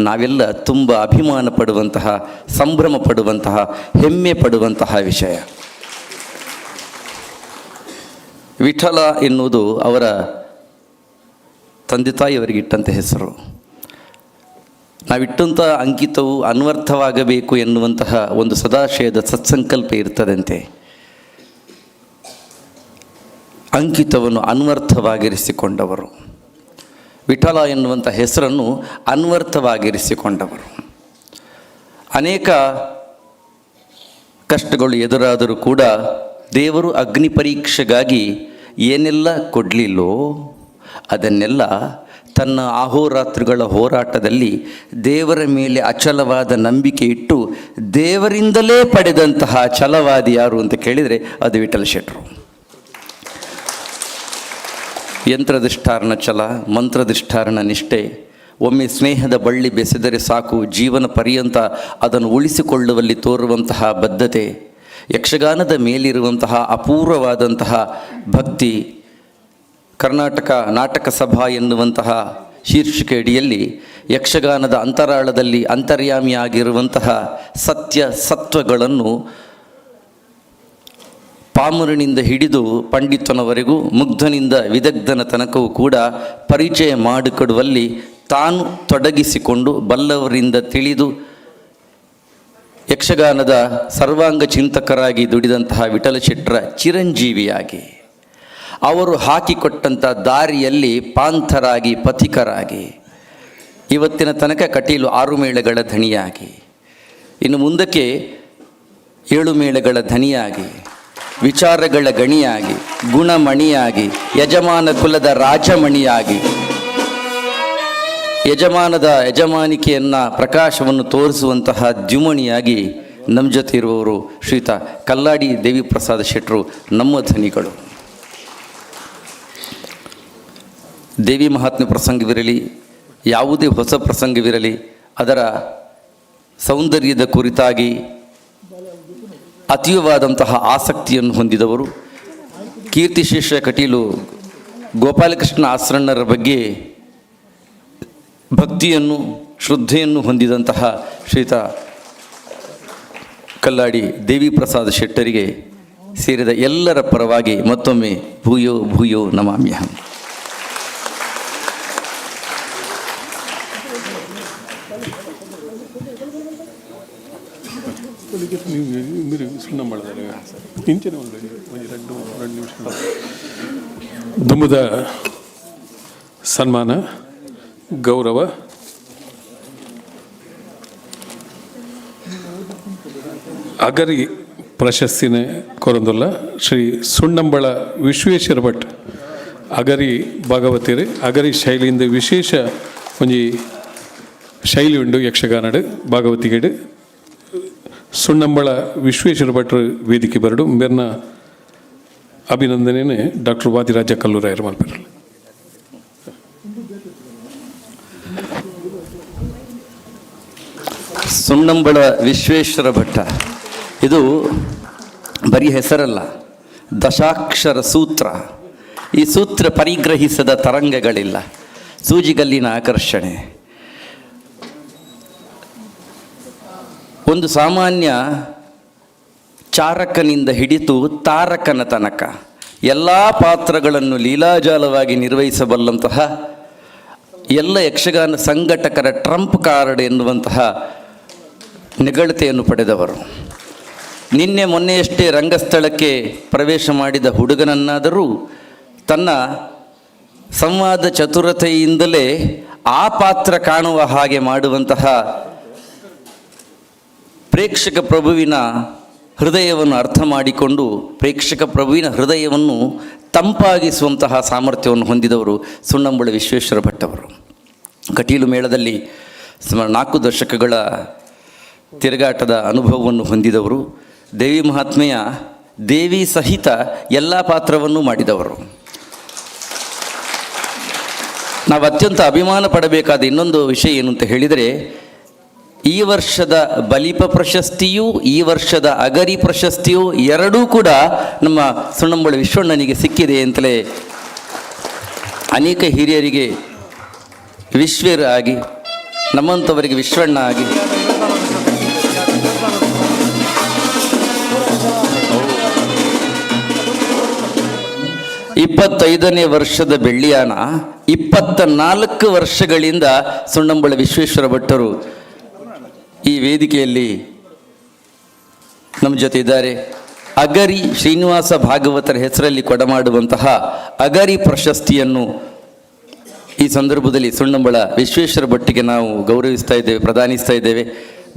ನಾವೆಲ್ಲ ತುಂಬ ಅಭಿಮಾನ ಪಡುವಂತಹ, ಸಂಭ್ರಮ ಪಡುವಂತಹ, ಹೆಮ್ಮೆ ಪಡುವಂತಹ ವಿಷಯ. ವಿಠಲ ಎನ್ನುವುದು ಅವರ ತಂದೆ ತಾಯಿಯವರಿಗಿಟ್ಟಂಥ ಹೆಸರು. ನಾವಿಟ್ಟಂಥ ಅಂಕಿತವು ಅನ್ವರ್ಥವಾಗಬೇಕು ಎನ್ನುವಂತಹ ಒಂದು ಸದಾಶಯದ ಸತ್ಸಂಕಲ್ಪ ಇರ್ತದಂತೆ. ಅಂಕಿತವನ್ನು ಅನ್ವರ್ಥವಾಗಿರಿಸಿಕೊಂಡವರು, ವಿಠಲ ಎನ್ನುವಂಥ ಹೆಸರನ್ನು ಅನ್ವರ್ಥವಾಗಿರಿಸಿಕೊಂಡವರು. ಅನೇಕ ಕಷ್ಟಗಳು ಎದುರಾದರೂ ಕೂಡ ದೇವರು ಅಗ್ನಿ ಪರೀಕ್ಷೆಗಾಗಿ ಏನೆಲ್ಲ ಕೊಡಲಿಲ್ಲೋ ಅದನ್ನೆಲ್ಲ ತನ್ನ ಅಹೋರಾತ್ರಿಗಳ ಹೋರಾಟದಲ್ಲಿ ದೇವರ ಮೇಲೆ ಅಚಲವಾದ ನಂಬಿಕೆ ಇಟ್ಟು ದೇವರಿಂದಲೇ ಪಡೆದಂತಹ ಛಲವಾದಿ ಯಾರು ಅಂತ ಕೇಳಿದರೆ ಅದು ವಿಠಲ ಶೆಟ್ಟರು. ಯಂತ್ರದಿಷ್ಟಾರಣ ಛಲ, ಮಂತ್ರದಿಷ್ಟಾರಣ ನಿಷ್ಠೆ. ಒಮ್ಮೆ ಸ್ನೇಹದ ಬಳ್ಳಿ ಬೆಸೆದರೆ ಸಾಕು, ಜೀವನ ಪರ್ಯಂತ ಅದನ್ನು ಉಳಿಸಿಕೊಳ್ಳುವಲ್ಲಿ ತೋರುವಂತಹ ಬದ್ಧತೆ, ಯಕ್ಷಗಾನದ ಮೇಲಿರುವಂತಹ ಅಪೂರ್ವವಾದಂತಹ ಭಕ್ತಿ. ಕರ್ನಾಟಕ ನಾಟಕ ಸಭಾ ಎನ್ನುವಂತಹ ಶೀರ್ಷಿಕೆ ಅಡಿಯಲ್ಲಿ ಯಕ್ಷಗಾನದ ಅಂತರಾಳದಲ್ಲಿ ಅಂತರ್ಯಾಮಿಯಾಗಿರುವಂತಹ ಸತ್ಯ ಸತ್ವಗಳನ್ನು ಪಾಮರನಿಂದ ಹಿಡಿದು ಪಂಡಿತನವರೆಗೂ, ಮುಗ್ಧನಿಂದ ವಿದಗ್ಧನ ತನಕವೂ ಕೂಡ ಪರಿಚಯ ಮಾಡಿಕೊಡುವಲ್ಲಿ ತಾನು ತೊಡಗಿಸಿಕೊಂಡು ಬಲ್ಲವರಿಂದ ತಿಳಿದು ಯಕ್ಷಗಾನದ ಸರ್ವಾಂಗ ಚಿಂತಕರಾಗಿ ದುಡಿದಂತಹ ವಿಠಲ ಶೆಟ್ಟರ ಚಿರಂಜೀವಿಯಾಗಿ, ಅವರು ಹಾಕಿಕೊಟ್ಟಂಥ ದಾರಿಯಲ್ಲಿ ಪಾಂಥರಾಗಿ, ಪಥಿಕರಾಗಿ, ಇವತ್ತಿನ ತನಕ ಕಟೀಲು 6 ಮೇಳಗಳ ಧಣಿಯಾಗಿ, ಇನ್ನು ಮುಂದಕ್ಕೆ 7 ಮೇಳಗಳ ಧನಿಯಾಗಿ, ವಿಚಾರಗಳ ಗಣಿಯಾಗಿ, ಗುಣಮಣಿಯಾಗಿ, ಯಜಮಾನ ಕುಲದ ರಾಜಮಣಿಯಾಗಿ, ಯಜಮಾನಿಕೆಯನ್ನು ಪ್ರಕಾಶವನ್ನು ತೋರಿಸುವಂತಹ ದ್ಯುಮಣಿಯಾಗಿ ನಮ್ಮ ಜೊತೆ ಇರುವವರು ಶ್ರೀಯುತ ಕಲ್ಲಾಡಿ ದೇವಿ ಪ್ರಸಾದ ಶೆಟ್ಟರು, ನಮ್ಮ ಧನಿಗಳು. ದೇವಿ ಮಹಾತ್ಮೆ ಪ್ರಸಂಗವಿರಲಿ, ಯಾವುದೇ ಹೊಸ ಪ್ರಸಂಗವಿರಲಿ, ಅದರ ಸೌಂದರ್ಯದ ಕುರಿತಾಗಿ ಅತೀವವಾದಂತಹ ಆಸಕ್ತಿಯನ್ನು ಹೊಂದಿದವರು. ಕೀರ್ತಿಶೇಷ ಕಟೀಲು ಗೋಪಾಲಕೃಷ್ಣ ಆಸ್ರಣ್ಣರ ಬಗ್ಗೆ ಭಕ್ತಿಯನ್ನು, ಶ್ರದ್ಧೆಯನ್ನು ಹೊಂದಿದಂತಹ ಶ್ರೀಯುತ ಕಲ್ಲಾಡಿ ದೇವಿ ಪ್ರಸಾದ ಶೆಟ್ಟರಿಗೆ ಸೇರಿದ ಎಲ್ಲರ ಪರವಾಗಿ ಮತ್ತೊಮ್ಮೆ ಭೂಯೋ ಭೂಯೋ ನಮಾಮ್ಯಹಂ. ದುಂಬುದ ಸನ್ಮಾನ, ಗೌರವ, ಅಗರಿ ಪ್ರಶಸ್ತಿನ ಕೊರಂದುಲ್ಲ ಶ್ರೀ ಸುಣ್ಣಂಬಳ ವಿಶ್ವೇಶ್ವರ ಭಟ್ ಅಗರಿ ಭಾಗವತಿರು. ಅಗರಿ ಶೈಲಿಯಿಂದ ವಿಶೇಷ ಒಂಜಿ ಶೈಲಿ ಉಂಡು ಯಕ್ಷಗಾನಡ್ ಭಾಗವತಿಗೆಡ್. ಸುಣ್ಣಂಬಳ ವಿಶ್ವೇಶ್ವರ ಭಟ್ರು ವೇದಿಕೆ ಬರಡು ಮೇರ್ನ ಅಭಿನಂದನೆ ಡಾಕ್ಟರ್ ವಾದಿರಾಜ ಕಲ್ಲೂರಾಯರು ಮಲ್ಪೆರಲು. ಸುಣ್ಣಂಬಳ ವಿಶ್ವೇಶ್ವರ ಭಟ್ಟ ಇದು ಬರೀ ಹೆಸರಲ್ಲ, ದಶಾಕ್ಷರ ಸೂತ್ರ. ಈ ಸೂತ್ರ ಪರಿಗ್ರಹಿಸದ ತರಂಗಗಳಿಲ್ಲ, ಸೂಜಿಗಲ್ಲಿನ ಆಕರ್ಷಣೆ. ಒಂದು ಸಾಮಾನ್ಯ ಚಾರಕನಿಂದ ಹಿಡಿದು ತಾರಕನ ತನಕ ಎಲ್ಲ ಪಾತ್ರಗಳನ್ನು ಲೀಲಾಜಾಲವಾಗಿ ನಿರ್ವಹಿಸಬಲ್ಲಂತಹ ಎಲ್ಲ ಯಕ್ಷಗಾನ ಸಂಘಟಕರ ಟ್ರಂಪ್ ಕಾರ್ಡ್ ಎನ್ನುವಂತಹ ನಿಗಳತೆಯನ್ನು ಪಡೆದವರು. ನಿನ್ನೆ ಮೊನ್ನೆಯಷ್ಟೇ ರಂಗಸ್ಥಳಕ್ಕೆ ಪ್ರವೇಶ ಮಾಡಿದ ಹುಡುಗನನ್ನಾದರೂ ತನ್ನ ಸಂವಾದ ಚತುರತೆಯಿಂದಲೇ ಆ ಪಾತ್ರ ಕಾಣುವ ಹಾಗೆ ಮಾಡುವಂತಹ ಪ್ರೇಕ್ಷಕ ಪ್ರಭುವಿನ ಹೃದಯವನ್ನು ಅರ್ಥ ಮಾಡಿಕೊಂಡು ಪ್ರೇಕ್ಷಕ ಪ್ರಭುವಿನ ಹೃದಯವನ್ನು ತಂಪಾಗಿಸುವಂತಹ ಸಾಮರ್ಥ್ಯವನ್ನು ಹೊಂದಿದವರು ಸುಣ್ಣಂಬಳ ವಿಶ್ವೇಶ್ವರ ಭಟ್ಟವರು. ಕಟೀಲು ಮೇಳದಲ್ಲಿ ಸುಮಾರು 4 ದಶಕಗಳ ತಿರುಗಾಟದ ಅನುಭವವನ್ನು ಹೊಂದಿದವರು. ದೇವಿ ಮಹಾತ್ಮೆಯ ದೇವಿ ಸಹಿತ ಎಲ್ಲ ಪಾತ್ರವನ್ನು ಮಾಡಿದವರು. ನಾವು ಅತ್ಯಂತ ಅಭಿಮಾನ ಪಡಬೇಕಾದ ಇನ್ನೊಂದು ವಿಷಯ ಏನು ಅಂತ ಹೇಳಿದರೆ, ಈ ವರ್ಷದ ಬಲಿಪ ಪ್ರಶಸ್ತಿಯೂ ಈ ವರ್ಷದ ಅಗರಿ ಪ್ರಶಸ್ತಿಯೂ ಎರಡೂ ಕೂಡ ನಮ್ಮ ಸುಣ್ಣಂಬಳ ವಿಶ್ವಣ್ಣನಿಗೆ ಸಿಕ್ಕಿದೆ ಅಂತಲೇ ಅನೇಕ ಹಿರಿಯರಿಗೆ ವಿಶ್ವರ ಆಗಿ ನಮ್ಮಂಥವರಿಗೆ ವಿಶ್ವಣ್ಣ ಆಗಿ 25ನೇ ವರ್ಷದ ಬೆಳ್ಳಿಯಾನ 24 ವರ್ಷಗಳಿಂದ ಸುಣ್ಣಂಬಳ ವಿಶ್ವೇಶ್ವರ ಭಟ್ಟರು ಈ ವೇದಿಕೆಯಲ್ಲಿ ನಮ್ಮ ಜೊತೆ ಇದ್ದಾರೆ. ಅಗರಿ ಶ್ರೀನಿವಾಸ ಭಾಗವತರ ಹೆಸರಲ್ಲಿ ಕೊಡಮಾಡುವಂತಹ ಅಗರಿ ಪ್ರಶಸ್ತಿಯನ್ನು ಈ ಸಂದರ್ಭದಲ್ಲಿ ಸುಣ್ಣಂಬಳ ವಿಶ್ವೇಶ್ವರ ಭಟ್ಟಿಗೆ ನಾವು ಗೌರವಿಸ್ತಾ ಇದ್ದೇವೆ, ಪ್ರದಾನಿಸ್ತಾ ಇದ್ದೇವೆ.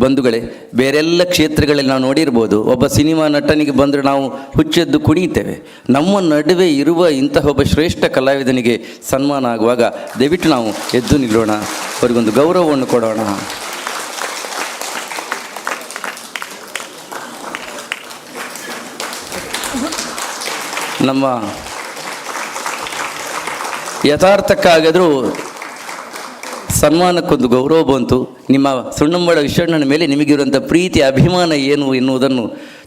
ಬಂಧುಗಳೇ, ಬೇರೆಲ್ಲ ಕ್ಷೇತ್ರಗಳಲ್ಲಿ ನಾವು ನೋಡಿರ್ಬೋದು, ಒಬ್ಬ ಸಿನಿಮಾ ನಟನಿಗೆ ಬಂದರೆ ನಾವು ಹುಚ್ಚೆದ್ದು ಕುಣಿತೇವೆ. ನಮ್ಮ ನಡುವೆ ಇರುವ ಇಂತಹ ಒಬ್ಬ ಶ್ರೇಷ್ಠ ಕಲಾವಿದನಿಗೆ ಸನ್ಮಾನ ಆಗುವಾಗ ದಯವಿಟ್ಟು ನಾವು ಎದ್ದು ನಿಲ್ಲೋಣ, ಅವರಿಗೊಂದು ಗೌರವವನ್ನು ಕೊಡೋಣ. ನಮ್ಮ ಯಥಾರ್ಥಕ್ಕಾಗಾದರೂ ಸನ್ಮಾನಕ್ಕೊಂದು ಗೌರವ ಬಂತು. ನಿಮ್ಮ ಸುಣ್ಣಂಬಳ ವಿಶ್ವಣ್ಣನ ಮೇಲೆ ನಿಮಗಿರುವಂಥ ಪ್ರೀತಿ ಅಭಿಮಾನ ಏನು ಎನ್ನುವುದನ್ನು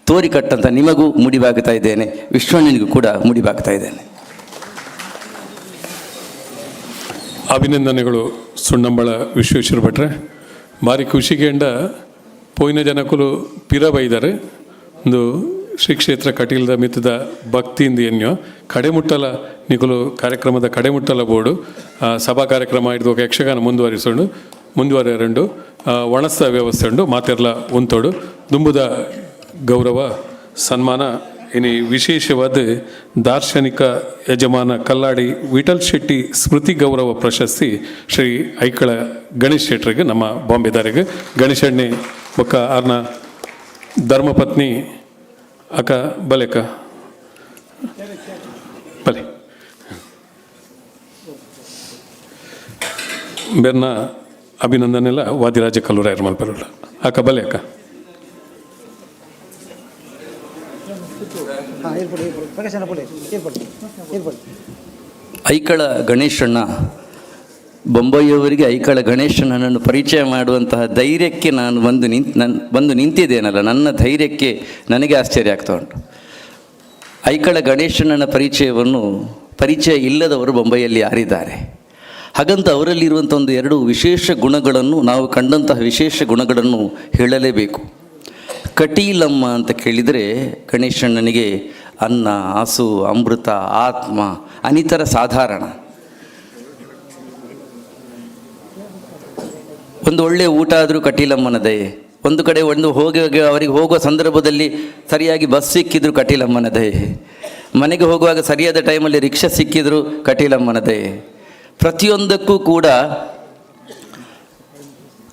ತೋರಿಕಟ್ಟಂತ ನಿಮಗೂ ಮುಡಿಬಾಗ್ತಾ ಇದ್ದೇನೆ, ವಿಶ್ವಣ್ಣನಿಗೂ ಕೂಡ ಮುಡಿಬಾಗ್ತಾ ಇದ್ದೇನೆ. ಅಭಿನಂದನೆಗಳು ಸುಣ್ಣಂಬಳ ವಿಶ್ವೇಶ್ವರ ಭಟ್ರೆ. ಭಾರಿ ಖುಷಿಗೆಂಡ ಪೋಯಿನ ಜನಕುಲು ಪಿರ ಬೈದಾರೆ. ಒಂದು ಶ್ರೀ ಕ್ಷೇತ್ರ ಕಟೀಲ್ದ ಮಿತ್ತದ ಭಕ್ತಿಯಿಂದ ಎನ್ಯೋ ಕಡೆಮುಟ್ಟಲ ನಿಕುಲು ಕಾರ್ಯಕ್ರಮದ ಕಡೆಮುಟ್ಟಲ ಬೋರ್ಡು ಸಭಾ ಕಾರ್ಯಕ್ರಮ ಹಿಡಿದು ಯಕ್ಷಗಾನ ಮುಂದುವರೆಯರಂಡು ಒಣಸ್ತ ವ್ಯವಸ್ಥೆ ಉಂಡು ಮಾತೆರ್ಲ ಉಂತೋಡು ದುಂಬುದ ಗೌರವ ಸನ್ಮಾನ ಇನಿ ವಿಶೇಷವಾದ ದಾರ್ಶನಿಕ ಯಜಮಾನ ಕಲ್ಲಾಡಿ ವಿಠಲ್ ಶೆಟ್ಟಿ ಸ್ಮೃತಿ ಗೌರವ ಪ್ರಶಸ್ತಿ ಶ್ರೀ ಐಕಳ ಗಣೇಶ್ ಶೆಟ್ಟರಿಗೆ ನಮ್ಮ ಬಾಂಬೆದಾರಿಗೆ ಗಣೇಶಣ್ಣೆ ಬೊಕ್ಕ ಆರ್ನ ಧರ್ಮಪತ್ನಿ ಅಕ್ಕ ಬಲೆಕ ಬಲೆ ಬೆರ್ನ ಅಭಿನಂದನೆಲ್ಲ ವಾದಿರಾಜ ಕಲ್ಲೂರಾಯರ್ ಮಲ್ಪೆರಲ್ಲ ಅಕ್ಕ ಬಲೆ ಅಕ್ಕ ಐಕಳ ಗಣೇಶಣ್ಣ ಬೊಂಬೈಯವರಿಗೆ ಐಕಳ ಗಣೇಶನನ್ನು ಪರಿಚಯ ಮಾಡುವಂತಹ ಧೈರ್ಯಕ್ಕೆ ನಾನು ಬಂದು ನಿಂತಿದ್ದೇನಲ್ಲ, ನನ್ನ ಧೈರ್ಯಕ್ಕೆ ನನಗೆ ಆಶ್ಚರ್ಯ ಆಗ್ತಾ ಉಂಟು. ಐಕಳ ಗಣೇಶಣ್ಣನ ಪರಿಚಯ ಇಲ್ಲದವರು ಬೊಂಬೈಯಲ್ಲಿ ಯಾರಿದ್ದಾರೆ? ಹಾಗಂತ ಅವರಲ್ಲಿರುವಂಥ ಒಂದು ಎರಡು ವಿಶೇಷ ಗುಣಗಳನ್ನು, ನಾವು ಕಂಡಂತಹ ವಿಶೇಷ ಗುಣಗಳನ್ನು ಹೇಳಲೇಬೇಕು. ಕಟೀಲಮ್ಮ ಅಂತ ಕೇಳಿದರೆ ಗಣೇಶಣ್ಣನಿಗೆ ಅನ್ನ, ಹಸು, ಅಮೃತ, ಆತ್ಮ, ಅನಿತರ ಸಾಧಾರಣ. ಒಂದು ಒಳ್ಳೆಯ ಊಟ ಆದರೂ ಕಟೀಲಮ್ಮನ ದಯೆ. ಒಂದು ಕಡೆ ಅವರಿಗೆ ಹೋಗುವ ಸಂದರ್ಭದಲ್ಲಿ ಸರಿಯಾಗಿ ಬಸ್ ಸಿಕ್ಕಿದ್ರು ಕಟೀಲಮ್ಮನ ದಯೆ. ಮನೆಗೆ ಹೋಗುವಾಗ ಸರಿಯಾದ ಟೈಮಲ್ಲಿ ರಿಕ್ಷಾ ಸಿಕ್ಕಿದ್ರು ಕಟೀಲಮ್ಮನ ದಯೆ. ಪ್ರತಿಯೊಂದಕ್ಕೂ ಕೂಡ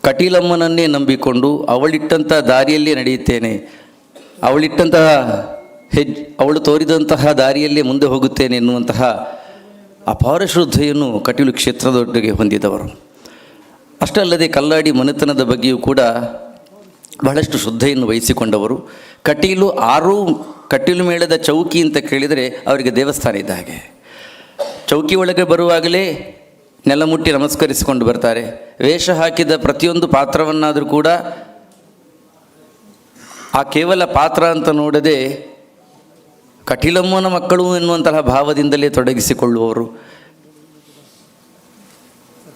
ಕಟೀಲಮ್ಮನನ್ನೇ ನಂಬಿಕೊಂಡು ಅವಳಿಟ್ಟಂಥ ದಾರಿಯಲ್ಲೇ ನಡೆಯುತ್ತೇನೆ, ಅವಳಿಟ್ಟಂತಹ ಅವಳು ತೋರಿದಂತಹ ದಾರಿಯಲ್ಲೇ ಮುಂದೆ ಹೋಗುತ್ತೇನೆ ಎನ್ನುವಂತಹ ಅಪಾರ ಶ್ರದ್ಧೆಯನ್ನು ಕಟೀಲು ಕ್ಷೇತ್ರದೊಟ್ಟಿಗೆ ಹೊಂದಿದವರು. ಅಷ್ಟಲ್ಲದೆ ಕಲ್ಲಾಡಿ ಮನೆತನದ ಬಗ್ಗೆಯೂ ಕೂಡ ಬಹಳಷ್ಟು ಶ್ರದ್ಧೆಯನ್ನು ವಹಿಸಿಕೊಂಡವರು. ಕಟೀಲು ಮೇಳದ ಚೌಕಿ ಅಂತ ಕೇಳಿದರೆ ಅವರಿಗೆ ದೇವಸ್ಥಾನ ಇದ್ದ ಹಾಗೆ. ಚೌಕಿ ಒಳಗೆ ಬರುವಾಗಲೇ ನೆಲ ಮುಟ್ಟಿ ನಮಸ್ಕರಿಸಿಕೊಂಡು ಬರ್ತಾರೆ. ವೇಷ ಹಾಕಿದ ಪ್ರತಿಯೊಂದು ಪಾತ್ರವನ್ನಾದರೂ ಕೂಡ ಆ ಕೇವಲ ಪಾತ್ರ ಅಂತ ನೋಡದೆ ಕಟೀಲಮ್ಮನ ಮಕ್ಕಳು ಎನ್ನುವಂತಹ ಭಾವದಿಂದಲೇ ತೊಡಗಿಸಿಕೊಳ್ಳುವವರು.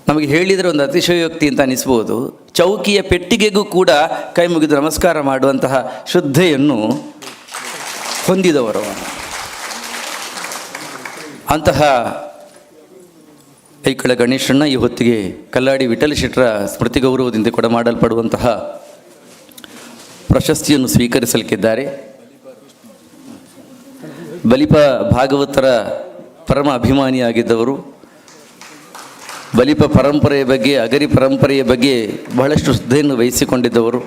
ನಮಗೆ ಹೇಳಿದರೆ ಒಂದು ಅತಿಶಯೋಕ್ತಿ ಅಂತ ಅನಿಸ್ಬೋದು, ಚೌಕಿಯ ಪೆಟ್ಟಿಗೆಗೂ ಕೂಡ ಕೈ ಮುಗಿದು ನಮಸ್ಕಾರ ಮಾಡುವಂತಹ ಶ್ರದ್ಧೆಯನ್ನು ಹೊಂದಿದವರು. ಅಂತಹ ಐಕಳ ಗಣೇಶಣ್ಣ ಈ ಹೊತ್ತಿಗೆ ಕಲ್ಲಾಡಿ ವಿಠಲ ಶೆಟ್ಟರ ಸ್ಮೃತಿ ಗೌರವದಿಂದ ಕೊಡಮಾಡಲ್ಪಡುವಂತಹ ಪ್ರಶಸ್ತಿಯನ್ನು ಸ್ವೀಕರಿಸಲಿಕ್ಕಿದ್ದಾರೆ. ಬಲಿಪ ಭಾಗವತರ ಪರಮ ಅಭಿಮಾನಿಯಾಗಿದ್ದವರು. ಬಲಿಪ ಪರಂಪರೆಯ ಬಗ್ಗೆ, ಅಗರಿ ಪರಂಪರೆಯ ಬಗ್ಗೆ ಬಹಳಷ್ಟು ಶ್ರದ್ಧೆಯನ್ನು ವಹಿಸಿಕೊಂಡಿದ್ದವರು.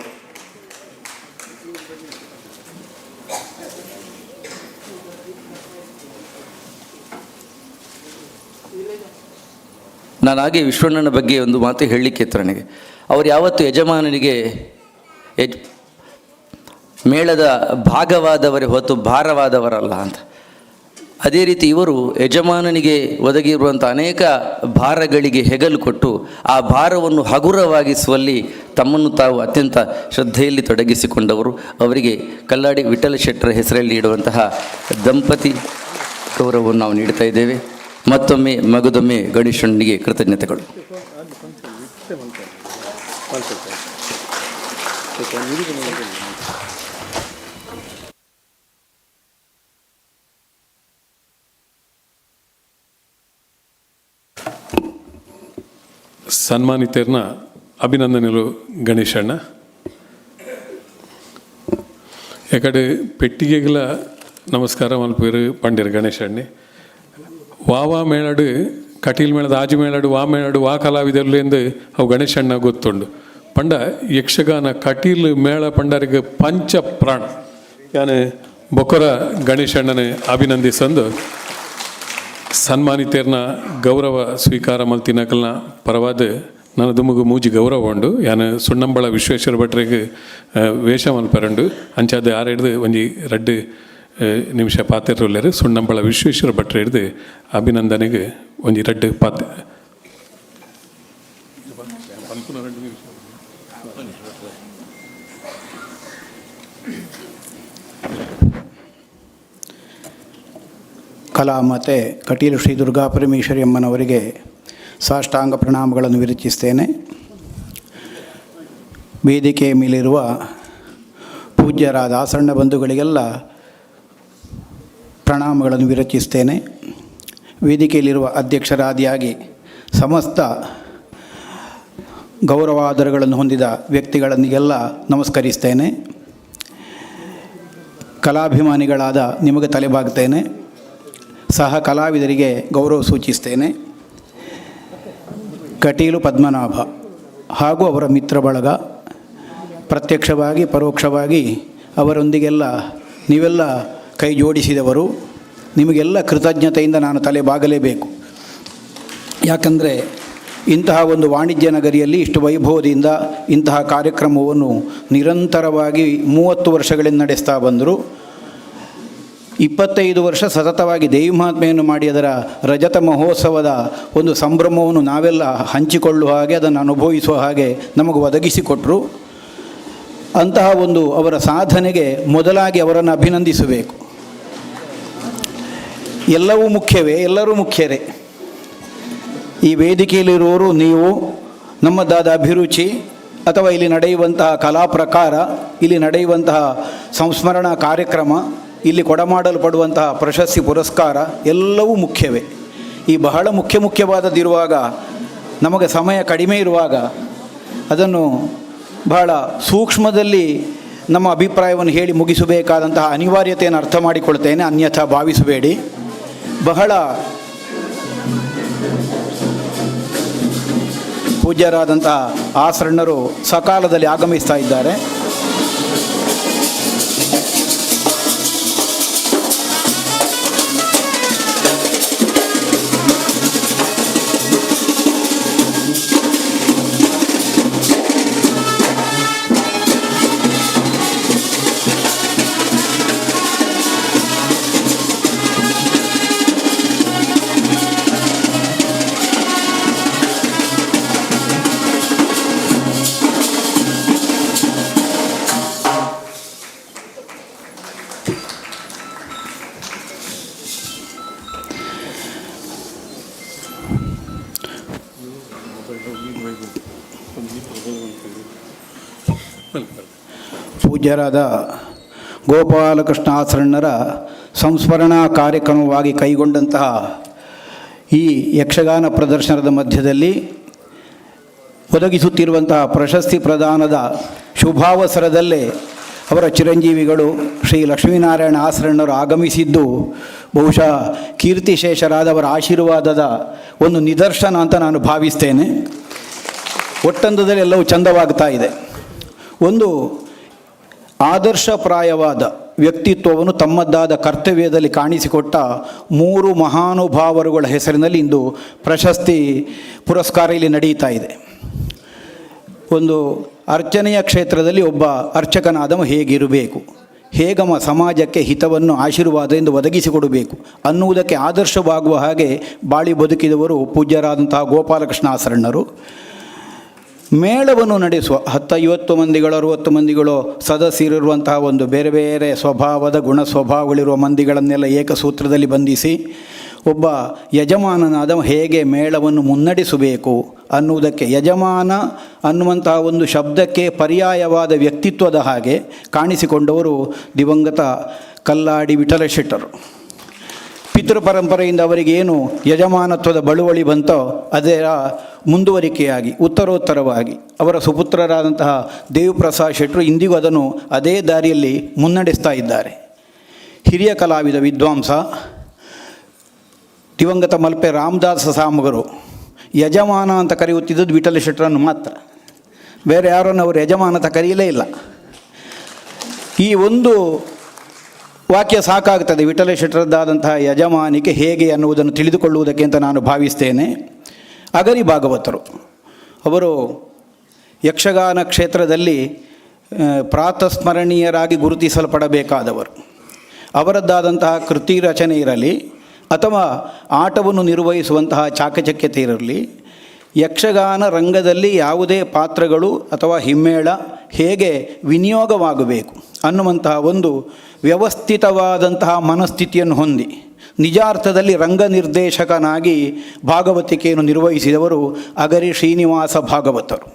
ನಾನು ಹಾಗೆ ವಿಶ್ವಣ್ಣನ ಬಗ್ಗೆ ಒಂದು ಮಾತು ಹೇಳಲಿಕ್ಕೆ ಇತ್ತು ನನಗೆ. ಅವರು ಯಾವತ್ತು ಯಜಮಾನನಿಗೆ ಮೇಳದ ಭಾಗವಾದವರೇ ಹೊತ್ತು ಭಾರವಾದವರಲ್ಲ ಅಂತ. ಅದೇ ರೀತಿ ಇವರು ಯಜಮಾನನಿಗೆ ಒದಗಿರುವಂಥ ಅನೇಕ ಭಾರಗಳಿಗೆ ಹೆಗಲು ಕೊಟ್ಟು ಆ ಭಾರವನ್ನು ಹಗುರವಾಗಿಸುವಲ್ಲಿ ತಮ್ಮನ್ನು ತಾವು ಅತ್ಯಂತ ಶ್ರದ್ಧೆಯಲ್ಲಿ ತೊಡಗಿಸಿಕೊಂಡವರು. ಅವರಿಗೆ ಕಲ್ಲಾಡಿ ವಿಠಲ ಶೆಟ್ಟರ ಹೆಸರಲ್ಲಿ ಇಡುವಂತಹ ದಂಪತಿ ಗೌರವವನ್ನು ನಾವು ನೀಡ್ತಾ ಇದ್ದೇವೆ. ಮತ್ತೊಮ್ಮೆ ಮಗದೊಮ್ಮೆ ಗಣೇಶನಿಗೆ ಕೃತಜ್ಞತೆಗಳು. ಸನ್ಮಾನಿತರನ್ನ ಅಭಿನಂದನೆಗಳು ಗಣೇಶಣ್ಣ. ಯಾಕಡೆ ಪೆಟ್ಟಿಗೆಗಳ ನಮಸ್ಕಾರ ಮಲ್ಪೇರು ಪಂಡಿರ ಗಣೇಶಣ್ಣೆ. ವಾ ಮೇಳಡು ಕಟೀಲ್ ಮೇಳದ ಆಜು ಮೇಳಡು ವಾ ಕಲಾವಿದರು ಎಂದು ಅವು ಗಣೇಶಣ್ಣ ಗೊತ್ತುಂಡು. ಪಂಡ ಯಕ್ಷಗಾನ ಕಟೀಲ್ ಮೇಳ ಪಂಡರಿಗೆ ಪಂಚ ಪ್ರಾಣ. ಯಾನು ಬೊಕ್ಕರ ಗಣೇಶಣ್ಣನ ಅಭಿನಂದಿಸಂದು ಸನ್ಮಾನಿತರನ್ನ ಗೌರವ ಸ್ವೀಕಾರ ಮಲ್ತಿನಕಲ್ನ ಪರವಾದ ನನ್ನ ದುಮುಗು ಮೂಜಿ ಗೌರವ ಉಂಡು. ಯಾನು ಸುಣ್ಣಂಬಳ ವಿಶ್ವೇಶ್ವರ ಭಟ್ರಿಗೆ ವೇಷ ಮಲ್ಪರಂಡು ಅಂಚಾದ ಯಾರು ಹಿಡ್ದು ಒಂಜಿ 2 ನಿಮಿಷ ಪಾತ್ರೆರು ಸುಣ್ಣಂಬಳ ವಿಶ್ವೇಶ್ವರ ಭಟ್ರು ಹಿಡ್ದು ಅಭಿನಂದನೆಗೆ ಒಂಜಿ 2 ಪಾತ್ರೆ ಕಲಾಮಾತೆ ಕಟೀಲು ಶ್ರೀ ದುರ್ಗಾ ಪರಮೇಶ್ವರಿ ಅಮ್ಮನವರಿಗೆ ಸಾಷ್ಟಾಂಗ ಪ್ರಣಾಮಗಳನ್ನು ವಿರಚಿಸ್ತೇನೆ. ವೇದಿಕೆಯ ಮೇಲಿರುವ ಪೂಜ್ಯರಾದ ಆಸಣ್ಣ ಬಂಧುಗಳಿಗೆಲ್ಲ ಪ್ರಣಾಮಗಳನ್ನು ವಿರಚಿಸ್ತೇನೆ. ವೇದಿಕೆಯಲ್ಲಿರುವ ಅಧ್ಯಕ್ಷರಾದಿಯಾಗಿ ಸಮಸ್ತ ಗೌರವಾದರಗಳನ್ನು ಹೊಂದಿದ ವ್ಯಕ್ತಿಗಳನ್ನಿಗೆಲ್ಲ ನಮಸ್ಕರಿಸ್ತೇನೆ. ಕಲಾಭಿಮಾನಿಗಳಾದ ನಿಮಗೆ ತಲೆಬಾಗ್ತೇನೆ. ಸಹ ಕಲಾವಿದರಿಗೆ ಗೌರವ ಸೂಚಿಸ್ತೇನೆ. ಕಟೀಲು ಪದ್ಮನಾಭ ಹಾಗೂ ಅವರ ಮಿತ್ರ ಬಳಗ ಪ್ರತ್ಯಕ್ಷವಾಗಿ ಪರೋಕ್ಷವಾಗಿ ಅವರೊಂದಿಗೆಲ್ಲ ನೀವೆಲ್ಲ ಕೈ ಜೋಡಿಸಿದವರು. ನಿಮಗೆಲ್ಲ ಕೃತಜ್ಞತೆಯಿಂದ ನಾನು ತಲೆ ಬಾಗಲೇಬೇಕು. ಯಾಕಂದರೆ ಇಂತಹ ಒಂದು ವಾಣಿಜ್ಯ ನಗರಿಯಲ್ಲಿ ಇಷ್ಟು ವೈಭವದಿಂದ ಇಂತಹ ಕಾರ್ಯಕ್ರಮವನ್ನು ನಿರಂತರವಾಗಿ 30 ವರ್ಷಗಳಿಂದ ನಡೆಸ್ತಾ ಬಂದರು. 25 ವರ್ಷ ಸತತವಾಗಿ ದೇವಿ ಮಹಾತ್ಮೆಯನ್ನು ಮಾಡಿ ಅದರ ರಜತ ಮಹೋತ್ಸವದ ಒಂದು ಸಂಭ್ರಮವನ್ನು ನಾವೆಲ್ಲ ಹಂಚಿಕೊಳ್ಳುವ ಹಾಗೆ ಅದನ್ನು ಅನುಭವಿಸುವ ಹಾಗೆ ನಮಗೆ ಒದಗಿಸಿಕೊಟ್ಟರು. ಅಂತಹ ಒಂದು ಅವರ ಸಾಧನೆಗೆ ಮೊದಲಾಗಿ ಅವರನ್ನು ಅಭಿನಂದಿಸಬೇಕು. ಎಲ್ಲವೂ ಮುಖ್ಯವೇ, ಎಲ್ಲರೂ ಮುಖ್ಯರೇ. ಈ ವೇದಿಕೆಯಲ್ಲಿರುವವರು ನೀವು ನಮ್ಮದಾದ ಅಭಿರುಚಿ ಅಥವಾ ಇಲ್ಲಿ ನಡೆಯುವಂತಹ ಕಲಾ ಪ್ರಕಾರ, ಇಲ್ಲಿ ನಡೆಯುವಂತಹ ಸಂಸ್ಮರಣಾ ಕಾರ್ಯಕ್ರಮ, ಇಲ್ಲಿ ಕೊಡಮಾಡಲ್ಪಡುವಂತಹ ಪ್ರಶಸ್ತಿ ಪುರಸ್ಕಾರ ಎಲ್ಲವೂ ಮುಖ್ಯವೇ. ಈ ಬಹಳ ಮುಖ್ಯವಾದದಿರುವಾಗ, ನಮಗೆ ಸಮಯ ಕಡಿಮೆ ಇರುವಾಗ ಅದನ್ನು ಬಹಳ ಸೂಕ್ಷ್ಮದಲ್ಲಿ ನಮ್ಮ ಅಭಿಪ್ರಾಯವನ್ನು ಹೇಳಿ ಮುಗಿಸಬೇಕಾದಂತಹ ಅನಿವಾರ್ಯತೆಯನ್ನು ಅರ್ಥ ಮಾಡಿಕೊಳ್ತೇನೆ, ಅನ್ಯಥಾ ಭಾವಿಸಬೇಡಿ. ಬಹಳ ಪೂಜ್ಯರಾದಂತಹ ಆಸರಣರು ಸಕಾಲದಲ್ಲಿ ಆಗಮಿಸ್ತಾ ಇದ್ದಾರೆ. ಪೂಜ್ಯರಾದ ಗೋಪಾಲಕೃಷ್ಣ ಆಸರಣ್ಣರ ಸಂಸ್ಮರಣಾ ಕಾರ್ಯಕ್ರಮವಾಗಿ ಕೈಗೊಂಡಂತಹ ಈ ಯಕ್ಷಗಾನ ಪ್ರದರ್ಶನದ ಮಧ್ಯದಲ್ಲಿ ಒದಗಿಸುತ್ತಿರುವಂತಹ ಪ್ರಶಸ್ತಿ ಪ್ರದಾನದ ಶುಭಾವಸರದಲ್ಲೇ ಅವರ ಚಿರಂಜೀವಿಗಳು ಶ್ರೀ ಲಕ್ಷ್ಮೀನಾರಾಯಣ ಆಸರಣ್ಣರು ಆಗಮಿಸಿದ್ದು ಬಹುಶಃ ಕೀರ್ತಿಶೇಷರಾದವರ ಆಶೀರ್ವಾದದ ಒಂದು ನಿದರ್ಶನ ಅಂತ ನಾನು ಭಾವಿಸ್ತೇನೆ. ಒಟ್ಟಂದದಲ್ಲಿ ಎಲ್ಲವೂ ಚಂದವಾಗ್ತಾ ಇದೆ. ಒಂದು ಆದರ್ಶಪ್ರಾಯವಾದ ವ್ಯಕ್ತಿತ್ವವನ್ನು ತಮ್ಮದ್ದಾದ ಕರ್ತವ್ಯದಲ್ಲಿ ಕಾಣಿಸಿಕೊಟ್ಟ 3 ಮಹಾನುಭಾವರುಗಳ ಹೆಸರಿನಲ್ಲಿ ಇಂದು ಪ್ರಶಸ್ತಿ ಪುರಸ್ಕಾರ ಇಲ್ಲಿ ನಡೀತಾ ಇದೆ. ಒಂದು ಅರ್ಚನೆಯ ಕ್ಷೇತ್ರದಲ್ಲಿ ಒಬ್ಬ ಅರ್ಚಕನಾದವ ಹೇಗಿರಬೇಕು, ಹೇಗಮ್ಮ ಸಮಾಜಕ್ಕೆ ಹಿತವನ್ನು ಆಶೀರ್ವಾದದಿಂದ ಒದಗಿಸಿಕೊಡಬೇಕು ಅನ್ನುವುದಕ್ಕೆ ಆದರ್ಶವಾಗುವ ಹಾಗೆ ಬಾಳಿ ಬದುಕಿದವರು ಪೂಜ್ಯರಾದಂತಹ ಗೋಪಾಲಕೃಷ್ಣ ಆಸರಣ್ಣರು. ಮೇಳವನ್ನು ನಡೆಸುವ 10-50 ಮಂದಿಗಳು 60 ಮಂದಿಗಳು ಸದಸ್ಯರಿರುವಂತಹ ಒಂದು ಬೇರೆ ಬೇರೆ ಸ್ವಭಾವದ ಗುಣ ಸ್ವಭಾವಗಳಿರುವ ಮಂದಿಗಳನ್ನೆಲ್ಲ ಏಕಸೂತ್ರದಲ್ಲಿ ಬಂಧಿಸಿ ಒಬ್ಬ ಯಜಮಾನನಾದ ಹೇಗೆ ಮೇಳವನ್ನು ಮುನ್ನಡೆಸಬೇಕು ಅನ್ನುವುದಕ್ಕೆ ಯಜಮಾನ ಅನ್ನುವಂತಹ ಒಂದು ಶಬ್ದಕ್ಕೆ ಪರ್ಯಾಯವಾದ ವ್ಯಕ್ತಿತ್ವದ ಹಾಗೆ ಕಾಣಿಸಿಕೊಂಡವರು ದಿವಂಗತ ಕಲ್ಲಾಡಿ ವಿಠಲ ಶೆಟ್ಟರು. ಪಿತೃಪರಂಪರೆಯಿಂದ ಅವರಿಗೇನು ಯಜಮಾನತ್ವದ ಬಳುವಳಿ ಬಂತೋ ಅದರ ಮುಂದುವರಿಕೆಯಾಗಿ ಉತ್ತರೋತ್ತರವಾಗಿ ಅವರ ಸುಪುತ್ರರಾದಂತಹ ದೇವಪ್ರಸಾದ್ ಶೆಟ್ಟರು ಇಂದಿಗೂ ಅದನ್ನು ಅದೇ ದಾರಿಯಲ್ಲಿ ಮುನ್ನಡೆಸ್ತಾ ಇದ್ದಾರೆ. ಹಿರಿಯ ಕಲಾವಿದ ವಿದ್ವಾಂಸ ದಿವಂಗತ ಮಲ್ಪೆ ರಾಮದಾಸ ಸಾಮಗರು ಯಜಮಾನ ಅಂತ ಕರೆಯುತ್ತಿದ್ದದ್ದು ವಿಠಲ ಶೆಟ್ಟರನ್ನು ಮಾತ್ರ, ಬೇರೆ ಯಾರನ್ನು ಅವರು ಯಜಮಾನ ಅಂತ ಕರೆಯಲೇ ಇಲ್ಲ. ಈ ಒಂದು ವಾಕ್ಯ ಸಾಕಾಗ್ತದೆ ವಿಠಲ ಶೆಟ್ಟರದ್ದಾದಂತಹ ಯಜಮಾನಿಕೆ ಹೇಗೆ ಅನ್ನುವುದನ್ನು ತಿಳಿದುಕೊಳ್ಳುವುದಕ್ಕೆ ಅಂತ ನಾನು ಭಾವಿಸ್ತೇನೆ. ಅಗರಿ ಭಾಗವತರು ಅವರು ಯಕ್ಷಗಾನ ಕ್ಷೇತ್ರದಲ್ಲಿ ಪ್ರಾತಸ್ಮರಣೀಯರಾಗಿ ಗುರುತಿಸಲ್ಪಡಬೇಕಾದವರು. ಅವರದ್ದಾದಂತಹ ಕೃತಿ ರಚನೆ ಇರಲಿ ಅಥವಾ ಆಟವನ್ನು ನಿರ್ವಹಿಸುವಂತಹ ಚಾಕಚಕ್ಯತೆ ಇರಲಿ, ಯಕ್ಷಗಾನ ರಂಗದಲ್ಲಿ ಯಾವುದೇ ಪಾತ್ರಗಳು ಅಥವಾ ಹಿಮ್ಮೇಳ ಹೇಗೆ ವಿನಿಯೋಗವಾಗಬೇಕು ಅನ್ನುವಂತಹ ಒಂದು ವ್ಯವಸ್ಥಿತವಾದಂತಹ ಮನಸ್ಥಿತಿಯನ್ನು ಹೊಂದಿ ನಿಜಾರ್ಥದಲ್ಲಿ ರಂಗ ನಿರ್ದೇಶಕನಾಗಿ ಭಾಗವತಿಕೆಯನ್ನು ನಿರ್ವಹಿಸಿದವರು ಅಗರಿ ಶ್ರೀನಿವಾಸ ಭಾಗವತರು.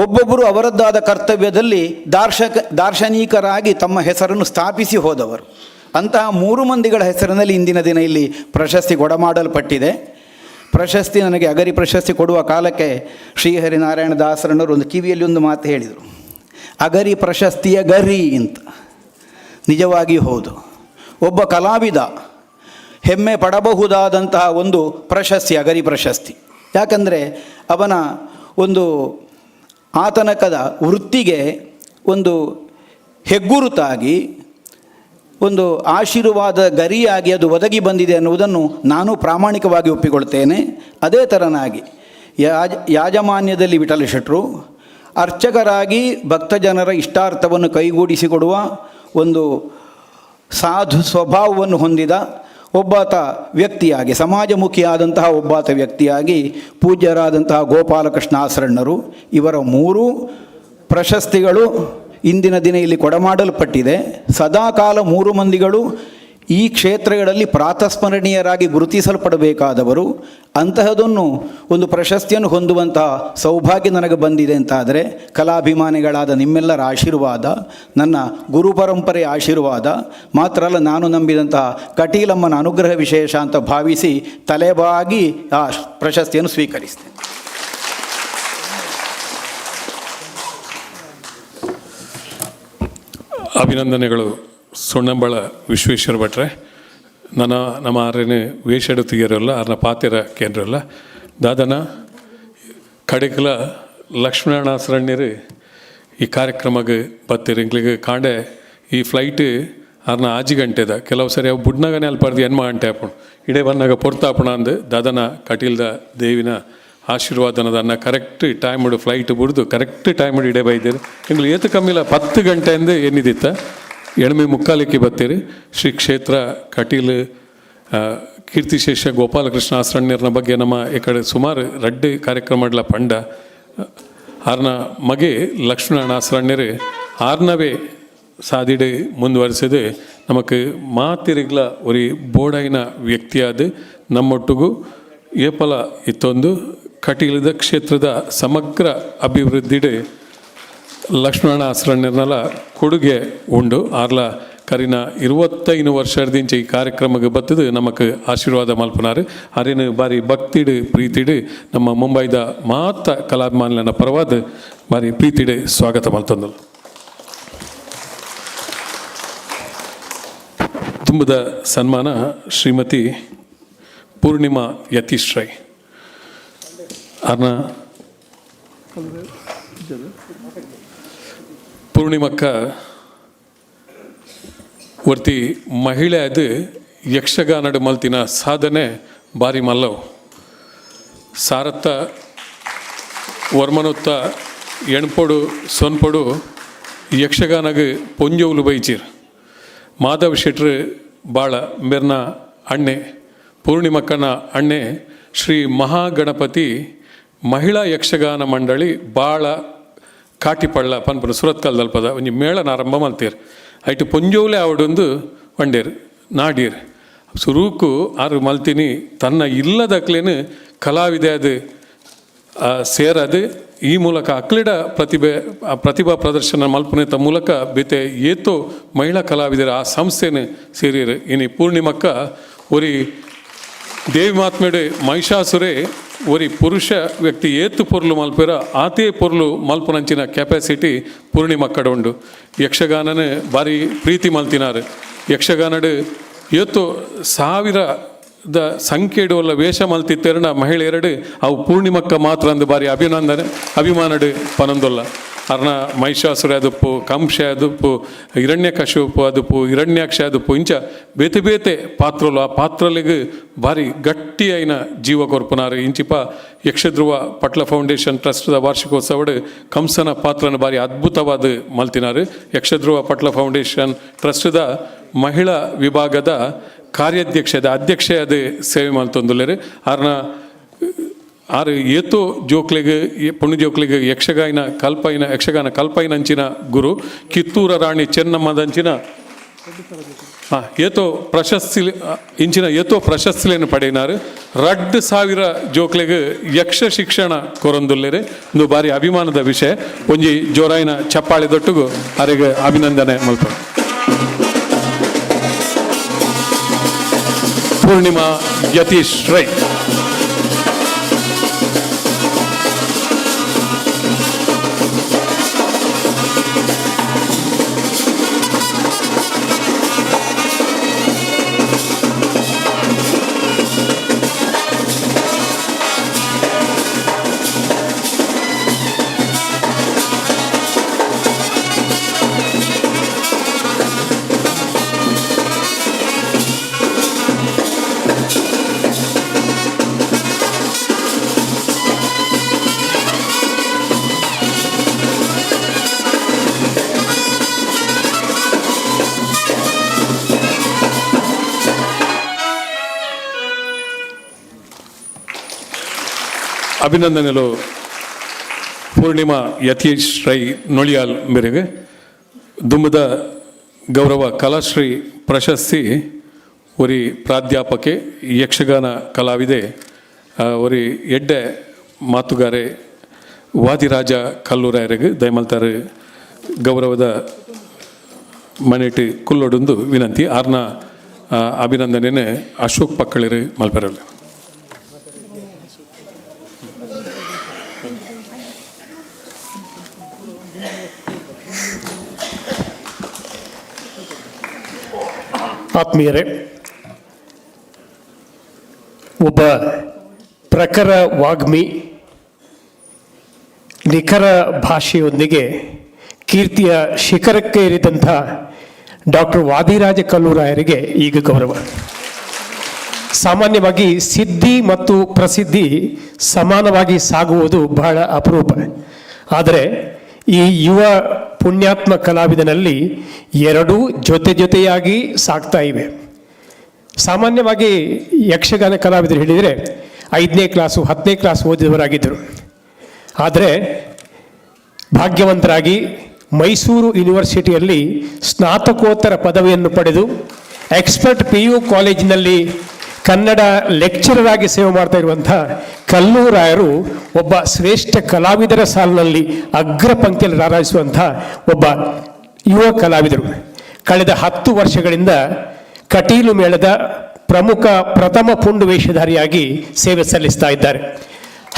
ಒಬ್ಬೊಬ್ಬರು ಅವರದ್ದಾದ ಕರ್ತವ್ಯದಲ್ಲಿ ದಾರ್ಶನಿಕರಾಗಿ ತಮ್ಮ ಹೆಸರನ್ನು ಸ್ಥಾಪಿಸಿ ಹೋದವರು. ಅಂತಹ 3 ಮಂದಿಗಳ ಹೆಸರಿನಲ್ಲಿ ಇಂದಿನ ದಿನ ಇಲ್ಲಿ ಪ್ರಶಸ್ತಿ ಕೊಡಮಾಡಲ್ಪಟ್ಟಿದೆ. ಪ್ರಶಸ್ತಿ ನನಗೆ ಅಗರಿ ಪ್ರಶಸ್ತಿ ಕೊಡುವ ಕಾಲಕ್ಕೆ ಶ್ರೀಹರಿನಾರಾಯಣ ದಾಸರಣ್ಣವರು ಒಂದು ಕಿವಿಯಲ್ಲಿ ಒಂದು ಮಾತು ಹೇಳಿದರು, ಅಗರಿ ಪ್ರಶಸ್ತಿಯ ಗರಿ ಅಂತ. ನಿಜವಾಗಿಯೂ ಹೌದು, ಒಬ್ಬ ಕಲಾವಿದ ಹೆಮ್ಮೆ ಪಡಬಹುದಾದಂತಹ ಒಂದು ಪ್ರಶಸ್ತಿ ಅಗರಿ ಪ್ರಶಸ್ತಿ. ಯಾಕಂದರೆ ಅವನ ಒಂದು ಆತನಕದ ವೃತ್ತಿಗೆ ಒಂದು ಹೆಗ್ಗುರುತಾಗಿ ಒಂದು ಆಶೀರ್ವಾದ ಗರಿಯಾಗಿ ಅದು ಒದಗಿ ಬಂದಿದೆ ಅನ್ನುವುದನ್ನು ನಾನು ಪ್ರಾಮಾಣಿಕವಾಗಿ ಒಪ್ಪಿಕೊಳ್ತೇನೆ. ಅದೇ ಥರನಾಗಿ ಯಾಜಮಾನ್ಯದಲ್ಲಿ ವಿಠಲ ಶೆಟ್ಟರು ಅರ್ಚಕರಾಗಿ ಭಕ್ತಜನರ ಇಷ್ಟಾರ್ಥವನ್ನು ಕೈಗೂಡಿಸಿಕೊಡುವ ಒಂದು ಸಾಧು ಸ್ವಭಾವವನ್ನು ಹೊಂದಿದ ಒಬ್ಬಾತ ವ್ಯಕ್ತಿಯಾಗಿ, ಸಮಾಜಮುಖಿಯಾದಂತಹ ಒಬ್ಬಾತ ವ್ಯಕ್ತಿಯಾಗಿ ಪೂಜ್ಯರಾದಂತಹ ಗೋಪಾಲಕೃಷ್ಣ ಆಸರಣ್ಣರು ಇವರ 3 ಪ್ರಶಸ್ತಿಗಳು ಇಂದಿನ ದಿನ ಇಲ್ಲಿ ಕೊಡಮಾಡಲ್ಪಟ್ಟಿದೆ. ಸದಾಕಾಲ 3 ಮಂದಿಗಳು ಈ ಕ್ಷೇತ್ರಗಳಲ್ಲಿ ಪ್ರಾತಸ್ಮರಣೀಯರಾಗಿ ಗುರುತಿಸಲ್ಪಡಬೇಕಾದವರು. ಅಂತಹದನ್ನು ಒಂದು ಪ್ರಶಸ್ತಿಯನ್ನು ಹೊಂದುವಂತಹ ಸೌಭಾಗ್ಯ ನನಗೆ ಬಂದಿದೆ ಅಂತಾದರೆ ಕಲಾಭಿಮಾನಿಗಳಾದ ನಿಮ್ಮೆಲ್ಲರ ಆಶೀರ್ವಾದ, ನನ್ನ ಗುರು ಪರಂಪರೆಯ ಆಶೀರ್ವಾದ ಮಾತ್ರ ಅಲ್ಲ, ನಾನು ನಂಬಿದಂತಹ ಕಟೀಲಮ್ಮನ ಅನುಗ್ರಹ ವಿಶೇಷ ಅಂತ ಭಾವಿಸಿ ತಲೆಬಾಗಿ ಆ ಪ್ರಶಸ್ತಿಯನ್ನು ಸ್ವೀಕರಿಸ್ತೇನೆ. ಅಭಿನಂದನೆಗಳು ಸುಣ್ಣಂಬಳ ವಿಶ್ವೇಶ್ವರ ಭಟ್ರೆ. ನಮ್ಮ ಆರನೇ ವೇಷಡು ತೆಗಿಯರಲ್ಲ ಆರನ ಪಾತೆರ ಕೇಂದ್ರಲ್ಲ ದಾದನ ಕಡೆಕಲ ಲಕ್ಷ್ಮಣಾಸರಣ್ಯರು ಈ ಕಾರ್ಯಕ್ರಮಕ್ಕೆ ಬತ್ತೀರಿ. ಇಂಗ್ಲಿಗೆ ಕಾಂಡೆ ಈ ಫ್ಲೈಟ್ ಆರ್ನ 5 ಗಂಟೆದ ಕೆಲವು ಸರಿ ಅವು ಬುಡ್ನಾಗನೇ ಅಲ್ಲಿ ಪರ್ದು ಎನ್ಮ ಗಂಟೆ ಹಾಪುಣು ಇಡೇ ಬಂದಾಗ ಪೊರ್ತಾಪಣ ಅಂದು ದಾದನ ಕಟೀಲ್ದ ದೇವಿನ ಆಶೀರ್ವಾದನದ ಅನ್ನ ಕರೆಕ್ಟ್ ಟೈಮ್ ಫ್ಲೈಟ್ ಬಿಡ್ದು ಕರೆಕ್ಟ್ ಟೈಮ್ ಇಡೇ ಬೈದಿರಿ. ಇಂಗ್ಲು ಏತು ಕಮ್ಮಿಲ್ಲ 10 ಗಂಟೆಯಿಂದ ಏನಿದಿತ್ತ 8:45 ಬತ್ತೀರಿ. ಶ್ರೀ ಕ್ಷೇತ್ರ ಕಟೀಲ್ ಕೀರ್ತಿಶೇಷ ಗೋಪಾಲಕೃಷ್ಣ ಆಸರಣ್ಯರನ ಬಗ್ಗೆ ನಮ್ಮ ಈ ಕಡೆ ಸುಮಾರು 2 ಕಾರ್ಯಕ್ರಮಗಳ ಪಂಡ ಆರ್ನ ಮಗೆ ಲಕ್ಷ್ಮಣ ಆಸರಣ್ಯರು ಆರ್ನವೇ ಸಾದಿಡೆ ಮುಂದುವರಿಸಿದೆ ನಮಗೆ ಮಾತಿರಿಗ್ಲ ஒரு ಬೋಡೈನ ವ್ಯಕ್ತಿಯಾದ ನಮ್ಮೊಟ್ಟಿಗೂ ಏಪಲ ಇತ್ತೊಂದು ಕಟೀಲದ ಕ್ಷೇತ್ರದ ಸಮಗ್ರ ಅಭಿವೃದ್ಧಿಡೆ ಲಕ್ಷ್ಮಣ ಆಸರಣ್ಯರ್ನೆಲ್ಲ ಕೊಡುಗೆ ಉಂಡು. ಆರ್ಲ ಕರಿನ 25 ವರ್ಷದಿಂದ ಈ ಕಾರ್ಯಕ್ರಮಕ್ಕೆ ಬತ್ತದು ನಮಗೆ ಆಶೀರ್ವಾದ ಮಲ್ಪನಾರು. ಅರೇನು ಬಾರಿ ಭಕ್ತಿಡು ಪ್ರೀತಿಡು ನಮ್ಮ ಮುಂಬೈದ ಮಾತ ಕಲಾಭಿಮಾನಿನ ಪರವಾದ ಬಾರಿ ಪ್ರೀತಿಡೆ ಸ್ವಾಗತ ಮಲ್ತಂದು. ತುಂಬದ ಸನ್ಮಾನ ಶ್ರೀಮತಿ ಪೂರ್ಣಿಮಾ ಯತೀಶ್ ರೈ. ಪೂರ್ಣಿಮಕ್ಕ ಒರ್ತಿ ಮಹಿಳೆ ಅದು ಯಕ್ಷಗಾನದ ಮಲ್ತಿನ ಸಾಧನೆ ಬಾರಿ ಮಲ್ಲವು. ಸಾರತ್ತ ವರ್ಮನೊತ್ತ ಎಣ್ಪೊಡು ಸೊನ್ಪೊಡು ಯಕ್ಷಗಾನಗೆ ಪೊಂಜೋಲು ಬೈಚೀರ್. ಮಾಧವ್ ಶೆಟ್ರು ಭಾಳ ಮೇರ್ನ ಅಣ್ಣೆ ಪೂರ್ಣಿಮಕ್ಕನ ಅಣ್ಣೆ ಶ್ರೀ ಮಹಾಗಣಪತಿ ಮಹಿಳಾ ಯಕ್ಷಗಾನ ಮಂಡಳಿ ಭಾಳ ಕಾಟಿಪಳ್ಳ ಪನ್ಪುರ ಸುರತ್ಕಲ್ ದಲ್ಪದ ಒಂಜಿ ಮೇಳನ ಆರಂಭ ಮಲ್ತೇರು ಐಟು ಪೊಂಜೋಲೆ ಆವಡೊಂದು ಒಂಡೇರು ನಾಡೀರು ಸುರೂಕು ಆರು ಮಲ್ತಿನಿ ತನ್ನ ಇಲ್ಲದಕ್ಲೇನು ಕಲಾವಿದೆ ಅದು ಸೇರದು ಈ ಮೂಲಕ ಅಕ್ಲಿಡ ಪ್ರತಿಭಾ ಪ್ರದರ್ಶನ ಮಲ್ಪನೆತ ಮೂಲಕ ಬೇತೆ ಏತೋ ಮಹಿಳಾ ಕಲಾವಿದರ ಆ ಸಂಸ್ಥೆನ ಸೇರಿರು ಇನಿ ಪೂರ್ಣಿಮಕ್ಕ ಒರಿ ದೇವಿ ಮಾತ್ಮೇಡೆ ಮಹಿಷಾಸುರೆ ಒರಿ ಪುರುಷ ವ್ಯಕ್ತಿ ಏತು ಪೊರ್ಲು ಮಲ್ಪೆರ ಆತೇ ಪೊರ್ಲು ಮಲ್ಪುನಂಚಿನ ಕೆಪಾಸಿಟಿ ಪೂರ್ಣಿಮಕ್ಕಡ ಉಂಡು ಯಕ್ಷಗಾನನ ಭಾರಿ ಪ್ರೀತಿ ಮಲ್ತಿನಾರು ಯಕ್ಷಗಾನಡು ಏತು ಸಾವಿರದ ಸಂಖ್ಯೆಡು ಒಲ್ಲ ವೇಷ ಮಲ್ತಿತ್ತೆರಡ ಮಹಿಳೆಯರಡು ಅವು ಪೂರ್ಣಿಮಕ್ಕ ಮಾತ್ರ ಅಂದು ಬಾರಿ ಅಭಿಮಾನಡು ಪನೊಂದೊಲ್ಲ ಅರ್ನ ಮಹಿಷಾಸುರ ಅದುಪ್ಪು ಕಂಶ ಅದುಪ್ಪು ಹಿರಣ್ಯಕಶಿಪು ಅದುಪ್ಪು ಹಿರಣ್ಯಾಕ್ಷ ಅದುಪ್ಪು ಇಂಚ ಬೇತೆ ಬೇತೆ ಪಾತ್ರಲು ಆ ಪಾತ್ರಲಿಗೆ ಭಾರಿ ಗಟ್ಟಿ ಐನ ಜೀವ ಕೊರ್ಪುನಾರು ಇಂಚಿಪ ಯಕ್ಷಧ್ರುವ ಪಟ್ಲ ಫೌಂಡೇಶನ್ ಟ್ರಸ್ಟ್ದ ವಾರ್ಷಿಕೋತ್ಸವಡು ಕಂಸನ ಪಾತ್ರನ ಭಾರಿ ಅದ್ಭುತವಾದ ಮಲ್ತಿನಾರು ಯಕ್ಷಧ್ರುವ ಪಟ್ಲ ಫೌಂಡೇಶನ್ ಟ್ರಸ್ಟ್ದ ಮಹಿಳಾ ವಿಭಾಗದ ಕಾರ್ಯಾಧ್ಯಕ್ಷದ ಅಧ್ಯಕ್ಷೆಯಾದ ಸೇವೆ ಮಲ್ತೊಂದುಲ್ಲೇರು ಆರ್ನ ಆರು ಏತೋ ಜೋಕ್ಲೆಗೆ ಪುಣ್ಯ ಜೋಕ್ಲೆಗೆ ಯಕ್ಷಗಾನ ಕಲ್ಪೈನಂಚಿನ ಗುರು ಕಿತ್ತೂರ ರಾಣಿ ಚೆನ್ನಮ್ಮದಂಚಿನ ಏತೋ ಪ್ರಶಸ್ತಿ ಇಂಚಿನ ಏತೋ ಪ್ರಶಸ್ತಿಯನ್ನು ಪಡೆಯಿನಾರು 2,000 ಜೋಕ್ಲೆಗೆ ಯಕ್ಷ ಶಿಕ್ಷಣ ಕೊರೊಂದುಲ್ಲೇರೆ ಒಂದು ಬಾರಿ ಅಭಿಮಾನದ ವಿಷಯ ಒಂಜಿ ಜೋರಾಯಿನ ಚಪ್ಪಾಳೆ ದೊಟ್ಟುಗು ಅವರಿಗೆ ಅಭಿನಂದನೆ ಮಲ್ಪ ಪೂರ್ಣಿಮಾ ಯತೀಶ್ ರೈ. ಅಭಿನಂದನೆಗಳು ಪೂರ್ಣಿಮಾ ಯತೀಶ್ ರೈ ನೊಳಿಯಾಲ್ ಮೇರೆಗೆ ದುಮ್ಮದ ಗೌರವ ಕಲಾಶ್ರೀ ಪ್ರಶಸ್ತಿ ಒರಿ ಪ್ರಾಧ್ಯಾಪಕೆ ಯಕ್ಷಗಾನ ಕಲಾವಿದೆ ಒರಿ ಎಡ್ಡೆ ಮಾತುಗಾರೆ ವಾದಿರಾಜ ಕಲ್ಲೂರಾಯರಿಗೆ ದಯಮಲ್ತಾರೆ ಗೌರವದ ಮನೆಟಿ ಕುಲ್ಲೊಡೊಂದು ವಿನಂತಿ ಆರ್ನ ಅಭಿನಂದನೆ ಅಶೋಕ್ ಪಕ್ಕಳಿರು ಮಲ್ಪೆರಲ್ಲ. ಆತ್ಮೀಯರೇ, ಒಬ್ಬ ಪ್ರಖರ ವಾಗ್ಮಿ, ನಿಖರ ಭಾಷೆಯೊಂದಿಗೆ ಕೀರ್ತಿಯ ಶಿಖರಕ್ಕೆ ಏರಿದಂಥ ಡಾಕ್ಟರ್ ವಾದಿರಾಜ ಕಲ್ಲೂರಾಯರಿಗೆ ಈಗ ಗೌರವ. ಸಾಮಾನ್ಯವಾಗಿ ಸಿದ್ಧಿ ಮತ್ತು ಪ್ರಸಿದ್ಧಿ ಸಮಾನವಾಗಿ ಸಾಗುವುದು ಬಹಳ ಅಪರೂಪ. ಆದರೆ ಈ ಯುವ ಪುಣ್ಯಾತ್ಮ ಕಲಾವಿದನಲ್ಲಿ ಎರಡೂ ಜೊತೆಯಾಗಿ ಸಾಗ್ತಾ ಇವೆ. ಸಾಮಾನ್ಯವಾಗಿ ಯಕ್ಷಗಾನ ಕಲಾವಿದರು ಹೇಳಿದರೆ 5ನೇ ಕ್ಲಾಸು 10ನೇ ಕ್ಲಾಸ್ ಓದಿದವರಾಗಿದ್ದರು. ಆದರೆ ಭಾಗ್ಯವಂತರಾಗಿ ಮೈಸೂರು ಯೂನಿವರ್ಸಿಟಿಯಲ್ಲಿ ಸ್ನಾತಕೋತ್ತರ ಪದವಿಯನ್ನು ಪಡೆದು ಎಕ್ಸ್ಪರ್ಟ್ PU ಕಾಲೇಜಿನಲ್ಲಿ ಕನ್ನಡ ಲೆಕ್ಚರರ್ ಆಗಿ ಸೇವೆ ಮಾಡ್ತಾ ಇರುವಂಥ ಕಲ್ಲೂರಾಯರು ಒಬ್ಬ ಶ್ರೇಷ್ಠ ಕಲಾವಿದರ ಸಾಲಿನಲ್ಲಿ ಅಗ್ರ ಪಂಕ್ತಿಯಲ್ಲಿ ರಾರಾಜಿಸುವಂಥ ಒಬ್ಬ ಯುವ ಕಲಾವಿದರು. ಕಳೆದ 10 ವರ್ಷಗಳಿಂದ ಕಟೀಲು ಮೇಳದ ಪ್ರಥಮ ಪುಂಡು ವೇಷಧಾರಿಯಾಗಿ ಸೇವೆ ಸಲ್ಲಿಸ್ತಾ ಇದ್ದಾರೆ.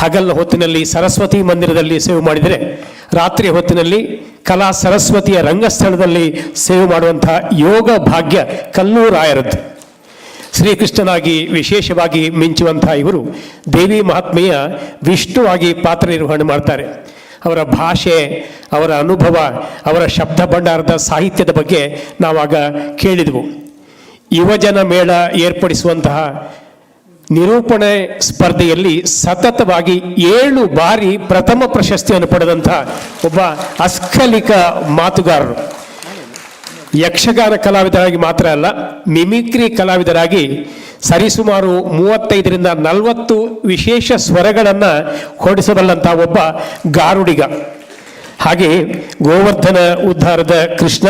ಹಗಲಿನ ಹೊತ್ತಿನಲ್ಲಿ ಸರಸ್ವತಿ ಮಂದಿರದಲ್ಲಿ ಸೇವೆ ಮಾಡಿದರೆ, ರಾತ್ರಿ ಹೊತ್ತಿನಲ್ಲಿ ಕಲಾ ಸರಸ್ವತಿಯ ರಂಗಸ್ಥಳದಲ್ಲಿ ಸೇವೆ ಮಾಡುವಂಥ ಯೋಗ ಭಾಗ್ಯ ಕಲ್ಲೂರಾಯರದ್ದು. ಶ್ರೀಕೃಷ್ಣನಾಗಿ ವಿಶೇಷವಾಗಿ ಮಿಂಚುವಂಥ ಇವರು ದೇವಿ ಮಹಾತ್ಮೆಯ ವಿಷ್ಣುವಾಗಿ ಪಾತ್ರ ನಿರ್ವಹಣೆ ಮಾಡ್ತಾರೆ. ಅವರ ಭಾಷೆ, ಅವರ ಅನುಭವ, ಅವರ ಶಬ್ದ ಭಂಡಾರದ ಸಾಹಿತ್ಯದ ಬಗ್ಗೆ ನಾವಾಗ ಕೇಳಿದೆವು. ಯುವಜನ ಮೇಳ ಏರ್ಪಡಿಸುವಂತಹ ನಿರೂಪಣೆ ಸ್ಪರ್ಧೆಯಲ್ಲಿ ಸತತವಾಗಿ 7 ಬಾರಿ ಪ್ರಥಮ ಪ್ರಶಸ್ತಿಯನ್ನು ಪಡೆದಂಥ ಒಬ್ಬ ಅಸ್ಖಲಿಕ ಮಾತುಗಾರರು. ಯಕ್ಷಗಾನ ಕಲಾವಿದರಾಗಿ ಮಾತ್ರ ಅಲ್ಲ, ಮಿಮಿಕ್ರಿ ಕಲಾವಿದರಾಗಿ ಸರಿಸುಮಾರು 35-40 ವಿಶೇಷ ಸ್ವರಗಳನ್ನು ಹೊಡಿಸಬಲ್ಲಂಥ ಒಬ್ಬ ಗಾರುಡಿಗ. ಹಾಗೆ ಗೋವರ್ಧನ ಉದ್ಧಾರದ ಕೃಷ್ಣ,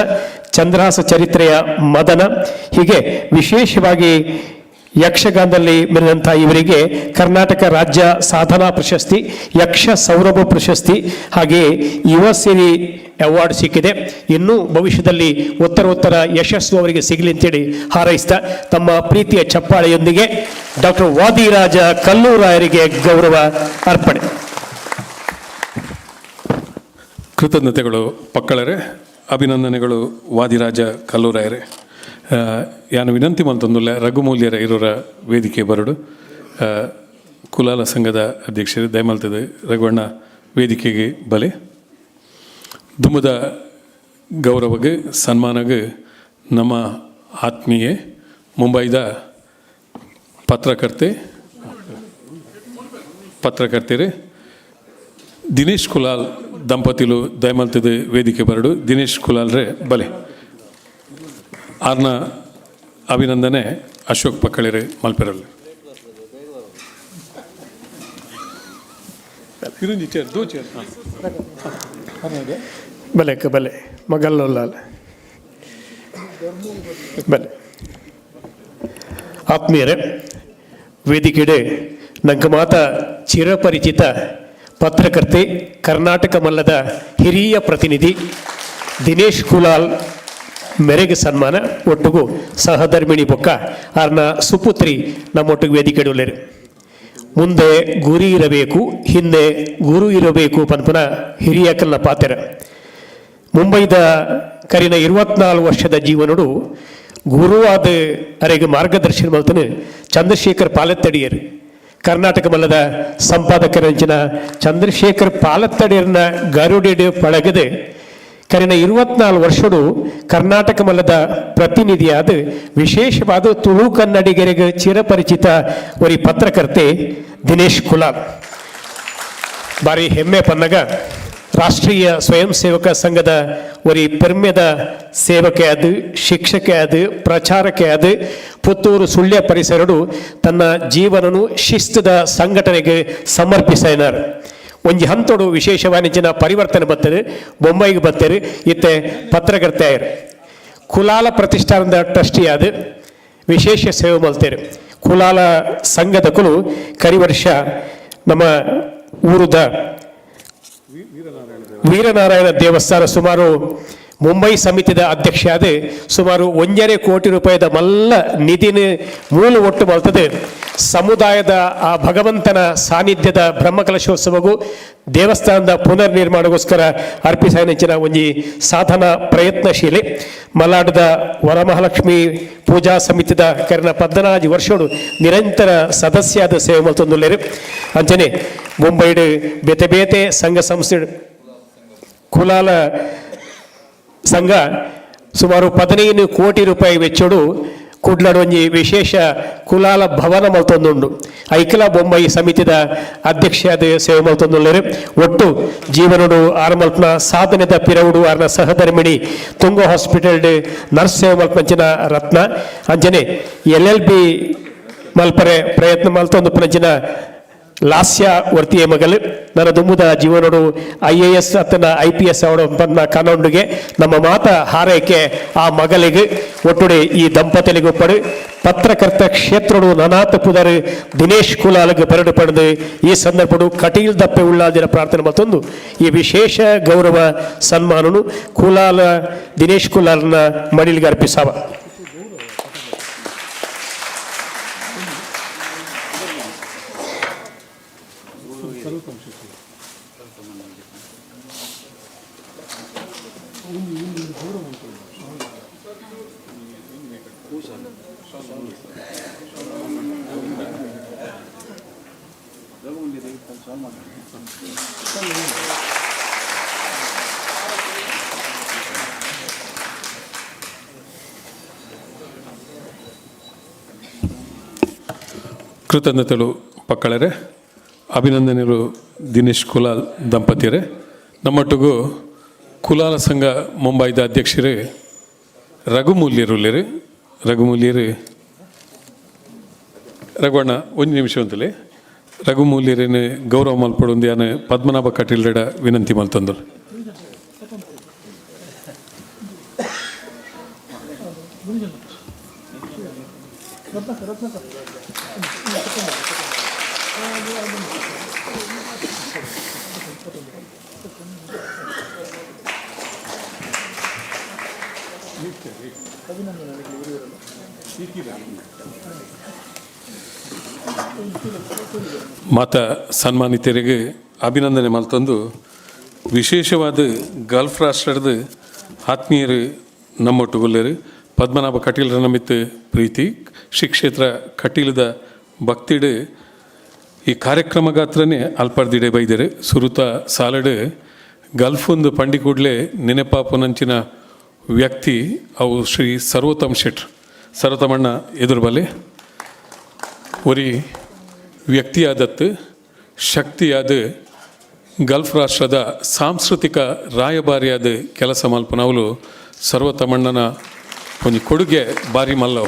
ಚಂದ್ರಹಾಸ ಚರಿತ್ರೆಯ ಮದನ, ಹೀಗೆ ವಿಶೇಷವಾಗಿ ಯಕ್ಷಗಾನದಲ್ಲಿ ಮೆರೆದಂಥ ಇವರಿಗೆ ಕರ್ನಾಟಕ ರಾಜ್ಯ ಸಾಧನಾ ಪ್ರಶಸ್ತಿ, ಯಕ್ಷ ಸೌರಭ ಪ್ರಶಸ್ತಿ, ಹಾಗೆಯೇ ಯುವ ಸಿರಿ ಅವಾರ್ಡ್ ಸಿಕ್ಕಿದೆ. ಇನ್ನೂ ಭವಿಷ್ಯದಲ್ಲಿ ಉತ್ತರೋತ್ತರ ಯಶಸ್ಸು ಅವರಿಗೆ ಸಿಗಲಿ ಅಂತೇಳಿ ಹಾರೈಸ್ತಾ ತಮ್ಮ ಪ್ರೀತಿಯ ಚಪ್ಪಾಳೆಯೊಂದಿಗೆ ಡಾಕ್ಟರ್ ವಾದಿರಾಜ ಕಲ್ಲೂರಾಯರಿಗೆ ಗೌರವ ಅರ್ಪಣೆ. ಕೃತಜ್ಞತೆಗಳು ಪಕ್ಕಳರೆ, ಅಭಿನಂದನೆಗಳು ವಾದಿರಾಜ ಕಲ್ಲೂರಾಯರೇ. ಯಾನು ವಿನಂತಿ ಮಂತೊಂದುಲ್ಲ ರಘುಮೂಲ್ಯರ ಇರೋರ ವೇದಿಕೆ ಬರಡು ಕುಲಾಲ ಸಂಘದ ಅಧ್ಯಕ್ಷರು ದಯಮಲ್ತದ ರಘುವಣ್ಣ ವೇದಿಕೆಗೆ ಬಲೆ ದುಮ್ಮದ ಗೌರವಗೆ ಸನ್ಮಾನಗೆ ನಮ್ಮ ಆತ್ಮೀಯೆ ಮುಂಬೈದ ಪತ್ರಕರ್ತೆರೆ ದಿನೇಶ್ ಕುಲಾಲ್ ದಂಪತಿಲು ದಯಮಲ್ತದ ವೇದಿಕೆ ಬರಡು ದಿನೇಶ್ ಕುಲಾಲ್ರೆ ಬಲೆ ಆರ್ನ ಅಭಿನಂದನೆ ಅಶೋಕ್ ಪಕ್ಕಳಿರೆ ಮಲ್ಪೆರಲ್ಲಿ ಬಲೆ ಬಲೆ ಮಗಲ್ಲೊಲ್ಲ ಬಲೆ ಆತ್ಮೀಯರೇ, ವೇದಿಕೆಡೆ ನಂಗೆ ಮಾತ ಚಿರಪರಿಚಿತ ಪತ್ರಕರ್ತೆ, ಕರ್ನಾಟಕ ಮಲ್ಲದ ಹಿರಿಯ ಪ್ರತಿನಿಧಿ ದಿನೇಶ್ ಕುಲಾಲ್ ಮೆರೆಗೆ ಸನ್ಮಾನ. ಒಟ್ಟಿಗೂ ಸಹಧರ್ಮಿಣಿ ಬೊಕ್ಕ ಆರ್ನ ಸುಪುತ್ರಿ ನಮ್ಮೊಟ್ಟಿಗೆ ವೇದಿಕೆ ಇಡಲೇರು. ಮುಂದೆ ಗುರಿ ಇರಬೇಕು, ಹಿಂದೆ ಗುರು ಇರಬೇಕು ಪನ್ಪುನ ಹಿರಿಯಕಲ್ನ ಪಾತ್ರ. ಮುಂಬೈದ ಕರಿನ 24 ವರ್ಷದ ಜೀವನಡು ಗುರುವಾದ ಅರೆಗೆ ಮಾರ್ಗದರ್ಶನ ಮಲ್ತನು ಚಂದ್ರಶೇಖರ್ ಪಾಲತ್ತಡಿಯರು. ಕರ್ನಾಟಕ ಮಲ್ಲದ ಸಂಪಾದಕರಂಚಿನ ಚಂದ್ರಶೇಖರ್ ಪಾಲತ್ತಡಿಯರ್ನ ಗರುಡೆಡು ಪಳಗದೆ ಕರಿನ 24 ವರ್ಷಡು ಕರ್ನಾಟಕ ಮಲ್ಲದ ಪ್ರತಿನಿಧಿಯಾದ ವಿಶೇಷವಾದ ತುಳು ಕನ್ನಡಿಗರಿಗೆ ಚಿರಪರಿಚಿತ ಒರಿ ಪತ್ರಕರ್ತೆ ದಿನೇಶ್ ಕುಲಾಲ್. ಬಾರಿ ಹೆಮ್ಮೆ ಪನ್ನಗ ರಾಷ್ಟ್ರೀಯ ಸ್ವಯಂ ಸೇವಕ ಸಂಘದ ಒರಿ ಪೆರ್ಮೆದ ಸೇವಕೆ ಅದು, ಶಿಕ್ಷಕೆ ಅದು, ಪ್ರಚಾರಕೆ ಅದು. ಪುತ್ತೂರು ಸುಳ್ಯ ಪರಿಸರಡು ತನ್ನ ಜೀವನನು ಶಿಸ್ತದ ಸಂಘಟನೆಗೆ ಸಮರ್ಪಿಸಿದರು. ಒಂಜಿ ಹಂತೋಡು ವಿಶೇಷವಾನಿಂಚಿನ ಪರಿವರ್ತನೆ ಬರ್ತದೆ, ಬೊಂಬೈಗೆ ಬರ್ತಾರೆ. ಇತ್ತೆ ಪತ್ರಕರ್ತೆ ಆಯ್ರು. ಕುಲಾಲ ಪ್ರತಿಷ್ಠಾನದ ಟ್ರಸ್ಟಿ ಆದ ವಿಶೇಷ ಸೇವೆ ಮಲ್ತೇರು. ಕುಲಾಲ ಸಂಘದ ಕುಲು ಕರಿವರ್ಷ ನಮ್ಮ ಊರದ ವೀರನಾರಾಯಣ ದೇವಸ್ಥಾನ ಸುಮಾರು ಮುಂಬೈ ಸಮಿತಿದ ಅಧ್ಯಕ್ಷ ಆದ ಸುಮಾರು 1.5 ಕೋಟಿ ರೂಪಾಯಿದ ಮಲ್ಲ ನಿಧಿನ ಮೂಲ ಒಟ್ಟು ಮಲ್ತದೆ. ಸಮುದಾಯದ ಆ ಭಗವಂತನ ಸಾನ್ನಿಧ್ಯದ ಬ್ರಹ್ಮಕಲಶೋತ್ಸವಗೂ ದೇವಸ್ಥಾನದ ಪುನರ್ ನಿರ್ಮಾಣಗೋಸ್ಕರ ಅರ್ಪಿಸಿನ ಒಂಜಿ ಸಾಧನಾ ಪ್ರಯತ್ನಶೀಲಿ. ಮಲಾಡದ ವರಮಹಾಲಕ್ಷ್ಮಿ ಪೂಜಾ ಸಮಿತಿದ ಕರಿನ 14 ವರ್ಷಡು ನಿರಂತರ ಸದಸ್ಯಾದ ಸೇವೆ ಮಲ್ತೊಂದುಲ್ಲೇರು. ಅಂಚನೆ ಮುಂಬೈಡ್ ಬೇತೆ ಬೇತೆ ಸಂಘ ಸಂಸ್ಥೆ ಕುಲಾಲ ಸಂಘ ಸುಮಾರು 15 ಕೋಟಿ ರೂಪಾಯಿ ವೆಚ್ಚಡು ಕುಡ್ಲಡ್ ಒಂಜಿ ವಿಶೇಷ ಕುಲಾಲ ಭವನ ಮಲ್ತೊಂದುಂಡು. ಐಕಲ ಬೊಂಬೈ ಸಮಿತಿದ ಅಧ್ಯಕ್ಷರಾದ ಸೇವೆ ಮಲ್ತೊಂದುಳ್ಳರು. ಒಟ್ಟು ಜೀವನಡು ಆರು ಮಲ್ಪನ ಸಾಧನೆದ ಪಿರವುಡು ಆರ್ನ ಸಹಧರ್ಮಿಣಿ ತುಂಗ ಹಾಸ್ಪಿಟಲ್ ನರ್ಸ್ ಸೇವೆ ಮಲ್ಪಂಚಿನ ರತ್ನ. ಅಂಚನೆ LLB ಮಲ್ಪರೆ ಪ್ರಯತ್ನ ಮಲ್ತೊಂದು ಪಂಚಿನ ಲಾಸ್ಯ ವರ್ತಿಯ ಮಗಲು. ನನ್ನ ದುಮ್ಮದ ಜೀವನಡು IAS ಅತ್ತನ IPS ಅವಡ ಬಂದ ಕನೊಂಡುಗೆ ನಮ್ಮ ಮಾತ ಹಾರೈಕೆ ಆ ಮಗಲಿಗೆ ಒಟ್ಟುಡೆ ಈ ದಂಪತಿಲಿಗೆ ಒಪ್ಪಡು ಪತ್ರಕರ್ತ ಕ್ಷೇತ್ರಡು ನನಾಥ ಪುದರ್ ದಿನೇಶ್ ಕುಲಾಲ್ಗೆ ಬರಡು ಪಡೆದು ಈ ಸಂದರ್ಭಡು ಕಟೀಲ್ ದಪ್ಪೆ ಉಳ್ಳಾದಿನ ಪ್ರಾರ್ಥನೆ ಮತ್ತೊಂದು ಈ ವಿಶೇಷ ಗೌರವ ಸನ್ಮಾನನು ಕುಲಾಲ ದಿನೇಶ್ ಕುಲಾಲ್ನ ಮಡಿಲಿಗೆ ಅರ್ಪಿಸಾವ. ಕೃತಜ್ಞತೆಗಳು ಪಕ್ಕಳರೆ, ಅಭಿನಂದನೆಗಳು ದಿನೇಶ್ ಕುಲಾಲ್ ದಂಪತಿಯರೇ. ನಮ್ಮೊಟ್ಟಿಗೂ ಕುಲಾಲ ಸಂಘ ಮುಂಬೈದ ಅಧ್ಯಕ್ಷರೇ ರಘುಮೂಲ್ಯರುಲ್ಲೇರು. ರಘುಮೂಲ್ಯರು ರಘುವಣ್ಣ ಒಂದು ನಿಮಿಷ ಅಂತಲೇ ರಘುಮೂಲ್ಯರೇನು ಗೌರವ ಮಲ್ಪಡೊಂದು ಯಾನು ಪದ್ಮನಾಭ ಕಟೀಲ್ರೆಡ ವಿನಂತಿ ಮಲ್ತಂದರು. ಮಾತ ಸನ್ಮಾನಿತರಿಗೆ ಅಭಿನಂದನೆ ಮಲ್ತಂದು ವಿಶೇಷವಾದ ಗಲ್ಫ್ ರಾಷ್ಟ್ರದ ಆತ್ಮೀಯರು ನಮ್ಮೊಟ್ಟುಗೊಳ್ಳರು ಪದ್ಮನಾಭ ಕಟೀಲರ ನಮಿತ್ತ ಪ್ರೀತಿ ಶ್ರೀ ಕ್ಷೇತ್ರ ಕಟೀಲದ ಭಕ್ತಿಡು ಈ ಕಾರ್ಯಕ್ರಮ ಗಾತ್ರನೇ ಅಲ್ಪರ್ದಿಡೆ ಬೈದರೆ ಸುರುತ ಸಾಲಡು ಗಲ್ಫ್ ಒಂದು ಪಂಡಿ ಕೂಡಲೇ ನೆನೆಪಾಪುನಂಚಿನ ವ್ಯಕ್ತಿ ಅವು ಶ್ರೀ ಸರ್ವೋತ್ತಮ್ ಶೆಟ್ರ್ ಸರ್ವೋತ್ತಮಣ್ಣ ಎದುರುಬಲೆ ಒರಿ ವ್ಯಕ್ತಿಯಾದತ್ತು ಶಕ್ತಿಯಾದ ಗಲ್ಫ್ ರಾಷ್ಟ್ರದ ಸಾಂಸ್ಕೃತಿಕ ರಾಯಭಾರಿಯಾದ ಕೆಲಸ ಮಲ್ಪನವಲು ಸರ್ವೋತ್ತಮಣ್ಣನ ಒಂದು ಕೊಡುಗೆ ಭಾರಿ ಮಲ್ಲವು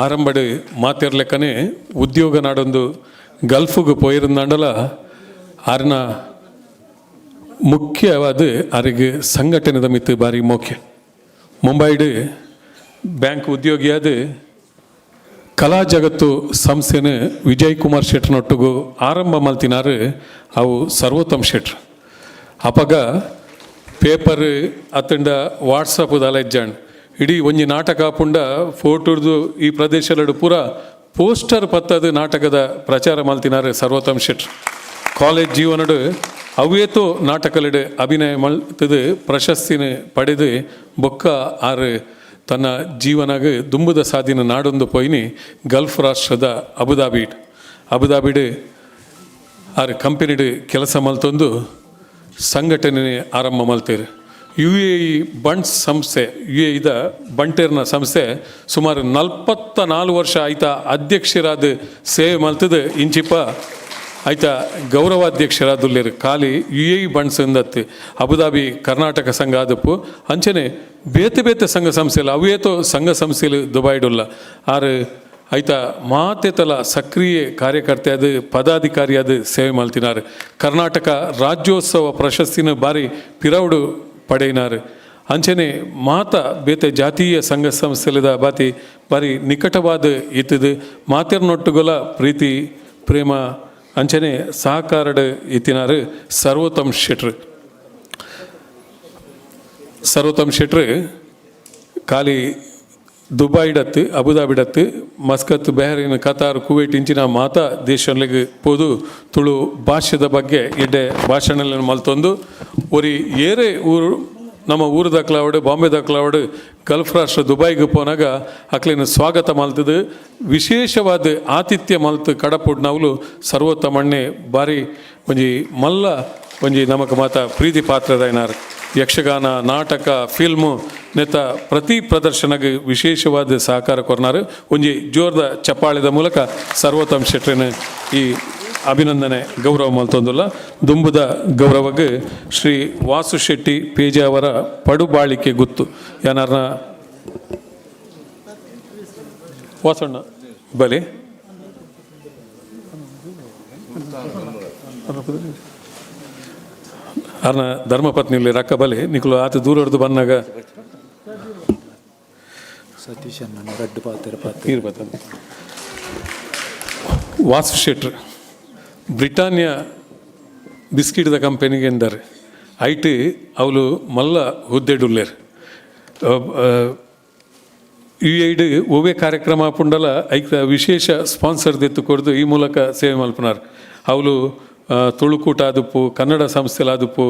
ಆರಂಭಡು ಮಾತಿರ್ಲೆಕ್ಕನೆ ಉದ್ಯೋಗ ನಾಡೊಂದು ಗಲ್ಫಿಗೆ ಪೋಯಿರಂದಾಂಡಲ ಆರ್ನ ಮುಖ್ಯವಾದ ಅವರಿಗೆ ಸಂಘಟನೆದ ಮಿತ್ತು ಭಾರಿ ಮುಖ್ಯ ಮುಂಬೈಡು ಬ್ಯಾಂಕ್ ಉದ್ಯೋಗಿಯಾದ ಕಲಾ ಜಗತ್ತು ಸಂಸ್ಥೆನ ವಿಜಯ್ ಕುಮಾರ್ ಶೆಟ್ರ್ನೊಟ್ಟಿಗೂ ಆರಂಭ ಮಲ್ತಿನಾರು ಅವು ಸರ್ವೋತ್ತಮ್ ಶೆಟ್ರ್ ಅಪಗ ಪೇಪರ್ ಅತ್ತಂಡ ವಾಟ್ಸಪ್ದ ಅಲೆಜ್ಜಾಣ್ ಇಡೀ ಒಂಜಿ ನಾಟಕ ಪುಂಡ ಫೋಟೋದು ಈ ಪ್ರದೇಶದಡು ಪೂರ ಪೋಸ್ಟರ್ ಪತ್ತದ ನಾಟಕದ ಪ್ರಚಾರ ಮಲ್ತಿನಾರು ಸರ್ವೋತ್ತಮ್ ಶೆಟ್ರ್ ಕಾಲೇಜ್ ಜೀವನಡು ಅವೇತೋ ನಾಟಕಲಡು ಅಭಿನಯ ಮಲ್ತದು ಪ್ರಶಸ್ತಿನ ಪಡೆದು ಬೊಕ್ಕ ಆರು ತನ್ನ ಜೀವನಾಗ ದುಂಬುದ ಸಾಧಿನ ನಾಡೊಂದು ಪೊಯ್ನಿ ಗಲ್ಫ್ ರಾಷ್ಟ್ರದ ಅಬುದಾಬಿಡು ಆರು ಕಂಪನಿಡು ಕೆಲಸ ಮಲ್ತೊಂದು ಸಂಘಟನೆ ಆರಂಭ ಮಲ್ತೇರು UAE ಬಂಡ್ಸ್ ಸಂಸ್ಥೆ UAEದ ಬಂಟೇರ್ನ ಸಂಸ್ಥೆ ಸುಮಾರು 44 ವರ್ಷ ಆಯ್ತಾ ಅಧ್ಯಕ್ಷರಾದ ಸೇವೆ ಮಲ್ತದ ಇಂಚಿಪ್ಪ ಆಯ್ತಾ ಗೌರವಾಧ್ಯಕ್ಷರಾದುಲ್ಲೇರು ಖಾಲಿ UAE ಬಂಡ್ಸ್ ಎಂದತ್ತು ಅಬುದಾಬಿ ಕರ್ನಾಟಕ ಸಂಘ ಆದಪ್ಪು ಅಂಚನೆ ಬೇತೆ ಸಂಘ ಸಂಸ್ಥೆಲ್ಲ ಅವೇತೋ ಸಂಘ ಸಂಸ್ಥೆಲು ದುಬೈಡುಲ್ಲ ಆರು ಆಯ್ತಾ ಮಾತೆತಲ ಸಕ್ರಿಯ ಕಾರ್ಯಕರ್ತೆಯಾದ ಪದಾಧಿಕಾರಿಯಾದ ಸೇವೆ ಮಲ್ತಿನಾರು ಕರ್ನಾಟಕ ರಾಜ್ಯೋತ್ಸವ ಪ್ರಶಸ್ತಿನ ಬಾರಿ ಪಿರೌಡು ಪಡೆಯಿನಾರು ಅಂಚನೆ ಮಾತ ಬೇತೆ ಜಾತೀಯ ಸಂಘ ಸಂಸ್ಥೆಲದ ಬಾರಿ ನಿಕಟವಾದ ಇತ್ತದು ಮಾತೆರ್ನೊಟ್ಟುಗೊಲ ಪ್ರೀತಿ ಪ್ರೇಮ ಅಂಚನೆ ಸಹಕಾರಡು ಇತ್ತಿನಾರು ಸರ್ವೋತ್ತಮ್ ಶೆಟ್ರ್ ಖಾಲಿ ದುಬೈಡತ್ತು ಅಬುದಾಬಿಡತ್ತು ಮಸ್ಕತ್ ಬೆಹರಿನ್ ಕತಾರ್ ಕುವೈಟ್ ಇಂಚಿನ ಮಾತಾ ದೇಶಗಳಿಗೆ ಪೋದು ತುಳು ಭಾಷೆದ ಬಗ್ಗೆ ಎಡ್ಡೆ ಭಾಷಣ ಮಲ್ತೊಂದು ಒರಿ ಏರೆ ಊರು ನಮ್ಮ ಊರು ದಾಖಲಾವಡು ಬಾಂಬೆ ದಾಖಲಾವಡು ಗಲ್ಫ್ ರಾಷ್ಟ್ರ ದುಬೈಗೆ ಪೋನಾಗ ಅಕ್ಲಿನ ಸ್ವಾಗತ ಮಲ್ತದು ವಿಶೇಷವಾದ ಆತಿಥ್ಯ ಮಲ್ತು ಕಡಪುಡ್ ನಾವಲು ಸರ್ವೋತ್ತಮಣ್ಣೆ ಬಾರಿ ಒಂಜಿ ಮಲ್ಲ ಒಂಜಿ ನಮಕ್ ಮಾತ ಪ್ರೀತಿ ಪಾತ್ರದೈನಾರು ಯಕ್ಷಗಾನ ನಾಟಕ ಫಿಲ್ಮು ನೆತ್ತ ಪ್ರತಿ ಪ್ರದರ್ಶನಗೆ ವಿಶೇಷವಾದ ಸಹಕಾರ ಕೊರ್ನಾರು ಒಂಜಿ ಜೋರ್ದ ಚಪ್ಪಾಳೆದ ಮೂಲಕ ಸರ್ವೋತ್ತಮ್ ಶೆಟ್ರಿನ ಈ ಅಭಿನಂದನೆ ಗೌರವ ಮಲ್ತೊಂದುಲ್ಲ ದುಂಬುದ ಗೌರವಗೆ ಶ್ರೀ ವಾಸು ಶೆಟ್ಟಿ ಪೇಜಾವರ ಪಡುಬಾಳಿಕೆ ಗುತ್ತು ಯಾನಾರ್ನ ವಾಸಣ್ಣ ಬಲಿ ಅರ್ನ ಧರ್ಮಪತ್ನಿಲಿ ರಕ್ಕ ಬಲೆ ನಿಕ್ಲು ಆತ ದೂರ ಹೊಡೆದು ಬಂದಾಗ ಸತೀಶ್ ವಾಸು ಶೆಟ್ರ್ ಬ್ರಿಟಾನಿಯಾ ಬಿಸ್ಕಿಟ್ದ ಕಂಪೆನಿಗೆ ಎಂದಾರೆ ಐಟಿ ಅವಳು ಮಲ್ಲ ಹುದ್ದೆಡುಲ್ಲೇರು UAE ಒವ್ವೆ ಕಾರ್ಯಕ್ರಮ ಪುಂಡಲ ಐಕ ವಿಶೇಷ ಸ್ಪಾನ್ಸರ್ ದೆತ್ತು ಕೊಡ್ದು ಈ ಮೂಲಕ ಸೇವೆ ಮಲ್ಪನಾರ್ ಅವಳು ತುಳುಕೂಟ ಆದುಪ್ಪು ಕನ್ನಡ ಸಂಸ್ಥೆಲಾದುಪ್ಪು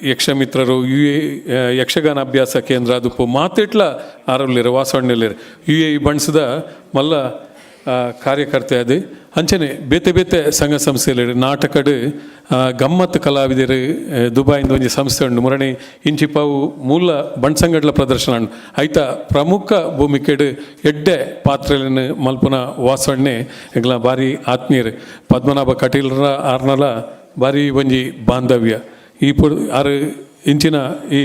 ಯಕ್ಷಮಿತ್ರರು ಯಕ್ಷಗಾನ ಅಭ್ಯಾಸ ಕೇಂದ್ರ ಆದುಪ್ಪು ಮಾತೆಟ್ಲ ಆರಲ್ಲಿರು ವಾಸವಣ್ಣಲ್ಲಿರು UAE ಬಣ್ಸದ ಮಲ್ಲ ಕಾರ್ಯಕರ್ತೆ ಅದು ಅಂಚನೆ ಬೇತೆ ಸಂಘ ಸಂಸ್ಥೆಯಲ್ಲಿ ನಾಟಕಡು ಗಮ್ಮತ್ ಕಲಾವಿದರು ದುಬೈಯಿಂದ ಒಂಜಿ ಸಂಸ್ಥೆ ಉಂಡು ಮುರಣಿ ಇಂಚಿಪಾವು ಮೂಲ ಬಣ್ಸಂಗಡ್ಲ ಪ್ರದರ್ಶನ ಉಂಡು ಐತ ಪ್ರಮುಖ ಭೂಮಿಕೆಡು ಎಡ್ಡೆ ಪಾತ್ರೆಯನ್ನು ಮಲ್ಪುನ ವಾಸಣ್ಣೆ ಎಗ್ಲ ಭಾರಿ ಆತ್ಮೀಯರು ಪದ್ಮನಾಭ ಕಟೀಲರ ಆರ್ನಲ ಭಾರಿ ಒಂಜಿ ಬಾಂಧವ್ಯ ಈ ಆರು ಇಂಚಿನ ಈ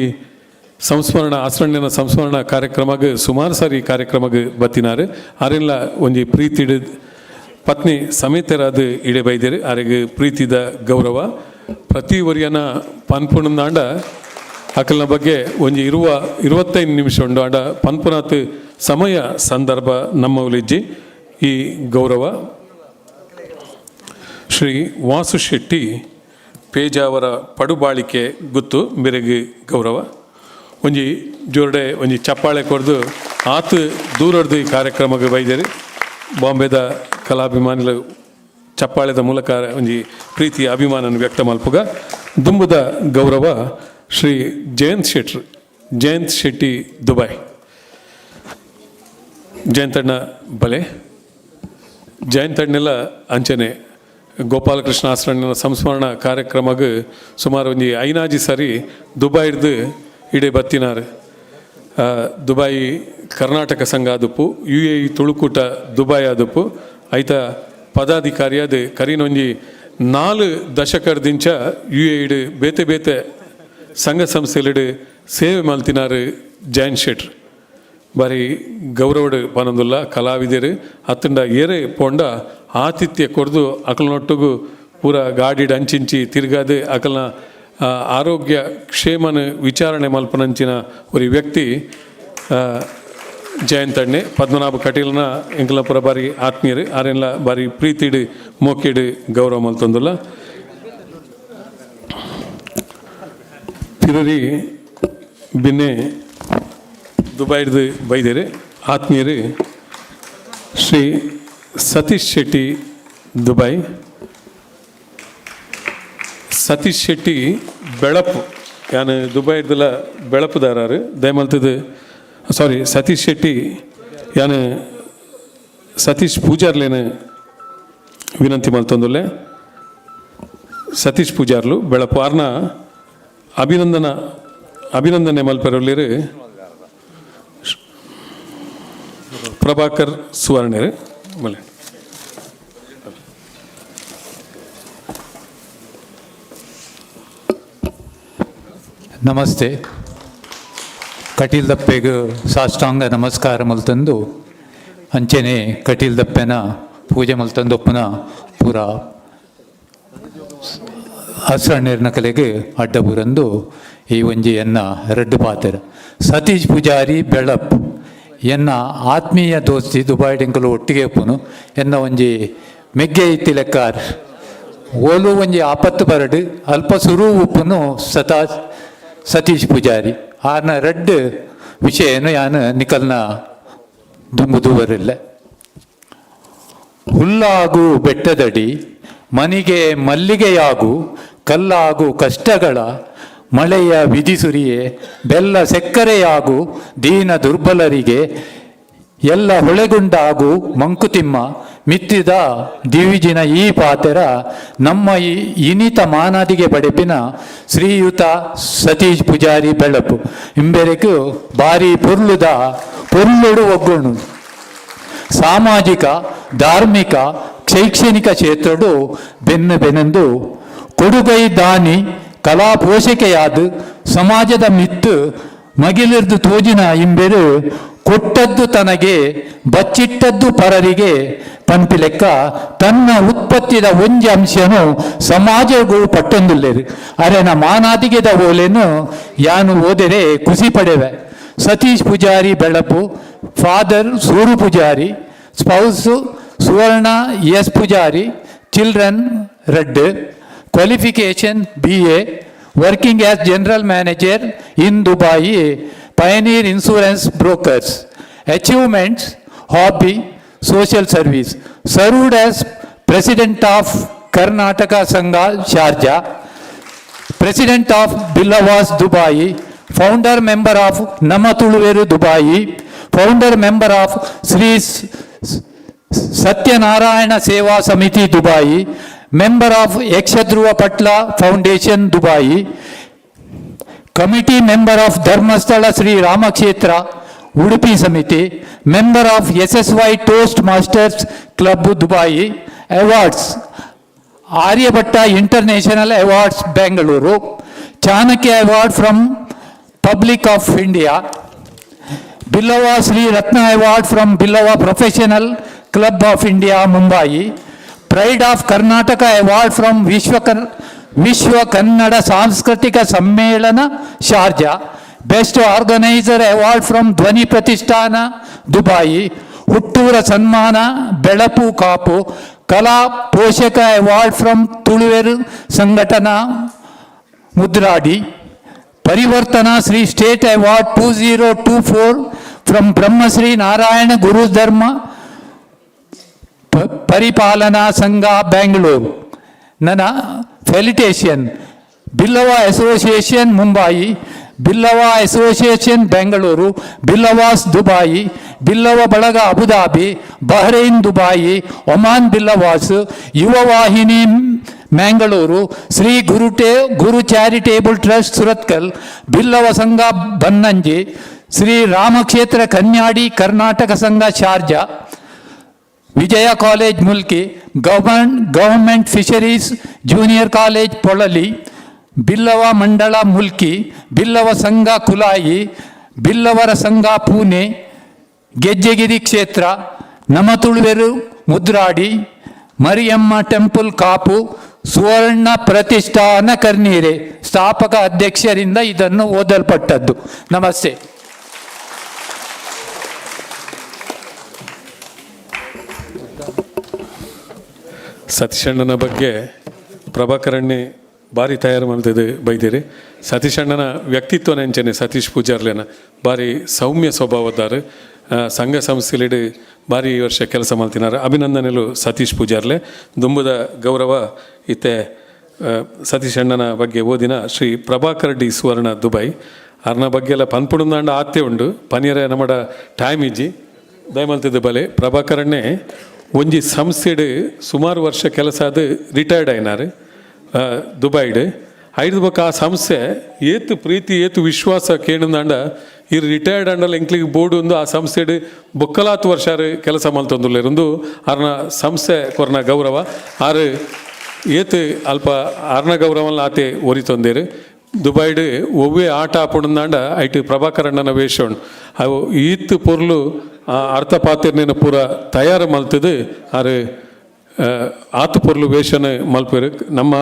ಸಂಸ್ಮರಣ ಆಸರಣ್ಯನ ಸಂಸ್ಮರಣ ಕಾರ್ಯಕ್ರಮಕ್ಕೆ ಸುಮಾರು ಸಾರಿ ಕಾರ್ಯಕ್ರಮಕ್ಕೆ ಬತ್ತಿನಾರು ಅರೆಲ್ಲ ಒಂಜಿ ಪ್ರೀತಿಡ್ ಪತ್ನಿ ಸಮೇತರಾದ ಇಡೆ ಬೈದೇರು ಅರೆಗೆ ಪ್ರೀತಿದ ಗೌರವ ಪ್ರತಿ ವರಿಯನ ಪನ್ಪುಣಂದಾಂಡ ಅಕಲ್ನ ಬಗ್ಗೆ ಒಂಜಿ 25 ನಿಮಿಷ ಉಂಡು ಆಂಡ ಪನ್ಪುನಾತ್ ಸಮಯ ಸಂದರ್ಭ ನಮ್ಮ ಉಲಿಜ್ಜಿ ಈ ಗೌರವ ಶ್ರೀ ವಾಸು ಶೆಟ್ಟಿ ಪೇಜಾವರ ಪಡುಬಾಳಿಕೆ ಗುತ್ತು ಬೆರೆಗೆ ಗೌರವ ಒಂಜಿ ಜೋರ್ಡೆ ಒಂಜಿ ಚಪ್ಪಾಳೆ ಕೊರ್ದು ಆತು ದೂರಡ್ದು ಈ ಕಾರ್ಯಕ್ರಮಕ್ಕೆ ಬೈದೇರಿ ಬಾಂಬೆದ ಕಲಾಭಿಮಾನಿಗಳು ಚಪ್ಪಾಳೆದ ಮೂಲಕ ಒಂಜಿ ಪ್ರೀತಿ ಅಭಿಮಾನ ವ್ಯಕ್ತ ಮಲ್ಪುಗ ದುಂಬುದ ಗೌರವ ಶ್ರೀ ಜಯಂತ್ ಶೆಟ್ಟಿ ದುಬೈ ಜಯಂತಣ್ಣ ಬಲೆ ಜಯಂತಣ್ಣೆಲ್ಲ ಅಂಚನೆ ಗೋಪಾಲಕೃಷ್ಣ ಆಸರಣ್ಯನ ಸಂಸ್ಮರಣ ಕಾರ್ಯಕ್ರಮಕ್ಕೆ ಸುಮಾರು ಒಂಜಿ 5 ಸಾರಿ ದುಬೈಡ್ದು ಇಡೆ ಬತ್ತಿನಾರು ದುಬೈ ಕರ್ನಾಟಕ ಸಂಘ ಆದುಪ್ಪು UAE ತುಳುಕೂಟ ದುಬೈ ಆದುಪ್ಪು ಐತ ಪದಾಧಿಕಾರಿಯಾದ ಕರೀನೊಂಜಿ 4 ದಶಕದಿಂದ UAE ಬೇತೆ ಬೇತೆ ಸಂಘ ಸಂಸ್ಥೆಲಿಡು ಸೇವೆ ಮಲ್ತಿನಾರು ಜಯಂತ್ ಶೆಟ್ರ್ ಬಾರಿ ಗೌರವಡು ಪನೊಂದುಲ್ಲ ಕಲಾವಿದರು ಅತ್ತಂಡ ಏರೆ ಪೋಂಡ ಆತಿಥ್ಯ ಕೊರ್ದು ಅಕಲ್ನೊಟ್ಟಿಗೂ ಪೂರ ಗಾಡಿಡ್ ಅಂಚಿಂಚಿ ತಿರ್ಗಾದು ಅಕಲ್ನ ಆರೋಗ್ಯ ಕ್ಷೇಮನ ವಿಚಾರಣೆ ಮಲ್ಪನಂಚಿನ ಒಂದು ವ್ಯಕ್ತಿ ಜಯಂತಣ್ಣೆ ಪದ್ಮನಾಭ ಕಟೀಲ್ನ ಎಂಕಲಪುರ ಬಾರಿ ಆತ್ಮೀಯರು ಆರೆಲ್ಲ ಬಾರಿ ಪ್ರೀತಿಡು ಮೋಕಿಡು ಗೌರವ ಮಲ್ತೊಂದುಲ್ಲ ತಿರುರಿ ಬಿನ್ನೆ ದುಬೈಡ್ದು ಬೈದೇರು ಆತ್ಮೀಯರು ಶ್ರೀ ಸತೀಶ್ ಶೆಟ್ಟಿ ದುಬೈ ಸತೀಶ್ ಶೆಟ್ಟಿ ಬೆಳಪು ಯಾನು ದುಬೈಡ್ದಲ್ಲ ಬೆಳಪುದಾರರು ದಯಮಲ್ತದು ಸಾರಿ ಸತೀಶ್ ಶೆಟ್ಟಿ ಯಾನು ಸತೀಶ್ ಪೂಜಾರ್ಲೇನು ವಿನಂತಿ ಮಲ್ತೊಂದುಲ್ಲೆ ಸತೀಶ್ ಪೂಜಾರ್ಲು ಬೆಳಪು ಆರ್ನ ಅಭಿನಂದನೆ ಮಲ್ಪೆರೊಲ್ಲಿರು ಪ್ರಭಾಕರ್ ಸುವರ್ಣರು ಮಲೆ ನಮಸ್ತೆ ಕಟೀಲ್ ದಪ್ಪೆಗೆ ಸಾಷ್ಟಾಂಗ ನಮಸ್ಕಾರ ಮಲ್ತಂದು ಅಂಚೆನೆ ಕಟೀಲ್ ದಪ್ಪೆನ ಪೂಜೆ ಮಲ್ತಂದೊಪ್ಪನ ಪೂರ ಹಸಣ್ಣೀರಿನ ಕಲೆಗೆ ಅಡ್ಡ ಬುರಂದು ಈ ಒಂಜಿ ಎನ್ನ ರೆಡ್ಡು ಪಾತ್ರ ಸತೀಶ್ ಪೂಜಾರಿ ಬೆಳಪ್ ಎನ್ನ ಆತ್ಮೀಯ ದೋಸ್ತಿ ದುಬೈಡೆಂಕಲು ಒಟ್ಟಿಗೆ ಉಪ್ಪುನು ಎನ್ನ ಒಂಜಿ ಮೆಗ್ಗೆ ಇತ್ತಿ ಲೆಕ್ಕಾರ್ ಓಲು ಒಂಜಿ ಆಪತ್ತು ಬರಡು ಅಲ್ಪ ಸುರು ಉಪ್ಪುನು ಸತೀಶ್ ಪೂಜಾರಿ ಆರ್ನ ರೆಡ್ ವಿಷಯನು ಯಾನು ನಿಕಲ್ನ ದುಂಬುದು ಬರಿಲ್ಲ ಹುಲ್ಲಾಗು ಬೆಟ್ಟದಡಿ ಮನಿಗೆ ಮಲ್ಲಿಗೆಯಾಗು ಕಲ್ಲಾಗು ಕಷ್ಟಗಳ ಮಳೆಯ ವಿಧಿಸುರಿಯೇ ಬೆಲ್ಲ ಸಕ್ಕರೆಯಾಗು ದೀನ ದುರ್ಬಲರಿಗೆ ಎಲ್ಲ ಹೊಳೆಗುಂಡಾಗು ಮಂಕುತಿಮ್ಮ ಮಿತ್ತಿದ ದಿವಿಜಿನ ಈ ಪಾತೆರ ನಮ್ಮ ಈ ಇನಿತ ಮಾನಾದಿಗೆ ಬಡೆಪಿನ ಶ್ರೀಯುತ ಸತೀಶ್ ಪೂಜಾರಿ ಬೆಳಪು ಇಂಬೆರೆಗೂ ಭಾರಿ ಪೊರ್ಲುಡು ಒಗ್ಗುಣು ಸಾಮಾಜಿಕ ಧಾರ್ಮಿಕ ಶೈಕ್ಷಣಿಕ ಕ್ಷೇತ್ರಡು ಬೆನ್ನೆಂದು ಕೊಡುಗೈ ದಾನಿ ಕಲಾ ಪೋಷಕೆಯಾದ ಸಮಾಜದ ಮಿತ್ತು ಮಗಿಲಿರ್ದು ತೋಜಿನ ಇಂಬೆರು ಕೊಟ್ಟದ್ದು ತನಗೆ ಬಚ್ಚಿಟ್ಟದ್ದು ಪರರಿಗೆ ಪಂಪಿ ಲೆಕ್ಕ ತನ್ನ ಉತ್ಪತ್ತಿದ ಒಂಜಿ ಅಂಶನು ಸಮಾಜಗಳು ಪಟ್ಟೊಂದುಲ್ಲೇರು ಅರೆನ ಮಾನಾದಿಗೆದ ಓಲೆನು ಯಾನು ಓದರೆ ಖುಷಿ ಪಡೆವೆ Satish Poojari Belapu father Suru Poojari spouse Suvarna S Poojari children ರೆಡ್ qualification BA working as general manager in Dubai Pioneer Insurance Brokers. Achievements: hobby, social service. Served as President of Karnataka Sangha, Sharjah. President of Billawas, Dubai. Founder member of Namatuluveru, Dubai. Founder member of Sri Satyanarayana Seva Samiti, Dubai. Member of Yakshadruva Patla Foundation, Dubai. Committee member of Dharmasthala Sri Ramakshetra, Udupi Samiti. Member of SSY Toastmasters Club, Dubai. Awards: Aryabhatta International Awards, Bangalore. Chanakya Award from Public of India. Billava Sri Ratna Award from Billava Professional Club of India, Mumbai. Pride of Karnataka Award from Vishwa Kannada Sanskritika Sammelana, Sharjah. Best Organizer Award from Dhwani Pratisthana, Dubai. Huttuvara Sanmana, Belapu Kapu. Kala Poshaka Award from Tuluveru Sangatana, Mudradi. Parivartana Sri State Award 2024 from Brahmasri Narayana Guru Dharma Paripalana Sangha, Bangalore. Nana felicitation. Billava Association, Mumbai. Billava Association, Bangalore. Billavas, Dubai. Billava Balaga, Abu Dhabi. Bahrain, Dubai. Oman Billavas. Yuva Vahini, Mangaluru. Sri Guru Charitable Trust, Suratkal. Billava Sangha, Bannanji. Sri Ramakshetra Kanyadi, Karnataka Sangha, Sharjah. Vijaya College, Mulki. Government Fisheries Junior College, Polali. Billava Mandala, Mulki. Billava Sangha, Kulai. Billavara Sangha, Pune. Gejjegiri Kshetra. Namatulveru, Mudradi. Mariamma Temple, Kapu. ಸುವರ್ಣ ಪ್ರತಿಷ್ಠಾನ ಕರ್ನೀರೆ ಸ್ಥಾಪಕ ಅಧ್ಯಕ್ಷರಿಂದ ಇದನ್ನು ಓದಲ್ಪಟ್ಟದ್ದು. ನಮಸ್ತೆ. ಸತೀಶಣ್ಣನ ಬಗ್ಗೆ ಪ್ರಭಾಕರಣ್ಣೆ ಭಾರಿ ತಯಾರು ಮಾಡ್ತಿದ್ದೆ ಬೈದಿರಿ. ಸತೀಶಣ್ಣನ ವ್ಯಕ್ತಿತ್ವ ನೆಂಚನೆ ಸತೀಶ್ ಪೂಜಾರ್ಲೇನ ಭಾರಿ ಸೌಮ್ಯ ಸ್ವಭಾವದಾರು. ಸಂಘ ಸಂಸ್ಥೆಲಿಡು ಭಾರಿ ವರ್ಷ ಕೆಲಸ ಮಾಡ್ತಿನಾರ. ಅಭಿನಂದನೆಲು ಸತೀಶ್ ಪೂಜಾರ್ಲೆ. ದುಂಬುದ ಗೌರವ ಇತ್ತೆ ಸತೀಶಣ್ಣನ ಬಗ್ಗೆ ಓದಿನ ಶ್ರೀ ಪ್ರಭಾಕರ್ ಡಿ ಸುವರ್ಣ ದುಬೈ ಅರ್ನ ಬಗ್ಗೆ ಎಲ್ಲ ಪನ್ಪುಡುಂದಾಂಡ ಆತ್ಯ ಉಂಡು ಪನಿಯರ ನಮ್ಮಡ ಟೈಮ್ ಇಜ್ಜಿ ದಯಮಲ್ತಿದ್ದು ಬಲೆ ಪ್ರಭಾಕರಣ್ಣೆ ಒಂಜಿ ಸಂಸ್ಥೆಡು ಸುಮಾರು ವರ್ಷ ಕೆಲಸ ಅದು ರಿಟೈರ್ಡ್ ಆಯ್ನಾರು ದುಬೈಡ್ ಐದು ಬೊಕ್ಕ ಆ ಸಂಸ್ಥೆ ಏತು ಪ್ರೀತಿ ಏತು ವಿಶ್ವಾಸ ಕೇಳಿದಾಂಡ ಇರು ರಿಟೈರ್ಡ್ ಅಂಡಲ್ಲ ಎಂಕ್ಲಿಗೆ ಬೋರ್ಡು ಒಂದು ಆ ಸಂಸ್ಥೆಡು ಬೊಕ್ಕಲಾತು ವರ್ಷ ಕೆಲಸ ಮಲ್ತೊಂದುಲ್ಲೇರೊಂದು ಅರ್ನ ಸಂಸ್ಥೆ ಕೊರ್ನ ಗೌರವ ಆರು ಏತು ಅಲ್ಪ ಅರ್ನ ಗೌರವಲ್ಲ ಆತೆ ಒರಿತೊಂದೇರು ದುಬೈಡ್ ಒವ್ವೇ ಆಟ ಆಪುಂದಾಂಡ ಐಟು ಪ್ರಭಾಕರಣ್ಣನ ವೇಷಣ್ ಅವು ಈತ್ ಪೊರ್ಲು ಅರ್ಥಪಾತಿರ್ನೇನ ಪೂರ ತಯಾರು ಮಲ್ತದು ಆರು ಆತು ಪೊರ್ಲು ವೇಷನ ಮಲ್ಪೇರು. ನಮ್ಮ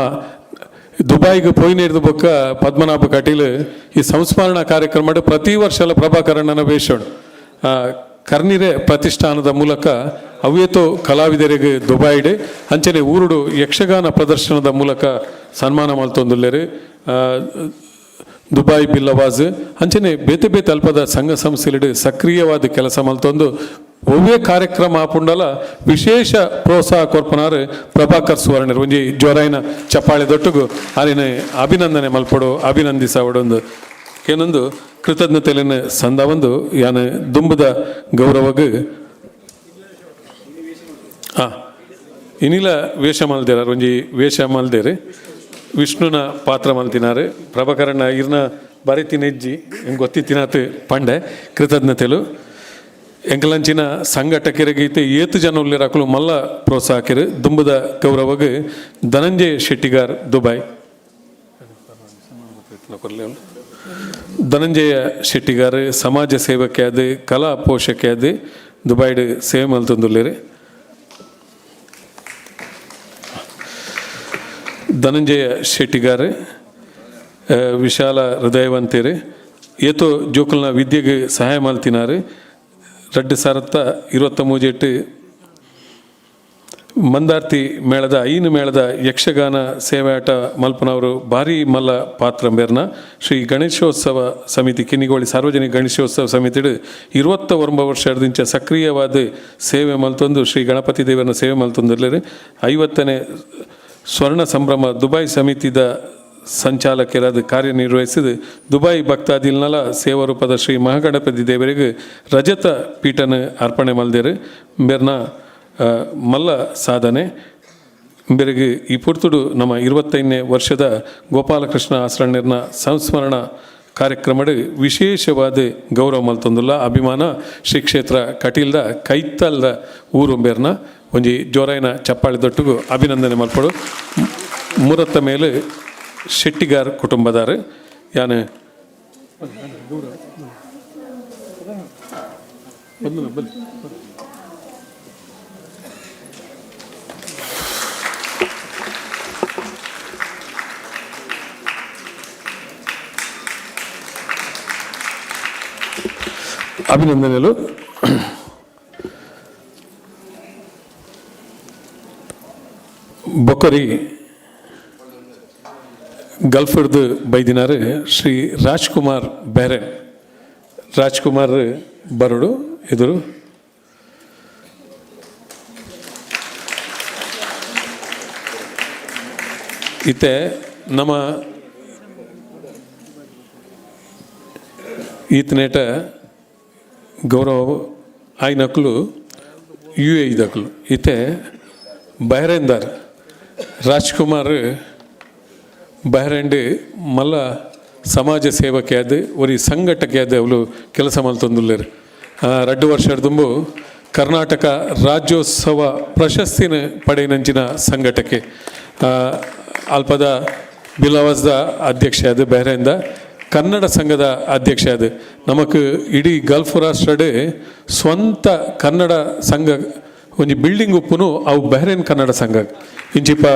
ದುಬೈಗೆ ಪೋಯ್ನೇರ್ದು ಬೊಕ್ಕ ಪದ್ಮನಾಭ ಕಟೀಲ್ ಈ ಸಂಸ್ಮರಣಾ ಕಾರ್ಯಕ್ರಮ ಪ್ರತಿ ವರ್ಷ ಪ್ರಭಾಕರಣ್ಣನ ವೇಷಣ್ ಕರ್ನಿರೆ ಪ್ರತಿಷ್ಠಾನದ ಮೂಲಕ ಅವ್ಯತೋ ಕಲಾವಿದರಿಗೆ ದುಬೈಡ್ ಅಂಚನೆ ಊರುಡು ಯಕ್ಷಗಾನ ಪ್ರದರ್ಶನದ ಮೂಲಕ ಸನ್ಮಾನ ಮಲ್ತೊಂದುಲ್ಲೇರು. ದುಬೈ ಬಿಲ್ಲವಾಜ್ ಅಂಚನೆ ಬೇತೆ ಬೇತೆ ಅಲ್ಪದ ಸಂಘ ಸಂಸ್ಥೆಲಿಡು ಸಕ್ರಿಯವಾದ ಕೆಲಸ ಮಲ್ತೊಂದು ಒವ್ವೇ ಕಾರ್ಯಕ್ರಮ ಆಪುಂಡಲ ವಿಶೇಷ ಪ್ರೋತ್ಸಾಹ ಕೊರ್ಪನಾರು ಪ್ರಭಾಕರ್ ಸುವರ್ಣರು ಒಂಜಿ ಜ್ವರೈನ ಚಪ್ಪಾಳೆ ದೊಟ್ಟುಗು ಅಲ್ಲಿನ ಅಭಿನಂದನೆ ಮಲ್ಪಡು ಅಭಿನಂದಿಸವಡೊಂದು ಏನೊಂದು ಕೃತಜ್ಞತೆಲಿನ ಸಂದ ಒಂದು ಯಾನ ದುಂಬದ ಗೌರವಗ್ ಇನಿಲ ವೇಷ ಮಲ್ದೇರ ಒಂಜಿ ವೇಷ ಮಲ್ದೇರಿ ವಿಷ್ಣುನ ಪಾತ್ರ ಮಲ್ತಿನಾರು ಪ್ರಭಾಕರಣ್ಣ ಇರ್ನ ಬರಿತಿನೆಜ್ಜಿ ಹೆಂಗೆ ಗೊತ್ತಿತ್ತಿನಾತು ಪಂಡೆ ಕೃತಜ್ಞತೆಲು ಎಂಕಲಂಚಿನ ಸಂಘಟಕರಿಗೆ ಈತೆ ಏತು ಜನ ಉಲ್ಲಿರಾಕಲು ಮಲ್ಲ ಪ್ರೋತ್ಸಾಹಕರು ದುಂಬದ ಗೌರವಗ್ ಧನಂಜಯ ಶೆಟ್ಟಿಗಾರ್ ದುಬೈ ಧನಂಜಯ ಶೆಟ್ಟಿಗಾರ್ ಸಮಾಜ ಸೇವಕ್ಕೆ ಅದು ಕಲಾ ಪೋಷಕ್ಕೆ ಅದು ದುಬೈಡ್ ಸೇವೆ ಮಲ್ತೊಂದುಲ್ಲೇರು. ಧನಂಜಯ ಶೆಟ್ಟಿಗಾರ್ ವಿಶಾಲ ಹೃದಯವಂತೇರು ಏತೋ ಜೋಕಲ್ನ ವಿದ್ಯೆಗೆ ಸಹಾಯ ಮಲ್ತಿನಾರು. 2023 ಮಂದಾರ್ತಿ ಮೇಳದ ಐನು ಮೇಳದ ಯಕ್ಷಗಾನ ಸೇವಾಟ ಮಲ್ಪನವರು ಭಾರಿ ಮಲ್ಲ ಪಾತ್ರ ಮೇರ್ನ ಶ್ರೀ ಗಣೇಶೋತ್ಸವ ಸಮಿತಿ ಕಿನ್ನಿಗೋಳಿ ಸಾರ್ವಜನಿಕ ಗಣೇಶೋತ್ಸವ ಸಮಿತಿಡು 29 ವರ್ಷದಿಂದ ಸಕ್ರಿಯವಾದ ಸೇವೆ ಮಲ್ತೊಂದು ಶ್ರೀ ಗಣಪತಿ ದೇವರನ್ನ ಸೇವೆ ಮಲ್ತೊಂದಿರಲಿ 50ನೇ ಸ್ವರ್ಣ ಸಂಭ್ರಮ ದುಬೈ ಸಮಿತಿದ ಸಂಚಾಲಕರಾದ ಕಾರ್ಯನಿರ್ವಹಿಸಿದ ದುಬೈ ಭಕ್ತಾದಿಲ್ನಲ ಸೇವಾ ರೂಪದ ಶ್ರೀ ಮಹಾಗಣಪತಿ ದೇವರಿಗೆ ರಜತ ಪೀಠನ ಅರ್ಪಣೆ ಮಲ್ದೇರು ಮೇರ್ನ ಮಲ್ಲ ಸಾಧನೆ ಬೆರಗೆ ಈ ಪುರ್ತುಡು ನಮ್ಮ 25ನೇ ವರ್ಷದ ಗೋಪಾಲಕೃಷ್ಣ ಆಸರಣ್ಯರ್ನ ಸಂಸ್ಮರಣಾ ಕಾರ್ಯಕ್ರಮದ ವಿಶೇಷವಾದ ಗೌರವ ಮಲ್ತೊಂದುಲ್ಲ ಅಭಿಮಾನ ಶ್ರೀ ಕ್ಷೇತ್ರ ಕಟೀಲ್ದ ಕೈತಲ್ದ ಊರು ಬೇರ್ನ ಒಂಜಿ ಜೋರೈನ ಚಪ್ಪಾಳಿ ದೊಟ್ಟುಗು ಅಭಿನಂದನೆ ಮಲ್ಪಡು. ಮೂರತ್ತ ಮೇಲೆ ಶೆಟ್ಟಿಗಾರ್ ಕುಟುಂಬದಾರು ಯಾನು అభినందనలు. ಬೊಕ್ಕರಿ ಗಲ್ಫರ್ದು ಬೈದಿನಾರು ಶ್ರೀ ರಾಜ್ಕುಮಾರ್ ಬೇರೆ ರಾಜ್ಕುಮಾರ್ ಬರೋಡು ಎದುರು ಇತ್ತೆ ನಮ್ಮ ಈತನೇಟ ಗೌರವ ಆಯ್ನಕ್ಲು ಯು ಎ ಇದಕ್ಲು ಇತ್ತೆ ಬಹರೇಂದರ್ ರಾಜ್ಕುಮಾರ್ ಬಹರೇಂಡ್ ಮಲ್ಲ ಸಮಾಜ ಸೇವಕ್ಕೆ ಅದು ಒರಿ ಸಂಘಟಕ್ಕೆ ಅದು ಅವಳು ಕೆಲಸ ಮಲ್ತೊಂದುಲ್ಲೇರು 2 ವರ್ಷದ ತುಂಬು ಕರ್ನಾಟಕ ರಾಜ್ಯೋತ್ಸವ ಪ್ರಶಸ್ತಿನ ಪಡೆಯನಂಚಿನ ಸಂಘಟಕ್ಕೆ ಅಲ್ಪದ ಬಿಲವಾಸ್ದ ಅಧ್ಯಕ್ಷ ಅದು ಬಹರೇಂದ ಕನ್ನಡ ಸಂಘದ ಅಧ್ಯಕ್ಷ ಅದು ನಮಕ್ ಇಡೀ ಗಲ್ಫ್ ರಾಷ್ಟ್ರಡೆ ಸ್ವಂತ ಕನ್ನಡ ಸಂಘ ಒಂಜಿ ಬಿಲ್ಡಿಂಗ್ ಉಪ್ಪುನು ಅವು ಬಹರೇನ್ ಕನ್ನಡ ಸಂಘ ಇಂಚಿಪ್ಪ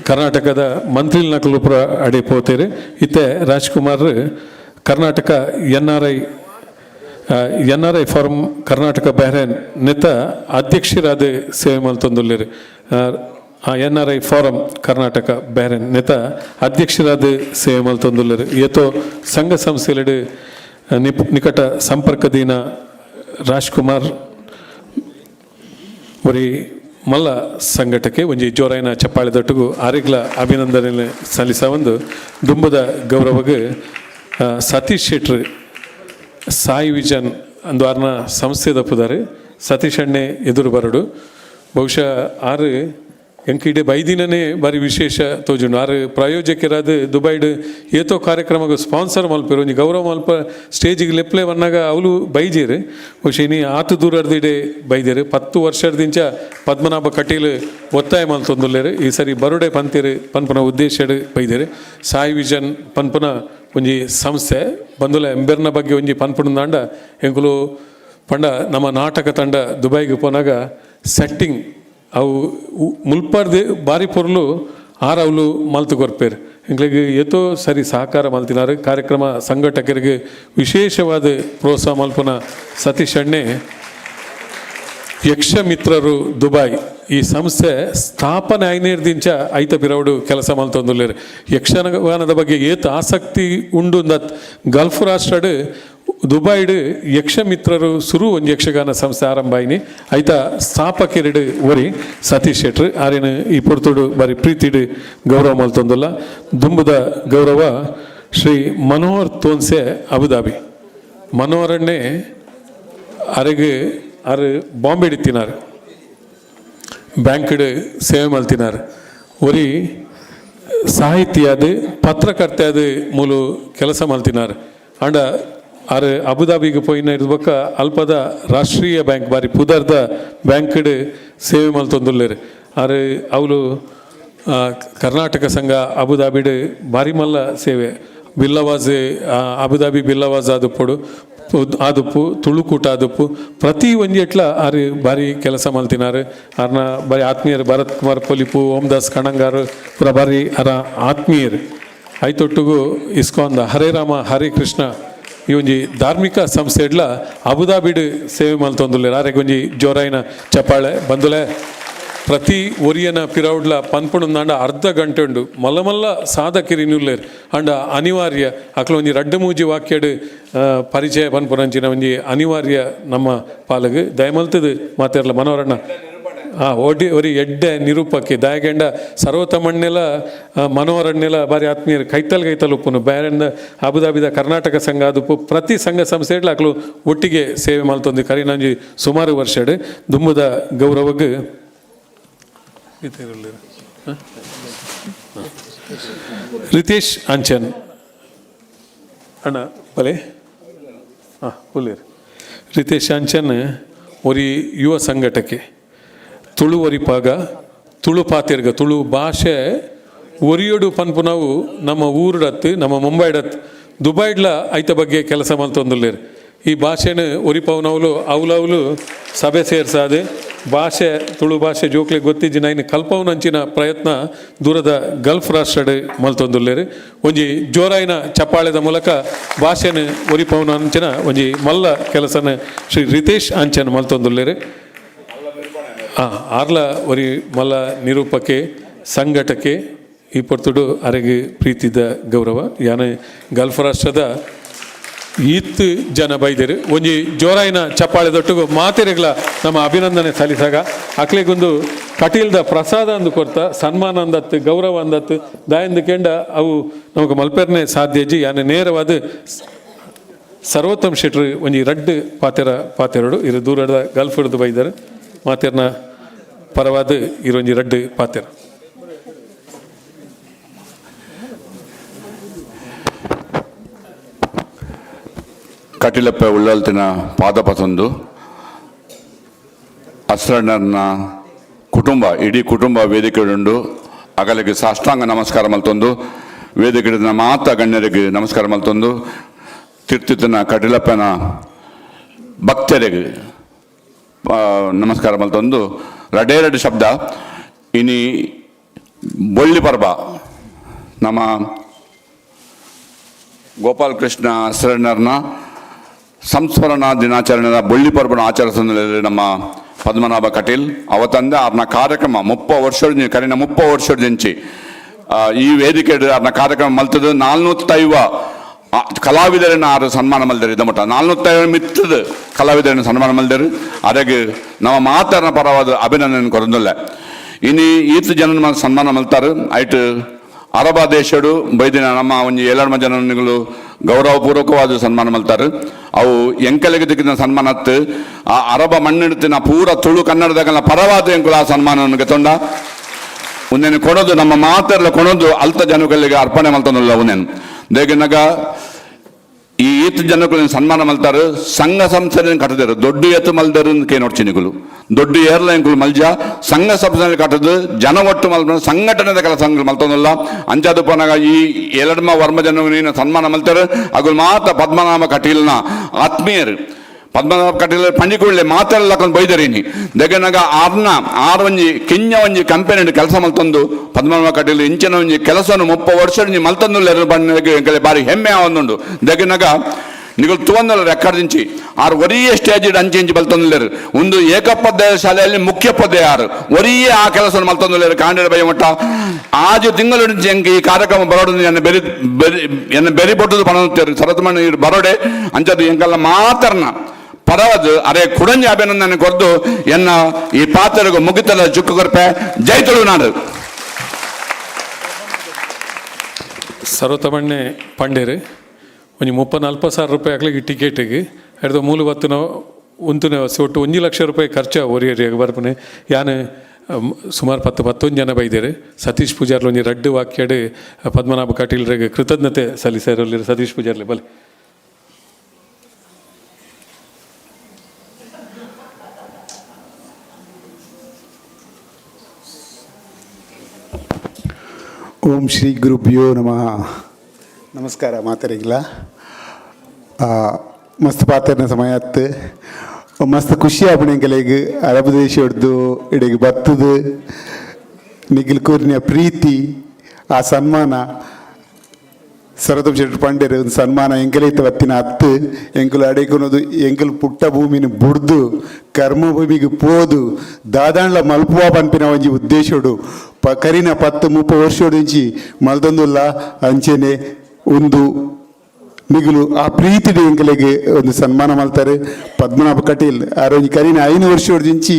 ಕರ್ನಾಟಕದ ಮಂತ್ರಿಲ್ ನಕಲು ಪುರ ಅಡೆ ಪೋತೇರು ಇತ್ತೆ Rajkumar Karnataka N R I forum Karnataka Bahrain ನೆತ್ತ ಅಧ್ಯಕ್ಷರಾದ ಸೇವೆ ಮಲ್ತೊಂದುಲ್ಲೇರು N R I forum Karnataka Bahrain ನೆತ ಅಧ್ಯಕ್ಷರಾದ ಸೇವೆ ಮಲ್ತೊಂದುಲ್ಲೇರು ಏತೋ ಸಂಘ ಸಂಸ್ಥೆಲೆಡು ನಿಕಟ ಸಂಪರ್ಕದೀನ ರಾಜ್ಕುಮಾರ್ ಒರಿ ಮಲ್ಲ ಸಂಘಟಕ್ಕೆ ಒಂಜಿ ಜೋರಾಯಿನ ಚಪ್ಪಾಳೆದೊಟ್ಟಿಗೂ ಆರಿಗ್ಲ ಅಭಿನಂದನೆ ಸಲ್ಲಿಸ ಒಂದು ದುಂಬದ ಗೌರವಗೆ ಸತೀಶ್ ಶೆಟ್ರ್ ಸಾಯಿ ವಿಜನ್ ಅಂದು ಆರ್ನ ಸಂಸ್ಥೆದ ಪುದಾರು ಸತೀಶ್ ಅಣ್ಣೆ ಎದುರು ಬರಡು ಬಹುಶಃ ಆರು ಎಂಕಿಡೆ ಬೈದಿನನೇ ಬಾರಿ ವಿಶೇಷ ತೋಜುಂಡು ಆರು ಪ್ರಾಯೋಜಕರಾದ ದುಬೈಡ್ ಏತೋ ಕಾರ್ಯಕ್ರಮಕ್ಕೆ ಸ್ಪಾನ್ಸರ್ ಮಲ್ಪೇರು ಒಂಜಿ ಗೌರವ ಮಲ್ಪ ಸ್ಟೇಜಿಗೆ ಲೆಪ್ಲೆ ಬಂದಾಗ ಅವಳು ಬೈಜೇರು ಬಹುಶಃ ಇನಿ ಆತು ದೂರದಿಡೆ ಬೈದೇರು 10 ವರ್ಷದಿಂದ ಪದ್ಮನಾಭ ಕಟೀಲ್ ಒತ್ತಾಯ ಮಲ್ತೊಂದುಲ್ಲೇರು ಈ ಸರಿ ಬರುಡೆ ಪಂತೇರು ಪನ್ಪುನ ಉದ್ದೇಶಡು ಬೈದೇರು ಸಾಯಿ ವಿಜನ್ ಪನ್ಪುನ ಒಂಜಿ ಸಂಸ್ಥೆ ಬಂದುಲ ಎಂಬೆರ್ನ ಬಗ್ಗೆ ಒಂಜಿ ಪನ್ಪುಣದಾಂಡ ಎಂಕುಲು ಪಂಡ ನಮ್ಮ ನಾಟಕ ತಂಡ ದುಬೈಗೆ ಪೋನಾಗ ಸೆಟ್ಟಿಂಗ್ ಅವು ಮುಲ್ಪಾರ್ದು ಬಾರಿ ಪೊರ್ಲು ಆರವಲು ಮಲ್ತು ಕೊರ್ಪೇರು ಎಂಕ್ಲಿಗೆ ಏತೋ ಸರಿ ಸಹಕಾರ ಮಲ್ತಿನಾರು ಕಾರ್ಯಕ್ರಮ ಸಂಘಟಕರಿಗೆ ವಿಶೇಷವಾದ ಪ್ರೋತ್ಸಾಹ ಮಲ್ಪುನ ಸತೀಶ್ ಅಣ್ಣೆ ಯಕ್ಷ ಮಿತ್ರರು ದುಬೈ ಈ ಸಂಸ್ಥೆ ಸ್ಥಾಪನೆ ಐನೇರ್ದಿಂಚ ಐತ ಪಿರವಡು ಕೆಲಸ ಮಲ್ತೊಂದುಲ್ಲೇರು ಯಕ್ಷಗಾನದ ಬಗ್ಗೆ ಏತ ಆಸಕ್ತಿ ಉಂಡು ಗಲ್ಫ್ ರಾಷ್ಟ್ರಡ್ ದುಬೈಡ್ ಯಕ್ಷ ಮಿತ್ರರು ಸುರು ಒಂದು ಯಕ್ಷಗಾನ ಸಂಸ್ಥೆ ಆರಂಭ ಆಯ್ನಿ ಐತ ಸ್ಥಾಪಕರೆಡು ಒರಿ ಸತೀಶ್ ಶೆಟ್ರ್ ಆರೇನು ಈ ಪೊರ್ತುಡು ಬಾರಿ ಪ್ರೀತಿಡು ಗೌರವ ಮಲ್ತೊಂದುಲ್ಲ ದುಂಬುದ ಗೌರವ ಶ್ರೀ ಮನೋಹರ್ ತೋನ್ಸೆ ಅಬುದಾಬಿ ಮನೋಹರನ್ನೇ ಅರೆಗೆ ಆರು ಬಾಂಬೆ ಇಡ್ತಿನಾರು ಬ್ಯಾಂಕ್ಡ್ ಸೇವೆ ಮಲ್ತಿನಾರು ಒರಿ ಸಾಹಿತ್ಯ ಅದು ಪತ್ರಕರ್ತೆ ಅದು ಮೂಲು ಕೆಲಸ ಮಲ್ತಿನಾರು ಅಂಡ ಆರು ಅಬುದಾಬಿಗೆ ಪೋಯಿನ ಇರ್ಬೇಕ ಅಲ್ಪದ ರಾಷ್ಟ್ರೀಯ ಬ್ಯಾಂಕ್ ಬಾರಿ ಪುದರ್ದ ಬ್ಯಾಂಕ್ಡ್ ಸೇವೆ ಮಲ್ತೊಂದುಲ್ಲೇರು ಆರು ಅವಳು ಕರ್ನಾಟಕ ಸಂಘ ಅಬುದಾಬಿಡ್ ಬಾರಿ ಮಲ್ಲ ಸೇವೆ ಬಿಲ್ಲವಾಜ್ ಅಬುದಾಬಿ ಬಿಲ್ಲವಾಜ್ ಆದುಪ್ಪಡು ಆದುಪ್ಪು ತುಳುಕೂಟ ಆದುಪ್ಪು ಪ್ರತಿ ಒಂಜಿ ಎಟ್ಲ ಆರು ಬಾರಿ ಕೆಲಸ ಮಲ್ತಿನಾರು ಆರ್ನ ಬಾರಿ ಆತ್ಮೀಯರು ಭರತ್ ಕುಮಾರ್ ಪೊಲಿಪು ಓಂದಾಸ್ ಕಣಂಗಾರು ಪೂರ ಬಾರಿ ಅರ ಆತ್ಮೀಯರು ಐತೊಟ್ಟಿಗೂ ಇಸ್ಕಾನ್ ಹರೇ ರಾಮ ಹರೇ ಕೃಷ್ಣ ಈ ಒಂಜಿ ಧಾರ್ಮಿಕ ಸಂಸ್ಥೆ ಇಡ್ಲ ಅಬುದಾಬಿಡ್ ಸೇವೆ ಮಲ್ತೊಂದುಲ್ಲೇರು ಆರೆಗೆ ಒಂಜಿ ಜೋರಾಯಿನ ಚಪ್ಪಾಳೆ ಬಂದುಲೆ ಪ್ರತಿ ಒರಿಯನ ಪಿರೌಡ್ಲ ಪನ್ಪುಣಂದಾಂಡ ಅರ್ಧ ಗಂಟೆ ಉಂಡು ಮಲ್ಲ ಮಲ್ಲ ಸಾಧಕಿರಿ ನಿಲ್ಲೇರು ಅಂಡ ಅನಿವಾರ್ಯ ಅಕ್ಲ ಒಂಜಿ ರಡ್ಡು ಮೂಜಿ ವಾಕ್ಯಡ್ ಪರಿಚಯ ಪನ್ಪುನಂಚಿನ ಒಂಜಿ ಅನಿವಾರ್ಯ ನಮ್ಮ ಪಾಲಗ್ ದಯಮಲ್ತದು ಮಾತಾಡಲ ಮನೋರಣ್ಣ ಒರಿ ಎಡ್ಡೆ ನಿರೂಪಕ್ಕೆ ದಯಗೆಂಡ ಸರ್ವತಮಣ್ಣೆಲ ಮನೋಹರಣ್ಣೆಲ ಬಾರಿ ಆತ್ಮೀಯರು ಕೈತಲ್ ಉಪ್ಪುನು ಬೇರೆಂದ ಅಬುದಾಬಿದ ಕರ್ನಾಟಕ ಸಂಘ ಅದುಪ್ಪು ಪ್ರತಿ ಸಂಘ ಸಂಸ್ಥೆ ಅಕ್ಲು ಒಟ್ಟಿಗೆ ಸೇವೆ ಮಲ್ತೊಂದು ಕರಿನಂಜಿ ಸುಮಾರು ವರ್ಷಡ್ ದುಂಬುದ ಗೌರವಗ್ ರಿತೇಶ್ ಅಂಚನ್ ಅಣ್ಣ ಬಲೆ ಹುಲ್ಲೇರು ರಿತೇಶ್ ಅಂಚನ್ ಒರಿ ಯುವ ಸಂಘಟಕ್ಕೆ ತುಳು ಒರಿಪಾಗ ತುಳು ಪಾತಿರ್ಗ ತುಳು ಭಾಷೆ ಒರಿಯೋಡು ಪನ್ಪು ನಾವು ನಮ್ಮ ಊರಡತ್ತು ನಮ್ಮ ಮುಂಬೈಡತ್ ದುಬೈಡ್ಲ ಐತ ಬಗ್ಗೆ ಕೆಲಸ ಮಲ್ತೊಂದುಲ್ಲೇರು. ಈ ಭಾಷೆನ ಒರಿಪವನವಲು ಅವಲವಲು ಸಭೆ ಸೇರ್ಸಾದೆ ಭಾಷೆ ತುಳು ಭಾಷೆ ಜೋಕ್ಲೆ ಗೊತ್ತಿಜ್ಜಿನ ಇನ್ನು ಕಲ್ಪವನಂಚಿನ ಪ್ರಯತ್ನ ದೂರದ ಗಲ್ಫ್ ರಾಷ್ಟ್ರಡ್ ಮಲ್ತೊಂದುಲ್ಲೇರು. ಒಂಜಿ ಜೋರಾಯಿನ ಚಪ್ಪಾಳೆದ ಮೂಲಕ ಭಾಷೆನ ಒರಿಪವನ ಅಂಚಿನ ಒಂಜಿ ಮಲ್ಲ ಕೆಲಸನ ಶ್ರೀ ರಿತೇಶ್ ಅಂಚನ್ ಮಲ್ತೊಂದುಲ್ಲೇರು. ಆರ್ಲ ಒರಿ ಮಲ್ಲ ನಿರೂಪಕೆ ಸಂಘಟಕೆ ಈ ಪೊರ್ತುಡು ಅರೆಗೆ ಪ್ರೀತಿದ ಗೌರವ ಯಾನೆ ಗಲ್ಫ್ ರಾಷ್ಟ್ರದ ಈತ್ ಜನ ಬೈದೇರು ಒಂಜಿ ಜೋರಾಯಿನ ಚಪ್ಪಾಳೆದೊಟ್ಟಿಗೂ ಮಾತೆರೆಗಳ ನಮ್ಮ ಅಭಿನಂದನೆ ಸಲ್ಲಿಸಾಗ ಅಕ್ಲೆಗೊಂದು ಕಟೀಲ್ದ ಪ್ರಸಾದ ಅಂದು ಕೊರ್ತ ಸನ್ಮಾನ ಅಂದತ್ತು ಗೌರವ ಅಂದತ್ತು ದಾಯಂದು ಕೆಂಡ ಅವು ನಮಗೆ ಮಲ್ಪೆರ್ನೆ ಸಾಧ್ಯಜಿ ಯಾನೆ ನೇರವಾದ ಸರ್ವೋತ್ತಮ್ ಶೆಟ್ರು ಒಂಜಿ ರಡ್ಡು ಪಾತೆರಡು ಇರು ದೂರದ ಗಲ್ಫ್ ಹಿಡಿದು ಬೈದರು ಮಾತೆರ್ನ ಪರವಾದ ಇರೊಂಜಿ ರಡ್ಡು ಪಾತೆರ. ಕಟಿಲಪ್ಪ ಉಳ್ಳಲ್ತಿನ ಪಾದಪಸಂದು ಅಸ್ರಣ್ಣನ ಕುಟುಂಬ ಇಡೀ ಕುಟುಂಬ ವೇದಿಕೆಯುಂಡು ಅಗಲಿಗೆ ಸಾಷ್ಟಾಂಗ ನಮಸ್ಕಾರ ಮಲ್ತೊಂದು ವೇದಿಕೆಡಿನ ಮಾತ ಗಣ್ಯರಿಗೆ ನಮಸ್ಕಾರ ಮಲ್ತೊಂದು ತಿರ್ತಿತ್ತಿನ ಕಟಿಲಪ್ಪನ ಭಕ್ತರಿಗೆ ನಮಸ್ಕಾರ ಮಲ್ತೊಂದು ರಡೇರಡು ಶಬ್ದ ಇನಿ ಬೊಳ್ಳಿ ಪರ್ಬ ನಮ್ಮ ಗೋಪಾಲ್ ಕೃಷ್ಣ ಅಸ್ರಣ್ಣರ್ನ ಸಂಸ್ಮರಣಾ ದಿನಾಚರಣೆಯ ಬೊಳ್ಳಿ ಪರ್ಬನ ಆಚರಿಸಿದ ನಮ್ಮ ಪದ್ಮನಾಭ ಕಟೀಲ್ ಅವತ್ತಂದೆ ಅವ್ರನ್ನ ಕಾರ್ಯಕ್ರಮ 30 ವರ್ಷದ ಕರಿನ 30 ವರ್ಷದ ಜಂಚಿ ಈ ವೇದಿಕೆ ಅವ್ರನ್ನ ಕಾರ್ಯಕ್ರಮ ಮಲ್ತದ 450 ಕಲಾವಿದರನ್ನ ಆರು ಸನ್ಮಾನ ಮಲ್ದರು ಇದ ಮಟ್ಟ 450 ಮಿತ್ತದ ಕಲಾವಿದರನ್ನ ಸನ್ಮಾನ ಮಲ್ದರು ಅದಕ್ಕೆ ನಮ್ಮ ಮಾತರ್ನ ಪರವಾದ ಅಭಿನಂದನೆ ಕೊರೊಂದಿಲ್ಲ ಇನ್ನು ಈತ ಜನ ಸನ್ಮಾನ ಮಲ್ತಾರೆ ಐಟ್ ಅರಬ ದೇಶಡು ಬೈದಿನ ನಮ್ಮ ಒಂಜಿ 7 ಜನಗಳು ಗೌರವಪೂರ್ವಕವಾದ ಸನ್ಮಾನ ಮಲ್ತಾರೆ ಅವು ಎಂಕಲೆಗೆ ದಿಕ್ಕಿನ ಸನ್ಮಾನತ್ತು ಆ ಅರಬ ಮಣ್ಣಿಡ್ತಿನ ಪೂರ ತುಳು ಕನ್ನಡದಾಗ ಪರವಾದ ಎಂಕುಲ ಆ ಸನ್ಮಾನವನ್ನು ತೊಂಡ ಉನ್ನೇನು ಕೊಡೋದು ನಮ್ಮ ಮಾತೆಲ್ಲ ಕೊಡೋದು ಅಲ್ತ ಜನಗಳಿಗೆ ಅರ್ಪಣೆ ಮಲ್ತನಲ್ಲ ಉನ್ನೇನು ದೇಗಿನಾಗ ಈ ಈತ ಜನಗಳು ಸನ್ಮಾನ ಮಲ್ತಾರೆ ಸಂಘ ಸಂಸ್ಥೆಯನ್ನು ಕಟ್ಟದಿರು ದೊಡ್ಡ ಎತ್ತು ಮಲ್ದರು ಕೇ ನೋಡ್ಚಿನಿಗಳು ದೊಡ್ಡ ಏರ್ಲೈನ್ಗಳು ಮಲ್ಜ ಸಂಘ ಸಂಸ್ಥೆಯಲ್ಲಿ ಕಟ್ಟದು ಜನ ಒಟ್ಟು ಮಲ್ ಸಂಘಟನೆದ ಕೆಲಸ ಮಲ್ತೊಂದಲ್ಲ ಅಂಚಾದು ಪೋನಾಗ ಈ 2 ವರ್ಮ ಜನ ಸನ್ಮಾನ ಮಲ್ತಾರೆ ಅಗಳು ಮಾತ್ರ ಪದ್ಮನಾಭ ಕಟೀಲ್ನ ಆತ್ಮೀಯರು ಪದ್ಮನಾಭ ಕಟೀಲ್ ಪಂಜಿಕೊಳ್ಳೆ ಮಾತೆಲ್ಲ ಬೈದರೀನಿ ದೆಗನಾಗ ಒಂಜಿ ಕಿಂಜ ಒಂಜಿ ಕಂಪನಿ ಕೆಲಸ ಮಲ್ತೊಂದು ಪದ್ಮನಾಭ ಕಟೀಲ್ ಇಂಚಿನ ಒಂಜಿ ಕೆಲಸವನ್ನು 30 ವರ್ಷ ಮಲ್ತೊಂದು ಬಣ್ಣ ಬಾರಿ ಹೆಮ್ಮೆ ಆವೊಂದುಂಡು ದೆಗನಾಗ ನಿಗಳು ತೂವೊಂದಲ್ಲ ರೆಕಾರ್ಡ್ ದಿಂಚಿ ಆರು ಒರಿಯೇ ಸ್ಟೇಜ್ ಅಂಚಿ ಬಲ್ತೊಂದಿಲ್ಲೇರು ಒಂದು ಏಕಪದ್ಯ ಶಾಲೆಯಲ್ಲಿ ಮುಖ್ಯ ಪದ್ಯ ಯಾರು ಒರಿಯೇ ಆ ಕೆಲಸವನ್ನು ಮಲ್ತೊಂದಿಲ್ಲೇರು ಕಾಂಡಿಡ ಬೈ ಮಟ್ಟ ಆಜು ತಿಂಗಳು ಈ ಕಾರ್ಯಕ್ರಮ ಬರೋಡು ಎನ್ನ ಬೆರಿ ಪೊಟ್ಟದು ಪಣುತ್ತೇರು ಸರತಮಣ್ಣ ಬರೋಡೆ ಅಂಚದು ಎಂಕಲ್ಲ ಮಾತರ್ನ ಪರವದು ಅರೆ ಕುಡಂಜಿ ಅಭಿನಂದನೆ ಕೊರ್ದು ಎನ್ನ ಈ ಪಾತ್ರಗೂ ಮುಗಿತಲ ಚುಕ್ಕು ಕೊರ್ಪೆ ಜೈ ತುಳುನಾಡು. ಸರ್ವತಮಣ್ಣೆ ಪಂಡೇರು ಒಂಜಿ 30-40 ರೂಪಾಯಿ ಆಗ್ಲಿಕ್ಕೆ ಟಿಕೆಟಿಗೆ ಹಿಡಿದು 3 ಒಂತುನೆ ಒಟ್ಟು 1 ಲಕ್ಷ ರೂಪಾಯಿ ಖರ್ಚು ಒರಿಯರಿಗೆ ಬರ್ಪನೆ ಯಾನು ಸುಮಾರು 10-11 ಜನ ಬೈದೇರು. ಸತೀಶ್ ಪೂಜಾರ್ಲಿ ಒಂಜಿ ರಡ್ಡು ವಾಕ್ಯಡು ಪದ್ಮನಾಭ ಕಟೀಲ್ರಿಗೆ ಕೃತಜ್ಞತೆ ಸಲ್ಲಿಸಿರಲಿರು. ಸತೀಶ್ ಪೂಜಾರ್ಲಿ ಬಲಿ. ಓಂ ಶ್ರೀ ಗುರುಭ್ಯೋ ನಮಃ. ನಮಸ್ಕಾರ ಮಾತಾಡಿಲ್ಲ ಮಸ್ತ್ ಪಾತ್ರನ ಸಮಯತ್ತು ಮಸ್ತ್ ಖುಷಿ ಆಪಣೆಗಳಿಗೆ ಅರಬ್ ದೇಶ ಹೊಡೆದು ಇಡೆಗೆ ಬತ್ತದು ನಿಖಿಲ್ ಕೂರ್ನಿಯ ಪ್ರೀತಿ ಆ ಸನ್ಮಾನ ಸರ್ವೋತ್ತಮ್ ಶೆಟ್ಟಿ ಪಂಡೇರು ಒಂದು ಸನ್ಮಾನ ಎಂಕಲೈತ ವತ್ತಿನ ಹತ್ತು ಎಂಕಲು ಅಡೆಕೊನೋದು ಎಂಕಲು ಪುಟ್ಟ ಭೂಮಿನ ಬುಡ್ದು ಕರ್ಮಭೂಮಿಗೆ ಪೋದು ದಾದಾಂಡ್ಲ ಮಲ್ಪುವ ಪನ್ಪಿನ ಒಂಜಿ ಉದ್ದೇಶಡು ಕರಿನ 10-30 ವರ್ಷೋಡು ಇಂಚಿ ಮಲ್ದೊಂದುಲ್ಲ ಅಂಚೆನೆ ಒಂದು ಮಿಗುಲು ಆ ಪ್ರೀತಿ ಎಂಕಲೆಗೆ ಒಂದು ಸನ್ಮಾನ ಮಲ್ತಾರೆ. ಪದ್ಮನಾಭ ಕಟೀಲ್ ಆರೊಂಜಿ ಕರಿನ 5 ವರ್ಷೋಡು ಇಂಚಿ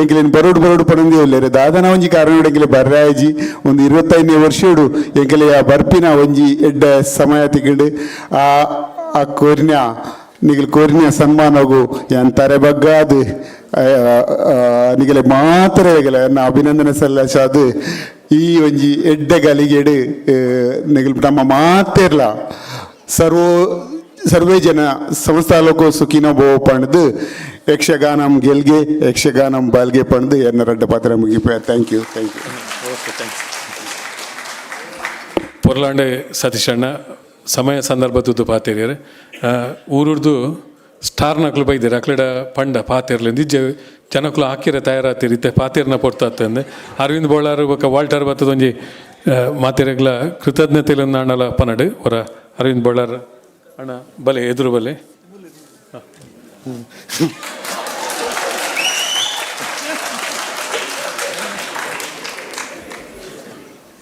ಎಂಕಲೇನು ಬರೋಡು ಪಣಂದಿ ಒಲ್ಲೇರು ದಾದನ ಒಂಜಿ ಕಾರಣ ಎಂಕಲೆ ಬರ್ರಾಯಜಿ ಒಂದು 25ನೇ ವರ್ಷೋಡು ಎಂಕಲೆ ಆ ಬರ್ಪಿನ ಒಂಜಿ ಎಡ್ಡ ಸಮಯ ತಿಗಂಡು ಆ ಕೋರಿನ ನಿಗಲು ಕೋರಿನ ಸನ್ಮಾನಗು ಎಂತಾರೆ ಬಗ್ಗಾದು ನಿಗಲೆ ಮಾತ್ರ ಎನ್ನ ಅಭಿನಂದನೆ ಸಲ್ಲಿಸದು ಈ ಒಂಜಿ ಎಡ್ಡ ಗಲಿಗೆಡು ನಿಗಲು ನಮ್ಮ ಮಾತಿರ್ಲ ಸರ್ವೇ ಜನ ಸಂಸ್ಥಾಲೋಕೋ ಸುಖಿನೋ ಬೋವ ಪಣದು ಯಕ್ಷಗಾನಂ ಗೆಲ್ಗೆ ಯಕ್ಷಗಾನಂ ಬಾಲ್ಗೆ ಪಣದು ಎನ್ನ ರಡ್ಡ ಪಾತ್ರ ಮುಗಿಪ. Thank you. ಪೊರ್ಲಾಂಡೆ ಸತೀಶಣ್ಣ ಸಮಯ ಸಂದರ್ಭದ್ದು ಪಾತೇರಿಯರು ಊರದ್ದು ಸ್ಟಾರ್ ನಕ್ಲು ಬೈದಿರು ಅಕ್ಲಡ ಪಂಡ ಪಾತೇರ್ಲಿ ನಿಜ ಜನಕ್ಕಲು ಹಾಕಿರ ತಯಾರಾತಿರಿ ಇತ್ತೆ ಪಾತೇರ್ನ ಪೊರ್ತಂದೆ ಅರವಿಂದ್ ಬೋಳಾರು ಬೊಕ್ಕ ವಾಲ್ಟರ್ ಬತ್ತದೊಂಜಿ ಮಾತೇರೆಗ್ಲ ಕೃತಜ್ಞತೆಲು ನಾಣಲ ಪನಡು ಹೊರ ಅರವಿಂದ್ ಬೋಳಾರ್ ಅಣ್ಣ ಬಲೆ ಎದುರು ಬಲೆ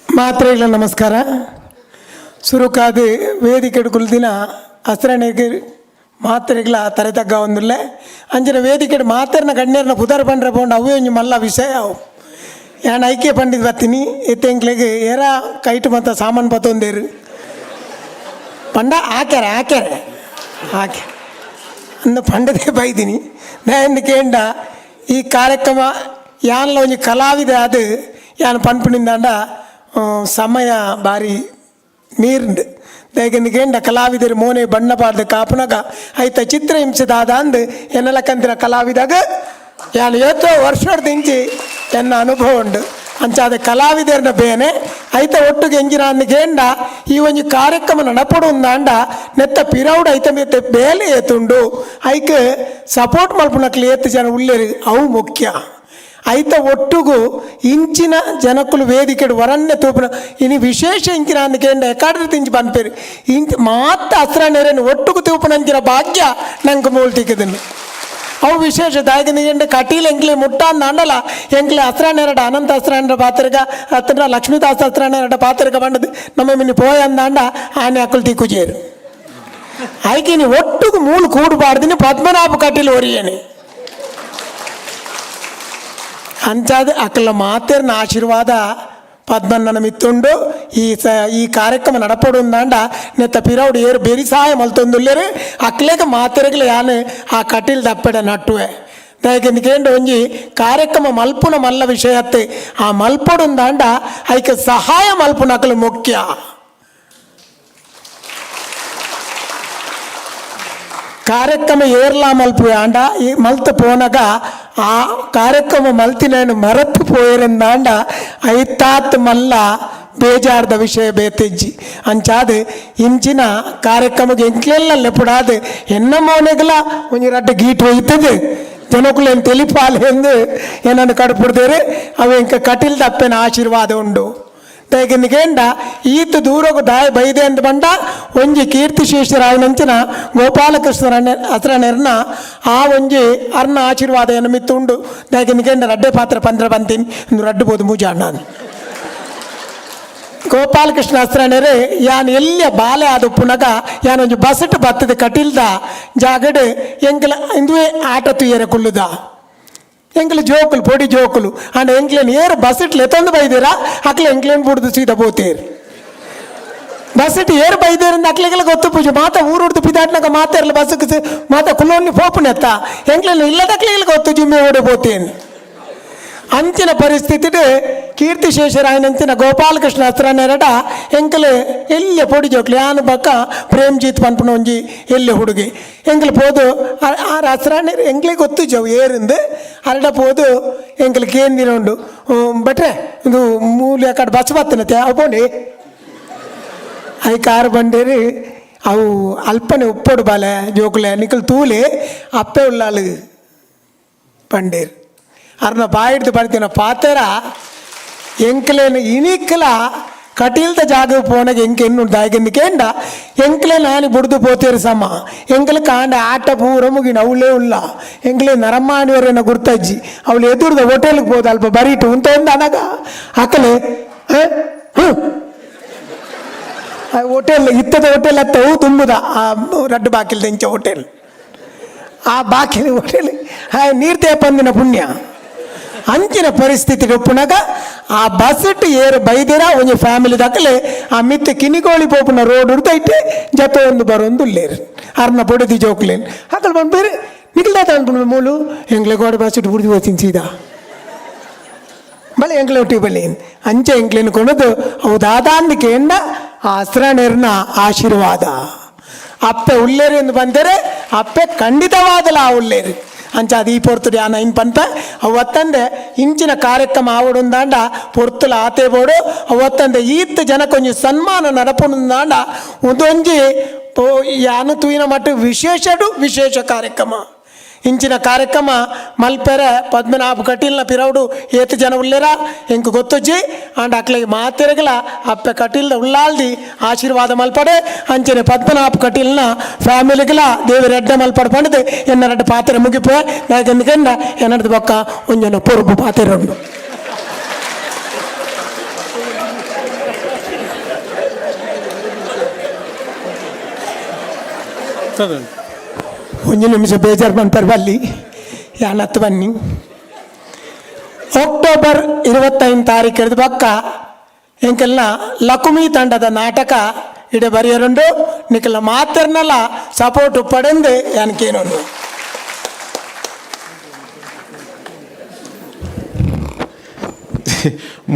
ಮಾತ್ರೆಗಳ ನಮಸ್ಕಾರ ಸುರುಕಾದು ವೇದಿಕೆ ಕುಲ್ದಿನ ಹಸ್ರಣಿಗೆ ಮಾತ್ರೆಗಳ ತರೆತಗ್ಗ ಒಂದಿಲ್ಲ ಅಂಚಿನ ವೇದಿಕೆ ಮಾತೆರ್ನ ಗಣ್ಯರ್ನ ಪುದರ್ ಬಂಡ್ರೆ ಪೋಂಡು ಅವೇ ಒಂಜಿ ಮಲ್ಲ ವಿಷಯ ಅವು ಯಾನ್ ಐಕ್ಯ ಪಂಡಿದ್ ಬರ್ತೀನಿ ಎತ್ತೆಂಕ್ಲೆಗೆ ಏರ ಕೈಟ್ ಮತ್ತು ಸಾಮಾನು ಪತ್ತೊಂದೇರು ಪಂಡ ಹಾಕ್ಯಾರೆ ಹಾಕೆ ಅಂದು ಪಂಡದೇ ಬೈದಿನಿ ನಾನು ಕೇಂಡ ಈ ಕಾರ್ಯಕ್ರಮ ಯಾನ್ಲ ಒಂಜಿ ಕಲಾವಿದ ಅದು ಯಾನ್ ಪನ್ಪುಣಿಂದಾಂಡ ಸಮಯ ಬಾರಿ ಮೀರ್ಂಡು ದಯಗಂದಿಗೇಂಡ ಕಲಾವಿದರು ಮೋನೆ ಬಣ್ಣ ಬಾರ್ದು ಕಾಪುನಗ ಐತ ಚಿತ್ರ ಹಿಂಸದಾದ ಅಂದು ಎನ್ನೆಲ್ಲ ಕಂತಿನ ಕಲಾವಿದಾಗ ಯಾನು ಎಷ್ಟೋ ವರ್ಷದ ಇಂಚಿ ಎನ್ನ ಅನುಭವ ಉಂಡು ಅಂಚಾದ ಕಲಾವಿದರನ್ನ ಬೇನೆ ಐತ ಒಟ್ಟಿಗೆ ಎಂಜಿನ ಅಂದಿಗೇಂಡ ಈ ಒಂಜಿ ಕಾರ್ಯಕ್ರಮ ನಡಪಡುಂದಾಂಡ ನೆತ್ತ ಪಿರೌಡ್ ಐತ ಮೆತ್ತ ಬೇಲೆ ಏತುಂಡು ಐಕ್ ಸಪೋರ್ಟ್ ಮಲ್ಪುನಕ್ಲಿ ಏತ್ತು ಜನ ಉಳ್ಳೇರು ಅವು ಮುಖ್ಯ ಐತ ಒಟ್ಟುಗು ಇಂಚಿನ ಜನಕ್ಕಲು ವೇದಿಕೆಡು ವರನ್ನೆ ತೂಪುನ ಇನಿ ವಿಶೇಷ ಇಂಚಿನ ಅಂದಿಕೆಂಡ ಎಕಾಡ್ರಿ ತಿಂಚಿ ಪನ್ಪೇರು ಇಂಚ ಮಾತ ಹಸ್ರನೇರೇನು ಒಟ್ಟುಗು ತೂಪುನಂಚಿನ ಭಾಗ್ಯ ನಂಗೆ ಮೂಲ್ತಿಕ್ಕದನ್ನು ಅವು ವಿಶೇಷ ದಾಯಕನಿಗೆಂಡ ಕಟೀಲ್ ಎಂಕ್ಲೆ ಮುಟ್ಟ ಅಂದಲ್ಲ ಎಂಕ್ಲೆ ಹಸ್ರಾನೇರಡ ಅನಂತ ಹಸ್ರಾನೇರ ಪಾತ್ರಿಗ ಹತ್ರ ಲಕ್ಷ್ಮೀದಾಸ್ ಹಸ್ರಾನೇರಡ ಪಾತ್ರಿಗ ಬಂಡದು ನಮ್ಮ ಮಿನಿ ಪೋಯ ಅಂದಾಂಡ ಆನೆ ಅಕ್ಕಲು ತಿಕ್ಕುಜೇರು ಆಯ್ಕೆ ಒಟ್ಟುಗು ಮೂಲು ಕೂಡಬಾರ್ದಿನಿ ಪದ್ಮನಾಭ ಕಟೀಲ್ ಒರಿಯೇನೆ ಅಂಚಾದ ಅಕ್ಕಲ ಮಾತೇರ್ನ ಆಶೀರ್ವಾದ ಪದ್ಮಣ್ಣನ ಮಿತ್ತುಂಡು ಈ ಕಾರ್ಯಕ್ರಮ ನಡಪಡುಂದಾಂಡ ನೆತ್ತ ಪಿರೌಡು ಏರು ಬೇರಿ ಸಹಾಯ ಮಲ್ತೊಂದುಲ್ಲೇರು ಅಕ್ಲೇಗ ಮಾತೆರೆಗ್ಲ ಯಾನು ಆ ಕಟೀಲ್ ದಪ್ಪೆಡ ನಟ್ಟುವೆ ದಯಕೆಂದು ಒಂಜಿ ಕಾರ್ಯಕ್ರಮ ಮಲ್ಪುನ ಮಲ್ಲ ವಿಷಯತ್ತೆ ಆ ಮಲ್ಪಡುಂದಾಂಡ ಐಕೆ ಸಹಾಯ ಮಲ್ಪುನ ಅಕ್ಕಲು ಮುಖ್ಯ ಕಾರ್ಯಕ್ರಮ ಏರ್ಲಾ ಮಲ್ಪುವೆ ಆಂಡ ಈ ಮಲ್ತು ಪೋನಗ ಆ ಕಾರ್ಯಕ್ರಮ ಮಲ್ತಿನೇನು ಮರೆತು ಪೋಯಿರಂದಾಂಡ ಐತಾತ್ ಮಲ್ಲ ಬೇಜಾರ್ದ ವಿಷಯ ಬೇತೆಜ್ಜಿ ಅಂಚಾದ ಇಂಚಿನ ಕಾರ್ಯಕ್ರಮಕ್ಕೆ ಎಂಕ್ಲೆಲ್ಲ ಲೆಪುಡಾದು ಎನ್ನ ಮೋನೆಗಲ ಒಂಜಿ ರಡ್ಡ ಗೀಟ್ ಹೋಯ್ತದೆ ಜನಕ್ಕೇನು ತೆಲಿಪಾಲು ಎಂದು ಏನನ್ನು ಕಡ್ಪುಡ್ದೇರು ಅವು ಇಂಕ ಕಟೀಲ್ ದಪ್ಪೆನ ಆಶೀರ್ವಾದ ಉಂಡು ದಯಗೆಂಡ ಈತ ದೂರಗು ದಾಯ ಬೈದೆ ಅಂತ ಬಂಡ ಒಂಜಿ ಕೀರ್ತಿಶೇಷರಾಯನಂಚಿನ ಗೋಪಾಲಕೃಷ್ಣ ಹಸ್ರನೆರ್ನ ಆ ಒಂಜಿ ಅರ್ನ ಆಶೀರ್ವಾದ ಏನು ಮಿತ್ತು ಉಂಡು ದಯಗೆಂಡ ರಡ್ಡೆ ಪಾತ್ರ ಪಂದ್ರ ಬಂತೀನಿ ಒಂದು ರಡ್ಡು ಬೋದು ಮೂಜ ನಾನು ಗೋಪಾಲಕೃಷ್ಣ ಹಸ್ರನೆರೆ ಯಾನ್ ಎಲ್ಲಿಯ ಬಾಲೆ ಆದ ಪುನಗ ಯಾನೊಂಜಿ ಬಸಟ್ ಬತ್ತದ ಕಟೀಲ್ದ ಜಾಗಡ್ ಎಂಕಲ ಇಂದುವೆ ಆಟ ತುಯ್ಯರ ಕುಳ್ಳುದ ಎಂಕ್ಲೆ ಜೋಕುಲು ಪೊಡಿ ಜೋಕುಲು ಅಂಡ್ ಎಂಕ್ಲೇನು ಏರು ಬಸ್ಸಿಟ್ಲು ಎತ್ತೊಂದು ಬೈದಿರಾ ಅಕ್ಲೆ ಎಂಕ್ಲೇನು ಬಿಡುದು ಸೀದಾ ಬೋತೇರು ಬಸ್ಸಿಟ್ಟು ಏರು ಬೈದೇರಿಂದ ಅಕ್ಲೆಗೆಲ್ಲ ಗೊತ್ತು ಪೂಜೆ ಮಾತ ಊರುಡ್ದು ಪಿದಾಟ್ನಾಗ ಮಾತಾರಲ್ಲ ಬಸ್ಸಿಗೆ ಮಾತ ಕುಲೋನಿ ಪೋಪುನೆತ್ತ ಎಂಕ್ಲೇನು ಇಲ್ಲದ ಅಕ್ಲೆಗೆಲ್ಲ ಗೊತ್ತು ಜಿಮ್ಮೆ ಓಡಿ ಬೋತೇನು ಅಂಚಿನ ಪರಿಸ್ಥಿತಿ ಕೀರ್ತಿಶೇಷರಾಯನಂಚಿನ ಗೋಪಾಲಕೃಷ್ಣ ಹಸ್ರನೆರಡ ಎಂಕಲು ಎಲ್ಲಿ ಪೊಡಿ ಜೋಕ್ಲಿ ಆನು ಬಕ್ಕ ಪ್ರೇಮ್ಜೀತ್ ಪನ್ಪುನ ಒಂಜಿ ಎಲ್ಲಿ ಹುಡುಗಿ ಎಂಕಲು ಪೋದು ಆ ಹಸ್ರಾಣೆ ಎಂಕ್ಲೆ ಗೊತ್ತು ಜವು ಏರಿಂದು ಅರಡ ಪೋದು ಎಂಕಲು ಕೇಂದಿನ ಉಂಡು ಬಟ್ರೆ ಇದು ಮೂಲೆ ಕಡೆ ಬಸ್ ಬತ್ತನತೆ ಅವು ಪೋಂಡಿ ಐ ಕಾರು ಬಂಡೇರಿ ಅವು ಅಲ್ಪನೆ ಉಪ್ಪೊಡು ಬಾಲೆ ಜೋಕುಲೆ ನಿಕಲ್ ತೂಲೆ ಅಪ್ಪೆ ಉಳ್ಳಾಲು ಪಂಡೇರು ಅರ್ನ ಬಾಯಿಡ್ದು ಬರ್ತೀನ ಪಾತೆರ ಎಂಕ್ಲೇನು ಇನಿಕ್ಕಲ ಕಟೀಲ್ದ ಜಾಗ ಪೋನಾಗ ಎಂಕೆ ಎನ್ನು ದಾಯಗೆಂದಿಕೇಂಡ ಎಂಕ್ಲೆ ನಾನು ಬುಡ್ದು ಪೋತೇರು ಸಮ ಎಂಕ್ಲೆ ಕಾಂಡ ಆಟ ಪೂರ ಮುಗಿನ ಅವಳೇ ಉಲ್ಲ ಎಂಕ್ಲೆ ನರಮ್ಮಾಣಿಯವರೇನ ಗುರ್ತಜ್ಜಿ ಅವಳು ಎದುರ್ದ ಹೋಟೆಲ್ಗೆ ಹೋದ ಅಲ್ಪ ಬರೀಟು ಅಂತ ಒಂದು ಅನಗ ಅಕ್ಕಲೆ ಹೋಟೆಲ್ ಇತ್ತದ ಹೋಟೆಲ್ ಹತ್ತವು ತುಂಬುದ ಆ ರಡ್ಡು ಬಾಕಿಲ್ದ ಇಂಚ ಹೋಟೆಲ್ ಆ ಬಾಕಿಲ ಹೋಟೆಲ್ ನೀರ್ತೆ ಪಂದಿನ ಪುಣ್ಯ ಅಂಚಿನ ಪರಿಸ್ಥಿತಿ ಒಪ್ಪುನಾಗ ಆ ಬಸ್ಸಟ್ಟು ಏರು ಬೈದಿರ ಒಂಜಿ ಫ್ಯಾಮಿಲಿ ದಕ್ಕಲೆ ಆ ಮಿತ್ತೆ ಕಿನಿಗೋಳಿ ಪೋಪುನ ರೋಡ್ ಉಡ್ದೈತೆ ಜೊತೆ ಒಂದು ಬರೋಂದು ಉಲ್ಲೇರು ಅರ್ನ ಬೊಡದಿ ಜೋಕ್ಲೇನು ಹಾಕಲ್ ಬಂದು ಬೇರೆ ನಿಖಿಲ್ದಾತ ಅನ್ಕೊಂಡು ಮೂಲು ಎಂಗ್ಲೆ ಗೋಡೆ ಬಸ್ಸಿಟ್ಟು ಬುಡ್ದು ಹೋಗ್ತೀನಿ ಸೀದಾ ಬಳೆ ಎಂಗ್ಲೆ ಒಟ್ಟಿಗೆ ಬಲ್ಲಿ ಅಂಚೆ ಎಂಗ್ಲೇನು ಕೊಡೋದು ಅವು ದಾದಾಂದಿಕೆ ಎಂಡ ಆ ಹಸ್ರನೆರ್ನ ಆಶೀರ್ವಾದ ಅಪ್ಪೆ ಉಳ್ಳೇರು ಎಂದು ಬಂದರೆ ಅಪ್ಪೆ ಖಂಡಿತವಾದಲ್ಲ ಆ ಉಳ್ಳೇರು ಅಂಚಾದ ಈ ಪೊರ್ತುಡು ಯಾನ ಇನ್ ಪಂತ ಅವತ್ತಂದೆ ಇಂಚಿನ ಕಾರ್ಯಕ್ರಮ ಆವಡುಂದಾಂಡ ಪೊರ್ತುಲ ಆತೆ ಬೋಡು ಅವತ್ತಂದೆ ಈತ್ ಜನ ಕೊಂಚ ಸನ್ಮಾನ ನಡಪುಂದಾಂಡ ಉದೊಂಜಿ ಯಾನು ತೂಯಿನ ಮಟ್ಟ ವಿಶೇಷ ಕಾರ್ಯಕ್ರಮ ಇಂಚಿನ ಕಾರ್ಯಕ್ರಮ ಮಲ್ಪೆರೆ ಪದ್ಮನಾಭ ಕಟೀಲ್ನ ಪಿರವುಡು ಏತು ಜನ ಉಳ್ಳೇರ ಎಂಕು ಗೊತ್ತೊಜ್ಜಿ ಅಂಡ್ ಅಕ್ಲಿಗೆ ಮಾತೆರೆಗಲ ಅಪ್ಪೆ ಕಟೀಲ್ದ ಉಳ್ಳಾಲ್ದಿ ಆಶೀರ್ವಾದ ಮಲ್ಪಡೆ ಅಂಚನೆ ಪದ್ಮನಾಭ ಕಟೀಲ್ನ ಫ್ಯಾಮಿಲಿಗಲ ದೇವಿ ರೆಡ್ಡ ಮಲ್ಪಡೆ ಪಂಡದು ಎನ್ನ ರೆಡ್ಡ ಪಾತ್ರೆ ಮುಗಿಪುವೆ ನಾಗಂದ ಎನ್ನಡ್ದು ಬೊಕ್ಕ ಒಂಜನ ಪೊರುಬು ಪಾತ್ರೆ ಉಂಡು ಒಂದು ನಿಮಿಷ ಬೇಜಾರು ಮಾಡ್ತಾರೆ ಬಲ್ಲಿ ಯಾನತ್ತು ಬನ್ನಿ. ಅಕ್ಟೋಬರ್ 25 ತಾರೀಕು ಬಕ್ಕ ಎಂಕೆಲ್ಲ ಲಕುಮಿ ತಂಡದ ನಾಟಕ ಇಡೆ ಬರೆಯರುಂಡು ನಿಕ್ಕೆಲ್ಲ ಮಾತಿರ್ನಲ್ಲ ಸಪೋರ್ಟ್ ಪಡೆಂದು ಯಾನಕೇನೊಂದು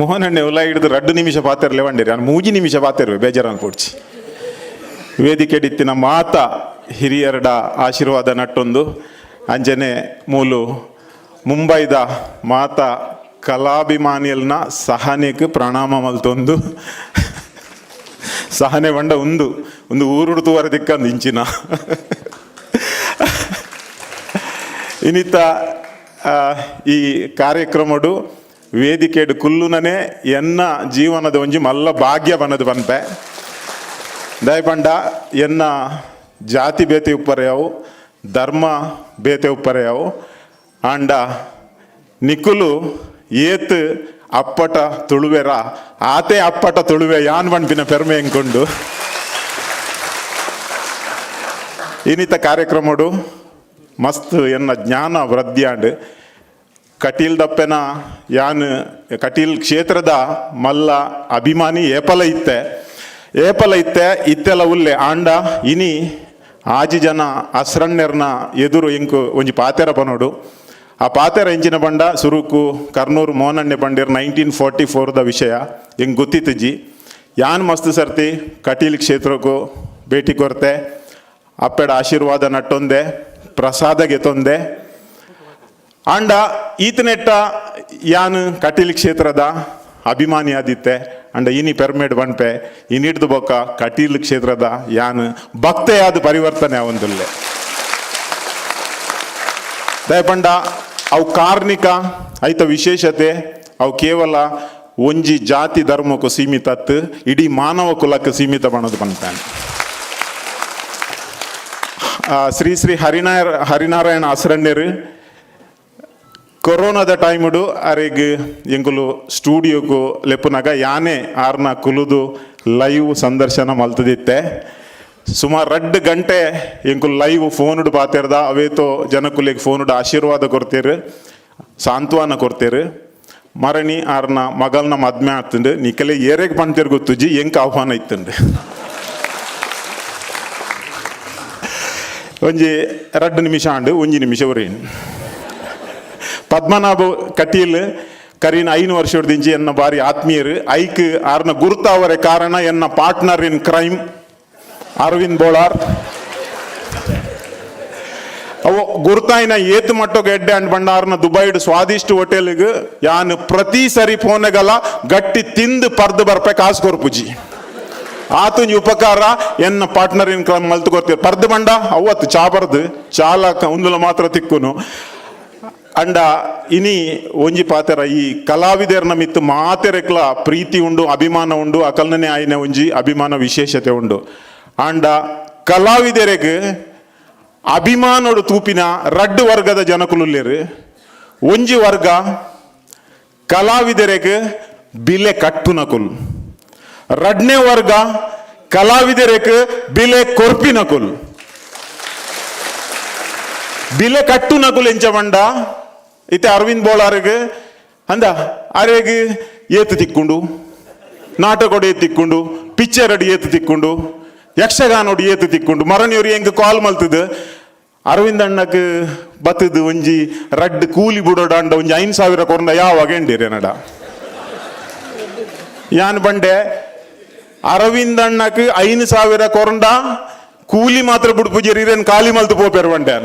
ಮೋಹನಣ್ಣೆ ಉಲ್ಲ ಹಿಡಿದು 2 ನಿಮಿಷ ಪಾತಿರಲೆ ಬಂಡಿರಿ ನಾನು 3 ನಿಮಿಷ ಪಾತಿರುವೆ ಬೇಜಾರನ್ನು ಕೊಡ್ಚಿ ವೇದಿಕೆ ಇತ್ತಿನ ಮಾತ ಹಿರಿಯರಡ ಆಶೀರ್ವಾದ ನಟ್ಟೊಂದು ಅಂಜನೆ ಮೂಲು ಮುಂಬೈದ ಮಾತ ಕಲಾಭಿಮಾನಿಯಲ್ನ ಸಹನೆಗೆ ಪ್ರಣಾಮ ಮಲ್ತೊಂದು ಸಹನೆ ಬಂಡ ಒಂದು ಊರುಡು ತೂವರ ದಿಕ್ಕಂದು ಇಂಚಿನ ಇನ್ನಿತ್ತ ಈ ಕಾರ್ಯಕ್ರಮಡು ವೇದಿಕೆಡು ಕುಲ್ಲುನನೆ ಎನ್ನ ಜೀವನದ ಒಂಜಿ ಮಲ್ಲ ಭಾಗ್ಯ ಬನ್ನದು ಬಂತೆ ದಯಪಂಡ ಎನ್ನ ಜಾತಿ ಬೇತೆ ಉಪ್ಪರೆಯವು ಧರ್ಮ ಬೇತೆ ಉಪ್ಪರೆಯವು ಆಂಡ ನಿಕುಲು ಏತ್ ಅಪ್ಪಟ ತುಳುವೆರ ಆತೆ ಅಪ್ಪಟ ತುಳುವೆ ಯಾನ್ ಬಂಪಿನ ಪೆರ್ಮೆ ಎಂಕೊಂಡು ಇನ್ನಿತ ಕಾರ್ಯಕ್ರಮಡು ಮಸ್ತ್ ಎನ್ನ ಜ್ಞಾನ ವೃದ್ಧಿಯಾಂಡ್ ಕಟೀಲ್ ದಪ್ಪೆನ ಯಾನ್ ಕಟೀಲ್ ಕ್ಷೇತ್ರದ ಮಲ್ಲ ಅಭಿಮಾನಿ ಏಪಲ ಇತ್ತೆ ಇತ್ತೆಲ್ಲ ಉಲ್ಲೆ ಆಂಡ ಇನಿ ಆಜಿ ಜನ ಅಸ್ರಣ್ಯರ್ನ ಎದುರು ಇಂಕು ಒಂಜಿ ಪಾತೆರ ಪನೋಡು ಆ ಪಾತೆರ ಎಂಚಿನ ಬಂಡ ಸುರುಕು ಕರ್ನೂರು ಮೋಹನಣ್ಣೆ ಬಂಡಿರ್ 1944ದ ವಿಷಯ ಹೆಂಗೆ ಗೊತ್ತಿತ್ತಜ್ಜಿ ಯಾನ್ ಮಸ್ತ್ ಸರ್ತಿ ಕಟೀಲ್ ಕ್ಷೇತ್ರಕ್ಕೂ ಭೇಟಿ ಕೊರ್ತೆ ಅಪ್ಪೆಡ ಆಶೀರ್ವಾದ ನಟ್ಟೊಂದೆ ಪ್ರಸಾದ ಗೆತೊಂದೆ ಆಂಡ ಈತನೆಟ್ಟ ಯಾನ್ ಕಟೀಲ್ ಕ್ಷೇತ್ರದ ಅಭಿಮಾನಿ ಆದಿತ್ತೆ ಅಂಡ ಇನಿ ಪೆರ್ಮೇಡ್ ಬಣ್ಪೆ ಇನ್ನಿಡ್ದು ಬೊಕ್ಕ ಕಟೀಲ್ ಕ್ಷೇತ್ರದ ಯಾನ್ ಭಕ್ತೆಯಾದ ಪರಿವರ್ತನೆ ಅವೊಂದುಲ್ಲೆ ದಯಪಂಡ ಅವು ಕಾರ್ಣಿಕ ಐತ ವಿಶೇಷತೆ ಅವು ಕೇವಲ ಒಂಜಿ ಜಾತಿ ಧರ್ಮಕ್ಕೂ ಸೀಮಿತತ್ತು ಇಡೀ ಮಾನವ ಕುಲಕ್ಕೆ ಸೀಮಿತ ಬಣ್ಣದು ಬಂತಾನೆ ಶ್ರೀ ಶ್ರೀ ಹರಿನಾರಾಯಣ ಅಸ್ರಣ್ಯರು ಕೊರೋನಾದ ಟೈಮುಡು ಅರೆಗ್ ಎಂಕುಲು ಸ್ಟೂಡಿಯೋಕು ಲೆಪ್ಪುನಾಗ ಯಾನೇ ಆರ್ನ ಕುಲುದು ಲೈವ್ ಸಂದರ್ಶನ ಮಲ್ತದಿತ್ತೆ ಸುಮಾರು 2 ಗಂಟೆ ಎಂಕುಲು ಲೈವ್ ಫೋನುಡು ಪಾತಿರ್ದ ಅವೇತೋ ಜನಕುಲಿಗೆ ಫೋನುಡು ಆಶೀರ್ವಾದ ಕೊಡ್ತೀರು ಸಾಂತ್ವನ ಕೊಡ್ತೀರು ಮರಣಿ ಆರ್ನ ಮಗಲ್ನ ಮದ್ಮೆ ಆಗ್ತಂಡು ನಿಕಲೆ ಏರೆಗೆ ಪಣ್ತಿರ್ ಗೊತ್ತುಜಿ ಎಂಕ ಆಹ್ವಾನ ಇತ್ತಂಡು ಒಂಜಿ 2 ನಿಮಿಷ ಆಂಡು 1 ನಿಮಿಷ ಉರೇನು ಪದ್ಮನಾಭ ಕಟೀಲ್ ಕರೀನ 5 ವರ್ಷದಿಂಚಿ ಎನ್ನ ಬಾರಿ ಆತ್ಮೀಯರು ಐಕ್ ಆರ್ನ ಗುರುತಾವರೆ ಕಾರಣ ಎನ್ನ partner in crime Arvind Bolar ಅವು ಗುರುತಾಯಿನ ಏತ್ ಮಟ್ಟಕ್ಕೆ ಎಡ್ಡೆ ಅಂಡ್ ಬಂಡಾರ್ನ ದುಬೈಡ್ ಸ್ವಾದಿಷ್ಟ ಹೋಟೆಲ್ಗೆ ಯಾನ್ ಪ್ರತಿ ಸರಿ ಫೋನೆಗಲ ಗಟ್ಟಿ ತಿಂದು ಪರ್ದು ಬರ್ಪೆ ಕಾಸು ಕೊರ್ಪುಜಿ ಆತುಂಜಿ ಉಪಕಾರ ಎನ್ನ ಪಾರ್ಟ್ನರ್ ಇನ್ ಕ್ರೈಮ್ ಮಲ್ತು ಕೊರ್ತೀವಿ ಪರ್ದು ಬಂಡ ಅವತ್ತು ಚಾ ಬರ್ದು ಚಾಲಕ ಒಂದುಲ ಮಾತ್ರ ತಿಕ್ಕುನು ಅಂಡ ಇನಿ ಒಂಜಿ ಪಾತೆರ ಈ ಕಲಾವಿದರ್ನ ಮಿತ್ತು ಮಾತೆರೆಕ್ಲ ಪ್ರೀತಿ ಉಂಡು ಅಭಿಮಾನ ಉಂಡು ಅಕಲ್ನೇ ಆಯ್ನ ಒಂಜಿ ಅಭಿಮಾನ ವಿಶೇಷತೆ ಉಂಡು ಅಂಡ ಕಲಾವಿದರಿಗೆ ಅಭಿಮಾನೋಡು ತೂಪಿನ 2 ವರ್ಗದ ಜನಕುಲುಲ್ಲೇರು ಒಂಜಿ ವರ್ಗ ಕಲಾವಿದರಿಗೆ ಬಿಲೆ ಕಟ್ಟುನಕುಲ್ 2ನೇ ವರ್ಗ ಕಲಾವಿದರಿಗೆ ಬಿಲೆ ಕೊರ್ಪಿನಕುಲ್ ಬಿಲೆ ಕಟ್ಟುನಕುಲ್ ಎಂಚ ಬಂಡ ಇತ್ತೆ ಅರವಿಂದ್ ಬೋಳಾರಿಗೆ ಅಂದ ಅರೆಗೆ ಏತು ತಿಕ್ಕೊಂಡು ನಾಟಕೋಡು ಏತು ತಿಕ್ಕೊಂಡು ಪಿಕ್ಚರ್ ಅಡಿ ಏತು ತಿಕ್ಕೊಂಡು ಯಕ್ಷಗಾನೋಡು ಏತು ತಿಕ್ಕೊಂಡು ಮರಣಿಯವ್ರು ಹೆಂಗೆ ಕಾಲ್ ಮಲ್ತದ ಅರವಿಂದ್ ಅಣ್ಣಕ್ಕೆ ಬತ್ತದು ಒಂಜಿ 2 ಕೂಲಿ ಬಿಡೋಡ ಅಂಡ ಒಂಜಿ 5,000 ಕೊರಂಡ ಯಾವಾಗ ಎಂಡಿರೆ ನಡ ಯಾನ್ ಬಂಡೆ ಅರವಿಂದ್ ಅಣ್ಣಕ್ಕೆ 5,000 ಕೊರಂಡ ಕೂಲಿ ಮಾತ್ರ ಬಿಡ್ಪುಜಿರಿ ಖಾಲಿ ಮಲ್ತು ಪೋಪೇರು ಬಂಡೆ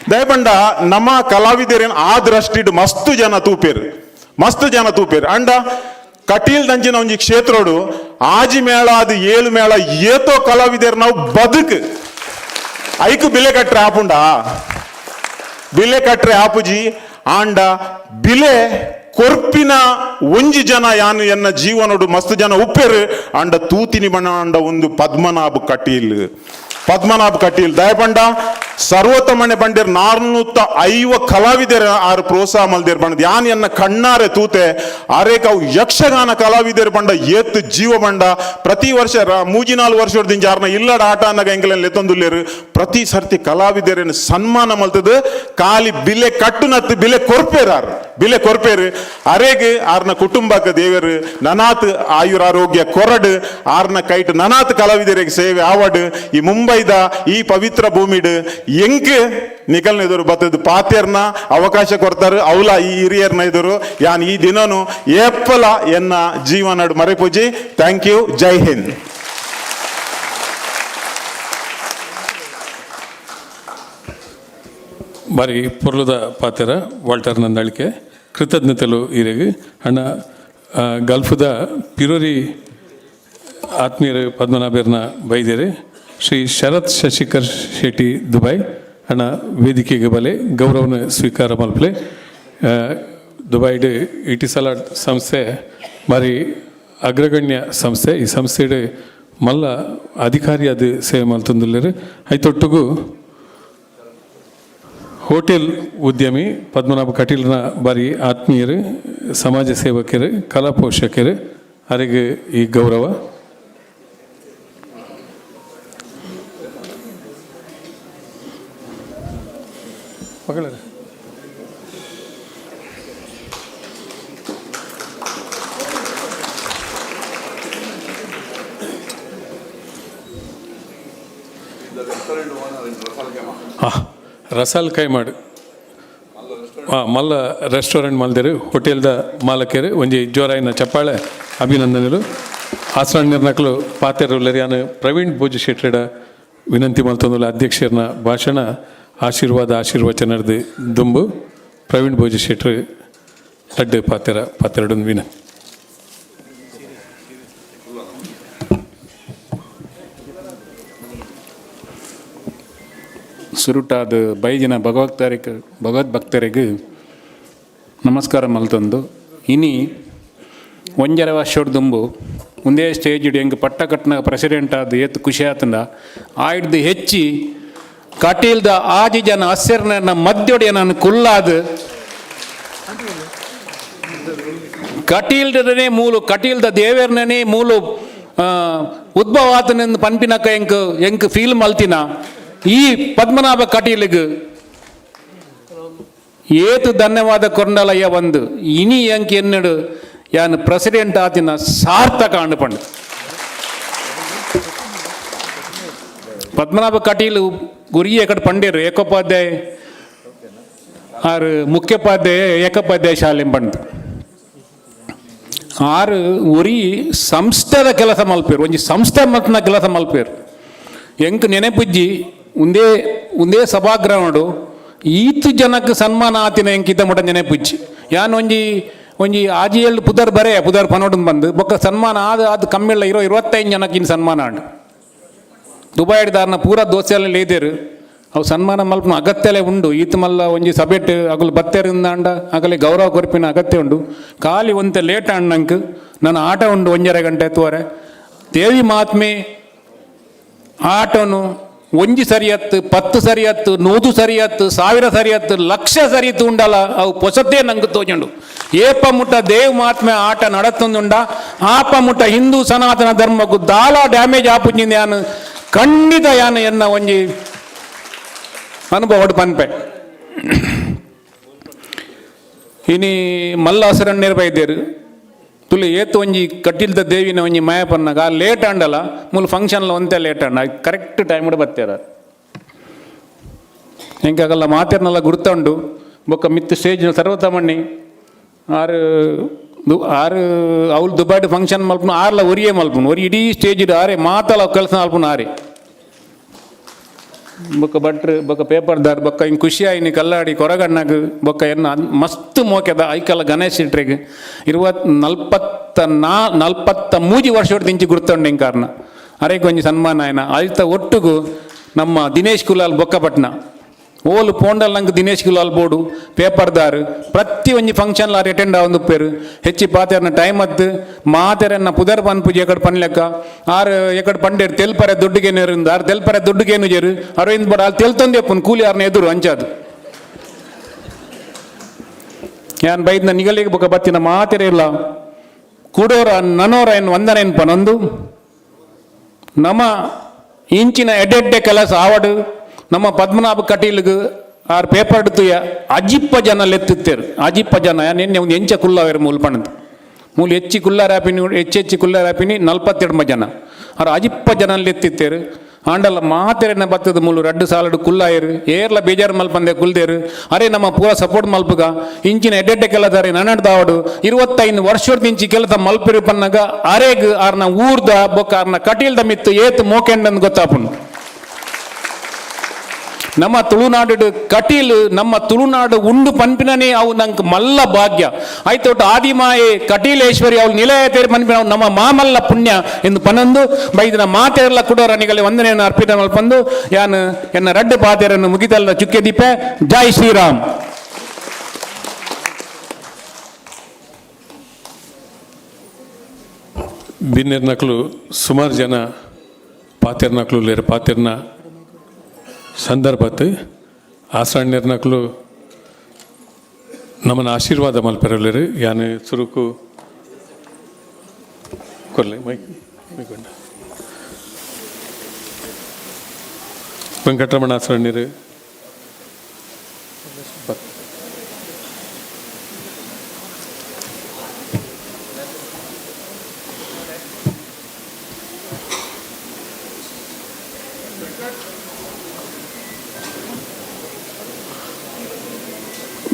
ದಯಪಂಡ ನಮ್ಮ ಕಲಾವಿದರೇನು ಆದ್ರಷ್ಟಿಡ್ ಮಸ್ತ್ ಜನ ತೂಪೇರು ಅಂಡ ಕಟೀಲ್ ದಂಚಿನ ಒಂಜಿ ಕ್ಷೇತ್ರೋಡು ಆಜಿ ಮೇಳ ಅದು 7 ಮೇಳ ಏತೋ ಕಲಾವಿದರು ನಾವು ಬದುಕು ಐಕು ಬಿಲೆ ಕಟ್ರೆ ಆಪುಜಿ ಆಂಡ ಬಿಲೆ ಕೊರ್ಪಿನ ಒಂಜಿ ಜನ ಯಾನು ಎನ್ನ ಜೀವನೋಡು ಮಸ್ತ್ ಜನ ಉಪ್ಪೇರು ಅಂಡ ತೂತಿನಿ ಬಣ್ಣ ಅಂಡ ಒಂದು ಪದ್ಮನಾಭ ಕಟೀಲ್ ದಯಪಂಡ ಸರ್ವೋತ್ತಮನೆ ಬಂದಿರ್ 405 ಕಲಾವಿದರ ಆರು ಪ್ರೋತ್ಸಾಹ ಮಲ್ದಿರ್ ಬಂದ್ ಯಾನ್ ಎನ್ನ ಕಣ್ಣಾರೆ ತೂತೆ ಆರೇಕ ಅವು ಯಕ್ಷಗಾನ ಕಲಾವಿದರು ಬಂಡ ಏತ್ ಜೀವ ಬಂಡ ಪ್ರತಿ ವರ್ಷ 3-4 ವರ್ಷದಿಂದ ಯಾರನ್ನ ಇಲ್ಲಡ ಆಟ ಅನ್ನಗ ಎಂಗ್ಲೆನ್ ಎತ್ತೊಂದುಲ್ಲೇರು ಪ್ರತಿ ಸರ್ತಿ ಕಲಾವಿದರೇನು ಸನ್ಮಾನ ಮಲ್ತದ ಕಾಲಿ ಬಿಲೆ ಕಟ್ಟುನತ್ತು ಬಿಲೆ ಕೊರ್ಪೇರು ಅರೇಗೆ ಆರ್ನ ಕುಟುಂಬಕ್ಕೆ ದೇವರು ನನಾತ್ ಆಯುರಾರೋಗ್ಯ ಕೊರಡು ಆರ್ನ ಕೈಟ್ ನನಾತ್ ಕಲಾವಿದರಿಗೆ ಸೇವೆ ಆವಡ್ ಈ ಮುಂಬೈದ ಈ ಪವಿತ್ರ ಭೂಮಿಡ್ ಎಂಕ್ ನಿಕಲ್ನ ಎದುರು ಬತ್ತದ ಪಾತ್ಯರ್ನ ಅವಕಾಶ ಕೊಡ್ತಾರೆ ಅವಲ ಈ ಹಿರಿಯರ್ನ ಎದುರು ಯಾನ್ ಈ ದಿನನು ಏಪ್ಪಲ ಎನ್ನ ಜೀವನ ಮರೆಪೂಜಿ. Thank you. ಜೈ ಹಿಂದ್. ಬಾರಿ ಪೊರ್ಲುದ ಪಾತೆರ ವಾಲ್ಟರ್ ನಂದಳಿಕೆ ಕೃತಜ್ಞತೆಲು ಇರೆಗ್ ಅಣ್ಣ ಗಲ್ಫದ ಪಿರೋರಿ ಆತ್ಮೀಯರು ಪದ್ಮನಾಭರ್ನ ಬೈದೇರೆ ಶ್ರೀ ಶರತ್ ಶಶಿಕರ್ ಶೆಟ್ಟಿ ದುಬೈ ಅಣ್ಣ ವೇದಿಕೆಗೆ ಬಲೆ ಗೌರವನ ಸ್ವೀಕಾರ ಮಲ್ಪಲೆ ದುಬೈಡ್ ಇಟಿಸಲಾಡ್ ಸಂಸ್ಥೆ ಬಾರಿ ಅಗ್ರಗಣ್ಯ ಸಂಸ್ಥೆ ಈ ಸಂಸ್ಥೆಡ್ ಮಲ್ಲ ಅಧಿಕಾರಿ ಅದು ಸೇವೆ ಮಲ್ತಂದುಲ್ಲೇರು ಐತೊಟ್ಟಿಗೂ ಹೋಟೆಲ್ ಉದ್ಯಮಿ ಪದ್ಮನಾಭ ಕಟೀಲ್ನ ಬಾರಿ ಆತ್ಮೀಯರು ಸಮಾಜ ಸೇವಕರು ಕಲಾ ಪೋಷಕರು ಅವರಿಗೆ ಈ ಗೌರವ. ಮಗಳೇ ರಸಾಲ್ ಕೈಮಾಡು ಮಲ್ಲ ರೆಸ್ಟೋರೆಂಟ್ ಮಲ್ದಿರು ಹೋಟೆಲ್ದ ಮಾಲಕರು ಒಂಜಿ ಜೋರಾಯಿನ ಚಪ್ಪಾಳೆ ಅಭಿನಂದನೆಗಳು. ಆಸರಾಣ್ ನಿರ್ಣಕಲು ಪಾತೆರುಲ್ಲರಿ ಯಾನು ಪ್ರವೀಣ್ ಭೋಜ ಶೆಟ್ರಿಡ ವಿನಂತಿ ಮಲ್ತಂದುಲ್ಲ ಅಧ್ಯಕ್ಷರನ್ನ ಭಾಷಣ ಆಶೀರ್ವಚನದ ದುಂಬು ಪ್ರವೀಣ್ ಭೋಜ ಶೆಟ್ರು ಲಡ್ಡು ಪಾತೆರಡೊಂದು ವಿನಂತಿ. ಸುರುಟಾದ ಬೈಜಿನ ಭಗವದ್ಭಕ್ತರಿಗೆ ನಮಸ್ಕಾರ ಮಲ್ತಂದು ಇನಿ ಒಂಜರ ವರ್ಷೋಡ್ದುಂಬು ಒಂದೇ ಸ್ಟೇಜ್ ಹೆಂಗೆ ಪಟ್ಟ ಕಟ್ನ ಪ್ರೆಸಿಡೆಂಟ್ ಆದ ಏತ್ ಖುಷಿ ಆತಂದ ಆಯ್ದು ಹೆಚ್ಚಿ ಕಟೀಲ್ದ ಆಜಿ ಜನ ಹಸಿರನ ಮಧ್ಯೋಡಿಯ ನಾನು ಕುಲ್ಲಾದ ಕಟೀಲ್ಡನೇ ಮೂಲು ಕಟೀಲ್ದ ದೇವೇರ್ನೇ ಮೂಲು ಉದ್ಭವ ಆತನೆಂದು ಪನ್ಪಿನಕ ಎಂಕ್ ಫೀಲ್ ಮಲ್ತಿನ ಈ ಪದ್ಮನಾಭ ಕಟೀಲಿಗೆ ಏತು ಧನ್ಯವಾದ ಕೊಂಡಲಯ್ಯ ಒಂದು ಇನಿ ಎಂಕ್ ಎನ್ನಡು ಯಾನ್ ಪ್ರೆಸಿಡೆಂಟ್ ಆತಿನ ಸಾರ್ಥಕ ಅನ್ಪಂಡು. ಪದ್ಮನಾಭ ಕಟೀಲು ಗುರಿ ಎಕಡೆ ಪಂಡೇರು ಏಕೋಪಾಧ್ಯಾಯ ಆರು ಮುಖ್ಯೋಪಾಧ್ಯಾಯ ಏಕೋಪಾಧ್ಯಾಯ ಶಾಲೆ ಪಂಡು ಆರು ಉರಿ ಸಂಸ್ಥೆದ ಕೆಲಸ ಮಲ್ಪೇರು ಒಂಜಿ ಸಂಸ್ಥೆ ಮಲ್ತನ ಕೆಲಸ ಮಲ್ಪೇರು ಎಂಕ್ ನೆನೆಪುಜ್ಜಿ ಒಂದೇ ಸಭಾಗ್ರಹಡು ಈತು ಜನಕ್ಕೆ ಸನ್ಮಾನ ಆತಿನ ಎಂಕಿತ ಮಟ ನೆನೆಪುಜ್ಜಿ ಯಾನ್ ಒಂಜಿ ಆಜಿಯಲ್ಲಿ ಪುದರ್ ಪನೋಡು ಬಂದು ಬೊಕ್ಕ ಸನ್ಮಾನ ಅದು ಕಮ್ಮಿಲ್ಲ 25 ಜನಕ್ಕೆ ಇನ್ನು ಸನ್ಮಾನ ಆಂಡು ದುಬೈಡ್ದಾರ್ನ ಪೂರ ದೋಸೆಲ್ಲ ಲೇದೇರು ಅವು ಸನ್ಮಾನ ಮಲ್ಪನ ಅಗತ್ಯಲೇ ಉಂಡು ಈತ ಮಲ್ಲ ಒಂಜಿ ಸಬ್ಜೆಕ್ಟ್ ಅಗಲು ಬತ್ತೇರಿಂದ ಅಂಡ ಆಗಲೇ ಗೌರವ ಕೊರ್ಪಿನ ಅಗತ್ಯ ಉಂಡು ಖಾಲಿ ಒಂತೆ ಲೇಟ್ ಅಣ್ಣಂಕ್ ನನ್ನ ಆಟ ಉಂಡು 1.5 ಗಂಟೆ ಎತ್ತುವರೆ ದೇವಿ ಮಹಾತ್ಮೆ ಆಟನು ಒಂಜಿ ಸರಿಯತ್ತು 10 ಸರಿಯತ್ತು 100 ಸರಿಯತ್ತು 1000 ಸರಿಯತ್ತು 1,00,000 ಸರಿಯತ್ತು ಉಂಡಲ್ಲ ಅವು ಪೊಸತ್ತೇ ನಂಗೆ ತೋಜಂಡು ಏಪ ಮುಟ್ಟ ದೇವ್ ಮಹಾತ್ಮೆ ಆಟ ನಡತ್ತೊಂದುಂಡ ಆಪ ಮುಟ್ಟ ಹಿಂದೂ ಸನಾತನ ಧರ್ಮಕ್ಕೂ ದಾಲ ಡ್ಯಾಮೇಜ್ ಆಪುಜಿಂದ ಯಾನು ಖಂಡಿತ ಯಾನು ಎನ್ನ ಒಂಜಿ ಅನುಭವ ಪನ್ಪೆ ಇನಿ ಮಲ್ಲ ಹಸರಣ್ಣೇರು ಬೈದೇರು ತುಳು ಏತು ಒಂಜಿ ಕಟ್ಟಿಲ್ದ ದೇವಿನ ಒಂಜಿ ಮಾಯ ಪನ್ನಾಗ ಲೇಟ್ ಅಂಡಲ್ಲ ಮೂಲ ಫಂಕ್ಷನ್ಲ ಒಂದೇ ಲೇಟ್ ಅಂಡ ಕರೆಕ್ಟ್ ಟೈಮ್ ಬತ್ತೇರ ಹೆಂಗಾಗಲ್ಲ ಮಾತೇರ್ನೆಲ್ಲ ಗುರ್ತುಂಡು ಬೊಕ್ಕ ಮಿತ್ತು ಸ್ಟೇಜ್ ಸರ್ವತಮಣ್ಣಿ ಆರು ಅವ್ಲು ದುಬಾಯ್ಡ್ ಫಂಕ್ಷನ್ ಮಲ್ಪನು ಆರ್ಲ ಒರಿಯೇ ಮಲ್ಪನು ಒರಿ ಇಡೀ ಸ್ಟೇಜ್ ಆರೆ ಮಾತಲ್ಲ ಕೆಲಸ ಮಲ್ಪನು ಆರೆ ಬೊಕ್ಕ ಭಟ್ರು ಬೊಕ್ಕ ಪೇಪರ್ದಾರ್ ಬೊಕ್ಕ ಹಿಂಗೆ ಖುಷಿ ಆಯ್ನಿ ಕಲ್ಲಾಡಿ ಕೊರಗಣ್ಣಗೆ ಬೊಕ್ಕ ಎನ್ನ ಮಸ್ತ್ ಮೋಕೆದ ಐಕಲ್ಲ ಗಣೇಶ್ ಇಟ್ರಿಗೆ 43 ವರ್ಷ ತಿಂಚಿ ಗುರ್ತೊಂಡು ಹಿಂಗೆ ಕಾರಣ ಅರೆಗೆ ಒಂಜಿ ಸನ್ಮಾನ ಆಯ್ನ ಆಯ್ತ ಒಟ್ಟಿಗೂ ನಮ್ಮ ದಿನೇಶ್ ಕುಲಾಲ್ ಬೊಕ್ಕಪಟ್ನ ಓಲು ಪೋಂಡಲ್ ನಂಗೆ ದಿನೇಶ್ ಕುಲಾಲ್ ಬೋಡು ಪೇಪರ್ದಾರ್ ಪ್ರತಿ ಒಂಜಿ ಫಂಕ್ಷನ್ ಆರು ಅಟೆಂಡ್ ಆವೊಂದು ಉಪ್ಪೇರು ಹೆಚ್ಚಿ ಪಾತೆರ್ನ ಟೈಮ್ ಅತ್ತು ಮಾತೆರನ್ನ ಪುದರ್ ಪನ್ಪುಜಿ ಎಕಡೆ ಪನ್ಲೆಕ್ಕ ಆರು ಎಕಡೆ ಪಂಡೇರು ತೆಲ್ಪರೆ ದುಡ್ಡುಗೇನು ಆರು ತೆಲ್ಪರೆ ದುಡ್ಡುಗೇನು ಜೇರು ಅರವಿಂದ್ ಬಡ ಅಲ್ಲಿ ತೆಲ್ತೊಂದು ಎಪ್ಪನು ಕೂಲಿ ಆರ್ನ ಎದುರು ಅಂಚಾದು ಯಾನ್ ಬೈದ್ನ ನಿಗಲಿಗೆ ಬೊಕ್ಕ ಬತ್ತಿನ ಮಾತೆರೆ ಇಲ್ಲ ಕೂಡೋರ ನನೋರ ಏನು ವಂದನೆ ಪನೊಂದು ನಮ್ಮ ಇಂಚಿನ ಎಡ್ಡೆಡ್ಡೆ ಕೆಲಸ ಆವಡು ನಮ್ಮ ಪದ್ಮನಾಭ ಕಟೀಲ್ಗೆ ಆರು ಪೇಪರ್ ತುಯ್ಯ ಅಜಿಪ್ಪ ಜನ ಲೆತ್ತಿತ್ತೇರು ಅಜಿಪ್ಪ ಜನ ನಿನ್ನೆ ಒಂದು ಎಂಚ ಕುಲ್ಲವೇರು ಮೂಲ ಪಣದು ಮೂಲ ಹೆಚ್ಚಿ ಕುಲ್ಲಾರಾಪಿನಿ ಹೆಚ್ಚೆಚ್ಚಿ ಕುಲ್ಲಾರಾಪಿನಿ 42 ಜನ ಆರು ಅಜಿಪ್ಪ ಜನ ಲೆತ್ತಿತ್ತೇರು ಆಂಡಲ್ಲ ಮಾತೆರೆನ ಬತ್ತದ ಮೂಲು 2 ಸಾಲಡು ಕುಲ್ಲಾಯರು ಏರ್ಲ ಬೇಜಾರು ಮಲ್ಪಂದೆ ಕುಲ್ದೇರು ಅರೆ ನಮ್ಮ ಪೂರ ಸಪೋರ್ಟ್ ಮಲ್ಪಗ ಇಂಚಿನ ಎಡ್ಡೆಡ್ಡೆ ಕೆಲದಾರೆ ನನ್ನಡ್ದಾವಡು 25 ವರ್ಷದ ಇಂಚಿ ಕೆಲಸ ಮಲ್ಪಿರು ಪನ್ನಗ ಅರೆಗ್ ಆರ್ನ ಊರ್ದ ಬೊಕ್ಕ ಆರ್ನ ಕಟೀಲ್ದ ಮಿತ್ತು ಏತ್ ಮೋಕೆಂಡಂದು ಗೊತ್ತಾಪುಂಡು ನಮ್ಮ ತುಳುನಾಡು ಕಟೀಲು ನಮ್ಮ ತುಳುನಾಡು ಉಂಡು ಪನ್ಪಿನೇ ಅವು ನಂಗೆ ಮಲ್ಲ ಭಾಗ್ಯ ಆಯ್ತೊಟ್ಟು ಆದಿಮಾಯೆ ಕಟೀಲೇಶ್ವರಿ ಅವಳು ನಿಲಯ ತೇರಿ ಪನ್ಪಿನ ಅವು ನಮ್ಮ ಮಾಮಲ್ಲ ಪುಣ್ಯ ಎಂದು ಪನಂದು ಬೈದಿನ ಮಾತೆರೆಲ್ಲ ಕೂಡ ರನಿಗಳಿಗೆ ವಂದನೆಯನ್ನು ಅರ್ಪಿತ ಮಲ್ಪಂದು ಯಾನು ಎನ್ನ 2 ಪಾತೆರನ್ನು ಮುಗಿತಲ್ಲ ಚುಕ್ಕೆ ದೀಪೆ ಜೈ ಶ್ರೀರಾಮ್. ಬಿನ್ನೆರ್ನಕ್ಲು ಸುಮಾರು ಜನ ಪಾತೆರ್ನಕ್ಲು ಲೇರು ಪಾತೆರ್ನ ಸಂದರ್ಭತ್ತು ಆಸರಣ್ಯರ್ನಕ್ಲು ನಮ್ಮನ್ನ ಆಶೀರ್ವಾದ ಮಲ್ಪೆರಲೇರು ಯಾನು ಸುರುಕು ಕೊರ್ಲೆ ಮೈಕೊಂಡ ವೆಂಕಟರಮಣ ಆಸರಣ್ಯರು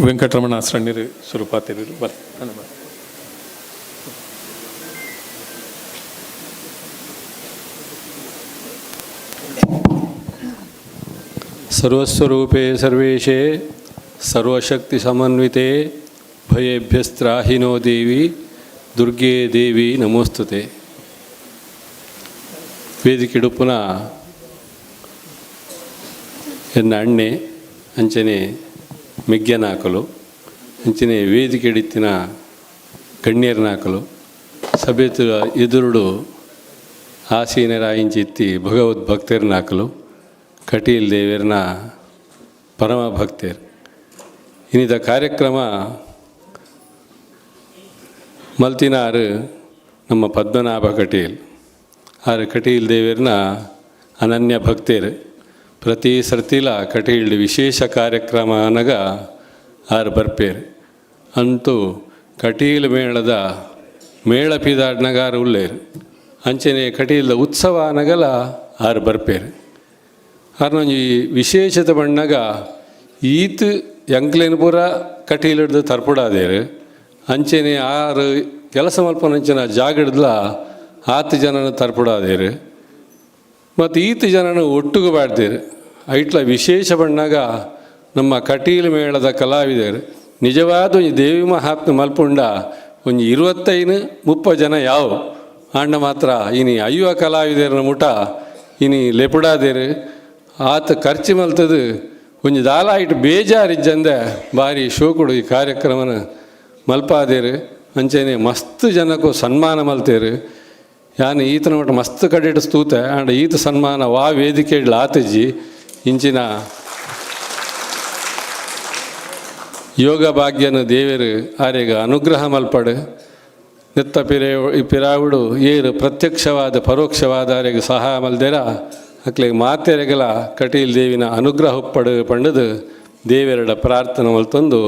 ವೆಂಕಟರಮಣ ಆಸರಣ್ಯರು ಸುರುಪಾತಿರು ಬರ್ ಸರ್ವಸ್ವರೂಪೇ ಸರ್ವೇಶೇ ಸರ್ವಶಕ್ತಿ ಸಮನ್ವಿತೆ ಭಯೇಭ್ಯಸ್ತ್ರಾಹಿನೋ ದೇವಿ ದುರ್ಗೆ ದೇವಿ ನಮೋಸ್ತುತೆ. ವೇದಿಕೆಡುಪ್ಪುನ ಎನ್ನ ಅಣ್ಣೆ ಅಂಚನೆ ಮೆಗ್ಗೆನಾಕಲು ಅಂಚನೆ ವೇದಿಕೆ ಎಡಿತ್ತಿನ ಗಣ್ಯರ್ನಾಕಲು ಸಭೆತು ಎದುರುಡು ಆಸೀನರಾಯಿಂಚಿತ್ತಿ ಭಗವದ್ಭಕ್ತರ್ನಾಕಲು ಕಟೀಲ್ ದೇವರನ ಪರಮ ಭಕ್ತರು ಇನ್ನಿದ ಕಾರ್ಯಕ್ರಮ ಮಲ್ತಿನಾರು ನಮ್ಮ ಪದ್ಮನಾಭ ಕಟೀಲ್ ಆರು ಕಟೀಲ್ ದೇವರನ ಅನನ್ಯ ಭಕ್ತರು ಪ್ರತಿ ಸರ್ತಿಲ ಕಟೀಲ್ಡ್ ವಿಶೇಷ ಕಾರ್ಯಕ್ರಮ ಅನಗ ಆರು ಬರ್ಪೇರು ಅಂತೂ ಕಟೀಲ್ ಮೇಳದ ಮೇಳಪಿದಾಡ್ನಗಾರ ಉಳ್ಳೇರು ಅಂಚನೆ ಕಟೀಲ್ದ ಉತ್ಸವ ಅನಗಲ ಆರು ಬರ್ಪೇರು ಆರ್ನೊಂಜಿ ವಿಶೇಷತೆ ಬಣ್ಣಗ ಈತ್ ಎಂಕ್ಲೇನು ಪೂರ ಕಟೀಲ್ ಹಿಡ್ದು ತರ್ಪುಡಾದೇರು ಅಂಚನೆ ಆರು ಕೆಲಸ ಮಲ್ಪನಂಚಿನ ಜಾಗ ಹಿಡ್ದಲ 10 ಜನನ ತರ್ಪುಡಾದೇರು ಮತ್ತು ಈತ ಜನನ ಒಟ್ಟಿಗೆ ಬಾಡ್ದೇರು ಐಟ್ಲ ವಿಶೇಷ ಬಣ್ಣಾಗ ನಮ್ಮ ಕಟೀಲ್ ಮೇಳದ ಕಲಾವಿದರು ನಿಜವಾದ ಒಂದು ದೇವಿ ಮಹಾತ್ಮೆ ಮಲ್ಪುಂಡ ಒಂದು 25-30 ಜನ ಯಾವ ಆಂಡ ಮಾತ್ರ ಇನಿ ಅಯ್ಯುವ ಕಲಾವಿದರನ ಮುಟ ಇನಿ ಲೆಪುಡಾದೇರು ಆತ ಖರ್ಚು ಮಲ್ತದು ಒಂದು ದಾಲ ಇಟ್ಟು ಬೇಜಾರಿಜ್ಜಂದೆ ಭಾರಿ ಶೋಕುಡು ಈ ಕಾರ್ಯಕ್ರಮನ ಮಲ್ಪಾದೇರು ಅಂಚನೆ ಮಸ್ತ್ ಜನಕ್ಕೂ ಸನ್ಮಾನ ಮಲ್ತೇರು ಯಾನು ಈತನ ಒಟ್ಟು ಮಸ್ತ್ ಕಡೆ ಸ್ತೂತೆ ಆಂಡ ಈತ ಸನ್ಮಾನ ವಾ ವೇದಿಕೆ ಇಡ್ಲ ಆತಜ್ಜಿ ಇಂಚಿನ ಯೋಗ ಭಾಗ್ಯನ ದೇವರು ಆರೆಗ ಅನುಗ್ರಹ ಮಲ್ಪಡು ನೆತ್ತ ಪಿರಾವುಡು ಏರು ಪ್ರತ್ಯಕ್ಷವಾದ ಪರೋಕ್ಷವಾದ ಆರೆಗೆ ಸಹಾಯ ಮಲ್ದೇರ ಅಕ್ಲೆಗೆ ಮಾತೆರೆಗಲ ಕಟೀಲ್ ದೇವಿನ ಅನುಗ್ರಹ ಪಡು ಪಂಡದು ದೇವರಡ ಪ್ರಾರ್ಥನೆ ಮಲ್ತೊಂದು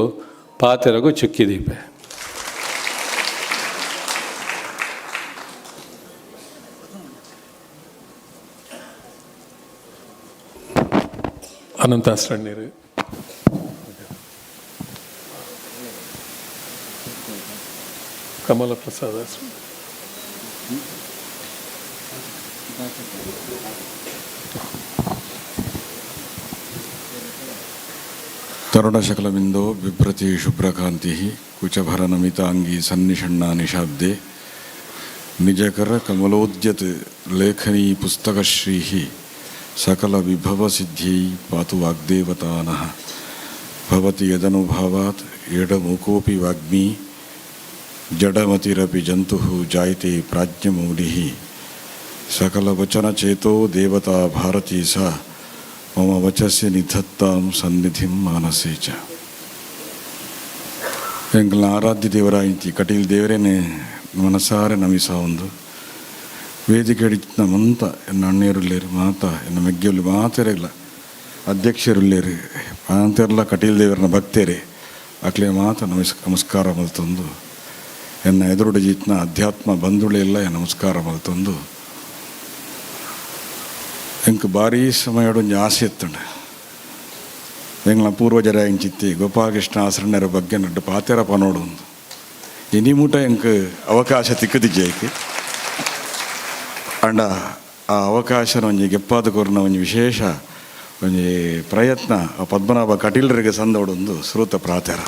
ಪಾತೆರಗು ಚುಕ್ಕಿದೀಪೆ. ಅನಂತಾಸರಣ್ಯರು ಕಮಲ ಪ್ರಸಾದ ಚರಣಶಕಲವಿಂದೋ ಬಿಭ್ರತಿ ಶುಭ್ರಕಾಂತಿ ಕುಚಭರನಮಿತಾಂಗಿ ಸನ್ನಿಷಣ್ಣಾ ನಿಶಾಬ್ದೆ ನಿಜಕರ ಕಮಲೋದ್ಯತ್ ಲೇಖನೀ ಪುಸ್ತಕಶ್ರೀ ಸಕಲ ವಿಭವ ಸಿದ್ಧ್ಯೈ ಪಾತು ವಾಗ್ದೇವತಾನಃ ಭವತಿ ಯದನುಭಾವಾತ್ ಎಡಮುಕೋಪಿ ವಾಗ್ಮಿ ಜಡಮತಿರಪಿ ಜಂತುಃ ಜಾಯತೆ ಪ್ರಾಜ್ಞಮೌಲಿಃ ಸಕಲವಚನಚೇತೋ ದೇವತಾ ಭಾರತೀ ಸ ಮಮ ವಚಸ್ಯ ನಿಧತ್ತಾಂ ಸನ್ನಿಧಿಂ ಮಾನಸೇ ಚ. ಎಂಕಲ್ನ ಆರಾಧ್ಯ ದೇವರಾಯಿಂತಿ ಕಟೀಲ್ ದೇವರೇನೆ ಮನಸಾರೆ ನಮಿಸ ಒಂದು ವೇದಿಕೆ ಹಿಡಿತ ಮಂತ ಎನ್ನ ಅಣ್ಣೇರುಳ್ಳೇರು ಮಾತ ಎನ್ನ ಮೆಗ್ಗೆಯಲ್ಲಿ ಮಾತೇರಿಲ್ಲ ಅಧ್ಯಕ್ಷರುಳ್ಳೇರು ಮಾತೆಲ್ಲ ಕಟೀಲ್ ದೇವರನ್ನ ಭಕ್ತೇರೆ ಅಕ್ಲೆ ಮಾತ ನಮಸ್ಕಾರ ಮಲ್ತೊಂದು ಎನ್ನ ಎದುರುಡು ಜೀತ್ನ ಅಧ್ಯಾತ್ಮ ಬಂಧುಳೆಲ್ಲ ನಮಸ್ಕಾರ ಮಲ್ತೊಂದು ಎಂಕ್ ಭಾರೀ ಸಮಯಡೊಂದು ಆಸೆ ಎತ್ತಂಡು ಎಂಗ್ಲ ಪೂರ್ವಜರ ಎಂಚಿತ್ತಿ ಗೋಪಾಲಕೃಷ್ಣ ಆಸರಣರ ಬಗ್ಗೆ ನಡ್ಡು ಪಾತೆರ ಪನೋಡು ಒಂದು ಇನಿ ಮೂಟ ಎಂಕ್ ಅವಕಾಶ ತಿಕ್ಕದಿಜ್ಜೈಕ್ ಅಂಡ ಆ ಅವಕಾಶನ ಒಂಜಿ ಗೆಪ್ಪಾದ ಕೊರ್ನ ಒಂಜಿ ವಿಶೇಷ ಒಂಜಿ ಪ್ರಯತ್ನ ಆ ಪದ್ಮನಾಭ ಕಟೀಲರಿಗೆ ಸಂದೋಡೊಂದು ಶ್ರೋತ ಪ್ರಾತೆರ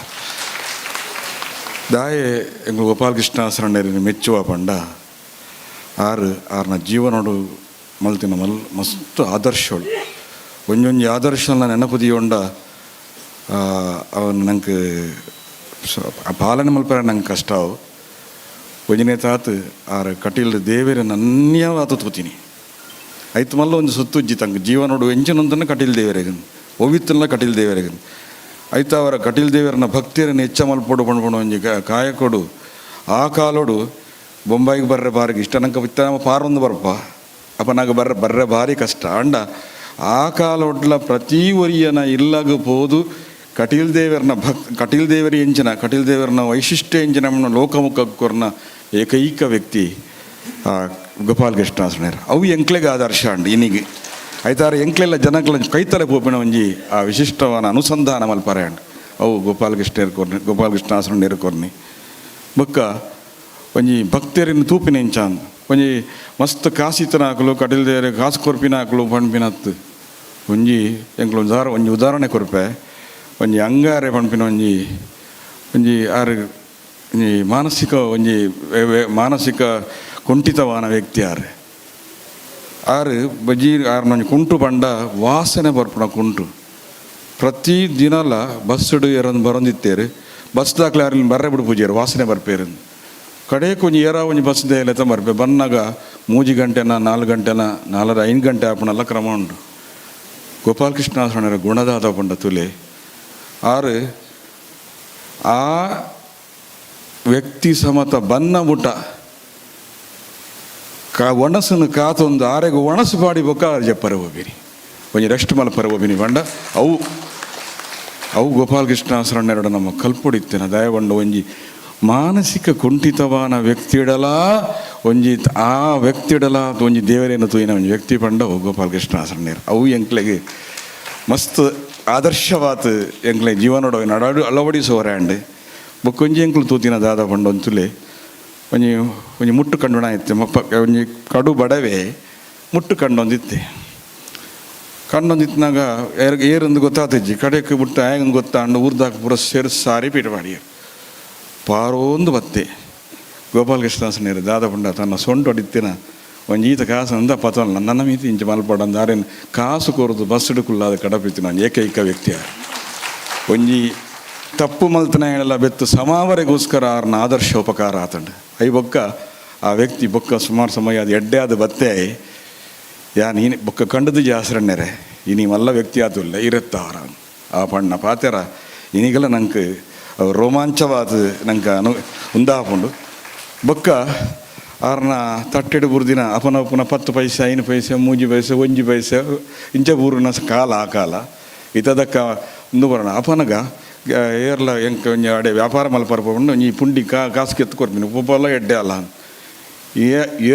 ದಾಯೆ ಎಂಗ್ ಗೋಪಾಲಕೃಷ್ಣ ಆಸರಣರಿಗೆ ಮೆಚ್ಚುವ ಪಂಡ ಆರ್ನ ಜೀವನೋಡು ಮಲ್ತಿನ ಮಸ್ತ್ ಆದರ್ಶಗಳು ಒಂಜೊಂಜಿ ಆದರ್ಶನ ನೆನಪುದಿಯೊಂಡ ಅವನು ನಂಗೆ ಪಾಲನೆ ಮಲ್ಪರ ನಂಗೆ ಕಷ್ಟ ಅವು ಒಂಜನೇ ತಾತು ಆರ ಕಟೀಲ್ ದೇವೇರ ನನ್ಯವಾತ ತೂತೀನಿ ಐತು ಮಲ್ಲ ಒಂದು ಸುತ್ತುಜ್ಜಿ ತಂಗ ಜೀವನೋಡು ಎಂಚಿನೊಂದನ್ನು ಕಟೀಲ್ ದೇವರೆಗನ್ ಒವಿತ್ತಲ್ಲ ಕಟೀಲ್ ದೇವರೆಗನ್ ಐತ ಅವರ ಕಟೀಲ್ ದೇವರನ್ನ ಭಕ್ತಿಯರನ್ನು ಹೆಚ್ಚ ಮಲ್ಪೊಡು ಪಣ್ಪೊಡು ಒಂಜಿ ಕಾಯಕೊಡು ಆ ಕಾಲೋಡು ಬೊಂಬಾಯಿಗೆ ಬರ್ರೆ ಬಾರಿಗೆ ಇಷ್ಟ ನಂಗೆ ಬಿತ್ತ ಪಾರೊಂದು ಬರ್ಪ ಅಪ್ಪ ನಂಗೆ ಬರ್ರೆ ಭಾರಿ ಕಷ್ಟ ಅಂಡ ಆ ಕಾಲೊಡ್ಲ ಪ್ರತಿ ಒರಿಯನ ಇಲ್ಲಾಗ ಪೋದು ಕಟೀಲ್ ದೇವರನ್ನ ಕಟೀಲ್ ದೇವರಿ ಎಂಚಿನ ಕಟೀಲ್ ದೇವರನ್ನ ವೈಶಿಷ್ಟ್ಯ ಎಂಚಿನ ಲೋಕಮುಖ ಕೊರ್ನ ಏಕೈಕ ವ್ಯಕ್ತಿ ಗೋಪಾಲಕೃಷ್ಣ ಆಸರಣರು ಅವು ಎಂಕ್ಲೆಗೆ ಆದರ್ಶ ಅಂಡ್ ಇನಿಗೆ ಐತಾರ ಎಂಕ್ಲೆಲ್ಲ ಜನಕ್ಲ ಕೈತಲೆ ಪೋಪಿನ ಒಂಜಿ ಆ ವಿಶಿಷ್ಟವಾದ ಅನುಸಂಧಾನ ಮಲ್ಪರೆ ಅಂಡ್ ಅವು ಗೋಪಾಲಕೃಷ್ಣ ಆಸರಣರು ಕೊರ್ನಿ ಬೊಕ್ಕ ಒಂಜಿ ಭಕ್ತರಿನ ತೂಪಿನ ಎಂಚಾಂದ್ ಒಂಜಿ ಮಸ್ತ್ ಕಾಸಿತನ ಹಾಕಲು ಕಟೀಲ್ ದೇವರ ಕಾಸು ಕೊರ್ಪಿನ ಹಾಕಲು ಪಣ್ಪಿನತ್ತು ಒಂಜಿ ಎಂಕ್ಲು ಒಂಜಿ ಉದಾಹರಣೆ ಕೊರ್ಪೆ ಒಂಜಿ ಅಂಗಾರೆ ಪಣ್ಪಿನ ಒಂಜಿ ಆರು ಒಂಜಿ ಮಾನಸಿಕ ಕುಂಠಿತವಾನ ವ್ಯಕ್ತಿ ಆರು ಬಜಿ ಆರ್ನ ಕುಂಟು ಪಂಡ ವಾಸನೆ ಬರ್ಪಣ ಕುಂಟು ಪ್ರತಿ ದಿನಲ ಬಸ್ಸಡು ಎರೊಂದು ಬರೊಂದಿತ್ತೇರು ಬಸ್ ದಾಖಲೆ ಯಾರಲ್ಲಿ ಬರ್ರೆ ಬಿಡು ಪೂಜೆರು ವಾಸನೆ ಬರ್ಪೇರು ಕಡೆಗೆ ಒಂಜಿ ಒಂಜಿ ಬಸ್ ದೇಲೆತ ಬರ್ಪೆ ಬನ್ನಾಗ 3 ಗಂಟೆನ 4 ಗಂಟೆನ 4-5 ಗಂಟೆ ಆಪಣೆಲ್ಲ ಕ್ರಮ ಉಂಡು ಗೋಪಾಲಕೃಷ್ಣ ಆಸರಣರ ಗುಣದಾದ ಪಂಡ ತುಲೆ ಆರು ಆ ವ್ಯಕ್ತಿ ಸಮತ ಬನ್ನ ಮುಟ ಒಣಸನ್ನು ಕಾತೊಂದು ಆರೆಗೆ ಒಣಸು ಪಾಡಿ ಬೊಕ್ಕ ಜಪ್ಪರೆ ಹೋಗಿನಿ ಒಂಜಿ ರೆಸ್ಟ್ ಮಲ್ಪರೆ ಹೋಗಿನಿ ಬಂಡ ಅವು ಗೋಪಾಲಕೃಷ್ಣ ಆಸರಣೆರಡು ನಮ್ಮ ಕಲ್ಪೊಡಿತ್ತೇನೆ ದಯಗೊಂಡ ಒಂಜಿ ಮಾನಸಿಕ ಕುಂಠಿತವಾನ ವ್ಯಕ್ತಿಡಲ ಒಂಜಿ ಆ ವ್ಯಕ್ತಿಡಲ ಒಂಜಿ ದೇವರೇನು ತೂಯಿನ ಒಂಜಿ ವ್ಯಕ್ತಿ ಪಂಡ ಗೋಪಾಲಕೃಷ್ಣ ಆಸರಣೆರು ಅವು ಎಂಕ್ಲೆಗೆ ಮಸ್ತ್ ಆದರ್ಶವಾತ್ ಎಂಕ್ಲೆ ಜೀವನೋಡ ನಡಾಡು ಅಳವಡಿಸೋರ್ಯಾಂಡ್ ಬೊಕ್ಕೊಂಜಿ ಎಂಕ್ಲು ತೂತಿನ ದಾದ ಪಂಡ ಒಂತುಲೆ ಒಂಜಿ ಮುಟ್ಟು ಕಂಡುಣ ಇತ್ತೆ ಒಂಜಿ ಕಡು ಬಡವೆ ಮುಟ್ಟು ಕಂಡೊಂದಿತ್ತೆ ಕಣ್ಣೊಂದಿತ್ನಾಗ ಏರೊಂದು ಗೊತ್ತಾತಿಜ್ಜಿ ಕಡೆಗೆ ಮುಟ್ಟ ಹೇಗಂದು ಗೊತ್ತಾಂಡು ಊರ್ದಾಕ ಪೂರ ಸಾರಿ ಪೀಠ ಮಾಡಿಯರು ಪಾರೋಂದು ಬತ್ತೆ ಗೋಪಾಲಕೃಷ್ಣ ಆಸರಣರು ದಾದ ಪಂಡ ತನ್ನ ಸೊಂಟು ಹೊಡಿತ್ತಿನ ಒಂಜಿ ಈತ ಕಾಸು ಅಂದ ಪತವಲ್ಲ ನನ್ನ ಮೀತಿ ಇಂಚ ಮಲ್ಪಡಂದು ಆರೇನು ಕಾಸು ಕೊರದು ಬಸ್ ಹಿಡುಕುಲ್ಲಾದ ಕಡಪಿತ್ತಿನ ಏಕೈಕ ವ್ಯಕ್ತಿ ಒಂಜಿ ತಪ್ಪು ಮಲ್ತನ ಹೇಳಲ್ಲ ಬೆತ್ತು ಸಮಾವರೆಗೋಸ್ಕರ ಆರ್ನ ಆದರ್ಶ ಉಪಕಾರ ಆತಂಡು ಐ ಬೊಕ್ಕ ಆ ವ್ಯಕ್ತಿ ಬೊಕ್ಕ ಸುಮಾರು ಸಮಯ ಅದು ಎಡ್ಡೆ ಆದ ಬತ್ತೆ ನೀನು ಬೊಕ್ಕ ಕಂಡದು ಆಸರಣೆರೆ ಇನಿ ಮಲ್ಲ ವ್ಯಕ್ತಿ ಆದಿಲ್ಲ ಇರುತ್ತ ಅವರ ಆ ಪಣ್ಣ ಪಾತೆರ ಇನಿಗೆಲ್ಲ ನಂಗೆ ರೋಮಾಂಚವಾದ ನಂಗೆ ಉಂದಾಪುಂಡು ಬೊಕ್ಕ ಆರ್ನ ತಟ್ಟೆಡು ಬುರ್ದಿನ ಅಪನ 10 ಪೈಸೆ 5 ಪೈಸೆ 3 ಪೈಸೆ 1 ಪೈಸೆ ಇಂಚ ಬೂರಿನ ಕಾಲ ಆ ಕಾಲ ಇತದಕ್ಕ ಒಂದು ಬರೋಣ ಅಪನಗ ಏರ್ಲ ಎಂಕ ಒಂಜಿ ಅಡೆ ವ್ಯಾಪಾರ ಮಲ್ಪರ್ಪಂಡು ಈ ಪುಂಡಿ ಕಾಸು ಕೆತ್ತು ಕೊಡ್ತೀನಿ ಒಬ್ಬಲ್ಲ ಎಡ್ಡೆ ಅಲ್ಲ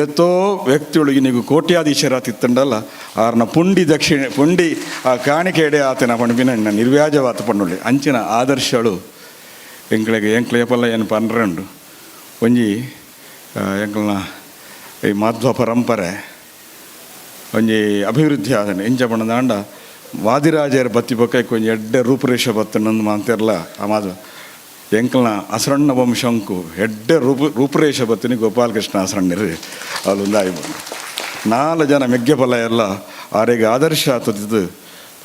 ಏತೋ ವ್ಯಕ್ತಿಯೊಳಗೆ ನೀವು ಕೋಟ್ಯಾಧೀಶರ ತಿತ್ತಂಡಲ್ಲ ಆರ್ನ ಪುಂಡಿ ಆ ಕಾಣಿಕೆ ಎಡೆ ಆತನ ಪಣ್ಪಿನ ನಿರ್ವ್ಯಾಜವಾತ ಪಣ್ಣುಳ್ಳಿ ಅಂಚಿನ ಆದರ್ಶಗಳು ಎಂಕ್ಲೆಪಲ್ಲ ಏನು ಪನ್ರಂಡು ಒಂಜಿ ಎಂಕ್ಲನ ಈ ಮಾಧ್ವ ಪರಂಪರೆ ಒಂಜಿ ಅಭಿವೃದ್ಧಿ ಆದನೆ ಎಂಚ ಪಣ್ಣದಾಂಡ ವಾದಿರಾಜರ ಬತ್ತಿ ಪಕ್ಕ ಕೊಂಚ ಎಡ್ಡೆ ರೂಪುರೇಷ ಬತ್ತನಂದು ಮಾಂತಿರಲ್ಲ ಆಮಾದ ಎಂಕಲ್ನ ಅಸರಣ್ಣ ವಂಶಂಕು ಎಡ್ಡೆ ರೂಪುರೇಷ ಬತ್ತಿನಿ ಗೋಪಾಲಕೃಷ್ಣ ಅಸರಣ್ಯರು ಅಲ್ಲೊಂದು ಆಯ್ಬೋದು 4 ಜನ ಮೆಗ್ಗೆ ಫಲ ಎಲ್ಲ ಆರೆಗೆ ಆದರ್ಶ ಆತದ್ದು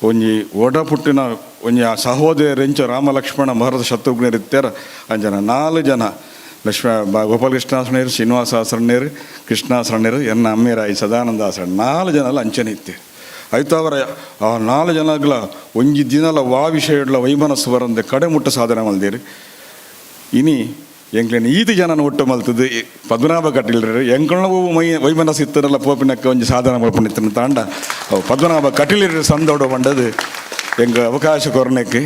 ಒಂಜಿ ಒಡ ಪುಟ್ಟಿನ ಒಂಜಿ ಸಹೋದರೆಂಚ ರಾಮ ಲಕ್ಷ್ಮಣ ಭರತ ಶತ್ರುಘ್ನರಿತ್ಯಾರ ಅಂಜನ 4 ಜನ ಗೋಪಾಲಕೃಷ್ಣ ಆಸರಣ್ಯರು ಶ್ರೀನಿವಾಸ ಆಸರಣ್ಯರು ಕೃಷ್ಣ ಆಸರಣ್ಯರು ಎನ್ನ ಅಮ್ಮೇರಾಯಿ ಸದಾನಂದ ಆಸರಣ್ಯ 4 ಜನ ಅಂಚನೆ ಇತ್ತೆ ಆಯ್ತು ಅವರ ಆ 4 ಜನಗಳ ಒಂಜಿ ದಿನಲ ವಾ ವಿಷಯಗಳ ವೈಮನಸ್ಸು ಬರಂದೆ ಕಡೆ ಮುಟ್ಟ ಸಾಧನೆ ಮಲ್ದೇರಿ ಇನಿ ಎಂಕ್ಲೇನು 5 ಜನನ ಒಟ್ಟು ಮಲ್ತದ್ದು ಪದ್ಮನಾಭ ಕಟೀಲ್ರು ಎಂಕಳವು ವೈಮನಸ್ಸು ಇತ್ತರಲ್ಲ ಪೋಪಿನಕ್ಕೆ ಒಂಜಿ ಸಾಧನೆ ಮಲ್ಪನಿತ್ತನ ತಾಂಡ ಪದ್ಮನಾಭ ಕಟೀಲ್ರು ಸಂದೋಡ ಬಂಡದು ಎಂಗ ಅವಕಾಶ ಕೊರನೆಕ್ಕೆ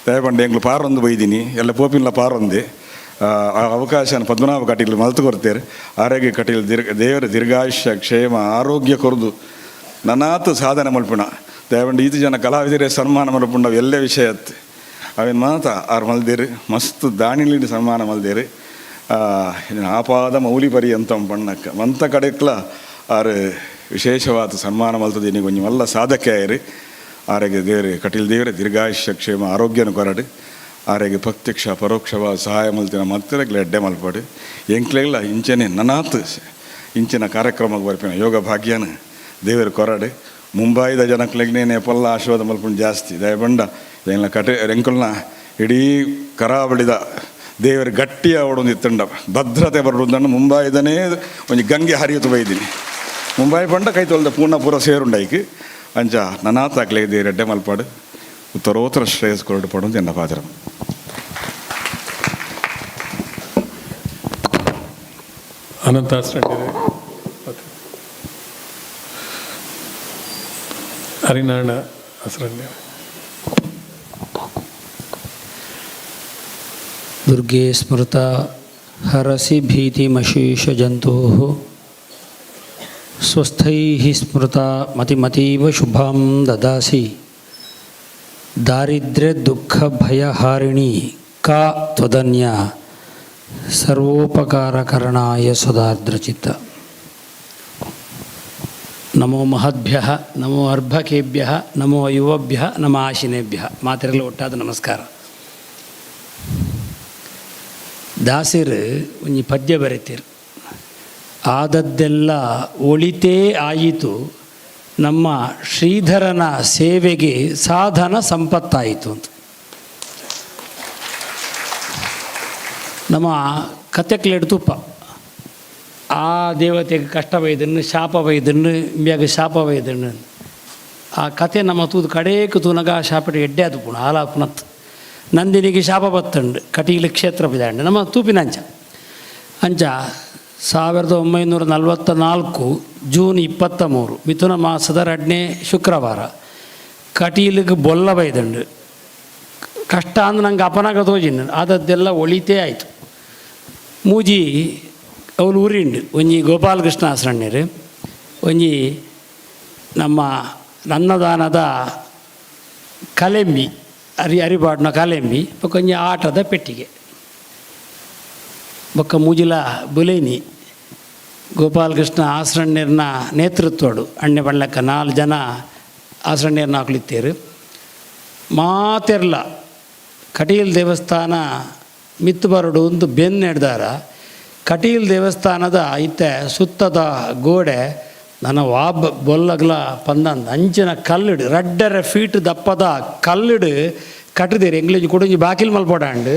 ದಯಪಂಡ ಎಂಗ್ಲು ಪಾರೊಂದು ಬೈದಿನಿ ಎಲ್ಲ ಪೋಪಿನ್ಲ ಪಾರೊಂದೆ ಆ ಅವಕಾಶನ ಪದ್ಮನಾಭ ಕಟೀಲ್ ಮಲ್ತು ಕೊಡ್ತೇವೆ ಆರೋಗ್ಯ ಕಟೀಲ್ ದೇವರ ದೀರ್ಘಾಯುಷ್ಯ ಕ್ಷೇಮ ಆರೋಗ್ಯ ಕೊರದು ನನಾತು ಸಾಧನೆ ಮಲ್ಪುಣ ದಯಪಂಡ 5 ಜನ ಕಲಾವಿದರೇ ಸನ್ಮಾನ ಮಲ್ಪುಂಡ ಎಲ್ಲ ವಿಷಯ ಅತ್ತೆ ಅವೇನು ಮಾತ ಆರು ಮಲ್ದೇರು ಮಸ್ತ್ ದಾಣಿಲಿ ಸನ್ಮಾನ ಮಲ್ದೇರು ಆಪಾದ ಮೌಲಿ ಪರ್ಯಂತ ಪಣ್ಣಕ್ಕ ಮಂತ ಕಡೆಕ್ಲ ಆರು ವಿಶೇಷವಾದ ಸನ್ಮಾನ ಮಲ್ತದ ಕೊಂಚ ಮಲ್ಲ ಸಾಧಕೆ ಆಯ್ರಿ ಆರೋಗ್ಯ ದೇವರೇ ಕಟೀಲ್ ದೇವರೇ ದೀರ್ಘಾಯುಷ್ಯ ಕ್ಷೇಮ ಆರೋಗ್ಯನ ಕೊರಡು ಆರೋಗ್ಯ ಪ್ರತ್ಯಕ್ಷ ಪರೋಕ್ಷವಾದ ಸಹಾಯ ಮಲ್ತಿನ ಮತ್ತರೆಗ್ಲ ಎಡ್ಡೆ ಮಲ್ಪಾಡು ಎಂಕ್ಲೆಲ್ಲ ಇಂಚನೆ ನನಾತ್ ಇಂಚಿನ ಕಾರ್ಯಕ್ರಮಕ್ಕೆ ಬರ್ಪಿನ ಯೋಗ ಭಾಗ್ಯನ ದೇವರ ಕೊರಡು ಮುಂಬೈದ ಜನಕ್ಲೆಗ್ನೇ ನೇಪಲ್ಲ ಆಶೀರ್ವಾದ ಮಲ್ಪುಂಡು ಜಾಸ್ತಿ ದಯಬಂಡ ಎಲ್ಲ ರೆಂಕಲ್ನ ಇಡೀ ಕರಾವಳಿದ ದೇವರ ಗಟ್ಟಿಯ ಓಡೊಂದು ಇತ್ತಂಡ ಭದ್ರತೆ ಬರೋದನ್ನು ಮುಂಬೈದನೇ ಒಂದು ಗಂಗೆ ಹರಿಯುತ್ತು ಬೈದಿನಿ ಮುಂಬೈ ಪಂಡ ಕೈ ತೊಳ್ದ ಪೂರ್ಣ ಸೇರುಂಡೈಕ್ ಅಂಚ ನನಾತಾಕ್ಲೆ ದೇವ್ರ ಎಡ್ಡೆ ಮಲ್ಪಾಡು ಉತ್ತರೋತ್ತರ ಶ್ರೇಯಸ್ ಕೊರಡು ಪಡೋದು ಎನ್ನ ಪಾತ್ರ ಅನಂತ ಹರಿನಾರಾಯಣ ಅಸರಣ್ಯ ದುರ್ಗೆ ಸ್ಮೃತ ಹರಸಿ ಭೀತಿಮಶೇಷ ಜಂತು ಸ್ವಸ್ಥೈ ಸ್ಮೃತ ಮತಿಮತೀವ ಶುಭಂ ದದಾಸಿ ದಾರಿದ್ರ್ಯ ದುಃಖ ಭಯಹಾರಿಣಿ ಕಾ ತ್ವದನ್ಯ ಸರ್ವೋಪಕಾರಕರಣಾಯ ಸದಾರ್ದ್ರಚಿತ್ತ. ನಮೋ ಮಹದ್ಭ್ಯಃ ನಮೋ ಅರ್ಭಕೇಭ್ಯಃ ನಮೋ ಯುವಭ್ಯಃ ನಮ ಆಶಿನೇಭ್ಯಃ. ಮಾತೆರೆಲ್ಲ ಒಟ್ಟಾದ ನಮಸ್ಕಾರ. ದಾಸರು ಒಂಜಿ ಪದ್ಯ ಬರೀತೀರು, ಆದದ್ದೆಲ್ಲ ಒಳಿತೇ ಆಯಿತು, ನಮ್ಮ ಶ್ರೀಧರನ ಸೇವೆಗೆ ಸಾಧನ ಸಂಪತ್ತಾಯಿತು ಅಂತ. ನಮ್ಮ ಕತೆಕ್ಲೆಡ್ ತುಪ್ಪ ಆ ದೇವತೆಗೆ ಕಷ್ಟ ಬೈದನ್ನು ಶಾಪ ಬೈದನ್ನು ಇಂಬ್ಯಾಗ ಶಾಪ ಬೈದನ್ನು ಆ ಕತೆ ನಮ್ಮ ತೂದು ಕಡೇಕು ತೂನಗ ಶಾಪಟ ಎಡ್ಡೆ ಅದು ಪುಣ ಆಲ ಪುನತ್ ನಂದಿನಿಗೆ ಶಾಪ ಬತ್ತಂಡು ಕಟೀಲು ಕ್ಷೇತ್ರ ಬಿದಾಂಡು ನಮ್ಮ ತೂಪಿನ ಅಂಚ 1944 ಜೂನ್ 23 ಮಿಥುನ ಮಾಸದ 2ನೇ ಶುಕ್ರವಾರ ಕಟೀಲಿಗೆ ಬೊಲ್ಲ ಬೈದಂಡು ಕಷ್ಟ ಅಂದ್ರೆ ನಂಗೆ ಅಪನಾಗ ತೋಜಿನ ಆದದ್ದೆಲ್ಲ ಒಳಿತೇ ಆಯಿತು. ಮೂಜಿ ಅವಳು ಊರಿಂಡು ಒಂಜಿ ಗೋಪಾಲಕೃಷ್ಣ ಆಸರಣ್ಯರು, ಒಂಜಿ ನಮ್ಮ ಅನ್ನದಾನದ ಕಲೆಂಬಿ ಅರಿಬಾಡ್ನ ಕಲೆಂಬಿ ಒಂಜಿ ಆಟದ ಪೆಟ್ಟಿಗೆ ಬೊಕ್ಕ ಮೂಜಿಲ ಬುಲೇನಿ ಗೋಪಾಲಕೃಷ್ಣ ಆಸರಣ್ಯರ್ನ ನೇತೃತ್ವಡು ಅಣ್ಣೆ ಬಣ್ಣಕ್ಕ 4 ಜನ ಆಸರಣ್ಯರ್ನ ಹಾಕ್ಲಿತ್ತೇರು. ಮಾತೆರ್ಲ ಕಟೀಲ್ ದೇವಸ್ಥಾನ ಮಿತ್ತು ಬರಡು ಒಂದು ಬೆನ್ನು ಹಿಡ್ದಾರ. ಕಟೀಲ್ ದೇವಸ್ಥಾನದ ಇತ್ತೆ ಸುತ್ತದ ಗೋಡೆ ನನ್ನ ವಾಬ್ ಬೊಲ್ಲಗ್ಲ ಪಂದಂದು ಅಂಚಿನ ಕಲ್ಲಿಡು 2.5 ಫೀಟ್ ದಪ್ಪದ ಕಲ್ಲಿಡು ಕಟ್ಟಿದೇರಿ ಎಂಗ್ಲೇಜ್ ಕೊಡೊಂಜಿ ಬಾಕಿಲ್ ಮಲ್ಪೋಡಾಂಡು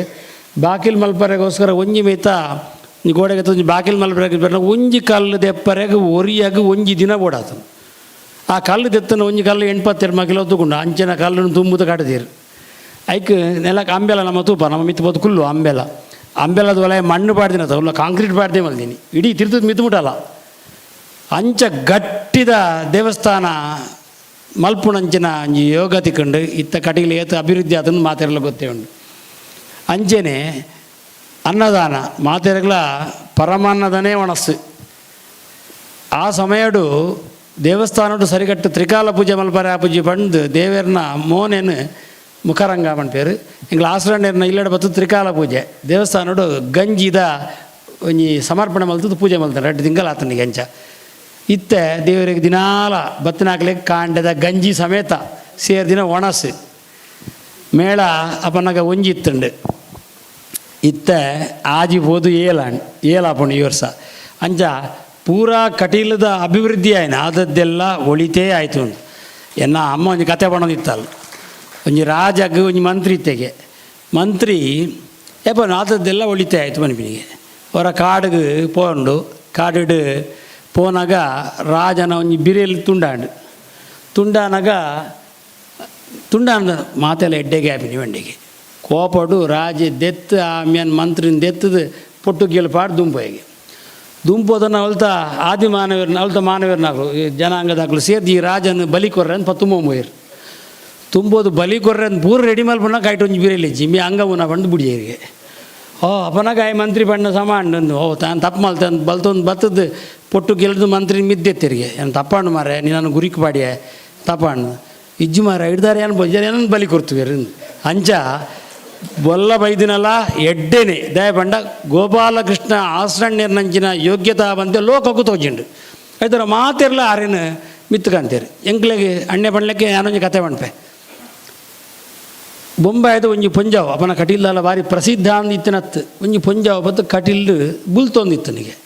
ಬಾಕಿಲ್ ಮಲ್ಪರೆಗೋಸ್ಕರ ಒಂಜಿ ಮೇತ ಗೋಡೆಗೆ ಒಂಜಿ ಬಾಕಿಲ್ ಮಲ್ಪರೆಗೆ ಬರ ಒಂಜಿ ಕಲ್ಲು ದೆಪ್ಪರೆಗೆ ಒರಿಯಾಗ ಒಂಜಿ ದಿನ ಓಡಾತು. ಆ ಕಲ್ಲು ದೆತ್ತನ ಒಂಜಿ ಕಲ್ಲು 82 ಕಿಲೋ ತಗೊಂಡು ಅಂಚಿನ ಕಲ್ಲನ್ನು ತುಂಬುತ್ತ ಕಟ್ಟಿದೀರಿ. ಐಕ್ ನೆಲಕ್ಕೆ ಅಂಬೆಲ ನಮ್ಮ ತೂಪ ನಮ್ಮ ಮಿತ್ತು ಬದು ಕುಲ್ಲು ಅಂಬೆಲದ ಒಲೆ ಮಣ್ಣು ಪಾಡ್ದಿನ ತಗೊಲ್ಲ ಕಾಂಕ್ರೀಟ್ ಪಾಡ್ದೆ ಮಲ್ದೀನಿ ಇಡೀ ತಿರ್ತದ ಮಿತ್ತುಬಿಟ್ಟಲ್ಲ. ಅಂಚ ಗಟ್ಟಿದ ದೇವಸ್ಥಾನ ಮಲ್ಪುಣಂಚಿನ ಅಂಜಿ ಯೋಗ ತಿಕ್ಕೊಂಡು ಇತ್ತ ಕಟೀಲಿ ಏತ ಅಭಿವೃದ್ಧಿ ಅದನ್ನು ಮಾತೆರಲ್ಲ ಗೊತ್ತೇ ಉಂಡು. ಅಂಚೆನೆ ಅನ್ನದಾನ ಮಾತೆರಗಳ ಪರಮಾನ್ನದನೇ ಒಣಸ್ಸು. ಆ ಸಮಯಡು ದೇವಸ್ಥಾನಡು ಸರಿಗಟ್ಟು ತ್ರಿಕಾಲ ಪೂಜೆ ಮಲ್ಪರೆ ಆ ಪೂಜೆ ಬಂದು ದೇವರನ್ನ ಮೋನೇನು ಮುಖರಂಗ ಪೇರು ಎಂಗ್ಲ ಆಸರಣ್ಯರ್ನ ಇಲ್ಲಡ ಬತ್ತು ತ್ರಿಕಾಲ ಪೂಜೆ ದೇವಸ್ಥಾನಡು ಗಂಜಿದ ಒಂಜಿ ಸಮರ್ಪಣೆ ಮಲ್ತದ್ದು ಪೂಜೆ ಮಲ್ತಾರೆ 2 ತಿಂಗಳು ಆತನಿಗೆ ಅಂಚ ಇತ್ತೆ ದೇವರಿಗೆ ದಿನಾಲ ಬತ್ತನಾಕ್ಲಿಕ್ಕೆ ಕಾಂಡದ ಗಂಜಿ ಸಮೇತ ಸೇರ್ದಿನ ಒಣಸು ಮೇಳ ಅಪನಗ ಒಂಜಿತ್ತುಂಡು ಇತ್ತ ಆಜಿ ಹೋದು ಏಲಾಪುಂಡು ಈ ವರ್ಷ ಅಂಚ ಪೂರಾ ಕಟೀಲದ ಅಭಿವೃದ್ಧಿ ಆಯ್ನ ಆದದ್ದೆಲ್ಲ ಒಳಿತೇ ಆಯಿತು ಉಂಟು ಎನ್ನ ಅಮ್ಮ ಒಂಜಿ ಕತೆ ಪಣದಿತ್ತಲ್ಲ ಒಂಜಿ ರಾಜಗೆ ಒಂಜಿ ಮಂತ್ರಿ ಇತ್ತೆಗೆ ಮಂತ್ರಿ ಏಪನು ಆದದ್ದೆಲ್ಲ ಒಳಿತೇ ಆಯಿತು ಮನಿಪಿನಿಗೆ ಅವರ ಕಾಡಿಗೆ ಪೋಂಡು ಕಾಡಿಡು ಪೋನಾಗ ರಾಜನ ಒಂಜಿ ಬಿರಿಯಲ್ಲಿ ತುಂಡಾನಾಗ ಮಾತೆಲ್ಲ ಎಡ್ಡೆಗೆ ಆಪಿನಿ ವಂಡಿಗೆ ಕೋಪಡು ರಾಜ ದೆತ್ತು ಆಮೇಲೆ ಮಂತ್ರಿನ ದೆತ್ತದು ಪೊಟ್ಟು ಗೆಲ್ಪಾಡು ದುಂಪೋಯಿಗೆ ದುಂಪೋದನ್ನು ಅವಲ್ತ ಮಾನವೀರನಾಗಲು ಜನಾಂಗದಾಗಲು ಸೇರಿ ಈ ರಾಜನ ಬಲಿ ಕೊರ್ರೆ ಅಂತ ಪತ್ತುಂಬೋಯ್ರು ತುಂಬೋದು ಬಲಿ ಕೊರ್ರೆ ಅಂತ ಪೂರ ರೆಡಿ ಮಲ್ಪಣ್ಣ ಕಾಯ್ಟು ಒಂಜಿ ಬಿರಿಯಲ್ಲಿ ಜಿಮ್ಮಿ ಅಂಗವನ್ನ ಬಂದು ಬಿಡಿಯರಿಗೆ ಅಪನಾಗ ಮಂತ್ರಿ ಬಣ್ಣ ಸಮಾಂಡು ತಾನು ತಪ್ಪು ಮಲ್ತ ಬಲ್ತೊಂದು ಬತ್ತದ್ದು ಪೊಟ್ಟು ಗೆಲ್ದು ಮಂತ್ರಿ ಮಿದ್ದೆತ್ತಿರಿಗೆ ಏನು ತಪ್ಪಾಂಡು ಮಾರೆ ನೀನು ಗುರಿಕ್ ಪಾಡಿಯೆ ತಪ್ಪಾಂಡು ಇಜ್ಜು ಮಾರ ಹಿಡ್ದಾರೆ ಏನು ಏನನ್ನು ಬಲಿ ಕೊಡ್ತೀವಿ ಅಂಚ ಬೊಲ್ಲ ಬೈದಿನಲ್ಲ ಎಡ್ಡೆನೆ ದಯ ಬಂಡ ಗೋಪಾಲಕೃಷ್ಣ ಆಸರಣ್ಯರ್ನಂಚಿನ ಯೋಗ್ಯತಾ ಬಂದೆ ಲೋಕಕ್ಕೂ ತೋಜಿಂಡು ಐದರ ಮಾತಿರಲ್ಲ ಆರೇನು ಮಿತ್ಕಂತೀರಿ ಎಂಕ್ಲೆಗೆ ಅಣ್ಣೆ ಬಣ್ಲಕ್ಕೆ ಯಾನೊಂಜಿ ಕತೆ ಬಣ್ಪೆ ಬೊಂಬಾಯ್ದು ಒಂಜಿ ಪೊಂಜಾವ್ ಅಪನ ಕಟೀಲ್ದಲ್ಲ ಭಾರಿ ಪ್ರಸಿದ್ಧ ಅಂದಿತ್ತಿನತ್ತು ಒಂಜಿ ಪೊಂಜಾವ್ ಬತ್ತು ಕಟೀಲ್ ಬುಲ್ತೊಂದಿತ್ತನಿಗೆ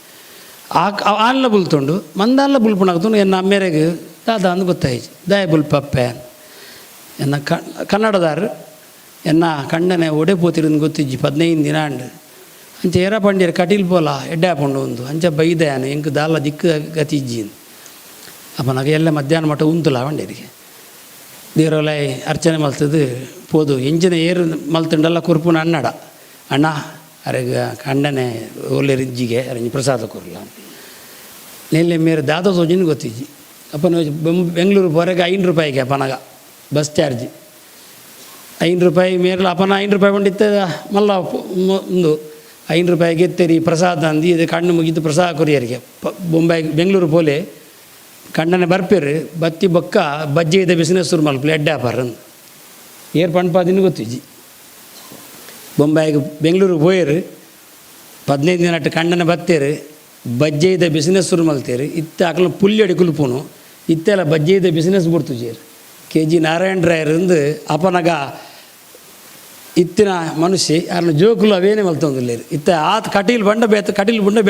ಆನ್ಲ ಬುಲ್ತೊಂಡು ಮಂದಾನ್ಲ ಬುಲ್ಪುಣಾಗ್ತು ಎನ್ನ ಅಮ್ಮೇರೆಗೆ ದಾದ ಅಂದು ಗೊತ್ತಾಯ್ತು ದಯ ಬುಲ್ಪಪ್ಪೆ ಎನ್ನ ಕನ್ನಡದಾರು ಎನ್ನ ಕಣ್ಣನೆ ಒಡೆ ಪೋತಿರಂದು ಗೊತ್ತಿಜ್ಜಿ 15 ದಿನ ಅಂಡು ಅಂಚ ಏರ ಪಂಡಿಯರು ಕಟೀಲ್ ಪೋಲ ಎಡ್ಡೆ ಹಾಕೊಂಡು ಒಂದು ಅಂಚ ಬೈದೆಯಾನು ಎಂಕ್ ದಾಲ ದಿಕ್ಕು ಗತಿಜ್ಜಿ ಅಪ್ಪನಾಗ ಎಲ್ಲ ಮಧ್ಯಾಹ್ನ ಮಟ್ಟ ಉಂತುಲ ಬಂಡೇರಿಗೆ ದೇವರೊಲೈ ಅರ್ಚನೆ ಮಲ್ತದು ಪೋದು ಎಂಚಿನ ಏರು ಮಲ್ತಂಡಲ್ಲ ಕುರ್ಪುನ ಅನ್ನಡ ಅಣ್ಣ ಅರೆಗ ಕಂಡನೆ ಒಳ್ಳೆ ರಿಜ್ಜಿಗೆ ಅರೆಂಜಿ ಪ್ರಸಾದ ಕೊರಲ ನೆಲ್ಲೆ ಮೇರೆ ದಾದ ಸೋಜಿನ ಗೊತ್ತಿಜ್ಜಿ ಅಪ್ಪನ ಬೆಂಗಳೂರು ಹೊರಗೆ 5 ರೂಪಾಯಿಗೆ ಅಪ್ಪನಾಗ ಬಸ್ ಚಾರ್ಜ್ 5 ರೂಪಾಯಿ ಮೇರೆಲ್ಲ ಅಪ್ಪನ 5 ರೂಪಾಯಿ ಬಂದಿತ್ತ ಮಲ್ಲ ಒಂದು 5 ರೂಪಾಯಿಗೆ ಎತ್ತೇರಿ ಪ್ರಸಾದ ಅಂದು ಇದು ಕಣ್ಣು ಮುಗಿದು ಪ್ರಸಾದ ಕೊರಿಯರಿಗೆ ಬೆಂಗಳೂರು ಪೋಲೆ ಕಣ್ಣನೆ ಬರ್ಪೇರು ಬತ್ತಿ ಬೊಕ್ಕ ಬಜ್ಜೆ ಇದೆ ಬಿಸ್ನೆಸ್ ಶುರು ಮಲ್ಪಲೆ ಎಡ್ಡೆ ವ್ಯಾಪಾರ ಏರ್ ಪಣ್ಪಾದಿನ ಗೊತ್ತಿಜ್ಜಿ ಬೊಂಬಾಯಿಗೆ ಬೆಂಗಳೂರಿಗೆ ಹೋಯರು 15 ದಿನ ಕಣ್ಣನೆ ಬತ್ತೇರು ಬಜ್ಜೆ ಇದೆ ಬಿಸ್ನೆಸ್ ಶುರು ಮಲ್ತೇರು ಇತ್ತ ಆಕಲ ಪುಲ್ಯಡಿ ಕುಲ್ಪುನು ಇತ್ತೆಲ್ಲ ಬಜ್ಜೆ ಇದೆ ಬಿಸ್ನೆಸ್ ಬಿಡ್ತುಜೇರು KG ನಾರಾಯಣ ರಾಯರಂದು ಅಪನಗ ಇತ್ತಿನ ಮನುಷ್ಯ ಯಾರನ್ನ ಜೋಕುಲು ಅವೇನೇ ಮಲ್ತೊಂದಿಲ್ಲೇರು ಇತ್ತ ಕಟೀಲ್ ಬಂಡ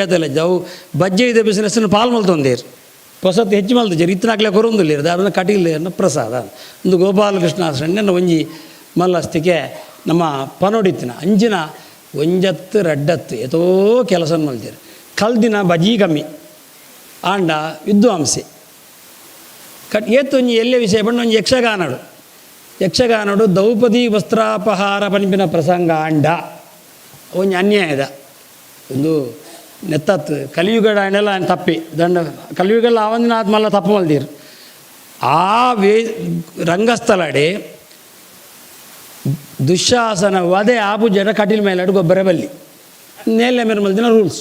ಬೇತಲ್ಲ ಅವು ಬಜ್ಜೆ ಇದೆ ಬಿಸ್ನೆಸ್ನ ಪಾಲ್ ಮಲ್ತೊಂದೇರು ಹೊಸತ್ತು ಹೆಚ್ಚು ಮಲ್ತೇರು ಇತ್ತನಾಗ್ಲೇ ಕೊರೊಂದಿಲ್ಲೇರು ಅದನ್ನು ಕಟೀಲ್ ಪ್ರಸಾದ ಒಂದು ಗೋಪಾಲಕೃಷ್ಣ ಆಸರಣ್ಯ ಒಂಜಿ ಮಲ್ಲಸ್ತಿಕೆ ನಮ್ಮ ಪನೋಡಿತ್ತಿನ ಅಂಜಿನ ಒಂಜತ್ತು ರಡ್ಡತ್ತು ಎತೋ ಕೆಲಸ ಮಲ್ತೇರು ಕಲ್ದಿನ ಬಜಿ ಕಮ್ಮಿ ಆಂಡ ವಿದ್ವಾಂಸೆ ಏತೊಂಜಿ ಎಲ್ಲೇ ವಿಷಯ ಬಂದು ಒಂಜಿ ಯಕ್ಷಗಾನಡು ದ್ರೌಪದಿ ವಸ್ತ್ರಾಪಹಾರ ಪನಿಪಿನ ಪ್ರಸಂಗ ಆಂಡ ಒಂಜಿ ಅನ್ಯಾಯದ ಒಂದು ನೆತ್ತತ್ತು ಕಲಿಯುಗಡ ಆಂಡೆಲ್ಲ ತಪ್ಪಿ ದಂಡ ಕಲಿಯುಗಲ್ಲ ಆವಂದಿನ ಆದ್ಮಲ್ಲ ತಪ್ಪು ಮಲ್ದೀರು ಆ ರಂಗಸ್ಥಳಡೆ ದುಶ್ಯಾಸನ ವಧೆ ಆಪುಜನ ಕಟೀಲ್ ಮೇಲಾಡು ಗೊಬ್ಬರ ಬಲ್ಲಿ ನೇಲೆ ಮೇರೆ ಮಲ್ದಿನ ರೂಲ್ಸ್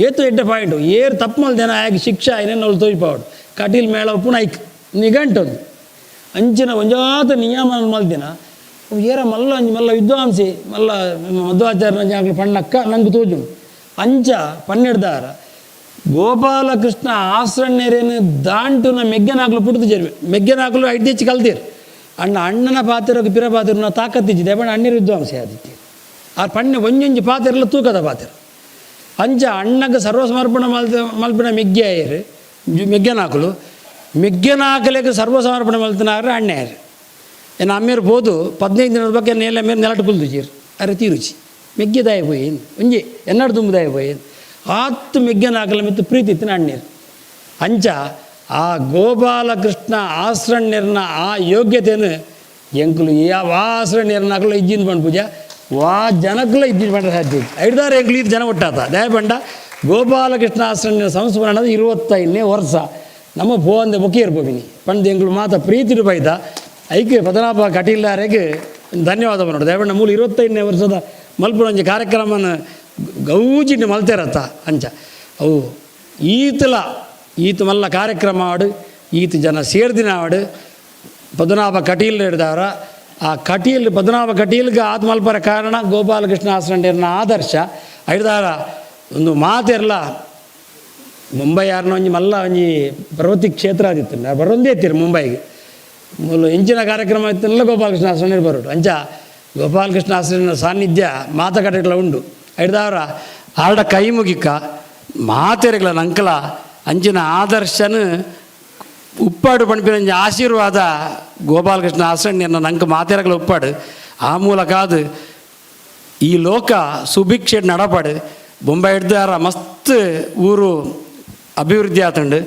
ಏತು ಎಡ್ಡೆ ಪಾಯಿಂಟು ಏರು ತಪ್ಪು ಮಲ್ದೇನ ಆಗಿ ಶಿಕ್ಷೆ ಏನೇನು ಅವ್ಳು ತೋರಿಪಾಡು ಕಟೀಲ್ ಮೇಳ ಪುನಃ ಐಕ್ ನಿಘಂಟೊಂದು ಅಂಚಿನ ಒಂಜಾತ ನಿಯಮ ಮಲ್ದಿನ ಏರ ಮಲ್ಲ ಮಲ್ಲ ವಿದ್ವಾಂಸಿ ಮಲ್ಲ ಮಧ್ವಾಚಾರ್ಯ ಜಾಗಲು ಪಣ್ಣಕ್ಕ ನಂಗೆ ತೋಜು ಅಂಚ ಪನ್ನೆಡ್ದಾರ ಗೋಪಾಲಕೃಷ್ಣ ಆಸರಣ್ಯರೇನು ದಾಂಟುನ ಮೆಗ್ಗೆನಾಗ್ಲು ಪುಡ್ದು ಜರ್ವೆ ಮೆಗ್ಗೆನಾಗ್ಲು ಐಡ್ದೆಚ್ಚಿ ಕಲ್ತೀರು ಅಣ್ಣನ ಪಾತ್ರಕ್ಕೆ ಪಿರ ಪಾತ್ರ ತಾಕತ್ತಿದ್ದಿದೆ ಬಣ್ಣ ಅಣ್ಣೀರು ವಿದ್ವಾಂಸಿ ಆದಿತ್ಯ ಆ ಪಣ್ಣೆ ಒಂಜೊಂಜಿ ಪಾತ್ರೆಲ್ಲ ತೂಕದ ಪಾತ್ರ ಅಂಚ ಅಣ್ಣಗೆ ಸರ್ವಸಮರ್ಪಣ ಮಲ್ಪಿನ ಮೆಗ್ಗೆಯರು ಮೆಗ್ಗೆನಾಕಲು ಮೆಗ್ಗೆನಾಕಲೆಗೆ ಸರ್ವಸಮರ್ಪಣ ಮಲ್ತನಾರ ಅಣ್ಣೆಯರು ಏನು ಅಮ್ಮೇರು ಹೋದು 15 ದಿನದ ಬಗ್ಗೆ ನೇಲೆ ಮೇಲೆ ನೆಲಟ್ಟು ಕುಲ್ದುಜೀರು ಅರೆ ತೀರುಚಿ ಮೆಗ್ಗೆ ದಾಯ ಹೋಯೇನು ಒಂಜಿ ಎನ್ನಡು ತುಂಬ ದಾಯ ಹೋಯೇನು ಆತ್ತು ಮೆಗ್ಗೆನಾಕಲ ಮಿತ್ತು ಪ್ರೀತಿ ಇತ್ತಿನ ಅಣ್ಣೇರು ಅಂಚ ಆ ಗೋಪಾಲಕೃಷ್ಣ ಆಸರಣ್ಯರ್ನ ಆ ಯೋಗ್ಯತೆಯನ್ನು ಎಂಕುಲು ಯಾವ ಆಸರಣ್ಯರ್ನಾಕಲು ಇಜ್ಜಿಂದ ಬಂದು ಪೂಜೆ ವಾ ಜನಕ್ಕೂ ಇದ್ದಿದ್ದು ಬಂಡ ಸಾಧ್ಯ ಐದಾರು ಎಂಕ್ಲು ಇದು ಜನ ಒಟ್ಟಾತ ದಯಪಂಡ ಗೋಪಾಲಕೃಷ್ಣ ಆಸರಣ್ಯರ ಸಂಸ್ಮರಣದ 25ನೇ ವರ್ಷ ನಮ್ಮ ಪೋಂದೆ ಮುಖಿ ಇರ್ಬೋಬಿನಿ ಪಂಡ ಎಂಕ್ಲು ಮಾತ ಪ್ರೀತಿರು ಬೈದ ಐಕೆ ಪದನಾಭ ಕಟೀಲಾರೆಗೆ ಧನ್ಯವಾದ ನೋಡು ದಯಪಂಡ ಮೂಲ 25ನೇ ವರ್ಷದ ಮಲ್ಪುರಂಜಿ ಕಾರ್ಯಕ್ರಮನ ಗೌಜಿಟ್ಟು ಮಲ್ತೇರತ್ತ ಅಂಚ ಅವು ಈತ ಮಲ್ಲ ಕಾರ್ಯಕ್ರಮ ಆಡು ಈತ ಜನ ಸೇರ್ದಿನ ಆಡು ಪದ್ಮನಾಭ ಕಟೀಲ್ ಹಿಡ್ದವ್ರ ಆ ಕಟೀಲ್ ಪದ್ಮನಾಭ ಕಟೀಲ್ಗೆ ಆತ ಮಲ್ಪರ ಕಾರಣ ಗೋಪಾಲಕೃಷ್ಣ ಆಸರಣ್ಯರ್ನ ಆದರ್ಶ ಹಿಡ್ದಾರ ಒಂದು ಮಾತಿರಲ್ಲ ಮುಂಬೈ ಯಾರನ್ನ ಒಂಜಿ ಮಲ್ಲ ಒಂಜಿ ಪರ್ವತಿ ಕ್ಷೇತ್ರ ಆದಿತ್ತು ಬರೊಂದೇ ಎತ್ತೀರಿ ಮುಂಬೈಗೆ ಎಂಚಿನ ಕಾರ್ಯಕ್ರಮ ಇತ್ತಲ್ಲ ಗೋಪಾಲಕೃಷ್ಣ ಆಶ್ರಮ ಬರೋಡು ಅಂಚ ಗೋಪಾಲಕೃಷ್ಣ ಆಶ್ರಮ ಸಾನ್ನಿಧ್ಯ ಮಾತುಕತೆಗಳ ಉಂಡು ಹಿಡ್ದವರ ಆರ್ಡ ಕೈ ಮುಗಿಕ್ಕ ಮಾತೆರೆಗಳ ನಂಕಲ ಅಂಚಿನ ಆದರ್ಶನ ಉಪ್ಪಾಡು ಪಣಿಪಿನ ಆಶೀರ್ವಾದ ಗೋಪಾಲಕೃಷ್ಣ ಆಶ್ರಣ್ಯನ ನಂಗೆ ಮಾತೆರೆಗಳ ಉಪ್ಪಾಡು ಆ ಮೂಲಕ ಅದು ಈ ಲೋಕ ಸುಭಿಕ್ಷೆ ನಡಪಾಡು ಬೊಂಬೈ ಹಿಡ್ದಾರ ಮಸ್ತ್ ಊರು ಅಭಿವೃದ್ಧಿ ಆತಂಡು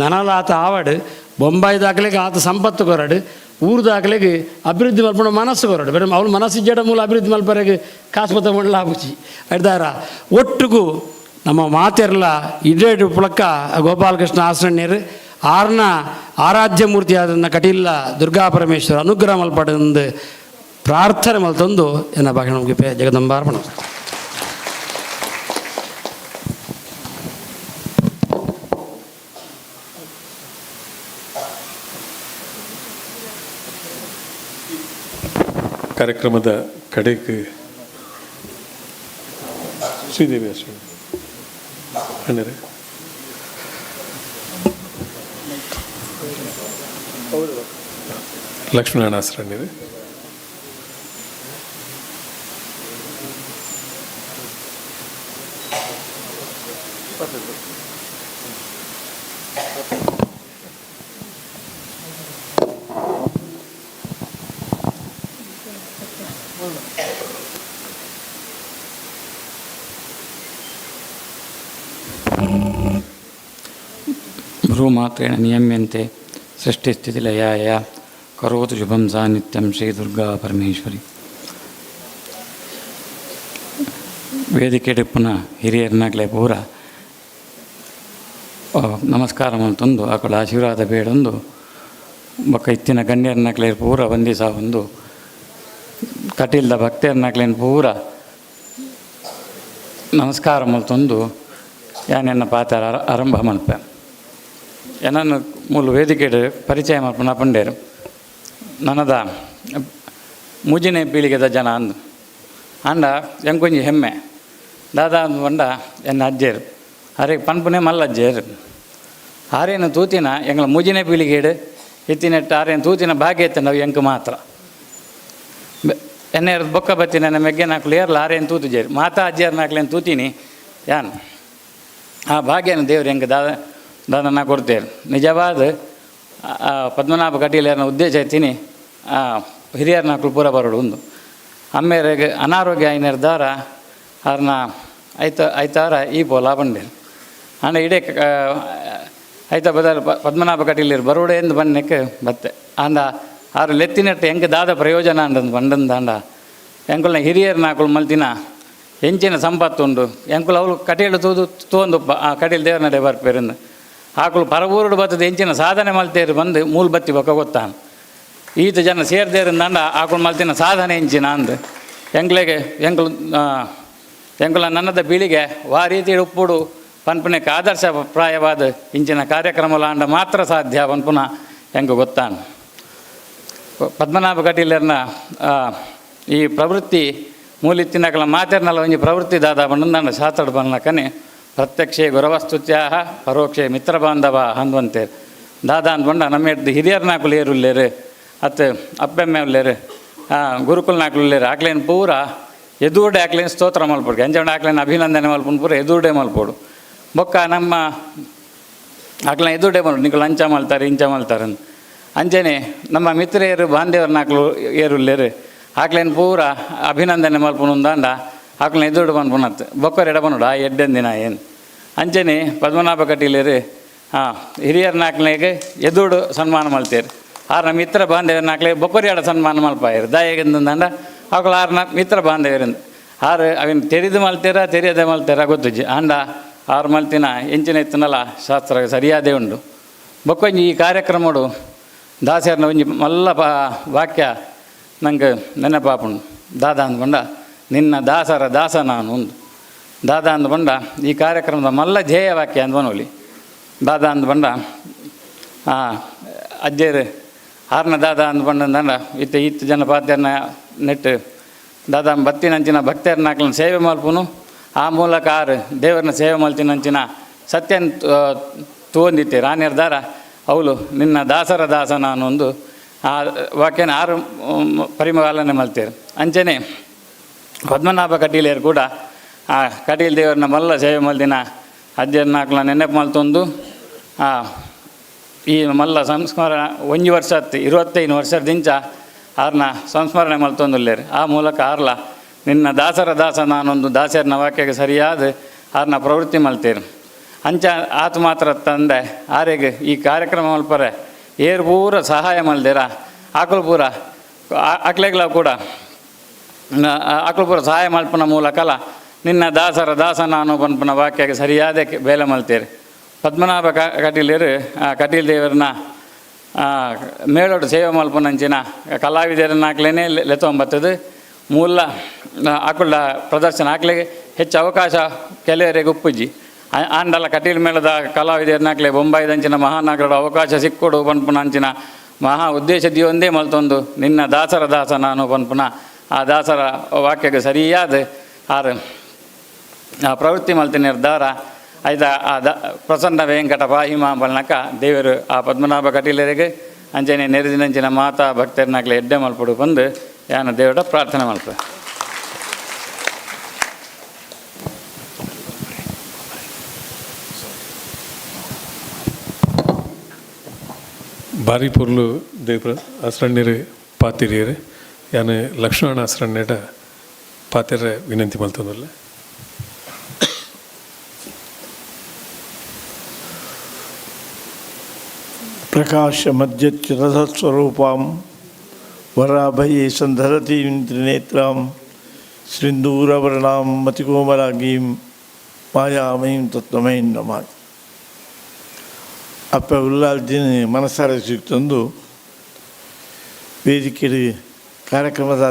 ನನಲಾತ ಆವಾಡು ಬೊಂಬೈ ದಾಖಲೆಗೆ ಆತ ಸಂಪತ್ತು ಕೊರಡು ಊರು ದಾಖಲೆಗೆ ಅಭಿವೃದ್ಧಿ ಮಲ್ಪಣ ಮನಸ್ಸು ಕೊರಡು ಬೇಡ ಅವ್ಳು ಮನಸ್ಸು ಜಡ ಮೂಲ ಅಭಿವೃದ್ಧಿ ಮಲ್ಪರೆಗೆ ಕಾಸ್ಪತ ಮಾಡಲ ಆಗುಚಿ ಹಿಡ್ದಾರ ಒಟ್ಟಿಗೂ ನಮ್ಮ ಮಾತೆರ್ಲ ಇಡೇ ಪುಳಕ್ಕ ಗೋಪಾಲಕೃಷ್ಣ ಆಶ್ರಣ್ಯರು ಆರ್ನ ಆರಾಧ್ಯ ಮೂರ್ತಿ ಆದನ್ನ ಕಟೀಲ ದುರ್ಗಾ ಪರಮೇಶ್ವರ ಅನುಗ್ರಹ ಮಲ್ಪಡೊಂದು ಪ್ರಾರ್ಥನೆ ಮಲ್ತೊಂದು ಎನ್ನ ಭಾಷಣ ಮುಗಿಪೆ ಜಗದಂಬಾರ್ಪಣ. ಕಾರ್ಯಕ್ರಮದ ಕಡೆಗೆ ಶ್ರೀದೇವಿ ಆಶ್ರಮ ಅಣ್ಣರೇ ಲಕ್ಷ್ಮೀನಾರಾಯಣ ಆಶ್ರಣ್ಯರೇ ಭ್ರೂಮಾತ್ರೇಣ ನಿಯಮ್ಯಂತೆ ಸೃಷ್ಟಿಸ್ಥಿತಿಲಯಾಯ ಕರೋತು ಶುಭಂ ಸಾನ್ನಿತ್ಯಂ ಶ್ರೀ ದುರ್ಗಾ ಪರಮೇಶ್ವರಿ. ವೇದಿಕೆ ಪುನಃ ಹಿರಿಯರನ್ನಾಗಲೇ ಪೂರ ನಮಸ್ಕಾರ ತಂದು ಆಕಳ ಆಶೀರ್ವಾದ ಬೇಡೊಂದು ಬೊಕ್ಕ ಇತ್ತಿನ ಗಣ್ಯರನ್ನಾಗಲೇ ಪೂರ ವಂದಿಸ ಒಂದು ಕಟೀಲ್ದ ಭಕ್ತರನ್ನಾಗಲೇನು ಪೂರ ನಮಸ್ಕಾರ ಮಲ್ತೊಂದು ಯಾನೆನ್ನ ಪಾತ್ರ ಆರಂಭ ಮಲ್ಪೆ ಏನನ್ನು ಮೂಲ ವೇದಿಕೆ ಪರಿಚಯ ಮಲ್ಪನ ಪಂಡೇರು ನನ್ನದ ಮುಜಿನೆ ಪೀಳಿಗೆದ ಜನ ಅಂದು ಅಂಡ ಎಂಕೊಂಜಿ ಹೆಮ್ಮೆ ದಾದಾ ಅಂದು ಬಂಡ ಎನ್ನ ಅಜ್ಜೇರು ಅರೆಗೆ ಪನ್ಪುನೆ ಮಲ್ಲಜ್ಜೇರು ಆರೇನು ತೂತಿನ ಎಂಗಳ ಮುಜಿನೆ ಪೀಳಿಗೆಡು ಇತ್ತಿನೆಟ್ಟು ಆರೇನು ತೂತಿನ ಭಾಗ್ಯ ಎತ್ತ ನಾವು ಎಂಕ ಮಾತ್ರ ಎನ್ನೆ ಬೊಕ್ಕ ಬತ್ತಿ ನನ್ನ ಮೆಗ್ಗೆ ನಾಲ್ಕು ಏರ್ಲ ಆರೇನು ತೂತು ಜೇರು ಮಾತಾ ಅಜ್ಜಿಯರ್ ನಾಲ್ಕಲೇನು ತೂತೀನಿ ಯಾನು ಆ ಭಾಗ್ಯನ ದೇವ್ರು ಹೆಂಗೆ ದಾದನ ಕೊಡ್ತೇವೆ. ನಿಜವಾದ ಪದ್ಮನಾಭ ಕಟೀಲರ್ನ ಉದ್ದೇಶ ಐತೀನಿ ಹಿರಿಯರ ನಾಲ್ಕು ಪೂರ ಬರೋಡು ಒಂದು ಅಮ್ಮೇರೆಗೆ ಅನಾರೋಗ್ಯ ಆಗಿ ನಿರ್ಧಾರ ಅವ್ರನ್ನ ಐತಾರ ಈ ಪೋಲ ಬಂಡೇರು ಅಂಡ ಇಡೇ ಐತ ಬದಲು ಪದ್ಮನಾಭ ಕಟೀಲರು ಬರೋಡೆ ಎಂದು ಬಣ್ಣಕ್ಕೆ ಬತ್ತೆ ಅಂಡ ಅವ್ರು ಲೆತ್ತಿನಟ್ಟು ಹೆಂಗೆ ದಾದ ಪ್ರಯೋಜನ ಅಂಡಂದು ಬಂಡಂದು ಅಂಡ ಎಂಕುಲ್ನ ಹಿರಿಯರು ನಾಲ್ಕು ಮಲ್ತಿನ ಹೆಂಚಿನ ಸಂಪತ್ತು ಉಂಡು ಎಂಕುಲು ಅವಳು ಕಟೀಲು ತೂಂದು ಆ ಕಟೀಲು ದೇವ್ರ ನಡೆ ಬರ್ಪೇರಿಂದ ಆಕಳು ಪರವೂರುಡು ಬತ್ತದ ಹೆಂಚಿನ ಸಾಧನೆ ಮಲ್ತೇರು ಬಂದು ಮೂಲ ಬತ್ತಿ ಬೊಕ್ಕ ಗೊತ್ತಾನ ಈತ ಜನ ಸೇರ್ದೇರಿಂದ ಅಂಡ ಆಕಳು ಮಲ್ತಿನ ಸಾಧನೆ ಹೆಂಚಿನ ಅಂದು ಎಂಕುಲ ನನ್ನದ ಪೀಳಿಗೆ ವಾ ರೀತಿ ಉಪ್ಪುಡು ಪನ್ಪುನಕ್ಕೆ ಆದರ್ಶಪ್ರಾಯವಾದ ಇಂಚಿನ ಕಾರ್ಯಕ್ರಮಲ ಅಂಡ ಮಾತ್ರ ಸಾಧ್ಯ ಪನ್ಪುನ ಹೆಂಗೆ ಗೊತ್ತಾನ. ಪದ್ಮನಾಭ ಕಟೀಲರ್ನ ಈ ಪ್ರವೃತ್ತಿ ಮೂಲಿತ್ತಿನಕಲ ಮಾತೆರ್ನಲ್ಲ ಒಂಜಿ ಪ್ರವೃತ್ತಿ ದಾದ ಬಂದಂಡ ಶಾಸ್ತ್ರ ಬನ್ನಕನೆ ಪ್ರತ್ಯಕ್ಷೆ ಗುರವಸ್ತುತ್ಯಾ ಪರೋಕ್ಷೆ ಮಿತ್ರ ಬಾಂಧವ ಅಂದ್ವಂತೆ ದಾದಾ ಅಂದ್ಕೊಂಡ ನಮ್ಮ ಹಿರಿಯರ್ ನಾಲ್ಕು ಏರುಲ್ಲೇರು ಅತ್ತು ಅಪ್ಪೆಮ್ಮೆ ಉಲ್ಲೇರು ಗುರುಕುಲ್ ನಾಲ್ಕು ಉಲ್ಲೇರು ಆಕ್ಲೇನು ಪೂರ ಎದುರುಡೆ ಆಕ್ಲೇನು ಸ್ತೋತ್ರ ಮಲ್ಪೋಡು ಎಂಜಂಡ ಆಕ್ಲೇನು ಅಭಿನಂದನೆ ಮಲ್ಪುಂಡು ಪೂರ ಎದುರುಡೆ ಮಲ್ಪೋಡು ಬೊಕ್ಕ ನಮ್ಮ ಆಕ್ಲೇನು ಎದುರುಡೆ ಮಲ್ಪು ನಿಂಗೆ ಲಂಚ ಮಲ್ತಾರೆ ಇಂಚ ಮಲ್ತಾರೆ ಅಂಚನೆ ನಮ್ಮ ಮಿತ್ರೆಯರು ಬಾಂಧವ್ರ ನಾಲ್ಕು ಏರುಲ್ಲೇರು ಆಕ್ಲೇನು ಪೂರ ಅಭಿನಂದನೆ ಮಲ್ಪುನುಂದಾಂಡ ಆಕ್ಳನ್ನ ಎದುರು ಬಂದ್ಪುನತ್ತು ಬೊಕ್ಕರು ಎಡ ಬಂದು ಆ ಎಡ್ಡೆಂದಿನ ಏನು ಅಂಚನೆ ಪದ್ಮನಾಭ ಕಟೀಲರು ಹಿರಿಯರ ನಾಲ್ಕನೇಗೆ ಎದುರು ಸನ್ಮಾನ ಮಲ್ತೇರು ಆರ್ನ ಮಿತ್ರ ಬಾಂಧವ್ಯ ನಾಲ್ಕಲೆ ಬೊಕ್ಕರಿ ಎಡ ಸನ್ಮಾನ ಮಲ್ಪಾಯರು ದಾಯಗೆಂದಂಡ ಆಕಳು ಆರ್ನ ಮಿತ್ರ ಬಾಂಧವ್ಯರಿಂದ ಆರು ಅವಿನ ತೆರೆದು ಮಲ್ತೇರ ತೆರೆಯದೆ ಮಲ್ತೇರ ಗೊತ್ತುಜ್ಜಿ ಅಂಡ ಆರು ಮಲ್ತಿನ ಎಂಚಿನ ಎತ್ತನಲ್ಲ ಶಾಸ್ತ್ರ ಸರಿಯಾದೇ ಉಂಡು ಬೊಕ್ಕೊಂಜಿ ಈ ಕಾರ್ಯಕ್ರಮಡು ದಾಸ್ಯರ್ನ ಒಂಜಿ ಮಲ್ಲ ವಾಕ್ಯ ನಂಗೆ ನೆನಪಾಪುಂಡು ದಾದಾ ಅಂದ್ಕೊಂಡ ನಿನ್ನ ದಾಸರ ದಾಸ ನಾನು ಒಂದು ದಾದಾ ಅಂದ್ಕೊಂಡ ಈ ಕಾರ್ಯಕ್ರಮದ ಮಲ್ಲ ಧ್ಯೇಯ ವಾಕ್ಯ ಅಂದ್ವನೋಲಿ ದಾದಾ ಅಂದ್ಕೊಂಡ ಅಜ್ಜೇರು ಆರ್ನ ದಾದಾ ಅಂದ್ಕೊಂಡಂದ ಇತ್ತು ಜನ ಪಾತ್ಯರ್ನ ನೆಟ್ಟು ದಾದಾ ಬತ್ತಿನಂಚಿನ ಭಕ್ತರನ್ನ ಸೇವೆ ಮಲ್ಪುನು ಆ ಮೂಲಕ ಆರು ದೇವರನ್ನ ಸೇವೆ ಮಲ್ತಿನಂಚಿನ ಸತ್ಯನ ತೋಂದಿತ್ತೆ ರಾಣಿಯರ್ದಾರ ಅವಳು ನಿನ್ನ ದಾಸರ ದಾಸ ನಾನು ಒಂದು ಆ ವಾಕ್ಯನ 6 ಪರಿಪಾಲನೆ ಮಾಡ್ತೇವೆ. ಅಂಚನೆ ಪದ್ಮನಾಭ ಕಟೀಲಿಯರು ಕೂಡ ಆ ಕಟೀಲ್ ದೇವರನ್ನ ಮಲ್ಲ ಸೇವೆ ಮಲ್ದಿನ ಅಜ್ಜನ ನಾಲ್ಕಲ ನೆನಪು ಮಲ್ತೊಂದು ಈ ಮಲ್ಲ ಸಂಸ್ಮರಣ 1 ವರ್ಷ 25 ವರ್ಷದಿಂದ ಆರ್ನ ಸಂಸ್ಮರಣೆ ಮಲ್ತೊಂದುಲ್ಲೇರು. ಆ ಮೂಲಕ ಆರ್ಲ ನಿನ್ನ ದಾಸರ ದಾಸ ನಾನೊಂದು ದಾಸರನ ವಾಕ್ಯಕ್ಕೆ ಸರಿಯಾದ ಆರ್ನ ಪ್ರವೃತ್ತಿ ಮಲ್ತೇರು. ಅಂಚ ಆತ ಮಾತ್ರ ತಂದೆ ಆರೆಗೆ ಈ ಕಾರ್ಯಕ್ರಮ ಮಲ್ಪರೆ ಏರು ಪೂರ ಸಹಾಯ ಮಲ್ದೇರ ಆಕಳು ಪೂರ ಆಕಳೆಗಳ ಕೂಡ ಆಕಳು ಪೂರ ಸಹಾಯ ಮಲ್ಪನ ಮೂಲಕಲ ನಿನ್ನ ದಾಸರ ದಾಸ ನಾನು ಪನ್ಪನ ವಾಕ್ಯಕ್ಕೆ ಸರಿಯಾದ ಬೇಲೆ ಮಲ್ತೇರು. ಪದ್ಮನಾಭ ಕಟೀಲಿಯರು ಕಟೀಲ್ ದೇವರನ್ನ ಮೇಳೋಡು ಸೇವೆ ಮಲ್ಪನಂಚಿನ ಕಲಾವಿದರನ್ನ ಹಾಕ್ಲೇನೆ ಲೆತ್ತೊಂಬತ್ತದು ಮೂಲ ಆಕಳ ಪ್ರದರ್ಶನ ಹಾಕ್ಲಿಕ್ಕೆ ಹೆಚ್ಚು ಅವಕಾಶ ಕೆಲವರಿಗೆ ಉಪ್ಪುಜಿ ಆಂಡಲ ಕಟೀಲ್ ಮೇಳದ ಕಲಾವಿದರನ್ನ ಹಾಕ್ಲೆ ಬೊಂಬಾಯಿದಂಚಿನ ಮಹಾನಗರದ ಅವಕಾಶ ಸಿಕ್ಕೊಡು ಪನ್ಪುನಂಚಿನ ಮಹಾ ಉದ್ದೇಶದಿ ಒಂದೇ ಮಲ್ತೊಂದು ನಿನ್ನ ದಾಸರ ದಾಸ ನಾನು ಪನ್ಪುನ ಆ ದಾಸರ ವಾಕ್ಯಕ್ಕೆ ಸರಿಯಾದ ಆರು ಪ್ರವೃತ್ತಿ ಮಲ್ತಿ ನಿರ್ಧಾರ ಆಯ್ತ ಆ ಪ್ರಸನ್ನ ವೆಂಕಟ ಪಾಹಿಮಾ ಬಲ್ನಕ ದೇವರು ಆ ಪದ್ಮನಾಭ ಕಟೀಲರಿಗೆ ಅಂಚನೆ ನೆರೆದಿನಂಚಿನ ಮಾತಾ ಭಕ್ತರನ್ನಾಗಲಿ ಎಡ್ಡೆ ಮಲ್ಪಡು ಬಂದು ಯಾನ ದೇವರ ಪ್ರಾರ್ಥನೆ ಮಾಡ್ತಾರೆ. ಬಾರಿ ಪೊರ್ಲು ದೇವ್ರ ಆಸರಣ್ಯರು ಪಾತಿರಿಯರು ಯಾನು ಲಕ್ಷ್ಮಣ ಆಸರಣ್ಯಡ ಪಾತಿರ ವಿನಂತಿ ಮಲ್ತೊಂದಲ್ಲ. ಪ್ರಕಾಶ ಮಧ್ಯಚ್ಯುತಸ್ವರೂಪಾಂ ವರಾಭಯೇ ಸಂಧರತೀಂ ತ್ರಿನೇತ್ರಾಂ ಸಿಂಧೂರವರ್ಣಾಂ ಮತಿಕೋಮಲಾಗೀಂ ಮಾಯಾಮಯೀಂ ತತ್ವಮಯೀಂ ನಮಾಮಿ. ಅಪ್ಪ ಉಲ್ಲಾಲ್ದಿನ ಮನಸಾರ ಸಿಕ್ತಂದು ವೇದಿಕೆ ಕಾರ್ಯಕ್ರಮದ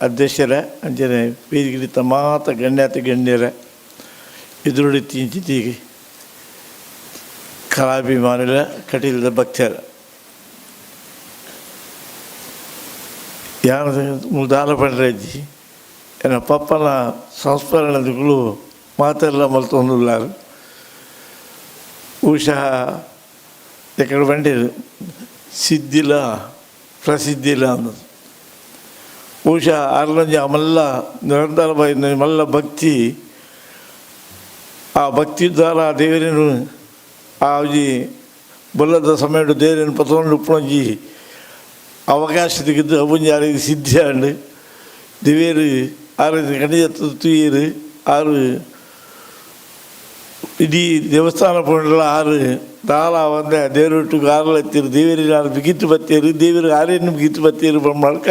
ಅಧ್ಯಕ್ಷರ ಅಂಚನೆ ವೇದಿಕೆ ತಮಾತ ಗಣ್ಯರ ಎದುರುಡಿ ತಿಂಚಿತಿಗೆ ಕಲಾಭಿಮಾನಿಗಳ ಕಟೀಲದ ಭಕ್ತರ ಯಾರು ಮುದಾಲ ಪಂಡ್ರಜ್ಜಿ ಎನ್ನ ಪಪ್ಪನ ಸಂಸ್ಮರಣೆಗಳು ಮಾತೆಲ್ಲ ಮಲ್ತೊಂದುಲ್ಲಾರು. ಬಹುಶಃ ಎಕಡೆ ಬಂಡಿರು ಸಿದ್ಧಿಲ್ಲ ಪ್ರಸಿದ್ಧಿಲ್ಲ ಅನ್ನೋದು ಬಹುಶಃ ಅರ್ಲಂಜ ಮಲ್ಲ ನಿರಂತರ ಮಲ್ಲ ಭಕ್ತಿ ಆ ಭಕ್ತಿ ದ್ವಾರ ದೇವರೇನು ಆ ಬೊಲ್ಲದ ಸಮಯ ದೇವರೇನು ಪತ್ಕೊಂಡು ಉಪ್ಪಣಿ ಅವಕಾಶ ತೆಗೆದು ಅವನ್ ಯಾರಿಗೆ ಸಿದ್ಧಿ ಅಂಡು ದೇವೇರು ಆರು ಕಣಿಜ ತುಯ್ಯರು ಆರು ಇಡೀ ದೇವಸ್ಥಾನ ಪೊಂಡಲ ಆರು ದಾಲ ಒಂದೇ ದೇವರೊಟ್ಟಿಗೆ ಆರಲ ಎತ್ತಿರು ದೇವರಿಗೆ ಆರು ಬಿಗಿತ್ತು ಬತ್ತೇರು ದೇವರು ಆರೇನು ಬಿಗಿತ್ತು ಬತ್ತೇರು ಪಂಪಳಕ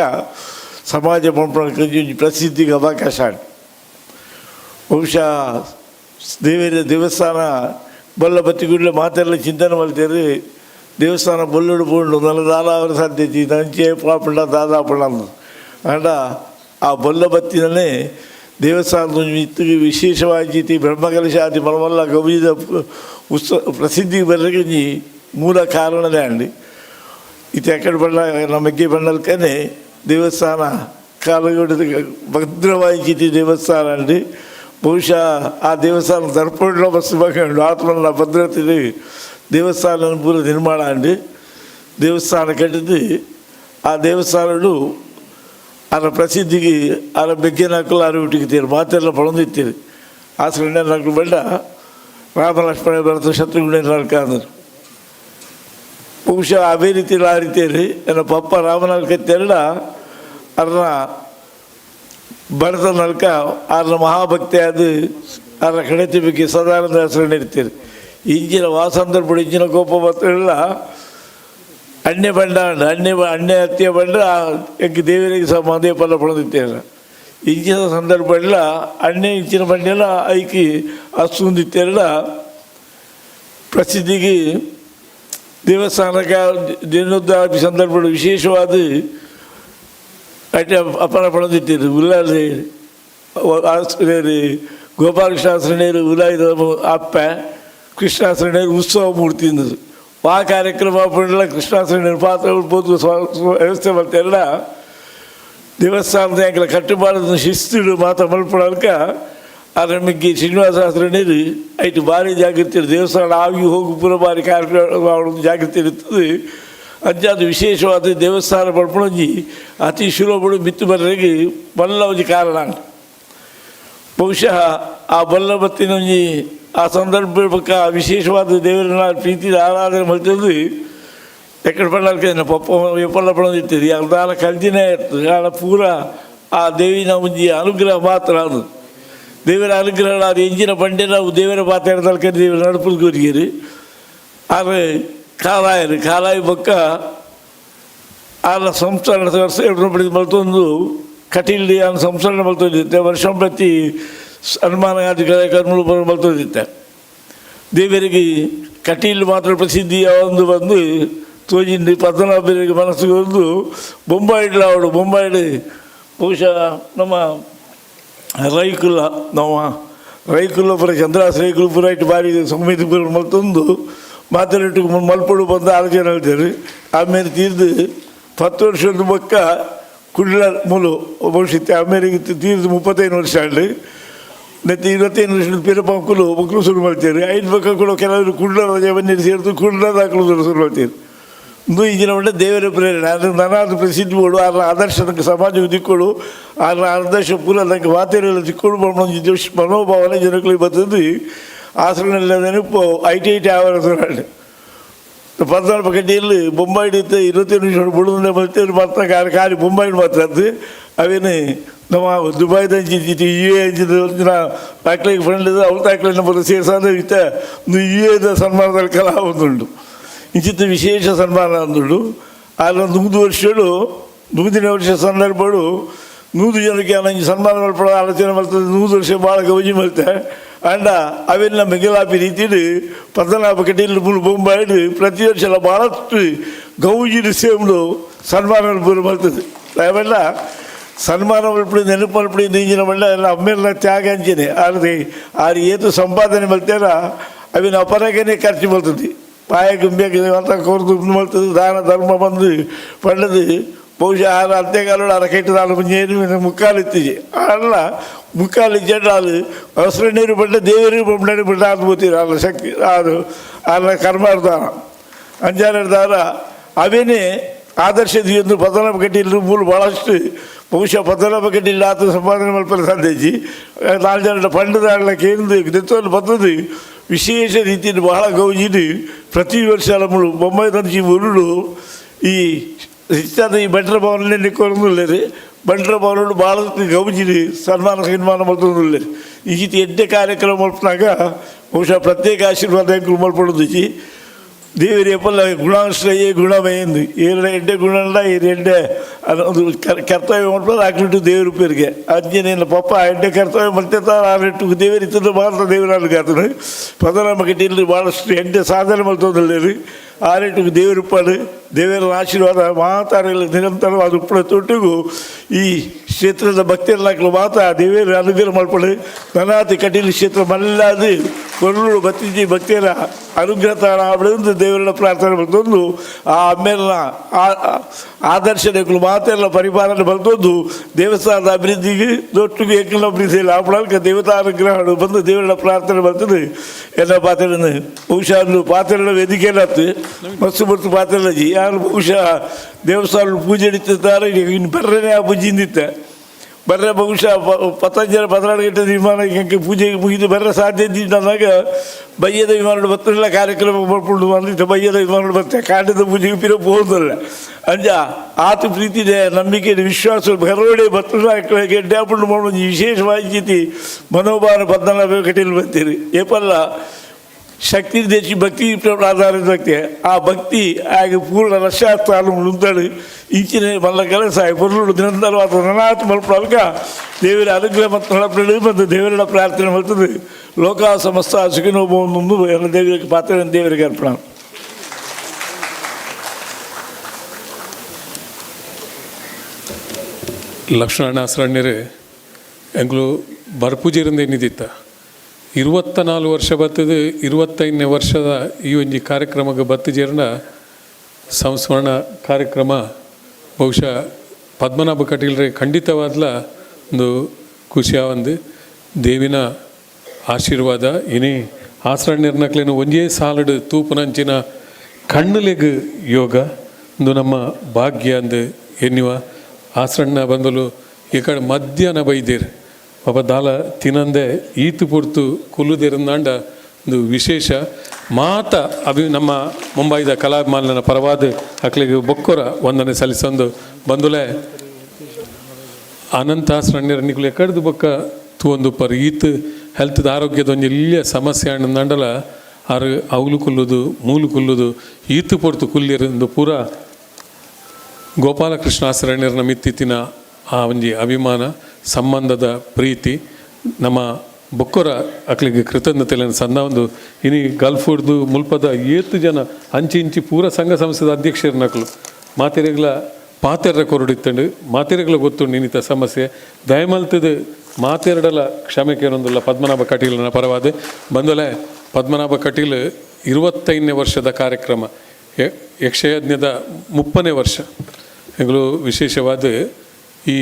ಸಮಾಜ ಪಂಪಳಕ ಪ್ರಸಿದ್ಧಿಗೆ ಅವಕಾಶ ಉಂಟು. ಬಹುಶಃ ದೇವಸ್ಥಾನ ಬಲ್ಲ ಬತ್ತಿಗುಡ್ಲ ಮಾತೆಲ್ಲ ಚಿಂತನೆ ಮಾಡ್ತೇರು ದೇವಸ್ಥಾನ ಬೊಲ್ಲುಡು ಪೋಂಡು ನನ್ನ ದಾಲಾವರ ಸಾಧ್ಯತೆ ನಂಚೆ ಪಾಪುಂಡ ದಾದಾಪುಂಡ ಅಂಡ ಆ ಬೊಲ್ಲ ಬತ್ತಿನಲ್ಲೇ ದೇವಸ್ಥಾನದ ಇತ್ತಿಗೆ ವಿಶೇಷವಾಗಿ ಬ್ರಹ್ಮಕಲಶಾದಿ ಮನವಲ್ಲ ಗೌರಿದ ಪ್ರಸಿದ್ಧಿಗೆ ಬರಲಿಕ್ಕೆ ಮೂಲ ಕಾರಣನೇ ಅಂಡಿ ಇದು ಎಕಡೆ ಬಣ್ಣ ನಮಗೆ ಬಣ್ಣಲ್ಕನೇ ದೇವಸ್ಥಾನ ಕಾಲಗಡ ಭದ್ರವಾಗಿ ದೇವಸ್ಥಾನ ಅಂಡಿ ಬಹುಶಃ ಆ ದೇವಸ್ಥಾನ ದರ್ಪಣ ಬಸ್ ಬಗ್ಗಂಡು ಆತ್ಮನ ಭದ್ರತೆ ದೇವಸ್ಥಾನ ಪೂರ ನಿರ್ಮಾಣ ಅಂಡಿ ದೇವಸ್ಥಾನ ಕಟ್ಟಿದ್ದು ಆ ದೇವಸ್ಥಾನಗಳು ಅದರ ಪ್ರಸಿದ್ಧಿಗೆ ಅದರ ಬಗ್ಗೆ ನಾಲ್ಕು ಆರು ಹುಟ್ಟಿಕ್ತೀರಿ ಮಾತೆಲ್ಲ ಪಳೊಂದಿತ್ತೀರಿ ಆಸರಣ್ಯ ನಾಲ್ಕು ಬಂಡ ರಾಮಲಕ್ಷ್ಮಣ ಭರತ ಶತ್ರುಘ್ನ ನಾಲ್ಕು ಅಂದರು. ಬಹುಶಃ ಅದೇ ರೀತಿಯಲ್ಲಿ ಆ ರೀತಿಯಲ್ಲಿ ನನ್ನ ಪಪ್ಪ ರಾಮನಾಲ್ಕ ತೆರಳ ಅದನ್ನ ಭರತ ನಾಲ್ಕ ಅದರ ಮಹಾಭಕ್ತಿ ಅದು ಅದರ ಕಣತಿ ಬಗ್ಗೆ ಸದಾನಂದ ಹೆಸರನ್ನು ಇರ್ತೀರಿ. ಇಂಚಿನ ವಾಸಂದರ್ಪುಡ ಇಂಚಿನ ಕೋಪ ಬತ್ತಲ್ಲ ಅಣ್ಣೆ ಬಂಡ ಅಣ್ಣೆ ಹತ್ತಿಯ ಬಂಡ ಎಂಗೆ ದೇವರಿಗೆ ಸಹ ಮದೇ ಫಲ ಪಡೆದಿತ್ತೇನೆ ಇಂಚಿನ ಸಂದರ್ಭ ಎಲ್ಲ ಅಣ್ಣೆ ಇಂಚಿನ ಬಂಡೆಲ್ಲ ಐಕಿ ಅಷ್ಟೊಂದಿತ್ತೆಲ್ಲ ಪ್ರಸಿದ್ಧಿಗೆ ದೇವಸ್ಥಾನಕ್ಕೆ ಜೀರ್ಣೋದ್ಧಾರ ಸಂದರ್ಭ ವಿಶೇಷವಾದ ಅಡ್ಡ ಅಪನ ಪಡೆದಿಟ್ಟಿರು ಉಲ್ಲಾರಿ ಗೋಪಾಲಕೃಷ್ಣಾಶ್ರಣಿಯರು ಉಲಾಯಿದ ಅಪ್ಪ ಕೃಷ್ಣಾಶ್ರಣಿಯರು ಉತ್ಸವ ಮೂರ್ತಿಂದರು ಆ ಕಾರ್ಯಕ್ರಮ ಪಡೆಲ್ಲ ಕೃಷ್ಣಾಶ್ರಣಿಯರು ಪಾತ್ರ ಉಳ್ಬೋದು ವ್ಯವಸ್ಥೆ ಮಾಡ್ತೆಲ್ಲ ದೇವಸ್ಥಾನದ ಎಂಕಲ ಕಟ್ಟುಪಾಡನ್ನು ಶಿಸ್ತಿಡು ಮಾತ್ರ ಮಲ್ಪಡಲ್ಕ ಅದರ ಮಿಗ್ಗಿ ಶ್ರೀನಿವಾಸಾಶ್ರಣಿಯರು ಐಟು ಭಾರಿ ಜಾಗೃತಿ ದೇವಸ್ಥಾನ ಆಗಿ ಹೋಗಿ ಪೂರ ಭಾರಿ ಕಾರ್ಯಕ್ರಮ ಜಾಗೃತಿ ಇರ್ತದೆ. ಅಂಚಾದ ವಿಶೇಷವಾದ ದೇವಸ್ಥಾನ ಪಡ್ಪಣೊಂಜಿ ಅತಿ ಸುಲಭಡು ಬಿತ್ತು ಬರಲಿಗೆ ಬಲ್ಲ ಒಂಜಿ ಕಾರಣ. ಬಹುಶಃ ಆ ಬಲ್ಲ ಬತ್ತಿನೊಂಜಿ ಆ ಸಂದರ್ಭ ಪಕ್ಕ ವಿಶೇಷವಾದ ದೇವರನ್ನ ಪ್ರೀತಿ ಆರಾಧನೆ ಮಾಡ್ತಿದ್ದು ಎಕ್ಕಡ ಪಳ್ಳಕ್ಕೆ ಪಪ್ಪ ಎಪ್ಪಲ್ಲ ಪಡೋದಿರ್ತದೆ ಅರ್ಧಾಲ ಕಲ್ತಿನೇ ಇರ್ತದೆ. ಆಳ ಪೂರ ಆ ದೇವಿನ ಒಂಜಿ ಅನುಗ್ರಹ ಮಾತ್ರ ಅದು. ದೇವರ ಅನುಗ್ರಹ ಅದು ಎಂಜಿನ ಬಂಡೆ ನಾವು ದೇವರ ಮಾತಾಡ್ದಲ್ಕ ದೇವರ ನಡುಪುಲ್ ಗುರಿಗಿರಿ ಆದರೆ ಕಾಲಾಯಿ ಬೊಕ್ಕ ಆಲ ಸಂಸ್ಕರಣ ವರ್ಷ ಎರಡು ಮಲ್ತೊಂದು ಕಟೀಲ್ ಆನ ಸಂಸ್ಕರಣ ಮಲ್ತೊಂದಿತ್ತೆ ವರ್ಷ ಪ್ರತಿ ಸನ್ಮಾನ ಕರ್ಮಗಳು ಮಲ್ತೊಂದಿತ್ತೆ. ದೇವರಿಗೆ ಕಟೀಲ್ ಮಾತ್ರ ಪ್ರಸಿದ್ಧಿಯ ಒಂದು ಬಂದು ತೋಜಿಂದು ಪದ್ಮನಾಭರಿಗೆ ಮನಸ್ಸಿಗೆ ಒಂದು ಬೊಂಬಾಯಿಡ್ಲ ಅವಳು ಬೊಂಬಾಯಿಡ್ ಬಹುಶಃ ನಮ್ಮ ರೈಕುಲ್ಲ ಪುರ ಚಂದ್ರಾಸ ರೈಕುಲ ಪುರ ಇಟ್ಟು ಬಾರಿ ಸಮಿತಿ ಪುರ ಮಲ್ತೊಂದು ಮಾತಾಡಿಟ್ಟು ಮಲ್ಪಡು ಬಂದು ಆಲೋಚನೆ ಹೇಳ್ತಾರೆ. ಆಮೇಲೆ ತೀರ್ದು 10 ವರ್ಷದ ಬೊಕ್ಕ ಕುಡ್ಲ ಮೂಲು ಭವಿಷ್ಯತ್ತೆ ಆಮೇಲೆ ತೀರ್ದು 35 ವರ್ಷ ಆಗಲಿ ಮತ್ತು 25 ವರ್ಷದ ಪಿರ ಮಕ್ಕಳು ಶುರು ಮಾಡ್ತಾರೆ. 5 ಮಕ್ಕಳು ಕೂಡ ಕೆಲವರು ಕುಡ್ಲ ಬನ್ನಿ ಸೇರಿದು ಕುಡ್ಲದ ಹಾಕಲು ಶುರು ಮಾಡ್ತಾರೆ. ಇಂದು ಈಗಿನ ಒಳ್ಳೆ ದೇವರ ಪ್ರೇರಣೆ ಅದು ನನಾದ ಪ್ರಸಿದ್ಧಿಗಳು ಅದರ ಆದರ್ಶಕ್ಕೆ ಸಮಾಜಕ್ಕೆ ದಿಕ್ಕೊಡು ಅದರ ಆದರ್ಶ ಪೂರ ಅದಕ್ಕೆ ವಾತಾವರಣ ದಿಕ್ಕೊಡು ಒಂದು ಮನೋಭಾವನೆ ಜನಗಳಿಗೆ ಬರ್ತದೆ. ಆಸರಣೆಲ್ಲ ನೆನಪು ಐಟಿ ಆವರ ಸುರಾಳೆ 14 ಗಂಟೆಯಲ್ಲಿ ಬೊಂಬಾಯಿ 25 ನಿಮಿಷ ಬಿಡುವುದೇ ಬರ್ತೇವೆ ಮಾತ್ರ ಖಾಲಿ ಬೊಂಬಾಯಿ ಮಾತ್ರ ಅದು ಅವೇನು ನಮ್ಮ ದುಬೈದ ಯು ಎ ದಿನ ತಾಕ್ಲಿಗೆ ಫ್ರೆಂಡ್ ಇದೆ ಅವ್ರು ತಾಕ್ಲಿನ ಬರೋ ಸೇರ್ಸಾದ್ರೆ ಇತ್ತೆ ಯು ಸನ್ಮಾನದಲ್ಲಿ ಕಲಾ ಒಂದುಂಟು ಇಂಚಿತ್ತು ವಿಶೇಷ ಸನ್ಮಾನ ಅಂದುಂಡು. ಅಲ್ಲೊಂದು 100 ವರ್ಷಗಳು 100ನೇ ವರ್ಷ ಸಂದರ್ಭಗಳು 100 ಜನಕ್ಕೆ ನನಗೆ ಸನ್ಮಾನ ಮಲ್ಪಡೋ ಆಲೋಚನೆ ಮಾಡ್ತದೆ. 100 ವರ್ಷ ಭಾಳ ಗೌಜಿ ಮಾಡ್ತಾರೆ ಅಂಡ ಅವೆಲ್ಲ ಮೆಗಲಾಪಿ ರೀತಿಯಲ್ಲಿ ಪದ್ಮನಾಭ ಕಟೀಲ್ ಬೊಂಬಾಯಿಡು ಪ್ರತಿ ವರ್ಷ ಎಲ್ಲ ಭಾಳಷ್ಟು ಗೌಜಿಡು ಸೇಮ್ಡು ಸನ್ಮಾನ ಮಲ್ಪುರು ಮಾಡ್ತದೆ. ಅವೆಲ್ಲ ಸನ್ಮಾನ ಮಲ್ಪಡಿ ನೆನಪು ಮಲ್ಪಡಿ ನೀಜಿನ ಮಳ್ಳ ಎಲ್ಲ ಅಮ್ಮೆಲ್ಲ ತ್ಯಾಗ ಅಂಚನೆ ಆದರೆ ಏತು ಸಂಪಾದನೆ ಮಲ್ತಾರ ಅವಿನ ಅಪರಾಗನೇ ಖರ್ಚು ಬರ್ತದೆ. ಪಾಯ ಗುಂಬ್ಯಾಗ ಅಂತ ಕೋರ್ದು ಮಾಡ್ತದೆ ದಾನ ಧರ್ಮ ಬಂದು ಪಂಡದು ಬಹುಶಃ ಆರು ಅಂತ್ಯಕಾಲ ಕೆಟ್ಟು ನಾಳು ಮುಂಜಾನೆ ಮುಕ್ಕಾಲಿತ್ತಿಜಿ ಅಲ್ಲ ಮುಕ್ಕಾಲಿಜ್ಜೆ ಅದು ಅವಸರ ನೀರು ಬಂಡ ದೇವರು ಬಂಡನೆ ಬಿಡ್ಡ ಅದು ಬೋತೀರ ಅಲ್ಲ ಶಕ್ತಿ ಅದು ಅಲ್ಲ ಕರ್ಮಾರ್ದಾನ ಅಂಜಾರದಾರ ಅವೇನೇ ಆದರ್ಶದ ಒಂದು ಪದ್ಮನಾಭ ಕಟೀಲ್ ಮೂಲ ಭಾಳಷ್ಟು ಬಹುಶಃ ಪದ್ಮನಾಭ ಕಟೀಲ್ ಆತ ಸಂಪಾದನೆ ಮಲ್ಪರ ಸಾಧ್ಯಜಿ 4 ಜನ ಪಂಡದ ಕೇಂದ್ರ ನೆತ್ತಲ್ಲಿ ಬರ್ತದೆ. ವಿಶೇಷ ರೀತಿಯಲ್ಲಿ ಬಹಳ ಗೌಜಿದು ಪ್ರತಿ ವರ್ಷ ನಮ್ಮಳು ಬೊಂಬಾಯಿ ತಂಚಿ ಉರುಳು ಈ ಹೆಚ್ಚಾದ ಈ ಬಂಟ್ರ ಭವನಲ್ಲೇ ನಿಕ್ಕೋಲ್ಲ ರೀ ಬಂಟ್ರ ಭವನ ಭಾಳಷ್ಟು ಗೌಜಿದು ಸನ್ಮಾನ ಮಾಡ್ತೊಂದಿಲ್ಲ ಈ ರೀತಿ 8 ಕಾರ್ಯಕ್ರಮ ಮಲ್ಪಿನಾಗ ಬಹುಶಃ ಪ್ರತ್ಯೇಕ ಆಶೀರ್ವಾದ ಮಲ್ಪಡೋದು ದೇವರ ಎಪ್ಪಲ್ಲ ಗುಣಾಶ್ರಯ ಗುಣಮಯಂದು 8 ಗುಣಲ್ಲ 2 ಒಂದು ಕರ್ತವ್ಯ ಮಾಡ್ಬೋದು ಹಾಕ್ಲಿಟ್ಟು ದೇವ್ರ ಪೇರಿಗೆ ಅಂಜನೇನ ಪಪ್ಪ 8 ಕರ್ತವ್ಯ ಮಾಡ್ತಿರ್ತಾರೆ 6 ದೇವರು ಇತ್ತಂದ್ರೆ ಮಾತ್ರ ದೇವರ ಆತನು ಪದ್ಮನಾಭ ಕಟೀಲ್ ಭಾಳಷ್ಟು 8 ಸಾಧನೆ ಮಾಡ್ತೋದಿಲ್ಲ ರೀ 6 ದೇವರು ಪಾಡು ದೇವರ ಆಶೀರ್ವಾದ ಮಾತಾಡಲ್ಲ ನಿರಂತರವಾದ ಉಪ್ಪಳ ತೊಟ್ಟಿಗೂ ಈ ಕ್ಷೇತ್ರದ ಭಕ್ತಿಯಲ್ಲಾಗಲು ಮಾತ್ರ ದೇವರ ಅನುಗ್ರಹ ಮಾಡ್ಕೊಳ್ಳಿ. ನನಾತಿ ಕಟೀಲ್ ಕ್ಷೇತ್ರ ಮಲ್ಲಾದು ಕೊರಳು ಬತ್ತಿಜಿ ಭಕ್ತಿಯರ ಅನುಗ್ರಹ ತಾಣ ಆಗ್ಬಿಡೋದು ದೇವರ ಪ್ರಾರ್ಥನೆ ಬರ್ತೊಂದು ಆ ಆಮೇಲೆ ಆದರ್ಶಗಳು ಮಾತೆಲ್ಲ ಪರಿಪಾಲನೆ ಬರ್ತೊಂದು ದೇವಸ್ಥಾನದ ಅಭಿವೃದ್ಧಿಗೆ ದೊಟ್ಟಿಗೆ ಏಕಲ ಅಭಿವೃದ್ಧಿಯಲ್ಲಿ ಆಪಡಕ್ಕೆ ದೇವತಾ ಅನುಗ್ರಹಗಳು ಬಂದು ದೇವರ ಪ್ರಾರ್ಥನೆ ಬರ್ತದೆ. ಎಲ್ಲ ಪಾತ್ರೆಯನ್ನು ಬಹುಶಃ ಪಾತ್ರೆಗಳ ವೇದಿಕೆಯಲ್ಲಿ ಹತ್ತು ಮಸ್ತು ಬರ್ತು ಪಾತ್ರೆಲ್ಲಜಿ ಯಾರು ಬಹುಶಃ ದೇವಸ್ಥಾನ ಪೂಜೆ ನಡೀತಿರ್ತಾರೆ ಇನ್ನು ಬರ್ರೇ ಆ ಪೂಜೆಯಿಂದಿತ್ತೆ ಬರ್ರೆ ಬಹುಶಃ 12 ಗಂಟೆ ವಿಮಾನಕ್ಕೆ ಪೂಜೆಗೆ ಮುಗಿದು ಬರ್ರೆ ಸಾಧ್ಯ ಇದ್ದಾಗ ಬಯ್ಯದ ವಿಮಾನಗಳು ಬರ್ತಿರಲಿಲ್ಲ ಕಾರ್ಯಕ್ರಮ ಮಾಡ್ಕೊಂಡು ಬಂದಿತ್ತು ಬಯ್ಯದ ವಿಮಾನಗಳು ಬರ್ತಾರೆ ಕಾಂಡದ ಪೂಜೆಗೆ ಪಿರ ಹೋದಲ್ಲ ಅಂಜ ಆತ ಪ್ರೀತಿದೆ ನಂಬಿಕೆ ವಿಶ್ವಾಸ ಬರೋಡೆ ಬರ್ತಿಲ್ಲ ಗೆಡ್ಡೆ ಹಾಕೊಂಡು ಮಾಡೋ ವಿಶೇಷವಾಗಿ ಮನೋಭಾವನ ಪದ್ಮನಾಭ ಕಟೀಲ್ ಬರ್ತೀರಿ ಏಪಲ್ಲ ಶಕ್ತಿ ದೇಶಿ ಭಕ್ತಿ ಆಧಾರಿತ ಭಕ್ತಿ ಆ ಭಕ್ತಿ ಆಗ ಪೂರ್ಣ ರಶಾಸ್ತ್ರ ಮುಂತಾಡು ಇಂಚಿನ ಮಲ್ಲ ಕೆಲಸ ಪೊರುಳು ನಿರಂತರವಾದ ನನಾತ್ ಮಲ್ಪಲ್ಕ ದೇವರ ಅನುಗ್ರಹ ಮತ್ತು ಹೊಳಪಡಿ ಮತ್ತು ದೇವರ ಪ್ರಾರ್ಥನೆ ಮಾಡ್ತದೆ. ಲೋಕ ಸಮಸ್ತ ಸುಖಿನೋ ಮುಂದು ಎಲ್ಲ ದೇವರಿಗೆ ಪಾತ್ರ ದೇವರಿಗೆ ಅರ್ಪಣ. ಲಕ್ಷ್ಮಣ ಶರಣ್ಯರು ಎಂಗ್ಳು ಬರ್ಪೂಜಿರಿಂದ ಏನಿದ್ದಿತ್ತ 24 ವರ್ಷ ಬರ್ತದೆ 25ನೇ ವರ್ಷದ ಈ ಒಂಜಿ ಕಾರ್ಯಕ್ರಮಕ್ಕೆ ಬತ್ತಿಜೇರ್ನ ಸಂಸ್ಮರಣ ಕಾರ್ಯಕ್ರಮ ಬಹುಶಃ ಪದ್ಮನಾಭ ಕಟೀಲ್ರೆ ಖಂಡಿತವಾದ್ಲ ಒಂದು ಖುಷಿಯಾವಂದು ದೇವಿನ ಆಶೀರ್ವಾದ ಇನಿ ಆಸರಣ್ಯರ್ನಕ್ಲೇನು ಒಂಜೇ ಸಾಲಡು ತೂಪುನಂಚಿನ ಕಣ್ಣುಲೆಗ್ ಯೋಗ ಒಂದು ನಮ್ಮ ಭಾಗ್ಯ ಅಂದು ಎನ್ನುವ ಆಸರಣ್ಣ ಬಂದಲು ಈ ಕಡೆ ಮಧ್ಯಾಹ್ನ ಬೈದೇರು ಪಾಪ ದಾಲ ತಿನ್ನಂದೆ ಈತು ಪುರ್ತು ಕುಲ್ಲುದಿರಂದಾಂಡ ಒಂದು ವಿಶೇಷ ಮಾತ ನಮ್ಮ ಮುಂಬೈದ ಕಲಾಭಿಮಾನನ ಪರವಾದ ಅಕ್ಲಿಗೆ ಬೊಕ್ಕೊರ ವಂದನೆ ಸಲ್ಲಿಸೊಂದು ಬಂದುಲೆ ಅನಂತ ಆಸರಣ್ಯರ ನಿಕ್ಲು ಎಕಡ್ದು ಬೊಕ್ಕ ತೂವೊಂದು ಪರ್ ಈತ್ ಹೆಲ್ತ್ದ ಆರೋಗ್ಯದ ಒಂದು ಇಲ್ಲಿಯ ಸಮಸ್ಯೆ ನಂಡಲ ಆರು ಅವಲು ಕುಲ್ಲುದು ಮೂಲು ಕುಲ್ಲುದು ಈತು ಪೊರ್ತು ಕುಲ್ಲಿರಂದು ಪೂರ ಗೋಪಾಲಕೃಷ್ಣ ಆಸರಣ್ಯರನ್ನ ಮಿತ್ತಿತ್ತಿನ ಆ ಒಂಜಿ ಅಭಿಮಾನ ಸಂಬಂಧದ ಪ್ರೀತಿ ನಮ್ಮ ಬೊಕ್ಕೊರ ಅಕ್ಲಿಗೆ ಕೃತಜ್ಞತೆಯನ್ನು ಸಣ್ಣ ಒಂದು ಇನಿ ಗಲ್ಫುಡ್ದು ಮುಲ್ಪದ ಏತು ಜನ ಅಂಚಿ ಇಂಚಿ ಪೂರ ಸಂಘ ಸಂಸ್ಥೆದ ಅಧ್ಯಕ್ಷರ ನಕಲು ಮಾತೆರೆಗಳ ಪಾತೆರ ಕೊರಡಿತ್ತಂಡು ಮಾತೆರೆಗಳ ಗೊತ್ತುಂಡು ಇನ್ನಿತ ಸಮಸ್ಯೆ ದಯಮಲ್ತದ ಮಾತೆರಡಲ ಕ್ಷಮೆ ಕೇಳೊಂದುಲ್ಲ ಪದ್ಮನಾಭ ಕಟೀಲನ ಪರವಾದ ಬಂದಲೆ ಪದ್ಮನಾಭ ಕಟೀಲ್ 25ನೇ ವರ್ಷದ ಕಾರ್ಯಕ್ರಮ ಯಕ್ಷಯಜ್ಞದ 30ನೇ ವರ್ಷ ಎಗಳು ವಿಶೇಷವಾದ ಈ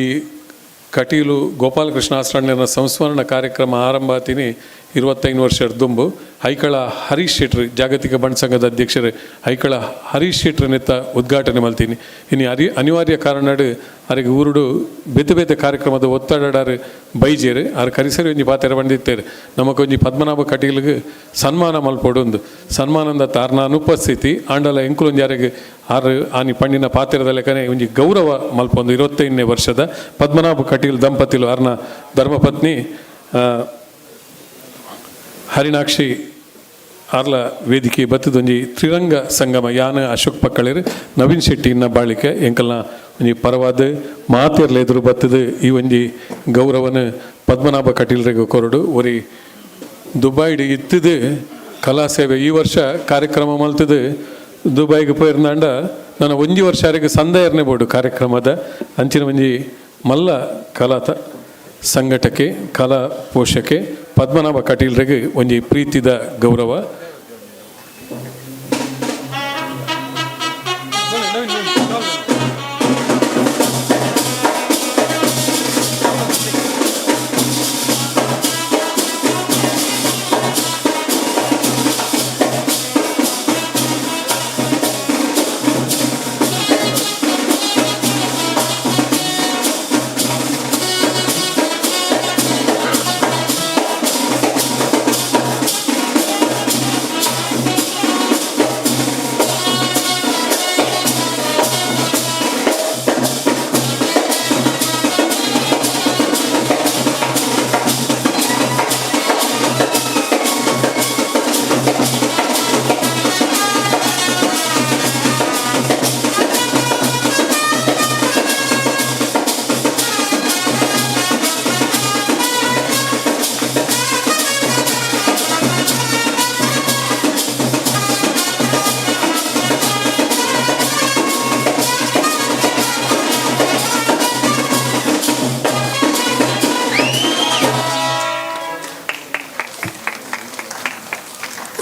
ಕಟೀಲು ಗೋಪಾಲಕೃಷ್ಣ ಆಸರಣ್ಯನ ಸಂಸ್ಮರಣ ಕಾರ್ಯಕ್ರಮ ಆರಂಭ ಆತೀನಿ 25 ವರ್ಷದ ದುಂಬು ಹೈಕಳ ಹರೀಶ್ ಶೆಟ್ರು ಜಾಗತಿಕ ಬಣ್ಸಂಘದ ಅಧ್ಯಕ್ಷರು ಹೈಕಳ ಹರೀಶ್ ಶೆಟ್ರನೆತ್ತ ಉದ್ಘಾಟನೆ ಮಾಡ್ತೀನಿ ಇನ್ನು ಅನಿವಾರ್ಯ ಕಾರಣಡು ಅವರಿಗೆ ಊರುಡು ಬೇತೆ ಬೇತೆ ಕಾರ್ಯಕ್ರಮದ ಒತ್ತಡಾರು ಬೈಜೇರು ಅವ್ರ ಕರಿಸರಿ ಒಂಜಿ ಪಾತೆರ ಬಂದಿತ್ತೇರು ನಮಗೊಂಜಿ ಪದ್ಮನಾಭ ಕಟೀಲ್ಗೆ ಸನ್ಮಾನ ಮಲ್ಪೊಡೊಂದು ಸನ್ಮಾನದ ತಾರ್ನ ಅನುಪಸ್ಥಿತಿ ಆಂಡಲ ಎಂಕುಲೊಂಜಿ ಯಾರಿಗೆ ಆರು ಆನಿ ಪಣ್ಣಿನ ಪಾತೆರದ ಲೆಕ್ಕನೆ ಒಂಜಿ ಗೌರವ ಮಲ್ಪೊಂದು 25ನೇ ವರ್ಷದ ಪದ್ಮನಾಭ ಕಟೀಲ್ ದಂಪತಿಲು ಅವ್ರನ್ನ ಧರ್ಮಪತ್ನಿ ಹರಿಣಾಕ್ಷಿ ಆರ್ಲ ವೇದಿಕೆ ಬತ್ತದೊಂಜಿ ತ್ರಿರಂಗ ಸಂಗಮ ಯಾನ ಅಶೋಕ್ ಪಕ್ಕಳೇರು ನವೀನ್ ಶೆಟ್ಟಿ ಇನ್ನ ಬಾಳಿಕೆ ಎಂಕಲ್ನ ಒಂಜಿ ಪರವಾದ ಮಾತೆರ್ಲ ಎದುರು ಬತ್ತದ ಈ ಒಂಜಿ ಗೌರವನ ಪದ್ಮನಾಭ ಕಟೀಲ್ರಿಗೆ ಕೊರಡು ಒರಿ ದುಬೈಡ್ ಇತ್ತದು ಕಲಾ ಸೇವೆ ಈ ವರ್ಷ ಕಾರ್ಯಕ್ರಮ ಮಲ್ತದು ದುಬೈಗೆ ಪೋಯಿರ್ನಾಂಡ ನಾನು ಒಂಜಿ ವರ್ಷ ಅವರಿಗೆ ಸಂದಯರ್ನೇ ಬೋಡು ಕಾರ್ಯಕ್ರಮದ ಅಂಚಿನ ಒಂಜಿ ಮಲ್ಲ ಕಲಾತ ಸಂಘಟಕ್ಕೆ ಕಲಾ ಪೋಷಕೆ ಪದ್ಮನಾಭ ಕಟೀಲ್ರಿಗೆ ಒಂಜಿ ಪ್ರೀತಿದ ಗೌರವ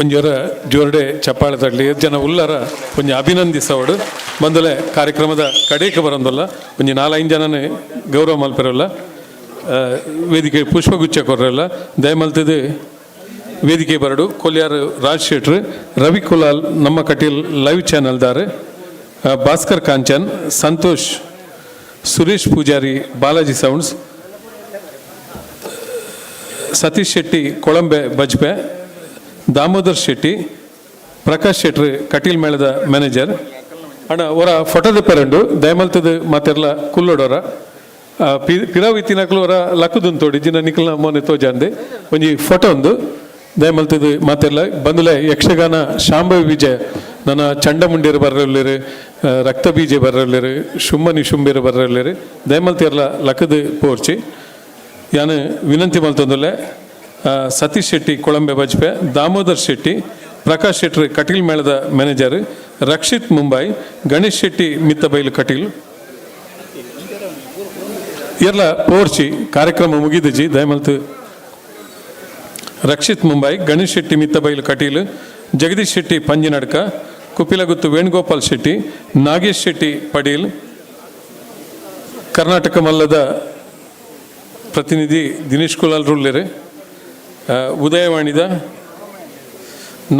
ಒಂಜರ ಜೋರ್ಡೆ ಚಪ್ಪಾಳೆ ತಡ್ಲಿ ಜನ ಉಲ್ಲರ ಒಂಜಿ ಅಭಿನಂದಿಸವಡು ಬಂದಲೆ ಕಾರ್ಯಕ್ರಮದ ಕಡೆಗೆ ಬರೋದಲ್ಲ ಒಂಜಿ 4-5 ಜನನೇ ಗೌರವ ಮಲ್ಪರಲ್ಲ ವೇದಿಕೆ ಪುಷ್ಪಗುಚ್ಛ ಕೊರ್ರಲ್ಲ ದಯಮಲ್ತದೆ ವೇದಿಕೆ ಬರಡು ಕೊಲ್ಯಾರು ರಾಜ್ ಶೆಟ್ರು ರವಿ ಕುಲಾಲ್ ನಮ್ಮ ಕಟೀಲ್ ಲೈವ್ ಚಾನಲ್ದಾರೆ ಭಾಸ್ಕರ್ ಕಾಂಚನ್ ಸಂತೋಷ್ ಸುರೇಶ್ ಪೂಜಾರಿ ಬಾಲಾಜಿ ಸೌಂಡ್ಸ್ ಸತೀಶ್ ಶೆಟ್ಟಿ ಕೊಳಂಬೆ ಬಜ್ಪೆ ದಾಮೋದರ್ ಶೆಟ್ಟಿ ಪ್ರಕಾಶ್ ಶೆಟ್ರು ಕಟೀಲ್ ಮೇಳದ ಮ್ಯಾನೇಜರ್ ಅಣ್ಣ ಅವರ ಫೋಟೋದ ಪೆರಂಡು ದಯಮಲ್ತದ ಮಾತೆರ್ಲ ಕುಲ್ಲೋಡೋರ ಪಿರಾವ್ ಇತ್ತಿನಕ್ಲು ಅವರ ಲಕ್ಕುದನ್ ತೋಡಿ ಜಿನ ನಿಖಲ್ನ ಮೋನೆ ತೋಜಾಂದೆ ಒಂಜಿ ಫೋಟೋ ಒಂದು ದಯಮಲ್ತದ ಮಾತೆರ್ಲ ಬಂದುಲೆ ಯಕ್ಷಗಾನ ಶಾಂಭವಿ ವಿಜಯ ನನ್ನ ಚಂಡಮುಂಡಿರು ಬರ್ರಲ್ಲೇರು ರಕ್ತ ಬೀಜೆ ಬರ್ರಲ್ಲೇರು ಶುಂಭನಿ ಶುಂಬಿರು ಬರ್ರಲ್ಲೇರು ದಯಮಲ್ತಿಯರ್ಲ ಲಕ್ಕದ ಪೋರ್ಚಿ ಯಾನು ವಿನಂತಿ ಮಲ್ತೊಂದುಲ್ಲೆ ಸತೀಶ್ ಶೆಟ್ಟಿ ಕೊಳಂಬೆ ಬಜ್ಪೆ ದಾಮೋದರ್ ಶೆಟ್ಟಿ ಪ್ರಕಾಶ್ ಶೆಟ್ಟಿ ಕಟೀಲ್ ಮೇಳದ ಮ್ಯಾನೇಜರ್ ರಕ್ಷಿತ್ ಮುಂಬೈ ಗಣೇಶ್ ಶೆಟ್ಟಿ ಮಿತ್ತಬೈಲು ಕಟೀಲ್ ಇರ್ಲ ಪೋರ್ಚಿ ಕಾರ್ಯಕ್ರಮ ಮುಗಿದಜಿ ದಯಮಲ್ತು ರಕ್ಷಿತ್ ಮುಂಬೈ ಗಣೇಶ್ ಶೆಟ್ಟಿ ಮಿತ್ತಬೈಲು ಕಟೀಲ್ ಜಗದೀಶ್ ಶೆಟ್ಟಿ ಪಂಜಿನಡ್ಕ ಕುಪಿಲಗುತ್ತು ವೇಣುಗೋಪಾಲ್ ಶೆಟ್ಟಿ ನಾಗೇಶ್ ಶೆಟ್ಟಿ ಪಡೀಲ್ ಕರ್ನಾಟಕ ಮಲ್ಲದ ಪ್ರತಿನಿಧಿ ದಿನೇಶ್ ಕುಲಾಲ್ ರುಲ್ಲೆರೆ ಉದಯವಾಣಿದ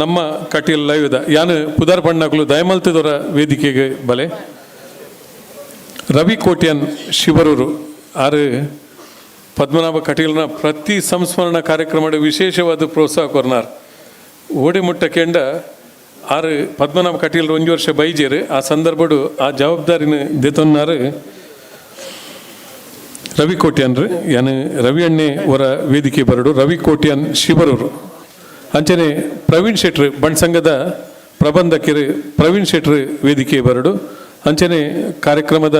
ನಮ್ಮ ಕಟೀಲ್ ಲೈವ್ದ ಯಾನು ಪುದಾರ್ ಪಣ್ಣಗಳು ದಯಮಲ್ತದವರ ವೇದಿಕೆಗೆ ಬಲೆ ರವಿ ಕೋಟ್ಯನ್ ಶಿವರೂರು ಆರು ಪದ್ಮನಾಭ ಕಟೀಲ್ನ ಪ್ರತಿ ಸಂಸ್ಮರಣ ಕಾರ್ಯಕ್ರಮದ ವಿಶೇಷವಾದ ಪ್ರೋತ್ಸಾಹ ಕೊರ್ನಾರ್ ಓಡೆ ಮುಟ್ಟ ಕೆಂಡ ಆರು ಪದ್ಮನಾಭ ಕಟೀಲ್ 1 ವರ್ಷ ಬೈಜೇರು ಆ ಸಂದರ್ಭಡು ಆ ಜವಾಬ್ದಾರಿನ ದೆತೊನ್ನಾರು ರವಿ ಕೋಟ್ಯನ್ರು ಯಾನು ರವಿ ಅಣ್ಣೆ ಅವರ ವೇದಿಕೆ ಬರಡು ರವಿ ಕೋಟ್ಯನ್ ಶಿವರೂರು ಅಂಚನೆ ಪ್ರವೀಣ್ ಶೆಟ್ರು ಬಣ್ಸಂಗದ ಪ್ರಬಂಧಕರು ಪ್ರವೀಣ್ ಶೆಟ್ರು ವೇದಿಕೆ ಬರಡು ಅಂಚನೆ ಕಾರ್ಯಕ್ರಮದ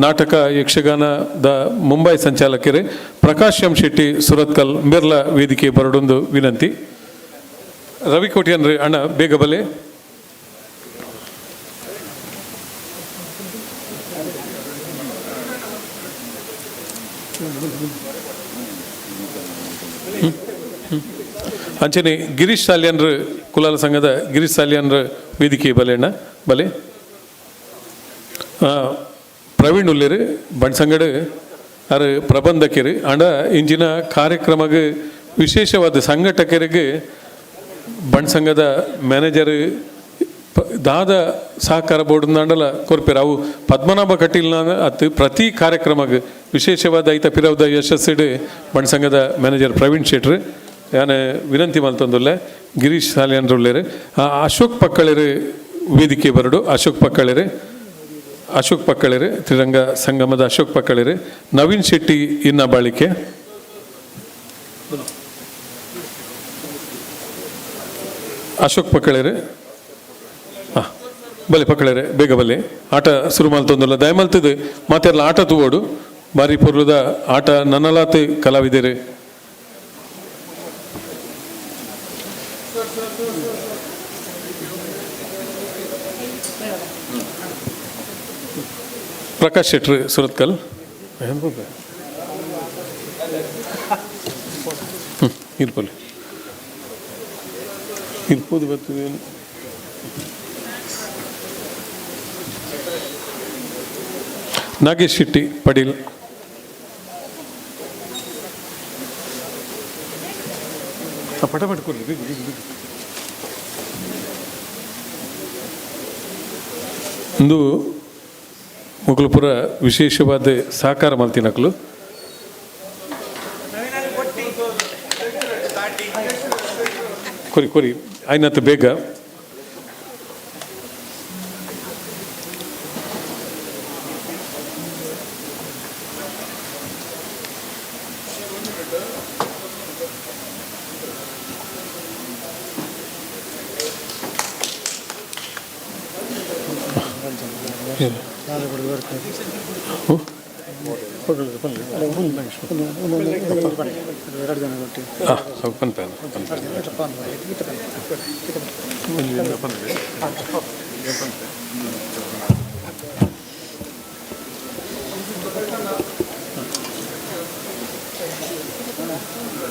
ನಾಟಕ ಯಕ್ಷಗಾನದ ಮುಂಬೈ ಸಂಚಾಲಕರು ಪ್ರಕಾಶ್ ಎಂ ಶೆಟ್ಟಿ ಸುರತ್ಕಲ್ ಮಿರ್ಲ ವೇದಿಕೆ ಬರಡೊಂದು ವಿನಂತಿ. ರವಿ ಕೋಟ್ಯನ್ರಿ ಅಣ್ಣ ಬೇಗ ಬಲೆ. ಅಂಚನೆ ಗಿರೀಶ್ ಸಾಲ್ಯಾನ್ರ ಕುಲಾಲ ಸಂಘದ ಗಿರೀಶ್ ಸಾಲ್ಯಾನ್ರ ವೇದಿಕೆ ಬಲೆ ಅಣ್ಣ ಬಲೆ. ಪ್ರವೀಣ್ ಉಲ್ಲೇರು ಬಣ್ಸಂಗಡ್ ಅರು ಪ್ರಬಂಧಕರು ಅಂಡ ಇಂಜಿನ ಕಾರ್ಯಕ್ರಮಕ್ಕೆ ವಿಶೇಷವಾದ ಸಂಘಟಕರಿಗೆ ಬಣ್ಸಂಗದ ಮ್ಯಾನೇಜರ್ ದಾದ ಸಹಕಾರ ಬೋರ್ಡ್ ಅಂಡಲ ಕೊರ್ಪೇರು ಅವು ಪದ್ಮನಾಭ ಕಟೀಲ್ನ ಅತ್ತು ಪ್ರತಿ ಕಾರ್ಯಕ್ರಮಕ್ಕೆ ವಿಶೇಷವಾದ ಐತ ಪಿರವದ ಯಶಸ್ಸಿಡು ಬಣ್ಸಂಗದ ಮ್ಯಾನೇಜರ್ ಪ್ರವೀಣ್ ಶೆಟ್ರು ನಾನು ವಿನಂತಿ ಮಲ್ತೊಂದುಲ್ಲೆ ಗಿರೀಶ್ ಸಾಲ್ಯಾನ್ರುಳ್ಳೇರು ಅಶೋಕ್ ಪಕ್ಕಳರು ವೇದಿಕೆ ಬರಡು ಅಶೋಕ್ ಪಕ್ಕಳರು ತ್ರಿರಂಗ ಸಂಗಮದ ಅಶೋಕ್ ಪಕ್ಕಳರು ನವೀನ್ ಶೆಟ್ಟಿ ಇನ್ನ ಬಾಳಿಕೆ ಅಶೋಕ್ ಪಕ್ಕಳರು ಬಲೆ ಪಕ್ಕಳರೆ ಬೇಗ ಬಲೆ ಆಟ ಶುರು ಮಲ್ತೊಂದಲ್ಲ ದಯಮಲ್ತದು ಮಾತೆಲ್ಲ ಆಟ ತೂವೋಡು ಬಾರಿ ಪೂರ್ವದ ಆಟ ನನ್ನಲಾತ್ ಕಲಾವಿದರು ಪ್ರಕಾಶ್ ಶೆಟ್ರು ಸುರತ್ಕಲ್ ಇರ್ಬೋದು ಬರ್ತದೆ. ನಾಗೇಶ್ ಶೆಟ್ಟಿ ಪಡೀಲ್ ಪಟ ಪಟ್ಕೊಡ್ಲಿ ಒಂದು ಮೊಗಲು ಪೂರ ವಿಶೇಷವಾದ ಸಹಕಾರ ಮಲ್ತಿನಕಲು ಕೊರಿ ಕೊರಿ ಆಯ್ನತ್ತು ಬೇಗ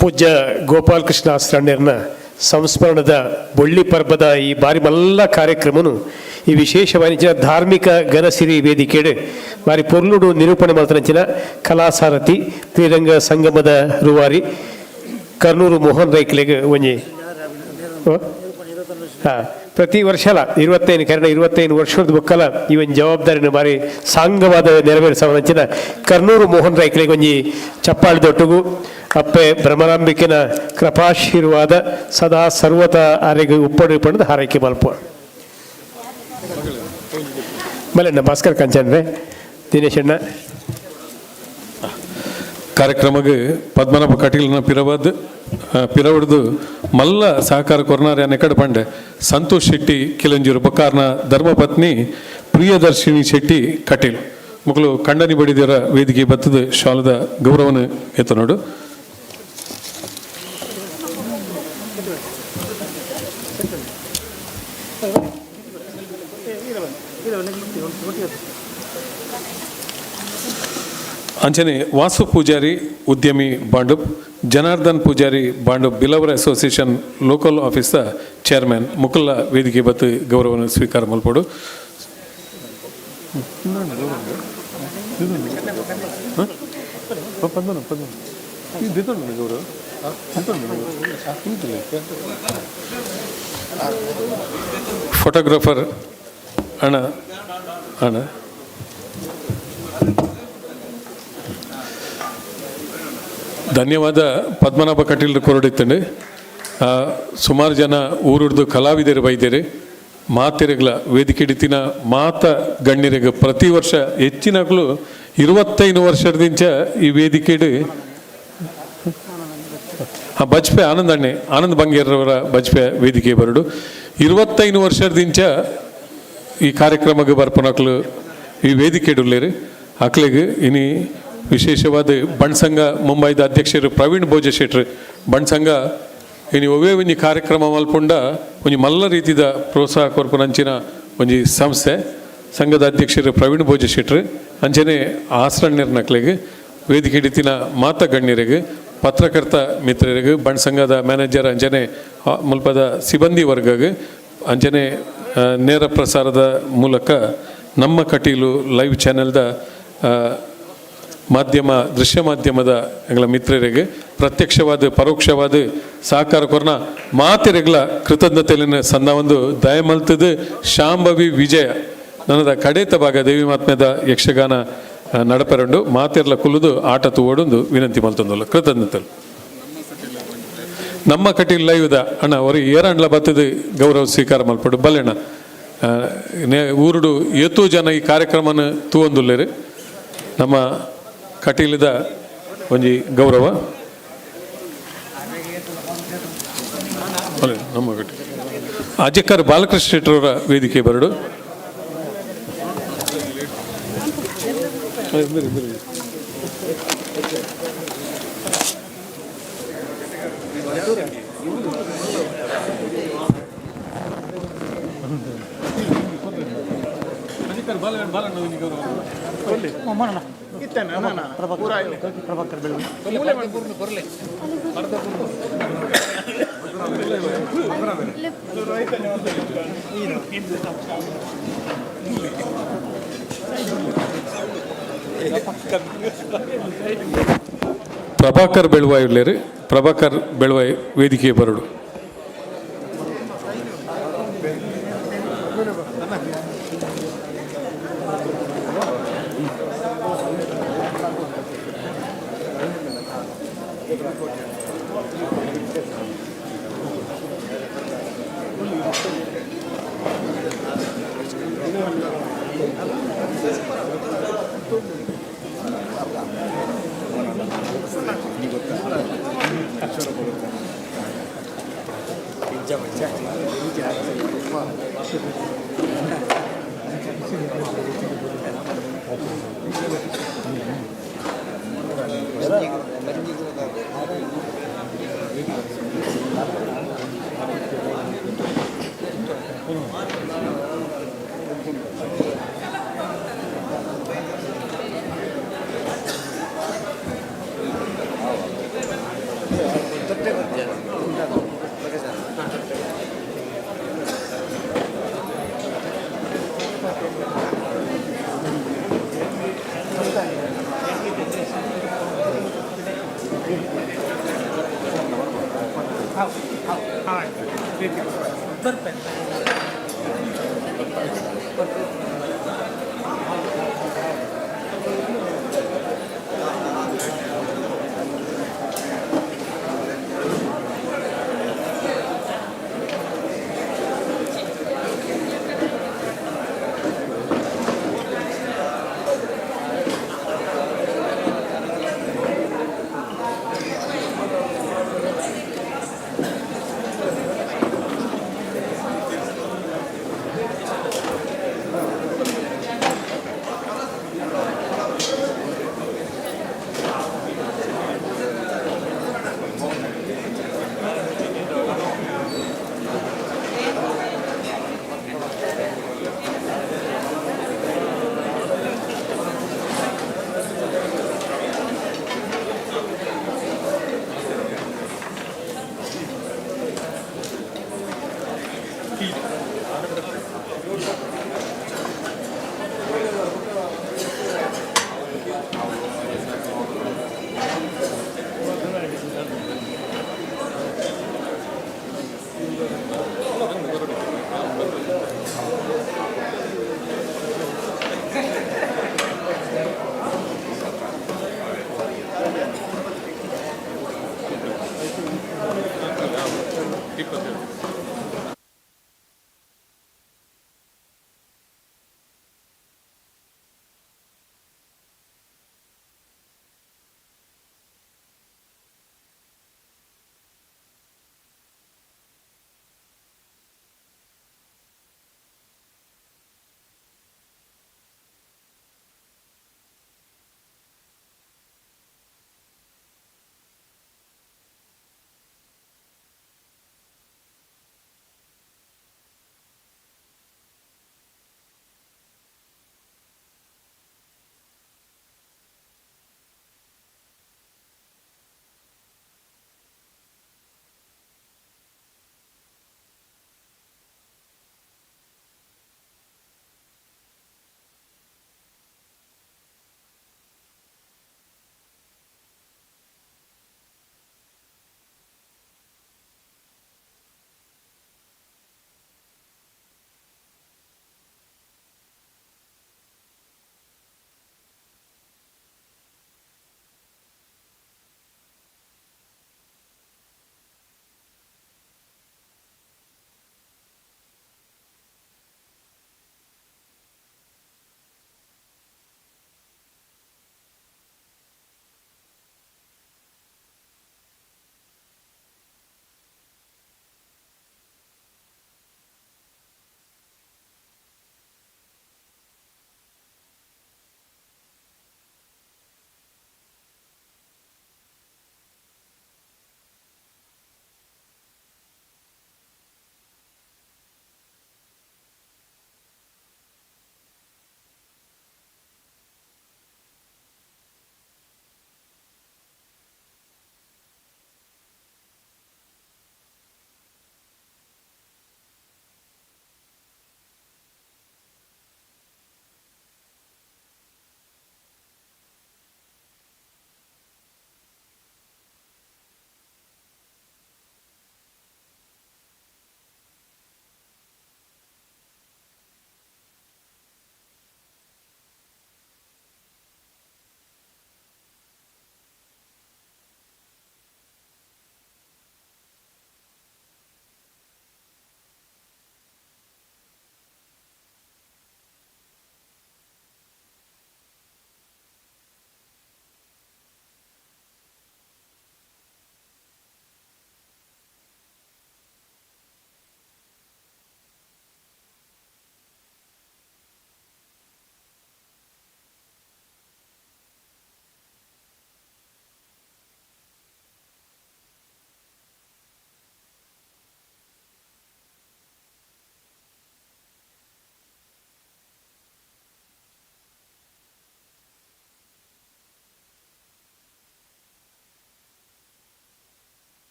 ಪೂಜ್ಯ ಗೋಪಾಲಕೃಷ್ಣ ಆಸ್ರಾಣ್ಯರ್ನ ಸಂಸ್ಮರಣದ ಬೊಳ್ಳಿ ಪರ್ಬದ ಈ ಬಾರಿ ಮಲ್ಲ ಕಾರ್ಯಕ್ರಮನು ಈ ವಿಶೇಷ ವಾಣಿಜ್ಯ ಧಾರ್ಮಿಕ ಘನಸಿರಿ ವೇದಿಕೆಡೆ ಬಾರಿ ಪೊರ್ಲುಡು ನಿರೂಪಣೆ ಮಾಡ್ತಾನಂಚಿನ ಕಲಾಸಾರಥಿ ತ್ರಿರಂಗ ಸಂಗಮದ ರೂವಾರಿ ಕರ್ನೂರು ಮೋಹನ್ ರೈಕ್ಲೆಗೆ ಒಂಜಿ ಪ್ರತಿ ವರ್ಷಲ 25 ವರ್ಷದ ಬುಕ್ಕಲ ಈ ಒಂದು ಜವಾಬ್ದಾರಿನ ಬಾರಿ ಸಾಂಗವಾದ ನೆರವೇರಿಸವನಂಚಿನ ಕರ್ನೂರು ಮೋಹನ್ ರೈಕ್ಲೆಗೆ ಒಂಜಿ ಚಪ್ಪಾಳಿದೊಟ್ಟುಗು ಅಪ್ಪೆ ಭ್ರಮರಾಂಬಿಕೆನ ಕೃಪಾಶೀರ್ವಾದ ಸದಾ ಸರ್ವತ ಆರೆಗೆ ಉಪ್ಪಡು ಪಡೆದು ಹಾರೈಕೆ ಮಲ್ಪ ಮಲೆಣ್ಣ ಭಾಸ್ಕರ್ ಕಂಚನ್ರೆ ದಿನೇಶ್ ಅಣ್ಣ ಕಾರ್ಯಕ್ರಮಕ್ಕೆ ಪದ್ಮನಾಭ ಕಟೀಲ್ನ ಪಿರವಡ್ದು ಮಲ್ಲ ಸಹಕಾರ ಕೊರ್ನಾರ ನೆಕಡ ಪಂಡೆ ಸಂತೋಷ್ ಶೆಟ್ಟಿ ಕಿಲಂಜೂರು ಬೊಕ್ಕಾರ್ನ ಧರ್ಮಪತ್ನಿ ಪ್ರಿಯದರ್ಶಿನಿ ಶೆಟ್ಟಿ ಕಟೀಲ್ ಮಕ್ಕಳು ಖಂಡನಿ ಬಡಿದರ ವೇದಿಕೆ ಬತ್ತದ ಶಾಲದ ಗೌರವನ ಎತ್ತ ನೋಡು. ಅಂಚನೆ ವಾಸು ಪೂಜಾರಿ ಉದ್ಯಮಿ Bhandup Janardan Poojari Bhandup Billavar association local office chairman ಮುಕುಲ್ಲ ವೇದಿಕೆ ಬತ್ತು ಗೌರವವನ್ನು ಸ್ವೀಕಾರ ಮಲ್ಪಡು. ಗೌರವ ಫೋಟೋಗ್ರಾಫರ್ ಅಣ್ಣ ಅಣ್ಣ ಧನ್ಯವಾದ ಪದ್ಮನಾಭ ಕಟೀಲ್ ಕೊರಡಿತ್ತಂಡು ಸುಮಾರು ಜನ ಊರುಡ್ದು ಕಲಾವಿದರು ಬೈದೇರಿ ಮಾತೆರೆಗಳ ವೇದಿಕೆ ಹಿಡಿತಿನ ಮಾತ ಗಣ್ಯರಿಗೆ ಪ್ರತಿ ವರ್ಷ ಹೆಚ್ಚಿನಗಳು 25 ವರ್ಷದಿಂದ ಈ ವೇದಿಕೆ ಬಜ್ಪೆ ಆನಂದ್ ಬಂಗೇರವರ ಬಜ್ಪೆ ವೇದಿಕೆ ಬರಡು 25 ವರ್ಷದಿಂದ ಈ ಕಾರ್ಯಕ್ರಮಕ್ಕೆ ಬರ್ಪನಕ್ಲು ಈ ವೇದಿಕೆ ಇಡಲೇರಿ ಅಕ್ಲಿಗೆ ಇನಿ ವಿಶೇಷವಾದ ಬಣ್ಸಂಗ ಮುಂಬೈದ ಅಧ್ಯಕ್ಷರು ಪ್ರವೀಣ್ ಭೋಜ ಶೆಟ್ರು ಬಣ್ಸಂಗ ಇನಿ ಒವೇ ಒಂಜಿ ಕಾರ್ಯಕ್ರಮ ಮಲ್ಪುಂಡ ಒಂಜಿ ಮಲ್ಲ ರೀತಿದ ಪ್ರೋತ್ಸಾಹ ಕೊರ್ಪುನಂಚಿನ ಒಂಜಿ ಸಂಸ್ಥೆ ಸಂಘದ ಅಧ್ಯಕ್ಷರು ಪ್ರವೀಣ್ ಭೋಜ ಶೆಟ್ರು ಅಂಚನೆ ಆಸರಣ್ಯರ ನಕ್ಲೆಗೆ ವೇದಿಕೆ ಹಿಡಿತಿನ ಮಾತ ಗಣ್ಯರಿಗೆ ಪತ್ರಕರ್ತ ಮಿತ್ರರಿಗೆ ಬಣ್ಸಂಗದ ಮ್ಯಾನೇಜರ್ ಅಂಚನೆ ಮುಲ್ಪದ ಸಿಬ್ಬಂದಿ ವರ್ಗಗೆ ಅಂಚನೆ ನೇರ ಪ್ರಸಾರದ ಮೂಲಕ ನಮ್ಮ ಕಟೀಲು ಲೈವ್ ಚಾನೆಲ್ದ ಮಾಧ್ಯಮ ದೃಶ್ಯ ಮಾಧ್ಯಮದ ಎಂಗಳ ಮಿತ್ರರಿಗೆ ಪ್ರತ್ಯಕ್ಷವಾದ ಪರೋಕ್ಷವಾದ ಸಹಕಾರ ಕೊರನ ಮಾತೆರೆಗಳ ಕೃತಜ್ಞತೆಯಲ್ಲಿನ ಸಣ್ಣ ಒಂದು ದಯಮಲ್ತದ ಶಾಂಭವಿ ವಿಜಯ ನನ್ನದ ಕಡೇತ ಭಾಗ ದೇವಿ ಮಾತ್ಮೆದ ಯಕ್ಷಗಾನ ನಡಪೆರಂಡು ಮಾತೆರ್ಲ ಕುಲ್ಲುದು ಆಟ ತೂವೊಂದು ವಿನಂತಿ ಮಲ್ತೊಂದಲ್ಲ ಕೃತಜ್ಞತೆ ನಮ್ಮ ಕಟೀಲ್ ಲೈವ್ದ ಅಣ್ಣ ಅವ್ರಿಗೆ ಏರಂಡ್ಲ ಬತ್ತದ ಗೌರವ ಸ್ವೀಕಾರ ಮಲ್ಪಡು ಬಲ್ಲೆಣ್ಣ ಊರುಡು ಏತೂ ಜನ ಈ ಕಾರ್ಯಕ್ರಮನ ತೂವೊಂದುಲ್ಲೇರಿ ನಮ್ಮ ಕಟೀಲದ ಒಂಜಿ ಗೌರವ ನಮ್ಮ ಕಟೀಲ್ ಅಜಕ್ಕರ್ ಬಾಲಕೃಷ್ಣ ಶೆಟ್ಟರವರ ವೇದಿಕೆ ಬರಡು ಪ್ರಭಾಕರ್ ಬೆಳವಾಯಿ ಇರ್ಲೇರಿ ಪ್ರಭಾಕರ್ ಬೆಳವಾಯಿ ವೇದಿಕೆ ಬರಡು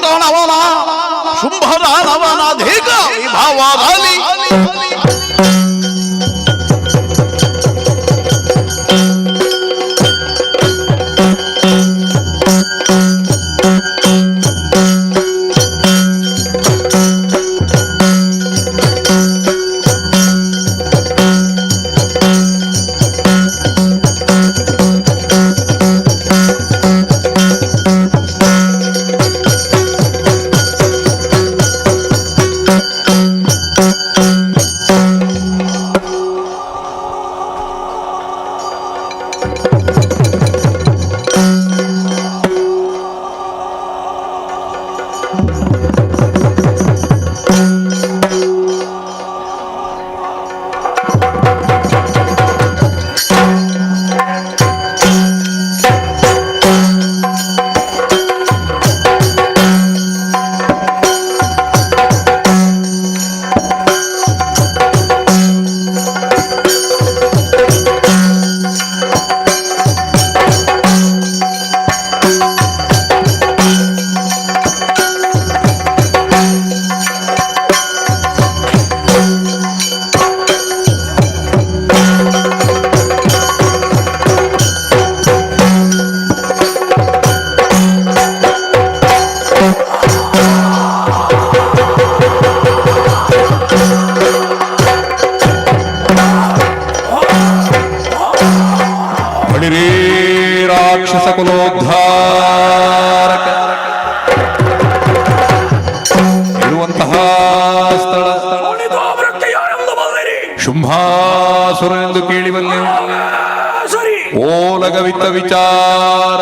ಶುಂಭದಾನವನ ಶುಂಭದಾನವನಾಧೀಕ ವಿಭಾವದಲ್ಲಿ ರಾಕ್ಷಸ ಕುಲೋದ್ಧಾರಕ ಇರುವಂತಹ ಸ್ಥಳ ಶುಂಭಾಸುರನೆಂದು ಕೇಳಿಬಲ್ಲೆ ಓಲಗವಿತ್ತ ವಿಚಾರ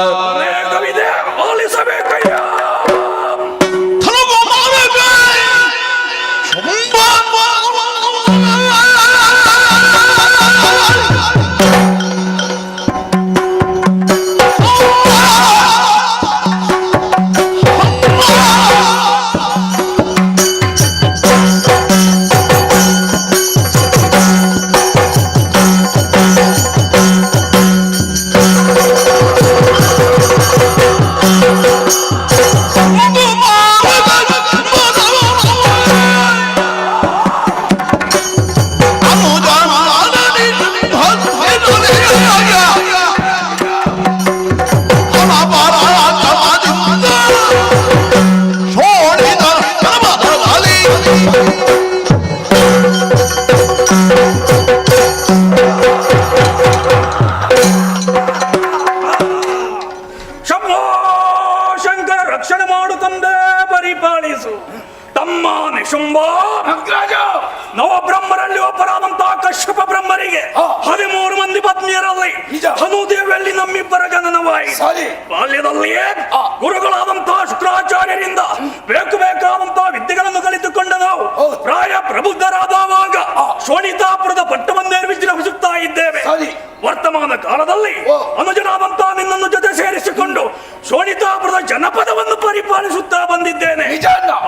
ನವಬ್ರಹ್ಮರಲ್ಲಿ ಒಬ್ಬರಾದಂತಹ ಕಶ್ಯಪ ಬ್ರಹ್ಮರಿಗೆ 13 ಮಂದಿ ಪತ್ನಿಯರಲ್ಲಿ ಹನುದೇವಿಯಲ್ಲಿ ನಮ್ಮಿಬ್ಬರ ಜನನವಾಯಿತು. ಬಾಲ್ಯದಲ್ಲಿಯೇ ಗುರುಗಳಾದಂತಹ ಶುಕ್ರಾಚಾರ್ಯರಿಂದ ಬೇಕಾದಂತಹ ವಿದ್ಯೆಗಳನ್ನು ಕಲಿತುಕೊಂಡ ನಾವು ಪ್ರಾಯ ಪ್ರಬುದ್ಧರಾದವಾಗ ಶೋಣಿತಾಪುರದ ಪಟ್ಟವನ್ನೇರಿ ವಿಜೃಂಭಿಸುತ್ತಾ ಇದ್ದೇವೆ. ವರ್ತಮಾನ ಕಾಲದಲ್ಲಿ ಅನುಜನಾದಂತಹ ನಿನ್ನನ್ನು ಜೊತೆ ಸೇರಿಸಿಕೊಂಡು ಶೋಣಿತಾಪುರದ ಜನಪದವನ್ನು ಪರಿಪಾಲಿಸುತ್ತಾ ಬಂದಿದ್ದೇನೆ.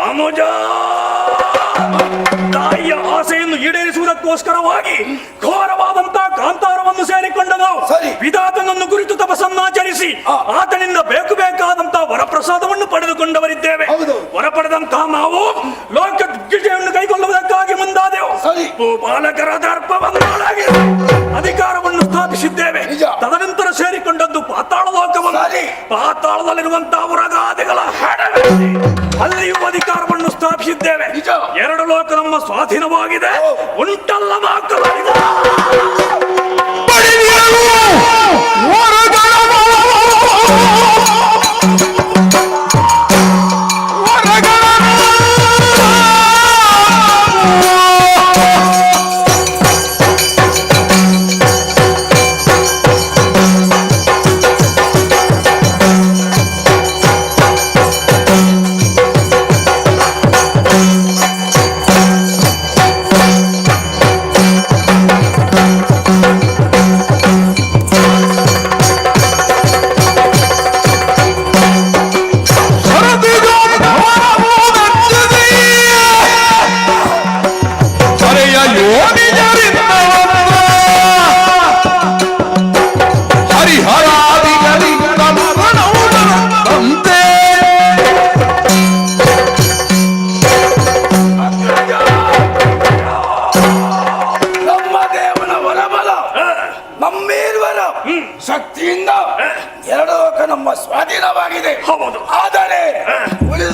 ಅನುಜ ತಾಯಿಯ ಆಸೆಯನ್ನು ಈಡೇರಿಸುವುದಕ್ಕೋಸ್ಕರವಾಗಿ ಘೋರವಾದಂತಹ ಕಾಂತಾರವನ್ನು ಸೇರಿಕೊಂಡ ನಾವು ವಿಧಾತನನ್ನು ಕುರಿತು ತಪಸ್ಸನ್ನಾಚರಿಸಿ ಆತನಿಂದ ಬೇಕಾದಂತಹ ವರಪ್ರಸಾದವನ್ನು ಪಡೆದುಕೊಂಡವರಿದ್ದೇವೆ. ವರ ಪಡೆದಂತಹ ನಾವು ಲೋಕ ದಿಗ್ವಿಜಯವನ್ನು ಕೈಗೊಳ್ಳುವುದಕ್ಕಾಗಿ ಮುಂದಾದೆವು. ಬಾಲಕರ ದರ್ಪವನ್ನಾಗಿ ಅಧಿಕಾರವನ್ನು ಸ್ಥಾಪಿಸಿದ್ದೇವೆ. ತದನಂತರ ಸೇರಿಕೊಂಡದ್ದು ಪಾತಾಳ ಲೋಕವನ್ನು. ಪಾತಾಳದಲ್ಲಿರುವಂತಹ ಉರಗಾದಿಗಳ ಅಲ್ಲಿಯೂ ಅಧಿಕಾರವನ್ನು ಸ್ಥಾಪಿಸಿದ್ದೇವೆ. 2 ಲೋಕ ನಮ್ಮ ಸ್ವಾಧೀನವಾಗಿದೆ. ಉಂಟಲ್ಲ ಮಾತನಾಡಿದ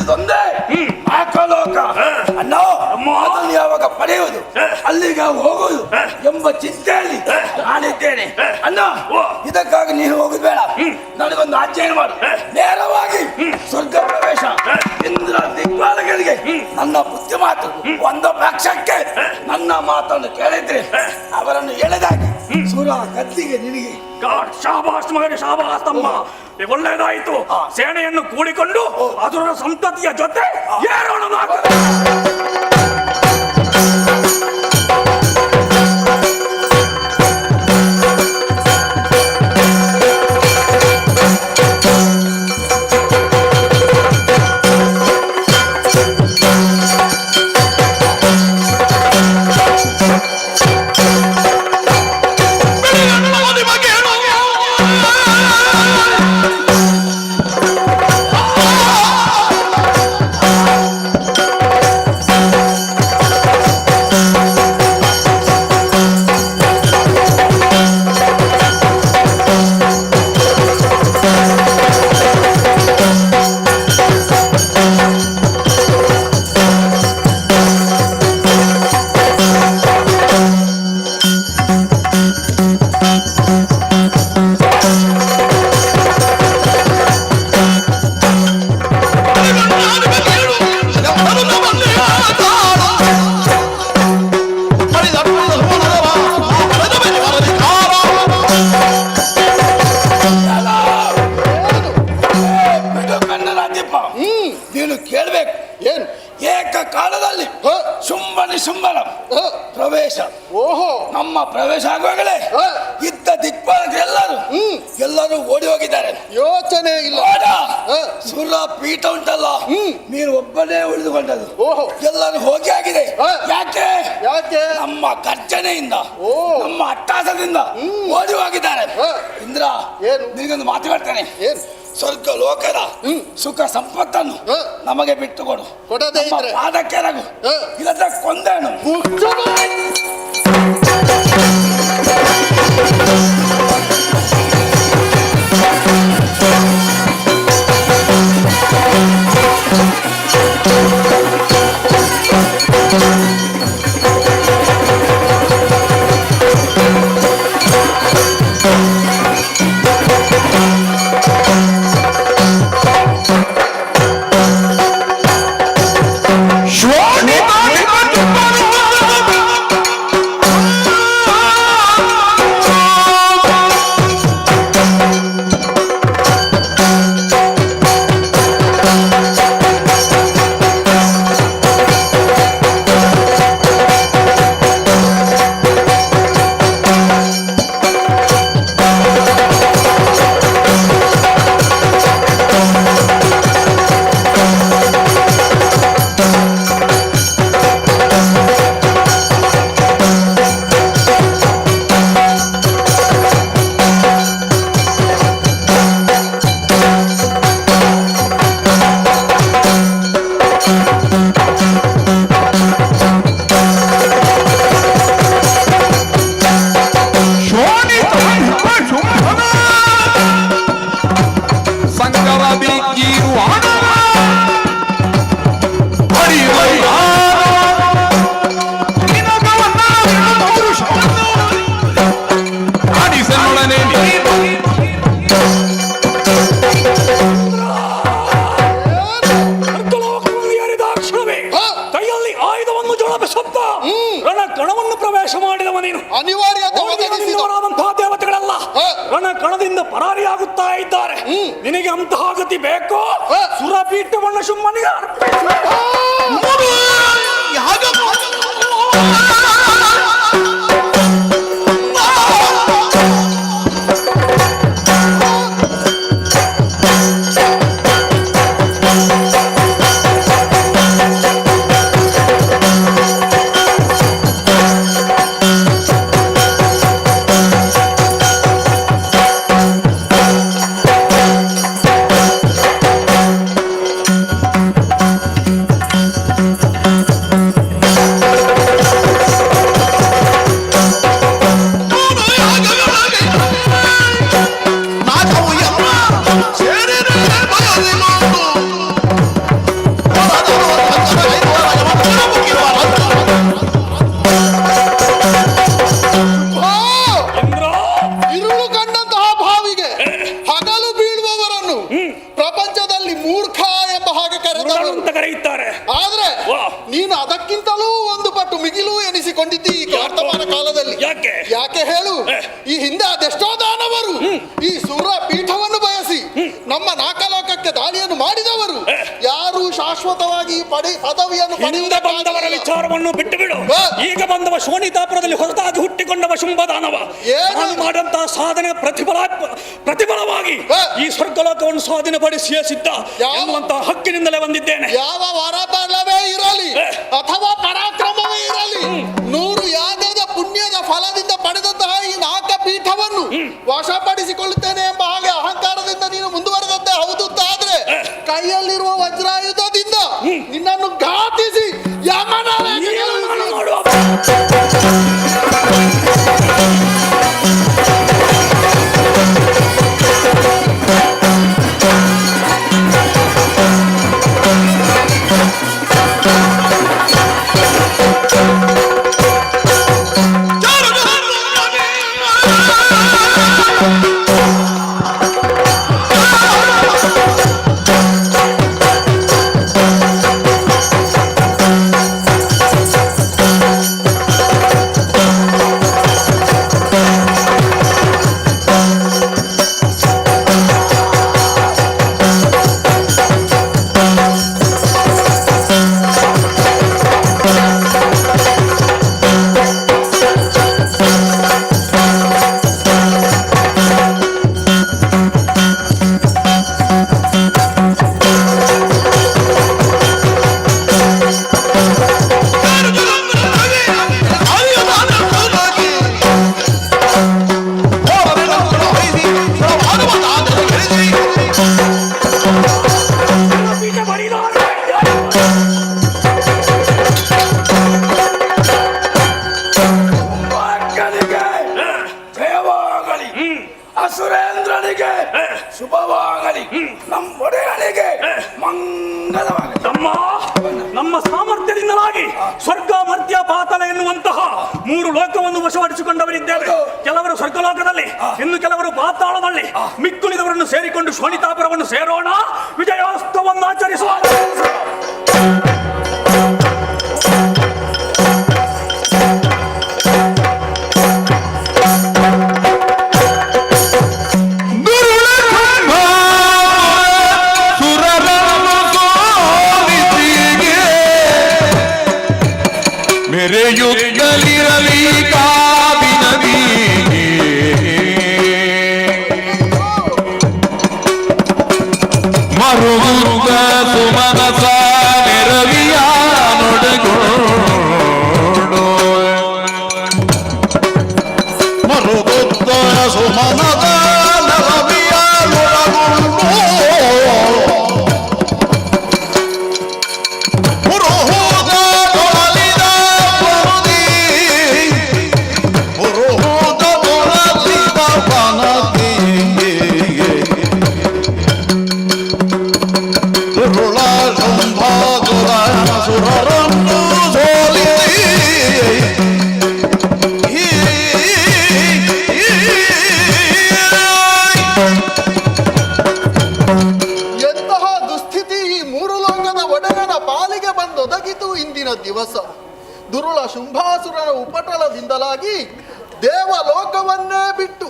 ಉಳಿದುದೊಂದೇ ಆಕಲೋಕ. ಅಣ್ಣ ಅದನ್ನು ಯಾವಾಗ ಪಡೆಯುವುದು, ಅಲ್ಲಿಗೆ ಹೋಗುವುದು ಎಂಬ ಚಿಂತೆಯಲ್ಲಿ ನಾನಿದ್ದೇನೆ. ಅಣ್ಣ ಇದಕ್ಕಾಗಿ ನೀನು ಹೋಗುದು ಬೇಡ, ನನಗೊಂದು ಆಜ್ಞೆಯನ್ನು ಮಾಡು. ನೇರವಾಗಿ ಸ್ವರ್ಗ ಪ್ರವೇಶ. ಇಂದ್ರ ದಿಗ್ಪಾಲಕರಿಗೆ ನನ್ನ ಬುದ್ಧಿ ಮಾತು ಒಂದು ಪಕ್ಷಕ್ಕೆ ನನ್ನ ಮಾತನ್ನು ಕೇಳಿದ್ರೆ ಅವರನ್ನು ಎಳೆದಾಗಿ ಸುರ ಕತ್ತಿಗೆ ನಿನಗೆ. ಶಾಬಾಸ್ ಮಗನೇ, ಶಾಬಾಸ್ ತಮ್ಮ, ಒಳ್ಳೆಯದಾಯಿತು. ಸೇನೆಯನ್ನು ಕೂಡಿಕೊಂಡು ಅದರ ಸಂತತಿಯ ಜೊತೆ ಏರೋಣ. ನೀನು ಕೇಳಬೇಕು ಏನು? ಏಕಕಾಲದಲ್ಲಿ ಶುಂಭ ನಿಶುಂಭನ ಪ್ರವೇಶ. ಓಹೋ, ನಮ್ಮ ಪ್ರವೇಶ ಆಗುವಾಗಲೇ ಇದ್ದ ದಿಕ್ಪಾಲಕರು ಎಲ್ಲರೂ ಓಡಿ ಹೋಗಿದ್ದಾರೆ. ಯೋಚನೆ ಇಲ್ಲ. ಸುರ ಪೀಠ ಉಂಟಲ್ಲ, ನೀನು ಒಬ್ಬನೇ ಉಳಿದುಕೊಂಡದ್ದು. ಓಹೋ, ಎಲ್ಲರೂ ಹೋಗಿ ಆಗಿದೆ. ಯಾಕೆ? ನಮ್ಮ ಗರ್ಜನೆಯಿಂದ, ನಮ್ಮ ಅಟ್ಟಾಸದಿಂದ ಓಡಿ ಹೋಗಿದ್ದಾರೆ. ಇಂದ್ರ, ನಿನಗೊಂದು ಮಾತು ಹೇಳ್ತೇನೆ. ಸ್ವರ್ಗ ಲೋಕದ ಸುಖ ಸಂಪತ್ತನ್ನು ನಮಗೆ ಬಿಟ್ಟುಕೊಡು. ಕೊಡದೇ ಇದ್ರೆ ಪಾದಕ್ಕೆ ರಗು, ಇಲ್ಲದ ಕೊಂದೇನು. ಕಣದಿಂದ ಪರಾರಿಯಾಗುತ್ತಾ ಇದ್ದಾರೆ. ನಿನಗೆ ಅಂತಹ ಗತಿ ಬೇಕೋ? ಸುರಪೀಠವನ್ನು ಶುಂಭನಿಗೆ ಕರೆದವರು ಅಂತ ಕರೆಯುತ್ತಾರೆ. ಆದ್ರೆ ನೀನು ಅದಕ್ಕಿಂತಲೂ ಒಂದು ಪಟ್ಟು ಮಿಗಿಲು ಎನಿಸಿಕೊಂಡಿದ್ದಿ ಈ ವರ್ತಮಾನ ಕಾಲದಲ್ಲಿ. ಯಾಕೆ ಹೇಳು? ಈ ಹಿಂದೆ ಅದೆಷ್ಟೋ ದಾನವರು ಈ ಸುರ ಪೀಠವನ್ನು ಬಯಸಿ ನಮ್ಮ ನಾಕಲೋಕಕ್ಕೆ ದಾಳಿಯನ್ನು ಮಾಡಿದವರು ಯಾರು ಶಾಶ್ವತವಾಗಿ ಪದವಿಯನ್ನು ಬಂದವರ ವಿಚಾರವನ್ನು ಬಿಟ್ಟು ಬಿಡು. ಈಗ ಬಂದವ ಶೋಣಿತಾಪುರದಲ್ಲಿ ಹೊಸದಾಗಿ ಹುಟ್ಟಿಕೊಂಡವ ಶುಂಭದಾನವ ಮಾಡಿದಂತಹ ಸಾಧನೆ ಪ್ರತಿಫಲವಾಗಿ ಈ ಸ್ವರ್ಗಲೋಕವನ್ನು ಸ್ವಾಧೀನಪಡಿಸಿಯೇ ಸಿದ್ಧ ಎನ್ನುವಂತಹ ಹಕ್ಕಿನಿಂದಲೇ ಬಂದಿದ್ದೇನೆ. ಯಾವ ವರಬಲವೇ ಇರಲಿ ಅಥವಾ ಪರಾಕ್ರಮವೇ ಇರಲಿ, 100 ಯಾಗದ ಪುಣ್ಯದ ಫಲದಿಂದ ಪಡೆದಂತಹ ಈ ನಾಕ ಪೀಠವನ್ನು ವಶಪಡಿಸಿಕೊಳ್ಳುತ್ತೇನೆ ಎಂಬ ಹಾಗೆ ಅಹಂಕಾರದಿಂದ ನೀನು ಮುಂದುವರೆದಂತೆ ಹೌದು ಆದ್ರೆ ಕೈಯಲ್ಲಿರುವ ವಜ್ರಾಯುಧದಿಂದ ನಿನ್ನನ್ನು ಘಾತಿಸಿ ಯಮನ ಅಸುರೇಂದ್ರನಿಗೆ ಶುಭವಾಗಲಿ, ನಮ್ಮೊಡೆಯನಿಗೆ ಮಂಗಲವಾಗಲಿ. ನಮ್ಮ ಸಾಮರ್ಥ್ಯದಿಂದಲಾಗಿ ಸ್ವರ್ಗ ಮರ್ತ್ಯ ಪಾತಾಳ ಎನ್ನುವಂತಹ 3 ಲೋಕವನ್ನು ವಶಪಡಿಸಿಕೊಂಡವರಿದ್ದೇವೆ. ಕೆಲವರು ಸ್ವರ್ಗಲೋಕದಲ್ಲಿ, ಇನ್ನು ಕೆಲವರು ಪಾತಾಳದಲ್ಲಿ. ಮಿಕ್ಕುಳಿದವರನ್ನು ಸೇರಿಕೊಂಡು ಶೋಣಿತಾಪುರವನ್ನು ಸೇರೋಣ, ವಿಜಯೋತ್ಸವವನ್ನು ಆಚರಿಸುವ. ಯುದ್ಧಲಿರಲಿ ಕಾವಿನದಿಗೆ ಮರುಗುರುಗ ಸುಮನಸ ನೆರವಿಯ ನೊಡಗೋಡು ಮರುಗುತ್ತ ಸುಮನದ ನೆರವಿಯ ನೊಡಗೋಡು ದಿವಸ ದುರುಳ ಶುಂಭಾಸುರನ ಉಪಟಳದಿಂದಲಾಗಿ ದೇವಲೋಕವನ್ನೇ ಬಿಟ್ಟು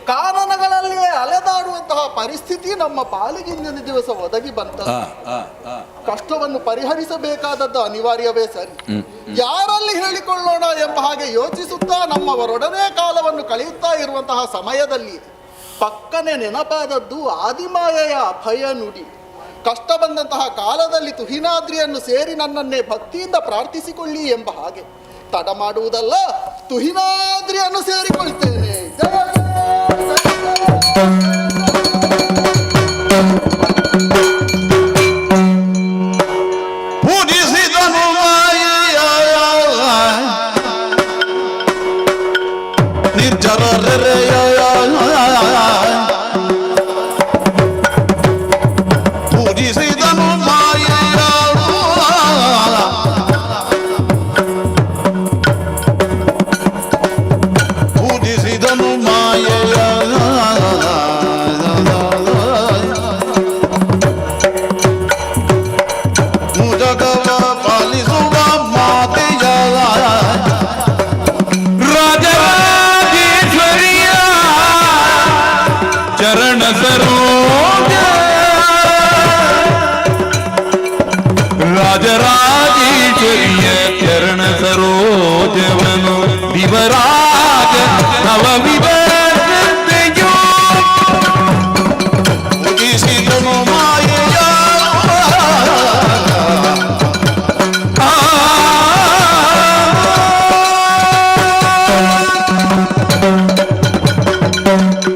ಕಾರಣಗಳಲ್ಲಿಯೇ ಅಲೆದಾಡುವಂತಹ ಪರಿಸ್ಥಿತಿ ನಮ್ಮ ಪಾಲಿಗಿಂದಿನ ದಿವಸ ಒದಗಿ ಬಂತ. ಕಷ್ಟವನ್ನು ಪರಿಹರಿಸಬೇಕಾದದ್ದು ಅನಿವಾರ್ಯವೇ ಸರಿ. ಯಾರಲ್ಲಿ ಹೇಳಿಕೊಳ್ಳೋಣ ಎಂಬ ಹಾಗೆ ಯೋಚಿಸುತ್ತಾ ನಮ್ಮವರೊಡನೆ ಕಾಲವನ್ನು ಕಳೆಯುತ್ತಾ ಇರುವಂತಹ ಸಮಯದಲ್ಲಿ ಪಕ್ಕನೆ ನೆನಪಾದದ್ದು ಆದಿಮಾಯೆಯ ಅಭಯ ನುಡಿ. ಕಷ್ಟ ಬಂದಂತಹ ಕಾಲದಲ್ಲಿ ತುಹಿನಾದ್ರಿಯನ್ನು ಸೇರಿ ನನ್ನನ್ನೇ ಭಕ್ತಿಯಿಂದ ಪ್ರಾರ್ಥಿಸಿಕೊಳ್ಳಿ ಎಂಬ ಹಾಗೆ. ತಡ ಮಾಡುವುದಲ್ಲ, ತುಹಿನಾದ್ರಿಯನ್ನು ಸೇರಿಕೊಳ್ತೇನೆ. ಪೂಜಿಸಿದನು ನಿರ್ಜರ ಪೂಜಿಸಿದನು ಪೂಜಿಸಿದ ಜಗವ ಪಾಲಿಸುವ ಮಾತೆಯ ರಾಜರಾಜೇಶ್ವರಿಯ ಚರಣ ಸರೋಜ ರಾಜರಾಜೇಶ್ವರಿಯ ಚರಣ ಸರೋಜವನು ದಿವರಾಜ ನವ ವಿವರತೆಯೋ ಉದಿಸಿದನು ಮಾಯೆಯ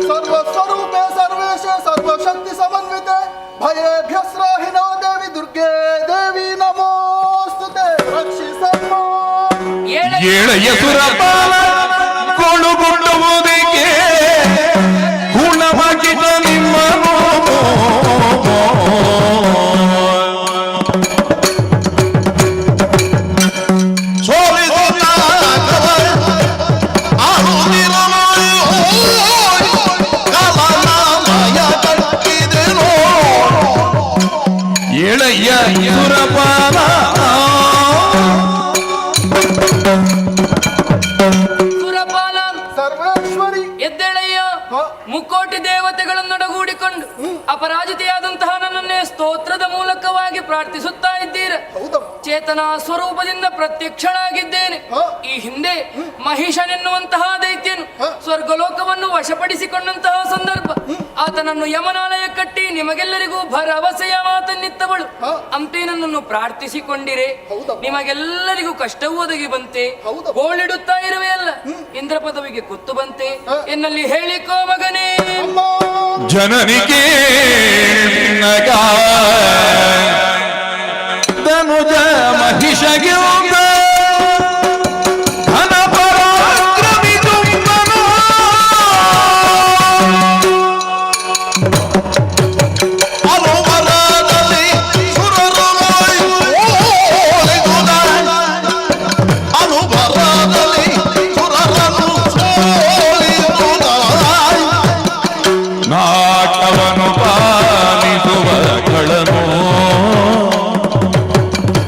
ಸರ್ವಸ್ವರೂಪೆ ಸರ್ವೇಶ ಸರ್ವಶಕ್ತಿ ಸಮನ್ವಿತೆ ಭಯೇಭ್ಯಸ್ರಾಹಿನೋ ದೇವಿ ದುರ್ಗೆ ದೇವಿ ನಮೋಸ್ತುತೆ ರಕ್ಷಿಸಮ್ಮ. ಏಳೆಯ ಸುರಪಾಲ ಕೊಳುಗುಂಡುವುದಕ್ಕೆ ಗುಣವಾಗಿದ್ದ ನಿಮ್ಮನು ಏಳೆಯ ಸುರಪಾಲ ಸುರಪಾಲ ಸರ್ವೇಶ್ವರಿ ಎದ್ದೇಳಯ್ಯ. ಮುಕ್ಕೋಟಿ ದೇವತೆಗಳನ್ನೊಡಗೂಡಿಕೊಂಡು ಅಪರಾಜಿತೆಯಾದಂತಹ ನನ್ನನ್ನೇ ಸ್ತೋತ್ರದ ಮೂಲಕವಾಗಿ ಪ್ರಾರ್ಥಿಸುತ್ತಾ ಇದ್ದೀರ. ಚೇತನ ಸ್ವರೂಪದಿಂದ ಪ್ರತ್ಯಕ್ಷಳಾಗಿದ್ದೇನೆ. ಈ ಹಿಂದೆ ಮಹಿಷನೆನ್ನುವಂತಹ ದೈತ್ಯನು ಸ್ವರ್ಗಲೋಕವನ್ನು ವಶಪಡಿಸಿಕೊಂಡಂತಹ ಸಂದರ್ಭ ಆತನನ್ನು ಯಮನಾಲಯ ಕಟ್ಟಿ ನಿಮಗೆಲ್ಲರಿಗೂ ಭರವಸೆಯ ಮಾತನ್ನಿತ್ತವಳು. ಅಂತೇ ನನ್ನನ್ನು ಪ್ರಾರ್ಥಿಸಿಕೊಂಡಿರೆ ನಿಮಗೆಲ್ಲರಿಗೂ ಕಷ್ಟವೂ ಒದಗಿ ಬಂತೆ. ಗೋಳಿಡುತ್ತಾ ಇರುವೆಯಲ್ಲ, ಇಂದ್ರ ಪದವಿಗೆ ಕುತ್ತು ಬಂತೆ ಎನ್ನಲ್ಲಿ ಹೇಳಿಕೋ ಮಗನೇ. ಜನನಿಗೆ ಧನುಜ ಮಹಿಷಗೆ ಘನ ಪರಾಕ್ರಮಿ ತುಂಬನು ಅನುಬಲದಲ್ಲಿ ಸುರರು ಅನುಬಲದಲ್ಲಿ ಸುರರನ್ನು ಸೋಲಿಸುವುದ ನಾಟವನ್ನು ಪಾಲಿಸುವ ಕಳನು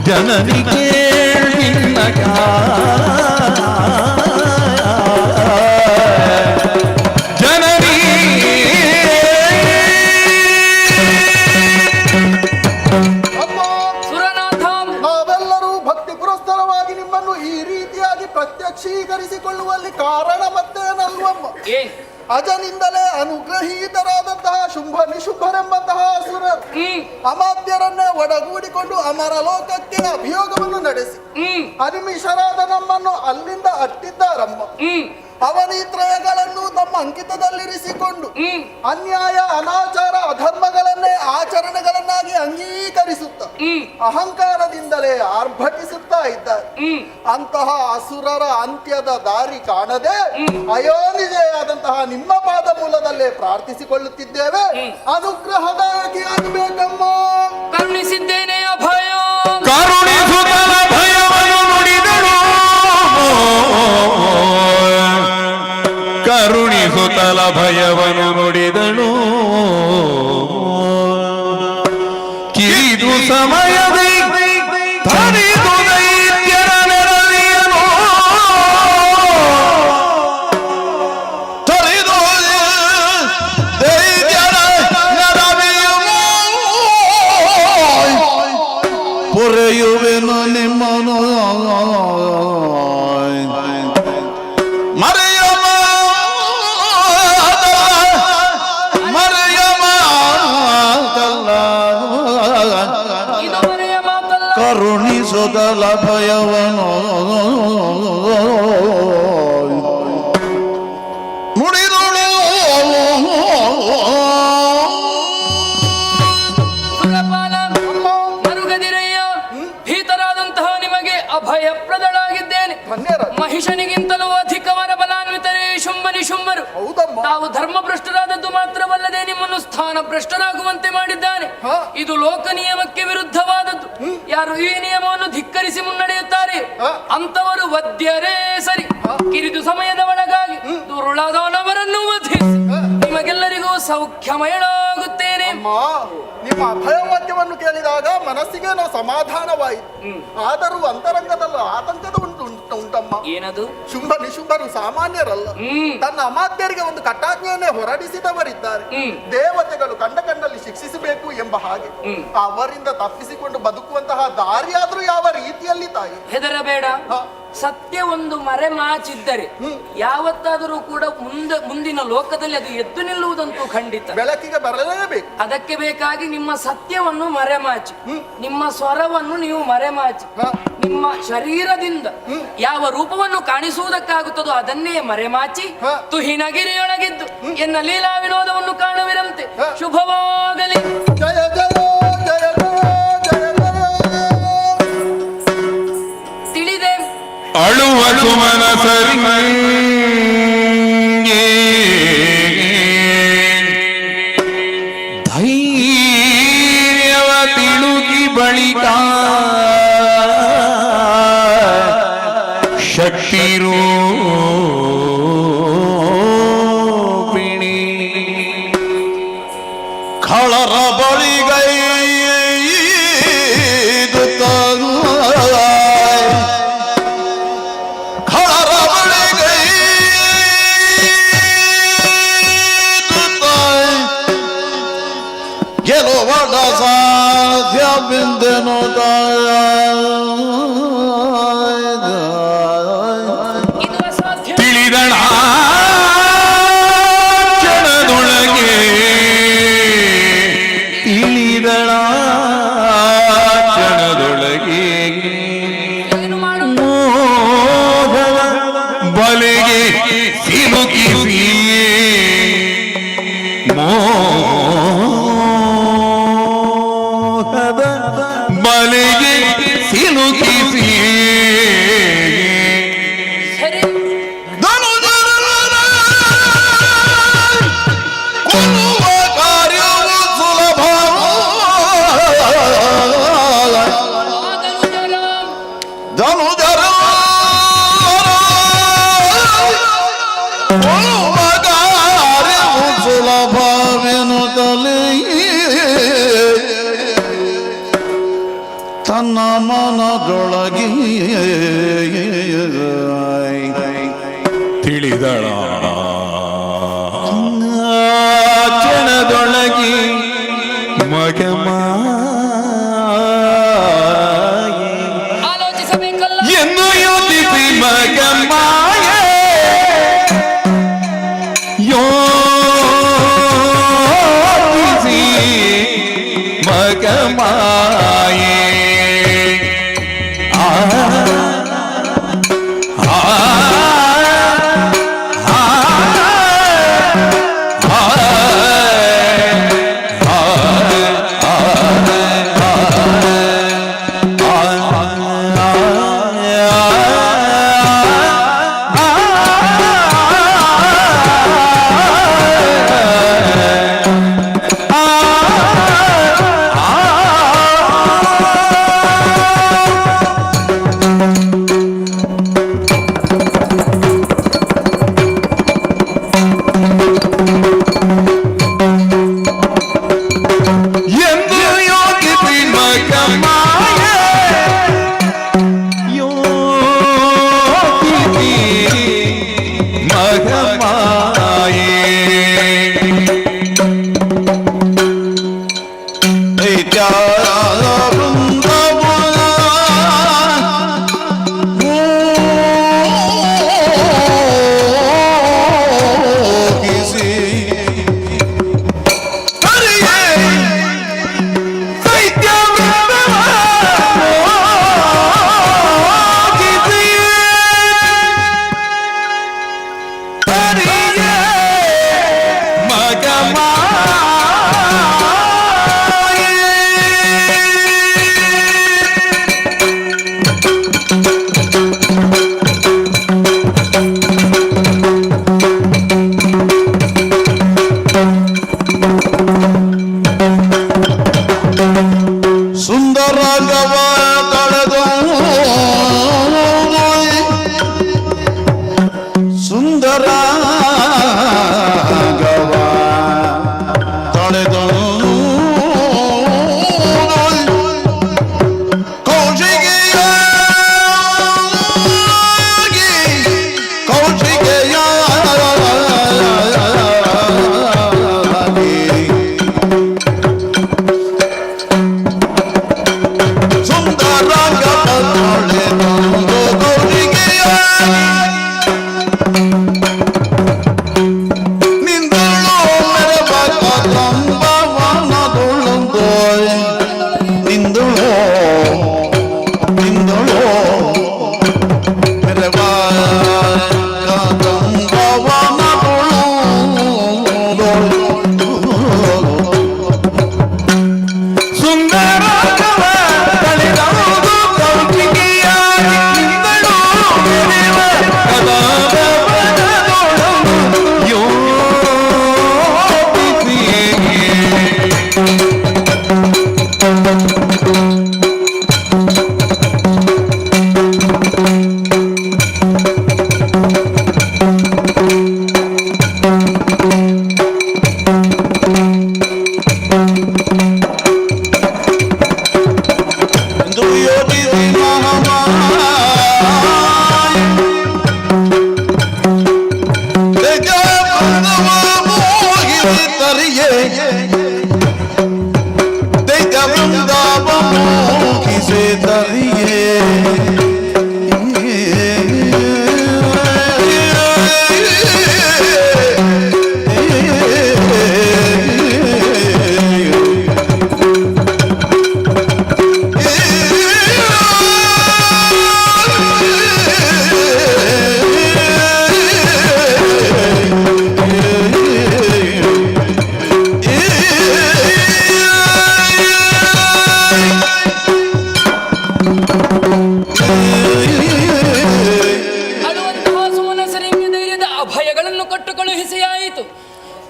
ಜನನಿಗೆ ಜನನಿ ಸುರನಾಥ, ನಾವೆಲ್ಲರೂ ಭಕ್ತಿ ಪುರಸ್ಸರವಾಗಿ ನಿಮ್ಮನ್ನು ಈ ರೀತಿಯಾಗಿ ಪ್ರತ್ಯಕ್ಷೀಕರಿಸಿಕೊಳ್ಳುವಲ್ಲಿ ಕಾರಣ ಮತ್ತೇನಲ್ವಮ್ಮ? ಅಜನಿಂದಲೇ ಅನುಗ್ರಹೀತರಾದಂತಹ ಶುಂಭ ನಿಶುಂಭರೆಂಬಂತಹ ಅಸುರರು ಅಮಾತ್ಯರನ್ನೇ ಒಡಗೂಡಿಕೊಂಡು ಅಮರ ಲೋಕಕ್ಕೆ ಅಭಿಯೋಗವನ್ನು ನಡೆಸಿ ಅನಿಮಿಷರಾದ ನಮ್ಮನ್ನು ಅಲ್ಲಿಂದ ಅಟ್ಟಿದ್ದಾರಮ್ಮ. ಅವನಿತ್ರಯಗಳನ್ನು ತಮ್ಮ ಅಂಕಿತದಲ್ಲಿರಿಸಿಕೊಂಡು ಅನ್ಯಾಯ ಅನಾಚಾರ ಅಧರ್ಮಗಳನ್ನೇ ಆಚರಣೆಗಳನ್ನಾಗಿ ಅಂಗೀಕರಿಸುತ್ತ ಅಹಂಕಾರದಿಂದಲೇ ಆರ್ಭಟಿಸುತ್ತಾ ಇದ್ದಾರೆ. ಅಂತಹ ಅಸುರರ ಅಂತ್ಯದ ದಾರಿ ಕಾಣದೆ ಅಯೋನಿಜೆಯಾದಂತಹ ನಿಮ್ಮ ಪಾದ ಮೂಲದಲ್ಲೇ ಪ್ರಾರ್ಥಿಸಿಕೊಳ್ಳುತ್ತಿದ್ದೇವೆ. ಅನುಗ್ರಹದಾಯಕಿಯಾಗಬೇಕಮ್ಮ. ಕರುಣಿಸಿದ್ದೇನೆ ಅಭಯ. ಕರುಣಿಸುತ್ತ ಭಯವನ್ನು ನುಡಿದಳು ಕರುಣಿಸುತ್ತಲ ಭಯವನ್ನು ನುಡಿದಳು ಕಿರಿದು ಸಮಯದಿ ಧರಿದು ದೈತ್ಯರ ನೆರಳಿಯನು ಧರಿದು ದೈತ್ಯರ ನೆರಳಿಯನು ಪೊರೆಯುವೆನು ನಿಮ್ಮನು ಕರುಣಿಸುತ್ತಲ ಭಯವನು ನುಡಿದಳು. ಮರುಗದಿರಯ್ಯ, ಭೀತರಾದಂತಹ ನಿಮಗೆ ಅಭಯಪ್ರದಳಾಗಿದ್ದೇನೆ. ಮಹಿಷನಿಗಿಂತಲೂ ಅಧಿಕವರ ಬಲಾನ್ವಿತರೇ ಶುಂಭ ನಿಶುಂಭರು. ತಾವು ಧರ್ಮಭ್ರಷ್ಟರಾದದ್ದು ಮಾತ್ರವಲ್ಲದೆ ನಿಮ್ಮನ್ನು ಸ್ಥಾನ ಭ್ರಷ್ಟರಾಗುವಂತೆ ಮಾಡಿದ್ದಾನೆ. ಇದು ಲೋಕ ನಿಯಮಕ್ಕೆ ವಿರುದ್ಧವಾದದ್ದು. ಯಾರು ಈ ನಿಯಮವನ್ನು ಧಿಕ್ಕರಿಸಿ ಮುನ್ನಡೆಯುತ್ತಾರೆ ಅಂತವರು ವದ್ಯರೇ ಸರಿ. ಕಿರಿದು ಸಮಯದ ಒಳಗಾಗಿ ದುರುಳಾದವನವರನ್ನು ವಧಿಸಿ ನಿಮಗೆಲ್ಲರಿಗೂ ಸೌಖ್ಯಮಯಳಾಗುತ್ತೇನೆ. ಅಮ್ಮ, ನಿಮ್ಮ ಅಭಯವಾಕ್ಯವನ್ನು ಕೇಳಿದಾಗ ಮನಸ್ಸಿಗೆ ನಾವು ಸಮಾಧಾನವಾಯಿತು. ಆದರೂ ಅಂತರಂಗದಲ್ಲ ಆತಂಕದ ಉಂಟಮ್ಮ. ಏನದು? ಶುಂಭ ನಿಶುಂಭರು ಸಾಮಾನ್ಯರಲ್ಲ. ತನ್ನ ಅಮಾತ್ಯರಿಗೆ ಒಂದು ಕಟ್ಟಾಜ್ಞೆಯನ್ನೇ ಹೊರಡಿಸಿದವರಿದ್ದಾರೆ. ದೇವತೆಗಳು ಕಂಡಲ್ಲಿ ಶಿಕ್ಷಿಸಬೇಕು ಎಂಬ ಹಾಗೆ ಅವರಿಂದ ತಪ್ಪಿಸಿಕೊಂಡು ಬದುಕುವಂತಹ ದಾರಿಯಾದ್ರೂ ಯಾವ ರೀತಿಯಲ್ಲಿ ತಾಯಿ? ಹೆದರಬೇಡ. ಸತ್ಯ ಒಂದು ಮರೆಮಾಚಿದ್ದರೆ ಯಾವತ್ತಾದರೂ ಕೂಡ ಮುಂದಿನ ಲೋಕದಲ್ಲಿ ಅದು ಎದ್ದು ನಿಲ್ಲುವುದಂತೂ ಖಂಡಿತ. ಬೆಳಕಿಗೆ ಬರಲೇಬೇಕು. ಅದಕ್ಕೆ ಬೇಕಾಗಿ ನಿಮ್ಮ ಸತ್ಯವನ್ನು ಮರೆಮಾಚಿ, ನಿಮ್ಮ ಸ್ವರವನ್ನು ನೀವು ಮರೆಮಾಚಿ, ನಿಮ್ಮ ಶರೀರದಿಂದ ಯಾವ ರೂಪವನ್ನು ಕಾಣಿಸುವುದಕ್ಕಾಗುತ್ತದೋ ಅದನ್ನೇ ಮರೆಮಾಚಿ ತುಹಿನಗಿರಿಯೊಳಗಿದ್ದು ಎನ್ನ ಲೀಲಾ ವಿನೋದವನ್ನು ಕಾಣುವಿರಂತೆ. ಶುಭವಾಗಲಿ. ಜಯ ಜಯ ಜಯ ತಿಳಿದೆ. ಅಳುವ ಸುಮನ ಸರಿ ಧೈರ್ಯವ ತಿಳುಗಿ ಬಳಿಕ ಶಕ್ತಿರೂಪಿಣಿ ಖಳರ ಬಳಿಗೈದು ಖಳರ ಬಳಿಗೈದು ಗೆಲುವಡ ಸಾಧ್ಯ ಬಿಂದೆನು ತಿಳಿದಣ ಕ್ಷಣದೊಳಗೆ ಇಳಿದಳ ಕ್ಷಣದೊಳಗೆ ಮೋಹದ ಬಲೆಗೆ ಸಿಲುಕಿಸಿ ಮೋಹದ ಬಲೆಗೆ ಸಿಲುಕಿಸಿ ಕೊಲ್ಲುವ ಕಾರ್ಯವು ಸುಲಭ ಧನುಜರ ಕೊಲ್ಲುವ ಕಾರ್ಯವು ಸುಲಭವೆನುತ್ತಲೇ ತನ್ನ ಮನದೊಳಗೆ ತಿಳಿದಳ ಕ್ಷಣದೊಳಗೆ ಮಗಮಾಯೆ ಎಂದು ಯೋಚಿಸಿ ಮಗಮಾಯೆ ಯೋಚಿಸಿ ಮಗಮಾಯೆ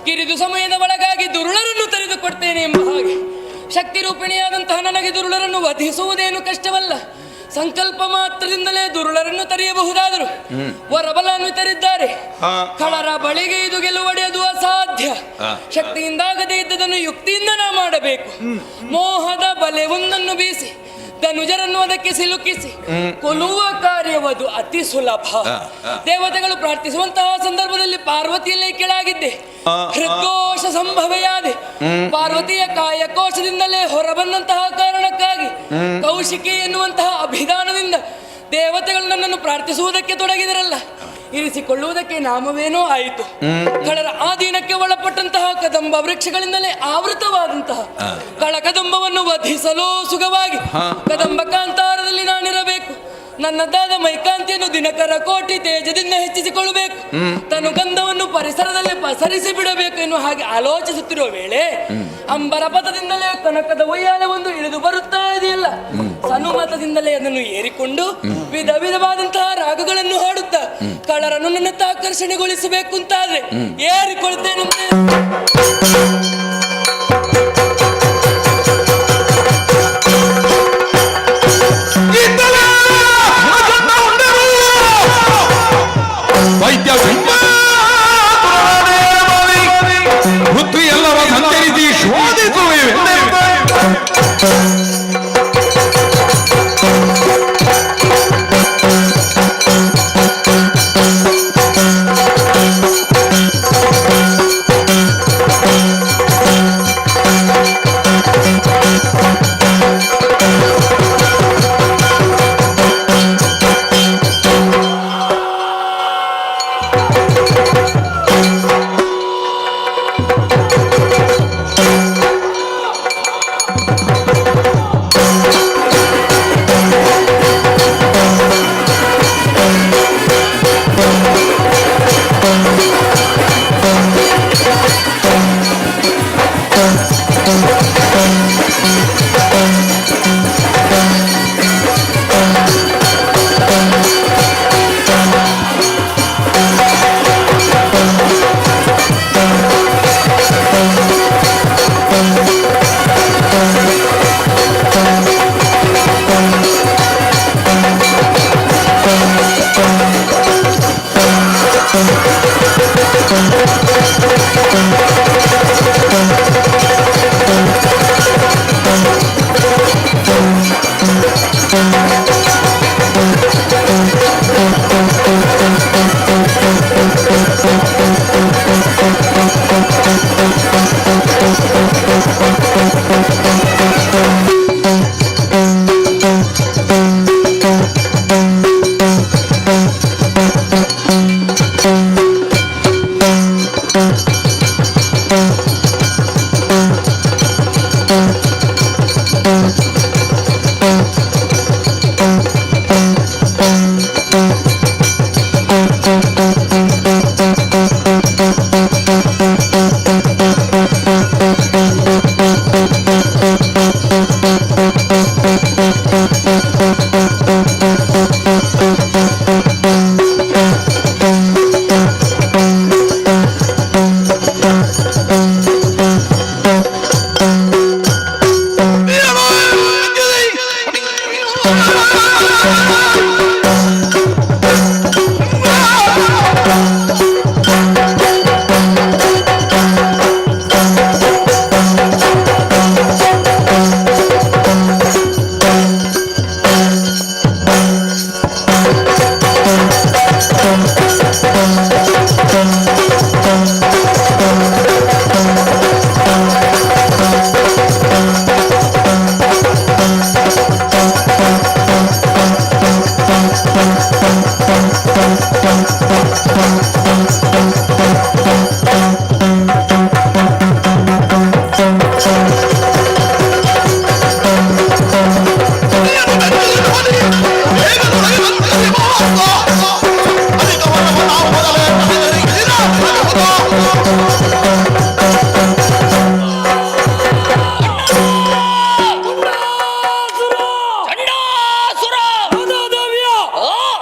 ಕಿರಿದು ಸಮಯದ ಒಳಗಾಗಿ ದುರುಳರನ್ನು ತೆರೆದುಕೊಡ್ತೇನೆ ಎಂಬ ಹಾಗೆ ಶಕ್ತಿ ರೂಪಿಣಿಯಾದಂತಹ ನನಗೆ ದುರುಳರನ್ನು ವಧಿಸುವುದೇನು ಕಷ್ಟವಲ್ಲ. ಸಂಕಲ್ಪ ಮಾತ್ರದಿಂದಲೇ ದುರುಳರನ್ನು ತರೆಯಬಹುದಾದರು. ವರಬಲಾನ್ವಿತರಿದ್ದಾರೆ. ಕಳರ ಬಳಿಗೆ ಇದು ಗೆಲುವಡೆಯದು ಅಸಾಧ್ಯ. ಶಕ್ತಿಯಿಂದಾಗದೇ ಇದ್ದದನ್ನು ಯುಕ್ತಿಯಿಂದ ನಾ ಮಾಡಬೇಕು. ಮೋಹದ ಬಲೆ ಒಂದನ್ನು ಬೀಸಿ ಧನುಜರನ್ನು ಅದಕ್ಕೆ ಸಿಲುಕಿಸಿ ಕೊಲ್ಲುವ ಕಾರ್ಯವದು ಅತಿ ಸುಲಭ. ದೇವತೆಗಳು ಪ್ರಾರ್ಥಿಸುವಂತಹ ಸಂದರ್ಭದಲ್ಲಿ ಪಾರ್ವತಿಯಲ್ಲೇ ಕೆಳಗಿದ್ದೆ. ಹೃದ್ಘೋಷ ಸಂಭವೆಯಾದೆ. ಪಾರ್ವತಿಯ ಕಾಯಕೋಶದಿಂದಲೇ ಹೊರಬಂದಂತಹ ಕಾರಣಕ್ಕಾಗಿ ಕೌಶಿಕಿ ಎನ್ನುವಂತಹ ಅಭಿಧಾನದಿಂದ ದೇವತೆಗಳು ನನ್ನನ್ನು ಪ್ರಾರ್ಥಿಸುವುದಕ್ಕೆ ತೊಡಗಿದರಲ್ಲ, ಇರಿಸಿಕೊಳ್ಳುವುದಕ್ಕೆ ನಾಮವೇನೋ ಆಯಿತು. ಕಳರ ಆಧೀನಕ್ಕೆ ಒಳಪಟ್ಟಂತಹ ಕದಂಬ ವೃಕ್ಷಗಳಿಂದಲೇ ಆವೃತವಾದಂತಹ ಕಳಕದಂಬವನ್ನು ವಧಿಸಲು ಸುಖವಾಗಿ ಕದಂಬ ಕಾಂತಾರದಲ್ಲಿ ನಾನಿರಬೇಕು. ನನ್ನದಾದ ಮೈಕಾಂತಿಯನ್ನು ದಿನಕರ ಕೋಟಿ ತೇಜದಿಂದ ಹೆಚ್ಚಿಸಿಕೊಳ್ಳಬೇಕು. ತನು ಗಂಧವನ್ನು ಪರಿಸರದಲ್ಲಿ ಪಸರಿಸಿ ಬಿಡಬೇಕು ಎನ್ನುವ ಹಾಗೆ ಆಲೋಚಿಸುತ್ತಿರುವ ವೇಳೆ ಅಂಬರ ಪಥದಿಂದಲೇ ಕನಕದ ಒಯ್ಯಾಲೆ ಒಂದು ಇಳಿದು ಬರುತ್ತಾ ಇದೆಯಲ್ಲ, ಸನುಮತದಿಂದಲೇ ಅದನ್ನು ಏರಿಕೊಂಡು ವಿಧ ವಿಧವಾದಂತಹ ರಾಗಗಳನ್ನು ಹಾಡುತ್ತಾ ಕಳರನ್ನು ನನ್ನತ್ತ ಆಕರ್ಷಣೆಗೊಳಿಸಬೇಕು ಅಂತಾದ್ರೆ ಏರಿಕೊಳ್ತೇನಂತೆ. ವೈದ್ಯ ಪೃಥ್ವಿ ಎಲ್ಲವ ಸಂಚರಿಸಿ ಶೋಧಿಸುವೆ.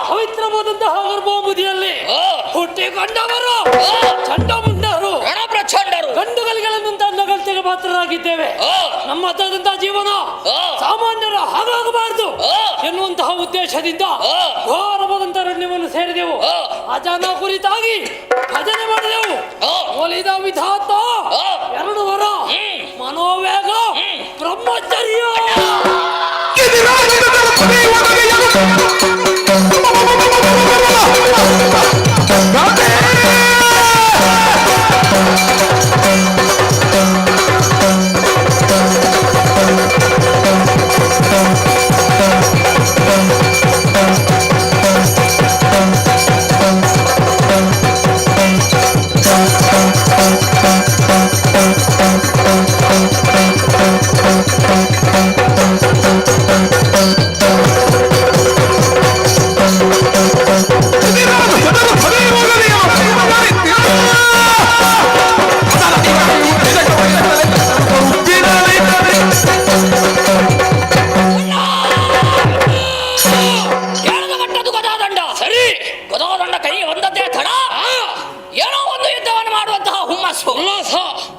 ಪವಿತ್ರವಾದಂತಹ ಗರ್ಭಾಬುದಿಯಲ್ಲಿ ಹುಟ್ಟಿಕೊಂಡವರು ಚಂಡಮುಂಡರು ರಣಪ್ರಚಂಡರು ಗಂಡುಗಲಿಗಳನ್ನು ಅನ್ನಗಲ್ತೆಗೆ ಪಾತ್ರರಾಗಿದ್ದೇವೆ. ನಮ್ಮ ಹತ್ತದಂತಹ ಜೀವನ ಸಾಮಾನ್ಯರ ಹಾಗಾಗಬಾರದು ಎನ್ನುವಂತಹ ಉದ್ದೇಶದಿಂದ ಘೋರವಾದಂತಹ ಅರಣ್ಯವನ್ನು ಸೇರಿದೆವು. ಅಜನ ಕುರಿತಾಗಿ ಭಜನೆ ಮಾಡಿದೆವು. ಒಲಿದ ವಿಧಾತ 2 ವರ ಮನೋವೇಗ ಬ್ರಹ್ಮಚರ್ಯ.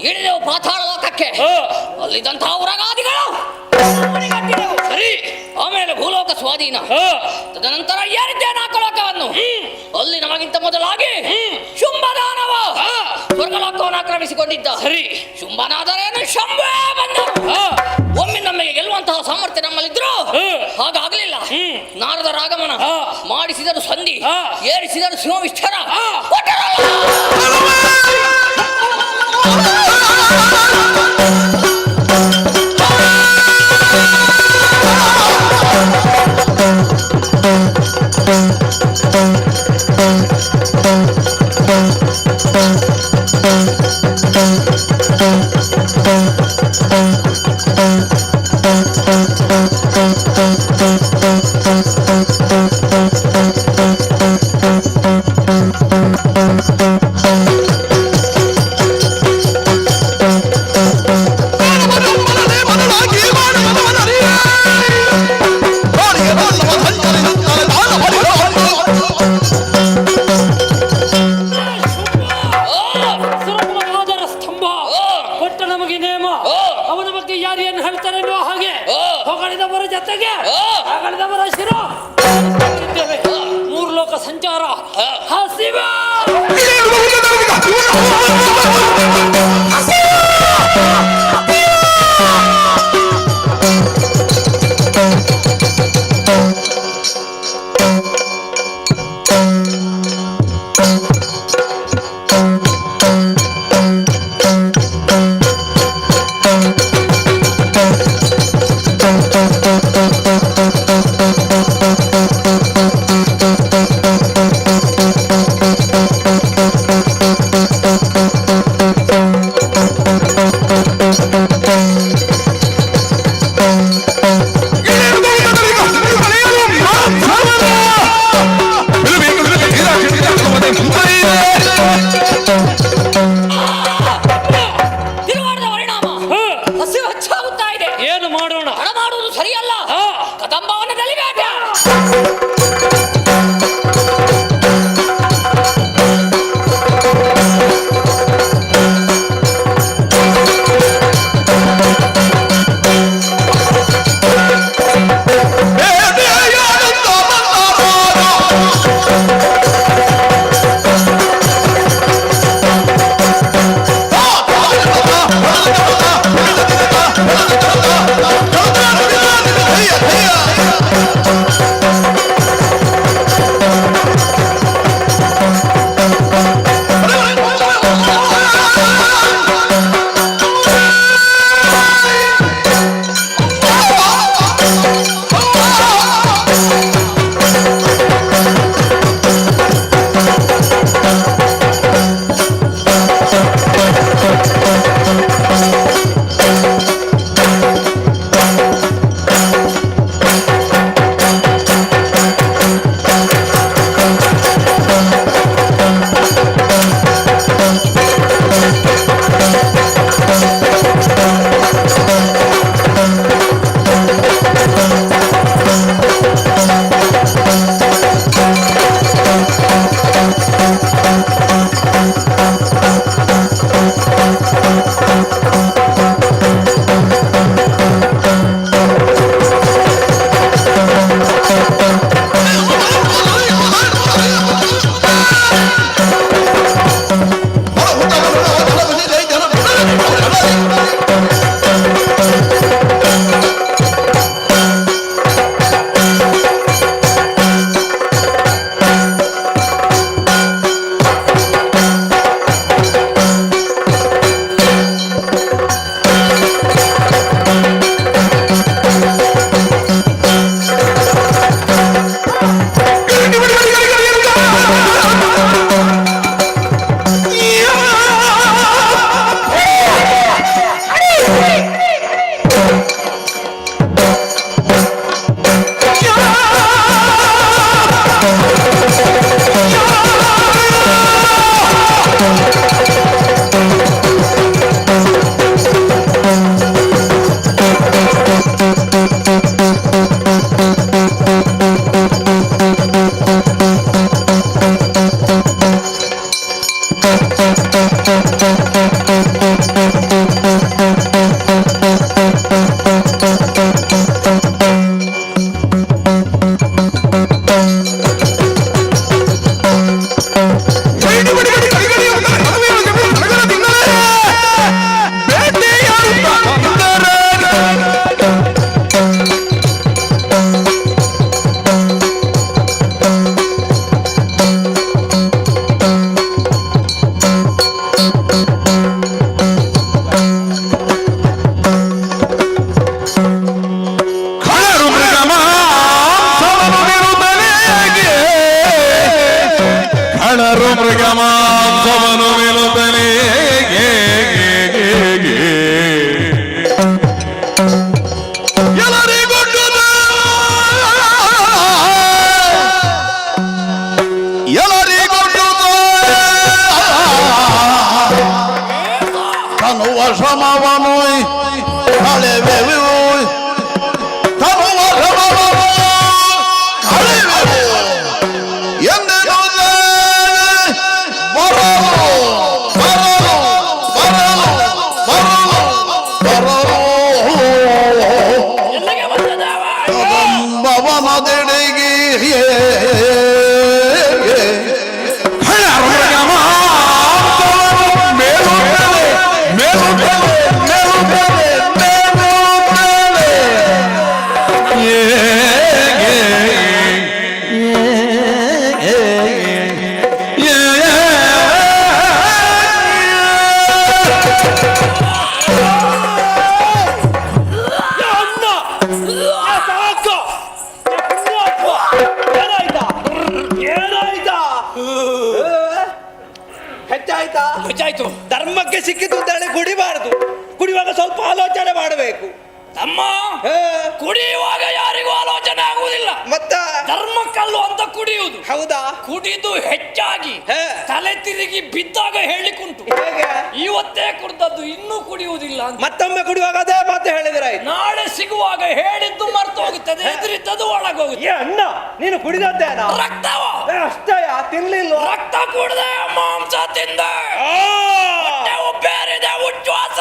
ಇಳಿದೆವು ಪಾತಾಳ ಲೋಕಕ್ಕೆ. ಅಲ್ಲಿದ್ದಂತಹ ಉರಗಾದಿಗಳು ಸರಿ. ಆಮೇಲೆ ಭೂಲೋಕ ಸ್ವಾಧೀನ. ತದನಂತರ ಏರಿದ್ದೆ 4 ಲೋಕವನ್ನು. ಅಲ್ಲಿ ನಮಗಿಂತ ಮೊದಲಾಗಿ ಶುಂಭದಾನವ ಸ್ವರ್ಗಲೋಕವನ್ನು ಆಕ್ರಮಿಸಿಕೊಂಡಿದ್ದ. ಸರಿ. ಶುಂಭನಾದರೇನು ಶಂಭೇ ಬಂದರು. ಒಮ್ಮೆ ನಮಗೆ ಗೆಲ್ಲುವಂತಹ ಸಾಮರ್ಥ್ಯ ನಮ್ಮಲ್ಲಿದ್ರು ಹಾಗಾಗಲಿಲ್ಲ. ನಾರದರ ಆಗಮನ ಮಾಡಿಸಿದರು ಸಂಧಿ, ಏರಿಸಿದರು ಸಿಂಹವಿಷ್ಠರ. ಅವನ ಬಗ್ಗೆ ಯಾರೇನು ಹೇಳ್ತಾರೆ ಹಾಗೆ ಹೊಗಳಿದವರ ಜೊತೆಗೆ ಹೊಗಳಿದವರ ಶಿರ 3 ಲೋಕ ಸಂಚಾರ. ಹಸಿವ ಮೃಗಮಾಂಸವನು ಮೆಲುತ್ತಲೇ ತನುವ ಶ್ರಮವನು ಕಳೆವೆವು ತನುವ ಶ್ರಮವನು ಕಳೆವೆವು ಎಂದೆನು ಬರಲು ಬರಲು ಬರಲು ಬರಲು ಬರಲು ಭವನದೆಡೆಗೆ ಹೆಚ್ಚಾಯ್ತು. ಧರ್ಮಕ್ಕೆ ಸಿಕ್ಕಿತು ಅಂತ ಹೇಳಿ ಕುಡಿಬಾರದು. ಕುಡಿಯುವಾಗ ಸ್ವಲ್ಪ ಆಲೋಚನೆ ಮಾಡಬೇಕು. ತಮ್ಮ ಕುಡಿಯುವಾಗ ಯಾರಿಗೂ ಆಲೋಚನೆ ಆಗುವುದಿಲ್ಲ. ಮತ್ತ ಧರ್ಮಕ್ಕಲ್ಲು ಅಂತ ಕುಡಿಯುವುದು. ಹೌದಾ? ಕುಡಿದು ಹೆಚ್ಚಾಗಿ ತಲೆ ತಿರುಗಿ ಬಿದ್ದಾಗ ಹೇಳಿಕುಂಟು. ಇವತ್ತೇ ಕುಡ್ದದ್ದು ಇನ್ನೂ ಕುಡಿಯುವುದಿಲ್ಲ ಅಂತ. ಮತ್ತೊಮ್ಮೆ ಕುಡಿಯುವಾಗ ಅದೇ ಮಾತು ಹೇಳಿದ್ರೆ ನಾಳೆ ಸಿಗುವಾಗ ಹೇಳಿದ್ದು ಮರ್ತು ಹೋಗುತ್ತದೆ, ಎದುರಿದ್ದದು ಒಳಗೋಗುತ್ತೆ. ಅಣ್ಣ ನೀನು ಕುಡಿದದ್ದೇನ? ರಕ್ತವ ಅಷ್ಟೇ ತಿನ್ಲಿಲ್ಲ. ರಕ್ತ ಕುಡ್ದೆ ಮಾಂಸ ತಿಂದೆ, ಬೇರೆ ಉಚ್ಛ್ವಾಸ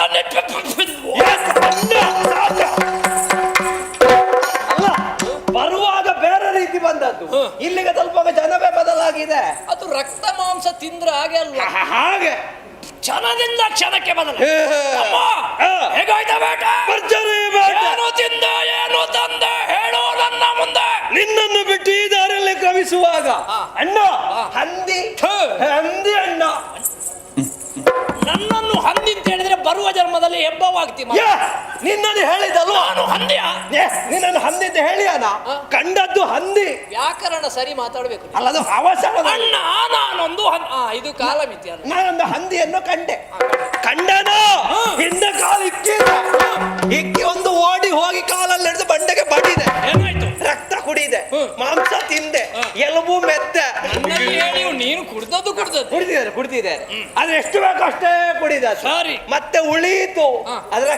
ಬರುವಾಗ ಬೇರೆ ರೀತಿ ಬಂದದ್ದು, ಇಲ್ಲಿಗೆ ಸ್ವಲ್ಪ ಜನವೇ ಬದಲಾಗಿದೆ. ಅದು ರಕ್ತ ಮಾಂಸ ತಿಂದ್ರೆ ಹಾಗೆ ಅಲ್ವ? ಹಾಗೆ ಕ್ಷಣದಿಂದ ಕ್ಷಣಕ್ಕೆ ಬದಲ. ಹೇಗಾಯ್ತಾ ಬೇಟ? ಏನು ತಿಂದ ಏನು ತಂದ ಹೇಳೋ ನನ್ನ ಮುಂದೆ. ನಿನ್ನನ್ನು ಬಿಟ್ಟು ಈ ದಾರಿಯಲ್ಲಿ ಕ್ರಮಿಸುವಾಗ ಅಣ್ಣ ಹಂದಿ ಹಂದಿ ಅಣ್ಣ ನನ್ನನ್ನು ಹಂದಿ ಅಂತ ಹೇಳಿದ್ರೆ ಬರುವ ಜನ್ಮದಲ್ಲಿ ಹೆಬ್ಬವಾಗ್ತಿ. ನಿನ್ನನ್ನು ಹೇಳಿದಲ್ವ? ನಾನು ಹಂದಿಯ? ನಿನ್ನನ್ನು ಹಂದಿ ಅಂತ ಹೇಳಿಯಾನ? ಕಂಡದ್ದು ಹಂದಿ. ವ್ಯಾಕರಣ ಸರಿ ಮಾತಾಡ್ಬೇಕು. ಅಲ್ಲದು ಅವಸರ. ಅಣ್ಣ ನಾನೊಂದು ಇದು ಕಾಲಮಿತಿ ಅಲ್ಲ. ನಾನೊಂದು ಹಂದಿಯನ್ನು ಕಂಡೆ. ಕಂಡನ ಹಿಂದೆ ಕಾಲು ಇಕ್ಕಿ ಒಂದು ಓಡಿ ಹೋಗಿ ಕಾಲಲ್ಲಿ ಹಿಡಿದು ಬಂಡೆಗೆ ಬಡಿದೆ. ಏನಾಯ್ತು? ರಕ್ತ ಕುಡಿದೆ, ಮಾಂಸ ತಿಂದೆ, ಎಲುಬು ಮೆತ್ತೆ. ನೀನು ಕುಡ್ದದ್ದು ಕುಡ್ದಿದ್ದಾರೆ ಆದ್ರೆ ಎಷ್ಟು ಬೇಕು ಅಷ್ಟೇ ಕುಡಿದ. ಸರಿ. ಮತ್ತೆ ಉಳಿಯಿತು ಅದರ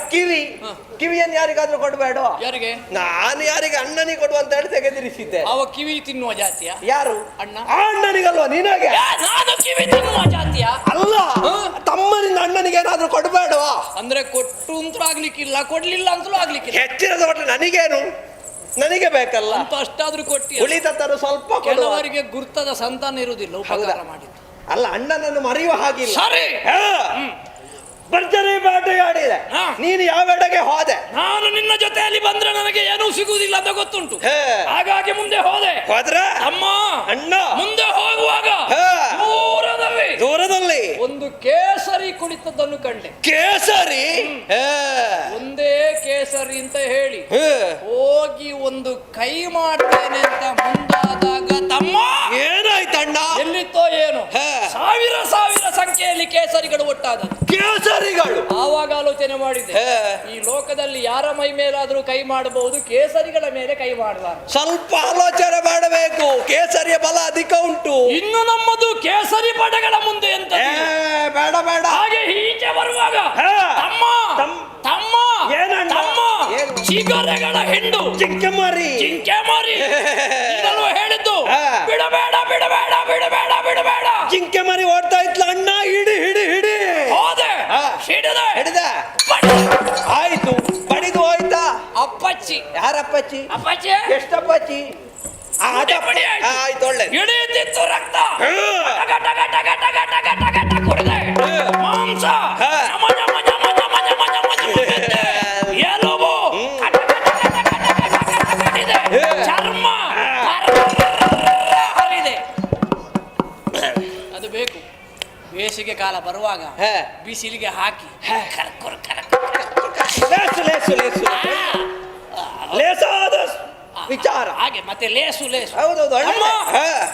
ಕಿವಿಯನ್ನು ಯಾರಿಗಾದ್ರೂ ಕೊಡಬೇಡ. ಯಾರಿಗೆ? ನಾನು ಯಾರಿಗೆ ಅಣ್ಣನಿಗೆ ಕೊಡುವ ಅಂತ ಹೇಳಿ ತೆಗೆದಿರಿಸಿದ್ದೆ. ಅವ ಕಿವಿ ತಿನ್ನುವ ಜಾತಿಯ? ಯಾರು? ಅಣ್ಣ. ಆ ಅಣ್ಣನಿಗಲ್ವಾ ನಿನಗೆ? ನಾನು ಕಿವಿ ತಿನ್ನುವ ಜಾತಿಯ ಅಲ್ಲ. ತಮ್ಮನಿಂದ ಅಣ್ಣನಿಗೆ ಏನಾದ್ರೂ ಕೊಡಬೇಡವಾ? ಅಂದ್ರೆ ಕೊಟ್ಟು ಅಂತೂ ಆಗ್ಲಿಕ್ಕಿಲ್ಲ, ಕೊಡ್ಲಿಲ್ಲ ಅಂತಲೂ ಆಗ್ಲಿಕ್ಕಿಲ್ಲ. ಹೆಚ್ಚಿನದ ಒಟ್ಟು ನನಗೇನು? ನನಗೆ ಬೇಕಲ್ಲ ಅಂತ ಅಷ್ಟಾದ್ರೂ ಕೊಟ್ಟಿ. ಉಳಿತರು ಸ್ವಲ್ಪ. ಕೆಲವರಿಗೆ ಗುರ್ತದ ಸಂತಾನ ಇರುವುದಿಲ್ಲ, ಉಪಕಾರ ಮಾಡಿದ್ದು. ಅಲ್ಲ ಅಣ್ಣನನ್ನು ಮರೆಯುವ ಹಾಗಿಲ್ಲ. ಸರಿ. ಭರ್ಜರಿ ಬೇಟೆಯಾಡಿದೆ. ನೀನು ಯಾವೆಡೆಗೆ ಹೋದೆ? ನಾನು ನಿನ್ನ ಜೊತೆಯಲ್ಲಿ ಬಂದ್ರೆ ನನಗೆ ಏನೂ ಸಿಗುವುದಿಲ್ಲ ಅಂತ ಗೊತ್ತುಂಟು. ಹಾಗಾಗಿ ಮುಂದೆ ಹೋದ್ರೆ ಅಮ್ಮ ಅಣ್ಣ ಮುಂದೆ ಹೋಗುವಾಗ ದೂರದಲ್ಲಿ ಒಂದು ಕೇಸರಿ ಕುಳಿತದ್ದನ್ನು ಕಂಡೆ. ಕೇಸರಿ? ಒಂದೇ ಕೇಸರಿ ಅಂತ ಹೇಳಿ ಹೋಗಿ ಒಂದು ಕೈ ಮಾಡ್ತೇನೆ ಅಂತ ಮುಂದಾದಾಗ ತಮ್ಮ ಏನಾಯ್ತಣ್ಣ? ಎಲ್ಲಿತ್ತೋ ಏನು ಸಾವಿರ ಸಂಖ್ಯೆಯಲ್ಲಿ ಕೇಸರಿಗಳು ಒಟ್ಟಾದ. ಕೇಸರಿಗಳು? ಆವಾಗ ಆಲೋಚನೆ ಮಾಡಿದೆ, ಈ ಲೋಕದಲ್ಲಿ ಯಾರ ಮೈ ಮೇಲಾದ್ರೂ ಕೈ ಮಾಡಬಹುದು, ಕೇಸರಿಗಳ ಮೇಲೆ ಕೈ ಮಾಡಬಾರದು. ಸ್ವಲ್ಪ ಆಲೋಚನೆ ಮಾಡಬೇಕು. ಕೇಸರಿಯ ಬಲ ಅಧಿಕ ಉಂಟು. ಇನ್ನು ನಮ್ಮದು ಕೇಸರಿ ಪಡೆಗಳ ಮುಂದೆ ಅಂತ ಬೇಡ ಬೇಡ. ಹಾಗೆ ಈಚೆ ಬರುವಾಗ ತಮ್ಮ ಏನಣ್ಣ? ಚಿಗರೆಗಳ ಹಿಂಡು ಜಿಂಕೆ ಮರಿ ಹೇಳಿದ್ದು ಬಿಡಬೇಡ ಬಿಡಬೇಡ ಬಿಡಬೇಡ ಬಿಡಬೇಡ. ಜಿಂಕೆ ಮರಿ ಓಡ್ತಾ ಇತ್ಲ ಅಣ್ಣ. ಹಿಡಿ ಹೋದೆ ಹಿಡಿದ ಆಯ್ತು. ಬಡಿದು ಹೋಯ್ತಾ? ಅಪ್ಪಚ್ಚಿ. ಯಾರಪ್ಪಚ್ಚಿ? ಅಪ್ಪಚ್ಚಿ ಎಷ್ಟಪ್ಪಚ್ಚಿ? ಆಯ್ತು ಒಳ್ಳೆ. ಹಿಡಿದಿತ್ತು ರಕ್ತ ಕುಡಿದೆ ಮಾಂಸ ಎಲುಬು ಚರ್ಮ ಹರಿದೆ. ಅದು ಬೇಕು. ಬೇಸಿಗೆ ಕಾಲ ಬರುವಾಗ ಬಿಸಿಲಿಗೆ ಹಾಕಿ ಲೇಸಾದ ವಿಚಾರ ಹಾಗೆ ಮತ್ತೆ ಲೇಸು ಲೇಸು. ಹೌದೌದು, ಅಮ್ಮ,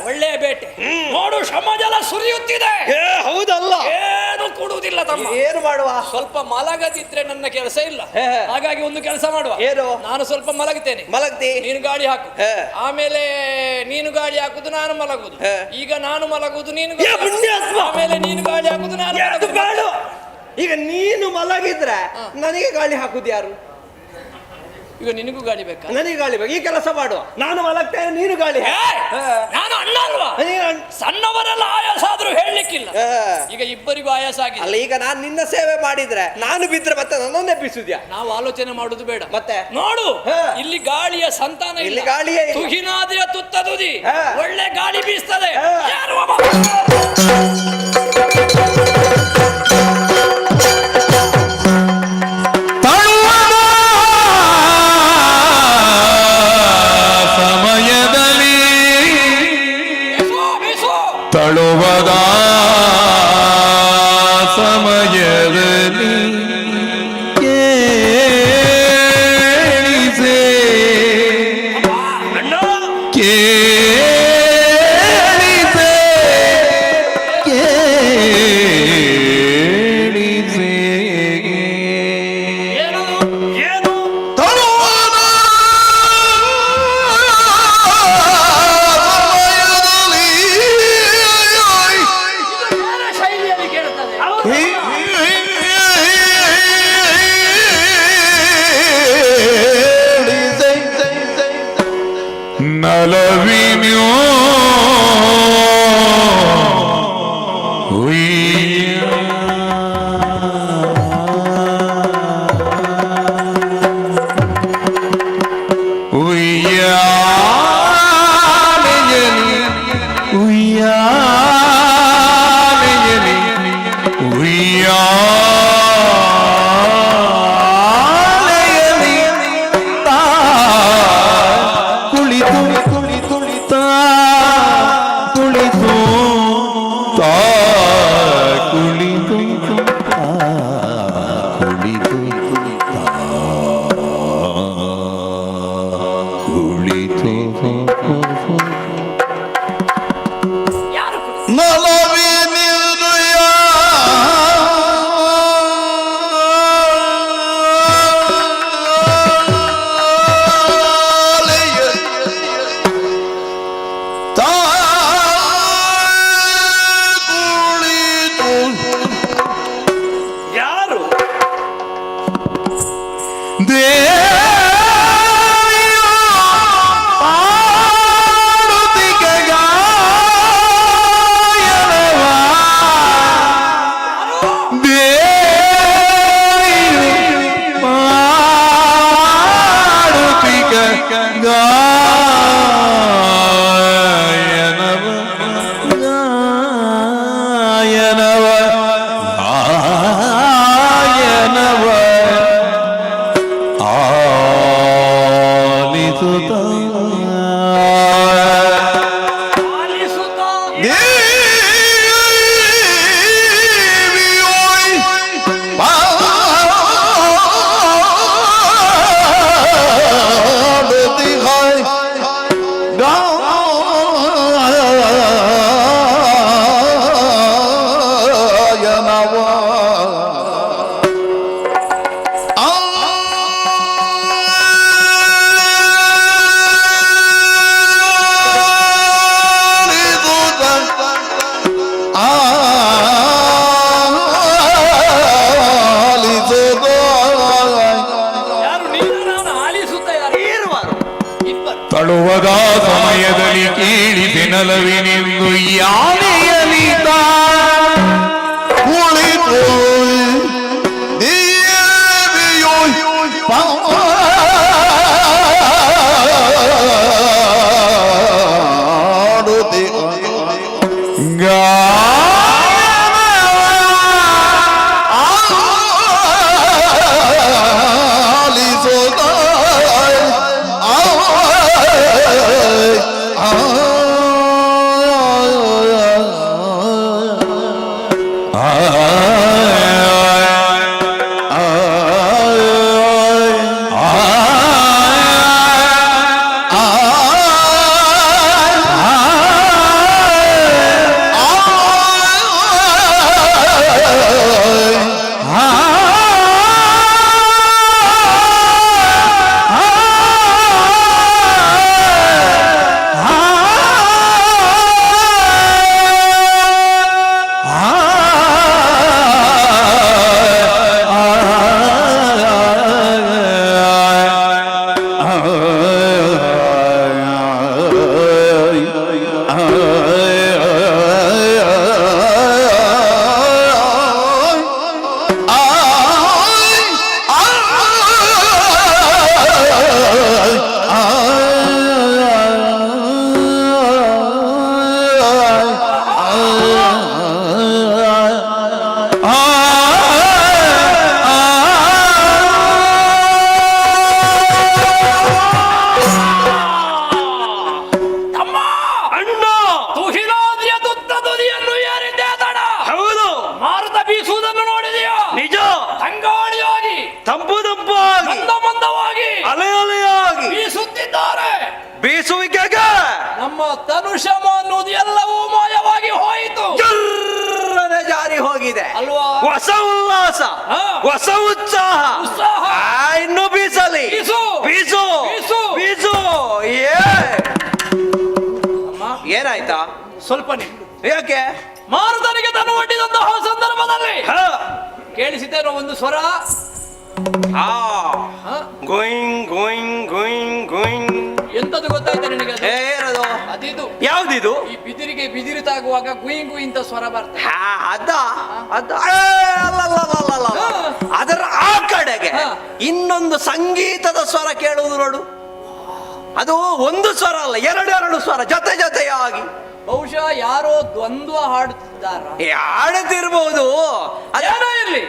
ಒಳ್ಳೆ ಬೇಟೆ ನೋಡು, ಶ್ರಮಜಲ ಸುರಿಯುತ್ತಿದೆ. ಹೌದಲ್ಲ, ಏನು ಕೊಡುವುದಿಲ್ಲ ತಮ್ಮ. ಏನು ಮಾಡುವ? ಸ್ವಲ್ಪ ಮಲಗದಿದ್ರೆ ನನ್ನ ಕೆಲಸ ಇಲ್ಲ. ಹಾಗಾಗಿ ಒಂದು ಕೆಲಸ ಮಾಡುವ. ಏನು? ನಾನು ಸ್ವಲ್ಪ ಮಲಗುತ್ತೇನೆ. ಮಲಗ್ತಿ? ನೀನು ಗಾಳಿ ಹಾಕು. ಆಮೇಲೆ ನೀನು ಗಾಳಿ ಹಾಕುದು, ನಾನು ಮಲಗುದು. ಈಗ ನಾನು ಮಲಗುದು, ನೀನು ಆಮೇಲೆ ನೀನು ಗಾಳಿ ಹಾಕುದು, ನಾನು ಬೇಡ. ಈಗ ನೀನು ಮಲಗಿದ್ರೆ ನನಗೆ ಗಾಳಿ ಹಾಕುದು ಯಾರು? ಈಗ ನಿನಗೂ ಗಾಳಿ ಬೇಕಾ? ನನಗೆ ಗಾಳಿ ಬೇಕು. ಈ ಕೆಲಸ ಮಾಡುವ, ನಾನು ಮಲಗ್ತೇನೆ, ನೀನು ಗಾಳಿ ನಾನು ಅಣ್ಣ ಅಲ್ವಾ? ಸಣ್ಣವರೆಲ್ಲ ಆಯಾಸ ಆದ್ರೂ ಹೇಳಲಿಕ್ಕಿಲ್ಲ. ಈಗ ಇಬ್ಬರಿಗೂ ಆಯಾಸ ಆಗಿದೆ. ಅಲ್ಲ, ಈಗ ನಾನು ನಿನ್ನ ಸೇವೆ ಮಾಡಿದ್ರೆ ನಾನು ಬಿದ್ರೆ ಮತ್ತೆ ನನ್ನನ್ನೇ ಬಿಸುದ್ಯಾ? ನಾವು ಆಲೋಚನೆ ಮಾಡುದು ಬೇಡ. ಮತ್ತೆ ನೋಡು, ಇಲ್ಲಿ ಗಾಳಿಯ ಸಂತಾನ ಇಲ್ಲ. ಇಲ್ಲಿ ಗಾಳಿಯೇ ಇಲ್ಲ. ತುಹಿನಾದಿಯ ತುತ್ತ ತುದಿ ಒಳ್ಳೆ ಗಾಳಿ ಬೀಸ್ತದೆ. ಯಾರು ತಳುವದ ಸಮಯದಲ್ಲಿ ಕೇಳಿಸೆ ನಲವಿನ್ಯೋ ತಳುವದ ಸಮಯದಲ್ಲಿ ಕೇಳಿದೆ ನಲವಿನೆಂದು ಯಾನೆಯಲಿ ಕುಳಿತು ದೇವಿಯೋ ಪಾಡುತ್ತಿ ಬೀಸುವಿಕೆಗೆ ನಮ್ಮ ತನುಷಮ ಅನ್ನೋದು ಎಲ್ಲವೂ ಮಾಯವಾಗಿ ಹೋಯಿತು, ಜರ್ರನೆ ಜಾರಿ ಹೋಗಿದೆ ಅಲ್ವಾ? ಹೊಸ ಉಲ್ಲಾಸ, ಹೊಸ ಉತ್ಸಾಹ. ಇನ್ನು ಬೀಸಲಿ, ಬೀಸು, ಬೀಸು, ಬೀಸು, ಬೀಸು. ಏನಾಯ್ತಾ? ಸ್ವಲ್ಪ ನಿಲ್ಲು. ಯಾಕೆ? ಮಾರುತನಿಗೆ ತನು ಒಡ್ಡಿದಂತಹ ಸಂದರ್ಭದಲ್ಲಿ ಕೇಳಿಸಿದ್ದೇನೋ ಒಂದು ಸ್ವರ, ಗೋಯಿಂಗ್ ಗೋಯಿಂಗ್ ಗೋಯಿಂಗ್ ಗೋಯಿಂಗ್. ಎಂತದ್ದು ಗೊತ್ತಾಯ್ತಾ ನಿನಗೆ? ಏನದು? ಅದಿದು. ಯಾವ್ದಿದು? ಈ ಬಿದಿರಿಗೆ ಬಿದಿರಿತಾಗುವಾಗ ಗುಯಿಂಗ್ ಗುಯಿ ಅಂತ ಸ್ವರ ಬರ್ತದೆ. ಅದ ಅದ ಅದರ ಆ ಕಡೆಗೆ ಇನ್ನೊಂದು ಸಂಗೀತದ ಸ್ವರ ಕೇಳುವುದು ನೋಡು. ಅದು ಒಂದು ಸ್ವರ ಅಲ್ಲ, ಎರಡೆರಡು ಸ್ವರ ಜೊತೆ ಜೊತೆಯಾಗಿ. ಬಹುಶಃ ಯಾರೋ ದ್ವಂದ್ವ ಹಾಡುತ್ತಿದ್ದಾರ, ಹಾಡುತ್ತಿರಬಹುದು. ಅದೇನೋ ಇರ್ಲಿ,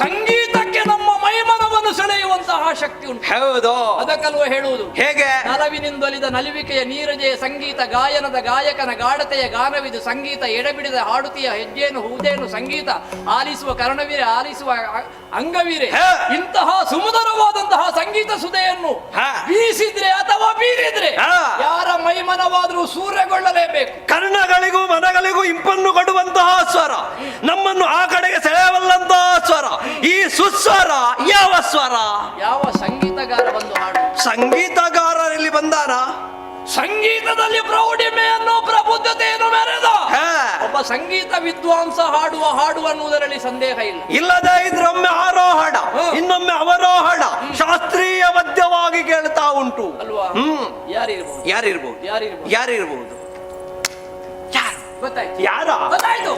ಸಂಗೀತಕ್ಕೆ ನಮ್ಮ ಮೈಮನವನ್ನು ಸೆಳೆಯುವಂತಹ ಶಕ್ತಿ ಉಂಟು. ಹೌದು, ಅದಕ್ಕಲ್ವ ಹೇಳುವುದು. ಹೇಗೆ? ನಲವಿನಿಂದೊಲಿದ ನಲಿವಿಕೆಯ ನೀರಜೆಯ ಸಂಗೀತ, ಗಾಯನದ ಗಾಯಕನ ಗಾಢತೆಯ ಗಾನವಿದು ಸಂಗೀತ, ಎಡೆಬಿಡದ ಹಾಡುತಿಯ ಹೆಜ್ಜೆಯನ್ನು ಹೂದೇನು ಸಂಗೀತ, ಆಲಿಸುವ ಕರ್ಣವೀರೆ ಆಲಿಸುವ ಅಂಗವೀರೆ. ಇಂತಹ ಸುಮಧುರವಾದಂತಹ ಸಂಗೀತ ಸುಧೆಯನ್ನು ಬೀಸಿದ್ರೆ ಅಥವಾ ಬೀರಿದ್ರೆ ಯಾರ ಮೈಮನವಾದರೂ ಸೂರ್ಯಗೊಳ್ಳಲೇಬೇಕು. ಕರ್ಣಗಳಿಗೂ ಮನಗಳಿಗೂ ಇಂಪನ್ನು ಕೊಡುವಂತಹ ಸ್ವರ, ನಮ್ಮನ್ನು ಆ ಕಡೆಗೆ ಸೆಳೆಯಬಲ್ಲಂತಹ ಸ್ವರ. ಈ ಸುಸ್ವರ ಯಾವ ಸ್ವರ? ಯಾವ ಸಂಗೀತಗಾರ ಬಂದು ಹಾಡು? ಸಂಗೀತಗಾರರಲ್ಲಿ ಬಂದಾರ. ಸಂಗೀತದಲ್ಲಿ ಪ್ರೌಢಿಮೆಯನ್ನು ಪ್ರಬುದ್ಧತೆಯನ್ನು ಮೆರೆದ ಒಬ್ಬ ಸಂಗೀತ ವಿದ್ವಾಂಸ ಹಾಡುವ ಹಾಡು ಅನ್ನುವುದರಲ್ಲಿ ಸಂದೇಹ ಇಲ್ಲ. ಇಲ್ಲದೆ ಇದ್ರೆ ಒಮ್ಮೆ ಆರೋಹಣ, ಇನ್ನೊಮ್ಮೆ ಅವರೋಹಣ ಶಾಸ್ತ್ರೀಯಬದ್ಧವಾಗಿ ಕೇಳ್ತಾ ಉಂಟು ಅಲ್ವಾ? ಯಾರಿರ್ಬೋದು? ಯಾರಿರ್ಬೋದು? ಯಾರಿರ್ಬೋದು? ಯಾರಿರ್ಬೋದು? ಯಾರು ಗೊತ್ತಾಯ್ತು? ಯಾರ? ಗೊತ್ತಾಯ್ತು.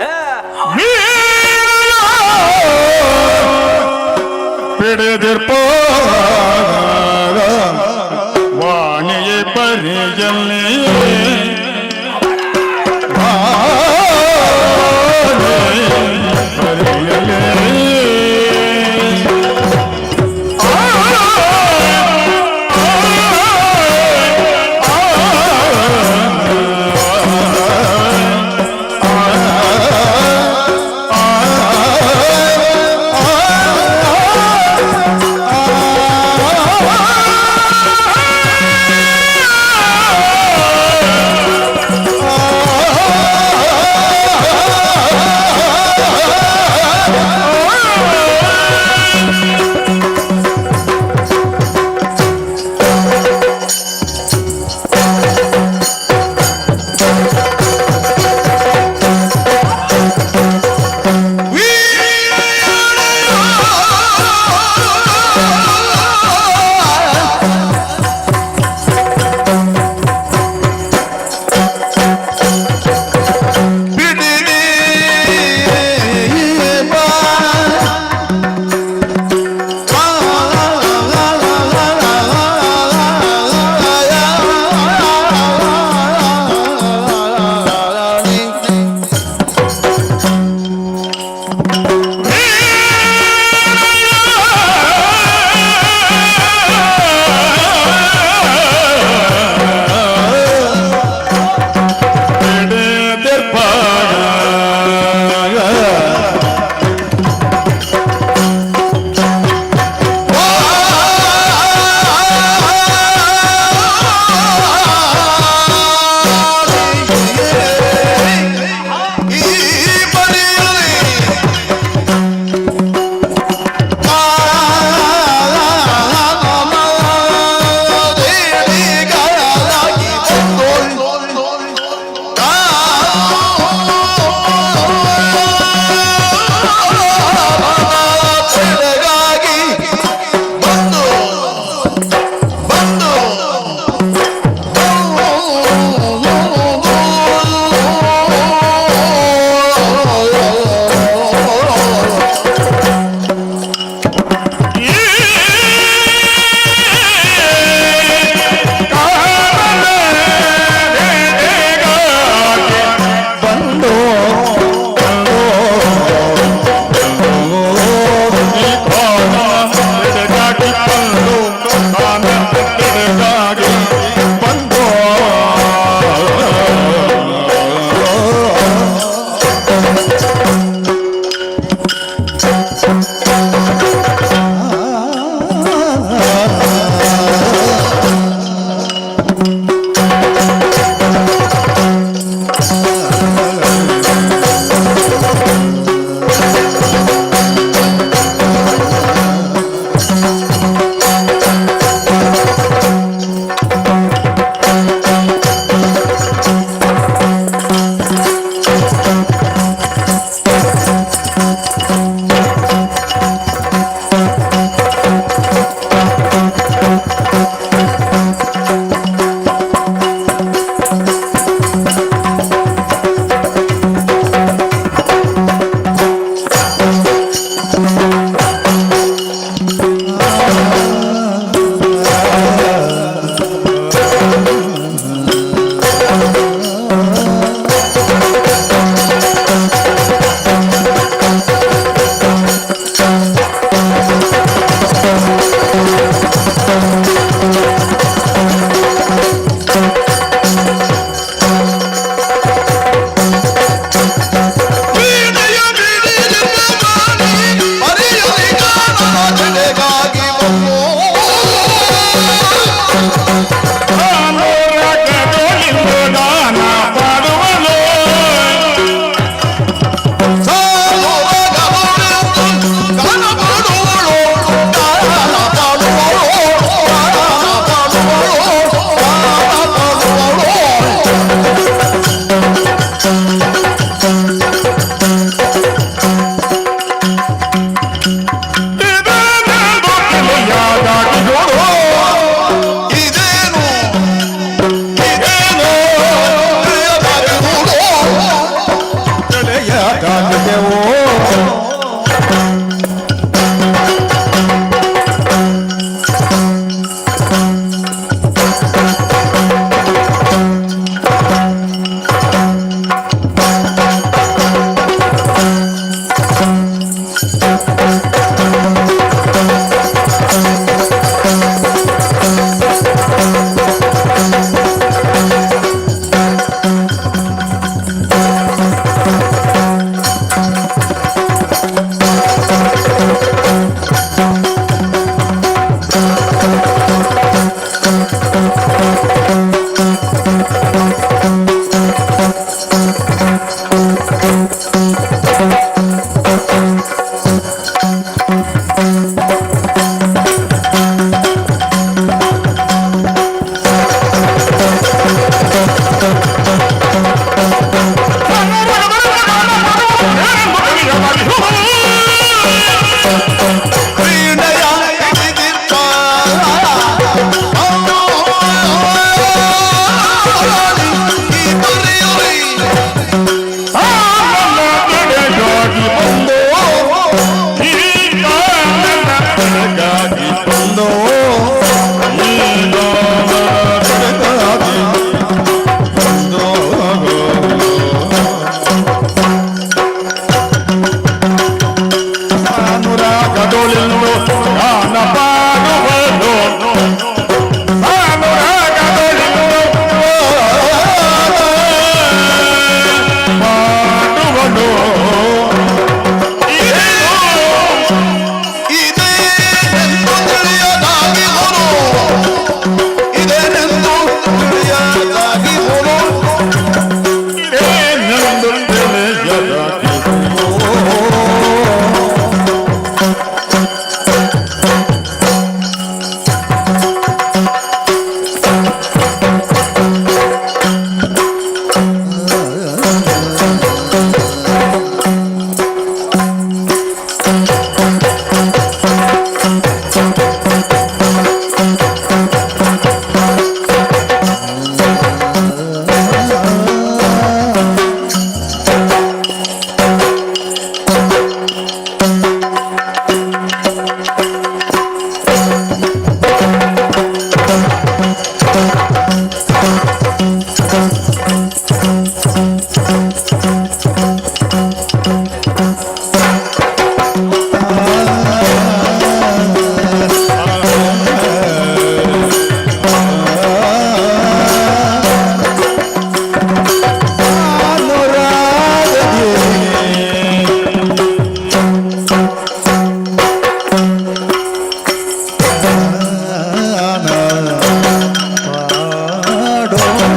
ವಾಣಿಯೇ ಪರಿಯಲ್ಲೇ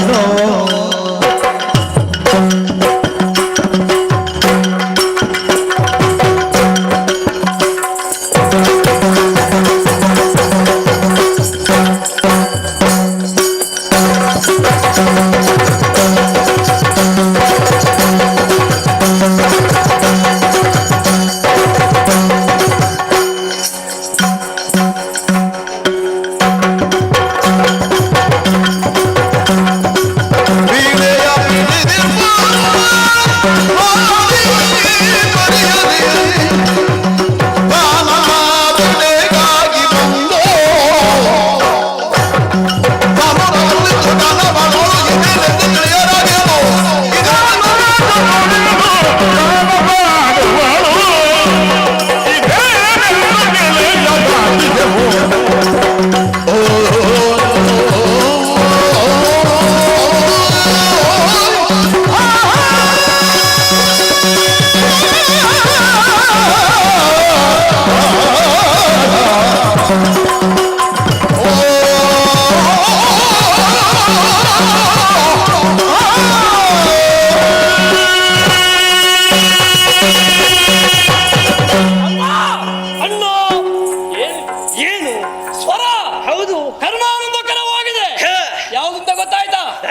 ಯಾರೋ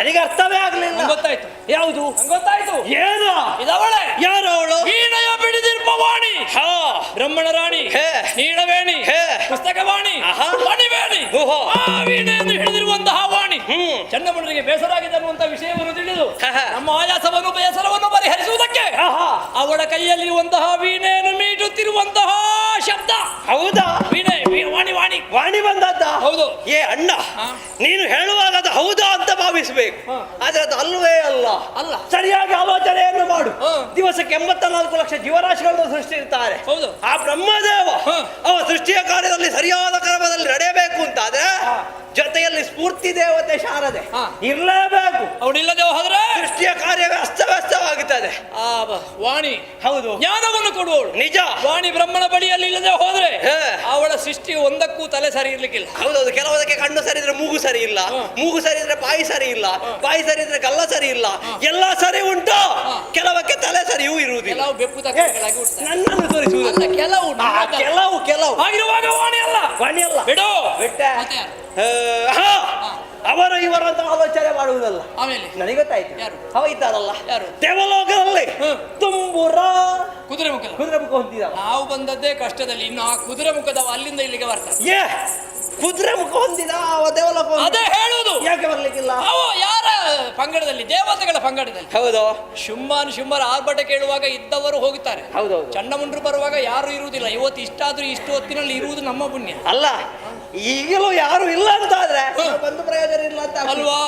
ನನಗೆ ಅರ್ಥವೇ ಆಗ್ಲಿಲ್ಲ. ಗೊತ್ತಾಯ್ತು. ಯಾವುದು? ಗೊತ್ತಾಯ್ತು. ಏನು? ಇದವಳೆ. ಯಾರು ಅವಳು? ವೀಣೆಯ ಬಿಡಿದಿರ್ಪವಾಣಿ. ಬ್ರಹ್ಮಣ ರಾಣಿ. ನೀಳವೇಣಿ. ಪುಸ್ತಕವಾಣಿ. ಮಣಿವೇಣಿ. ಆ ವೀಣೆಯನ್ನು ಹಿಡಿದಿರುವಂತಹ ವಾಣಿ ಚನ್ನಮುಂಡರಿಗೆ ಬೇಸರ ಆಗಿದೆ ಅನ್ನುವಂತ ವಿಷಯವನ್ನು ತಿಳಿದು ನಮ್ಮ ಆಯಾಸವನ್ನು ಬೇಸರವನ್ನು ಪರಿಹರಿಸುವುದಕ್ಕೆ ಅವಳ ಕೈಯಲ್ಲಿರುವಂತಹ ವೀಣೆಯನ್ನು ಮೀಟುತ್ತಿರುವಂತಹ ಶಬ್ದ. ಹೌದಾ? ವೀಣೆ ವಾಣಿ ವಾಣಿ ವಾಣಿ ಬಂದದ್ದ? ಹೌದು. ಏ ಅಣ್ಣ, ನೀನು ಹೇಳುವಾಗ ಅದು ಹೌದಾ ಅಂತ ಭಾವಿಸಬೇಕು, ಆದ್ರೆ ಅದು ಅಲ್ವೇ ಅಲ್ಲ. ಅಲ್ಲ, ಸರಿಯಾಗಿ ಆಲೋಚನೆಯನ್ನು ಮಾಡು. ದಿವಸಕ್ಕೆ 84 ಲಕ್ಷ ಜೀವರಾಶಿಗಳನ್ನು ಸೃಷ್ಟಿಸುತ್ತಾರೆ. ಹೌದು. ಆ ಬ್ರಹ್ಮದೇವ ಅವ ಸೃಷ್ಟಿಯ ಕಾರ್ಯದಲ್ಲಿ ಸರಿಯಾದ ಕ್ರಮದಲ್ಲಿ ನಡೆಯಬೇಕು ಅಂತಾದ್ರೆ ಜೊತೆಯಲ್ಲಿ ಸ್ಫೂರ್ತಿ ದೇವತೆ ಶಾರದೆ ಇರಲೇಬೇಕು. ಅವಳಿಲ್ಲದೆ ಹೋದ್ರೆ ಸೃಷ್ಟಿಯ ಕಾರ್ಯವೇ ಅಸ್ತವ್ಯಸ್ತವಾಗುತ್ತದೆ. ವಾಣಿ ಹೌದು, ಜ್ಞಾನವನ್ನು ಕೊಡುವವಳು. ನಿಜ. ವಾಣಿ ಬ್ರಹ್ಮನ ಬಳಿಯಲ್ಲಿ ಇಲ್ಲದೆ ಹೋದ್ರೆ ಅವಳ ಸೃಷ್ಟಿ ಒಂದಕ್ಕೂ ತಲೆ ಸರಿ ಇರ್ಲಿಕ್ಕಿಲ್ಲ. ಹೌದೌದು. ಕೆಲವದಕ್ಕೆ ಕಣ್ಣು ಸರಿ ಇದ್ರೆ ಮೂಗು ಸರಿ ಇಲ್ಲ, ಮೂಗು ಸರಿ ಇದ್ರೆ ಬಾಯಿ ಸರಿ ಇಲ್ಲ, ಬಾಯಿ ಸರಿ ಇದ್ರೆ ಗಲ್ಲ ಸರಿ ಇಲ್ಲ, ಎಲ್ಲ ಸರಿ ಉಂಟು. ಕೆಲವಕ್ಕೆ ತಲೆ ಸರಿಯೂ ಇರುವುದಿಲ್ಲ. ಕೆಲವು ಬೆಪ್ಪು ತಕ್ಕಗಳಾಗಿ ನನ್ನನ್ನು ತೋರಿಸುವುದಿಲ್ಲ. ಕೆಲವು ಕೆಲವು ಆಗಿರುವಾಗ ವಾಣಿ ಅಲ್ಲ. ವಾಣಿ ಅಲ್ಲ. ಬಿಡು. ಬಿಟ್ಟೆ. ಅವರು ಇವರು ಅಂತ ಆಲೋಚನೆ ಮಾಡುವುದಲ್ಲ. ಆಮೇಲೆ ನನಗೆ ಗೊತ್ತಾಯ್ತು. ಯಾರು? ಅವ ಇದ್ದಾರಲ್ಲ ಯಾರು? ದೇವಲೋಕದಲ್ಲಿ ತುಂಬುರ ಕುದುರೆ ಮುಖ ಹೊಂದಿದ. ನಾವು ಬಂದದ್ದೇ ಕಷ್ಟದಲ್ಲಿ, ಇನ್ನು ಆ ಕುದುರೆ ಮುಖದವ ಅಲ್ಲಿಂದ ಇಲ್ಲಿಗೆ ಬರ್ತಾರೆ. ಕುದುರೆ ಮುಖ ಹೊಂದಿದ ಅವ ದೇವಲೋಕ. ಅದೇ ಹೇಳುವುದು. ಯಾಕೆ ಬರ್ಲಿಕ್ಕಿಲ್ಲ? ಅವ ಯಾರ ಪಂಗಡದಲ್ಲಿ? ದೇವತೆಗಳ ಪಂಗಡದಲ್ಲಿ. ಹೌದು. ಶುಂಭರ ಆರ್ಭಟ ಕೇಳುವಾಗ ಇದ್ದವರು ಹೋಗುತ್ತಾರೆ. ಹೌದೌದು. ಚಂಡಮುಂಡರು ಬರುವಾಗ ಯಾರು ಇರುವುದಿಲ್ಲ. ಇವತ್ತು ಇಷ್ಟಾದ್ರೂ ಇಷ್ಟು ಹೊತ್ತಿನಲ್ಲಿ ಇರುವುದು ನಮ್ಮ ಪುಣ್ಯ ಅಲ್ಲ. ಈಗಲೂ ಯಾರು ಇಲ್ಲ ಅಂತ ಆದ್ರೆ ಬಂದು ಪ್ರಯೋಜನ ಇಲ್ಲ ಅಂತ ಅಲ್ವಾ?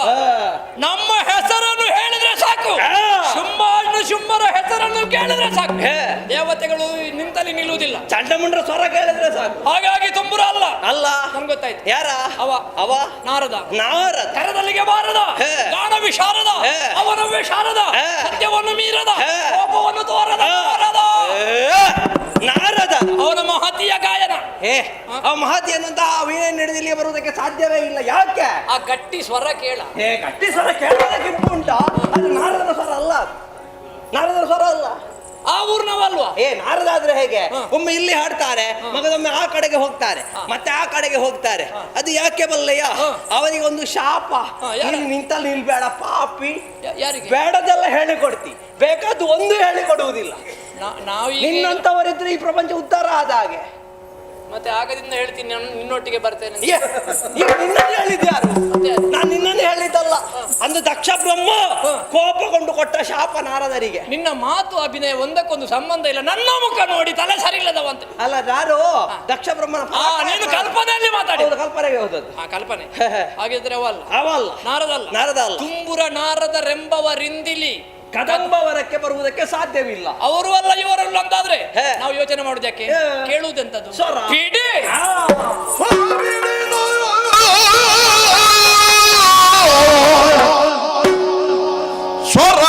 ನಮ್ಮ ಹೆಸರನ್ನು ಹೇಳಿದ್ರೆ ಸಾಕು. ಶುಂಭರ ಹೆಸರನ್ನು ಕೇಳಿದ್ರೆ ಸಾಕು. ದೇವತೆಗಳು ನಿಂತಲ್ಲಿ ನಿಲ್ಲುವುದಿಲ್ಲ. ಚಂಡಮುಂಡರ ಸ್ವರ ಕೇಳಿದ್ರೆ ಸಾಕು. ಹಾಗಾಗಿ ತುಂಬುರ ಅಲ್ಲ. ಅಲ್ಲ, ನಮ್ಗೆ ಗೊತ್ತಾಯ್ತು. ಯಾರ? ಅವ ನಾರದ. ನಾರದ ಕರದಲ್ಲಿಗೆ ಬಾರದ, ಗಾನ ವಿಶಾರದ, ಅವನ ವಿಶಾರದ, ಸತ್ಯವನ್ನು ಮೀರದ, ಕೋಪವನ್ನು ತೋರದ ನಾರದ. ಅವನ ಮಹತಿಯ ಗಾಯನ. ಆ ಮಹತಿ ಅನ್ನುವಂತ ವೀಣೆ ನಡೆದಿಲ್ಲಿ ಬರುವುದಕ್ಕೆ ಸಾಧ್ಯವೇ ಇಲ್ಲ. ಯಾಕೆ? ಆ ಗಟ್ಟಿ ಸ್ವರ ಕೇಳ. ಗಟ್ಟಿ ಸ್ವರ ಕೇಳೋದಕ್ಕೆ ಉಂಟಾ? ಅದು ನಾರದ ಸ್ವರ ಅಲ್ಲ. ನಾರದರ ಸ್ವರ ಅಲ್ಲ. ಆ ಊರ್ನವಲ್ವಾ? ನಾರದ ಆದ್ರೆ ಹೇಗೆ? ಒಮ್ಮೆ ಇಲ್ಲಿ ಹಾಡ್ತಾರೆ, ಮಗದೊಮ್ಮೆ ಆ ಕಡೆಗೆ ಹೋಗ್ತಾರೆ, ಮತ್ತೆ ಆ ಕಡೆಗೆ ಹೋಗ್ತಾರೆ. ಅದು ಯಾಕೆ ಬಲ್ಲಯ್ಯ? ಅವನಿಗೆ ಒಂದು ಶಾಪ. ನಿಂತಲ್ಲಿ ನಿಲ್ಬೇಡ ಪಾಪಿ. ಯಾರಿಗೆ? ಬೇಡದೆಲ್ಲ ಹೇಳಿಕೊಡ್ತಿ, ಬೇಕಾದ್ದು ಒಂದು ಹೇಳಿಕೊಡುವುದಿಲ್ಲ. ನಿನ್ನಂತವರಿದ್ರೆ ಈ ಪ್ರಪಂಚ ಉದ್ಧಾರ ಆದ ಹಾಗೆ. ಮತ್ತೆ ಆಗದಿಂದ ಹೇಳ್ತೀನಿ, ನಿನ್ನೊಟ್ಟಿಗೆ ಬರ್ತೇನೆ. ನಿನ್ನನ್ನು ಹೇಳಿದ್ಯಾರು? ನಾನು ನಿನ್ನನ್ನು ಹೇಳಿದ್ದಲ್ಲ. ಅಂದು ದಕ್ಷ ಬ್ರಹ್ಮ ಕೋಪಗೊಂಡು ಕೊಟ್ಟ ಶಾಪ ನಾರದರಿಗೆ. ನಿನ್ನ ಮಾತು ಅಭಿನಯ ಒಂದಕ್ಕೊಂದು ಸಂಬಂಧ ಇಲ್ಲ. ನನ್ನ ಮುಖ ನೋಡಿ ತಲೆ ಸರಿ ಇಲ್ಲದವಂತೆ. ಅಲ್ಲ, ಯಾರು? ದಕ್ಷ ಬ್ರಹ್ಮನ. ನೀನು ಕಲ್ಪನೆಯಲ್ಲಿ ಮಾತಾಡಿ. ಕಲ್ಪನೆಗೆ ಹೋದದ್ದು. ಕಲ್ಪನೆ. ಹಾಗಿದ್ರೆ ಅವಲ್ಲ. ನಾರದ ಅಲ್ಲ. ತುಂಬುರ ನಾರದರೆಂಬವರಿಂದಿಲಿ ಕದಂಬವರಕ್ಕೆ ಬರುವುದಕ್ಕೆ ಸಾಧ್ಯವಿಲ್ಲ. ಅವರು ಅಲ್ಲ ಇವರಲ್ಲ ಅಂತಾದ್ರೆ ನಾವು ಯೋಚನೆ ಮಾಡುವುದಕ್ಕೆ ಕೇಳುವುದೆಂತದ್ದು? ಪಿಡಿ. ಸ್ವರ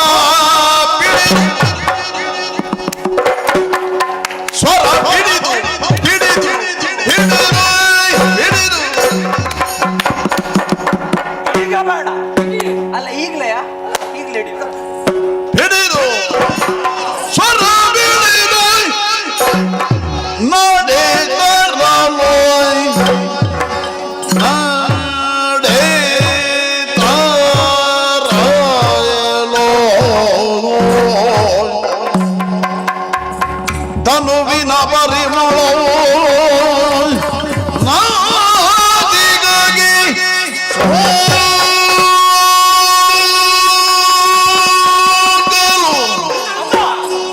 ಸ್ವರ ಹಿಡಿದು ಹಿಡಿದು ಈಗ ಬೇಡ. ಅಲ್ಲ, ಈಗಲೇ ಈಗ್ಲೆಯಾ ಈಗ್ಲೇ ಹಿಡಿದು ಹಿಡಿದು ಸ್ವರ ಬೀಳಿದು ನಾಡೆ ತರಲೋಯ್ ನಾಡೆ ತರಲೋಯ್ ತನುವಿನ ಪರಿಮಳವೋ ನಾದಿಗಾಗಿ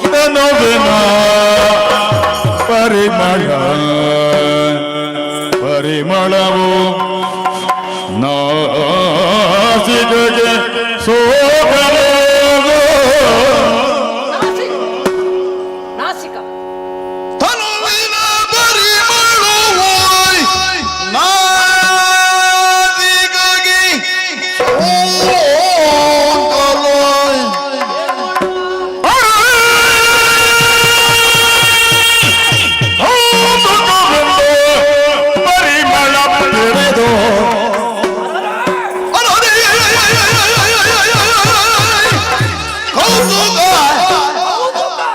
ತನುವಿನ ಪರಿಮಳವು ನಾಸಿಗೆ ಸೋಗಲು ನಾಸಿಕ ತನುವಿನ ಪರಿಮಳವು ನಾದಿಗಾಗಿ ಸೋಗಲು ಪರಿಮಳ ಬೆರೆದು ಕೌತುಕ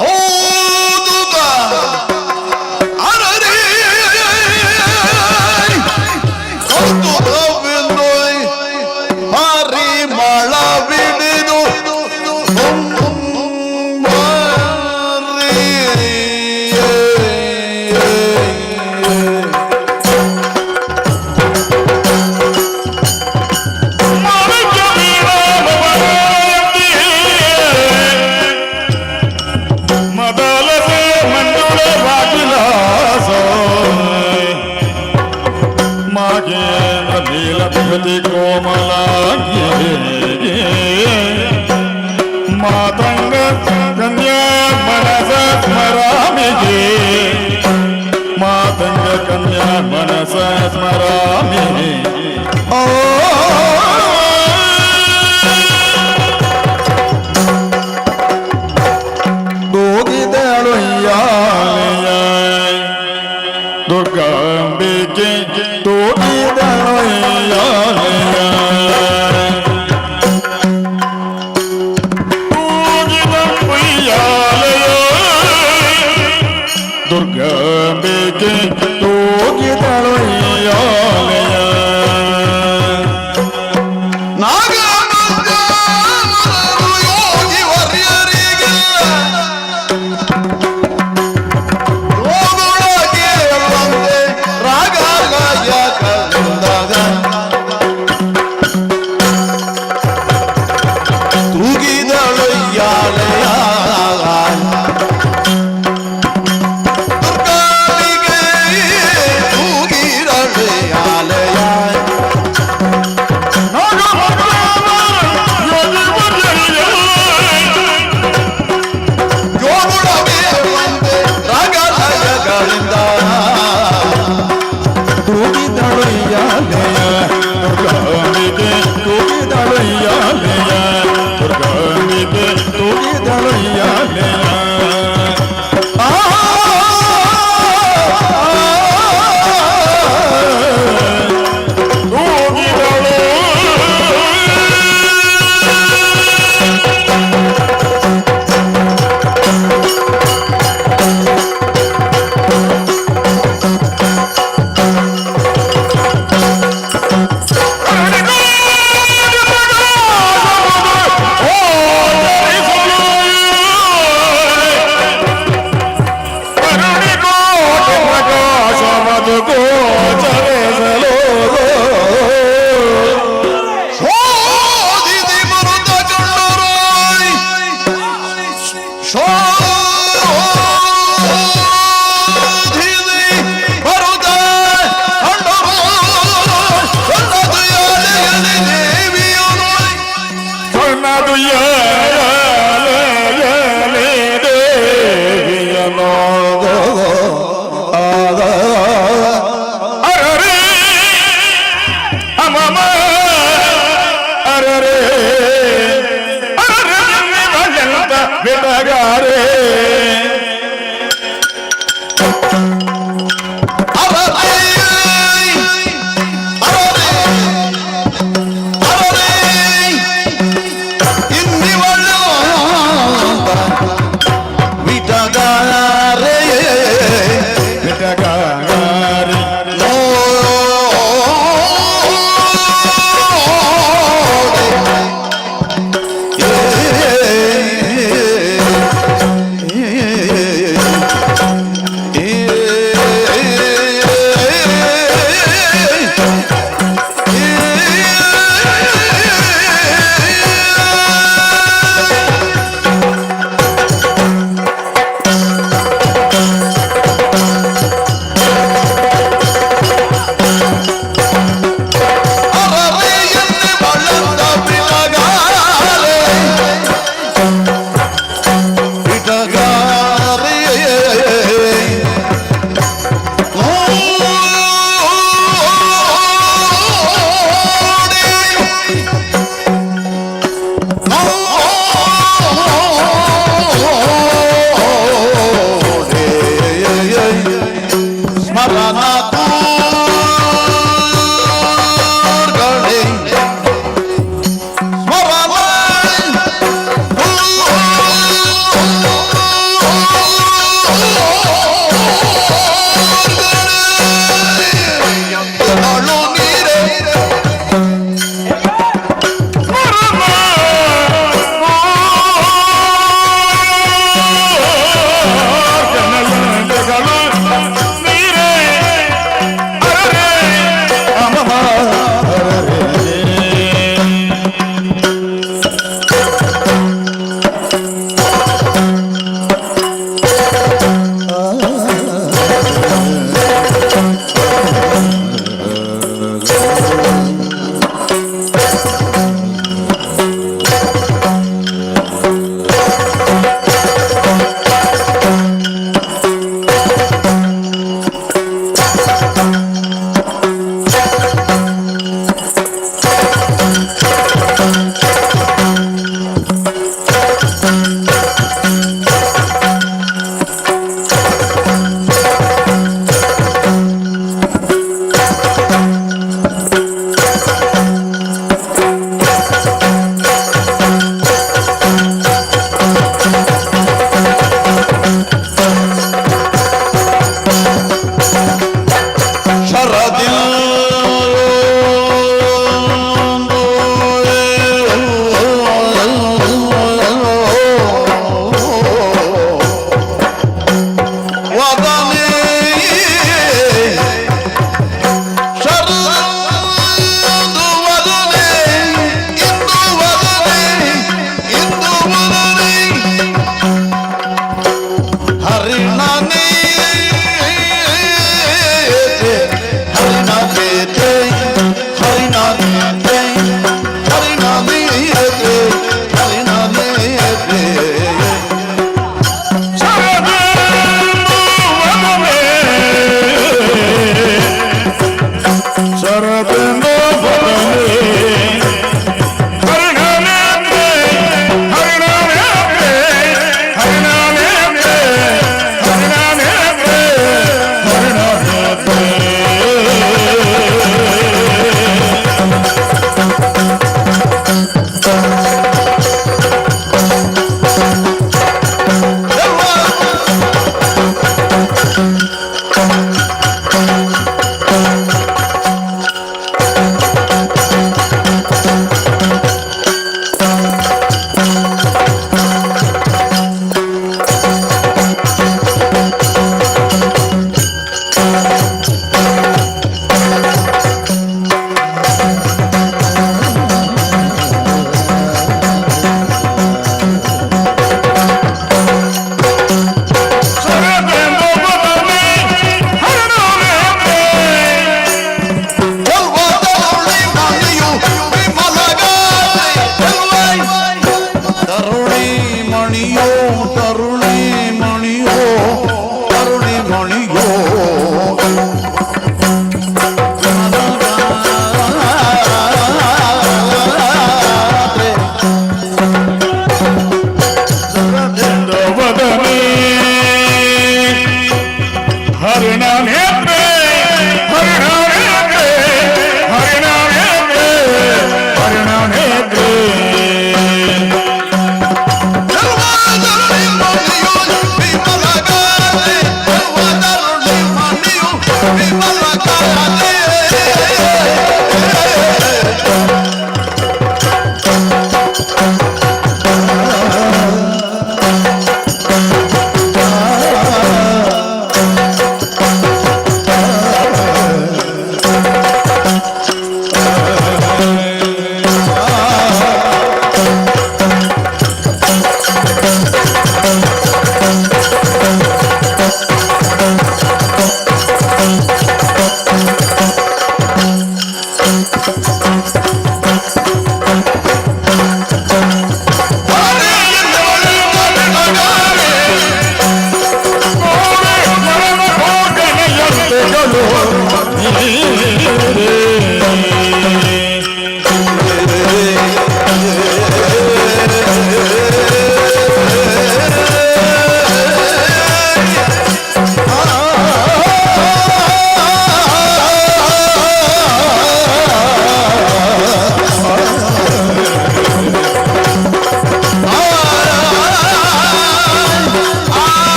ಹೌದುಗ ಅರರಿ ಕೌತುಕವೆಂದು ಪರಿಮಳ ಬಿಡಿದು ಮೊದಲನೇ ಮಂಜುಳ ವಾಕಿಲಾಸ ಮಾಗೇನ ನೀಲ ವಿಭತಿ ಕೋಮಲಾಗಿ ಮಾತಂಗ ಕನ್ಯಾ ಮನಸ ಸ್ಮರಾಮಿಗೆ ಮಾತಂಗ ಕನ್ಯಾ ಮನಸ ಸ್ಮರಾಮಿ ಓ ದುರ್ಗಾಂಬಿಕೆ ದುರ್ಗಾಂಬಿಕೆ ತೂಗಿದಳೊಯ್ಯಾಲಯ ಯೋಗಿ ವರ್ಯರಿಗೆ ರಾಗಾಲಯ ಕಂದಾಗ ತೂಗಿದಳೊಯ್ಯಾಲಯ ದುರ್ಗಾಂಬಿಕೆ ತೂಗಿದಳೊಯ್ಯಾಲಯ ಯೋಗುಳಗೆ ಒಂದೇ ರಾಗಾಲಯಗಳಿಂದ ತೂಗಿದಳೊಯ್ಯಾಲಯ ದುರ್ಗಾಂಬಿಕೆ ತೂಗಿದಳೊಯ್ಯಾಲಯ ದುರ್ಗಾಂಬಿಕೆ ತೂಗಿದಳೊಯ್ಯಾಲಯ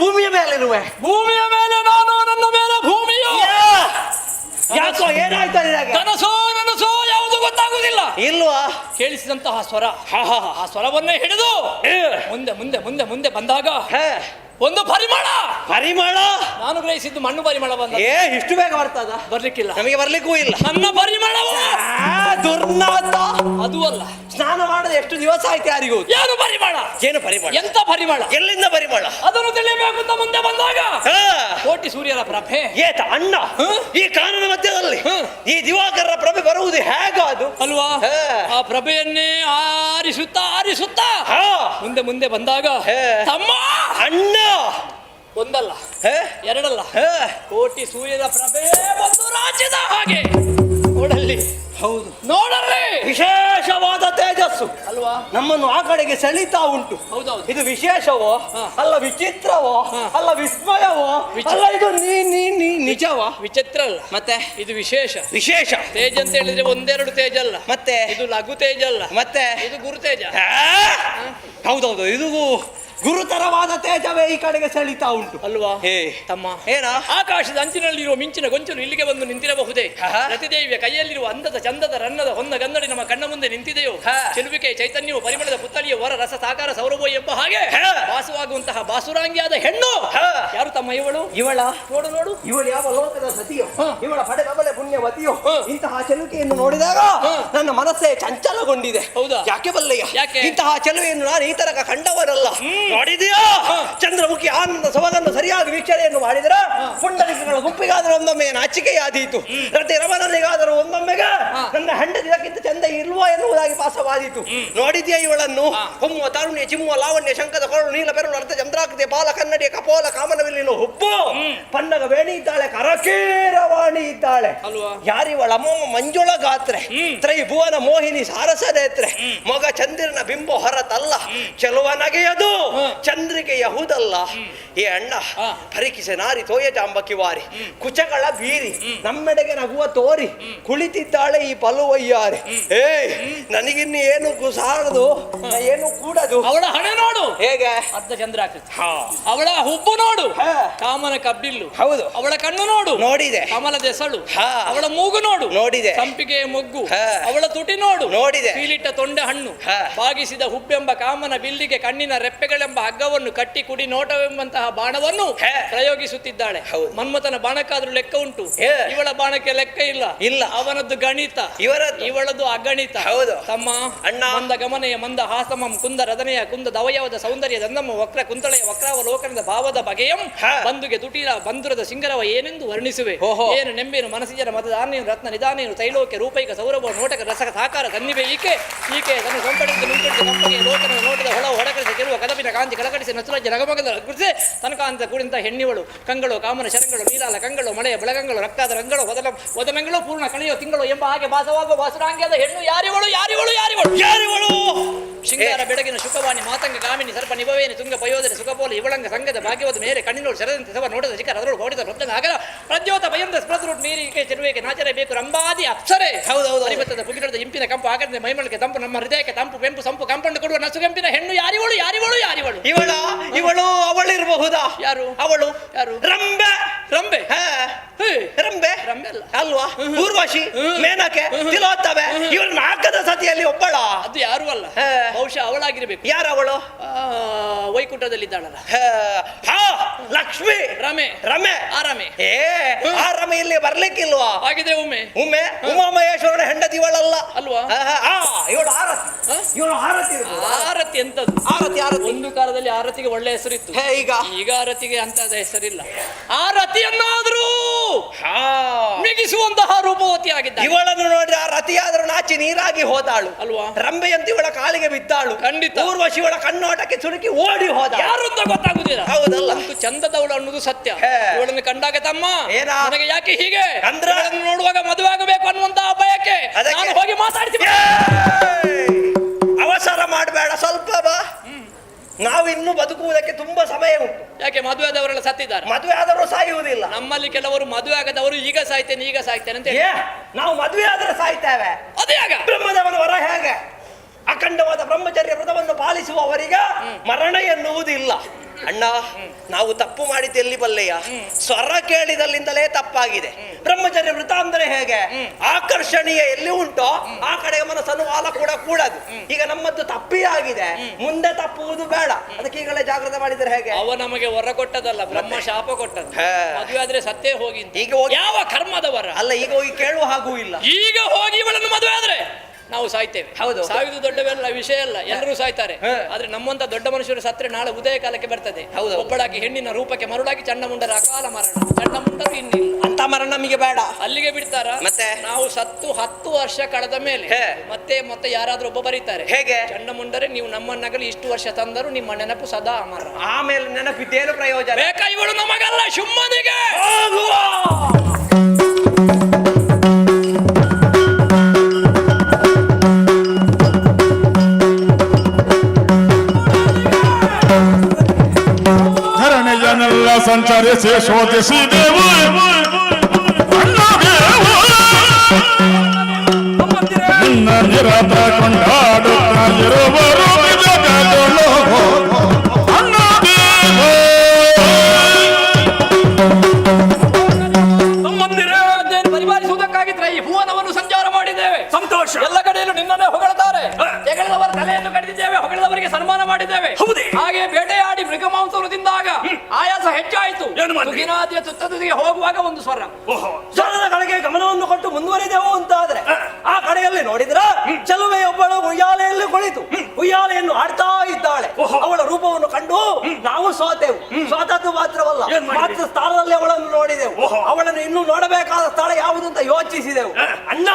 ಭೂಮಿಯ ಮೇಲಿರುವೆ. ಭೂಮಿಯ ಮೇಲೆ ನಾನು, ನನ್ನ ಮೇಲೆ ಭೂಮಿಯು. ಯಾಕೋ ಏನಾಯ್ತು ನಿನಗೆ? ಕನಸೋ ನನಸೋ ಯಾವುದು ಗೊತ್ತಾಗುವುದಿಲ್ಲ. ಇಲ್ವಾ? ಕೇಳಿಸಿದಂತಹ ಸ್ವರ, ಆ ಸ್ವರವನ್ನೇ ಹಿಡಿದು ಮುಂದೆ ಮುಂದೆ ಮುಂದೆ ಮುಂದೆ ಬಂದಾಗ ಒಂದು ಪರಿಮಳ. ಪರಿಮಳ ನಾನು ಗ್ರಹಿಸಿದ್ದು ಮಣ್ಣು ಪರಿಮಳ ಬಂದ. ಇಷ್ಟು ಬೇಗ ಬರ್ತದ? ಬರ್ಲಿಕ್ಕಿಲ್ಲ, ನಮಗೆ ಬರ್ಲಿಕ್ಕೂ ಇಲ್ಲ. ನನ್ನ ಪರಿಮಳವು ದುರ್ನಾಥ. ಅದು ಅಲ್ಲ, ಸ್ನಾನ ಮಾಡದೆ ಎಷ್ಟು ದಿವಸ ಆಯ್ತು ಯಾರಿಗೂ? ಏನು ಪರಿಮಳ? ಏನು ಪರಿಮಳ? ಎಂತ ಪರಿಮಳ? ಎಲ್ಲಿಂದ ಪರಿಮಳ? ಅದನ್ನು ತಿಳಿಯಬೇಕು ಅಂತ ಮುಂದೆ ಬಂದಾಗ ಕೋಟಿ ಸೂರ್ಯರ ಪ್ರಭೆ. ಏತ ಅಣ್ಣ, ಈ ಕಾನನ ಮಧ್ಯದಲ್ಲಿ ಈ ದಿವಾಕರ ಪ್ರಭೆ ಬರುವುದು ಹೇಗ ಅದು ಅಲ್ವಾ? ಆ ಪ್ರಭೆಯನ್ನೇ ಆರಿಸುತ್ತಾ ಆರಿಸುತ್ತಾ ಮುಂದೆ ಮುಂದೆ ಬಂದಾಗ ತಮ್ಮ ಅಣ್ಣ ಒಂದಲ್ಲ ಎರಡಲ್ಲ ಕೋಟಿ ಸೂರ್ಯನ ಪ್ರಭೆ ಬಂದು ರಾಜ್ಯದ ಹಾಗೆ ನೋಡಲ್ಲಿ. ಹೌದು, ನೋಡಲ್ಲಿ ವಿಶೇಷವಾದ ತೇಜಸ್ಸು ಅಲ್ವಾ ನಮ್ಮನ್ನು ಆ ಕಡೆಗೆ ಸೆಳೀತಾ ಉಂಟು. ಹೌದೌದು. ಇದು ವಿಶೇಷವೋ ಅಲ್ಲ ವಿಚಿತ್ರವೋ ಅಲ್ಲ ವಿಸ್ಮಯವೋ ಅಲ್ಲ ಇದು ನಿಜವೋ? ವಿಚಿತ್ರ ಅಲ್ಲ, ಮತ್ತೆ ಇದು ವಿಶೇಷ. ವಿಶೇಷ ತೇಜ್ ಅಂತ ಹೇಳಿದ್ರೆ ಒಂದೆರಡು ತೇಜ್ ಅಲ್ಲ, ಮತ್ತೆ ಇದು ಲಘು ತೇಜ್ ಅಲ್ಲ, ಮತ್ತೆ ಇದು ಗುರು ತೇಜ. ಹೌದೌದು, ಇದು ಗುರುತರವಾದ ತೇಜವೇ ಈ ಕಡೆಗೆ ಸೆಳೀತಾ ಉಂಟು ಅಲ್ವಾ? ತಮ್ಮ ಏನ ಆಕಾಶದ ಅಂಚಿನಲ್ಲಿರುವ ಮಿಂಚಿನ ಗೊಂಚಲು ಇಲ್ಲಿಗೆ ಬಂದು ನಿಂತಿರಬಹುದೇ? ರತಿದೇವಿಯ ಕೈಯಲ್ಲಿರುವ ಅಂದದ ಚಂದದ ರನ್ನದ ಹೊನ್ನ ಗನ್ನಡಿ ನಮ್ಮ ಕಣ್ಣ ಮುಂದೆ ನಿಂತಿದೆಯೋ? ಚೆಲುವಿಕೆ ಚೈತನ್ಯವು ಪರಿಮಳದ ಪುತ್ತಳಿಯ ವರ ರಸ ಸಾಕಾರ ಸೌರಭ ಎಂಬ ಹಾಗೆ ವಾಸವಾಗುವಂತಹ ಬಾಸುರಾಂಗಿಯಾದ ಹೆಣ್ಣು ಯಾರು ತಮ್ಮ ಇವಳು? ಇವಳ ನೋಡು ನೋಡು, ಇವಳು ಯಾವ ಲೋಕದ ಸತಿಯೋ? ಇವಳ ಪಡೆದಬಲೆ ಪುಣ್ಯವತಿಯೋ? ಇಂತಹ ಚೆಲುವಿಕೆಯನ್ನು ನೋಡಿದಾಗ ನನ್ನ ಮನಸ್ಸೇ ಚಂಚಲಗೊಂಡಿದೆ. ಹೌದಾ? ಯಾಕೆ ಬಲ್ಲೆಯ? ಯಾಕೆ? ಇಂತಹ ಚೆಲುವೆಯನ್ನು ನಾನು ಈ ತನಕ ಕಂಡವರಲ್ಲ. ನೋಡಿದೆಯಾ? ಚಂದ್ರಮುಖಿ ಆನಂದ ಸೊಬಗನ್ನು ಸರಿಯಾಗಿ ವೀಕ್ಷಣೆಯನ್ನು ಮಾಡಿದರೆ ಪುಂಡಲಿಕಗಳ ಗುಂಪಿಗಾದರೂ ಒಮ್ಮೊಮ್ಮೆ ನಾಚಿಕೆಯಾದೀತು. ರತಿ ರಮಣನಿಗಾದರೂ ಒಮ್ಮೊಮ್ಮೆಗೆ ನನ್ನ ಹೆಂಡತಿ ಇದಕ್ಕಿಂತ ಚಂದ ಇಲ್ವಾ ಎನ್ನುವುದಾಗಿ ಭಾಸವಾದೀತು. ನೋಡಿದ್ಯಾ ಇವಳನ್ನು? ಹೊಮ್ಮುವ ತಾರುಣ್ಯ ಚಿಮ್ಮುವ ಲಾವಣ್ಯ ಶಂಕದ ಕೊರಳು ನೀಲ ಬೆರಳು ಅರ್ಥ ಚಂದ್ರಾಕೃತಿಯ ಬಾಲ ಕನ್ನಡಿಯ ಕಪೋಲ ಕಾಮನವಿಲ್ಲಿನ ಹುಬ್ಬು ಪನ್ನಗ ವೇಣಿ ಇದ್ದಾಳೆ, ಕರಕೀರವಾಣಿ ಇದ್ದಾಳೆ. ಯಾರಿವಳ? ಮಂಜುಳ ಗಾತ್ರೆ, ತ್ರೈಭುವನ ಮೋಹಿನಿ ಸಾರಸ ನೇತ್ರೆ, ಮೊಗ ಚಂದಿರನ ಬಿಂಬ ಹೊರತಲ್ಲ, ಚೆಲುವ ನಗೆಯದು ಚಂದ್ರಿಕೆ ಯಹುದಲ್ಲ. ಏ ಅಣ್ಣ, ಪರಿಕಿಸೆ ನಾರಿ ತೋಯ ಜಾಂಬ ಕಿವಾರಿ, ಕುಚಗಳ ಬೀರಿ ನಮ್ಮೆಡೆಗೆ ನಗುವ ತೋರಿ ಕುಳಿತಿದ್ದಾಳೆ ಈ ಪಲುವಯ್ಯಾರಿ. ನನಗಿನ್ನು ಏನು ಸಾರದು, ಏನು ಕೂಡದು. ಅವಳ ಹಣೆ ನೋಡು ಹೇಗೆ? ಅರ್ಧ ಚಂದ್ರಾಕೃತಿ. ಅವಳ ಹುಬ್ಬು ನೋಡು, ಕಾಮನ ಕಬ್ಬಿಲ್ಲು. ಹೌದು. ಅವಳ ಕಣ್ಣು ನೋಡು, ನೋಡಿದೆ. ಕಮಲದ ಎಸಳು. ಅವಳ ಮೂಗು ನೋಡು, ನೋಡಿದೆ. ಸಂಪಿಗೆಯ ಮೊಗ್ಗು. ಅವಳ ತುಟಿ ನೋಡು, ನೋಡಿದೆ. ಪೀಲಿಟ್ಟ ತೊಂಡೆ ಹಣ್ಣು. ಬಾಗಿಸಿದ ಹುಬ್ಬೆಂಬ ಕಾಮನ ಬಿಲ್ಲಿಗೆ ಕಣ್ಣಿನ ರೆಪ್ಪೆಗಳೆಂಬ ಹಗ್ಗವನ್ನು ಕಟ್ಟಿ ಕುಡಿ ನೋಟವೆಂಬಂತಹ ಬಾಣವನ್ನು ಪ್ರಯೋಗಿಸುತ್ತಿದ್ದಾಳೆ. ಮನ್ಮಥನ ಬಾಣಕ್ಕಾದ್ರೂ ಲೆಕ್ಕ ಉಂಟು, ಇವಳ ಬಾಣಕ್ಕೆ ಲೆಕ್ಕ ಇಲ್ಲ. ಅವನದ್ದು ಗಣಿತ, ಇವಳದ್ದು ಅಗಣಿತ. ಹೌದು ತಮ್ಮ ಅಣ್ಣ. ಮಂದ ಗಮನೆಯ ಮಂದ ಹಾಸಮಂ ಕುಂದ ರದನೆಯ ಕುಂದ ದವಯವದ ಸೌಂದರ್ಯ ದಂದಮ್ಮ ವಕ್ರ ಕುಂತಳೆಯ ವಕ್ರಾವಲೋಕನದ ಭಾವದ ಬಗೆಯಂ ಬಂಧುಗೆ ತುಟಿಲ ಬಂಧುರದ ಸಿಂಗರವ ಏನೆಂದು ವರ್ಣಿಸುವೆ. ಏನು ನೆಂಬೇನು ಮನಸ್ಸಿಜನ ಮತದಾನೇನು ರತ್ನ ನಿಧಾನೇನು ತೈಲೋಕ್ಯ ರೂಪೈಕ ಸೌರಭ ನೋಟಕ ರಸಕ ಸಾಕಾರ ಸನ್ನಿವೆ ಈಕೆ ತನ್ನ ಸೊಂಪಡಿಸಿದ ನಿಂತಿದ್ದ ಕಂಪನಿಯ ಲೋಕನ ನೋಟದ ಹೊಳವು ಹೊಡಕರಿಸಿ ಗೆಲುವ ಕದಪಿನ ಕಾಂತಿ ಕಳಕಡಿಸಿ ನಸುಲಜ್ಜ ನಗಮಗದ ಗುಡಿಸಿ ತನಕಾಂತ ಕೂಡಿಂತ ಹೆಣ್ಣಿವಳು ಕಂಗಳು ಕಾಮನ ಶರಂಗಳು ನೀಲಾಲ ಕಂಗಳು ಮಳೆಯ ಬೆಳಗಂಗಳು ರಕ್ತಾದ ರಂಗಳು ವದನಗಳು ಪೂರ್ಣ ಕಳೆಯೋ ತಿಂಗಳು ಎಂಬ ಹಾಗೆ ಭಾಸವಾಗುವ ವಾಸುರಾಂಗಿಯಾದ ಹೆಣ್ಣು ಯಾರಿವಳು ಯಾರಿವಳು ಯಾರಿವಳು ಯಾರಿವಳು? ಶೃಂಗಾರ ಬೆಳಗಿನ ಶುಕವಾಣಿ ಮಾತಂಗ ಗಾಮಿನಿ ಸರ್ಪ ನಿಭವೇನಿ ತುಂಗ ಪಯೋಧನೆ ಸುಖಪೋಲ ಇವಳಂಗ ಸಂಗದ ಭಾಗ್ಯವದ ಮೇರೆ ಕಣ್ಣಿನೋಳು ಶರದಂತೆ ಸವ ನೋಡದ ಶಿಖರ ಅದರೊಳು ಹೊಡಿದ ಪ್ರಜ್ಞ ಆಗರ ಪ್ರಜ್ಯೋತ ಭಯಂದ ಸ್ಪೃತರುಟ್ ಮೀರಿಕೆ ಚೆರುವಿಕೆ ನಾಚರಬೇಕು ರಂಬಾದಿ ಅಪ್ಸರೆ. ಹೌದೌದು. ಪರಿಬತ್ತದ ಪುಗಿಡದ ಇಂಪಿನ ಕಂಪು ಆಗದ ಮೈಮಳಕ್ಕೆ ತಂಪು ನಮ್ಮ ಹೃದಯಕ್ಕೆ ತಂಪು ಬೆಂಪು ಸಂಪು ಕಂಪಂಡು ಕೊಡುವ ನಸುಗಂಪಿನ ಹೆಣ್ಣು ಯಾರಿವಳು ಯಾರಿವಳು ಯಾರಿವಳು? ಇವಳು ಅವಳಿರಬಹುದಾ? ಯಾರು ಅವಳು? ಯಾರು? ರಂಬೆ. ರಂಬೆ ರಂಬೆ ರಂಬೆ ಅಲ್ಲ ಅಲ್ವಾ? ಊರ್ವಶಿ, ಮೇನಕೆ, ತಿಲೋತ್ತಮೆ ಇವಳು ನಾಲ್ಕದ ಸತಿಯಲ್ಲಿ ಒಬ್ಬಳ. ಅದು ಯಾರು ಅಲ್ಲ, ಬಹುಶಃ ಅವಳಾಗಿರ್ಬೇಕು. ಯಾರವಳು? ವೈಕುಂಠದಲ್ಲಿದ್ದಾಳಲ್ಲ, ಲಕ್ಷ್ಮಿ. ರಮೆ. ರಮೆ ಆರಮೆ. ಆ ರಮೆ ಇಲ್ಲಿ ಬರ್ಲಿಕ್ಕಿಲ್ವಾ? ಹಾಗಿದ್ರೆ ಉಮಾಮಹೇಶ್ವರನ ಹೆಂಡತಿ ಇವಳಲ್ಲ ಅಲ್ವಾ? ಇವಳು ಆರತಿ. ಇವಳು ಆರತಿ. ಆರತಿ ಎಂತದ್ದು? ಆರತಿ ಆರತಿ. ಒಂದು ಕಾಲದಲ್ಲಿ ಆರತಿಗೆ ಒಳ್ಳೆ ಹೆಸರಿತ್ತು, ಈಗ ಆರತಿಗೆ ಅಂತದ ಹೆಸರಿಲ್ಲ. ಆರತಿಯನ್ನಾದರೂ ಮಿಗಿಸುವಂತಹ ರೂಪವತಿ ಆಗಿದ್ದ. ಇವಳನ್ನು ನೋಡಿ ಆ ರತಿಯಾದರೂ ನಾಚಿ ನೀರಾಗಿ ಹೋದಾಳು ಅಲ್ವಾ? ರಂಬೆಯಂತ ಇವಳ ಕಾಲಿಗೆ ಬಿದ್ದಾಳು. ಖಂಡಿತ. ಊರ್ವಶಿ ಇವಳ ಕಣ್ಣೋಟಕ್ಕೆ ಸುಡುಕಿ ಓಡಿ ಹೋದ. ಯಾರು ಅಂತ ಗೊತ್ತಾಗುದಿಲ್ಲ. ಹೌದಲ್ಲ? ಅಂತೂ ಚಂದದವಳು ಅನ್ನೋದು ಸತ್ಯ. ಇವಳನ್ನು ಕಂಡಾಗ ತಮ್ಮ ನನಗೆ ಯಾಕೆ ಹೀಗೆ ಅಂದ್ರೆ ನೋಡುವಾಗ ಮದುವೆ ಆಗಬೇಕು ಅನ್ನುವಂತಹ ಬಯಕೆ. ನಾನು ಹೋಗಿ ಮಾತಾಡ್ತೀನಿ. ಅವಸರ ಮಾಡಬೇಡ, ಸ್ವಲ್ಪ ಬಾ. ನಾವು ಇನ್ನೂ ಬದುಕುವುದಕ್ಕೆ ತುಂಬಾ ಸಮಯ ಉಂಟು. ಯಾಕೆ? ಮದುವೆ ಆದವರೆಲ್ಲ ಸತ್ತಿದ್ದಾರೆ. ಮದುವೆ ಆದವರು ಸಾಯುವುದಿಲ್ಲ. ನಮ್ಮಲ್ಲಿ ಕೆಲವರು ಮದುವೆ ಆಗದವರು ಈಗ ಸಾಯ್ತೇನೆ ಅಂತ ಹೇಳಿ. ನಾವು ಮದುವೆ ಆದ್ರೆ ಸಾಯ್ತೇವೆ. ಅದೇ ಆಗ ಬ್ರಹ್ಮದೇವನ ವರ ಹೇಗೆ? ಅಖಂಡವಾದ ಬ್ರಹ್ಮಚರ್ಯ ವ್ರತವನ್ನು ಪಾಲಿಸುವವರಿಗೆ ಮರಣ ಎನ್ನುವುದಿಲ್ಲ. ಅಣ್ಣ ನಾವು ತಪ್ಪು ಮಾಡಿದ್ದು ಎಲ್ಲಿ ಬಲ್ಲೆಯ? ಸ್ವರ ಕೇಳಿದಲ್ಲಿಂದಲೇ ತಪ್ಪಾಗಿದೆ. ಬ್ರಹ್ಮಚರ್ಯ ವೃತ ಅಂದ್ರೆ ಹೇಗೆ? ಆಕರ್ಷಣೀಯ ಎಲ್ಲಿ ಉಂಟೋ ಆ ಕಡೆಗೆ ಮನಸ್ಸನ್ನು ವಾಲ ಕೂಡ ಕೂಡದು. ಈಗ ನಮ್ಮದ್ದು ತಪ್ಪಿ ಆಗಿದೆ, ಮುಂದೆ ತಪ್ಪುವುದು ಬೇಡ. ಅದಕ್ಕೆ ಈಗಲೇ ಜಾಗ್ರತೆ ಮಾಡಿದ್ರೆ ಹೇಗೆ? ಅವ ನಮಗೆ ವರ ಕೊಟ್ಟದಲ್ಲ, ಬ್ರಹ್ಮ ಶಾಪ ಕೊಟ್ಟದ್ದು. ಮದುವೆ ಆದ್ರೆ ಸತ್ತೇ ಹೋಗಿ. ಈಗ ಹೋಗಿ ಯಾವ ಕರ್ಮದ ವರ ಅಲ್ಲ, ಈಗ ಹೋಗಿ ಕೇಳುವ ಹಾಗೂ ಇಲ್ಲ. ಈಗ ಹೋಗಿ ಇವಳನ್ನು ಮದುವೆ ಆದ್ರೆ ನಾವು ಸಾಯ್ತೇವೆ. ಹೌದು, ಸಾವಿದು ದೊಡ್ಡವೆಲ್ಲ ವಿಷಯ ಅಲ್ಲ, ಎಲ್ಲರೂ ಸಾಯ್ತಾರೆ. ಆದ್ರೆ ನಮ್ಮಂತ ದೊಡ್ಡ ಮನುಷ್ಯರು ಸತ್ರೆ ನಾಳೆ ಉದಯ ಕಾಲಕ್ಕೆ ಬರ್ತದೆ. ಹೌದು, ಒಬ್ಬಳಾಗಿ ಹೆಣ್ಣಿನ ರೂಪಕ್ಕೆ ಮರುಳಾಗಿ ಚಂಡಮುಂಡರ ಅಕಾಲ ಮರಣ. ಚಂಡಮುಂಡರು ಇನ್ನಿಲ್ಲ, ಅಂತ ಮರಣ ನಮಗೆ ಬೇಡ. ಅಲ್ಲಿಗೆ ಬಿಡ್ತಾರ? ಮತ್ತೆ ನಾವು ಸತ್ತು 10 ವರ್ಷ ಕಳೆದ ಮೇಲೆ ಮತ್ತೆ ಯಾರಾದ್ರೂ ಒಬ್ಬ ಬರೀತಾರೆ, ಹೇಗೆ? ಚಂಡಮುಂಡರೆ ನೀವು ನಮ್ಮನ್ನಗಲಿ ಇಷ್ಟು ವರ್ಷ ತಂದರು, ನಿಮ್ಮ ನೆನಪು ಸದಾ ಅಮರ. ಆಮೇಲೆ ನೆನಪಿದ್ದೇನು ಪ್ರಯೋಜನ? ಬೇಕಾ ಇವಳು ನಮಗಲ್ಲ, ಶುಂಭನಿಗೆ. ಧರಣಿಯನ್ನೆಲ್ಲ ಸಂಚರಿಸಿ ಶೋಧಿಸಿದೆವು ನಿನ್ನ ನಿರತ ಕೊಂಡಾಡುತ್ತ ಇರುವರು ಜಗದೊಳು ಪರಿಪಾಲಿಸುವುದಕ್ಕಾಗಿದ್ರೆ ಈ ಭುವನವನ್ನು ಸಂಚಾರ ಮಾಡಿದ್ದೇವೆ. ಸಂತೋಷ. ಎಲ್ಲ ಕಡೆಯಲ್ಲೂ ನಿನ್ನನ್ನೇ ಹೊಗಳುತ್ತಾರೆ. ತೆಗೆದವರ ತಲೆಯನ್ನು ಕಡಿದಿದ್ದೇವೆ, ಹೊಗಳಿದವರಿಗೆ ಸನ್ಮಾನ ಮಾಡಿದ್ದೇವೆ. ಹಾಗೆ ಬೇಟೆಯಾಡಿ ಮೃಗ ಮಾಂಸವನ್ನು ತಿಂದಾಗ ಆಯಾಸ ಹೆಚ್ಚಾಯಿತು. ತುಗಿನಾದಿಯ ತುತ್ತದಿಗೆ ಹೋಗುವಾಗ ಒಂದು ಸ್ವರದ ಕಡೆಗೆ ಗಮನವನ್ನು ಕೊಟ್ಟು ಮುಂದುವರಿದೆವು ಅಂತಾದ್ರೆ ಆ ಕಡೆಯಲ್ಲಿ ನೋಡಿದ್ರ ಚೆಲುವೆಯೊಬ್ಬಳು ಉಯ್ಯಾಲೆಯಲ್ಲಿ ಕುಳಿತು ಉಯ್ಯಾಲೆಯನ್ನು ಆಡ್ತಾ ಇದ್ದಾಳೆ. ಅವಳ ರೂಪವನ್ನು ಕಂಡು ನಾವು ಸೋತೆವು. ಸೋತದ್ದು ಮಾತ್ರವಲ್ಲ, ಮಾತ್ರ ಸ್ಥಳದಲ್ಲಿ ಅವಳನ್ನು ನೋಡಿದೆವು. ಅವಳನ್ನು ಇನ್ನೂ ನೋಡಬೇಕಾದ ಸ್ಥಳ ಯಾವುದು ಅಂತ ಯೋಚಿಸಿದೆವು. ಅಣ್ಣ,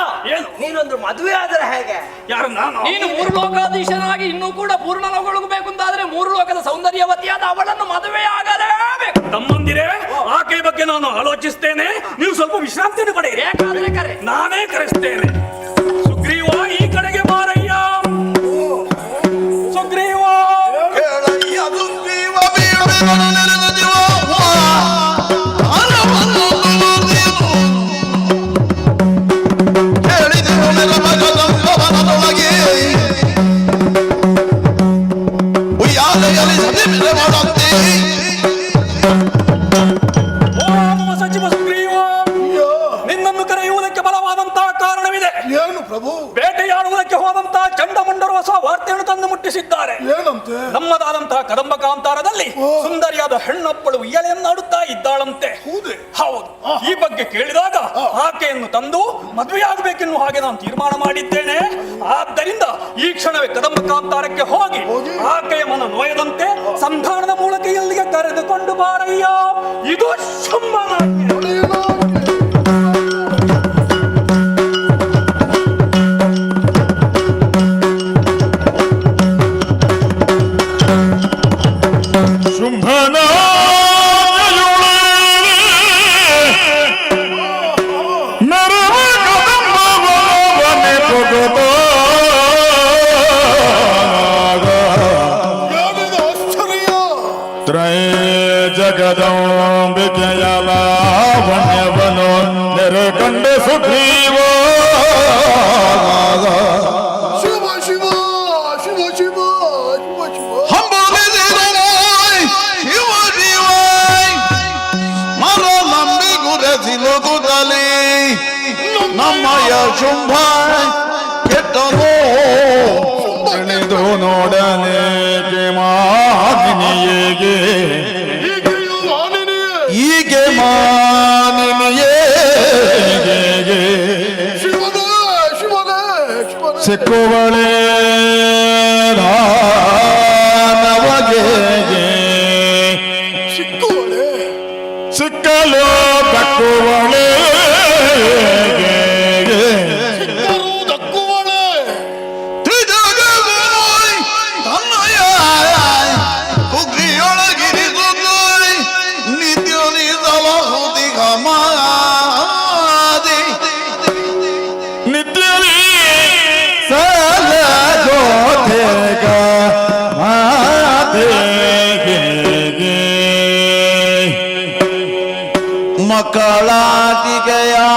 ನೀನೊಂದು ಮದುವೆ ಆದರೆ ಹೇಗೆ? ನೀನು 3 ಲೋಕಾಧೀಶನಾಗಿ ಇನ್ನೂ ಕೂಡ ಪೂರ್ಣ ಲೋಕಗೊಳ್ಳಬೇಕು ಅಂತಾದ್ರೆ 3 ಲೋಕದ ಸೌಂದರ್ಯವತಿಯಾದ ಅವಳನ್ನು ಮದುವೆ ಆಗಲೇಬೇಕು. ತಮ್ಮಂದಿರೇ, ಆಕೆ ಬಗ್ಗೆ ನಾನು ಆಲೋಚಿಸ್ತೇನೆ, ನೀವು ಸ್ವಲ್ಪ ವಿಶ್ರಾಂತಿಯನ್ನು ಪಡೆಯಿರಿ. ನಾನೇ ಕರೆಸ್ತೇನೆ. ಸುಗ್ರೀವ, ಈ ಕಡೆಗೆ ಬಾರಯ್ಯ. ಸುಗ್ರೀವ, ಸಚಿವ ಸುಗ್ರೀವ, ನಿನ್ನನ್ನು ಕರೆಯುವುದಕ್ಕೆ ಬಲವಾದಂತಹ ಕಾರಣವಿದೆ. ಏನು ಪ್ರಭು? ಬೇಟೆಯಾಡುವುದಕ್ಕೆ ಹೋದಂತಹ ಚಂಡಮುಂಡರು ಹೊಸ ವಾರ್ತೆಯನ್ನು ತಂದು ಮುಟ್ಟಿಸಿದ್ದಾರೆ. ಏನಂತೆ? ನಮ್ಮದಾದಂತಹ ಕದಂಬ ಕಾಂತಾರದಲ್ಲಿ ಸುಂದರಿಯಾದ ಹೆಣ್ಣೊಬ್ಬಳು ಉಯ್ಯಾಲೆಯನ್ನಾಡುತ್ತಾ ಇದ್ದಾಳಂತೆ. ಹೌದು. ಈ ಬಗ್ಗೆ ಕೇಳಿದಾಗ ಆಕೆಯನ್ನು ತಂದು ಮದುವೆಯಾಗಬೇಕೆನ್ನುವ ಹಾಗೆ ನಾನು ತೀರ್ಮಾನ ಮಾಡಿದ್ದೇನೆ. ಆದ್ದರಿಂದ ಈ ಕ್ಷಣವೇ ಕದಂಬ ಕಾಂತಾರಕ್ಕೆ ಹೋಗಿ ಆಕೆಯ ಮನ ನೋಯದಂತೆ ಸಂಧಾನದ ಮೂಲಕ ಇಲ್ಲಿಗೆ ಕರೆದುಕೊಂಡು ಬಾರಯ್ಯ. ಇದು ಶುಂಭನ. ಶುಂಭನ ಜಗದಂಬಿಕೆಯ ಲಾವಣ್ಯವನ್ನು ನೆರೆಕಂಡು ಸುಗ್ರೀವ. ಶಿವ ಶಿವ ಶಿವ ಶಿವ ಶಿವ ಶಿವ ಶಿವ ಶಿವ ಮರ ನಂಬಿ ಗುರಸಿಲು ಕುದಲಿ ನಮ್ಮಯ ಶುಂಭ ಕೆಟ್ಟನು ತಿಳಿದು ನೋಡನೆ ಮಾನಿನಿಯೇಗೆ ಹೀಗೆ ಮಾನಿನಿಯೇ ಸಿಕ್ಕುವಳೆ ನವಗೆ ಸಿಕ್ಕಲು ದಕ್ಕುವಳೆ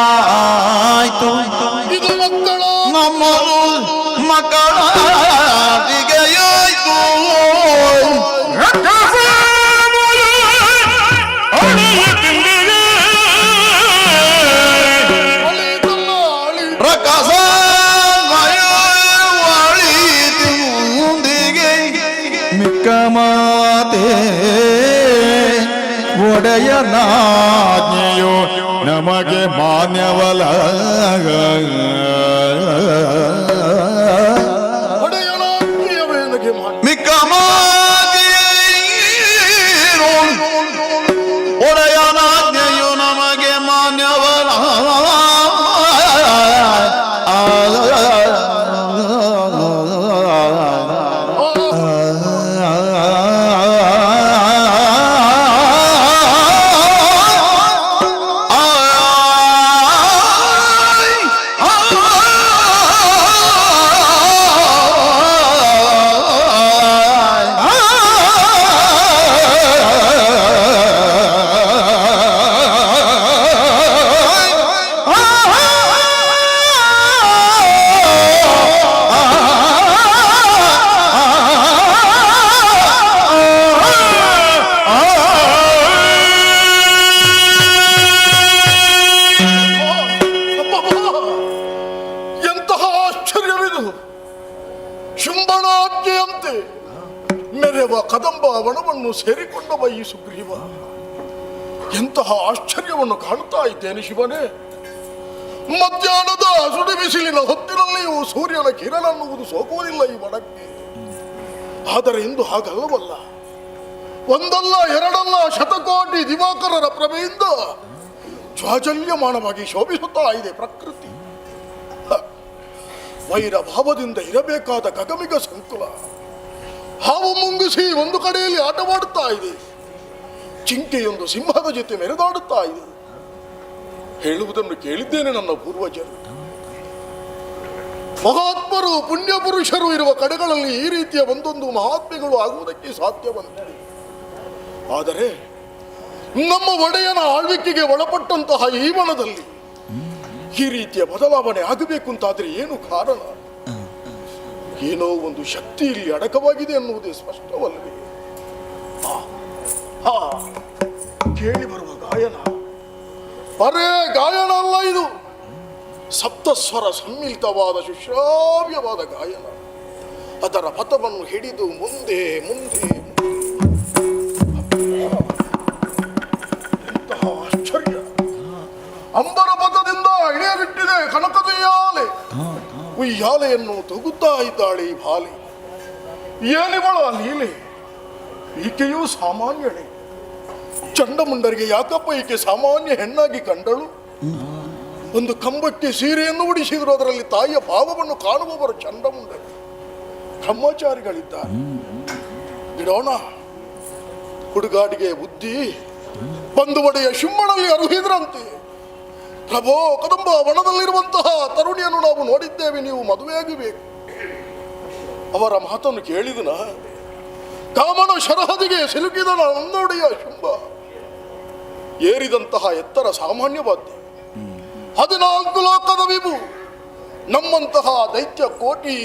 ಮಕ್ಕಳಾಟಿಗೆಯಾಯ್ತು ಇದು ಮಕ್ಕಳ ನಮ್ಮದು ಮಕ್ಕಳಾಟಿಗೆಯಾಯ್ತು ಮಿಕ್ಕ ಮಾತೆ ಒಡೆಯನಾಜ್ಞೆಯು ನಮಗೆ ಮಾನ್ಯವಲ ಮಿಕ್ಕ ಒಡೆಯನಾಜ್ಞೆಯು ನಮಗೆ ಮಾನ್ಯವಲ ಎಂತಹ ಆಶ್ಚರ್ಯವಿದು! ಶುಂಭಣಾಜ್ಞೆಯಂತೆ ಮೆರೆವ ಕದಂಬ ವನವನ್ನು ಸೇರಿಕೊಂಡವ ಈ ಸುಗ್ರೀವ. ಎಂತಹ ಆಶ್ಚರ್ಯವನ್ನು ಕಾಣುತ್ತಾ ಇದ್ದೇನೆ ಶಿವನೇ. ಮಧ್ಯಾಹ್ನದ ಸುಡು ಬಿಸಿಲಿನ ಹೊತ್ತಿನಲ್ಲಿಯೂ ಸೂರ್ಯನ ಕಿರಣ ಅನ್ನುವುದು ಸೋಕುವುದಿಲ್ಲ ಈ ವನಕ್ಕೆ. ಆದರೆ ಇಂದು ಹಾಗಲ್ಲವಲ್ಲ. ಒಂದಲ್ಲ ಎರಡಲ್ಲ ಶತಕೋಟಿ ದಿವಾಕರರ ಪ್ರಭೆಯಿಂದ ಜ್ವಾಜಲ್ಯಮಾನವಾಗಿ ಶೋಭಿಸುತ್ತಾ ಇದೆ ಪ್ರಕೃತಿ. ವೈರ ಭಾವದಿಂದ ಇರಬೇಕಾದ ಗಗಮಿಗ ಸಂಕುಲ ಹಾವು ಮುಂಗುಸಿ ಒಂದು ಕಡೆಯಲ್ಲಿ ಆಟವಾಡುತ್ತಾ ಇದೆ. ಜಿಂಕೆಯೊಂದು ಸಿಂಹದ ಜೊತೆ ಮೆರೆದಾಡುತ್ತಾ ಇದೆ. ಹೇಳುವುದನ್ನು ಕೇಳಿದ್ದೇನೆ ನನ್ನ ಪೂರ್ವಜರು. ಮಹಾತ್ಮರು ಪುಣ್ಯ ಪುರುಷರು ಇರುವ ಕಡೆಗಳಲ್ಲಿ ಈ ರೀತಿಯ ಒಂದೊಂದು ಮಹಾತ್ಮೆಗಳು ಆಗುವುದಕ್ಕೆ ಸಾಧ್ಯವಂತೆ. ಆದರೆ ನಮ್ಮ ಒಡೆಯನ ಆಳ್ವಿಕೆಗೆ ಒಳಪಟ್ಟಂತಹ ಈ ವನದಲ್ಲಿ ಈ ರೀತಿಯ ಬದಲಾವಣೆ ಆಗಬೇಕು ಅಂತಾದ್ರೆ ಏನು ಕಾರಣ? ಏನೋ ಒಂದು ಶಕ್ತಿ ಇಲ್ಲಿ ಅಡಕವಾಗಿದೆ ಅನ್ನುವುದೇ ಸ್ಪಷ್ಟವಲ್ಲವೇ? ಕೇಳಿ ಬರುವ ಗಾಯನ ಬರೇ ಗಾಯನ ಅಲ್ಲ, ಇದು ಸಪ್ತಸ್ವರ ಸಮ್ಮಿಳಿತವಾದ ಸುಶ್ರಾವ್ಯವಾದ ಗಾಯನ. ಅದರ ಪಥವನ್ನು ಹಿಡಿದು ಮುಂದೆ ಮುಂದೆ ಎಂತಹ ಆಶ್ಚರ್ಯ! ಅಂಬರ ಪಥದಿಂದ ಇಳಿಯಬಿಟ್ಟಿದೆ ಕನಕದುಯ್ಯಾಲೆ. ಉಯ್ಯಾಲೆಯನ್ನು ತೂಗುತ್ತಾ ಇದ್ದಾಳೆ ಈ ಬಾಲೆ. ಏನಿವಳ ಲೀಲೆ! ಈಕೆಯೂ ಸಾಮಾನ್ಯಳೆ. ಚಂಡಮುಂಡರಿಗೆ ಯಾಕಪ್ಪ ಈಕೆ ಸಾಮಾನ್ಯ ಹೆಣ್ಣಾಗಿ ಕಂಡಳು? ಒಂದು ಕಂಬಕ್ಕೆ ಸೀರೆಯನ್ನು ಉಡಿಸಿದ್ರು, ಅದರಲ್ಲಿ ತಾಯಿಯ ಭಾವವನ್ನು ಕಾಣುವವರು ಚಂಡಮುಂಡರು. ಬ್ರಹ್ಮಚಾರಿಗಳಿದ್ದಾರೆ. ಬಿಡೋಣ, ಹುಡುಗಾಡಿಗೆ ಬುದ್ಧಿ ಬಂದು ಒಡೆಯ ಶಿಮ್ಮನಲ್ಲಿ ಅರುಹಿದ್ರಂತೆ. ಪ್ರಭೋ, ಕದಂಬ ವನದಲ್ಲಿರುವಂತಹ ತರುಣಿಯನ್ನು ನಾವು ನೋಡಿದ್ದೇವೆ, ನೀವು ಮದುವೆಯಾಗಬೇಕು. ಅವರ ಮಾತನ್ನು ಕೇಳಿದನ ಕಾಮನ ಶರಹದಿಗೆ ಸಿಲುಕಿದನ ನನ್ನೊಡೆಯ ಶುಂಭ. ಏರಿದಂತಹ ಎತ್ತರ ಸಾಮಾನ್ಯವಾದ್ಯ. 14 ಲೋಕದ ವಿಭು ನಮ್ಮಂತಹ ದೈತ್ಯ ಕೋಟಿ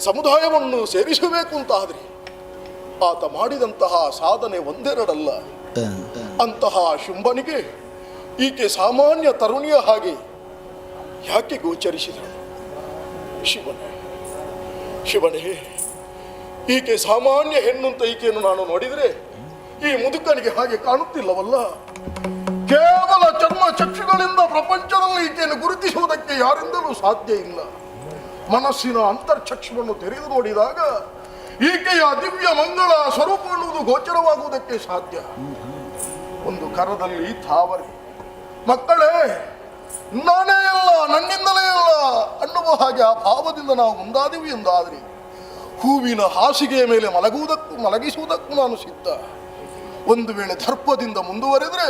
ಸಮುದಾಯವನ್ನು ಸೇರಿಸಬೇಕು ಅಂತಾದ್ರೆ ಆತ ಮಾಡಿದಂತಹ ಸಾಧನೆ ಒಂದೆರಡಲ್ಲ. ಅಂತಹ ಶುಂಭನಿಗೆ ಈಕೆ ಸಾಮಾನ್ಯ ತರುಣಿಯ ಹಾಗೆ ಯಾಕೆ ಗೋಚರಿಸಿದಳು? ಶಿವನೇ, ಶಿವನೇ, ಈಕೆ ಸಾಮಾನ್ಯ ಹೆಣ್ಣು ಅಂತ ಈಕೆಯನ್ನು ನಾನು ನೋಡಿದರೆ ಈ ಮುದುಕನಿಗೆ ಹಾಗೆ ಕಾಣುತ್ತಿಲ್ಲವಲ್ಲ. ಕೇವಲ ಚರ್ಮ ಚಕ್ಷುಗಳಿಂದ ಪ್ರಪಂಚದಲ್ಲಿ ಈಕೆಯನ್ನು ಗುರುತಿಸುವುದಕ್ಕೆ ಯಾರಿಂದಲೂ ಸಾಧ್ಯ ಇಲ್ಲ. ಮನಸ್ಸಿನ ಅಂತರ್ಚಕ್ಷುವನ್ನು ತೆರೆದು ನೋಡಿದಾಗ ಈಕೆಯ ದಿವ್ಯ ಮಂಗಳ ಸ್ವರೂಪ ಎನ್ನುವುದು ಗೋಚರವಾಗುವುದಕ್ಕೆ ಸಾಧ್ಯ. ಒಂದು ಕರದಲ್ಲಿ ತಾವರೆ. ಮಕ್ಕಳೇ, ನಾನೇ ಅಲ್ಲ, ನನ್ನಿಂದಲೇ ಅಲ್ಲ ಅನ್ನುವ ಹಾಗೆ ಆ ಭಾವದಿಂದ ನಾವು ಮುಂದಾದೆವು ಎಂದಾದ್ರಿ ಹೂವಿನ ಹಾಸಿಗೆಯ ಮೇಲೆ ಮಲಗಿಸುವುದಕ್ಕೂ ನಾನು ಸಿದ್ಧ. ಒಂದು ವೇಳೆ ದರ್ಪದಿಂದ ಮುಂದುವರೆದ್ರೆ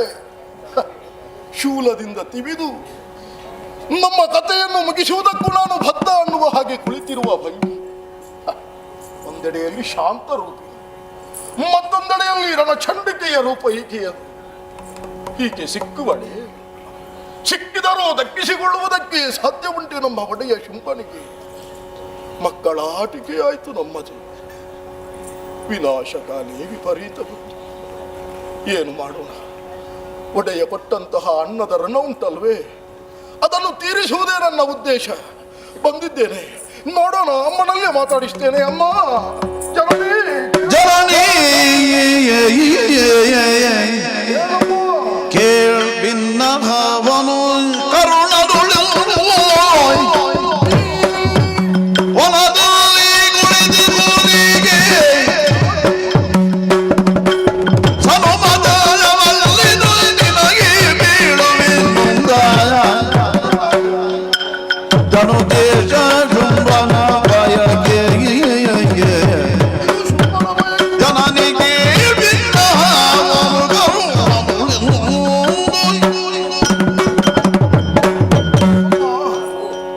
ಶೂಲದಿಂದ ತಿವಿದು ನಮ್ಮ ಕಥೆಯನ್ನು ಮುಗಿಸುವುದಕ್ಕೂ ನಾನು ಬದ್ಧ ಅನ್ನುವ ಹಾಗೆ ಕುಳಿತಿರುವ ಭಂಗಿ. ಒಂದೆಡೆಯಲ್ಲಿ ಶಾಂತ ರೂಪಿ, ಮತ್ತೊಂದೆಡೆಯಲ್ಲಿ ರಣಚಂಡಿಕೆಯ ರೂಪ ಈಕೆಯದು. ಈಕೆ ಸಿಕ್ಕುವಡೆ, ಸಿಕ್ಕಿದರೂ ದಕ್ಕಿಸಿಕೊಳ್ಳುವುದಕ್ಕೆ ಸಾಧ್ಯ ಉಂಟು ನಮ್ಮ ಒಡೆಯ ಶುಂಭನಿಗೆ. ಮಕ್ಕಳ ಆಟಿಕೆಯಾಯಿತು ನಮ್ಮದು. ವಿನಾಶಕಾಲೇ ವಿಪರೀತ ಬುದ್ಧಿ. ಏನು ಮಾಡೋಣ? ಒಡೆಯ ಕೊಟ್ಟಂತಹ ಅನ್ನದ ಋಣ ಉಂಟಲ್ವೇ, ಅದನ್ನು ತೀರಿಸುವುದೇ ನನ್ನ ಉದ್ದೇಶ. ಬಂದಿದ್ದೇನೆ, ನೋಡೋಣ. ಅಮ್ಮನಲ್ಲೇ ಮಾತಾಡಿಸ್ತೇನೆ. ಅಮ್ಮ, ಜನನಿ ಕೇಳ್ಬಿನ್ನವನು ಕರುಣದುಳು ಒಳದಲ್ಲಿ ಕುಳಿತು ಕೂಲಿಗೆ ಸಮಮತಲವಲ್ಲಿದು ನಿನಗೆ ಬೀಳುವೆಂದ ಧನುದೇಶ ಶುಂಭನ ಬಯಕೆ ಜನನಿಗೆ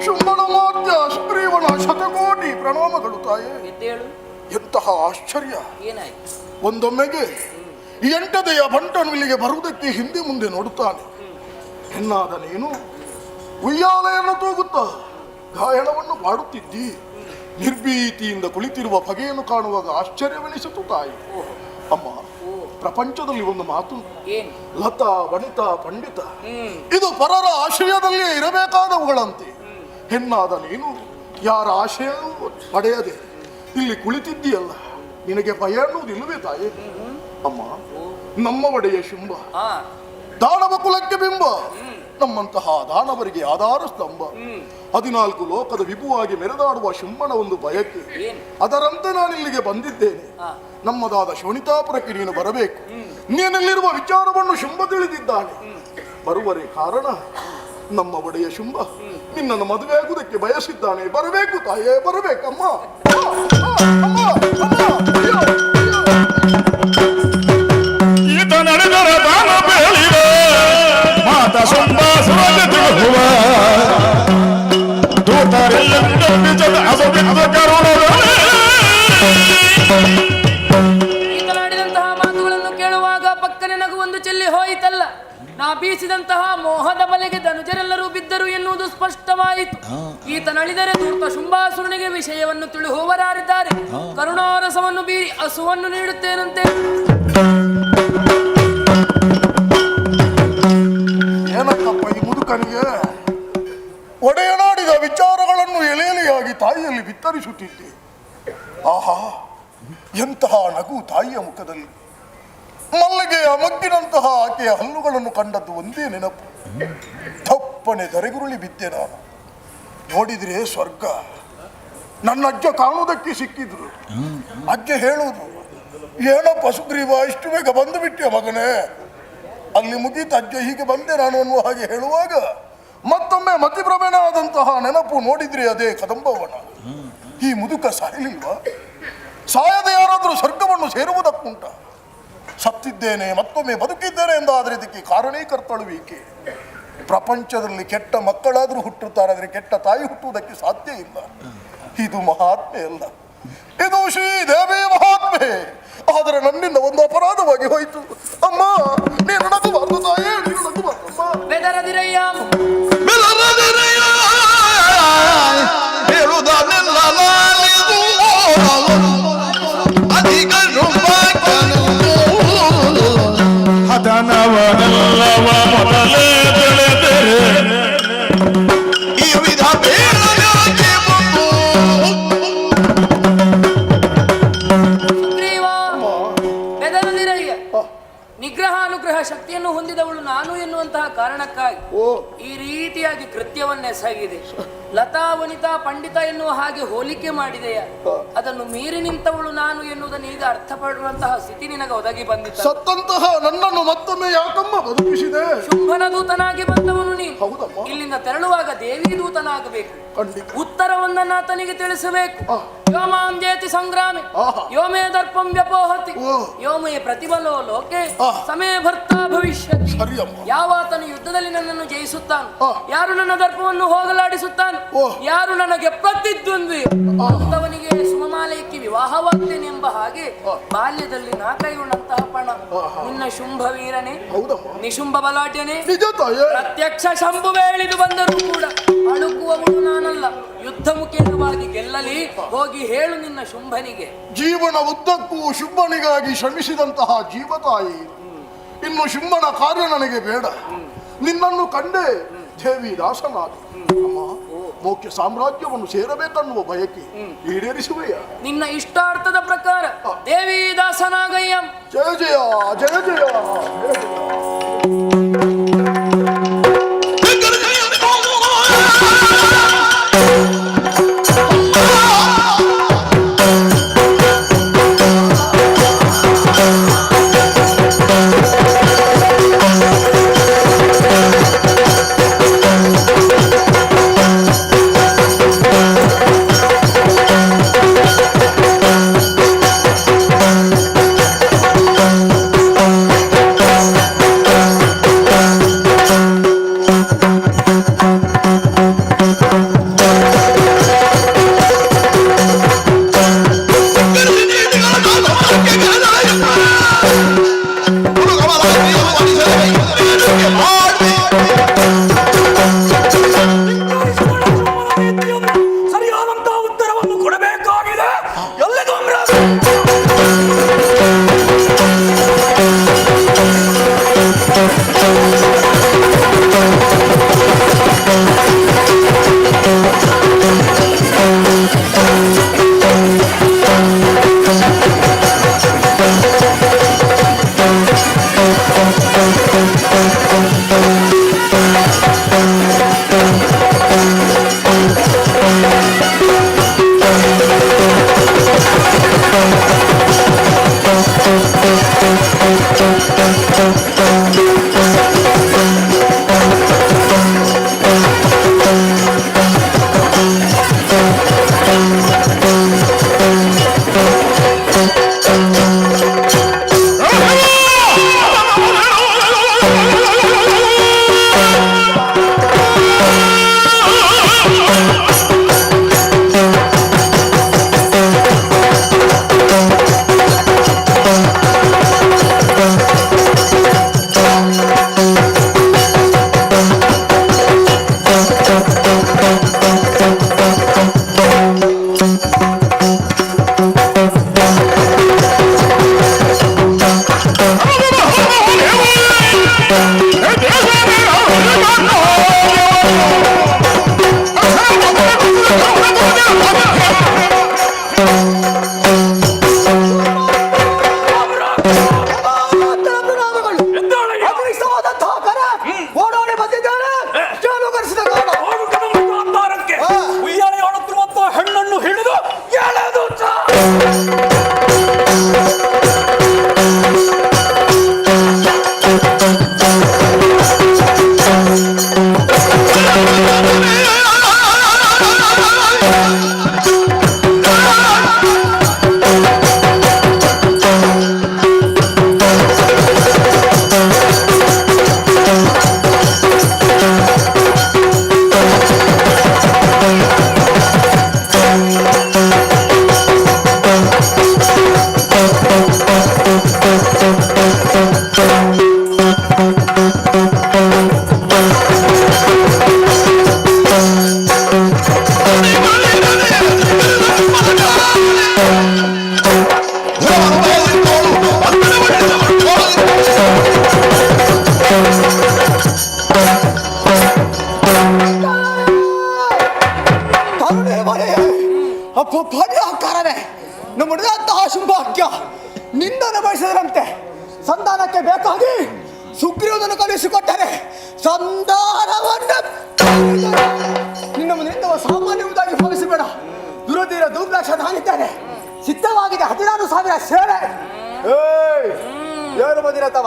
ಶುಂಭಣಮಾತ್ಯ ಸುಗ್ರೀವನ ಶತಕೋಟಿ ಪ್ರಣಾಮಗಳು ತಾಯೇ. ಎಂತಹ ಆಶ್ಚರ್ಯ! ಒಂದೊಮ್ಮೆಗೆ ಎಂಟದೆಯ ಬಂಟನು ಇಲ್ಲಿಗೆ ಬರುವುದಕ್ಕೆ ಹಿಂದೆ ಮುಂದೆ ನೋಡುತ್ತಾನೆ. ಹೆಣ್ಣಾದ ನೀನು ಉಯ್ಯಾಲೆಯನ್ನು ತೂಗುತ್ತಾ ಗಾಯನವನ್ನು ಪಾಡುತ್ತಿದ್ದಿ. ನಿರ್ಭೀತಿಯಿಂದ ಕುಳಿತಿರುವ ಬಗೆಯನ್ನು ಕಾಣುವಾಗ ಆಶ್ಚರ್ಯವೆನಿಸಿತು ತಾಯಿ. ಅಮ್ಮ, ಪ್ರಪಂಚದಲ್ಲಿ ಒಂದು ಮಾತು, ಲತಾ ವನಿತ ಪಂಡಿತ ಇದು ಪರರ ಆಶ್ರಯದಲ್ಲಿಯೇ ಇರಬೇಕಾದವುಗಳಂತೆ. ಹೆಣ್ಣಾದ ನೀನು ಯಾರ ಆಶಯವೂ ಪಡೆಯದೆ ಇಲ್ಲಿ ಕುಳಿತಿದ್ದೀಯಲ್ಲ, ನಿನಗೆ ಭಯ ಅನ್ನುವುದಿಲ್ಲವೇ ತಾಯಿ? ಅಮ್ಮ, ನಮ್ಮ ಒಡೆಯ ಶುಂಭ ದಾನವ ಕುಲಕ್ಕೆ ಬಿಂಬ, ನಮ್ಮಂತಹ ದಾನವರಿಗೆ ಆಧಾರ ಸ್ತಂಭ. 14 ಲೋಕದ ವಿಭುವಾಗಿ ಮೆರೆದಾಡುವ ಶುಂಭನ ಒಂದು ಬಯಕೆ, ಅದರಂತೆ ನಾನಿಲ್ಲಿಗೆ ಬಂದಿದ್ದೇನೆ. ನಮ್ಮದಾದ ಶೋಣಿತಾಪುರಕ್ಕೆ ನೀನು ಬರಬೇಕು. ನೀನಲ್ಲಿರುವ ವಿಚಾರವನ್ನು ಶುಂಭ ತಿಳಿದಿದ್ದಾನೆ. ಬರುವರೆ ಕಾರಣ ನಮ್ಮ ಒಡೆಯ ಶುಂಭ ನಿನ್ನನ್ನು ಮದುವೆಯಾಗುವುದಕ್ಕೆ ಬಯಸಿದ್ದಾನೆ. ಬರಬೇಕು ತಾಯೇ, ಬರಬೇಕಮ್ಮ. ಈತ ನಡೆದರ ದಾನ ಬೇಳಿದ ಮಾತ ಸಂಭಾಸುವ ತಿಳುವ ದೂತರೆಲ್ಲ ಈತನಾಡಿದಂತಹ ಮಾತುಗಳನ್ನು ಕೇಳುವಾಗ ಪಕ್ಕನೆ ನಗುವೊಂದು ಚೆಲ್ಲಿ ಹೋಯಿತಲ್ಲ. ನಾ ಬೀಸಿದಂತಹ ಮೋಹದ ಬಲೆಗೆ ಧನುಜರೆಲ್ಲರೂ ಬಿದ್ದರು ಎನ್ನುವುದು ಸ್ಪಷ್ಟವಾಯಿತು. ಈತನಳಿದರೆ ಧೂರ್ತ ಶುಂಭಾಸುರನಿಗೆ ವಿಷಯವನ್ನು ತಿಳಿಯುವವರಾರಿದ್ದಾರೆ. ಕರುಣಾರಸವನ್ನು ಬೀರಿ ಹಸುವನ್ನು ನೀಡುತ್ತೇನಂತೆ. ಏನಕ್ಕಪ್ಪ ಈ ಮುದುಕನಿಗೆ? ಒಡೆಯನಾಡಿದ ವಿಚಾರಗಳನ್ನು ಎಳೆಯಲೆಯಾಗಿ ತಾಯಿಯಲ್ಲಿ ಬಿತ್ತರಿಸುತ್ತಿದ್ದೆ. ಆಹಾ, ಎಂತಹ ನಗು ತಾಯಿಯ ಮುಖದಲ್ಲಿ! ಮಲ್ಲಿಗೆಯ ಮಗ್ಗಿನಂತಹ ಆಕೆಯ ಹಲ್ಲುಗಳನ್ನು ಕಂಡದ್ದು ಒಂದೇ ನೆನಪು. ತಪ್ಪನೆ ಧರೆಗುರುಳಿ ಬಿದ್ದೆ ನಾನು. ನೋಡಿದ್ರೆ ಸ್ವರ್ಗ. ನನ್ನ ಅಜ್ಜ ಕಾಣುವುದಕ್ಕೆ ಸಿಕ್ಕಿದ್ರು. ಅಜ್ಜ ಹೇಳುವುದು, ಏನಪ್ಪ ಸುಗ್ರೀವ ಇಷ್ಟು ಬೇಗ ಬಂದು ಬಿಟ್ಟೆ ಮಗನೇ? ಅಲ್ಲಿ ಮುಗೀತು ಅಜ್ಜ, ಹೀಗೆ ಬಂದೆ ನಾನು ಅನ್ನುವ ಹಾಗೆ ಹೇಳುವಾಗ ಮತ್ತೊಮ್ಮೆ ಮತಿಭ್ರಮಣ ಆದಂತಹ ನೆನಪು. ನೋಡಿದ್ರೆ ಅದೇ ಕದಂಬವನ. ಈ ಮುದುಕ ಸಾಯಲಿಲ್ವಾ? ಸಾಯದೆ ಯಾರಾದರೂ ಸ್ವರ್ಗವನ್ನು ಸೇರುವುದಕ್ಕುಂಟ? ಸತ್ತಿದ್ದೇನೆ ಮತ್ತೊಮ್ಮೆ ಬದುಕಿದ್ದೇನೆ ಎಂದಾದರೆ ಇದಕ್ಕೆ ಕಾರಣೀಕರ್ತಳು ಈಕೆ. ಪ್ರಪಂಚದಲ್ಲಿ ಕೆಟ್ಟ ಮಕ್ಕಳಾದರೂ ಹುಟ್ಟುತ್ತಾರೆ, ಆದರೆ ಕೆಟ್ಟ ತಾಯಿ ಹುಟ್ಟುವುದಕ್ಕೆ ಸಾಧ್ಯ ಇಲ್ಲ. ಇದು ಮಹಾತ್ಮೆ ಅಲ್ಲ, ಇದು ಶ್ರೀದೇವಿ ಮಹಾತ್ಮೆ. ಆದರೆ ನನ್ನಿಂದ ಒಂದು ಅಪರಾಧವಾಗಿ ಹೋಯಿತು. ಅಮ್ಮ, ನೀನು ನಗಬಾರ್ದು ತಾಯೇ, ನೀನು ನಗಬಾರ್ದು. ಬೆದರದಿರಯ್ಯ, ಹದನವನಲ್ಲವ ಮೊದಲೇ ತಿಳಿದರೆ ಈ ವಿಧ ಬೇಡಕ್ಕೆ ಬಂದು ಸುಗ್ರೀವ, ಬೆದರದಿರಯ್ಯ. ನಿಗ್ರಹಾನುಗ್ರಹ ಶಕ್ತಿಯನ್ನು ಹೊಂದಿದವಳು ನಾನು ಎನ್ನುವಂತಹ ಕಾರಣಕ್ಕಾಗಿ ಈ ರೀತಿಯಾಗಿ ಕೃತ್ಯವನ್ನೆಸಗಿದೆ. ಲತಾ ವನಿತಾ ಪಂಡಿತ ಎನ್ನುವ ಹಾಗೆ ಹೋಲಿಕೆ ಮಾಡಿದೆಯ, ಅದನ್ನು ಮೀರಿ ನಿಂತವಳು ನಾನು ಎನ್ನುವುದನ್ನು ಈಗ ಅರ್ಥಪಡುವಂತಹ ಸ್ಥಿತಿ ನಿನಗೆ ಒದಗಿ ಬಂದಿತ್ತು. ಸತ್ತಂತಹ ನನ್ನನ್ನು ಮತ್ತೊಮ್ಮೆ ಯಾಕಮ್ಮ ಬದುಕಿಸಿದೆ? ಶುಂಭನ ದೂತನಾಗಿ ಬಂದವನು ನೀನು. ಇಲ್ಲಿಂದ ತೆರಳುವಾಗ ದೇವಿ ದೂತನಾಗಬೇಕು. ಉತ್ತರವೊಂದನ್ನು ಆತನಿಗೆ ತಿಳಿಸಬೇಕು. ಯೋಮಾಂಜೇತಿ ಸಂಗ್ರಾಮೆ ಯೋಮೇ ದರ್ಪಂ ವ್ಯಪೋಹತಿ ಯೋಮೇ ಪ್ರತಿಬಲೋ ಲೋಕೆ ಸಮೇ ಭರ್ತಾ ಭವಿಷ್ಯತಿ. ಯಾವಾತನು ಯುದ್ಧದಲ್ಲಿ ನನ್ನನ್ನು ಜಯಿಸುತ್ತಾನೆ, ಯಾರು ನನ್ನ ದರ್ಪವನ್ನು ಹೋಗಲಾಡಿಸುತ್ತಾನೆ, ಯಾರು ನನಗೆ ಪ್ರತಿದ್ವಂದ್ವಿ, ಅಂತವನಿಗೆ ಸುಮಮಾಲಯಕ್ಕೆ ವಿವಾಹವಾಗ್ತೇನೆ ಎಂಬ ಹಾಗೆ ಬಾಲ್ಯದಲ್ಲಿ ನಾ ಕೈಗೊಂಡಂತಹ ಪಣ. ನಿನ್ನ ಶುಂಭ ವೀರನೇ, ನಿಶುಂಭ ಬಲಾಢ್ಯನೇ, ಪ್ರತ್ಯಕ್ಷ ಶಂಭುವೆ ಇಳಿದು ಬಂದರೂ ಕೂಡ ಅಳುಕುವವನು ನಾನಲ್ಲ. ಯುದ್ಧ ಮುಖೇನವಾಗಿ ಗೆಲ್ಲಲಿ, ಹೋಗಿ ಹೇಳು ನಿನ್ನ ಶುಂಭನಿಗೆ. ಜೀವನ ಉದ್ದಕ್ಕೂ ಶುಂಭನಿಗಾಗಿ ಶ್ರಮಿಸಿದಂತಹ ಜೀವತಾಯಿ, ಇನ್ನು ಶುಂಭನ ಕಾರ್ಯ ನನಗೆ ಬೇಡ. ನಿನ್ನನ್ನು ಕಂಡೇ ದೇವಿ ದಾಸನಾದ. ಅಮ್ಮ, ಮೌಖ್ಯ ಸಾಮ್ರಾಜ್ಯವನ್ನು ಸೇರಬೇಕನ್ನುವ ಬಯಕೆ ಈಡೇರಿಸುವೆಯ? ನಿನ್ನ ಇಷ್ಟಾರ್ಥದ ಪ್ರಕಾರ ದೇವಿ ದಾಸನಾಗಯ್ಯಂ. ಜಯ ಜಯ ಜಯ ಜಯ. ಸರಿಯಾದಂತಹ ಉತ್ತರವನ್ನು ಕೊಡಬೇಕಾಗಿದೆ. ಎಲ್ಲದೂ ಓಡೋಡಿ ಬಂದಿದ್ದಾರೆ. ಉಯ್ಯಾಲೆ ಆಡುತ್ತಿರುವಂತಹ ಹೆಣ್ಣನ್ನು ಹಿಡಿದು ಎಳೆದು ಆಕಾರವೇ ನಮ್ಮಂತಹ ಶುಭಾಕ್ಯ ನಿಂದನೆ ಬಯಸಿದರಂತೆ ಸಂಧಾನಕ್ಕೆ ಬೇಕಾಗಿ ಸುಗ್ರೀವನನ್ನು ಕಳುಹಿಸಿಕೊಟ್ಟರೆ ಸಂಧಾನವನ್ನು ನಿನ್ನ ಮುಂದೆ ಸಾಮಾನ್ಯವಾಗಿ ಭಾವಿಸಬೇಡ. ದುರದೀರ ದುರ್ಲಕ್ಷ ನಾನಿದ್ದೇನೆ. ಸಿದ್ಧವಾಗಿದೆ 16,000 ಸೇನೆ. ಯಾರು ಬಂದಿರತ್ತವ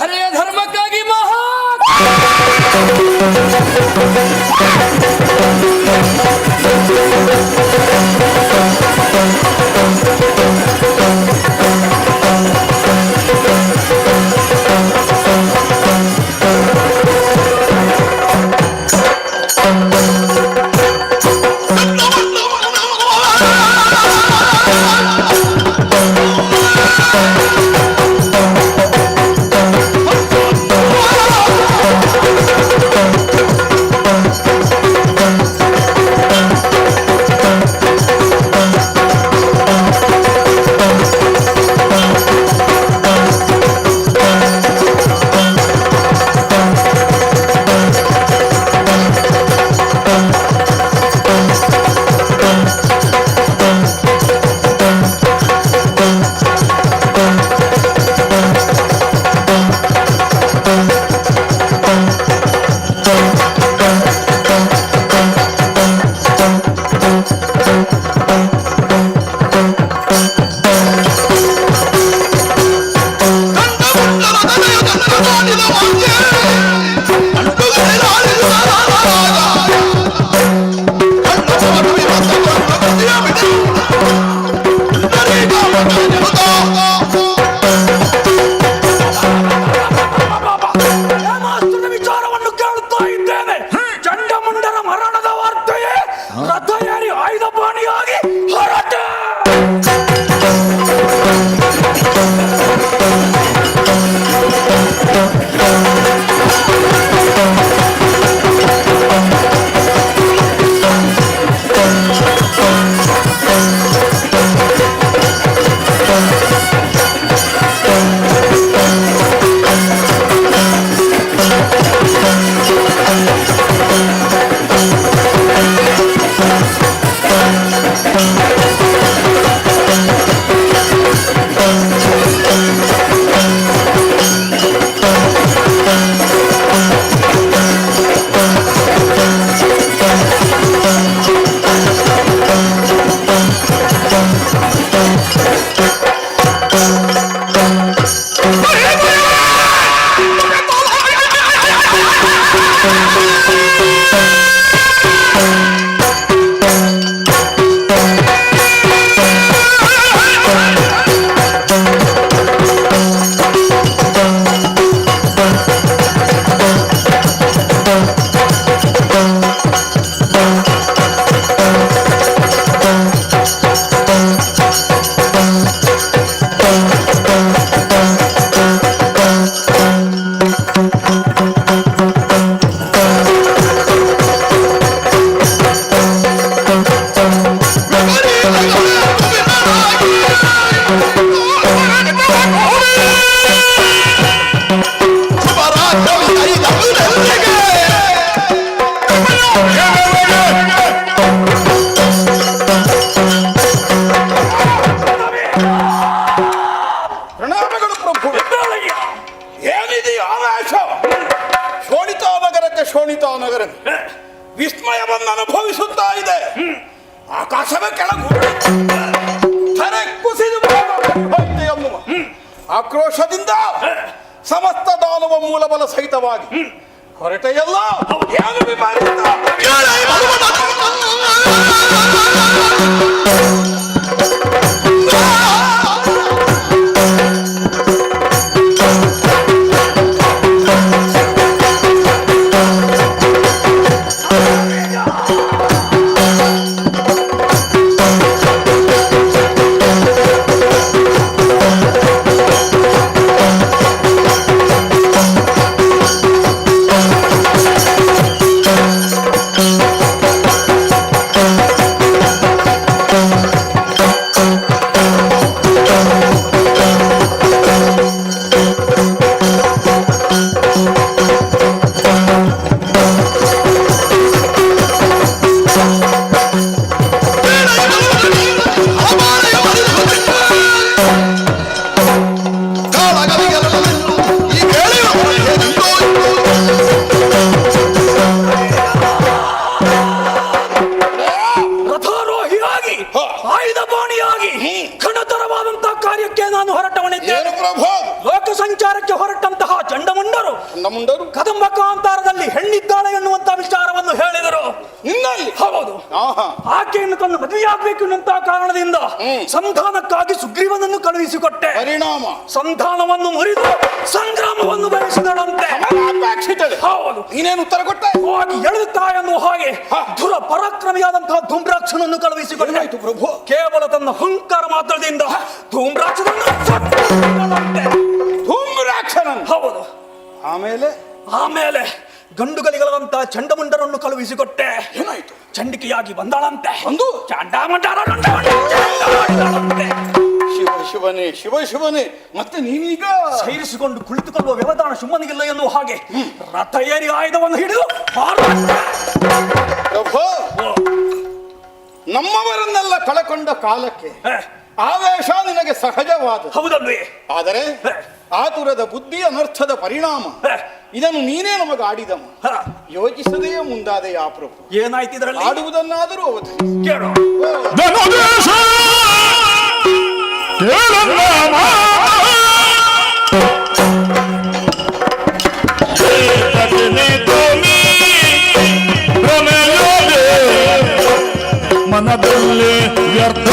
ಹರೆಯ ಧರ್ಮಕ್ಕಾಗಿ ಮಹಾ ವಿಚಾರವನ್ನು ಕೇಳುತ್ತಾ ಇದ್ದೇನೆ. ಚಂಡಮುಂಡರ ಮರಣದ ವಾರ್ತೆಯೇ ರಥ ಏರಿ ಆಯುಧ ಪಾಣಿಯಾಗಿ ಹೊರಟ. ಪ್ರಣಾಮಗಳು ಪ್ರಭು. ಏನಿದೆ ಆವೇಶ? ಶೋಣಿತಾ ನಗರಕ್ಕೆ ಶೋಣಿತಾ ನಗರ ವಿಸ್ಮಯವನ್ನು ಅನುಭವಿಸುತ್ತಾ ಇದೆ. ಆಕಾಶವೇ ಕೆಳಗು ಧರೆ ಕುಸಿದು ಹೋಯಿತೆ ಎನ್ನುವ ಆಕ್ರೋಶದಿಂದ ಸಮಸ್ತ ದಾನವ ಮೂಲಬಲ ಸಹಿತವಾಗಿ ಹೊರಟೆಯಲ್ಲ ಏನು ವಿಪರೀತ? ಕಾರ್ಯಕ್ರಮವನ್ನು ಹೊರಟವನಿದ್ದೇನೆ. ಪ್ರಭು ಲೋಕ ಸಂಚಾರಕ್ಕೆ ಹೊರಟಂತಹ ಚಂಡಮುಂಡರು ಚಂಡಮುಂಡರು ಕದಂಬ ಕಾಂತಾರದಲ್ಲಿ ಹೆಣ್ಣಿದ್ದಾಳೆ ಎನ್ನುವಂತಹ ವಿಚಾರವನ್ನು ಹೇಳಿದರು. ನಿನ್ನಲ್ಲಿ ಹೌದು, ಆಕೆಯನ್ನು ತನ್ನ ಮದುವೆಯಾಗಬೇಕು ಎನ್ನುವಂತಹ ಕಾರಣದಿಂದ ಸಂಧಾನಕ್ಕಾಗಿ ಸುಗ್ರೀವನನ್ನು ಕಳುಹಿಸಿಕೊಟ್ಟೆ. ಪರಿಣಾಮ ಸಂಧಾನವನ್ನು ಮುರಿದು ಸಂಗ್ರಾಮವನ್ನು ಬಯಸಿದಳಂತೆ. ಹೌದು, ನೀನೇನು ಉತ್ತರ ಕೊಟ್ಟೆ? ಹೋಗಿ ಎಳುತ್ತಾ ಎನ್ನುವ ಹಾಗೆ ಧುರ ಪರಾಕ್ರಮಿಯಾದಂತಹ ಧೂಮ್ರಾಕ್ಷನನ್ನು ಕಳುಹಿಸಿಕೊಟ್ಟಾಯಿತು ಪ್ರಭು. ಕೇವಲ ತನ್ನ ಹುಂಕಾರ ಮಾತ್ರದಿಂದ ಧೂಮ್ರಾಕ್ಷನನ್ನು ಧೂಮ್ರಾಕ್ಷನನ್ನು ಹೌದು. ಆಮೇಲೆ ಗಂಡುಗಲಿಗಳಂತಹ ಚಂಡಮುಂಡರನ್ನು ಕಳುಹಿಸಿಕೊಟ್ಟೆ. ಏನಾಯ್ತು? ಚಂಡಿಕೆಯಾಗಿ ಬಂದಾಳಂತೆ. ಒಂದು ಶಿವನೇ ಶಿವನೇ ಮತ್ತೆ ನೀವೀಗ ಸೇರಿಸಿಕೊಂಡು ಕುಳಿತುಕೊಳ್ಳುವ ವ್ಯವಧಾನ ಸುಮ್ಮನಿಗಿಲ್ಲ ಎನ್ನುವ ಹಾಗೆ ರಥ ಏರಿ ಆಯುಧವನ್ನು ಹಿಡಿದು ಪ್ರಭು, ನಮ್ಮವರನ್ನೆಲ್ಲ ಕಳಕೊಂಡ ಕಾಲಕ್ಕೆ ಆವೇಶ ನಿನಗೆ ಸಹಜವಾದ. ಹೌದಲ್ವೇ? ಆದರೆ ಆತುರದ ಬುದ್ಧಿ ಅನರ್ಥದ ಪರಿಣಾಮ. ಇದನ್ನು ನೀನೇ ನಮಗೆ ಆಡಿದಮ್ಮ. ಯೋಚಿಸದೆಯೇ ಮುಂದಾದೆ ಆ ಪ್ರಭು. ಏನಾಯ್ತು ಇದರಲ್ಲಿ? ಆಡುವುದನ್ನಾದರೂ ಅವತರಿಸಿ ಕೇಳು. ಮನದಲ್ಲಿ ವ್ಯರ್ಥ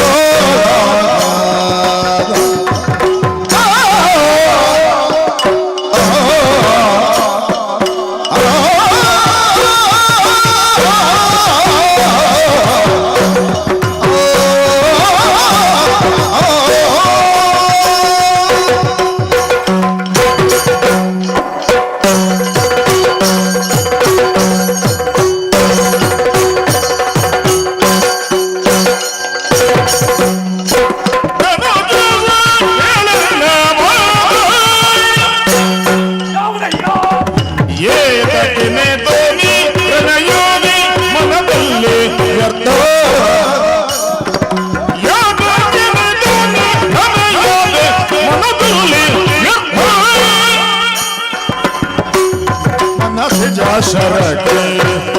ಶರಕ್ಕೆ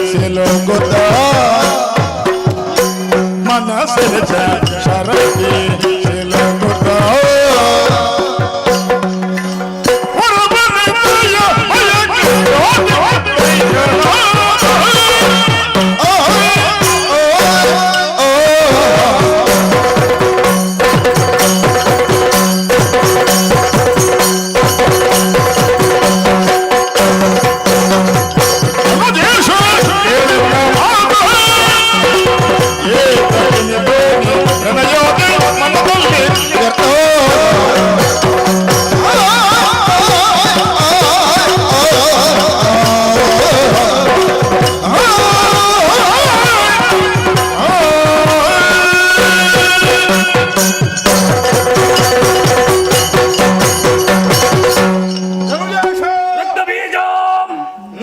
ಸಿಲುಕುತ್ತ ಮನಸ್ಸಿನ ಶರಕ್ಕೆ ಸಿಲುಕುತ್ತ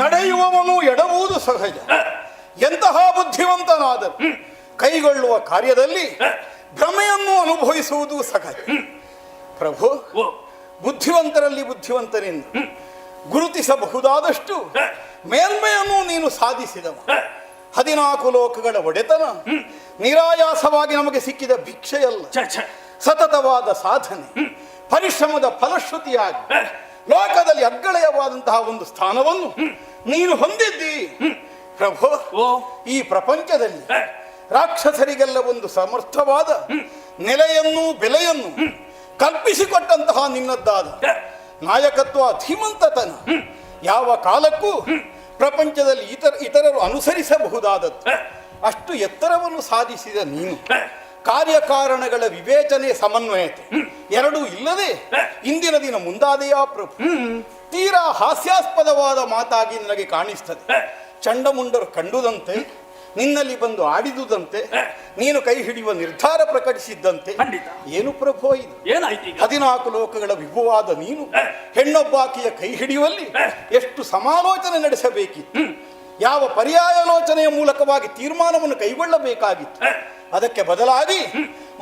ನಡೆಯುವವನು ಎಡವುದು ಸಹಜ. ಎಂತಹ ಬುದ್ಧಿವಂತನಾದರೂ ಕೈಗೊಳ್ಳುವ ಕಾರ್ಯದಲ್ಲಿ ಭ್ರಮೆಯನ್ನು ಅನುಭವಿಸುವುದು ಸಹಜ. ಪ್ರಭು, ಬುದ್ಧಿವಂತರಲ್ಲಿ ಬುದ್ಧಿವಂತನಿಂದ ಗುರುತಿಸಬಹುದಾದಷ್ಟು ಮೇಲ್ಮೆಯನ್ನು ನೀನು ಸಾಧಿಸಿದವ. 14 ಲೋಕಗಳ ಒಡೆತನ ನಿರಾಯಾಸವಾಗಿ ನಮಗೆ ಸಿಕ್ಕಿದ ಭಿಕ್ಷೆಯಲ್ಲ, ಸತತವಾದ ಸಾಧನೆ, ಪರಿಶ್ರಮದ ಫಲಶ್ರುತಿಯಾಗಿ ಲೋಕದಲ್ಲಿ ಅಗ್ಗಳೆಯವಾದಂತಹ ಒಂದು ಸ್ಥಾನವನ್ನು ನೀನು ಹೊಂದಿದ್ದಿ. ಪ್ರಭು, ಈ ಪ್ರಪಂಚದಲ್ಲಿ ರಾಕ್ಷಸರಿಗೆಲ್ಲ ಒಂದು ಸಮರ್ಥವಾದ ನೆಲೆಯನ್ನು ಬೆಲೆಯನ್ನು ಕಲ್ಪಿಸಿಕೊಟ್ಟಂತಹ ನಿನ್ನದ್ದಾದ ನಾಯಕತ್ವ ಧೀಮಂತತನ ಯಾವ ಕಾಲಕ್ಕೂ ಪ್ರಪಂಚದಲ್ಲಿ ಇತರರು ಅನುಸರಿಸಬಹುದಾದದ್ದು. ಅಷ್ಟು ಎತ್ತರವನ್ನು ಸಾಧಿಸಿದ ನೀನು ಕಾರ್ಯಕಾರಣಗಳ ವಿವೇಚನೆ ಸಮನ್ವಯತೆ ಎರಡೂ ಇಲ್ಲದೆ ಇಂದಿನ ದಿನ ಮುಂದಾದೆಯಾ ಪ್ರಭು? ತೀರಾ ಹಾಸ್ಯಾಸ್ಪದವಾದ ಮಾತಾಗಿ ನನಗೆ ಕಾಣಿಸ್ತದೆ. ಚಂಡಮುಂಡರು ಕಂಡುದಂತೆ, ನಿನ್ನಲ್ಲಿ ಬಂದು ಆಡಿದುದಂತೆ, ನೀನು ಕೈ ಹಿಡಿಯುವ ನಿರ್ಧಾರ ಪ್ರಕಟಿಸಿದ್ದಂತೆ. ಏನು ಪ್ರಭು ಇದು? 14 ಲೋಕಗಳ ವಿಭುವಾದ ನೀನು ಹೆಣ್ಣೊಬ್ಬಾಕಿಯ ಕೈ ಹಿಡಿಯುವಲ್ಲಿ ಎಷ್ಟು ಸಮಾಲೋಚನೆ ನಡೆಸಬೇಕಿತ್ತು, ಯಾವ ಪರ್ಯಾಯಲೋಚನೆಯ ಮೂಲಕವಾಗಿ ತೀರ್ಮಾನವನ್ನು ಕೈಗೊಳ್ಳಬೇಕಾಗಿತ್ತು. ಅದಕ್ಕೆ ಬದಲಾಗಿ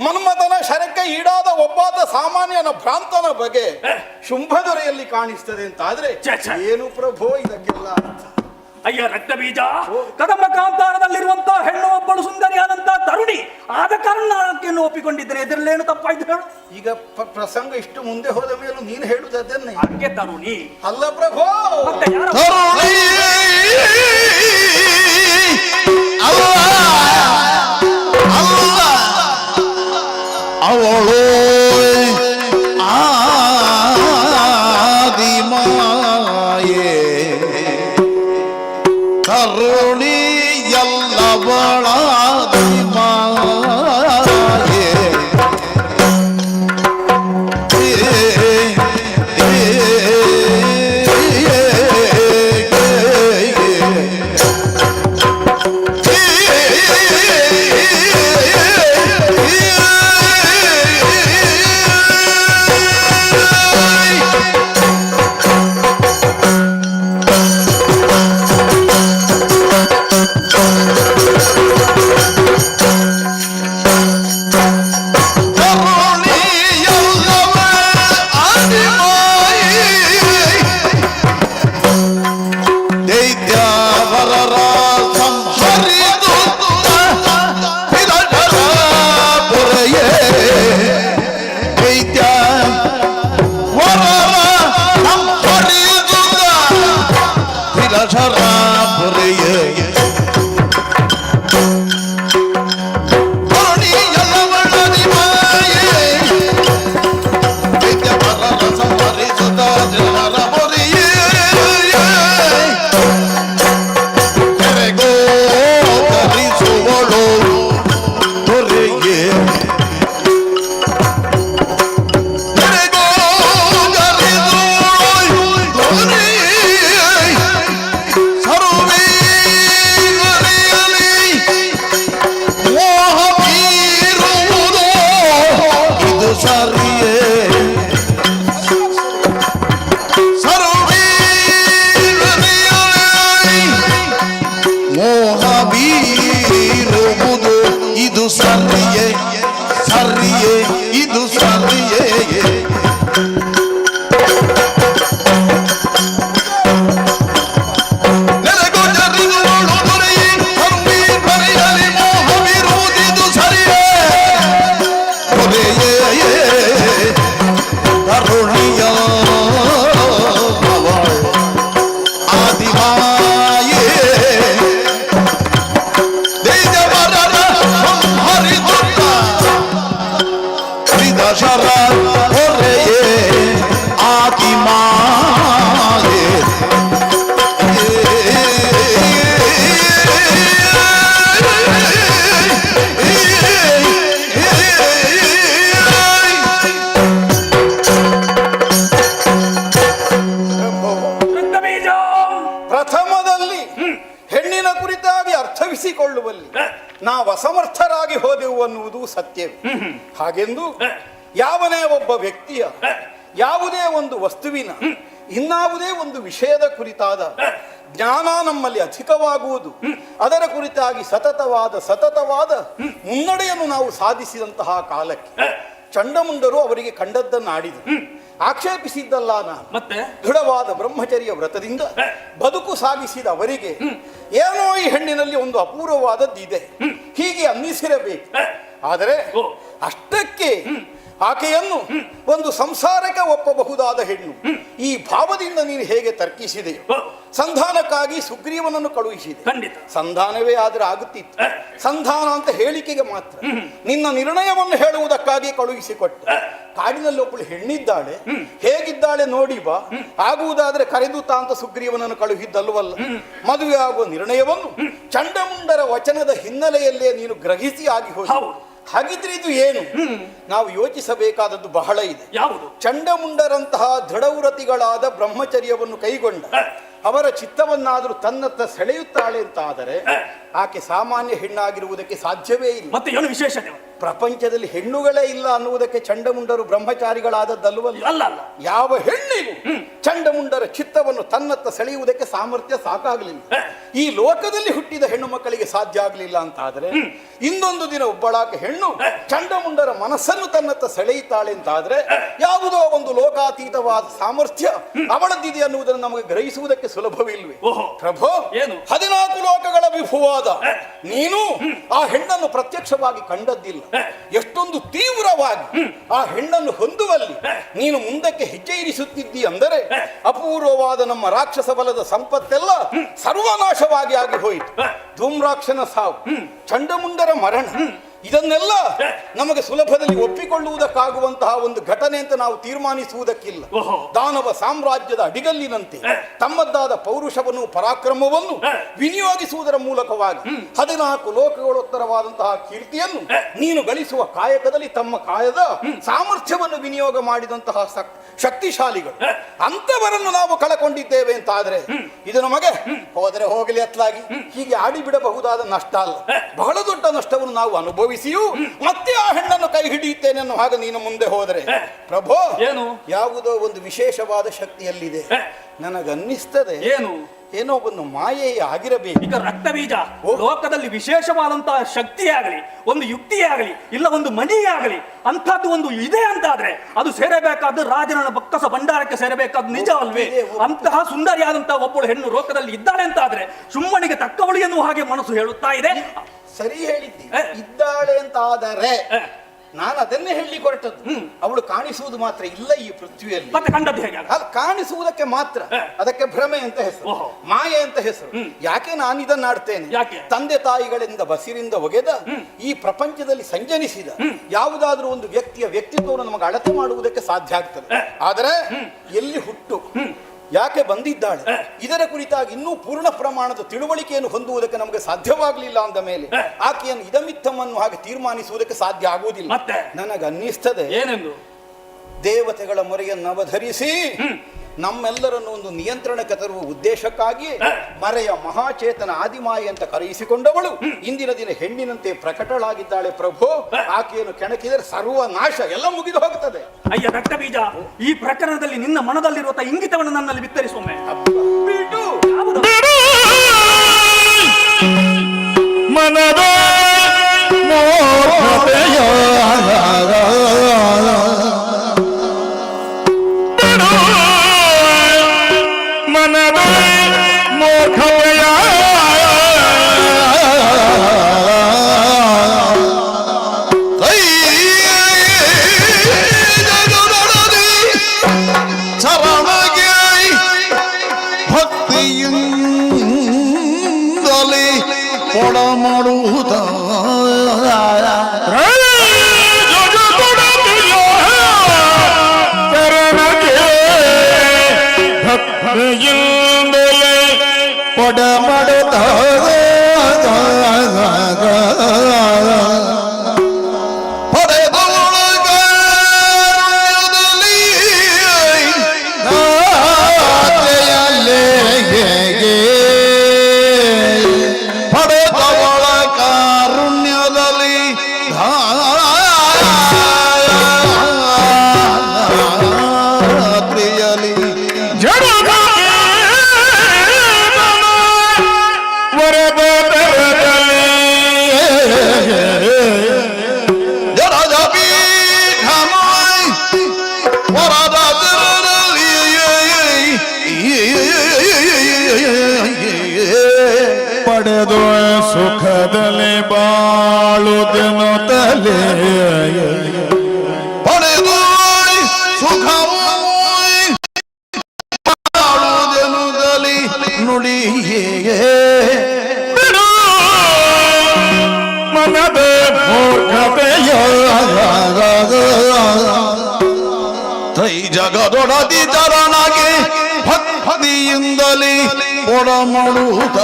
ಮನ್ಮಥನ ಶರಕ್ಕೆ ಈಡಾದ ಒಬ್ಬಾತ ಸಾಮಾನ್ಯನ ಭ್ರಾಂತನ ಬಗೆ ಶುಂಭದೊರೆಯಲ್ಲಿ ಕಾಣಿಸ್ತದೆ ಅಂತಾದ್ರೆ ಏನು ಪ್ರಭು ಇದಕ್ಕೆಲ್ಲ? ಅಯ್ಯ ರಕ್ತ ಬೀಜ, ಕದಂಬ ಕಾಂತಾರದಲ್ಲಿರುವಂತಹ ಹೆಣ್ಣು ಒಬ್ಬಳು ಸುಂದರಿಯಾದಂತಹ ತರುಣಿ ಆದ ಕಾರಣ ಆಕೆಯನ್ನು ಒಪ್ಪಿಕೊಂಡಿದ್ದೇನೆ. ಇದರಲ್ಲೇನು ತಪ್ಪಾಯ್ತು ಹೇಳು? ಈಗ ಪ್ರಸಂಗ ಇಷ್ಟು ಮುಂದೆ ಹೋದ ಮೇಲೂ ನೀನು ಹೇಳುದು ಅದನ್ನೇ. ಆಕೆ ತರುಣಿ ಅಲ್ಲ ಪ್ರಭೋ, ಮತ್ತೆ ಯಾರು? ಅವಳು ಆದಿಮಾಯೆ ಕರುಣಿ ಎಲ್ಲವಳಾದಿಮಾಯೆ ನಾವು ಅಸಮರ್ಥರಾಗಿ ಹೋದೆವು ಅನ್ನುವುದು ಸತ್ಯವೇ. ಹಾಗೆಂದು ಯಾವನೇ ಒಬ್ಬ ವ್ಯಕ್ತಿಯ ಯಾವುದೇ ಒಂದು ವಸ್ತುವಿನ ಇನ್ನಾವುದೇ ಒಂದು ವಿಷಯದ ಕುರಿತಾದ ಜ್ಞಾನ ನಮ್ಮಲ್ಲಿ ಅಧಿಕವಾಗುವುದು, ಅದರ ಕುರಿತಾಗಿ ಸತತವಾದ ಮುನ್ನಡೆಯನ್ನು ನಾವು ಸಾಧಿಸಿದಂತಹ ಕಾಲಕ್ಕೆ ಚಂಡಮುಂಡರು ಅವರಿಗೆ ಕಂಡದ್ದನ್ನಾಡಿದರು. ಆಕ್ಷೇಪಿಸಿದ್ದಲ್ಲ ನಾನು, ಮತ್ತೆ ದೃಢವಾದ ಬ್ರಹ್ಮಚರ್ಯ ವ್ರತದಿಂದ ಬದುಕು ಸಾಗಿಸಿದ ಅವರಿಗೆ ಏನೋ ಈ ಹೆಣ್ಣಿನಲ್ಲಿ ಒಂದು ಅಪೂರ್ವವಾದದ್ದಿದೆ ಹೀಗೆ ಅನ್ನಿಸಿರಬೇಕು. ಆದರೆ ಅಷ್ಟಕ್ಕೆ ಆಕೆಯನ್ನು ಒಂದು ಸಂಸಾರಕ್ಕೆ ಒಪ್ಪಬಹುದಾದ ಹೆಣ್ಣು ಈ ಭಾವದಿಂದ ನೀನು ಹೇಗೆ ತರ್ಕಿಸಿದೆಯೋ, ಸಂಧಾನಕ್ಕಾಗಿ ಸುಗ್ರೀವನನ್ನು ಕಳುಹಿಸಿದೆ. ಸಂಧಾನವೇ ಆದ್ರೆ ಆಗುತ್ತಿತ್ತು, ಸಂಧಾನ ಅಂತ ಹೇಳಿಕೆಗೆ ಮಾತ್ರ ನಿನ್ನ ನಿರ್ಣಯವನ್ನು ಹೇಳುವುದಕ್ಕಾಗಿ ಕಳುಹಿಸಿಕೊಟ್ಟು. ಕಾಡಿನಲ್ಲಿ ಒಬ್ಬಳು ಹೆಣ್ಣಿದ್ದಾಳೆ, ಹೇಗಿದ್ದಾಳೆ ನೋಡಿ ಬಾ, ಆಗುವುದಾದ್ರೆ ಕರೆದು ತಾಂತ ಸುಗ್ರೀವನನ್ನು ಕಳುಹಿದ್ದಲ್ವಲ್ಲ. ಮದುವೆ ಆಗುವ ನಿರ್ಣಯವನ್ನು ಚಂಡಮುಂಡರ ವಚನದ ಹಿನ್ನೆಲೆಯಲ್ಲೇ ನೀನು ಗ್ರಹಿಸಿ ಆಗಿ ಹೋಗಿ. ಹಾಗಿದ್ರೆ ಇದು ಏನು? ನಾವು ಯೋಚಿಸಬೇಕಾದದ್ದು ಬಹಳ ಇದೆ. ಯಾವುದು? ಚಂಡಮುಂಡರಂತಹ ದೃಢವ್ರತಿಗಳಾದ ಬ್ರಹ್ಮಚರ್ಯವನ್ನು ಕೈಗೊಂಡ ಅವರ ಚಿತ್ತವನ್ನಾದರೂ ತನ್ನತ್ತ ಸೆಳೆಯುತ್ತಾಳೆ ಅಂತ ಆದರೆ ಆಕೆ ಸಾಮಾನ್ಯ ಹೆಣ್ಣಾಗಿರುವುದಕ್ಕೆ ಸಾಧ್ಯವೇ ಇಲ್ಲ. ಮತ್ತೆ ಏನು ವಿಶೇಷ? ಪ್ರಪಂಚದಲ್ಲಿ ಹೆಣ್ಣುಗಳೇ ಇಲ್ಲ ಅನ್ನುವುದಕ್ಕೆ ಚಂಡಮುಂಡರು ಬ್ರಹ್ಮಚಾರಿಗಳಾದದ್ದಲ್ವಲ್ಲ. ಅಲ್ಲ, ಯಾವ ಹೆಣ್ಣಿಗೂ ಚಂಡಮುಂಡರ ಚಿತ್ತವನ್ನು ತನ್ನತ್ತ ಸೆಳೆಯುವುದಕ್ಕೆ ಸಾಮರ್ಥ್ಯ ಸಾಕಾಗಲಿಲ್ಲ. ಈ ಲೋಕದಲ್ಲಿ ಹುಟ್ಟಿದ ಹೆಣ್ಣು ಮಕ್ಕಳಿಗೆ ಸಾಧ್ಯ ಆಗಲಿಲ್ಲ ಅಂತ ಆದರೆ ಇನ್ನೊಂದು ದಿನ ಒಬ್ಬಳಾಕೆ ಹೆಣ್ಣು ಚಂಡಮುಂಡರ ಮನಸ್ಸನ್ನು ತನ್ನತ್ತ ಸೆಳೆಯುತ್ತಾಳೆ ಅಂತ ಆದ್ರೆ ಯಾವುದೋ ಒಂದು ಲೋಕ ಲೋಕಾತೀತವಾದ ಸಾಮರ್ಥ್ಯ ಅವಳದ್ದಿದೆ ಅನ್ನುವುದನ್ನು ನಮಗೆ ಗ್ರಹಿಸುವುದಕ್ಕೆ ಸುಲಭವಿಲ್ವೇ? ಪ್ರಭು, ಏನು 14 ಲೋಕಗಳ ವಿಭುವಾದ ನೀನು ಆ ಹೆಣ್ಣನ್ನು ಪ್ರತ್ಯಕ್ಷವಾಗಿ ಕಂಡದ್ದಿಲ್ಲ. ಎಷ್ಟೊಂದು ತೀವ್ರವಾಗಿ ಆ ಹೆಣ್ಣನ್ನು ಹೊಂದುವಲ್ಲಿ ನೀನು ಮುಂದಕ್ಕೆ ಹೆಜ್ಜೆ ಇರಿಸುತ್ತಿದ್ದಿ ಅಂದರೆ ಅಪೂರ್ವವಾದ ನಮ್ಮ ರಾಕ್ಷಸ ಬಲದ ಸಂಪತ್ತೆಲ್ಲ ಸರ್ವನಾಶವಾಗಿ ಆಗಿ ಹೋಯಿತು. ಧೂಮ್ರಾಕ್ಷನ ಸಾವು, ಚಂಡಮುಂಡರ ಮರಣ, ಇದನ್ನೆಲ್ಲ ನಮಗೆ ಸುಲಭದಲ್ಲಿ ಒಪ್ಪಿಕೊಳ್ಳುವುದಕ್ಕಾಗುವಂತಹ ಒಂದು ಘಟನೆ ಅಂತ ನಾವು ತೀರ್ಮಾನಿಸುವುದಕ್ಕಿಲ್ಲ. ದಾನವ ಸಾಮ್ರಾಜ್ಯದ ಅಡಿಗಲ್ಲಿನಂತೆ ತಮ್ಮದ್ದಾದ ಪೌರುಷವನ್ನು ಪರಾಕ್ರಮವನ್ನು ವಿನಿಯೋಗಿಸುವುದರ ಮೂಲಕವಾಗಿ 14 ಲೋಕಗಳೋತ್ತರವಾದಂತಹ ಕೀರ್ತಿಯನ್ನು ನೀನು ಗಳಿಸುವ ಕಾಯಕದಲ್ಲಿ ತಮ್ಮ ಕಾಯದ ಸಾಮರ್ಥ್ಯವನ್ನು ವಿನಿಯೋಗ ಮಾಡಿದಂತಹ ಶಕ್ತಿಶಾಲಿಗಳು ಅಂತವರನ್ನು ನಾವು ಕಳಕೊಂಡಿದ್ದೇವೆ ಅಂತಾದ್ರೆ ಇದು ನಮಗೆ ಹೋದರೆ ಹೋಗಲಿ ಅತ್ಲಾಗಿ ಹೀಗೆ ಆಡಿಬಿಡಬಹುದಾದ ನಷ್ಟ ಅಲ್ಲ. ಬಹಳ ದೊಡ್ಡ ನಷ್ಟವನ್ನು ನಾವು ಅನುಭವಿಸಿಯೂ ಮತ್ತೆ ಆ ಹೆಣ್ಣನ್ನು ಕೈ ಹಿಡಿಯುತ್ತೇನೆ ಅನ್ನೋ ಹಾಗೆ ನೀನು ಮುಂದೆ ಹೋದರೆ ಪ್ರಭು, ಏನು ಯಾವುದೋ ಒಂದು ವಿಶೇಷವಾದ ಶಕ್ತಿಯಲ್ಲಿದೆ ನನಗನ್ನಿಸ್ತದೆ. ಏನೋ ಒಂದು ಮಾಯೆಯೇ ಆಗಿರಬೇಕು. ಈಗ ರಕ್ತ ಬೀಜ ಲೋಕದಲ್ಲಿ ವಿಶೇಷವಾದಂತಹ ಶಕ್ತಿಯಾಗಲಿ, ಒಂದು ಯುಕ್ತಿಯಾಗಲಿ, ಇಲ್ಲ ಒಂದು ಮಣಿಯಾಗಲಿ ಅಂಥದ್ದು ಒಂದು ಇದೆ ಅಂತಾದ್ರೆ ಅದು ಸೇರಬೇಕಾದ ರಾಜನ ಬಕ್ಕಸ ಭಂಡಾರಕ್ಕೆ ಸೇರಬೇಕಾದ ನಿಜ ಅಲ್ವೇ? ಅಂತಹ ಸುಂದರಿಯಾದಂತಹ ಒಬ್ಬಳು ಹೆಣ್ಣು ಲೋಕದಲ್ಲಿ ಇದ್ದಾಳೆ ಅಂತಾದ್ರೆ ಸುಮ್ಮನಿಗೆ ತಕ್ಕವಳು ಎನ್ನುವ ಹಾಗೆ ಮನಸ್ಸು ಹೇಳುತ್ತಾ ಇದೆ. ಸರಿ ಹೇಳಿದ್ದಿ, ಇದ್ದಾಳೆ ಅಂತ ಆದರೆ ನಾನು ಅದನ್ನೇ ಹೇಳಿ ಹೊರಟದ್ದು. ಅವಳು ಕಾಣಿಸುವುದು ಮಾತ್ರ ಇಲ್ಲ ಈ ಪೃಥ್ವಿಯಲ್ಲಿ. ಮತ್ತೆ ಕಂಡದ್ದು ಹೇಗೆ? ಕಾಣಿಸುವುದಕ್ಕೆ ಮಾತ್ರ, ಅದಕ್ಕೆ ಭ್ರಮೆ ಅಂತ ಹೆಸರು, ಮಾಯೆ ಅಂತ ಹೆಸರು. ಯಾಕೆ ನಾನು ಇದನ್ನ ಆಡ್ತೇನೆ? ತಂದೆ ತಾಯಿಗಳಿಂದ ಬಸಿರಿಂದ ಒಗೆದ ಈ ಪ್ರಪಂಚದಲ್ಲಿ ಸಂಜನಿಸಿದ ಯಾವುದಾದ್ರೂ ಒಂದು ವ್ಯಕ್ತಿಯ ವ್ಯಕ್ತಿತ್ವವನ್ನು ನಮಗೆ ಅಳತೆ ಮಾಡುವುದಕ್ಕೆ ಸಾಧ್ಯ ಆಗ್ತದೆ. ಆದರೆ ಎಲ್ಲಿ ಹುಟ್ಟು, ಯಾಕೆ ಬಂದಿದ್ದಾಳೆ, ಇದರ ಕುರಿತಾಗಿ ಇನ್ನೂ ಪೂರ್ಣ ಪ್ರಮಾಣದ ತಿಳುವಳಿಕೆಯನ್ನು ಹೊಂದುವುದಕ್ಕೆ ನಮಗೆ ಸಾಧ್ಯವಾಗಲಿಲ್ಲ ಅಂದ ಮೇಲೆ ಆಕೆಯನ್ನು ಇದಮಿತ್ತಮನ್ನು ಹಾಗೆ ತೀರ್ಮಾನಿಸುವುದಕ್ಕೆ ಸಾಧ್ಯ ಆಗುವುದಿಲ್ಲ. ನನಗನ್ನಿಸ್ತದೆ ಏನೆಂದು ದೇವತೆಗಳ ಮೊರೆಯನ್ನು ಅವಧರಿಸಿ ನಮ್ಮೆಲ್ಲರನ್ನು ಒಂದು ನಿಯಂತ್ರಣಕ್ಕೆ ತರುವ ಉದ್ದೇಶಕ್ಕಾಗಿ ಮರೆಯ ಮಹಾಚೇತನ ಆದಿಮಾಯಿ ಅಂತ ಕರೆಯಿಸಿಕೊಂಡವಳು ಇಂದಿನ ದಿನ ಹೆಣ್ಣಿನಂತೆ ಪ್ರಕಟಳಾಗಿದ್ದಾಳೆ. ಪ್ರಭು, ಆಕೆಯನ್ನು ಕೆಣಕಿದರೆ ಸರ್ವನಾಶ ಎಲ್ಲ ಮುಗಿದು ಹೋಗುತ್ತದೆ. ಅಯ್ಯ ರಕ್ತ ಬೀಜ, ಈ ಪ್ರಕರಣದಲ್ಲಿ ನಿನ್ನ ಮನದಲ್ಲಿರುವ ಇಂಗಿತವನ್ನು ನನ್ನಲ್ಲಿ ಬಿತ್ತರಿಸೊಮ್ಮೆ. ಮನದ ಪಡೆದು ಸುಖದಲ್ಲಿ ಬಾಳುದೆನುತ್ತಲೇ ಪಡೆದು ಸುಖ ಬಾಳುದೆನುತ್ತಲೇ ನುಡಿಯೇ ಮನದ ಮೂರ್ಖತೆಯ ತೈ ಜಗದೊಡದಿ ಚರಣಗೆ ಭಕ್ತಿಯಿಂದಲೇ ಒಡಮಡುತ್ತ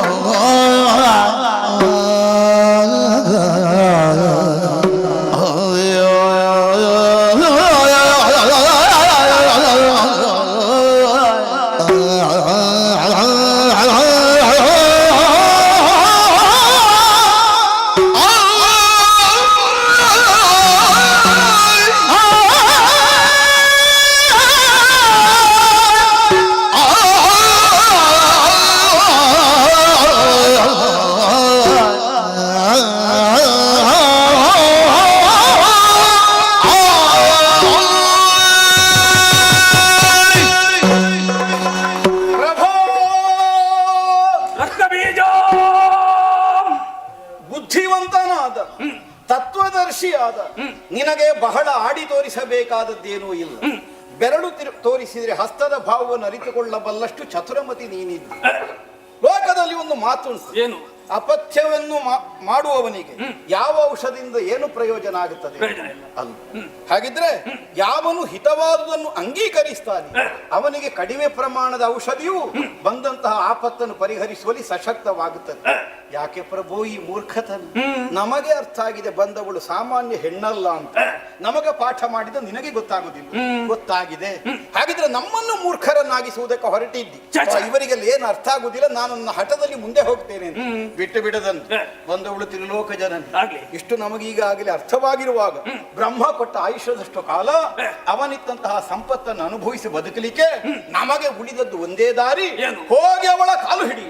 ಮನುಷ್ಯನಾದ ನಿನಗೆ ಬಹಳ ಆಡಿ ತೋರಿಸಬೇಕಾದದ್ದೇನೂ ಇಲ್ಲ. ಬೆರಳು ತೋರಿಸಿದರೆ ಹಸ್ತದ ಭಾವವನ್ನು ಅರಿತುಕೊಳ್ಳಬಲ್ಲಷ್ಟು ಚತುರಮತಿ ನೀನಿದ್ದು. ಲೋಕದಲ್ಲಿ ಒಂದು ಮಾತುಂಟು, ಏನು? ಅಪಥ್ಯವನ್ನು ಮಾಡುವವನಿಗೆ ಯಾವ ಔಷಧದಿಂದ ಏನು ಪ್ರಯೋಜನ ಆಗುತ್ತದೆ ಅಲ್ಲ. ಹಾಗಿದ್ರೆ ಯಾವನು ಹಿತವಾದುದನ್ನು ಅಂಗೀಕರಿಸ್ತಾನೆ ಅವನಿಗೆ ಕಡಿಮೆ ಪ್ರಮಾಣದ ಔಷಧಿಯು ಬಂದಂತಹ ಆಪತ್ತನ್ನು ಪರಿಹರಿಸುವಲ್ಲಿ ಸಶಕ್ತವಾಗುತ್ತದೆ. ಯಾಕೆ ಪ್ರಭು ಈ ಮೂರ್ಖತನ? ನಮಗೆ ಅರ್ಥ ಆಗಿದೆ ಬಂದವಳು ಸಾಮಾನ್ಯ ಹೆಣ್ಣಲ್ಲ ಅಂತ. ನಮಗೆ ಪಾಠ ಮಾಡಿದ ನಿನಗೆ ಗೊತ್ತಾಗುದಿಲ್ಲ, ಗೊತ್ತಾಗಿದೆ. ಹಾಗಿದ್ರೆ ನಮ್ಮನ್ನು ಮೂರ್ಖರನ್ನಾಗಿಸುವುದಕ್ಕೆ ಹೊರಟಿದ್ದಿ. ಇವರಿಗೆಲ್ಲ ಏನು ಅರ್ಥ ಆಗುದಿಲ್ಲ, ನಾನು ನನ್ನ ಹಠದಲ್ಲಿ ಮುಂದೆ ಹೋಗ್ತೇನೆ ಬಿಟ್ಟು ಬಿಡದಂತೆ. ಬಂದವಳು ತ್ರಿಲೋಕ ಜನನಿ. ಇಷ್ಟು ನಮಗೀಗಾಗಲೇ ಅರ್ಥವಾಗಿರುವಾಗ ಬ್ರಹ್ಮ ಕೊಟ್ಟ ಆಯುಷ್ಯದಷ್ಟು ಕಾಲ ಅವನಿತ್ತಂತಹ ಸಂಪತ್ತನ್ನು ಅನುಭವಿಸಿ ಬದುಕಲಿಕ್ಕೆ ನಮಗೆ ಉಳಿದದ್ದು ಒಂದೇ ದಾರಿ, ಹೋಗಿ ಅವಳ ಕಾಲು ಹಿಡಿ.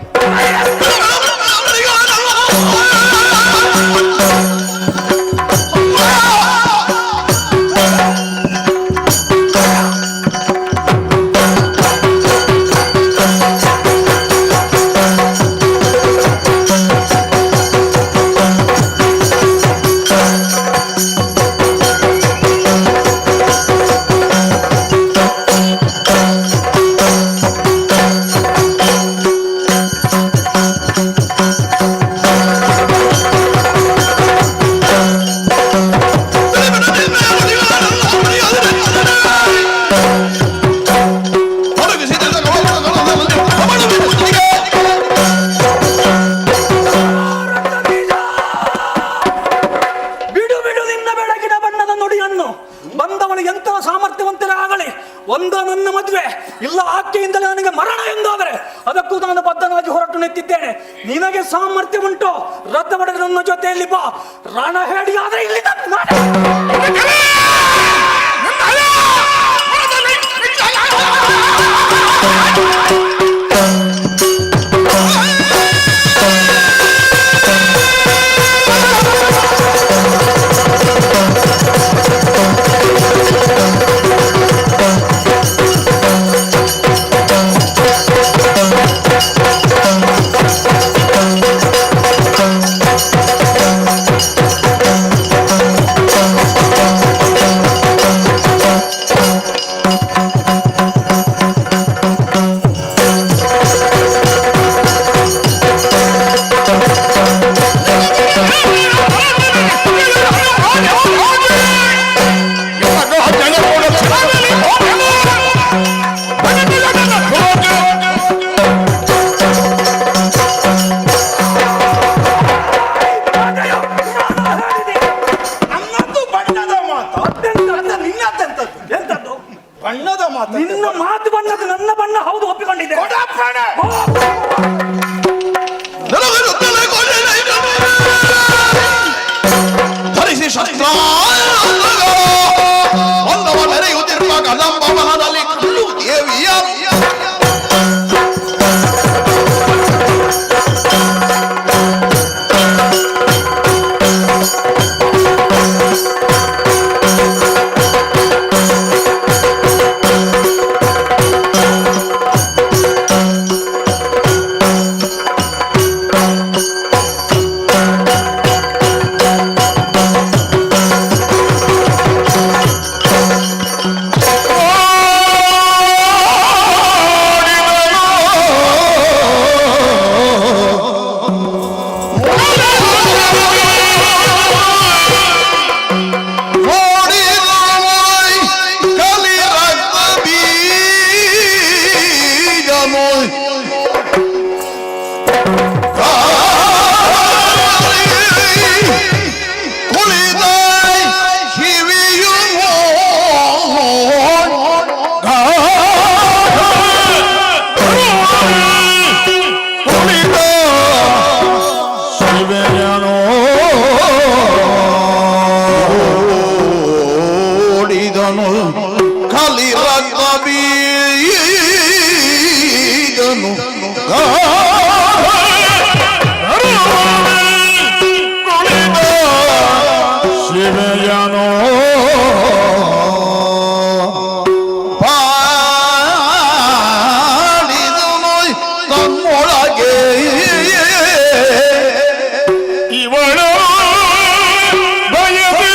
ನಿನಗೆ ಸಾಮರ್ಥ್ಯ ಉಂಟು, ರಥ ಹೊಡೆದು ನನ್ನ ಜೊತೆಯಲ್ಲಿ ಬಾ. ರಣ ಹೇಳಿ ಆದ್ರೆ ಇಲ್ಲಿ ನಿನ್ನ ಮಾತು ಬಣ್ಣದ ನನ್ನ ಬಣ್ಣ ಹೌದು, ಒಪ್ಪಿಕೊಂಡಿದ್ದೆ. ಧರಿಸಿ ಶಸ್ತ್ರ ಒಂದವ ನೆರೆಯುತ್ತಿರುವ ಕದಂಬವನದಲ್ಲಿ ಕಲ್ಲು ದೇವಿಯ ಇವಳು ಭಯದೇ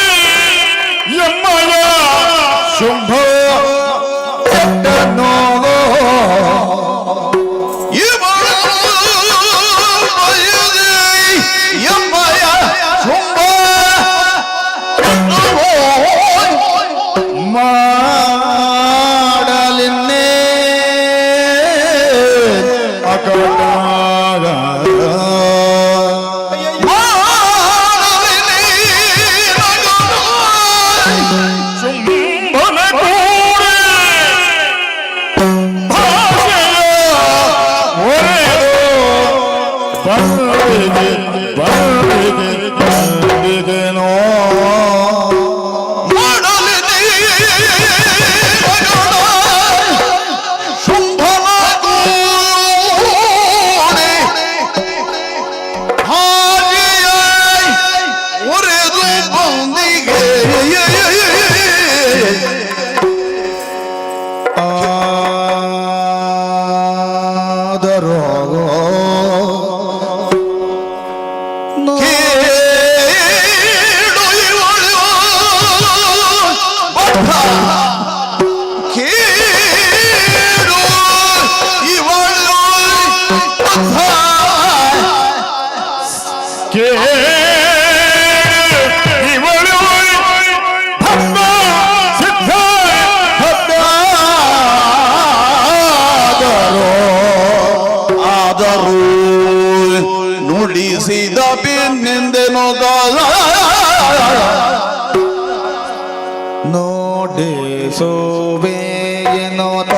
ಎನ್ನುತ್ತ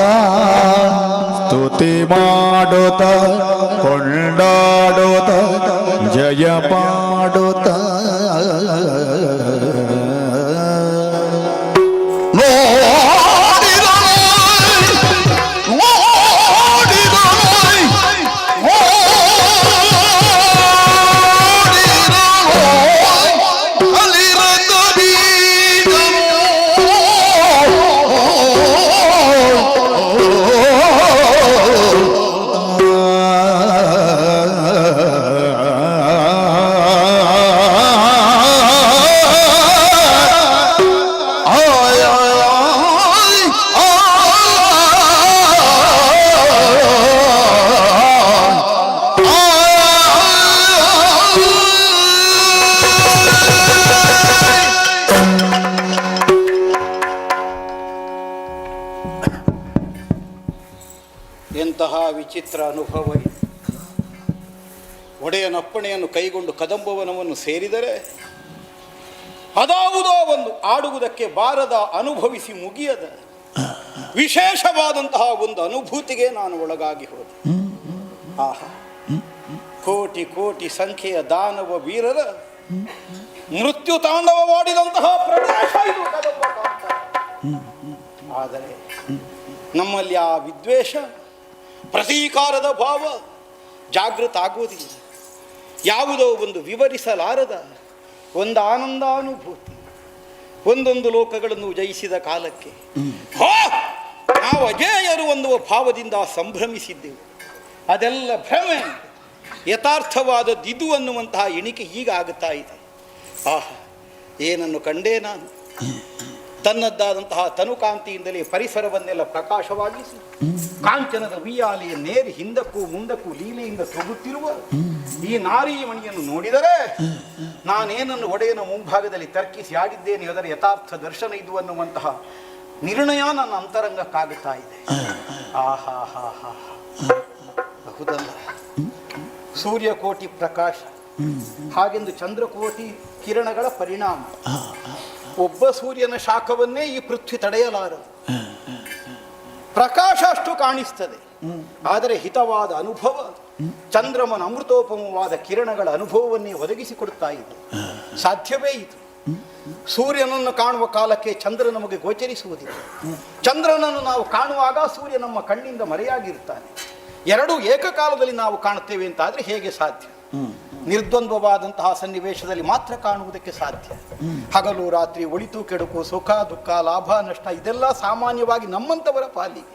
ಸ್ತುತಿ ಮಾಡುತ್ತ ಕೊಂಡಾಡುತ್ತ ಜಯ ಮಾಡುತ್ತ ಎಂತಹ ವಿಚಿತ್ರ ಅನುಭವ ಇದು. ಒಡೆಯನಪ್ಪಣೆಯನ್ನು ಕೈಗೊಂಡು ಕದಂಬವನವನ್ನು ಸೇರಿದರೆ ಅದಾವುದೋ ಒಂದು ಆಡುವುದಕ್ಕೆ ಬಾರದ ಅನುಭವಿಸಿ ಮುಗಿಯದ ವಿಶೇಷವಾದಂತಹ ಒಂದು ಅನುಭೂತಿಗೆ ನಾನು ಒಳಗಾಗಿ ಹೋದೆ. ಆಹಾ, ಕೋಟಿ ಕೋಟಿ ಸಂಖ್ಯೆಯ ದಾನವ ವೀರರ ಮೃತ್ಯು ತಾಂಡವವಾಡಿದಂತಹ ಪ್ರದೇಶ ಇದು ಕದಂಬ ಪ್ರಾಂತ. ಆದರೆ ನಮ್ಮಲ್ಲಿ ಆ ವಿದ್ವೇಷ ಪ್ರತೀಕಾರದ ಭಾವ ಜಾಗೃತ ಆಗುವುದಿಲ್ಲ. ಯಾವುದೋ ಒಂದು ವಿವರಿಸಲಾರದ ಒಂದು ಆನಂದಾನುಭೂತಿ, ಒಂದೊಂದು ಲೋಕಗಳನ್ನು ಜಯಿಸಿದ ಕಾಲಕ್ಕೆ ನಾವು ಅಜೇಯರು ಅನ್ನುವ ಭಾವದಿಂದ ಸಂಭ್ರಮಿಸಿದ್ದೆವು. ಅದೆಲ್ಲ ಭ್ರಮೆ, ಯಥಾರ್ಥವಾದದ್ದು ಇದು ಅನ್ನುವಂತಹ ಎಣಿಕೆ ಈಗ ಆಗುತ್ತಾ ಇದೆ. ಆಹಾ, ಏನನ್ನು ಕಂಡೇ ನಾನು. ತನ್ನದ್ದಾದಂತಹ ತನುಕಾಂತಿಯಿಂದಲೇ ಪರಿಸರವನ್ನೆಲ್ಲ ಪ್ರಕಾಶವಾಗಿಸಿ ಕಾಂಚನದ ಉಯ್ಯಾಲೆಯನ್ನೇರಿ ಹಿಂದಕ್ಕೂ ಮುಂದಕ್ಕೂ ಲೀಲೆಯಿಂದ ತೊಗುತ್ತಿರುವ ಈ ನಾರೀಮಣಿಯನ್ನು ನೋಡಿದರೆ ನಾನೇನನ್ನು ಒಡೆಯನ ಮುಂಭಾಗದಲ್ಲಿ ತರ್ಕಿಸಿ ಆಡಿದ್ದೇನೆ ಅದರ ಯಥಾರ್ಥ ದರ್ಶನ ಇದು ಅನ್ನುವಂತಹ ನಿರ್ಣಯ ನನ್ನ ಅಂತರಂಗಕ್ಕಾಗುತ್ತಾ ಇದೆ. ಆಹಾ ಹಾ ಹಾ, ಬಹುದಲ್ಲ. ಸೂರ್ಯಕೋಟಿ ಪ್ರಕಾಶ ಹಾಗೆಂದು ಚಂದ್ರಕೋಟಿ ಕಿರಣಗಳ ಪರಿಣಾಮ. ಒಬ್ಬ ಸೂರ್ಯನ ಶಾಖವನ್ನೇ ಈ ಪೃಥ್ವಿ ತಡೆಯಲಾರದು. ಪ್ರಕಾಶ ಅಷ್ಟು ಕಾಣಿಸ್ತದೆ, ಆದರೆ ಹಿತವಾದ ಅನುಭವ ಚಂದ್ರಮನ ಅಮೃತೋಪಮವಾದ ಕಿರಣಗಳ ಅನುಭವವನ್ನೇ ಒದಗಿಸಿಕೊಡ್ತಾ ಇದೆ. ಸಾಧ್ಯವೇ ಇದು. ಸೂರ್ಯನನ್ನು ಕಾಣುವ ಕಾಲಕ್ಕೆ ಚಂದ್ರ ನಮಗೆ ಗೋಚರಿಸುವುದಿಲ್ಲ. ಚಂದ್ರನನ್ನು ನಾವು ಕಾಣುವಾಗ ಸೂರ್ಯ ನಮ್ಮ ಕಣ್ಣಿಂದ ಮರೆಯಾಗಿರ್ತಾನೆ. ಎರಡೂ ಏಕಕಾಲದಲ್ಲಿ ನಾವು ಕಾಣುತ್ತೇವೆ ಅಂತಾದರೆ ಹೇಗೆ ಸಾಧ್ಯ? ನಿರ್ದ್ವಂದ್ವವಾದಂತಹ ಸನ್ನಿವೇಶದಲ್ಲಿ ಮಾತ್ರ ಕಾಣುವುದಕ್ಕೆ ಸಾಧ್ಯ. ಹಗಲು ರಾತ್ರಿ, ಒಳಿತು ಕೆಡುಕು, ಸುಖ ದುಃಖ, ಲಾಭ ನಷ್ಟ ಇದೆಲ್ಲ ಸಾಮಾನ್ಯವಾಗಿ ನಮ್ಮಂಥವರ ಪಾಲಿಗೆ.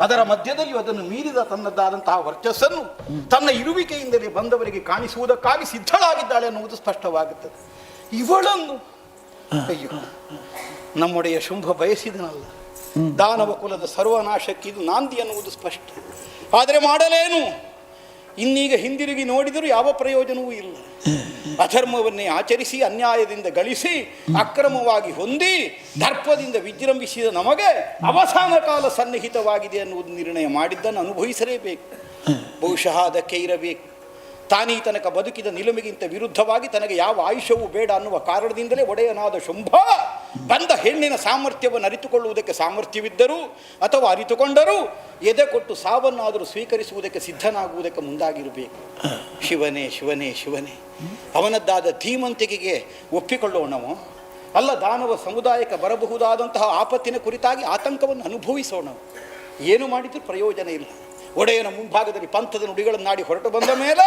ಅದರ ಮಧ್ಯದಲ್ಲಿ ಅದನ್ನು ಮೀರಿದ ತನ್ನದಾದಂತಹ ವರ್ಚಸ್ಸನ್ನು ತನ್ನ ಇರುವಿಕೆಯಿಂದಲೇ ಬಂದವರಿಗೆ ಕಾಣಿಸುವುದಕ್ಕಾಗಿ ಸಿದ್ಧಳಾಗಿದ್ದಾಳೆ ಅನ್ನುವುದು ಸ್ಪಷ್ಟವಾಗುತ್ತದೆ. ಇವಳನ್ನು ಅಯ್ಯೋ, ನಮ್ಮೊಡೆಯ ಶುಂಭ ಬಯಸಿದನಲ್ಲ, ದಾನವ ಕುಲದ ಸರ್ವನಾಶಕ್ಕೆ ಇದು ನಾಂದಿ ಅನ್ನುವುದು ಸ್ಪಷ್ಟ. ಆದರೆ ಮಾಡಲೇನು? ಇನ್ನೀಗ ಹಿಂದಿರುಗಿ ನೋಡಿದರೂ ಯಾವ ಪ್ರಯೋಜನವೂ ಇಲ್ಲ. ಅಧರ್ಮವನ್ನೇ ಆಚರಿಸಿ ಅನ್ಯಾಯದಿಂದ ಗಳಿಸಿ ಅಕ್ರಮವಾಗಿ ಹೊಂದಿ ದರ್ಪದಿಂದ ವಿಜೃಂಭಿಸಿದ ನಮಗೆ ಅವಸಾನ ಕಾಲ ಸನ್ನಿಹಿತವಾಗಿದೆ ಅನ್ನುವುದು ನಿರ್ಣಯ ಮಾಡಿದ್ದನ್ನು ಅನುಭವಿಸಲೇಬೇಕು. ಬಹುಶಃ ಅದಕ್ಕೆ ಇರಬೇಕು. ತಾನೀ ತನಕ ಬದುಕಿದ ನಿಲುಮೆಗಿಂತ ವಿರುದ್ಧವಾಗಿ ತನಗೆ ಯಾವ ಆಯುಷ್ಯವೂ ಬೇಡ ಅನ್ನುವ ಕಾರಣದಿಂದಲೇ ಒಡೆಯನಾದ ಶುಂಭ ಬಂದ ಹೆಣ್ಣಿನ ಸಾಮರ್ಥ್ಯವನ್ನು ಅರಿತುಕೊಳ್ಳುವುದಕ್ಕೆ ಸಾಮರ್ಥ್ಯವಿದ್ದರೂ ಅಥವಾ ಅರಿತುಕೊಂಡರೂ ಎದೆ ಕೊಟ್ಟು ಸಾವನ್ನಾದರೂ ಸ್ವೀಕರಿಸುವುದಕ್ಕೆ ಸಿದ್ಧನಾಗುವುದಕ್ಕೆ ಮುಂದಾಗಿರಬೇಕು. ಶಿವನೇ ಶಿವನೇ ಶಿವನೇ, ಅವನದ್ದಾದ ಧೀಮಂತಿಕೆಗೆ ಒಪ್ಪಿಕೊಳ್ಳೋಣವೋ ಅಲ್ಲ, ದಾನವ ಸಮುದಾಯಕ್ಕೆ ಬರಬಹುದಾದಂತಹ ಆಪತ್ತಿನ ಕುರಿತಾಗಿ ಆತಂಕವನ್ನು ಅನುಭವಿಸೋಣ. ಏನು ಮಾಡಿದರೂ ಪ್ರಯೋಜನ ಇಲ್ಲ. ಒಡೆಯನ ಮುಂಭಾಗದಲ್ಲಿ ಪಂಥದ ನುಡಿಗಳನ್ನಾಡಿ ಹೊರಟು ಬಂದ ಮೇಲೆ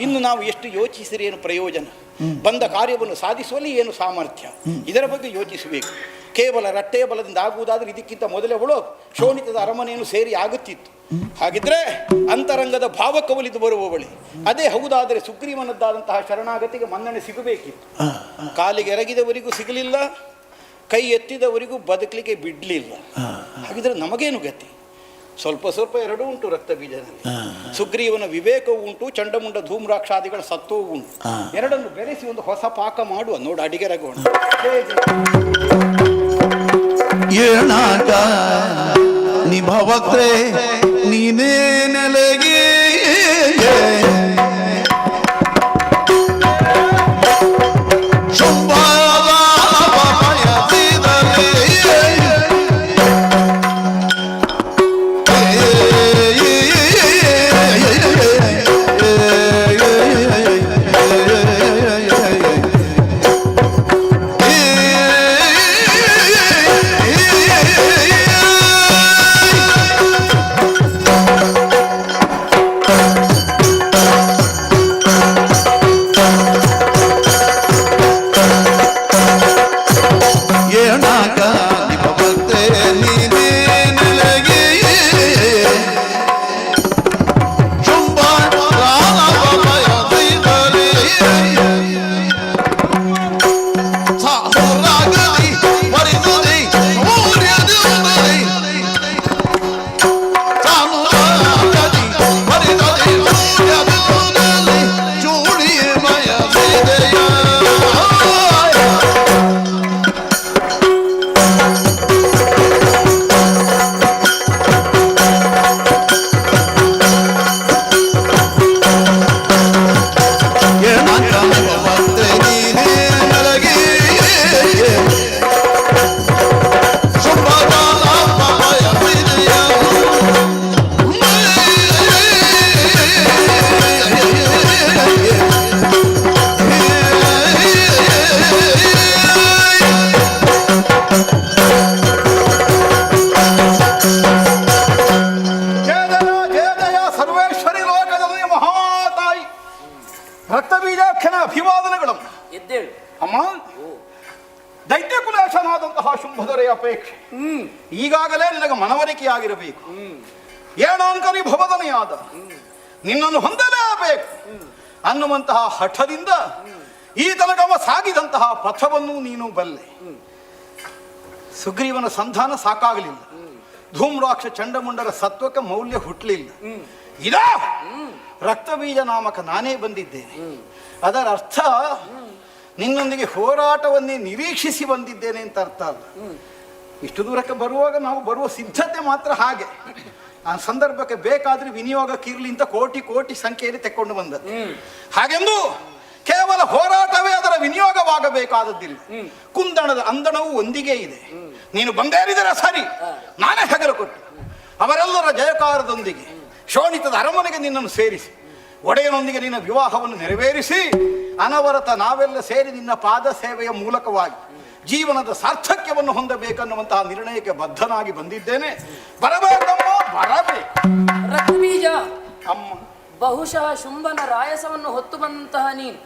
ಇನ್ನು ನಾವು ಎಷ್ಟು ಯೋಚಿಸಿದರೆ ಏನು ಪ್ರಯೋಜನ? ಬಂದ ಕಾರ್ಯವನ್ನು ಸಾಧಿಸುವಲ್ಲಿ ಏನು ಸಾಮರ್ಥ್ಯ? ಇದರ ಬಗ್ಗೆ ಯೋಚಿಸಬೇಕು. ಕೇವಲ ರಟ್ಟೆಯ ಬಲದಿಂದ ಆಗುವುದಾದರೆ ಇದಕ್ಕಿಂತ ಮೊದಲೇ ಅವಳು ಶೋಣಿತದ ಅರಮನೆಯನ್ನು ಸೇರಿ ಆಗುತ್ತಿತ್ತು. ಹಾಗಿದ್ರೆ ಅಂತರಂಗದ ಭಾವ ಕವಲಿದು ಬರುವವಳೆ. ಅದೇ ಹೌದಾದರೆ ಸುಗ್ರೀವನದ್ದಾದಂತಹ ಶರಣಾಗತಿಗೆ ಮನ್ನಣೆ ಸಿಗಬೇಕಿತ್ತು. ಕಾಲಿಗೆ ಎರಗಿದವರಿಗೂ ಸಿಗಲಿಲ್ಲ, ಕೈ ಎತ್ತಿದವರಿಗೂ ಬದುಕಲಿಕ್ಕೆ ಬಿಡಲಿಲ್ಲ. ಹಾಗಿದ್ರೆ ನಮಗೇನು ಗತಿ? ಸ್ವಲ್ಪ ಸ್ವಲ್ಪ ಎರಡೂ ಉಂಟು ರಕ್ತ ಬೀಜದಲ್ಲಿ. ಸುಗ್ರೀವನ ವಿವೇಕವೂ ಉಂಟು, ಚಂಡಮುಂಡ ಧೂಮ್ರಾಕ್ಷಾದಿಗಳ ಸತ್ವವೂ ಉಂಟು. ಎರಡನ್ನು ಬೆರೆಸಿ ಒಂದು ಹೊಸ ಪಾಕ ಮಾಡುವ. ನೋಡು, ಅಡಿಗೆ ರಗೋಣ. ಏನಾಗ ನಿಭವಕ್ರೆ ನೀನೇ ನೆಲೆಗೆ ಅಂತೇಳಿ. ಅಮ್ಮ, ದೈತ್ಯ ಕುಲೇಶನಾದಂತಹ ಶುಂಭದೊರೆಯ ಅಪೇಕ್ಷೆ ಈಗಾಗಲೇ ನಿನಗೆ ಮನವರಿಕೆಯಾಗಿರಬೇಕು. ಏಣಾಂಕನಿ ಭವದನೆಯಾದ ನಿನ್ನನ್ನು ಹೊಂದಲೇಬೇಕು ಅನ್ನುವಂತಹ ಹಠದಿಂದ ಈ ತನಕ ಸಾಗಿದಂತಹ ಪಥವನ್ನು ನೀನು ಬಲ್ಲೆ. ಸುಗ್ರೀವನ ಸಂಧಾನ ಸಾಕಾಗಲಿಲ್ಲ, ಧೂಮ್ರಾಕ್ಷ ಚಂಡಮುಂಡರ ಸತ್ವಕ್ಕೆ ಮೌಲ್ಯ ಹುಟ್ಟಲಿಲ್ಲ. ಇದ ರಕ್ತಬೀಜ ನಾಮಕ ನಾನೇ ಬಂದಿದ್ದೇನೆ. ಅದರ ಅರ್ಥ ನಿನ್ನೊಂದಿಗೆ ಹೋರಾಟವನ್ನೇ ನಿರೀಕ್ಷಿಸಿ ಬಂದಿದ್ದೇನೆ ಅಂತ ಅರ್ಥ ಅಲ್ಲ. ಇಷ್ಟು ದೂರಕ್ಕೆ ಬರುವಾಗ ನಾವು ಬರುವ ಸಿದ್ಧತೆ ಮಾತ್ರ ಹಾಗೆ. ಆ ಸಂದರ್ಭಕ್ಕೆ ಬೇಕಾದ್ರೆ ವಿನಿಯೋಗಕ್ಕಿರಲಿ ಅಂತ ಕೋಟಿ ಕೋಟಿ ಸಂಖ್ಯೆಯಲ್ಲಿ ತೆಕ್ಕೊಂಡು ಬಂದದ್ದು. ಹಾಗೆಂದು ಕೇವಲ ಹೋರಾಟವೇ ಅದರ ವಿನಿಯೋಗವಾಗಬೇಕಾದದ್ದಿಲ್ಲ. ಕುಂದಣದ ಅಂದಣವು ಒಂದಿಗೆ ಇದೆ. ನೀನು ಬಂದೇರಿದರೆ ಸರಿ, ನಾನೇ ಹೆಗಲು ಕೊಟ್ಟು ಅವರೆಲ್ಲರ ಜಯಕಾರದೊಂದಿಗೆ ಶೋಣಿತದ ಅರಮನೆಗೆ ನಿನ್ನನ್ನು ಸೇರಿಸಿ ಒಡೆಯನೊಂದಿಗೆ ನಿನ್ನ ವಿವಾಹವನ್ನು ನೆರವೇರಿಸಿ ಅನವರತ ನಾವೆಲ್ಲ ಸೇರಿ ನಿನ್ನ ಪಾದ ಸೇವೆಯ ಮೂಲಕವಾಗಿ ಜೀವನದ ಸಾರ್ಥಕ್ಯವನ್ನು ಹೊಂದಬೇಕನ್ನುವಂತಹ ನಿರ್ಣಯಕ್ಕೆ ಬದ್ಧನಾಗಿ ಬಂದಿದ್ದೇನೆ. ಬರಬೇಕಮ್ಮ, ಬರಬೇಕು. ರಕ್ತಬೀಜ ಅಮ್ಮ, ಬಹುಶಃ ಶುಂಭನ ರಾಯಸವನ್ನು ಹೊತ್ತು ಬಂದಂತಹ ನೀನು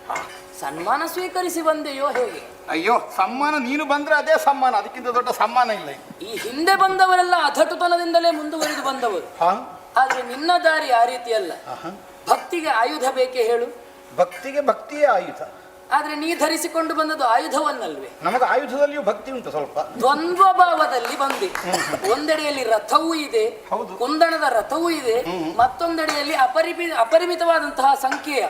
ಸನ್ಮಾನ ಸ್ವೀಕರಿಸಿ ಬಂದೆಯೋ ಹೇಗೆ? ಅಯ್ಯೋ, ಸಮ್ಮಾನ ನೀನು ಬಂದ್ರೆ ಅದೇ ಸಮ್ಮಾನ, ಅದಕ್ಕಿಂತ ದೊಡ್ಡ ಸಮ್ಮಾನ ಇಲ್ಲ. ಈ ಹಿಂದೆ ಬಂದವರೆಲ್ಲ ಅಧಟುತನದಿಂದಲೇ ಮುಂದುವರಿದು ಬಂದವರು. ಆದ್ರೆ ನಿನ್ನ ದಾರಿ ಆ ರೀತಿ ಅಲ್ಲ. ಭಕ್ತಿಗೆ ಆಯುಧ ಬೇಕೇ ಹೇಳು? ಭಕ್ತಿಗೆ ಭಕ್ತಿಯೇ ಆಯುಧ. ಆದ್ರೆ ನೀ ಧರಿಸಿಕೊಂಡು ಬಂದದ್ದು ಆಯುಧವನ್ನಲ್ವೇ? ನಮಗೆ ಆಯುಧದಲ್ಲಿಯೂ ಭಕ್ತಿ ಉಂಟು ಸ್ವಲ್ಪ. ದ್ವಂದ್ವ ಭಾವದಲ್ಲಿ ಬಂದೆ. ಒಂದೆಡೆಯಲ್ಲಿ ರಥವೂ ಇದೆ, ಕುಂದಣದ ರಥವೂ ಇದೆ, ಮತ್ತೊಂದೆಡೆಯಲ್ಲಿ ಅಪರಿಮಿತವಾದಂತಹ ಸಂಖ್ಯೆಯ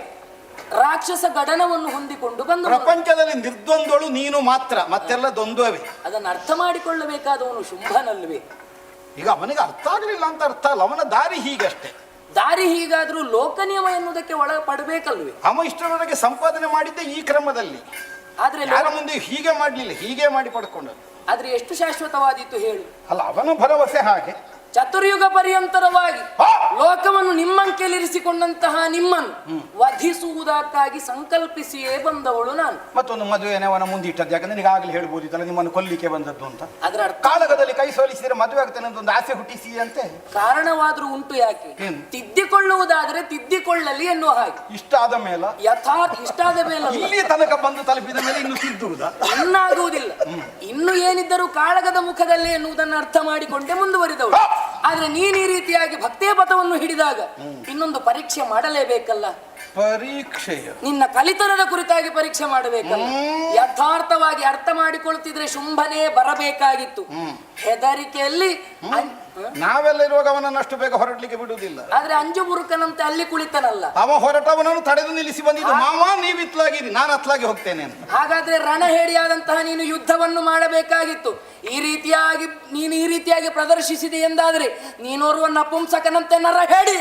ರಾಕ್ಷಸ ಗಡನವನ್ನು ಹೊಂದಿಕೊಂಡು ಬಂದ. ಪ್ರಪಂಚದಲ್ಲಿ ನಿರ್ದ್ವಂದ್ವಳು ನೀನು ಮಾತ್ರ, ಮತ್ತೆಲ್ಲ ದ್ವಂದ್ವವೇ. ಅದನ್ನು ಅರ್ಥ ಮಾಡಿಕೊಳ್ಳಬೇಕಾದವನು ಶುಂಭನಲ್ವೇ? ಈಗ ಅವನಿಗೆ ಅರ್ಥ ಆಗಲಿಲ್ಲ ಅಂತ ಅರ್ಥ ಅಲ್ಲ, ಅವನ ದಾರಿ ಹೀಗಷ್ಟೇ. ದಾರಿ ಹೀಗಾದ್ರೂ ಲೋಕನಿಯಮ ಎನ್ನುವುದಕ್ಕೆ ಒಳಪಡಬೇಕಲ್ವೇ? ಅವ ಇಷ್ಟರವರೆಗೆ ಸಂಪಾದನೆ ಮಾಡಿದ್ದೆ ಈ ಕ್ರಮದಲ್ಲಿ. ಆದ್ರೆ ಯಾರ ಮುಂದೆ ಹೀಗೆ ಮಾಡಲಿಲ್ಲ, ಹೀಗೆ ಮಾಡಿ ಪಡ್ಕೊಂಡದ್ದು. ಆದ್ರೆ ಎಷ್ಟು ಶಾಶ್ವತವಾದೀತು ಹೇಳು? ಅಲ್ಲ, ಅವನ ಭರವಸೆ ಹಾಗೆ. ಚತುರ್ಯುಗ ಪರ್ಯಂತರವಾಗಿ ಲೋಕವನ್ನು ನಿಮ್ಮಂಕೆಲಿರಿಸಿಕೊಂಡಂತಹ ನಿಮ್ಮನ್ನು ವಧಿಸುವುದಕ್ಕಾಗಿ ಸಂಕಲ್ಪಿಸಿಯೇ ಬಂದವಳು ನಾನು. ಮತ್ತೊಂದು ಮದುವೆನೇ ಅವನ ಮುಂದಿಟ್ಟದ್ದು. ಯಾಕಂದ್ರೆ ನಿನಗೆ ಆಗಲಿ ಹೇಳ್ಬೋದಿತ್ತಲ್ಲ ನಿಮ್ಮನ್ನು ಕೊಲ್ಲಿಕ್ಕೆ ಬಂದದ್ದು ಅಂತ. ಅದರ ಅರ್ಥ ಕಾಳಗದಲ್ಲಿ ಕೈ ಸೋಲಿಸಿದ್ರೆ ಮದುವೆ ಆಗ್ತಾನೆ ಅಂತ ಒಂದು ಆಸೆ ಹುಟ್ಟಿಸಿ ಅಂತೆ. ಕಾರಣವಾದ್ರೂ ಉಂಟು. ಯಾಕೆ? ತಿದ್ದಿಕೊಳ್ಳುವುದಾದ್ರೆ ತಿದ್ದಿಕೊಳ್ಳಲಿ ಎನ್ನುವ ಹಾಗೆ. ಇಷ್ಟ ಆದ ಮೇಲೆ ಇಷ್ಟಾದ ಮೇಲೆ ಇಲ್ಲಿ ತನಕ ಬಂದು ತಲುಪಿದ ಮೇಲೆ ಇನ್ನು ತಿದ್ದುವುದಾ? ಇನ್ನಾಗುವುದಿಲ್ಲ. ಇನ್ನು ಏನಿದ್ದರೂ ಕಾಳಗದ ಮುಖದಲ್ಲಿ ಎನ್ನುವುದನ್ನು ಅರ್ಥ ಮಾಡಿಕೊಂಡೇ ಮುಂದುವರಿದವರು. ಆದ್ರೆ ನೀನ್ ಈ ರೀತಿಯಾಗಿ ಭಕ್ತಿಯ ಪಥವನ್ನು ಹಿಡಿದಾಗ ಇನ್ನೊಂದು ಪರೀಕ್ಷೆ ಮಾಡಲೇಬೇಕಲ್ಲ. ಪರೀಕ್ಷೆಯ ನಿನ್ನ ಕಲಿತನದ ಕುರಿತಾಗಿ ಪರೀಕ್ಷೆ ಮಾಡಬೇಕಲ್ಲ. ಯಥಾರ್ಥವಾಗಿ ಅರ್ಥ ಮಾಡಿಕೊಳ್ತಿದ್ರೆ ಶುಂಭನೇ ಬರಬೇಕಾಗಿತ್ತು. ಹೆದರಿಕೆಯಲ್ಲಿ ನಾವೆಲ್ಲ ಇರುವಾಗ ಅವನನ್ನು ಅಷ್ಟು ಬೇಗ ಹೊರಡ್ಲಿಕ್ಕೆ ಬಿಡುವುದಿಲ್ಲ. ಆದ್ರೆ ಅಂಜು ಬುರುಕನಂತೆ ಅಲ್ಲಿ ಕುಳಿತನಲ್ಲ. ಅವ ಹೊರಟವನನ್ನು ತಡೆದು ನಿಲ್ಲಿಸಿ ಬಂದಿದ್ದು. ಮಾವ, ನೀವು ಇತ್ಲಾಗಿರಿ, ನಾನು ಅತ್ಲಾಗಿ ಹೋಗ್ತೇನೆ ಅಂತ. ಹಾಗಾದ್ರೆ ರಣಹೇಡಿಯಾದಂತಹ ನೀನು ಯುದ್ಧವನ್ನು ಮಾಡಬೇಕಾಗಿತ್ತು. ನೀನು ಈ ರೀತಿಯಾಗಿ ಪ್ರದರ್ಶಿಸಿದೆ ಎಂದಾದ್ರೆ ನೀನೋರ್ವ ನಪುಂಸಕನಂತೆ ನರ ಹೇಳಿ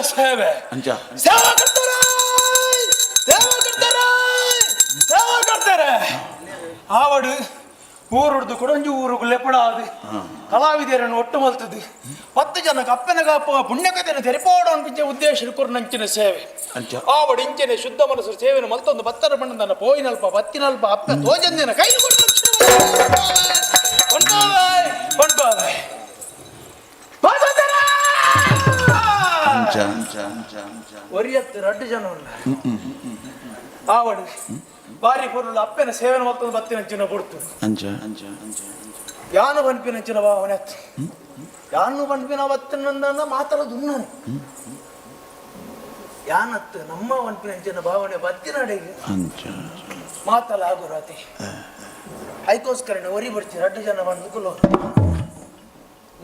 ಸೇವೆ ಆವಡು ಊರುಡ್ದು ಕೊಡಂಜು ಊರು ಲೆಪ್ಪಡಾದು ಕಲಾವಿದರನ್ನು ಒಟ್ಟು ಮಲ್ತದ್ದು 10 ಜನಕ್ಕೆ ಅಪ್ಪನ ಕಾಪ ಪುಣ್ಯಕತೆಯನ್ನು ತೆರೆಪೋಡು ಅನ್ಪಿಂಚೆ ಉದ್ದೇಶ ಕೊರ್ನಂಚಿನ ಸೇವೆ ಆವಡು ಇಂಚನೆ ಶುದ್ಧ ಮನಸ್ಸು ಸೇವೆಯನ್ನು ಮಲ್ತೊಂದು ಬತ್ತರ ಬಣ್ಣದನ್ನ ಪೋಯಿನಲ್ಪ ಬತ್ತಿನಲ್ಪ ಅಪ್ಪ ತೋಜಂದಿನ ಕೈ ಒರಿಯತ್ತು 2 ಜನ ಆವಡು ಬಾರಿ ಪೊರುಳು ಅಪ್ಪನ ಸೇವನೆ ಮಲ್ತೊಂದು ಬತ್ತಿನಂಚಿನ ಕೊಡ್ತು ಯಾನು ಪಂಪಿನಂಚಿನ ಭಾವನೆ ಯಾನು ಪಂಪಿನ ಬತ್ತಿನ ಮಾತಾಡೋದು ನಾನು ಯಾನತ್ತು ನಮ್ಮ ಪಂಪಿನಂಚಿನ ಭಾವನೆ ಬತ್ತಿನಡೆಗೆ ಮಾತಲ್ಲ ರಾತಿ ಅದಕ್ಕೋಸ್ಕರ ಒರಿ ಬರ್ತಿ 2 ಜನ ಬಂದು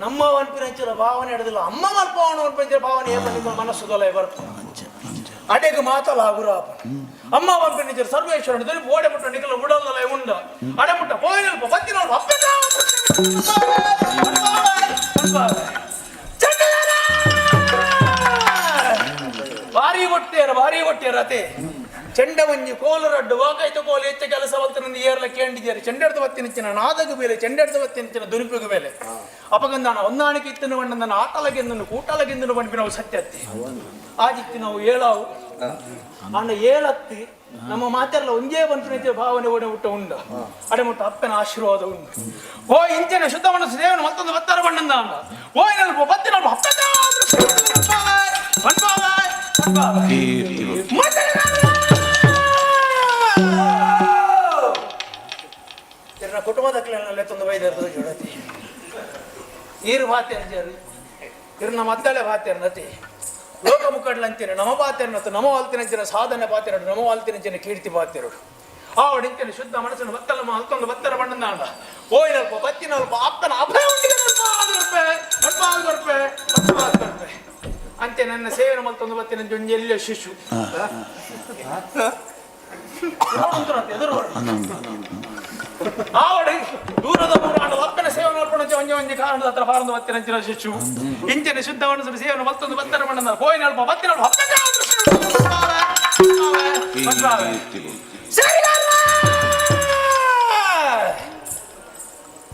ನಮ್ಮ ಪಂಪಿನಂಚಿನ ಭಾವನೆ ಹಿಡಿದಿಲ್ಲ ಅಮ್ಮ ಮಲ್ಪವನ ಪಂಪಿನ ಭಾವನೆ ನಿಮ್ಮ ಮನಸ್ಸು ತೊಲೆ ಬರ್ತದೆ ಅಡೆಗೆ ಮಾತಲಾಗುರಾಪ ಅಮ್ಮ ಪಂಪಿನ ಸರ್ವೇಶ್ವರ ಓಡೆ ಮುಟ್ಟ ನಿಖಲ ಉಡಲ್ಲ ಉಂಡ ಅಡೆ ಮುಟ್ಟ ಪೋಯಿನಲ್ಪ ಬತ್ತಿನ ಭಾರಿ ಒಟ್ಟೇರ ಅತೆ ಚೆಂಡ ಒಂಜಿ ಕೋಲರಡ್ಡು ವಾಕಾಯ್ತು ಕೋಲು ಹೆಚ್ಚ ಕೆಲಸ ಬರ್ತನಂದು ಏರ್ಲ ಕೇಳಿದ್ದಾರೆ ಚೆಂಡೆಡ್ದು ಬತ್ತಿನಿಂಚಿನ ನಾದಗು ಬೇಲೆ ಚೆಂಡೆಡ್ದು ಬತ್ತಿನಿಂಚಿನ ದುನಿಪಿಗು ಬೇಲೆ ಅಪಗಂದಾನ ಹೊಂದಾಣಿಕೆ ಇತ್ತನ್ನು ಬಂಡಂದನ ಆಟಲಗೆಂದನು ಕೂಟಲಗೆಂದನು ಬಂದ್ವಿ ನಾವು ಸತ್ಯತ್ತಿ ಆದಿತ್ತಿ ನಾವು ಏಳಾವು ಅಂಡ ಏಳತ್ತಿ ನಮ್ಮ ಮಾತೆಲ್ಲ ಒಂದೇ ಬಂತು ಭಾವನೆ ಓಡೆ ಊಟ ಉಂಡ ಅಡೆಮುಟ್ಟ ಅಪ್ಪನ ಆಶೀರ್ವಾದ ಉಂಟು ಓ ಇಂಚಿನ ಶುದ್ಧ ಮನಸ್ಸು ದೇವನ ಮತ್ತೊಂದು ಬತ್ತರ ಬಣ್ಣಂದ ಅಂಡ ಓ ನೆನಪು ಬತ್ತಿನ ಕುಟುಂಬದ ತೊಂದು ವೈದ್ಯರು ಜೋಡತಿ ಈರು ಭಾತ್ಯರು ಇರ್ನ ಮದ್ದಳೆ ಭಾತ್ಯರ್ನತಿ ಲೋಕ ಮುಖಡ್ಲಂತೀರ ನಮ ಪಾತ್ಯರ್ನತ್ತು ನಮ ವಾಲ್ತಿನಂಚಿನ ಸಾಧನೆ ಪಾತ್ಯರಡು ನಮ ವಾಲ್ತಿನಂಚಿನ ಕೀರ್ತಿ ಪಾತ್ಯರಡು ಆವಡಿಂಚಿನ ಶುದ್ಧ ಮನಸ್ಸಿನ ಬತ್ತಲ ಹತ್ತೊಂದು ಬತ್ತರ ಬಣ್ಣದ ಅಂಡ ಓಯ್ನಲ್ಪ ಬತ್ತಿನಲ್ಪ ಅಪ್ಪನ ಅಭಯ ಅಂತೆ ನನ್ನ ಸೇವನೆ ಮತ್ತೊಂದು ಬತ್ತಿನ ಜೊಂಜಿ ಎಲ್ಲೋ ಶಿಶು ಎದುರು ಆವಡಿ ದೂರದ ಅಪ್ಪನ ಸೇವನೆ ಒಂಜಿ ಒಂಜಿ ಕಾರಣದ ಹತ್ರ ಪಾರಂದು ಬತ್ತಿನ ಶಿಶು ಇಂಚಿನ ಶುದ್ಧ ಮನಸ್ಸಿನ ಸೇವನೆ ಮತ್ತೊಂದು ಬತ್ತರ ಬಣ್ಣದ ಹೋಯ್ನಲ್ಪ ಬತ್ತಿನಲ್ಪ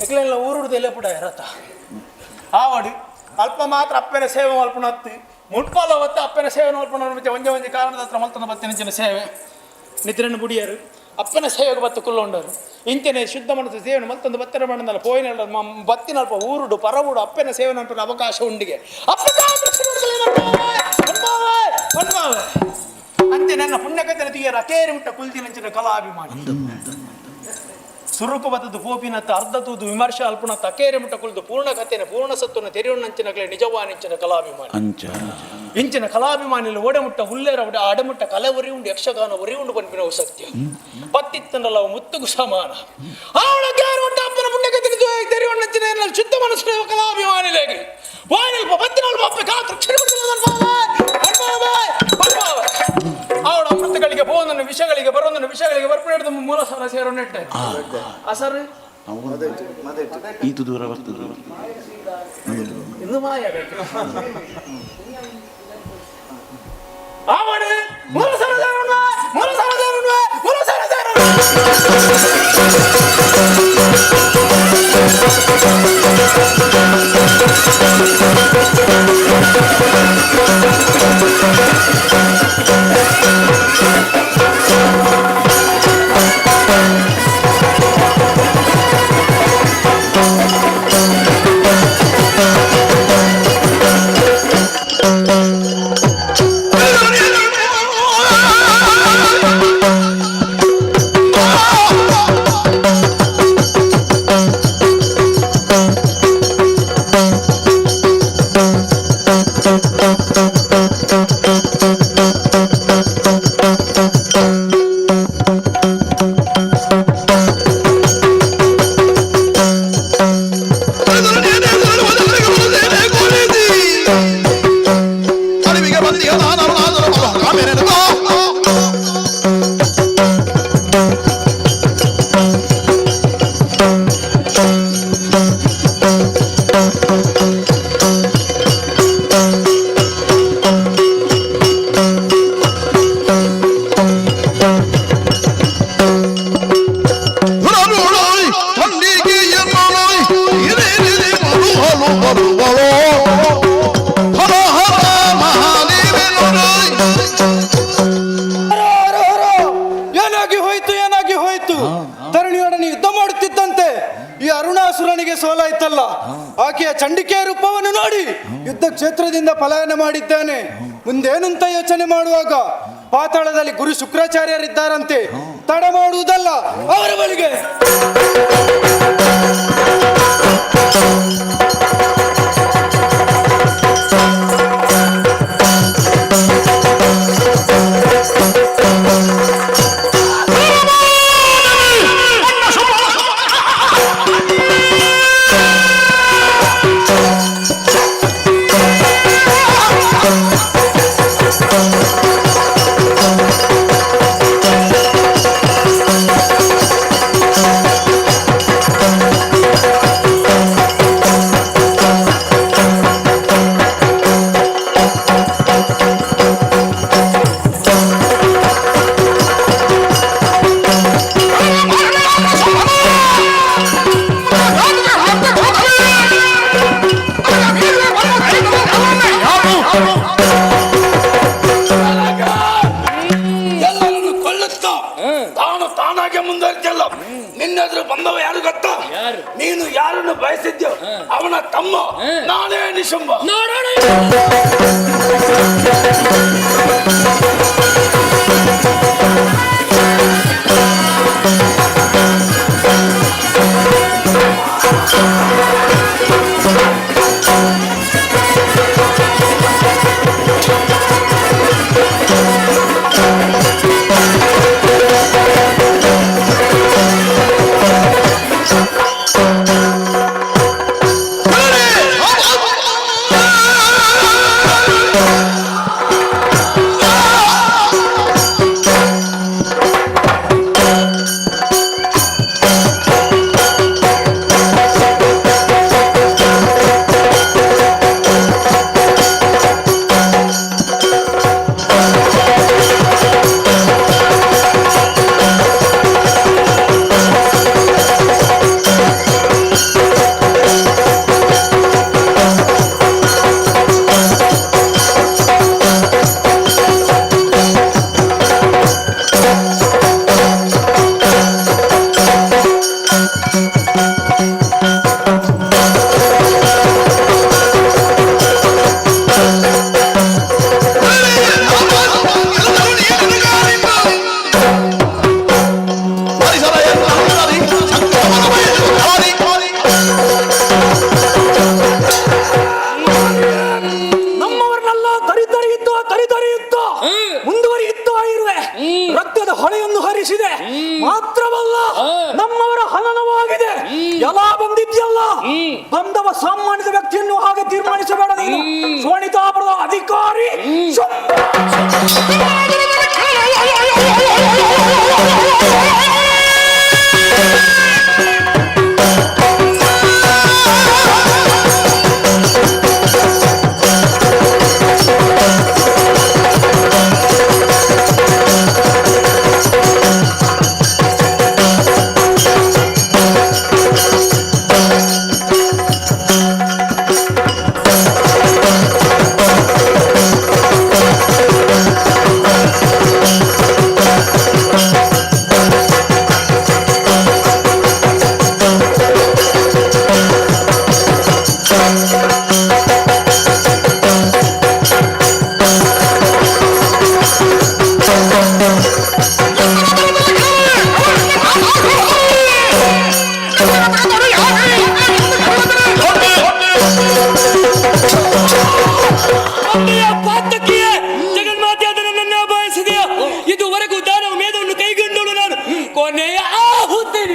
ಎಕ್ಲೆಲ್ಲ ಊರುಡ್ದು ಎಲ್ಲ ಪುಡ ರಥ ಆವಡಿ ಅಲ್ಪ ಮಾತ್ರ ಅಪ್ಪನ ಸೇವೆ ಮಲ್ಪಣ ಹತ್ತಿ ಮುಟ್ಪಾಲ ಹೊತ್ತು ಅಪ್ಪನ ಸೇವೆ ಮಲ್ಪಣ ಒಂಜಿ ಒಂಜಿ ಕಾರಣದ ಹತ್ರ ಮಲ್ತೊಂದು ಬತ್ತಿನ ಸೇವೆ ನಿದ್ರೆಯನ್ನು ಬುಡಿಯರು ಅಪ್ಪನ ಸೇವೆಗೆ ಬತ್ತು ಕುಲ್ಲೊಂಡರು ಇಂಚನೆ ಶುದ್ಧ ಮನಸ್ಸು ಸೇವನೆ ಮತ್ತೊಂದು ಬತ್ತರ ಬಣ್ಣದಲ್ಲ ಪೋಯಿನ ಬತ್ತಿನಲ್ಪ ಊರುಡು ಪರವುಡು ಅಪ್ಪನ ಸೇವೆ ನಲ್ಪ ಅವಕಾಶ ಉಂಡಿಗೆ ಅಂತೆ ನನ್ನ ಪುಣ್ಯಕಥನ ತೀಯರ ಅಕೇರಿ ಮುಟ್ಟ ಕುಲ್ದಿನಂಚಿನ ಕಲಾಭಿಮಾನಿ ಸುರುಕು ಬತ್ತದು ಪೋಪಿನತ್ತ ಅರ್ಧ ತೂದು ವಿಮರ್ಶ ಅಲ್ಪುಣತ್ತ ಅಕೇರಿ ಮುಟ್ಟ ಕುಲ್ದು ಪೂರ್ಣ ಕಥೆನ ಪೂರ್ಣ ಸತ್ತುನ ತೆರೆಯುಣ್ಣಂಚಿನಗಳೇ ನಿಜವಾನಿಂಚಿನ ಕಲಾಭಿಮಾನಿ ಇಂಚಿನ ಕಲಾಭಿಮಾನಿಯಲ್ಲಿ ಓಡೆಮುಟ್ಟ ಹುಲ್ಲೇರ ಅಡೆಮುಟ್ಟ ಕಲೆ ಒರಿ ಉಂಡು ಯಕ್ಷಗಾನ ಒರಿ ಉಂಡು ಬಂದ್ಬಿನವು ಸತ್ಯ ಪತ್ತಿತ್ತನಲ್ಲ ಅವು ಮುತ್ತುಗು ಸಮಾನ ಅವಳ ಕೇರುಂಟ ಅಪ್ಪನ ಪುಣ್ಯಕಥನ ತೆರೆಯುಣ್ಣಂಚಿನ ಶುದ್ಧ ಮನಸ್ಸು ಕಲಾಭಿಮಾನಿಲೇಗೆ ವಾಯಿನಲ್ಪ ಬತ್ತಿನಲ್ಪ ಅಪ್ಪ ಕಾತ್ರ ಅವಳ ಅಮೃತಗಳಿಗೆ ಹೋದನ್ನು ವಿಷಯಗಳಿಗೆ ಬರೋದನ್ನು ವಿಷಯಗಳಿಗೆ ಬರ್ಪಡಿದ ಮೂಲ ಸಲ ಸೇರೋ ನೆಟ್ಟೆ ಅಸರ್ ಇದು ದೂರ ಬರ್ತದೆ ಇನ್ನು ಮಾಯ ಆವಡೆ ಮೂಲ ಸಲ ಸೇರೋಣ ಮೂಲ ಸಲ ಸೇರೋಣ ಮೂಲ ಸಲ ಸೇರೋಣ ಚಂಡಿಕೆಯ ರೂಪವನ್ನು ನೋಡಿ ಯುದ್ಧ ಕ್ಷೇತ್ರದಿಂದ ಪಲಾಯನ ಮಾಡಿದ್ದಾನೆ. ಮುಂದೇನಂತ ಯೋಚನೆ ಮಾಡುವಾಗ ಪಾತಾಳದಲ್ಲಿ ಗುರು ಶುಕ್ರಾಚಾರ್ಯರಿದ್ದಾರಂತೆ. ತಡ ಮಾಡುವುದಲ್ಲ, ಅವರ ಬಳಿಗೆ. ನೀನು ಯಾರನ್ನು ಬಯಸಿದ್ಯೋ ಅವನ ತಮ್ಮ ನಾನೇ ನಿಶುಂಭ. ನೋಡೋಣ. ರಕ್ತದ ಹೊಳೆಯನ್ನು ಹರಿಸಿದೆ. ಮಾತ್ರವಲ್ಲ, ನಮ್ಮವರ ಹನನವಾಗಿದೆ. ಎಲ್ಲ ಬಂದಿದ್ಯಲ್ಲ, ಬಂದವ ಸಾಮಾನ್ಯದ ವ್ಯಕ್ತಿಯನ್ನು ಹಾಗೆ ತೀರ್ಮಾನಿಸಬೇಡ ನೀನು. ಶೋಣಿತಾಪುರದ ಅಧಿಕಾರಿ ಇದುವರೆಗೂ ದಾನವ ಮೇಧವನ್ನು ಕೈಗೊಂಡಳು ನಾನು. ಕೊನೆಯ ಆಹುತಿ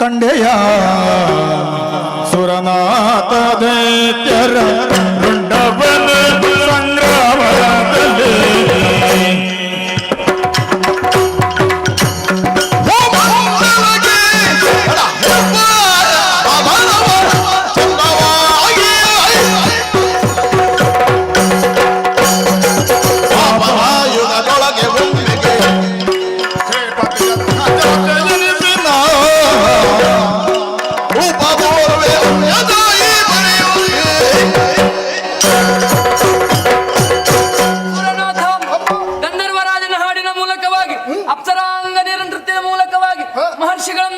ಕಂಡೆಯ ಸುರನಾಥ ದೈತ್ಯರ ರುಂಡವನ ಸಂಗ್ರಾಮದಲ್ಲಿ ರೂಪ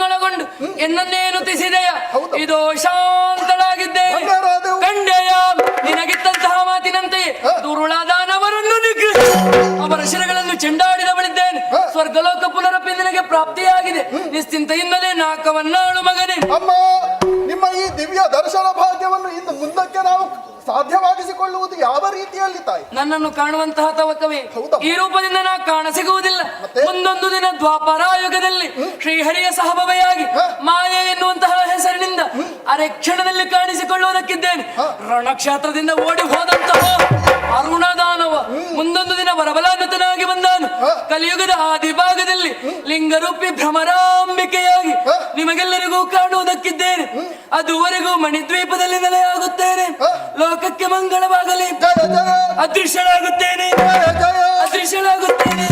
ಕಂಗೊಳಗೊಂಡು ಎನ್ನನ್ನೇನು ತಿಸಿದೆಯ ಇದು ಶಾಂತಳಾಗಿದ್ದೇನೆ ಕಂಡೆಯ ನಿನಗಿತ್ತಂತಹ ಮಾತಿನಂತೆಯೇ ದುರುಳಾದಾನವರನ್ನು ನಿಗ್ರಹಿಸಿ ಅವರ ಶಿರಗಳನ್ನು ಚೆಂಡಾಡಿದವಳಿದ್ದೇನೆ. ಸ್ವರ್ಗಲೋಕ ಪುನರಪಿ ನಿನಗೆ ಪ್ರಾಪ್ತಿಯಾಗಿದೆ. ನಿಶ್ಚಿಂತೆಯಿಂದಲೇ ನಾಕವನ್ನಾಳು ಮಗನೇ. ಅಮ್ಮ, ನಿಮ್ಮ ಈ ದಿವ್ಯ ದರ್ಶನ ಭಾಗ್ಯವನ್ನು ಇನ್ನು ಮುಂದಕ್ಕೆ ನಾವು ಸಾಧ್ಯವಾಗಿಸಿಕೊಳ್ಳುವುದು ಯಾವ ರೀತಿಯಲ್ಲಿ ತಾಯಿ? ನನ್ನನ್ನು ಕಾಣುವಂತಹ ತವಕವೇ ಈ ರೂಪದಿಂದ ನಾ ಕಾಣ ಸಿಗುವುದಿಲ್ಲ. ಮುಂದೊಂದು ದಿನ ದ್ವಾಪರಾಯುಗದಲ್ಲಿ ಶ್ರೀಹರಿಯ ಸಹಭವೆಯಾಗಿ ಮಾಯೆ ಎನ್ನುವಂತಹ ಹೆಸರಿನಿಂದ ಅರೆ ಕ್ಷಣದಲ್ಲಿ ಕಾಣಿಸಿಕೊಳ್ಳುವುದಕ್ಕಿದ್ದೇನೆ. ರಣಕ್ಷೇತ್ರದಿಂದ ಓಡಿ ಹೋದಂತಹ ಅರುಣದಾನವ ಮುಂದೊಂದು ದಿನ ವರಬಲಾನ್ವಿತನಾಗಿ ಬಂದಾನು. ಕಲಿಯುಗದ ಆದಿಭಾಗದಲ್ಲಿ ಲಿಂಗರೂಪಿ ಭ್ರಮರಾಂಬಿಕೆಯಾಗಿ ನಿಮಗೆಲ್ಲರಿಗೂ ಕಾಣುವುದಕ್ಕಿದ್ದೇನೆ. ಅದುವರೆಗೂ ಮಣಿದ್ವೀಪದಲ್ಲಿ ನೆಲೆಯಾಗುತ್ತೇನೆ. ಲೋಕಕ್ಕೆ ಮಂಗಳವಾಗಲಿ. ಅದೃಶ್ಯನಾಗುತ್ತೇನೆ, ಅದೃಶ್ಯನಾಗುತ್ತೇನೆ.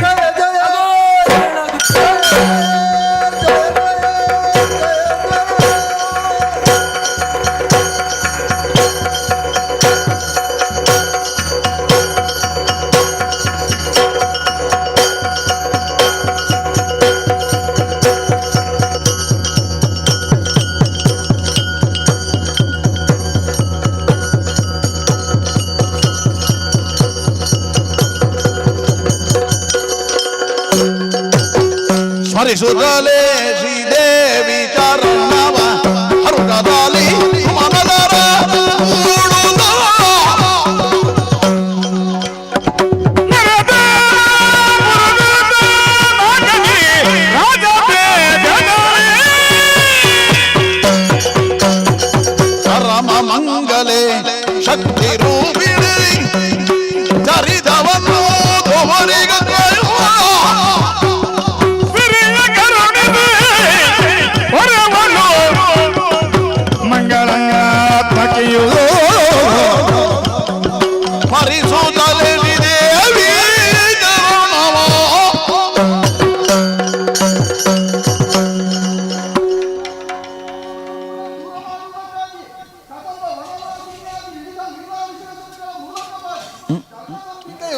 ಸ್ಮರಿಸುತ್ತಲೇ ಶ್ರೀದೇವಿ ಚರಣವ ಹರುಣದಲ್ಲಿ ಮನದರ ಕೂಡುತ್ತ ಪರಮ ಮಂಗಲೇ ಶಕ್ತಿ ರೂಪಿಣಿ ಚರಿದವನ್ನು ತೋಮರಿಗ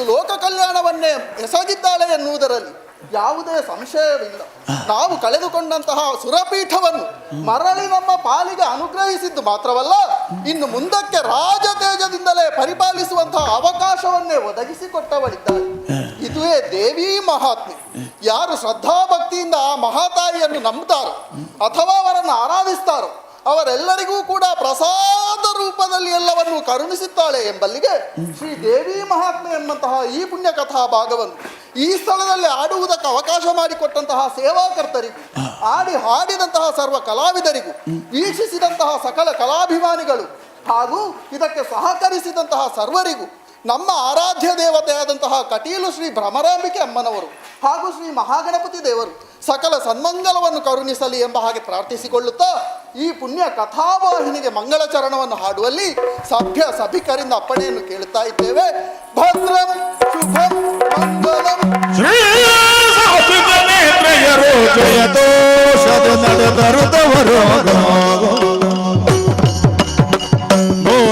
ಲೋಕ ಕಲ್ಯಾಣವನ್ನೇ ಎಸಗಿದ್ದಾಳೆ ಎನ್ನುವುದರಲ್ಲಿ ಯಾವುದೇ ಸಂಶಯವಿಲ್ಲ. ನಾವು ಕಳೆದುಕೊಂಡಂತಹ ಸುರಪೀಠವನ್ನು ಮರಳಿ ನಮ್ಮ ಪಾಲಿಗೆ ಅನುಗ್ರಹಿಸಿದ್ದು ಮಾತ್ರವಲ್ಲ, ಇನ್ನು ಮುಂದಕ್ಕೆ ರಾಜತೇಜದಿಂದಲೇ ಪರಿಪಾಲಿಸುವಂತಹ ಅವಕಾಶವನ್ನೇ ಒದಗಿಸಿಕೊಟ್ಟವಳಿದ್ದಾಳೆ. ಇದುವೇ ದೇವಿ ಮಹಾತ್ಮೆ. ಯಾರು ಶ್ರದ್ಧಾಭಕ್ತಿಯಿಂದ ಆ ಮಹಾತಾಯಿಯನ್ನು ನಂಬುತ್ತಾರೋ ಅಥವಾ ಅವರನ್ನು ಆರಾಧಿಸ್ತಾರೋ ಅವರೆಲ್ಲರಿಗೂ ಕೂಡ ಪ್ರಸಾದ ರೂಪದಲ್ಲಿ ಎಲ್ಲವನ್ನು ಕರುಣಿಸುತ್ತಾಳೆ ಎಂಬಲ್ಲಿಗೆ ಶ್ರೀ ದೇವಿ ಮಹಾತ್ಮೆ ಎಂಬಂತಹ ಈ ಪುಣ್ಯ ಕಥಾ ಭಾಗವನ್ನು ಈ ಸ್ಥಳದಲ್ಲಿ ಆಡುವುದಕ್ಕೆ ಅವಕಾಶ ಮಾಡಿಕೊಟ್ಟಂತಹ ಸೇವಾಕರ್ತರಿಗೂ ಹಾಡಿದಂತಹ ಸರ್ವ ಕಲಾವಿದರಿಗೂ ವೀಕ್ಷಿಸಿದಂತಹ ಸಕಲ ಕಲಾಭಿಮಾನಿಗಳು ಹಾಗೂ ಇದಕ್ಕೆ ಸಹಕರಿಸಿದಂತಹ ಸರ್ವರಿಗೂ ನಮ್ಮ ಆರಾಧ್ಯ ದೇವತೆಯಾದಂತಹ ಕಟೀಲು ಶ್ರೀ ಭ್ರಮರಾಂಬಿಕೆ ಅಮ್ಮನವರು ಹಾಗೂ ಶ್ರೀ ಮಹಾಗಣಪತಿ ದೇವರು ಸಕಲ ಸನ್ಮಂಗಲವನ್ನು ಕರುಣಿಸಲಿ ಎಂಬ ಹಾಗೆ ಪ್ರಾರ್ಥಿಸಿಕೊಳ್ಳುತ್ತಾ ಈ ಪುಣ್ಯ ಕಥಾವಾಹಿನಿಗೆ ಮಂಗಳಚರಣವನ್ನು ಹಾಡುವಲ್ಲಿ ಸಭ್ಯ ಸಭಿಕರಿಂದ ಅಪ್ಪಣೆಯನ್ನು ಕೇಳುತ್ತಾ ಇದ್ದೇವೆ. ಭದ್ರಂ ಶುಭಂ ಮಂಗಲಂ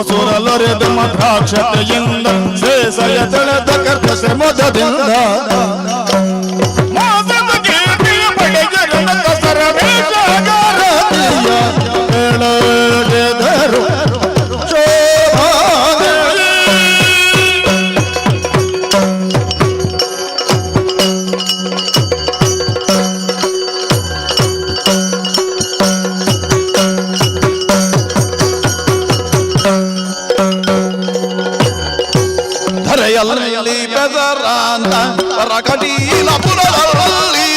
ಸುರಲೊರೆದ ಮಧ್ರಾಕ್ಷತೆಯಿಂದ ಶ್ರೇಸಯ ತಳೆದ ಕರ್ಕಶ ಮದದಿಂದ ಮಾಸದ ಕೀರ್ತಿಯ ಪಡೆಜರನ ಕಸರವೇಶಗಾರತಿಯ ಹೇಳಗೆದರು ಧರೆಯಲ್ಲಿ ಬೆದರಾಂತ ಪರಕಟೀಲ ಪುರದಲ್ಲಿ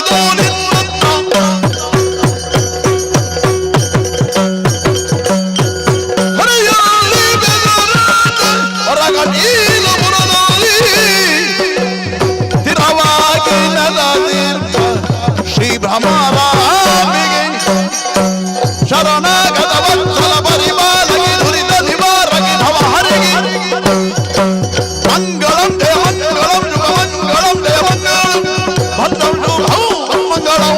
ಹರೆಯಲ್ಲಿ ಬೆದರಾಂತ ಪರಕಟೀಲ ಪುರದಲ್ಲಿ ಸ್ಥಿರವಾಗಿ ನೆಲನಿರ್ತ ಶ್ರೀ ಭ್ರಮರಾಂಬಿಗೆ ಶರಣಾಗತ ವತ್ಸಲ ಪರಿಪಾಲಕಿ ದುರಿತ ನಿವಾರಕಿ ಭವ ಹರಿಗೆ ಮಂಗಳಂ ದೇವ ಮಂಗಳಂ ಶುಭ ಮಂಗಳಂ ದೇವ ಮಂಗಳಂ ಭದ್ರಂ ಶುಭಂ ಮಂಗಳಂ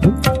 ಠಠಠಠ